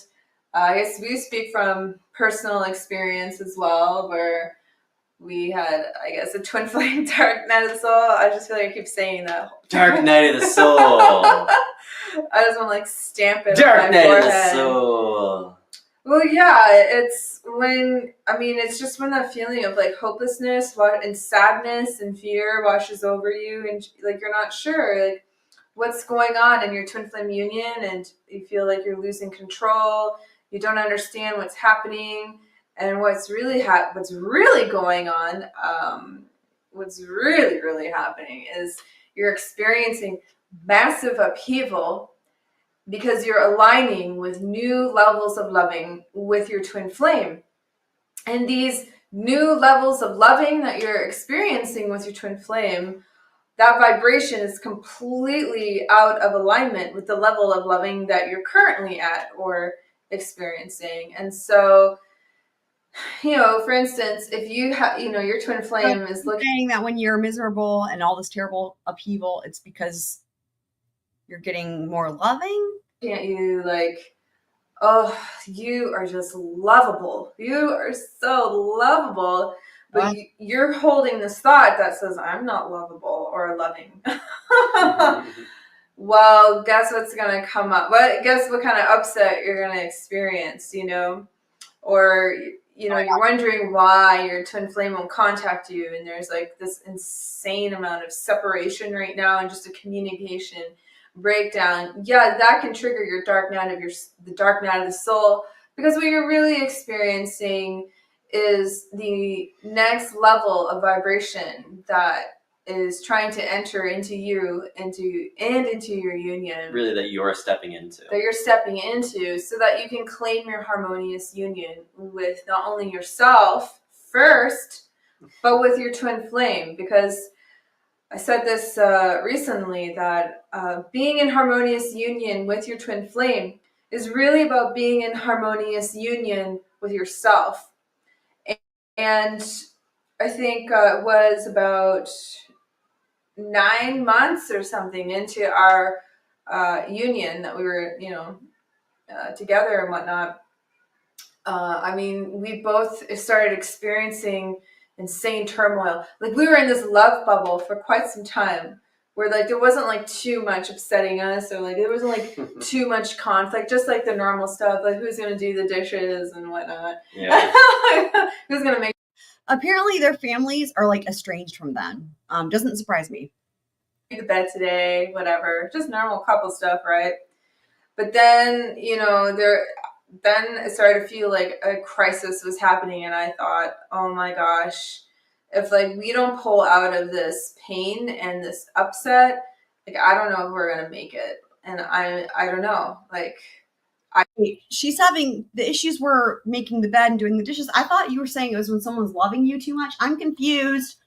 I guess we speak from personal experience as well, where we had, I guess, a twin flame dark night of the soul. I just feel like I keep saying that. Dark night of the soul. I just want to like stamp it Dark on my night forehead. of the soul. Well, yeah, it's when, I mean, it's just when that feeling of like hopelessness and sadness and fear washes over you, and like you're not sure like what's going on in your twin flame union, and you feel like you're losing control. You don't understand what's happening. And what's really going on, what's really happening is you're experiencing massive upheaval because you're aligning with new levels of loving with your twin flame. And these new levels of loving that you're experiencing with your twin flame, that vibration is completely out of alignment with the level of loving that you're currently at or experiencing. And so, you know, for instance, if you have, you know, your twin flame is saying that when you're miserable and all this terrible upheaval, it's because you're getting more loving. Can't you like, oh, you are just lovable. You are so lovable. But you're holding this thought that says, I'm not lovable or loving. Well, guess what's going to come up? Guess what kind of upset you're going to experience, you know? Or, you know, you're wondering why your twin flame won't contact you, and there's like this insane amount of separation right now and just a communication breakdown. Yeah, that can trigger your dark night of the dark night of the soul, because what you're really experiencing is the next level of vibration that is trying to enter into you, into your union. Really, that you're stepping into. That you're stepping into, so that you can claim your harmonious union with not only yourself first, but with your twin flame. Because I said this recently, that being in harmonious union with your twin flame is really about being in harmonious union with yourself. And I think it was about 9 months or something into our union that we were, together and whatnot. I mean, we both started experiencing insane turmoil. Like, we were in this love bubble for quite some time, where like there wasn't like too much upsetting us, or like there wasn't like too much conflict, just like the normal stuff, like who's gonna do the dishes and whatnot. Yeah. Who's gonna make. Apparently their families are like estranged from them. Doesn't surprise me. The bed today, whatever, just normal couple stuff, right? But then, then it started to feel like a crisis was happening, and I thought, oh my gosh, if like we don't pull out of this pain and this upset, like I don't know if we're gonna make it. And I don't know, like she's having the issues were making the bed and doing the dishes. I thought you were saying it was when someone's loving you too much. I'm confused.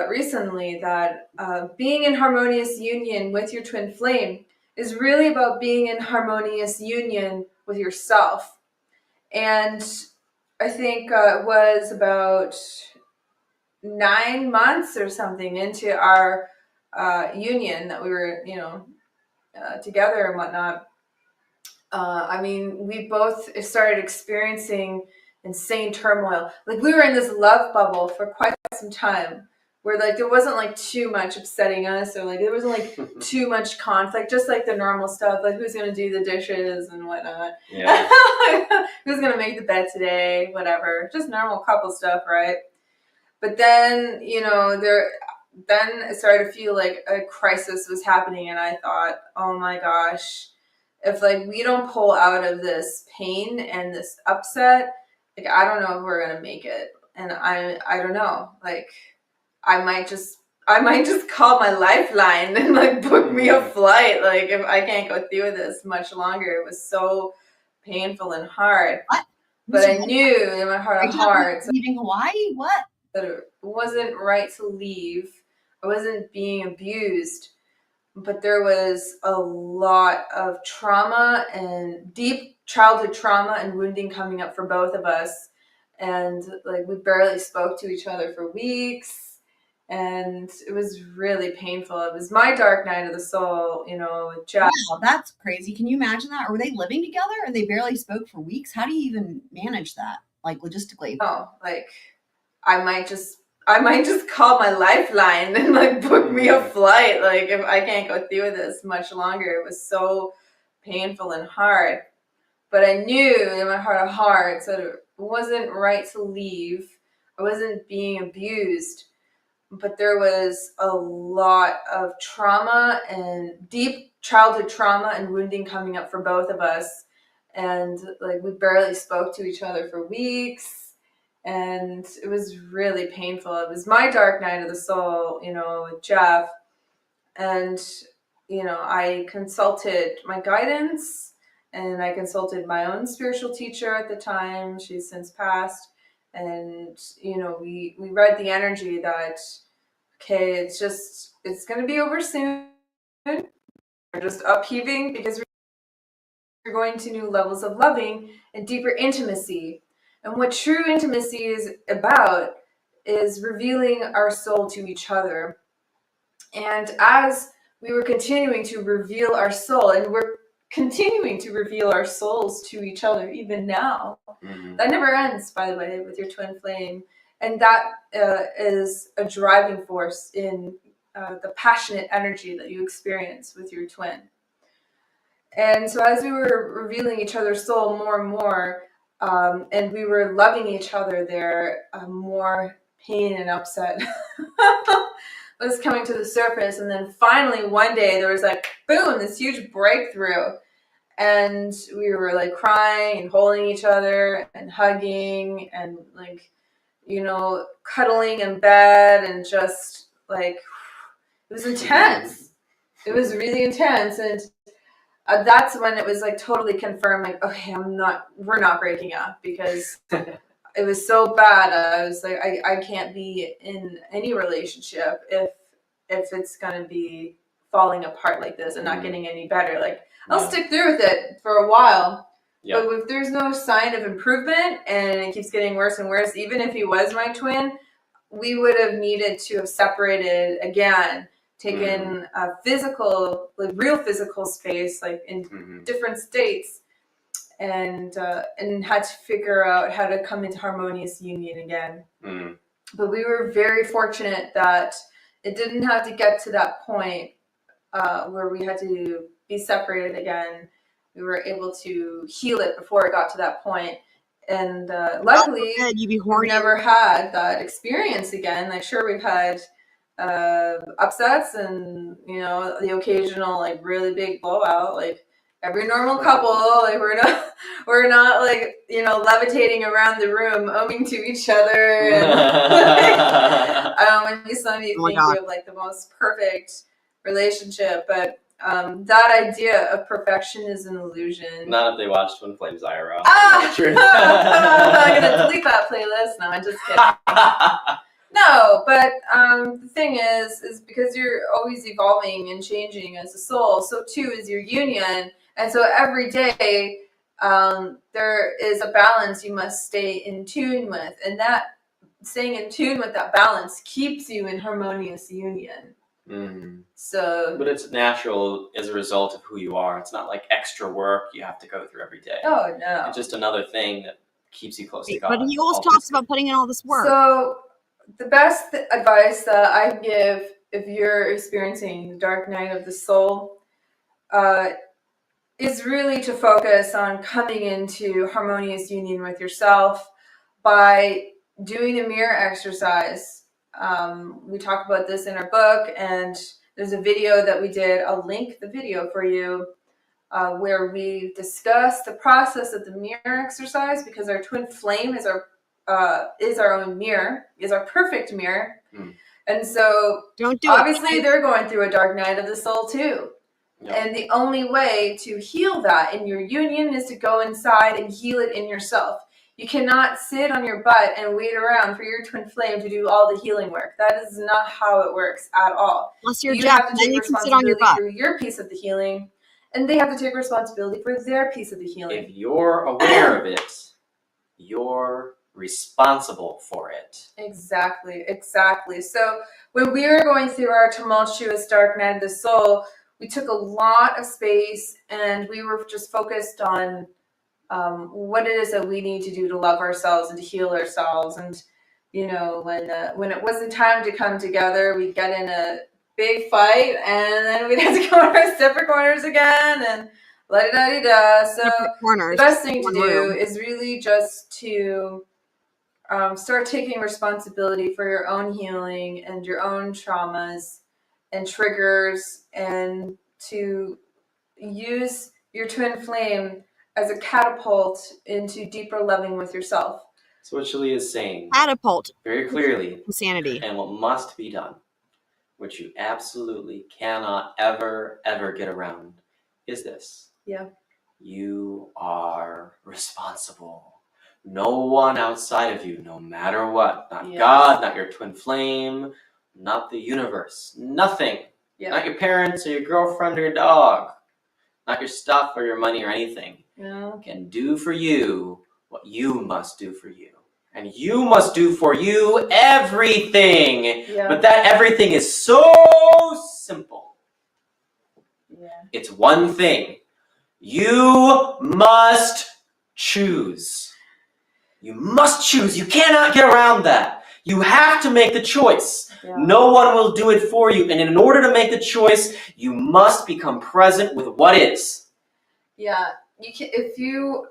Recently, that being in harmonious union with your twin flame is really about being in harmonious union with yourself. And I think it was about 9 months or something into our union that we were, together and whatnot. I mean, we both started experiencing insane turmoil. Like, we were in this love bubble for quite some time, where like there wasn't like too much upsetting us, or like there wasn't like too much conflict, just like the normal stuff, like who's gonna do the dishes and whatnot. Yeah. Who's gonna make the bed today, whatever, just normal couple stuff, right? But then, then it started to feel like a crisis was happening, and I thought, oh my gosh, if like we don't pull out of this pain and this upset, like I don't know if we're gonna make it. And I don't know, like I might just call my lifeline and like book me a flight. Like, if I can't go through this much longer. It was so painful and hard. What? But I knew in my heart of hearts leaving Hawaii? What? That it wasn't right to leave. I wasn't being abused, but there was a lot of trauma and deep childhood trauma and wounding coming up for both of us. And like we barely spoke to each other for weeks. And it was really painful. It was my dark night of the soul, with Jeff. Wow, that's crazy. Can you imagine that? Or were they living together and they barely spoke for weeks? How do you even manage that, like logistically? Oh, like I might just call my lifeline and like book me a flight. Like, if I can't go through this much longer. It was so painful and hard. But I knew in my heart of hearts that it wasn't right to leave. I wasn't being abused. But there was a lot of trauma and deep childhood trauma and wounding coming up for both of us. And like we barely spoke to each other for weeks. And it was really painful. It was my dark night of the soul, with Jeff. And, I consulted my guidance, and I consulted my own spiritual teacher at the time. She's since passed. And, we read the energy that, okay, it's going to be over soon. We're just upheaving because we're going to new levels of loving and deeper intimacy. And what true intimacy is about is revealing our soul to each other. And as we were continuing to reveal our soul, and we're continuing to reveal our souls to each other even now, that never ends, by the way, with your twin flame. And that is a driving force in the passionate energy that you experience with your twin. And so as we were revealing each other's soul more and more, and we were loving each other there, more pain and upset was coming to the surface. And then finally one day there was like, boom, this huge breakthrough. and we were like crying and holding each other and hugging and like, you know, cuddling in bed, and just like, it was intense. It was really intense. And that's when it was like totally confirmed, like, okay, we're not breaking up, because it was so bad. I was like, I can't be in any relationship if it's going to be falling apart like this and not getting any better. Like, I'll stick through with it for a while. Yeah. But if there's no sign of improvement and it keeps getting worse and worse, even if he was my twin, we would have needed to have separated again, taken a physical, like real physical space, like in different states, and had to figure out how to come into harmonious union again. But we were very fortunate that it didn't have to get to that point where we had to be separated again. We were able to heal it before it got to that point. And luckily, we've never had that experience again. Like, sure, we've had upsets and, you know, the occasional like really big blowout. Like every normal couple, like we're not like, you know, levitating around the room, owing to each other. And, like, maybe some of you think we have like the most perfect relationship, but that idea of perfection is an illusion. Not if they watch Twin Flames IRL. I'm gonna delete that playlist. No, I'm just kidding. No, but the thing is because you're always evolving and changing as a soul, so too is your union. And so every day there is a balance you must stay in tune with, and that staying in tune with that balance keeps you in harmonious union. So, but it's natural as a result of who you are. It's not like extra work you have to go through every day. Oh no, it's just another thing that keeps you close to God. But he always talks about putting in all this work. So the best advice that I can give if you're experiencing the dark night of the soul is really to focus on coming into harmonious union with yourself by doing the mirror exercise. We talk about this in our book, and there's a video that we did. I'll link the video for you where we discuss the process of the mirror exercise, because our twin flame is our own mirror, is our perfect mirror. And so obviously they're going through a dark night of the soul too. And the only way to heal that in your union is to go inside and heal it in yourself. You cannot sit on your butt and wait around for your twin flame to do all the healing work. That is not how it works at all. Unless you're You have to then take you can sit on your responsibility butt. for your piece of the healing, and they have to take responsibility for their piece of the healing. If you're aware of it, you're responsible for it. Exactly. So when we were going through our tumultuous dark night of the soul, we took a lot of space, and we were just focused on what it is that we need to do to love ourselves and to heal ourselves. And, you know, when it wasn't time to come together, we'd get in a big fight, and then we'd have to go in our separate corners again, and la-di-da-di-da. So the best thing to do is really just to start taking responsibility for your own healing and your own traumas and triggers, and to use your twin flame as a catapult into deeper loving with yourself. So what Shalia is saying Catapult. very clearly, Insanity. and what must be done, which you absolutely cannot ever get around, is this. Yeah. You are responsible. No one outside of you, no matter what, not God, not your twin flame, not the universe, nothing. Not your parents or your girlfriend or your dog, not your stuff or your money or anything, can do for you what you must do for you. And you must do for you everything. But that everything is so simple. It's one thing. You must choose. You must choose. You cannot get around that. You have to make the choice. No one will do it for you. And in order to make the choice, you must become present with what is. Yeah. If you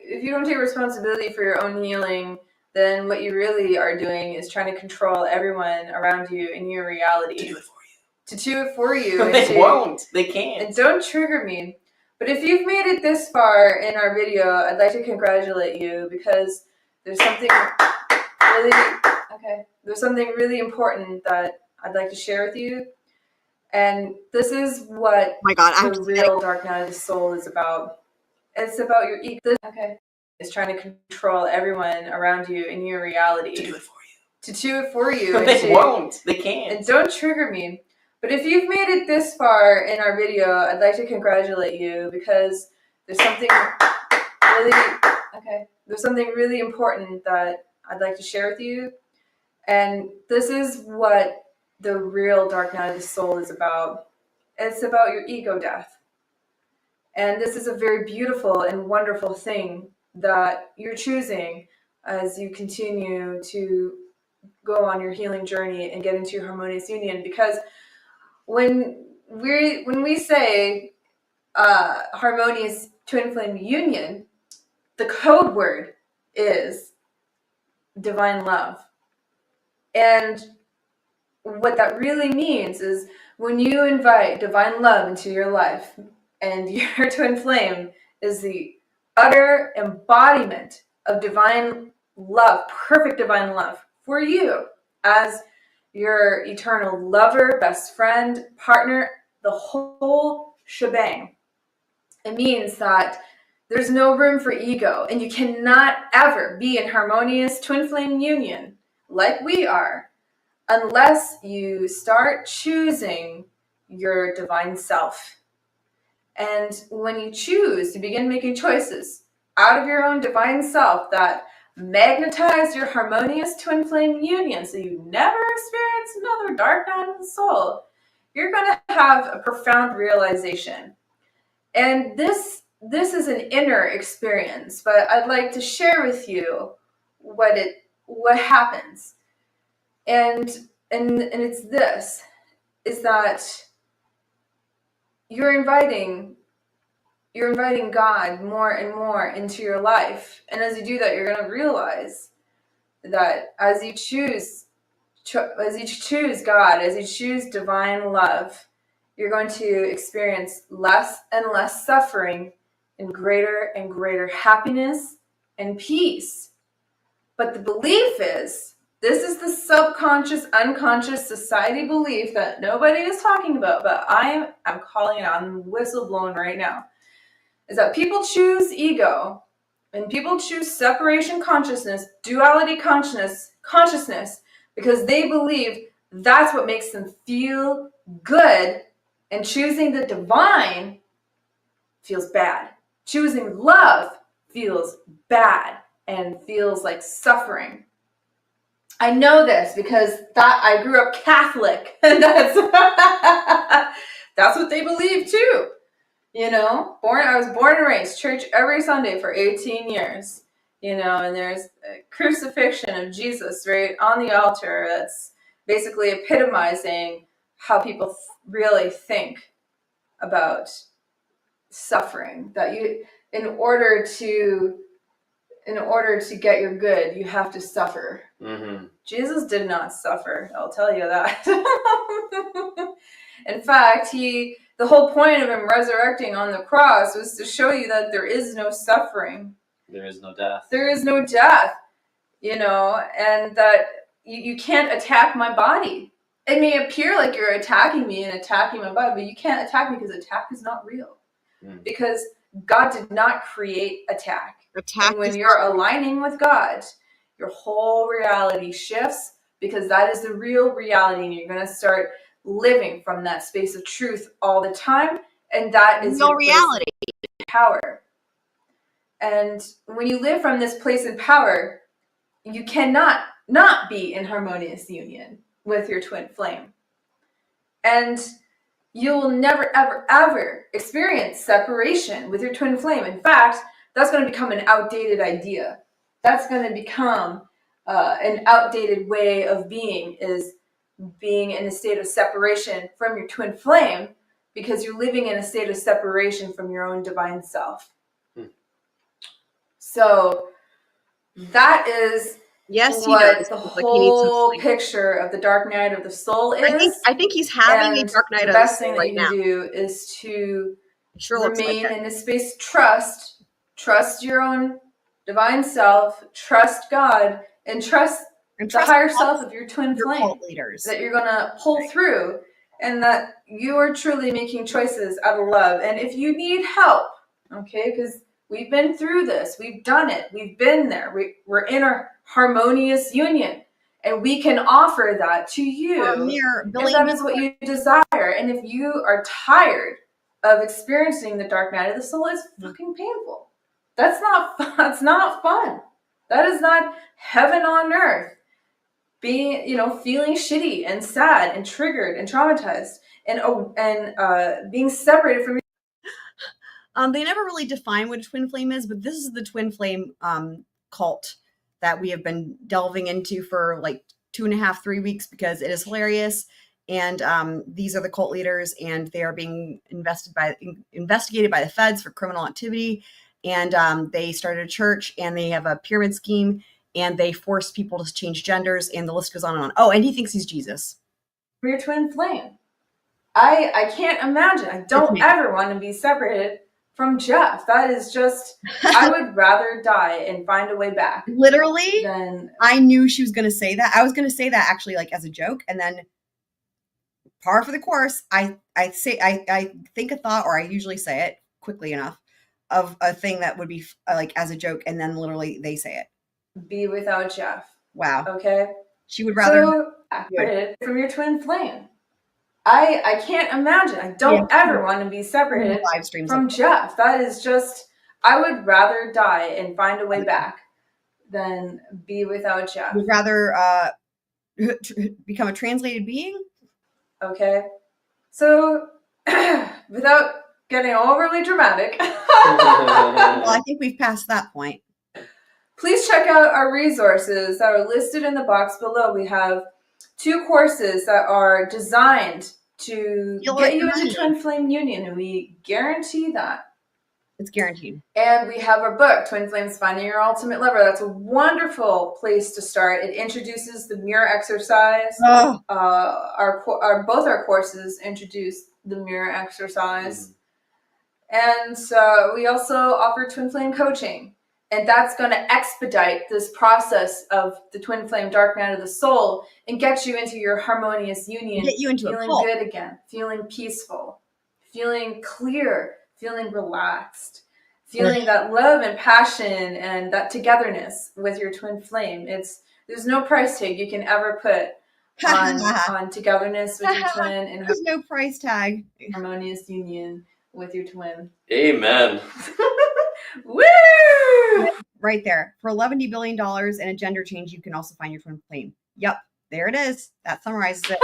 don't take responsibility for your own healing, then what you really are doing is trying to control everyone around you in your reality. To do it for you. They won't. They can't. And don't trigger me. But if you've made it this far in our video, I'd like to congratulate you because there's something really important that I'd like to share with you. And this is what the real dark night of the soul is about. It's about your ego. It's trying to control everyone around you in your reality. To do it for you. They won't. They can't. And don't trigger me. But if you've made it this far in our video, I'd like to congratulate you because there's something really important that I'd like to share with you. And this is what the real dark night of the soul is about. It's about your ego death. And this is a very beautiful and wonderful thing that you're choosing as you continue to go on your healing journey and get into your harmonious union. Because when we say harmonious twin flame union, the code word is divine love. And what that really means is when you invite divine love into your life, and your twin flame is the utter embodiment of divine love, perfect divine love for you as your eternal lover, best friend, partner, the whole shebang. It means that there's no room for ego, and you cannot ever be in harmonious twin flame union like we are unless you start choosing your divine self. And when you choose to begin making choices out of your own divine self that magnetize your harmonious twin flame union so you never experience another dark night of the soul, you're going to have a profound realization. And this is an inner experience, but I'd like to share with you what happens. And it's this, is that you're inviting God more and more into your life. And as you do that, you're going to realize that as you choose God, as you choose divine love, you're going to experience less and less suffering and greater happiness and peace. But the belief is, this is the subconscious, unconscious society belief that nobody is talking about, but I'm calling it out, I'm whistleblowing right now, is that people choose ego and people choose separation consciousness, duality consciousness, because they believe that's what makes them feel good, and choosing the divine feels bad. Choosing love feels bad and feels like suffering. I know this because I grew up Catholic, and that's what they believe too. You know, I was born and raised church every Sunday for 18 years. You know, and there's a crucifixion of Jesus right on the altar that's basically epitomizing how people really think about suffering. That you, in order to get your good, you have to suffer. Mm-hmm. Jesus did not suffer, I'll tell you that. In fact, the whole point of him resurrecting on the cross was to show you that there is no suffering. There is no death. There is no death, you know, and that you can't attack my body. It may appear like you're attacking me and attacking my body, but you can't attack me because attack is not real. Because God did not create attack. And when you're aligning with God, your whole reality shifts, because that is the real reality, and you're going to start living from that space of truth all the time, and that is your reality power. And when you live from this place of power, you cannot not be in harmonious union with your twin flame. And you'll never, ever, ever experience separation with your twin flame. In fact, that's going to become an outdated idea. That's going to become an outdated way of being, is being in a state of separation from your twin flame, because you're living in a state of separation from your own divine self. So that is what the whole picture of the dark night of the soul is. I think he's having a dark night of the soul right now. The best thing that you can do is to Sure looks like remain it. in a space. Trust your own divine self, trust God, and trust the higher self of your twin flame cult leaders that you're gonna pull through, and that you are truly making choices out of love. And if you need help, okay, because we've been through this, we've done it, we've been there, we're in a harmonious union, and we can offer that to you if that is what you desire. And if you are tired of experiencing the dark night of the soul, it's fucking painful. That's not fun. That is not heaven on earth. Being, feeling shitty and sad and triggered and traumatized and being separated from They never really define what a twin flame is, but this is the twin flame cult that we have been delving into for like 2.5, 3 weeks because it is hilarious. And these are the cult leaders, and they are being investigated by the feds for criminal activity. And they started a church, and they have a pyramid scheme, and they force people to change genders, and the list goes on and on. Oh, and he thinks he's Jesus. your twin flame. I can't imagine. I don't ever want to be separated from Jeff. That is just, I would rather die and find a way back. Literally, than I knew she was going to say that. I was going to say that actually like as a joke, and then par for the course, I think a thought, or I usually say it quickly enough, of a thing that would be like as a joke, and then literally they say it. Be without Jeff. Wow. Okay. She would rather separated from your twin flame. I can't imagine. I don't ever want to be separated from Jeff. That is just, I would rather die and find a way back than be without Jeff. Would rather become a translated being. Okay. So, without getting overly dramatic, Well, I think we've passed that point. Please check out our resources that are listed in the box below. We have 2 courses that are designed to get you into twin flame union, and we guarantee that. It's guaranteed. And we have our book, Twin Flames Finding Your Ultimate Lover. That's a wonderful place to start. It introduces the mirror exercise. Oh. Both our courses introduce the mirror exercise. And we also offer twin flame coaching. And that's going to expedite this process of the twin flame dark night of the soul and get you into your harmonious union. Get you into feeling good again, feeling peaceful, feeling clear, feeling relaxed, feeling that love and passion and that togetherness with your twin flame. There's no price tag you can ever put on togetherness with your twin and there's no price tag. Harmonious union with your twin. Amen. Woo! Right there. For $11 billion and a gender change, you can also find your twin flame. Yep. There it is. That summarizes it.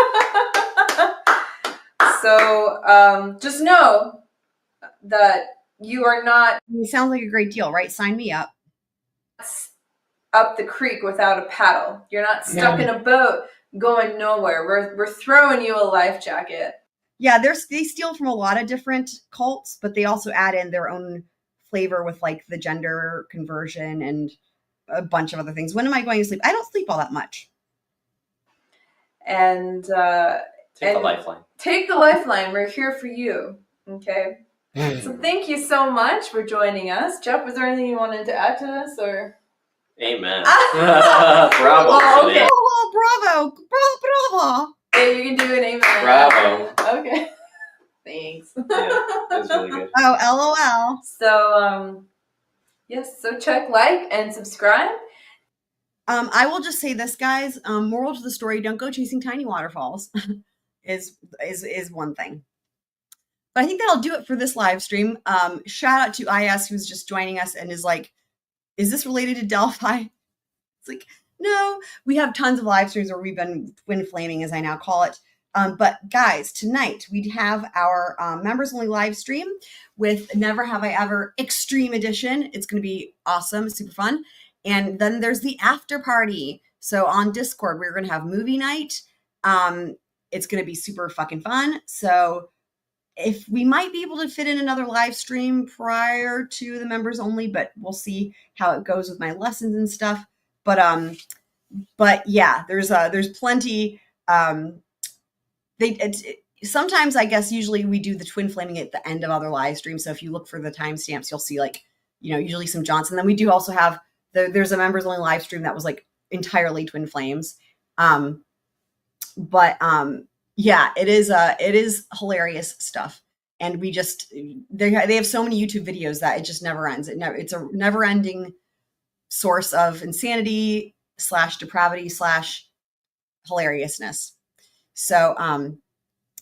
So just know that you are not... It sounds like a great deal, right? Sign me up. Up the creek without a paddle. You're not stuck in a boat going nowhere. We're throwing you a life jacket. Yeah, they steal from a lot of different cults, but they also add in their own flavor with like the gender conversion and a bunch of other things. When am I going to sleep? I don't sleep all that much. And take the lifeline. Take the lifeline. We're here for you. Okay. So thank you so much for joining us. Jeff, was there anything you wanted to add to this, or? Amen. Bravo. Well, okay. Bravo. Bravo. Yeah, you can do an amen. Bravo. Okay. Thanks. Yeah, that was really good. Oh, LOL. So, yes, so check, like, and subscribe. I will just say this, guys. Moral to the story: don't go chasing tiny waterfalls. is one thing. But I think that'll do it for this live stream. Shout out to IS, who's just joining us and is like, "Is this related to Delphi?" It's like, no. We have tons of live streams where we've been twin flaming, as I now call it. But guys, tonight we have our members only live stream with Never Have I Ever Extreme Edition. It's going to be awesome, super fun. And then there's the after party. So on Discord, we're going to have movie night. It's going to be super fucking fun. So if we might be able to fit in another live stream prior to the members only, but we'll see how it goes with my lessons and stuff. But yeah, there's plenty. sometimes I guess usually we do the twin flaming at the end of other live streams. So if you look for the timestamps, you'll see like, usually some Johnson. Then we do also have there's a members only live stream that was like entirely twin flames. Yeah, it is hilarious stuff. And we just, they have so many YouTube videos that it just never ends. It's a never ending source of insanity / depravity / hilariousness. So,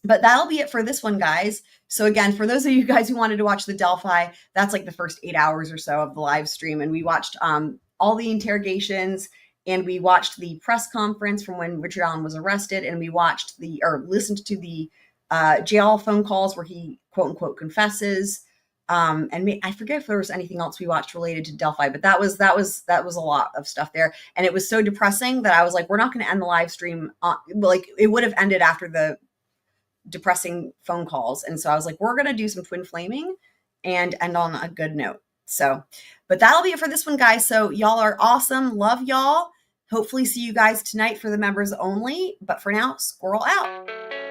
but that'll be it for this one, guys. So again, for those of you guys who wanted to watch the Delphi, that's like the first 8 hours or so of the live stream. And we watched all the interrogations, and we watched the press conference from when Richard Allen was arrested, and we watched listened to the jail phone calls where he quote unquote confesses. I forget if there was anything else we watched related to Delphi, but that was a lot of stuff there. And it was so depressing that I was like, we're not going to end the live stream. Like it would have ended after the depressing phone calls. And so I was like, we're going to do some twin flaming and end on a good note. So, but that'll be it for this one, guys. So y'all are awesome. Love y'all. Hopefully see you guys tonight for the members only. But for now, squirrel out.